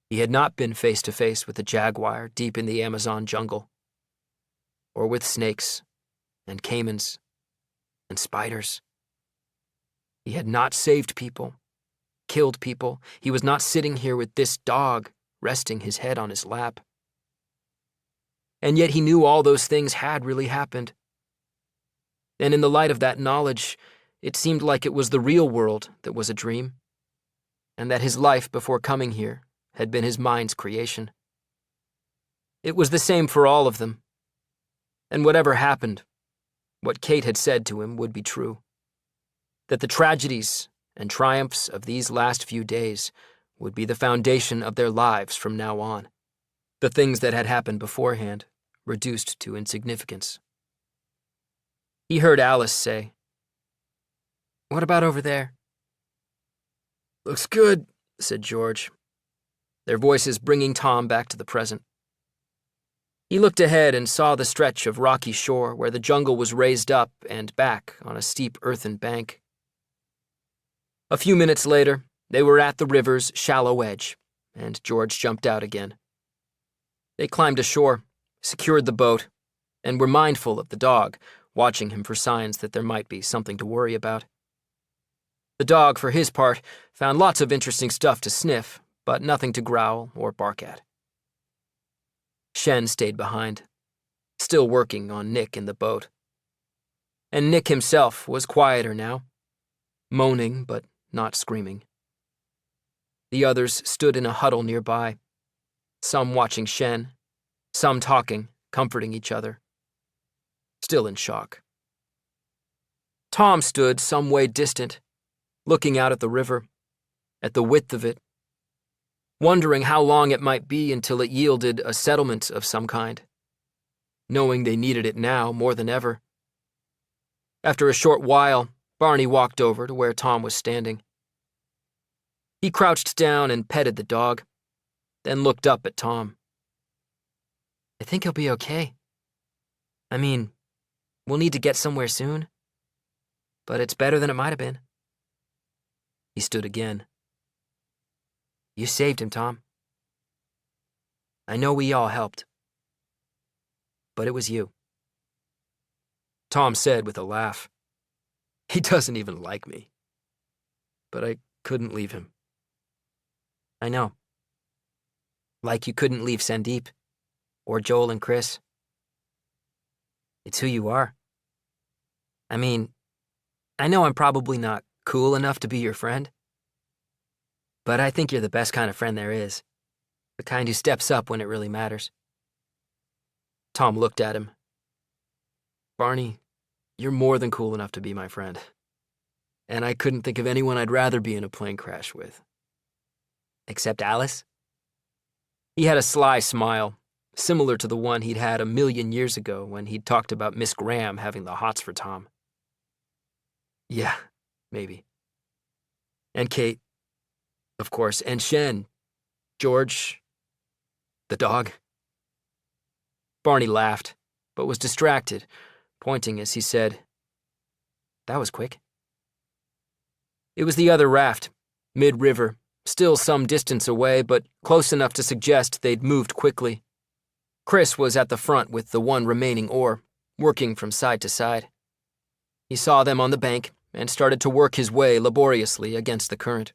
Speaker 2: He had not been face to face with a jaguar deep in the Amazon jungle, or with snakes and caimans and spiders. He had not saved people, killed people. He was not sitting here with this dog, resting his head on his lap. And yet he knew all those things had really happened. And in the light of that knowledge, it seemed like it was the real world that was a dream, and that his life before coming here had been his mind's creation. It was the same for all of them. And whatever happened, what Kate had said to him would be true. That the tragedies and triumphs of these last few days would be the foundation of their lives from now on. The things that had happened beforehand, reduced to insignificance. He heard Alice say, "What about over there?" "Looks good," said George, their voices bringing Tom back to the present. He looked ahead and saw the stretch of rocky shore where the jungle was raised up and back on a steep earthen bank. A few minutes later, they were at the river's shallow edge, and George jumped out again. They climbed ashore, secured the boat, and were mindful of the dog, watching him for signs that there might be something to worry about. The dog, for his part, found lots of interesting stuff to sniff, but nothing to growl or bark at. Shen stayed behind, still working on Nick in the boat. And Nick himself was quieter now, moaning but not screaming. The others stood in a huddle nearby, some watching Shen, some talking, comforting each other, still in shock. Tom stood some way distant, looking out at the river, at the width of it, wondering how long it might be until it yielded a settlement of some kind, knowing they needed it now more than ever. After a short while, Barney walked over to where Tom was standing. He crouched down and petted the dog, then looked up at Tom. "I think he'll be okay. I mean, we'll need to get somewhere soon, but it's better than it might have been." He stood again. "You saved him, Tom. I know we all helped, but it was you." Tom said with a laugh, "He doesn't even like me, but I couldn't leave him." "I know. Like you couldn't leave Sandeep, or Joel and Chris. It's who you are. I mean, I know I'm probably not cool enough to be your friend, but I think you're the best kind of friend there is, the kind who steps up when it really matters." Tom looked at him. "Barney, you're more than cool enough to be my friend, and I couldn't think of anyone I'd rather be in a plane crash with." "Except Alice?" He had a sly smile, similar to the one he'd had a million years ago when he'd talked about Miss Graham having the hots for Tom. "Yeah, maybe. And Kate, of course, and Shen, George, the dog." Barney laughed, but was distracted, pointing as he said, "That was quick." It was the other raft, mid-river, still some distance away, but close enough to suggest they'd moved quickly. Chris was at the front with the one remaining oar, working from side to side. He saw them on the bank and started to work his way laboriously against the current.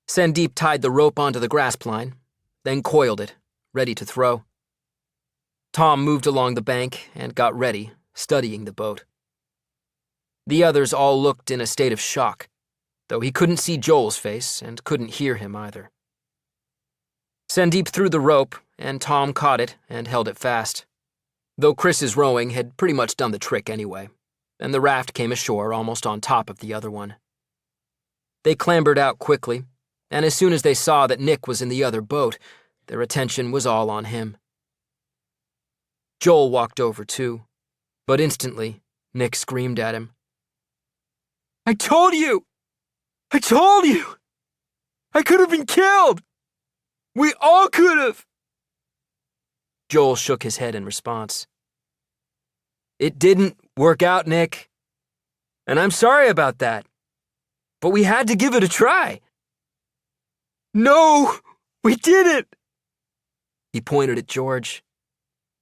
Speaker 2: Sandeep tied the rope onto the grasp line, then coiled it, ready to throw. Tom moved along the bank and got ready, studying the boat. The others all looked in a state of shock, though he couldn't see Joel's face and couldn't hear him either. Sandeep threw the rope, and Tom caught it and held it fast, though Chris's rowing had pretty much done the trick anyway, and the raft came ashore almost on top of the other one. They clambered out quickly, and as soon as they saw that Nick was in the other boat, their attention was all on him. Joel walked over too, but instantly, Nick screamed at him. "I told you! I told you! I could have been killed! We all could have!" Joel shook his head in response. "It didn't work out, Nick. And I'm sorry about that. But we had to give it a try." "No, we didn't!" He pointed at George.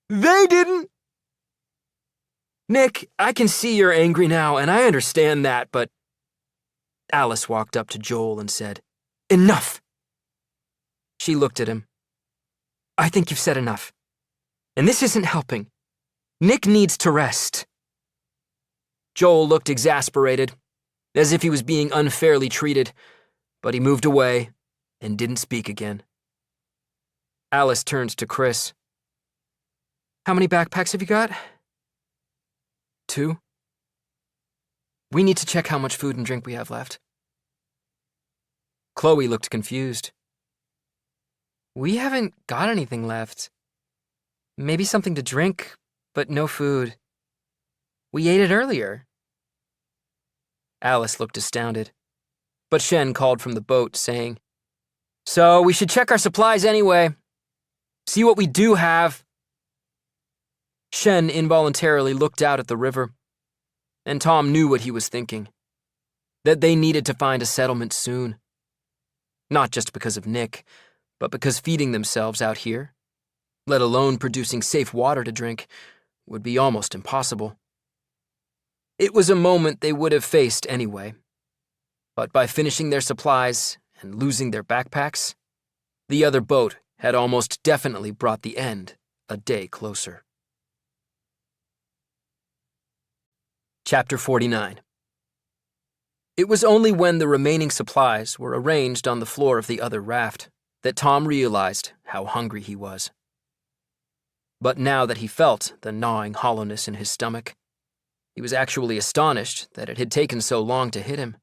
Speaker 2: "They didn't!" "Nick, I can see you're angry now, and I understand that, but..." Alice walked up to Joel and said, "Enough!" She looked at him. "I think you've said enough. And this isn't helping. Nick needs to rest." Joel looked exasperated, as if he was being unfairly treated, but he moved away and didn't speak again. Alice turned to Chris. "How many backpacks have you got?" "2. We need to check how much food and drink we have left." Chloe looked confused. "We haven't got anything left. Maybe something to drink, but no food. We ate it earlier." Alice looked astounded, but Shen called from the boat, saying, "So we should check our supplies anyway. See what we do have." Shen involuntarily looked out at the river, and Tom knew what he was thinking, that they needed to find a settlement soon. Not just because of Nick, but because feeding themselves out here, let alone producing safe water to drink, would be almost impossible. It was a moment they would have faced anyway, but by finishing their supplies and losing their backpacks, the other boat had almost definitely brought the end a day closer. Chapter 49. It was only when the remaining supplies were arranged on the floor of the other raft that Tom realized how hungry he was. But now that he felt the gnawing hollowness in his stomach, he was actually astonished that it had taken so long to hit him,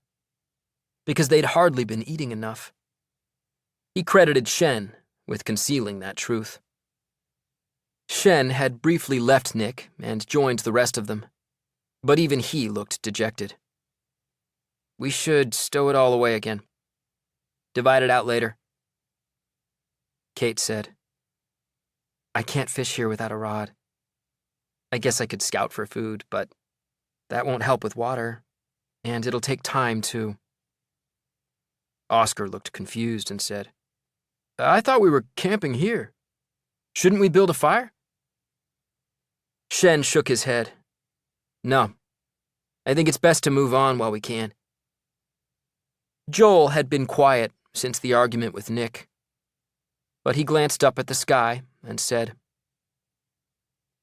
Speaker 2: because they'd hardly been eating enough. He credited Shen with concealing that truth. Shen had briefly left Nick and joined the rest of them, but even he looked dejected. "We should stow it all away again. Divide it out later," Kate said. "I can't fish here without a rod. I guess I could scout for food, but that won't help with water, and it'll take time too." Oscar looked confused and said, "I thought we were camping here. Shouldn't we build a fire?" Shen shook his head. "No, I think it's best to move on while we can." Joel had been quiet since the argument with Nick, but he glanced up at the sky and said,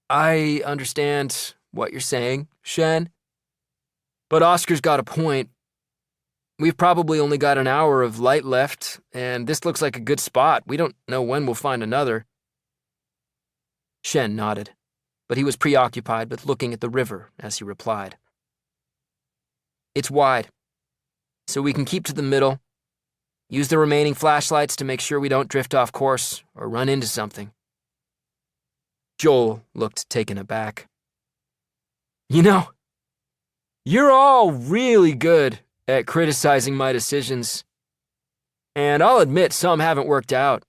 Speaker 2: "I understand what you're saying, Shen, but Oscar's got a point. We've probably only got an hour of light left, and this looks like a good spot. We don't know when we'll find another." Shen nodded, but he was preoccupied with looking at the river as he replied. "It's wide, so we can keep to the middle, use the remaining flashlights to make sure we don't drift off course or run into something." Joel looked taken aback. "You know, you're all really good at criticizing my decisions, and I'll admit some haven't worked out.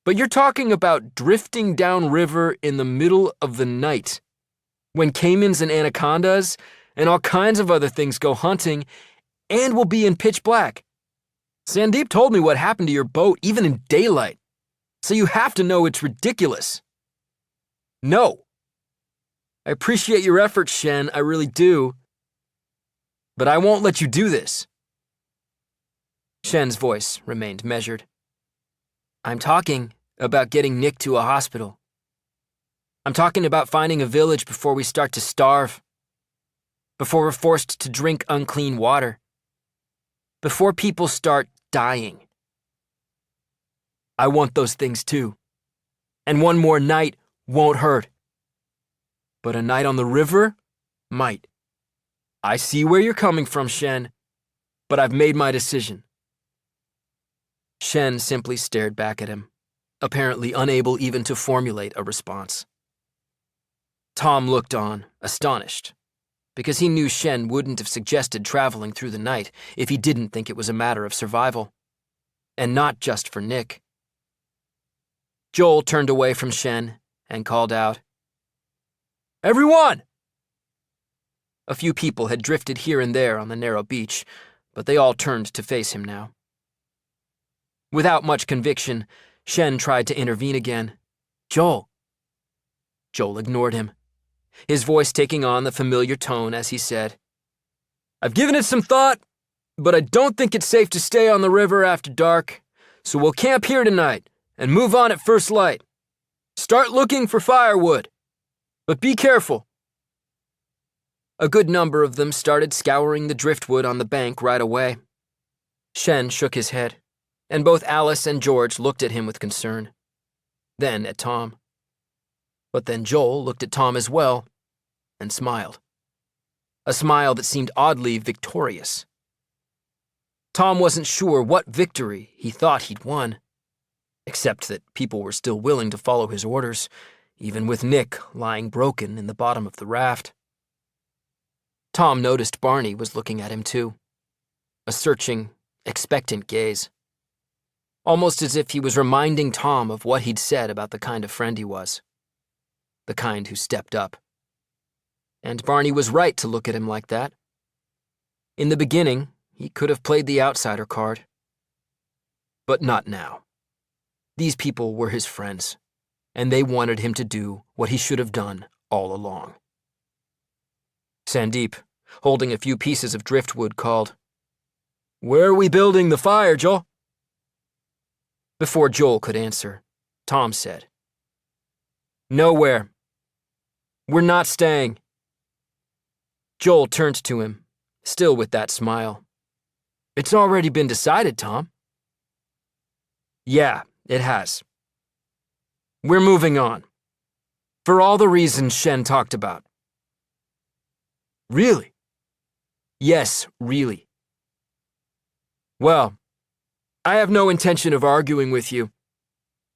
Speaker 2: But you're talking about drifting downriver in the middle of the night, when caimans and anacondas and all kinds of other things go hunting, and we'll be in pitch black. Sandeep told me what happened to your boat even in daylight, so you have to know it's ridiculous. No. I appreciate your efforts, Shen, I really do. But I won't let you do this." Shen's voice remained measured. "I'm talking about getting Nick to a hospital. I'm talking about finding a village before we start to starve, before we're forced to drink unclean water. before people start dying. I want those things too. And one more night won't hurt. But a night on the river might. I see where you're coming from, Shen, but I've made my decision. Shen simply stared back at him, apparently unable even to formulate a response. Tom looked on, astonished, because he knew Shen wouldn't have suggested traveling through the night if he didn't think it was a matter of survival. And not just for Nick. Joel turned away from Shen and called out, "Everyone!" A few people had drifted here and there on the narrow beach, but they all turned to face him now. Without much conviction, Shen tried to intervene again. "Joel." Joel ignored him, his voice taking on the familiar tone as he said, "I've given it some thought, but I don't think it's safe to stay on the river after dark, so we'll camp here tonight and move on at first light. Start looking for firewood, but be careful." A good number of them started scouring the driftwood on the bank right away. Shen shook his head, and both Alice and George looked at him with concern, then at Tom. But then Joel looked at Tom as well, and smiled. A smile that seemed oddly victorious. Tom wasn't sure what victory he thought he'd won, except that people were still willing to follow his orders, even with Nick lying broken in the bottom of the raft. Tom noticed Barney was looking at him too, a searching, expectant gaze, almost as if he was reminding Tom of what he'd said about the kind of friend he was, the kind who stepped up. And Barney was right to look at him like that. In the beginning, he could have played the outsider card. But not now. These people were his friends, and they wanted him to do what he should have done all along. Sandeep, holding a few pieces of driftwood, called, "Where are we building the fire, Joel?" Before Joel could answer, Tom said, "Nowhere. We're not staying." Joel turned to him, still with that smile. "It's already been decided, Tom." "Yeah, it has. We're moving on. For all the reasons Shen talked about." "Really?" "Yes, really." "Well, I have no intention of arguing with you,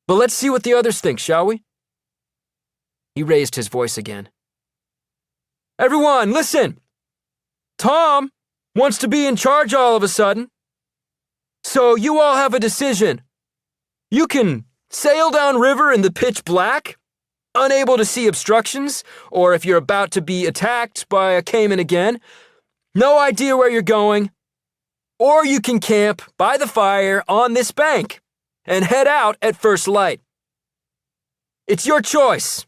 Speaker 2: but let's see what the others think, shall we?" He raised his voice again. "Everyone, listen! Tom wants to be in charge all of a sudden. So you all have a decision. You can sail downriver in the pitch black, unable to see obstructions, or if you're about to be attacked by a caiman again, no idea where you're going. Or you can camp by the fire on this bank and head out at first light. It's your choice.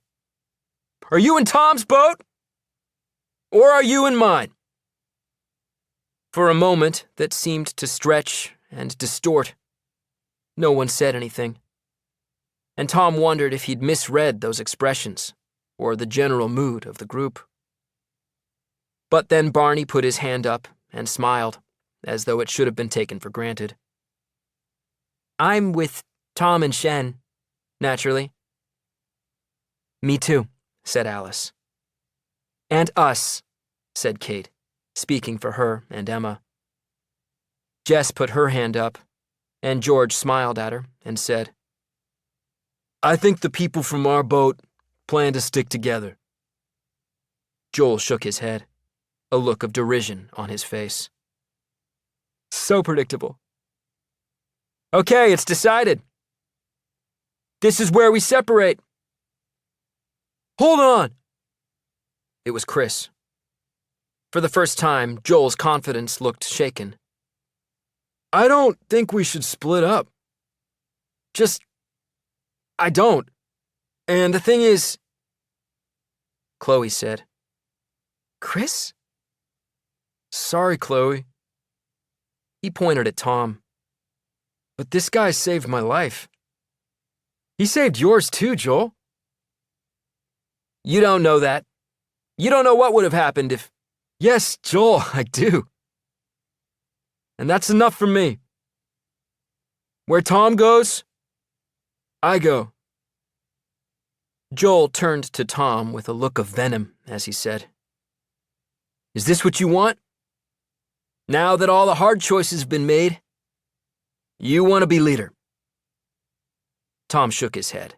Speaker 2: Are you in Tom's boat? Or are you in mine?" For a moment that seemed to stretch and distort, no one said anything. And Tom wondered if he'd misread those expressions or the general mood of the group. But then Barney put his hand up and smiled, as though it should have been taken for granted. "I'm with Tom and Shen, naturally." "Me too," said Alice. "And us," said Kate, speaking for her and Emma. Jess put her hand up, and George smiled at her and said, "I think the people from our boat plan to stick together." Joel shook his head, a look of derision on his face. "So predictable." "Okay, it's decided. This is where we separate." "Hold on!" It was Chris. For the first time, Joel's confidence looked shaken. "I don't think we should split up. I don't. And the thing is..." Chloe said. "Chris?" "Sorry, Chloe." He pointed at Tom. "But this guy saved my life. He saved yours too, Joel." "You don't know that. You don't know what would have happened if..." "Yes, Joel, I do." and that's enough for me. Where Tom goes, I go." Joel turned to Tom with a look of venom as he said, "Is this what you want? Now that all the hard choices have been made, you want to be leader?" Tom shook his head.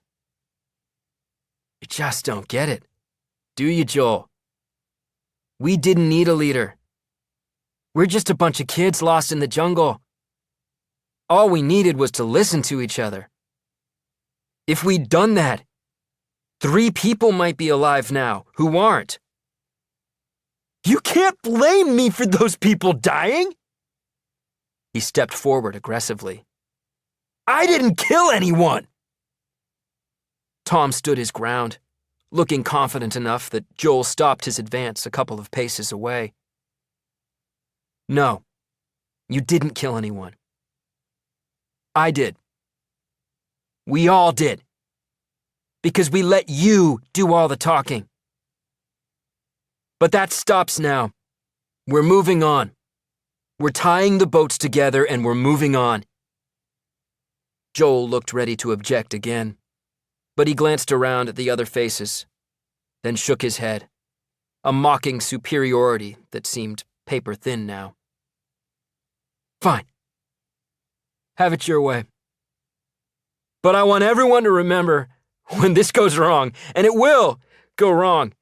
Speaker 2: "You just don't get it, do you, Joel? We didn't need a leader. We're just a bunch of kids lost in the jungle. All we needed was to listen to each other. If we'd done that, 3 people might be alive now who aren't." "You can't blame me for those people dying!" He stepped forward aggressively. "I didn't kill anyone!" Tom stood his ground, looking confident enough that Joel stopped his advance a couple of paces away. "No, you didn't kill anyone. I did. We all did. Because we let you do all the talking. But that stops now. We're moving on. We're tying the boats together and we're moving on." Joel looked ready to object again, but he glanced around at the other faces, then shook his head, a mocking superiority that seemed paper-thin now. "Fine. Have it your way. But I want everyone to remember, when this goes wrong, and it will go wrong,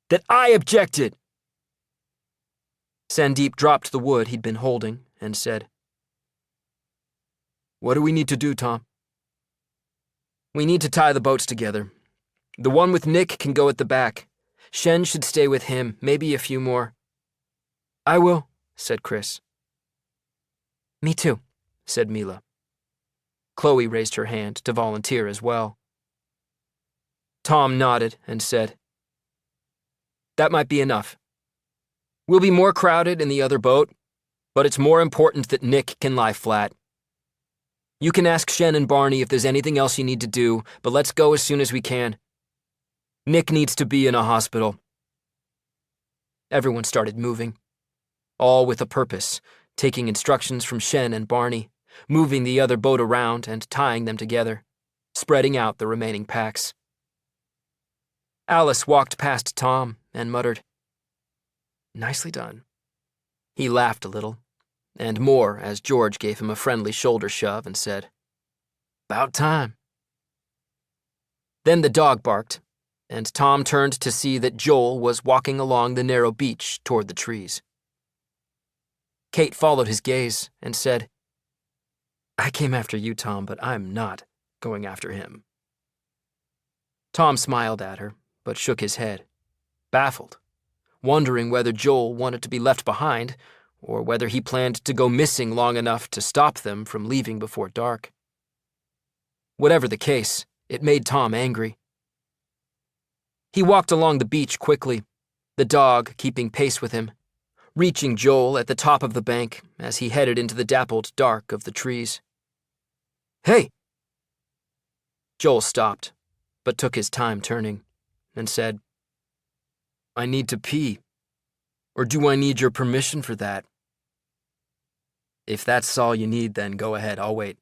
Speaker 2: that I objected." Sandeep dropped the wood he'd been holding and said, "What do we need to do, Tom?" "We need to tie the boats together. The one with Nick can go at the back. Shen should stay with him, maybe a few more." "I will," said Chris. "Me too," said Mila. Chloe raised her hand to volunteer as well. Tom nodded and said, "That might be enough. We'll be more crowded in the other boat, but it's more important that Nick can lie flat. You can ask Shen and Barney if there's anything else you need to do, but let's go as soon as we can. Nick needs to be in a hospital." Everyone started moving, all with a purpose, taking instructions from Shen and Barney, moving the other boat around and tying them together, spreading out the remaining packs. Alice walked past Tom and muttered, "Nicely done." He laughed a little, and more as George gave him a friendly shoulder shove and said, "About time." Then the dog barked, and Tom turned to see that Joel was walking along the narrow beach toward the trees. Kate followed his gaze and said, "I came after you, Tom, but I'm not going after him." Tom smiled at her, but shook his head, baffled, wondering whether Joel wanted to be left behind or whether he planned to go missing long enough to stop them from leaving before dark. Whatever the case, it made Tom angry. He walked along the beach quickly, the dog keeping pace with him, reaching Joel at the top of the bank as he headed into the dappled dark of the trees. "Hey!" Joel stopped, but took his time turning, and said, "I need to pee. Or do I need your permission for that?" "If that's all you need, then go ahead, I'll wait."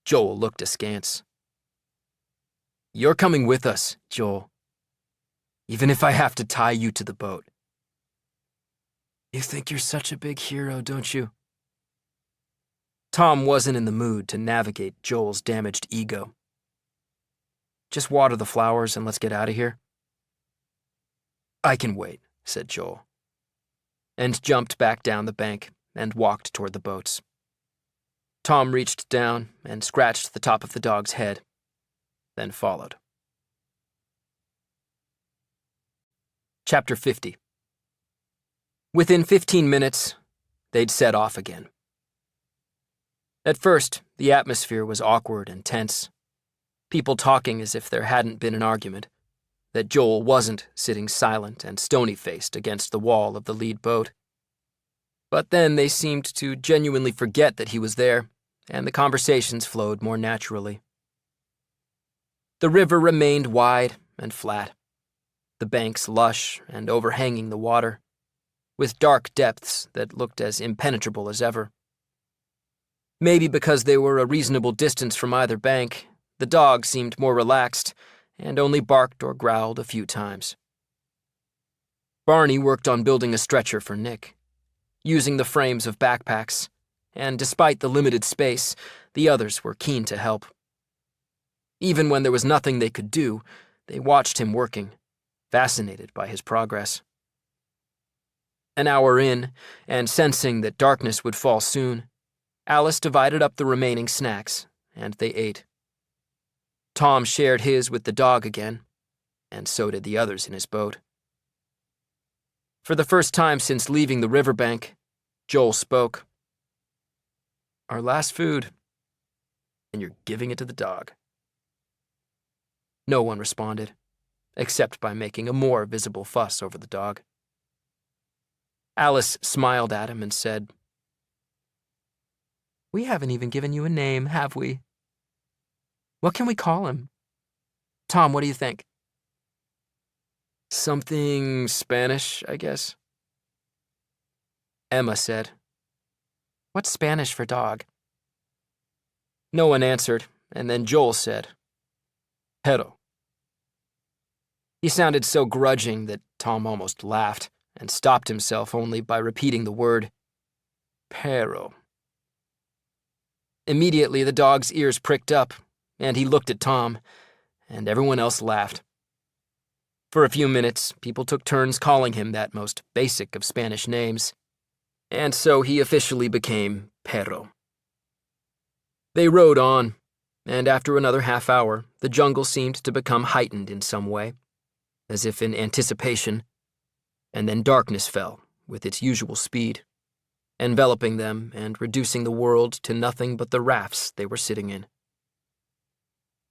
Speaker 2: Joel looked askance. "You're coming with us, Joel. Even if I have to tie you to the boat." "You think you're such a big hero, don't you?" Tom wasn't in the mood to navigate Joel's damaged ego. "Just water the flowers and let's get out of here." "I can wait," said Joel, and jumped back down the bank and walked toward the boats. Tom reached down and scratched the top of the dog's head, then followed. Chapter 50. Within 15 minutes, they'd set off again. At first, the atmosphere was awkward and tense, people talking as if there hadn't been an argument, that Joel wasn't sitting silent and stony-faced against the wall of the lead boat. But then they seemed to genuinely forget that he was there, and the conversations flowed more naturally. The river remained wide and flat, the banks lush and overhanging the water. with dark depths that looked as impenetrable as ever. Maybe because they were a reasonable distance from either bank, the dog seemed more relaxed and only barked or growled a few times. Barney worked on building a stretcher for Nick, using the frames of backpacks, and despite the limited space, the others were keen to help. Even when there was nothing they could do, they watched him working, fascinated by his progress. An hour in, and sensing that darkness would fall soon, Alice divided up the remaining snacks, and they ate. Tom shared his with the dog again, and so did the others in his boat. For the first time since leaving the riverbank, Joel spoke. "Our last food, and you're giving it to the dog." No one responded, except by making a more visible fuss over the dog. Alice smiled at him and said, "We haven't even given you a name, have we? What can we call him? Tom, what do you think?" "Something Spanish, I guess." Emma said, "What's Spanish for dog?" No one answered, and then Joel said, "Perro." He sounded so grudging that Tom almost laughed and stopped himself only by repeating the word, "Perro." Immediately, the dog's ears pricked up, and he looked at Tom, and everyone else laughed. For a few minutes, people took turns calling him that most basic of Spanish names, and so he officially became Perro. They rode on, and after another half hour, the jungle seemed to become heightened in some way, as if in anticipation, and then darkness fell with its usual speed, enveloping them and reducing the world to nothing but the rafts they were sitting in.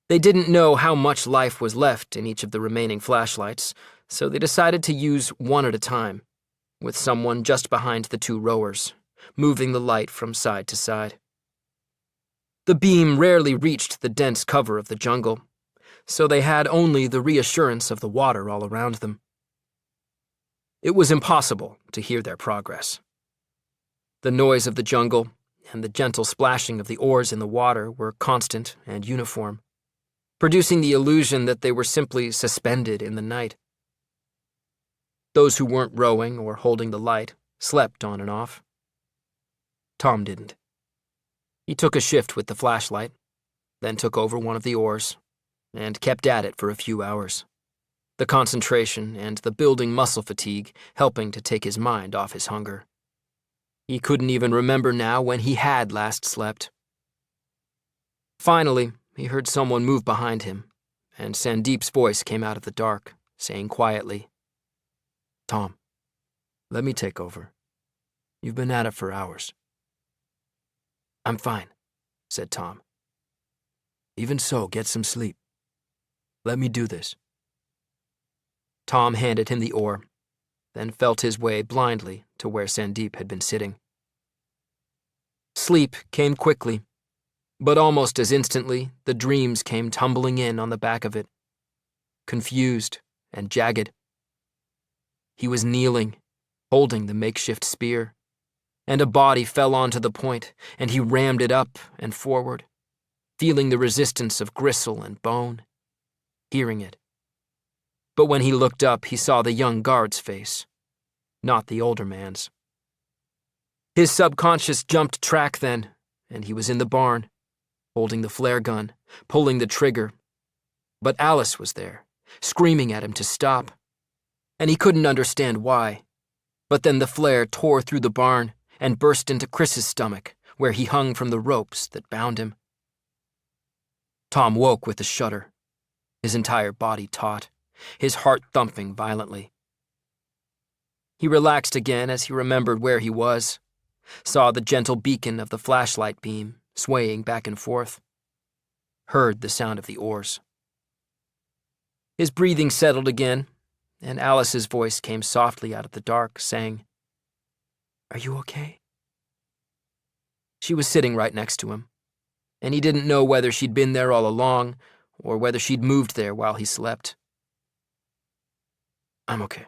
Speaker 2: They didn't know how much life was left in each of the remaining flashlights, so they decided to use one at a time, with someone just behind the two rowers, moving the light from side to side. The beam rarely reached the dense cover of the jungle, so they had only the reassurance of the water all around them. It was impossible to hear their progress. The noise of the jungle and the gentle splashing of the oars in the water were constant and uniform, producing the illusion that they were simply suspended in the night. Those who weren't rowing or holding the light slept on and off. Tom didn't. He took a shift with the flashlight, then took over one of the oars, and kept at it for a few hours, the concentration and the building muscle fatigue helping to take his mind off his hunger. He couldn't even remember now when he had last slept. Finally, he heard someone move behind him, and Sandeep's voice came out of the dark, saying quietly, "Tom, let me take over. You've been at it for hours." "I'm fine," said Tom. "Even so, get some sleep. Let me do this." Tom handed him the oar, then felt his way blindly to where Sandeep had been sitting. Sleep came quickly, but almost as instantly, the dreams came tumbling in on the back of it, confused and jagged. He was kneeling, holding the makeshift spear, and a body fell onto the point, and he rammed it up and forward, feeling the resistance of gristle and bone, hearing it. But when he looked up, he saw the young guard's face, not the older man's. His subconscious jumped track then, and he was in the barn, holding the flare gun, pulling the trigger. But Alice was there, screaming at him to stop, and he couldn't understand why. But then the flare tore through the barn and burst into Chris's stomach, where he hung from the ropes that bound him. Tom woke with a shudder, his entire body taut, his heart thumping violently. He relaxed again as he remembered where he was, saw the gentle beacon of the flashlight beam swaying back and forth, heard the sound of the oars. His breathing settled again, and Alice's voice came softly out of the dark, saying, "Are you okay?" She was sitting right next to him, and he didn't know whether she'd been there all along or whether she'd moved there while he slept. "I'm okay."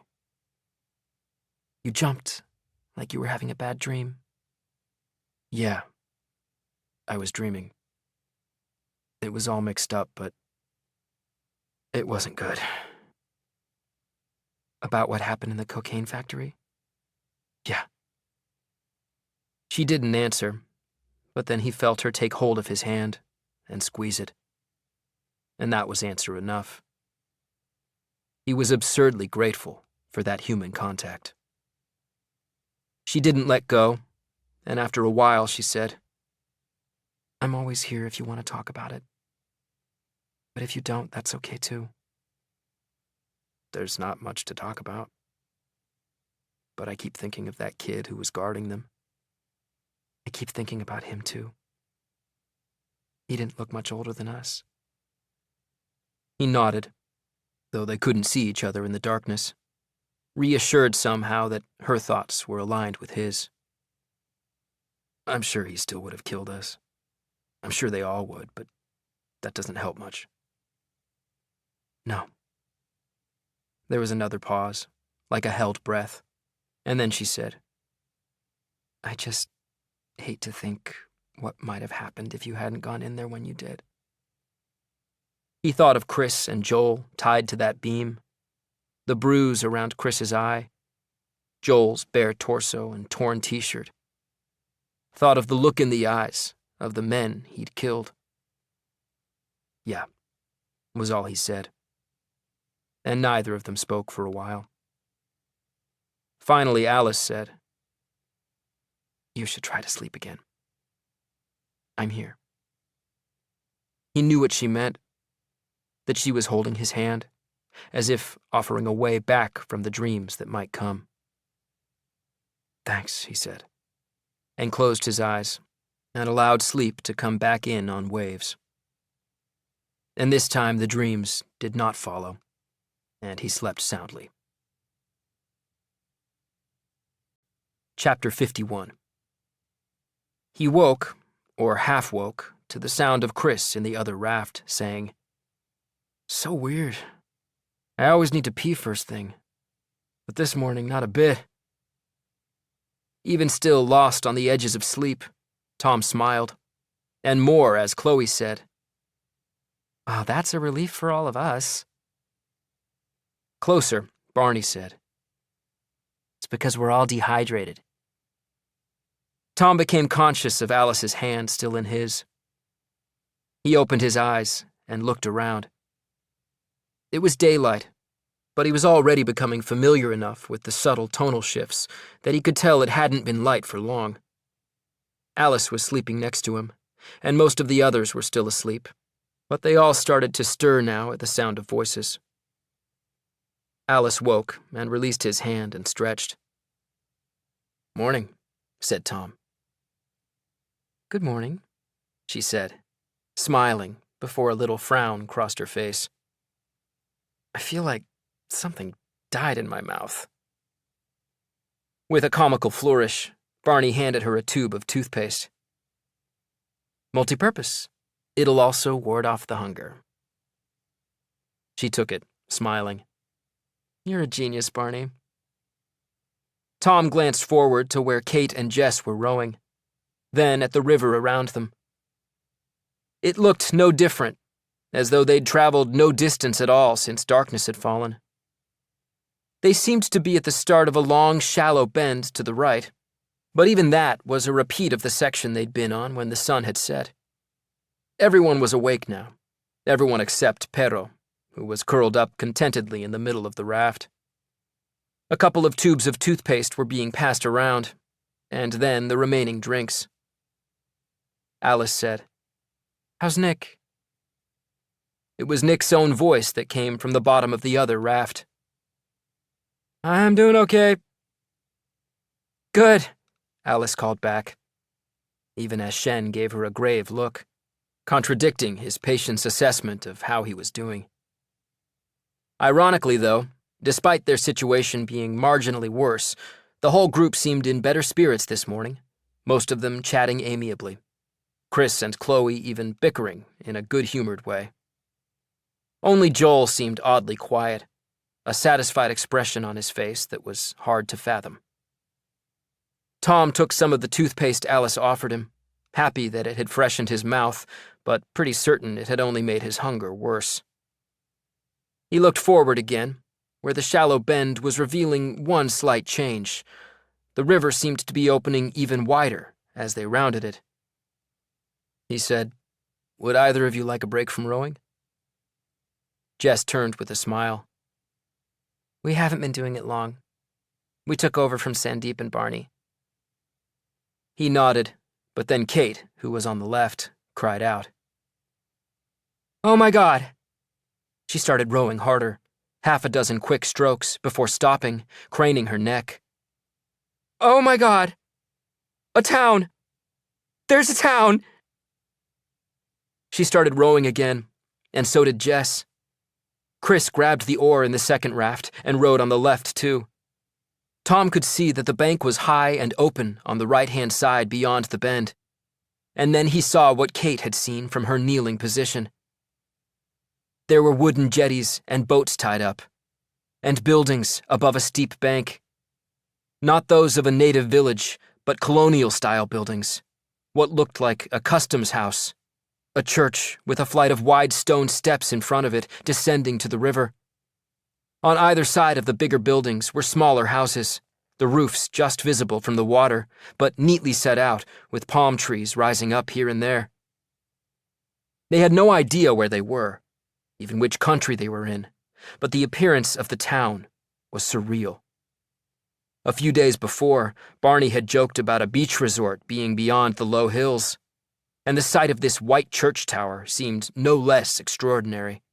Speaker 2: "You jumped
Speaker 1: like you were having a bad dream.
Speaker 2: Yeah, I was dreaming. It was all mixed up, but it wasn't good.
Speaker 1: About what happened in the cocaine factory?
Speaker 2: Yeah. She didn't answer, but then he felt her take hold of his hand and squeeze it. And that was answer enough. He was absurdly grateful for that human contact. She didn't let go, and after a while she said,
Speaker 1: I'm always here if you want to talk about it. But if you don't, that's okay too.
Speaker 2: There's not much to talk about. But I keep thinking of that kid who was guarding them.
Speaker 1: I keep thinking about him too. He didn't look much older than us.
Speaker 2: He nodded, though they couldn't see each other in the darkness, reassured somehow that her thoughts were aligned with his. I'm sure he still would have killed us. I'm sure they all would, but that doesn't help much.
Speaker 1: No.
Speaker 2: There was another pause, like a held breath, and then she said,
Speaker 1: I just hate to think what might have happened if you hadn't gone in there when you did.
Speaker 2: He thought of Chris and Joel tied to that beam, the bruise around Chris's eye, Joel's bare torso and torn t-shirt. Thought of the look in the eyes of the men he'd killed. Yeah, was all he said. And neither of them spoke for a while. Finally, Alice said,
Speaker 1: You should try to sleep again. I'm here.
Speaker 2: He knew what she meant, that she was holding his hand, as if offering a way back from the dreams that might come.
Speaker 1: Thanks, he said,
Speaker 2: and closed his eyes and allowed sleep to come back in on waves. And this time the dreams did not follow, and he slept soundly. Chapter 51. He woke, or half-woke, to the sound of Chris in the other raft, saying,
Speaker 1: So weird. I always need to pee first thing. But this morning, not a bit.
Speaker 2: Even still lost on the edges of sleep, Tom smiled, and more as Chloe said,
Speaker 1: Oh, that's a relief for all of us.
Speaker 2: Closer, Barney said,
Speaker 1: It's because we're all dehydrated.
Speaker 2: Tom became conscious of Alice's hand still in his. He opened his eyes and looked around. It was daylight, but he was already becoming familiar enough with the subtle tonal shifts that he could tell it hadn't been light for long. Alice was sleeping next to him, and most of the others were still asleep, but they all started to stir now at the sound of voices. Alice woke and released his hand and stretched.
Speaker 1: Morning, said Tom. Good morning, she said, smiling before a little frown crossed her face. I feel like something died in my mouth.
Speaker 2: With a comical flourish, Barney handed her a tube of toothpaste.
Speaker 1: Multi-purpose. It'll also ward off the hunger.
Speaker 2: She took it, smiling.
Speaker 1: You're a genius, Barney.
Speaker 2: Tom glanced forward to where Kate and Jess were rowing, then at the river around them. It looked no different, as though they'd traveled no distance at all since darkness had fallen. They seemed to be at the start of a long, shallow bend to the right, but even that was a repeat of the section they'd been on when the sun had set. Everyone was awake now, everyone except Pero, who was curled up contentedly in the middle of the raft. A couple of tubes of toothpaste were being passed around, and then the remaining drinks. Alice said,
Speaker 1: How's Nick?
Speaker 2: It was Nick's own voice that came from the bottom of the other raft.
Speaker 1: I'm doing okay.
Speaker 2: Good, Alice called back, even as Shen gave her a grave look, contradicting his patient's assessment of how he was doing. Ironically, though, despite their situation being marginally worse, the whole group seemed in better spirits this morning, most of them chatting amiably, Chris and Chloe even bickering in a good-humored way. Only Joel seemed oddly quiet, a satisfied expression on his face that was hard to fathom. Tom took some of the toothpaste Alice offered him, happy that it had freshened his mouth, but pretty certain it had only made his hunger worse. He looked forward again, where the shallow bend was revealing one slight change. The river seemed to be opening even wider as they rounded it. He said, "Would either of you like a break from rowing?" Jess turned with a smile.
Speaker 1: We haven't been doing it long. We took over from Sandeep and Barney.
Speaker 2: He nodded, but then Kate, who was on the left, cried out.
Speaker 1: "Oh my God!"
Speaker 2: She started rowing harder, half a dozen quick strokes before stopping, craning her neck.
Speaker 1: "Oh my God! A town! There's a town!"
Speaker 2: She started rowing again, and so did Jess. Chris grabbed the oar in the second raft and rowed on the left, too. Tom could see that the bank was high and open on the right-hand side beyond the bend, and then he saw what Kate had seen from her kneeling position. There were wooden jetties and boats tied up, and buildings above a steep bank. Not those of a native village, but colonial-style buildings, what looked like a customs house, a church with a flight of wide stone steps in front of it descending to the river. On either side of the bigger buildings were smaller houses, the roofs just visible from the water, but neatly set out with palm trees rising up here and there. They had no idea where they were, even which country they were in, but the appearance of the town was surreal. A few days before, Barney had joked about a beach resort being beyond the low hills, and the sight of this white church tower seemed no less extraordinary.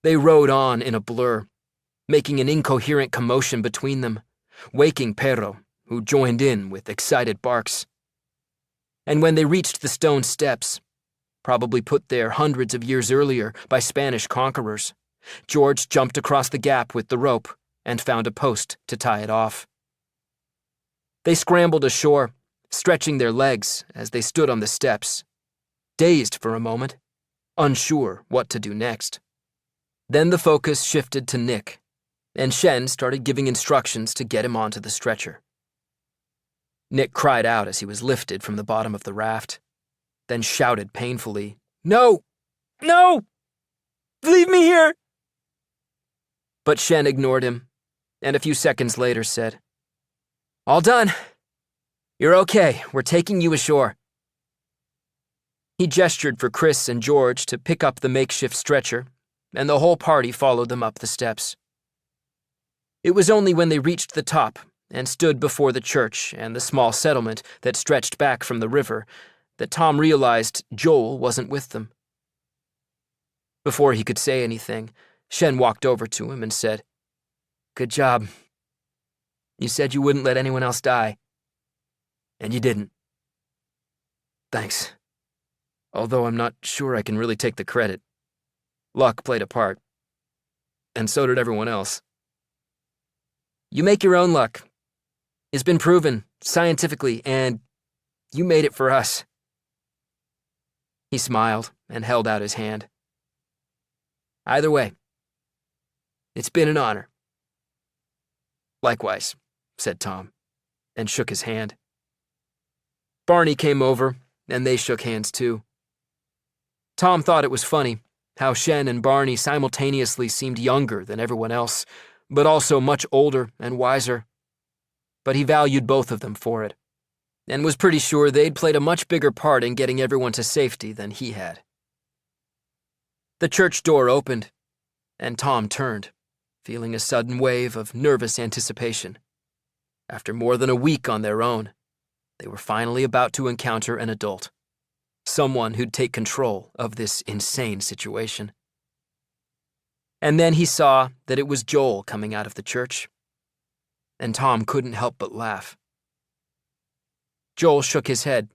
Speaker 2: They rowed on in a blur, making an incoherent commotion between them, waking Perro, who joined in with excited barks. And when they reached the stone steps, probably put there hundreds of years earlier by Spanish conquerors, George jumped across the gap with the rope and found a post to tie it off. They scrambled ashore, stretching their legs as they stood on the steps, dazed for a moment, unsure what to do next. Then the focus shifted to Nick, and Shen started giving instructions to get him onto the stretcher. Nick cried out as he was lifted from the bottom of the raft, then shouted painfully, "No! No! Leave me here!" But Shen ignored him, and a few seconds later said, "All done. You're okay. We're taking you ashore." He gestured for Chris and George to pick up the makeshift stretcher, and the whole party followed them up the steps. It was only when they reached the top and stood before the church and the small settlement that stretched back from the river that Tom realized Joel wasn't with them. Before he could say anything, Shen walked over to him and said, "Good job. You said you wouldn't let anyone else die. And you didn't. Thanks. Although I'm not sure I can really take the credit. Luck played a part. And so did everyone else. You make your own luck. It's been proven, scientifically, and you made it for us." He smiled and held out his hand. "Either way, it's been an honor." "Likewise," said Tom, and shook his hand. Barney came over, and they shook hands too. Tom thought it was funny how Shen and Barney simultaneously seemed younger than everyone else, but also much older and wiser. But he valued both of them for it, and was pretty sure they'd played a much bigger part in getting everyone to safety than he had. The church door opened, and Tom turned, feeling a sudden wave of nervous anticipation. After more than a week on their own, they were finally about to encounter an adult, someone who'd take control of this insane situation. And then he saw that it was Joel coming out of the church, and Tom couldn't help but laugh. Joel shook his head,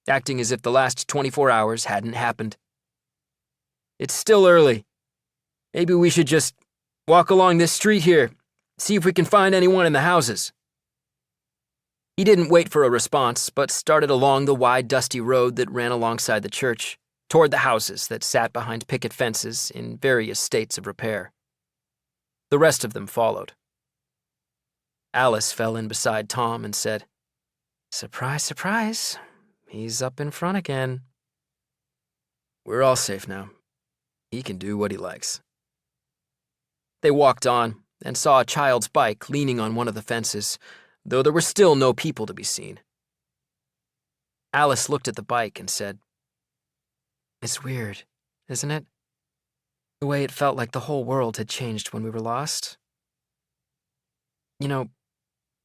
Speaker 2: acting as if the last 24 hours hadn't happened. "It's still early. Maybe we should just walk along this street here, see if we can find anyone in the houses." He didn't wait for a response, but started along the wide, dusty road that ran alongside the church, toward the houses that sat behind picket fences in various states of repair. The rest of them followed. Alice fell in beside Tom and said,
Speaker 1: "Surprise, surprise. He's up in front again."
Speaker 2: "We're all safe now. He can do what he likes." They walked on and saw a child's bike leaning on one of the fences, though there were still no people to be seen. Alice looked at the bike and said,
Speaker 1: "It's weird, isn't it? The way it felt like the whole world had changed when we were lost. You know,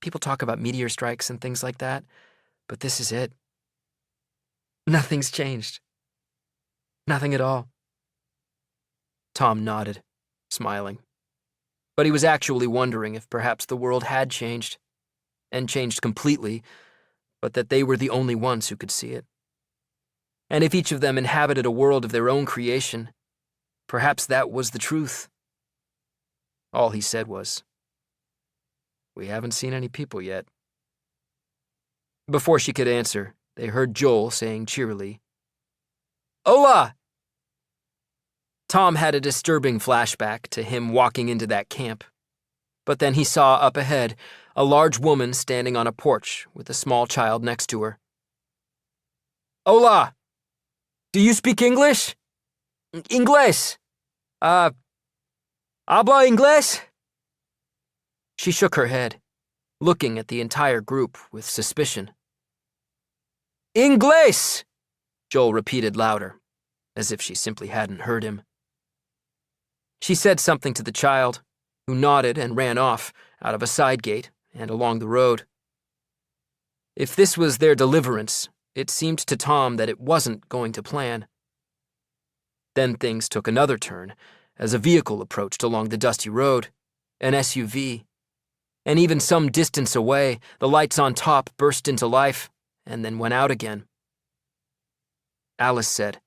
Speaker 1: people talk about meteor strikes and things like that, but this is it. Nothing's changed. Nothing at all."
Speaker 2: Tom nodded, smiling. But he was actually wondering if perhaps the world had changed, and changed completely, but that they were the only ones who could see it. And if each of them inhabited a world of their own creation, perhaps that was the truth. All he said was, "We haven't seen any people yet." Before she could answer, they heard Joel saying cheerily, "Hola!" Tom had a disturbing flashback to him walking into that camp, but then he saw up ahead a large woman standing on a porch with a small child next to her. "Hola! Do you speak English?" "Inglés. Habla inglés?" She shook her head, looking at the entire group with suspicion. "Inglés!" Joel repeated louder, as if she simply hadn't heard him. She said something to the child, who nodded and ran off, out of a side gate and along the road. If this was their deliverance, it seemed to Tom that it wasn't going to plan. Then things took another turn, as a vehicle approached along the dusty road, an SUV. And even some distance away, the lights on top burst into life, and then went out again. Alice said,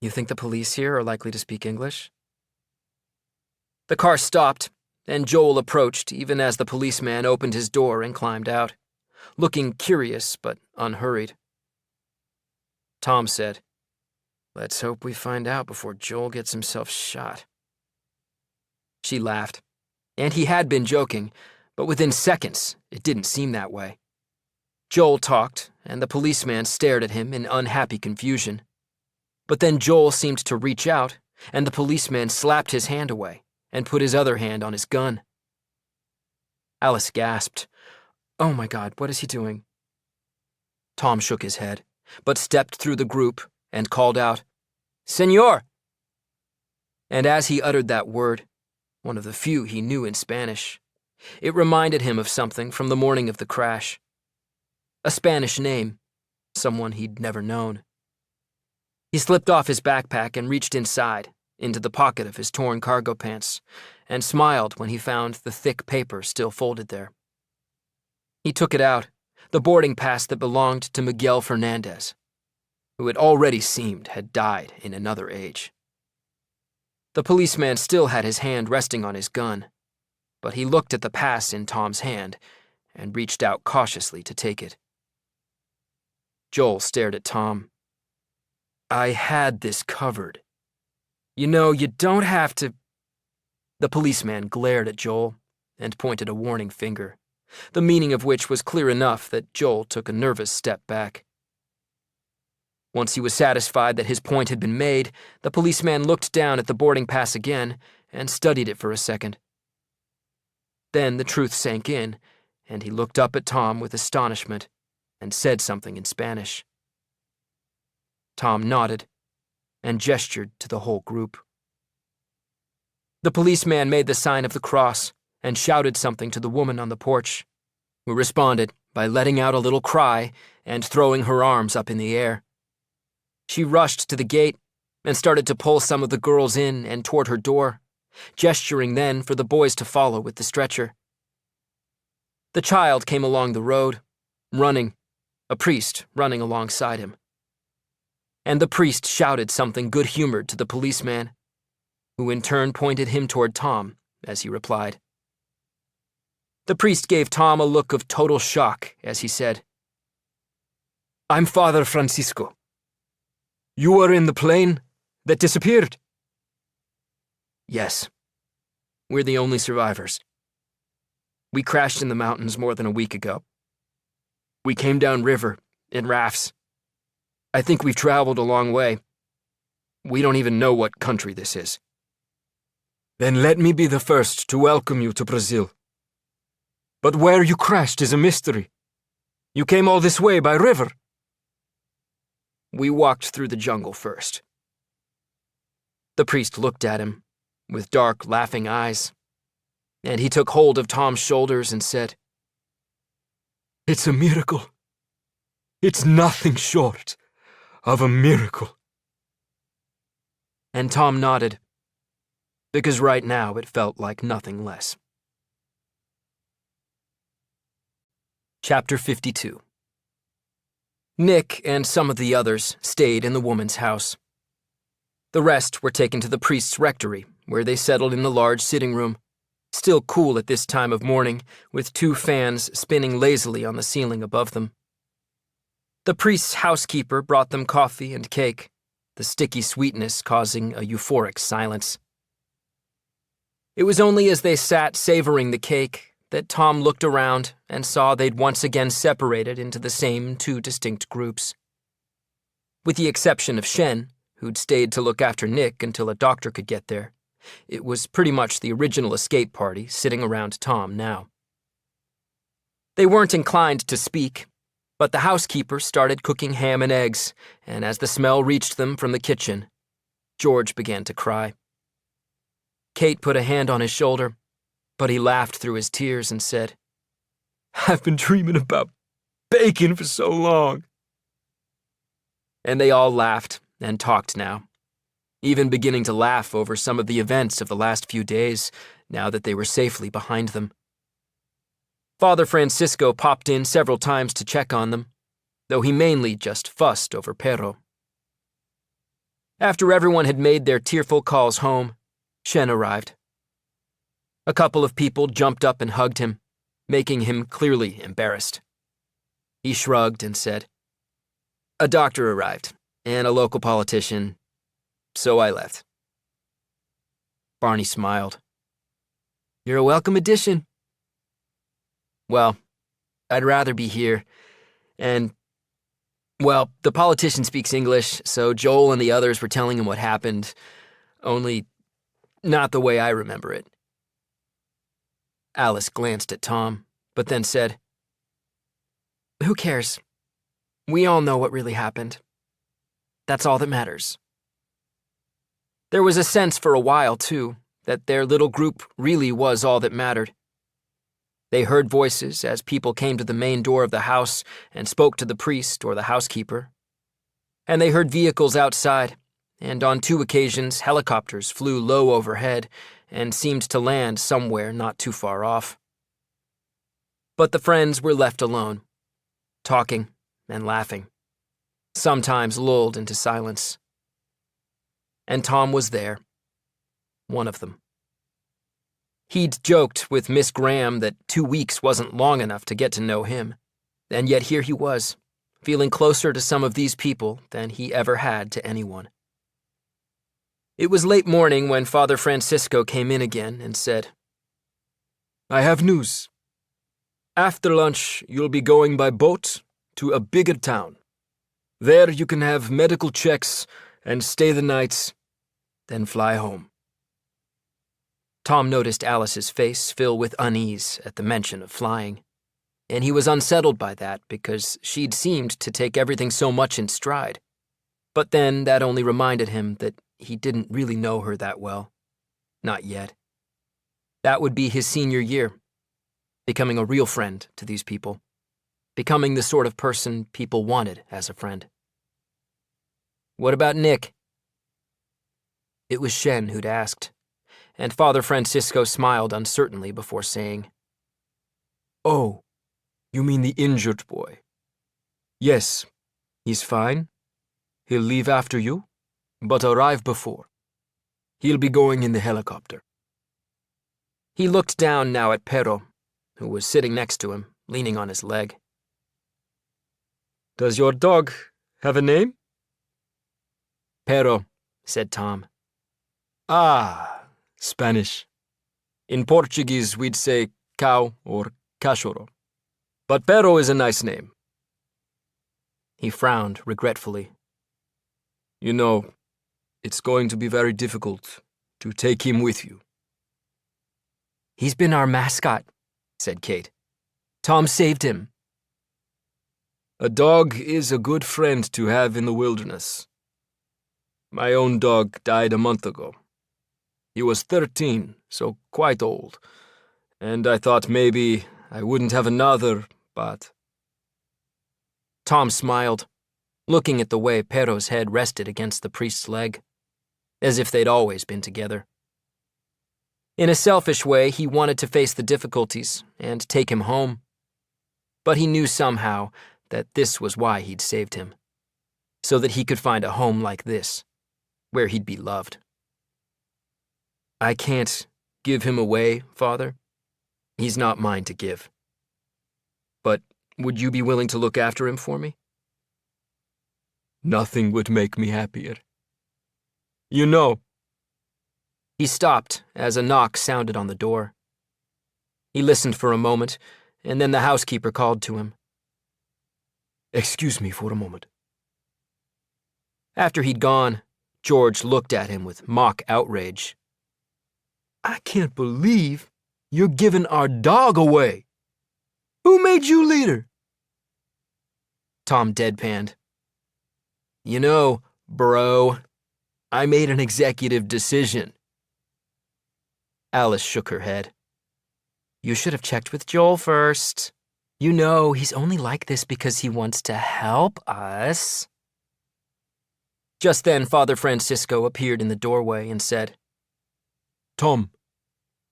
Speaker 1: "You think the police here are likely to speak English?"
Speaker 2: The car stopped, and Joel approached even as the policeman opened his door and climbed out, looking curious but unhurried. Tom said,
Speaker 1: "Let's hope we find out before Joel gets himself shot."
Speaker 2: She laughed, and he had been joking, but within seconds, it didn't seem that way. Joel talked, and the policeman stared at him in unhappy confusion. But then Joel seemed to reach out, and the policeman slapped his hand away and put his other hand on his gun. Alice gasped.
Speaker 1: "Oh my God, what is he doing?"
Speaker 2: Tom shook his head, but stepped through the group and called out, "Señor!" And as he uttered that word, one of the few he knew in Spanish, it reminded him of something from the morning of the crash. A Spanish name, someone he'd never known. He slipped off his backpack and reached inside, into the pocket of his torn cargo pants, and smiled when he found the thick paper still folded there. He took it out, the boarding pass that belonged to Miguel Fernandez, who it already seemed had died in another age. The policeman still had his hand resting on his gun, but he looked at the pass in Tom's hand and reached out cautiously to take it. Joel stared at Tom. "I had this covered. You know, you don't have to—" The policeman glared at Joel and pointed a warning finger, the meaning of which was clear enough that Joel took a nervous step back. Once he was satisfied that his point had been made, the policeman looked down at the boarding pass again and studied it for a second. Then the truth sank in, and he looked up at Tom with astonishment and said something in Spanish. Tom nodded and gestured to the whole group. The policeman made the sign of the cross and shouted something to the woman on the porch, who responded by letting out a little cry and throwing her arms up in the air. She rushed to the gate and started to pull some of the girls in and toward her door, gesturing then for the boys to follow with the stretcher. The child came along the road, running, a priest running alongside him. And the priest shouted something good-humored to the policeman, who in turn pointed him toward Tom as he replied. The priest gave Tom a look of total shock as he said, "I'm Father Francisco. You were in the plane that disappeared?" "Yes. We're the only survivors." We crashed in the mountains more than a week ago. We came down river in rafts. I think we've traveled a long way. We don't even know what country this is." "Then let me be the first to welcome you to Brazil. But where you crashed is a mystery. You came all this way by river." "We walked through the jungle first." The priest looked at him with dark, laughing eyes, and he took hold of Tom's shoulders and said, "It's a miracle. It's nothing short of a miracle." And Tom nodded, because right now it felt like nothing less. Chapter 52. Nick and some of the others stayed in the woman's house. The rest were taken to the priest's rectory, where they settled in the large sitting room, still cool at this time of morning, with 2 fans spinning lazily on the ceiling above them. The priest's housekeeper brought them coffee and cake, the sticky sweetness causing a euphoric silence. It was only as they sat savoring the cake that Tom looked around and saw they'd once again separated into the same 2 distinct groups. With the exception of Shen, who'd stayed to look after Nick until a doctor could get there, it was pretty much the original escape party sitting around Tom now. They weren't inclined to speak, but the housekeeper started cooking ham and eggs, and as the smell reached them from the kitchen, George began to cry. Kate put a hand on his shoulder, but he laughed through his tears and said, "I've been dreaming about bacon for so long." And they all laughed and talked now, even beginning to laugh over some of the events of the last few days, now that they were safely behind them. Father Francisco popped in several times to check on them, though he mainly just fussed over Pero. After everyone had made their tearful calls home, Shen arrived. A couple of people jumped up and hugged him, making him clearly embarrassed. He shrugged and said, "A doctor arrived, and a local politician, so I left." Barney smiled. "You're a welcome addition." "Well, I'd rather be here, and, well, the politician speaks English, so Joel and the others were telling him what happened, only not the way I remember it." Alice glanced at Tom, but then said, "Who cares? We all know what really happened. That's all that matters." There was a sense for a while, too, that their little group really was all that mattered. They heard voices as people came to the main door of the house and spoke to the priest or the housekeeper. And they heard vehicles outside, and on 2 occasions helicopters flew low overhead and seemed to land somewhere not too far off. But the friends were left alone, talking and laughing, sometimes lulled into silence. And Tom was there, one of them. He'd joked with Miss Graham that 2 weeks wasn't long enough to get to know him, and yet here he was, feeling closer to some of these people than he ever had to anyone. It was late morning when Father Francisco came in again and said, "I have news. After lunch, you'll be going by boat to a bigger town. There you can have medical checks and stay the night, then fly home." Tom noticed Alice's face fill with unease at the mention of flying, and he was unsettled by that because she'd seemed to take everything so much in stride. But then that only reminded him that he didn't really know her that well. Not yet. That would be his senior year, becoming a real friend to these people, becoming the sort of person people wanted as a friend. "What about Nick?" It was Shen who'd asked, and Father Francisco smiled uncertainly before saying, "Oh, you mean the injured boy? Yes, he's fine. He'll leave after you, but arrive before. He'll be going in the helicopter." He looked down now at Pero, who was sitting next to him, leaning on his leg. "Does your dog have a name?" "Pero," said Tom. "Ah, Spanish. In Portuguese, we'd say cow, or cachorro. But Pero is a nice name.
Speaker 1: He frowned regretfully.
Speaker 2: You know, it's going to be very difficult to take him with you.
Speaker 1: He's been our mascot, said Kate. Tom saved him.
Speaker 2: A dog is a good friend to have in the wilderness. My own dog died a month ago. He was 13, so quite old, and I thought maybe I wouldn't have another, but...
Speaker 1: Tom smiled, looking at the way Pero's head rested against the priest's leg, as if they'd always been together. In a selfish way, he wanted to face the difficulties and take him home. But he knew somehow that this was why he'd saved him, so that he could find a home like this, where he'd be loved. I can't give him away, Father. He's not mine to give. But would you be willing to look after him for me?
Speaker 2: Nothing would make me happier. You know.
Speaker 1: He stopped as a knock sounded on the door. He listened for a moment, and then the housekeeper called to him.
Speaker 2: Excuse me for a moment.
Speaker 1: After he'd gone, George looked at him with mock outrage.
Speaker 2: I can't believe you're giving our dog away. Who made you leader?
Speaker 1: Tom deadpanned. You know, bro, I made an executive decision. Alice shook her head. You should have checked with Joel first. You know, he's only like this because he wants to help us. Just then, Father Francisco appeared in the doorway and said,
Speaker 2: Tom,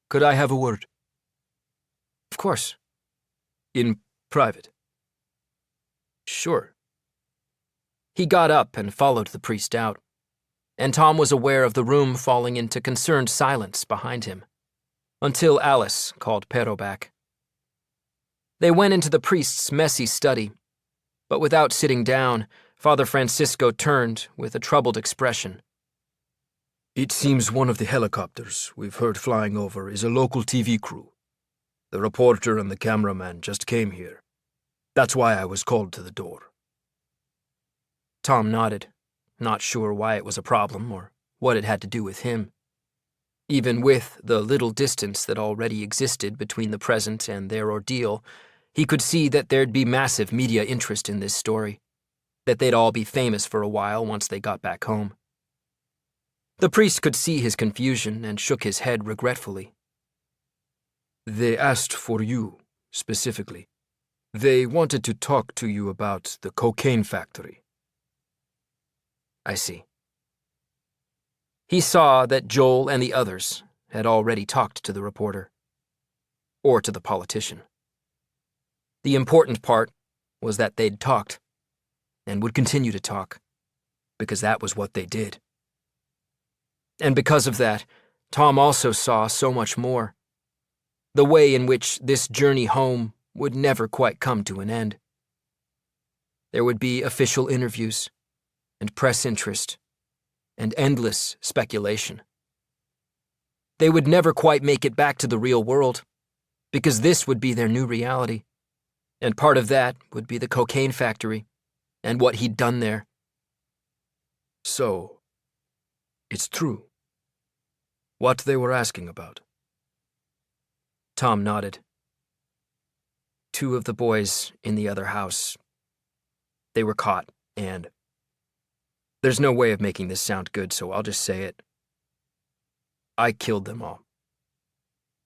Speaker 2: could I have a word?
Speaker 1: Of course.
Speaker 2: In private.
Speaker 1: Sure. He got up and followed the priest out, and Tom was aware of the room falling into concerned silence behind him, until Alice called Pero back. They went into the priest's messy study, but without sitting down, Father Francisco turned with a troubled expression.
Speaker 2: It seems one of the helicopters we've heard flying over is a local TV crew. The reporter and the cameraman just came here. That's why I was called to the door.
Speaker 1: Tom nodded, not sure why it was a problem or what it had to do with him. Even with the little distance that already existed between the present and their ordeal, he could see that there'd be massive media interest in this story, that they'd all be famous for a while once they got back home. The priest could see his confusion and shook his head regretfully.
Speaker 2: They asked for you, specifically. They wanted to talk to you about the cocaine factory.
Speaker 1: I see. He saw that Joel and the others had already talked to the reporter, or to the politician. The important part was that they'd talked, and would continue to talk, because that was what they did. And because of that, Tom also saw so much more. The way in which this journey home would never quite come to an end. There would be official interviews, and press interest, and endless speculation. They would never quite make it back to the real world, because this would be their new reality, and part of that would be the cocaine factory, and what he'd done there.
Speaker 2: So, it's true. What they were asking about.
Speaker 1: Tom nodded. 2 of the boys in the other house. They were caught, and... There's no way of making this sound good, so I'll just say it. I killed them all.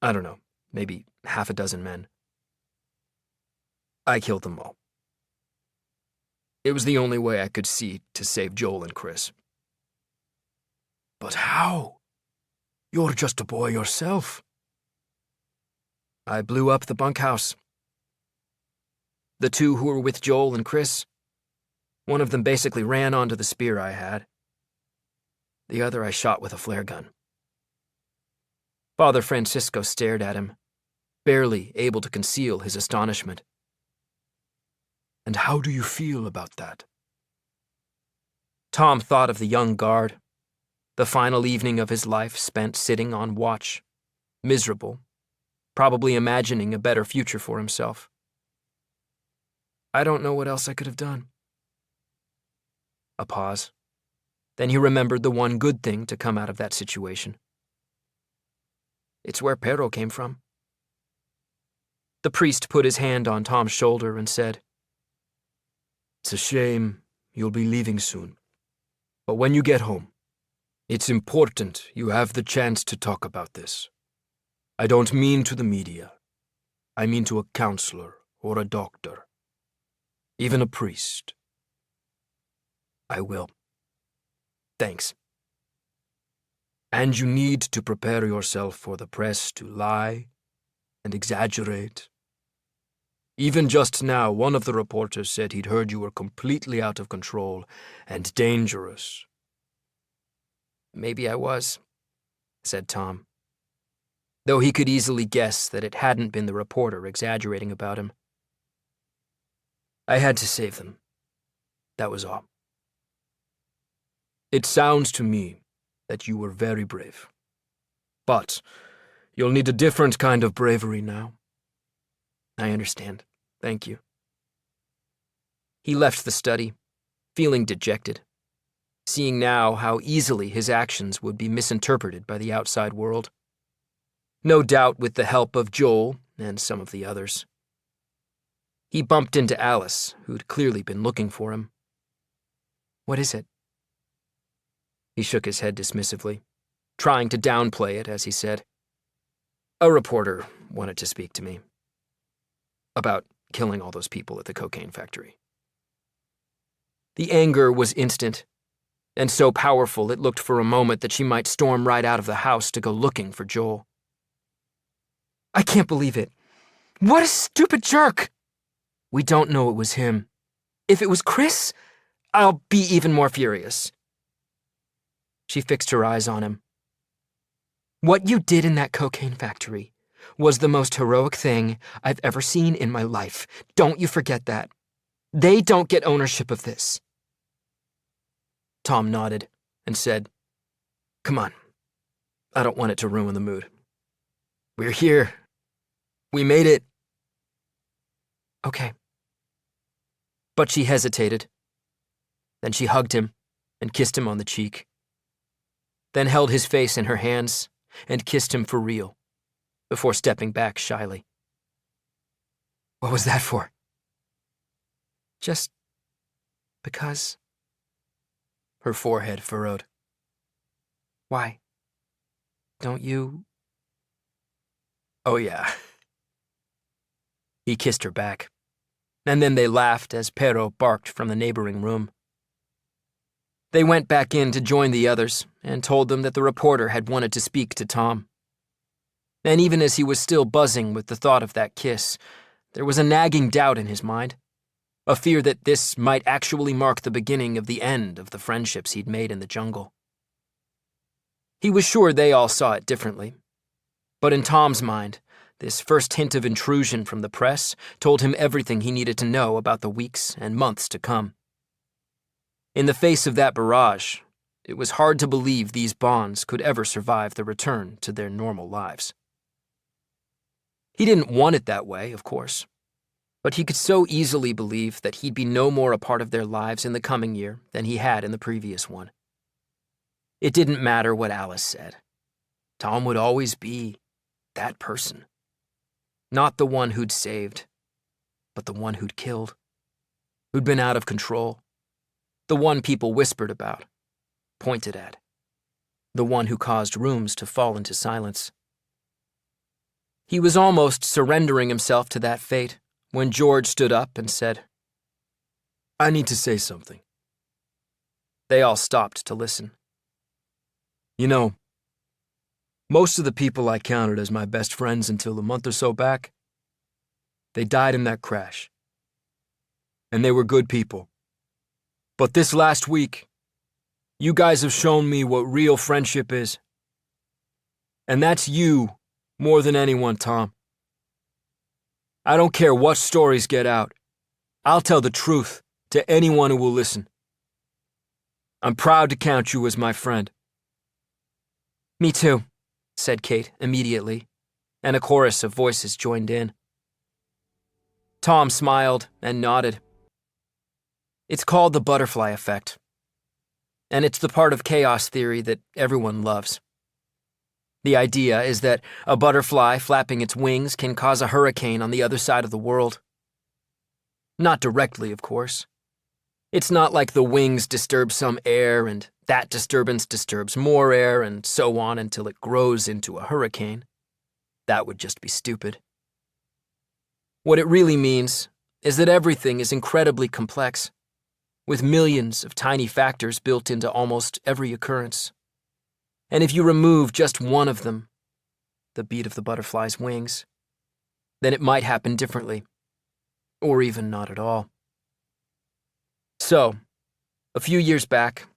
Speaker 1: I don't know, maybe half a dozen men. I killed them all. It was the only way I could see to save Joel and Chris.
Speaker 2: But how? You're just a boy yourself.
Speaker 1: I blew up the bunkhouse. The 2 who were with Joel and Chris, one of them basically ran onto the spear I had. The other I shot with a flare gun. Father Francisco stared at him, barely able to conceal his astonishment.
Speaker 2: And how do you feel about that?
Speaker 1: Tom thought of the young guard, the final evening of his life spent sitting on watch, miserable,
Speaker 2: probably imagining a better future for himself.
Speaker 1: I don't know what else I could have done.
Speaker 2: A pause. Then he remembered the one good thing to come out of that situation.
Speaker 1: It's where Pero came from.
Speaker 2: The priest put his hand on Tom's shoulder and said,
Speaker 3: It's a shame you'll be leaving soon. But when you get home, it's important you have the chance to talk about this. I don't mean to the media. I mean to a counselor or a doctor. Even a priest.
Speaker 2: I will. Thanks.
Speaker 3: And you need to prepare yourself for the press to lie and exaggerate. Even just now, one of the reporters said he'd heard you were completely out of control and dangerous.
Speaker 1: Maybe I was, said Tom,
Speaker 2: though he could easily guess that it hadn't been the reporter exaggerating about him.
Speaker 1: I had to save them. That was all.
Speaker 3: It sounds to me that you were very brave. But you'll need a different kind of bravery now.
Speaker 1: I understand. Thank you.
Speaker 2: He left the study, feeling dejected, seeing now how easily his actions would be misinterpreted by the outside world. No doubt with the help of Joel and some of the others. He bumped into Alice, who'd clearly been looking for him.
Speaker 1: What is it?
Speaker 2: He shook his head dismissively, trying to downplay it as he said, A reporter wanted to speak to me. About killing all those people at the cocaine factory. The anger was instant, and so powerful it looked for a moment that she might storm right out of the house to go looking for Joel.
Speaker 1: I can't believe it. What a stupid jerk!
Speaker 2: We don't know it was him.
Speaker 1: If it was Chris, I'll be even more furious.
Speaker 2: She fixed her eyes on him.
Speaker 1: What you did in that cocaine factory was the most heroic thing I've ever seen in my life. Don't you forget that. They don't get ownership of this.
Speaker 2: Tom nodded and said, Come on. I don't want it to ruin the mood. We're here. We made it.
Speaker 1: Okay.
Speaker 2: But she hesitated. Then she hugged him and kissed him on the cheek. Then held his face in her hands and kissed him for real, before stepping back shyly.
Speaker 1: What was that for? Just because.
Speaker 2: Her forehead furrowed.
Speaker 1: Why? Don't you?
Speaker 2: Oh, yeah. He kissed her back, and then they laughed as Pero barked from the neighboring room. They went back in to join the others and told them that the reporter had wanted to speak to Tom. And even as he was still buzzing with the thought of that kiss, there was a nagging doubt in his mind, a fear that this might actually mark the beginning of the end of the friendships he'd made in the jungle. He was sure they all saw it differently, but in Tom's mind, this first hint of intrusion from the press told him everything he needed to know about the weeks and months to come. In the face of that barrage, it was hard to believe these bonds could ever survive the return to their normal lives. He didn't want it that way, of course, but he could so easily believe that he'd be no more a part of their lives in the coming year than he had in the previous one. It didn't matter what Alice said. Tom would always be that person. Not the one who'd saved, but the one who'd killed, who'd been out of control, the one people whispered about, pointed at, the one who caused rooms to fall into silence. He was almost surrendering himself to that fate when George stood up and said,
Speaker 3: I need to say something.
Speaker 2: They all stopped to listen.
Speaker 3: You know, most of the people I counted as my best friends until a month or so back, they died in that crash. And they were good people. But this last week, you guys have shown me what real friendship is. And that's you more than anyone, Tom. I don't care what stories get out. I'll tell the truth to anyone who will listen. I'm proud to count you as my friend.
Speaker 1: Me too, said Kate immediately,
Speaker 2: and a chorus of voices joined in. Tom smiled and nodded. It's called the butterfly effect, and it's the part of chaos theory that everyone loves. The idea is that a butterfly flapping its wings can cause a hurricane on the other side of the world. Not directly, of course. It's not like the wings disturb some air and that disturbance disturbs more air and so on until it grows into a hurricane. That would just be stupid. What it really means is that everything is incredibly complex, with millions of tiny factors built into almost every occurrence. And if you remove just one of them, the beat of the butterfly's wings, then it might happen differently, or even not at all. So, a few years back,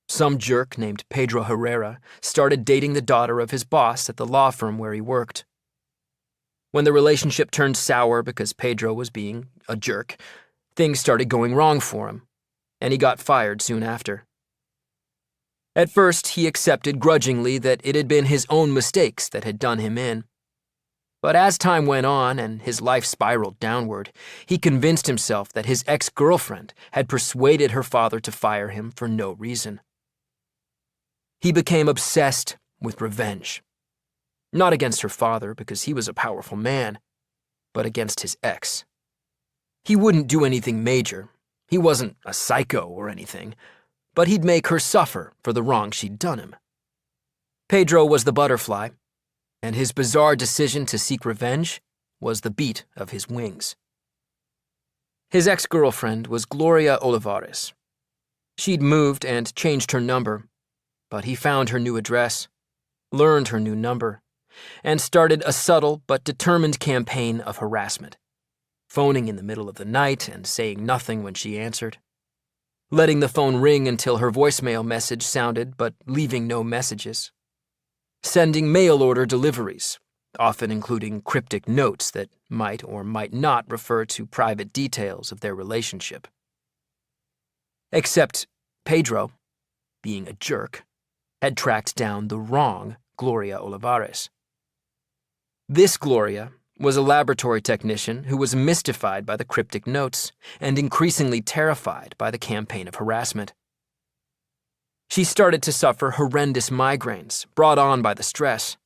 Speaker 2: some jerk named Pedro Herrera started dating the daughter of his boss at the law firm where he worked. When the relationship turned sour because Pedro was being a jerk, things started going wrong for him, and he got fired soon after. At first, he accepted grudgingly that it had been his own mistakes that had done him in. But as time went on and his life spiraled downward, he convinced himself that his ex-girlfriend had persuaded her father to fire him for no reason. He became obsessed with revenge. Not against her father, because he was a powerful man, but against his ex. He wouldn't do anything major. He wasn't a psycho or anything, but he'd make her suffer for the wrong she'd done him. Pedro was the butterfly, and his bizarre decision to seek revenge was the beat of his wings. His ex-girlfriend was Gloria Olivares. She'd moved and changed her number, but he found her new address, learned her new number, and started a subtle but determined campaign of harassment, phoning in the middle of the night and saying nothing when she answered, letting the phone ring until her voicemail message sounded but leaving no messages, sending mail-order deliveries, often including cryptic notes that might or might not refer to private details of their relationship. Except Pedro, being a jerk, had tracked down the wrong Gloria Olivares. This Gloria was a laboratory technician who was mystified by the cryptic notes and increasingly terrified by the campaign of harassment. She started to suffer horrendous migraines brought on by the stress,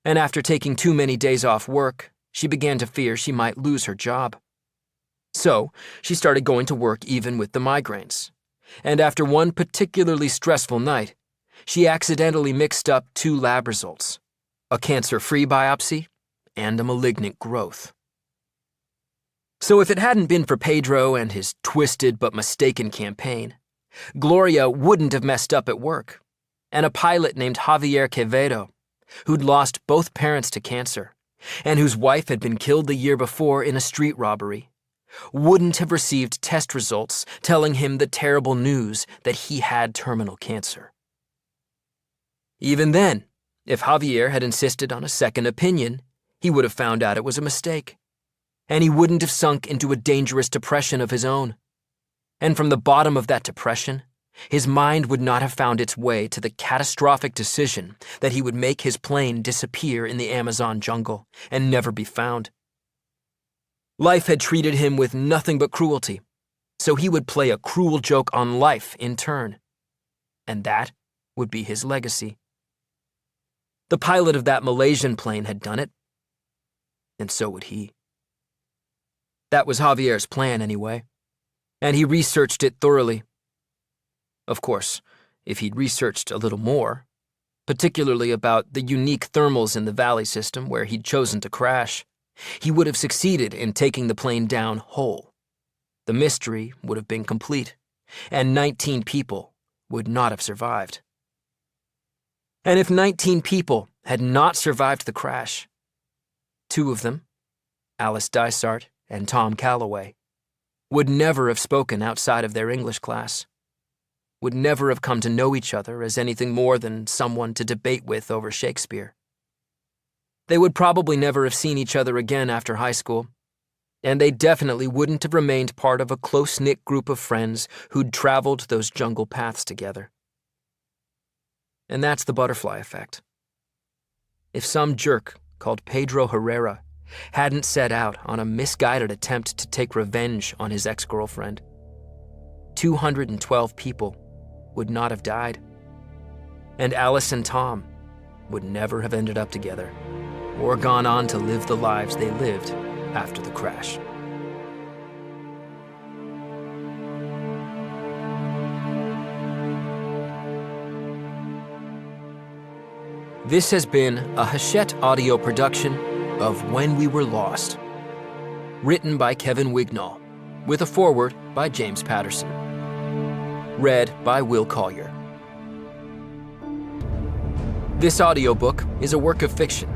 Speaker 2: and after taking too many days off work, she began to fear she might lose her job. So, she started going to work even with the migraines, and after one particularly stressful night, she accidentally mixed up two lab results, a cancer-free biopsy and a malignant growth. So if it hadn't been for Pedro and his twisted but mistaken campaign, Gloria wouldn't have messed up at work, and a pilot named Javier Quevedo, who'd lost both parents to cancer, and whose wife had been killed the year before in a street robbery, wouldn't have received test results telling him the terrible news that he had terminal cancer. Even then, if Javier had insisted on a second opinion, he would have found out it was a mistake, and he wouldn't have sunk into a dangerous depression of his own. And from the bottom of that depression, his mind would not have found its way to the catastrophic decision that he would make his plane disappear in the Amazon jungle and never be found. Life had treated him with nothing but cruelty, so he would play a cruel joke on life in turn. And that would be his legacy. The pilot of that Malaysian plane had done it, and so would he. That was Javier's plan, anyway, and he researched it thoroughly. Of course, if he'd researched a little more, particularly about the unique thermals in the valley system where he'd chosen to crash, he would have succeeded in taking the plane down whole. The mystery would have been complete, and 19 people would not have survived. And if 19 people had not survived the crash, 2 of them, Alice Dysart and Tom Calloway, would never have spoken outside of their English class, would never have come to know each other as anything more than someone to debate with over Shakespeare. They would probably never have seen each other again after high school, and they definitely wouldn't have remained part of a close-knit group of friends who'd traveled those jungle paths together. And that's the butterfly effect. If some jerk called Pedro Herrera, hadn't set out on a misguided attempt to take revenge on his ex-girlfriend, 212 people would not have died. And Alice and Tom would never have ended up together or gone on to live the lives they lived after the crash. This has been a Hachette audio production of When We Were Lost, written by Kevin Wignall, with a foreword by James Patterson. Read by Will Collier. This audiobook is a work of fiction.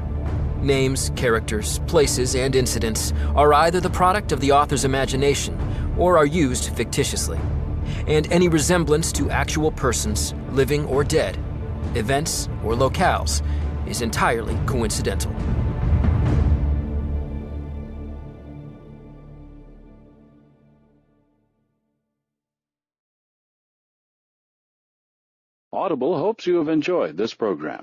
Speaker 2: Names, characters, places, and incidents are either the product of the author's imagination or are used fictitiously, and any resemblance to actual persons, living or dead, events, or locales is entirely coincidental.
Speaker 4: Audible hopes you have enjoyed this program.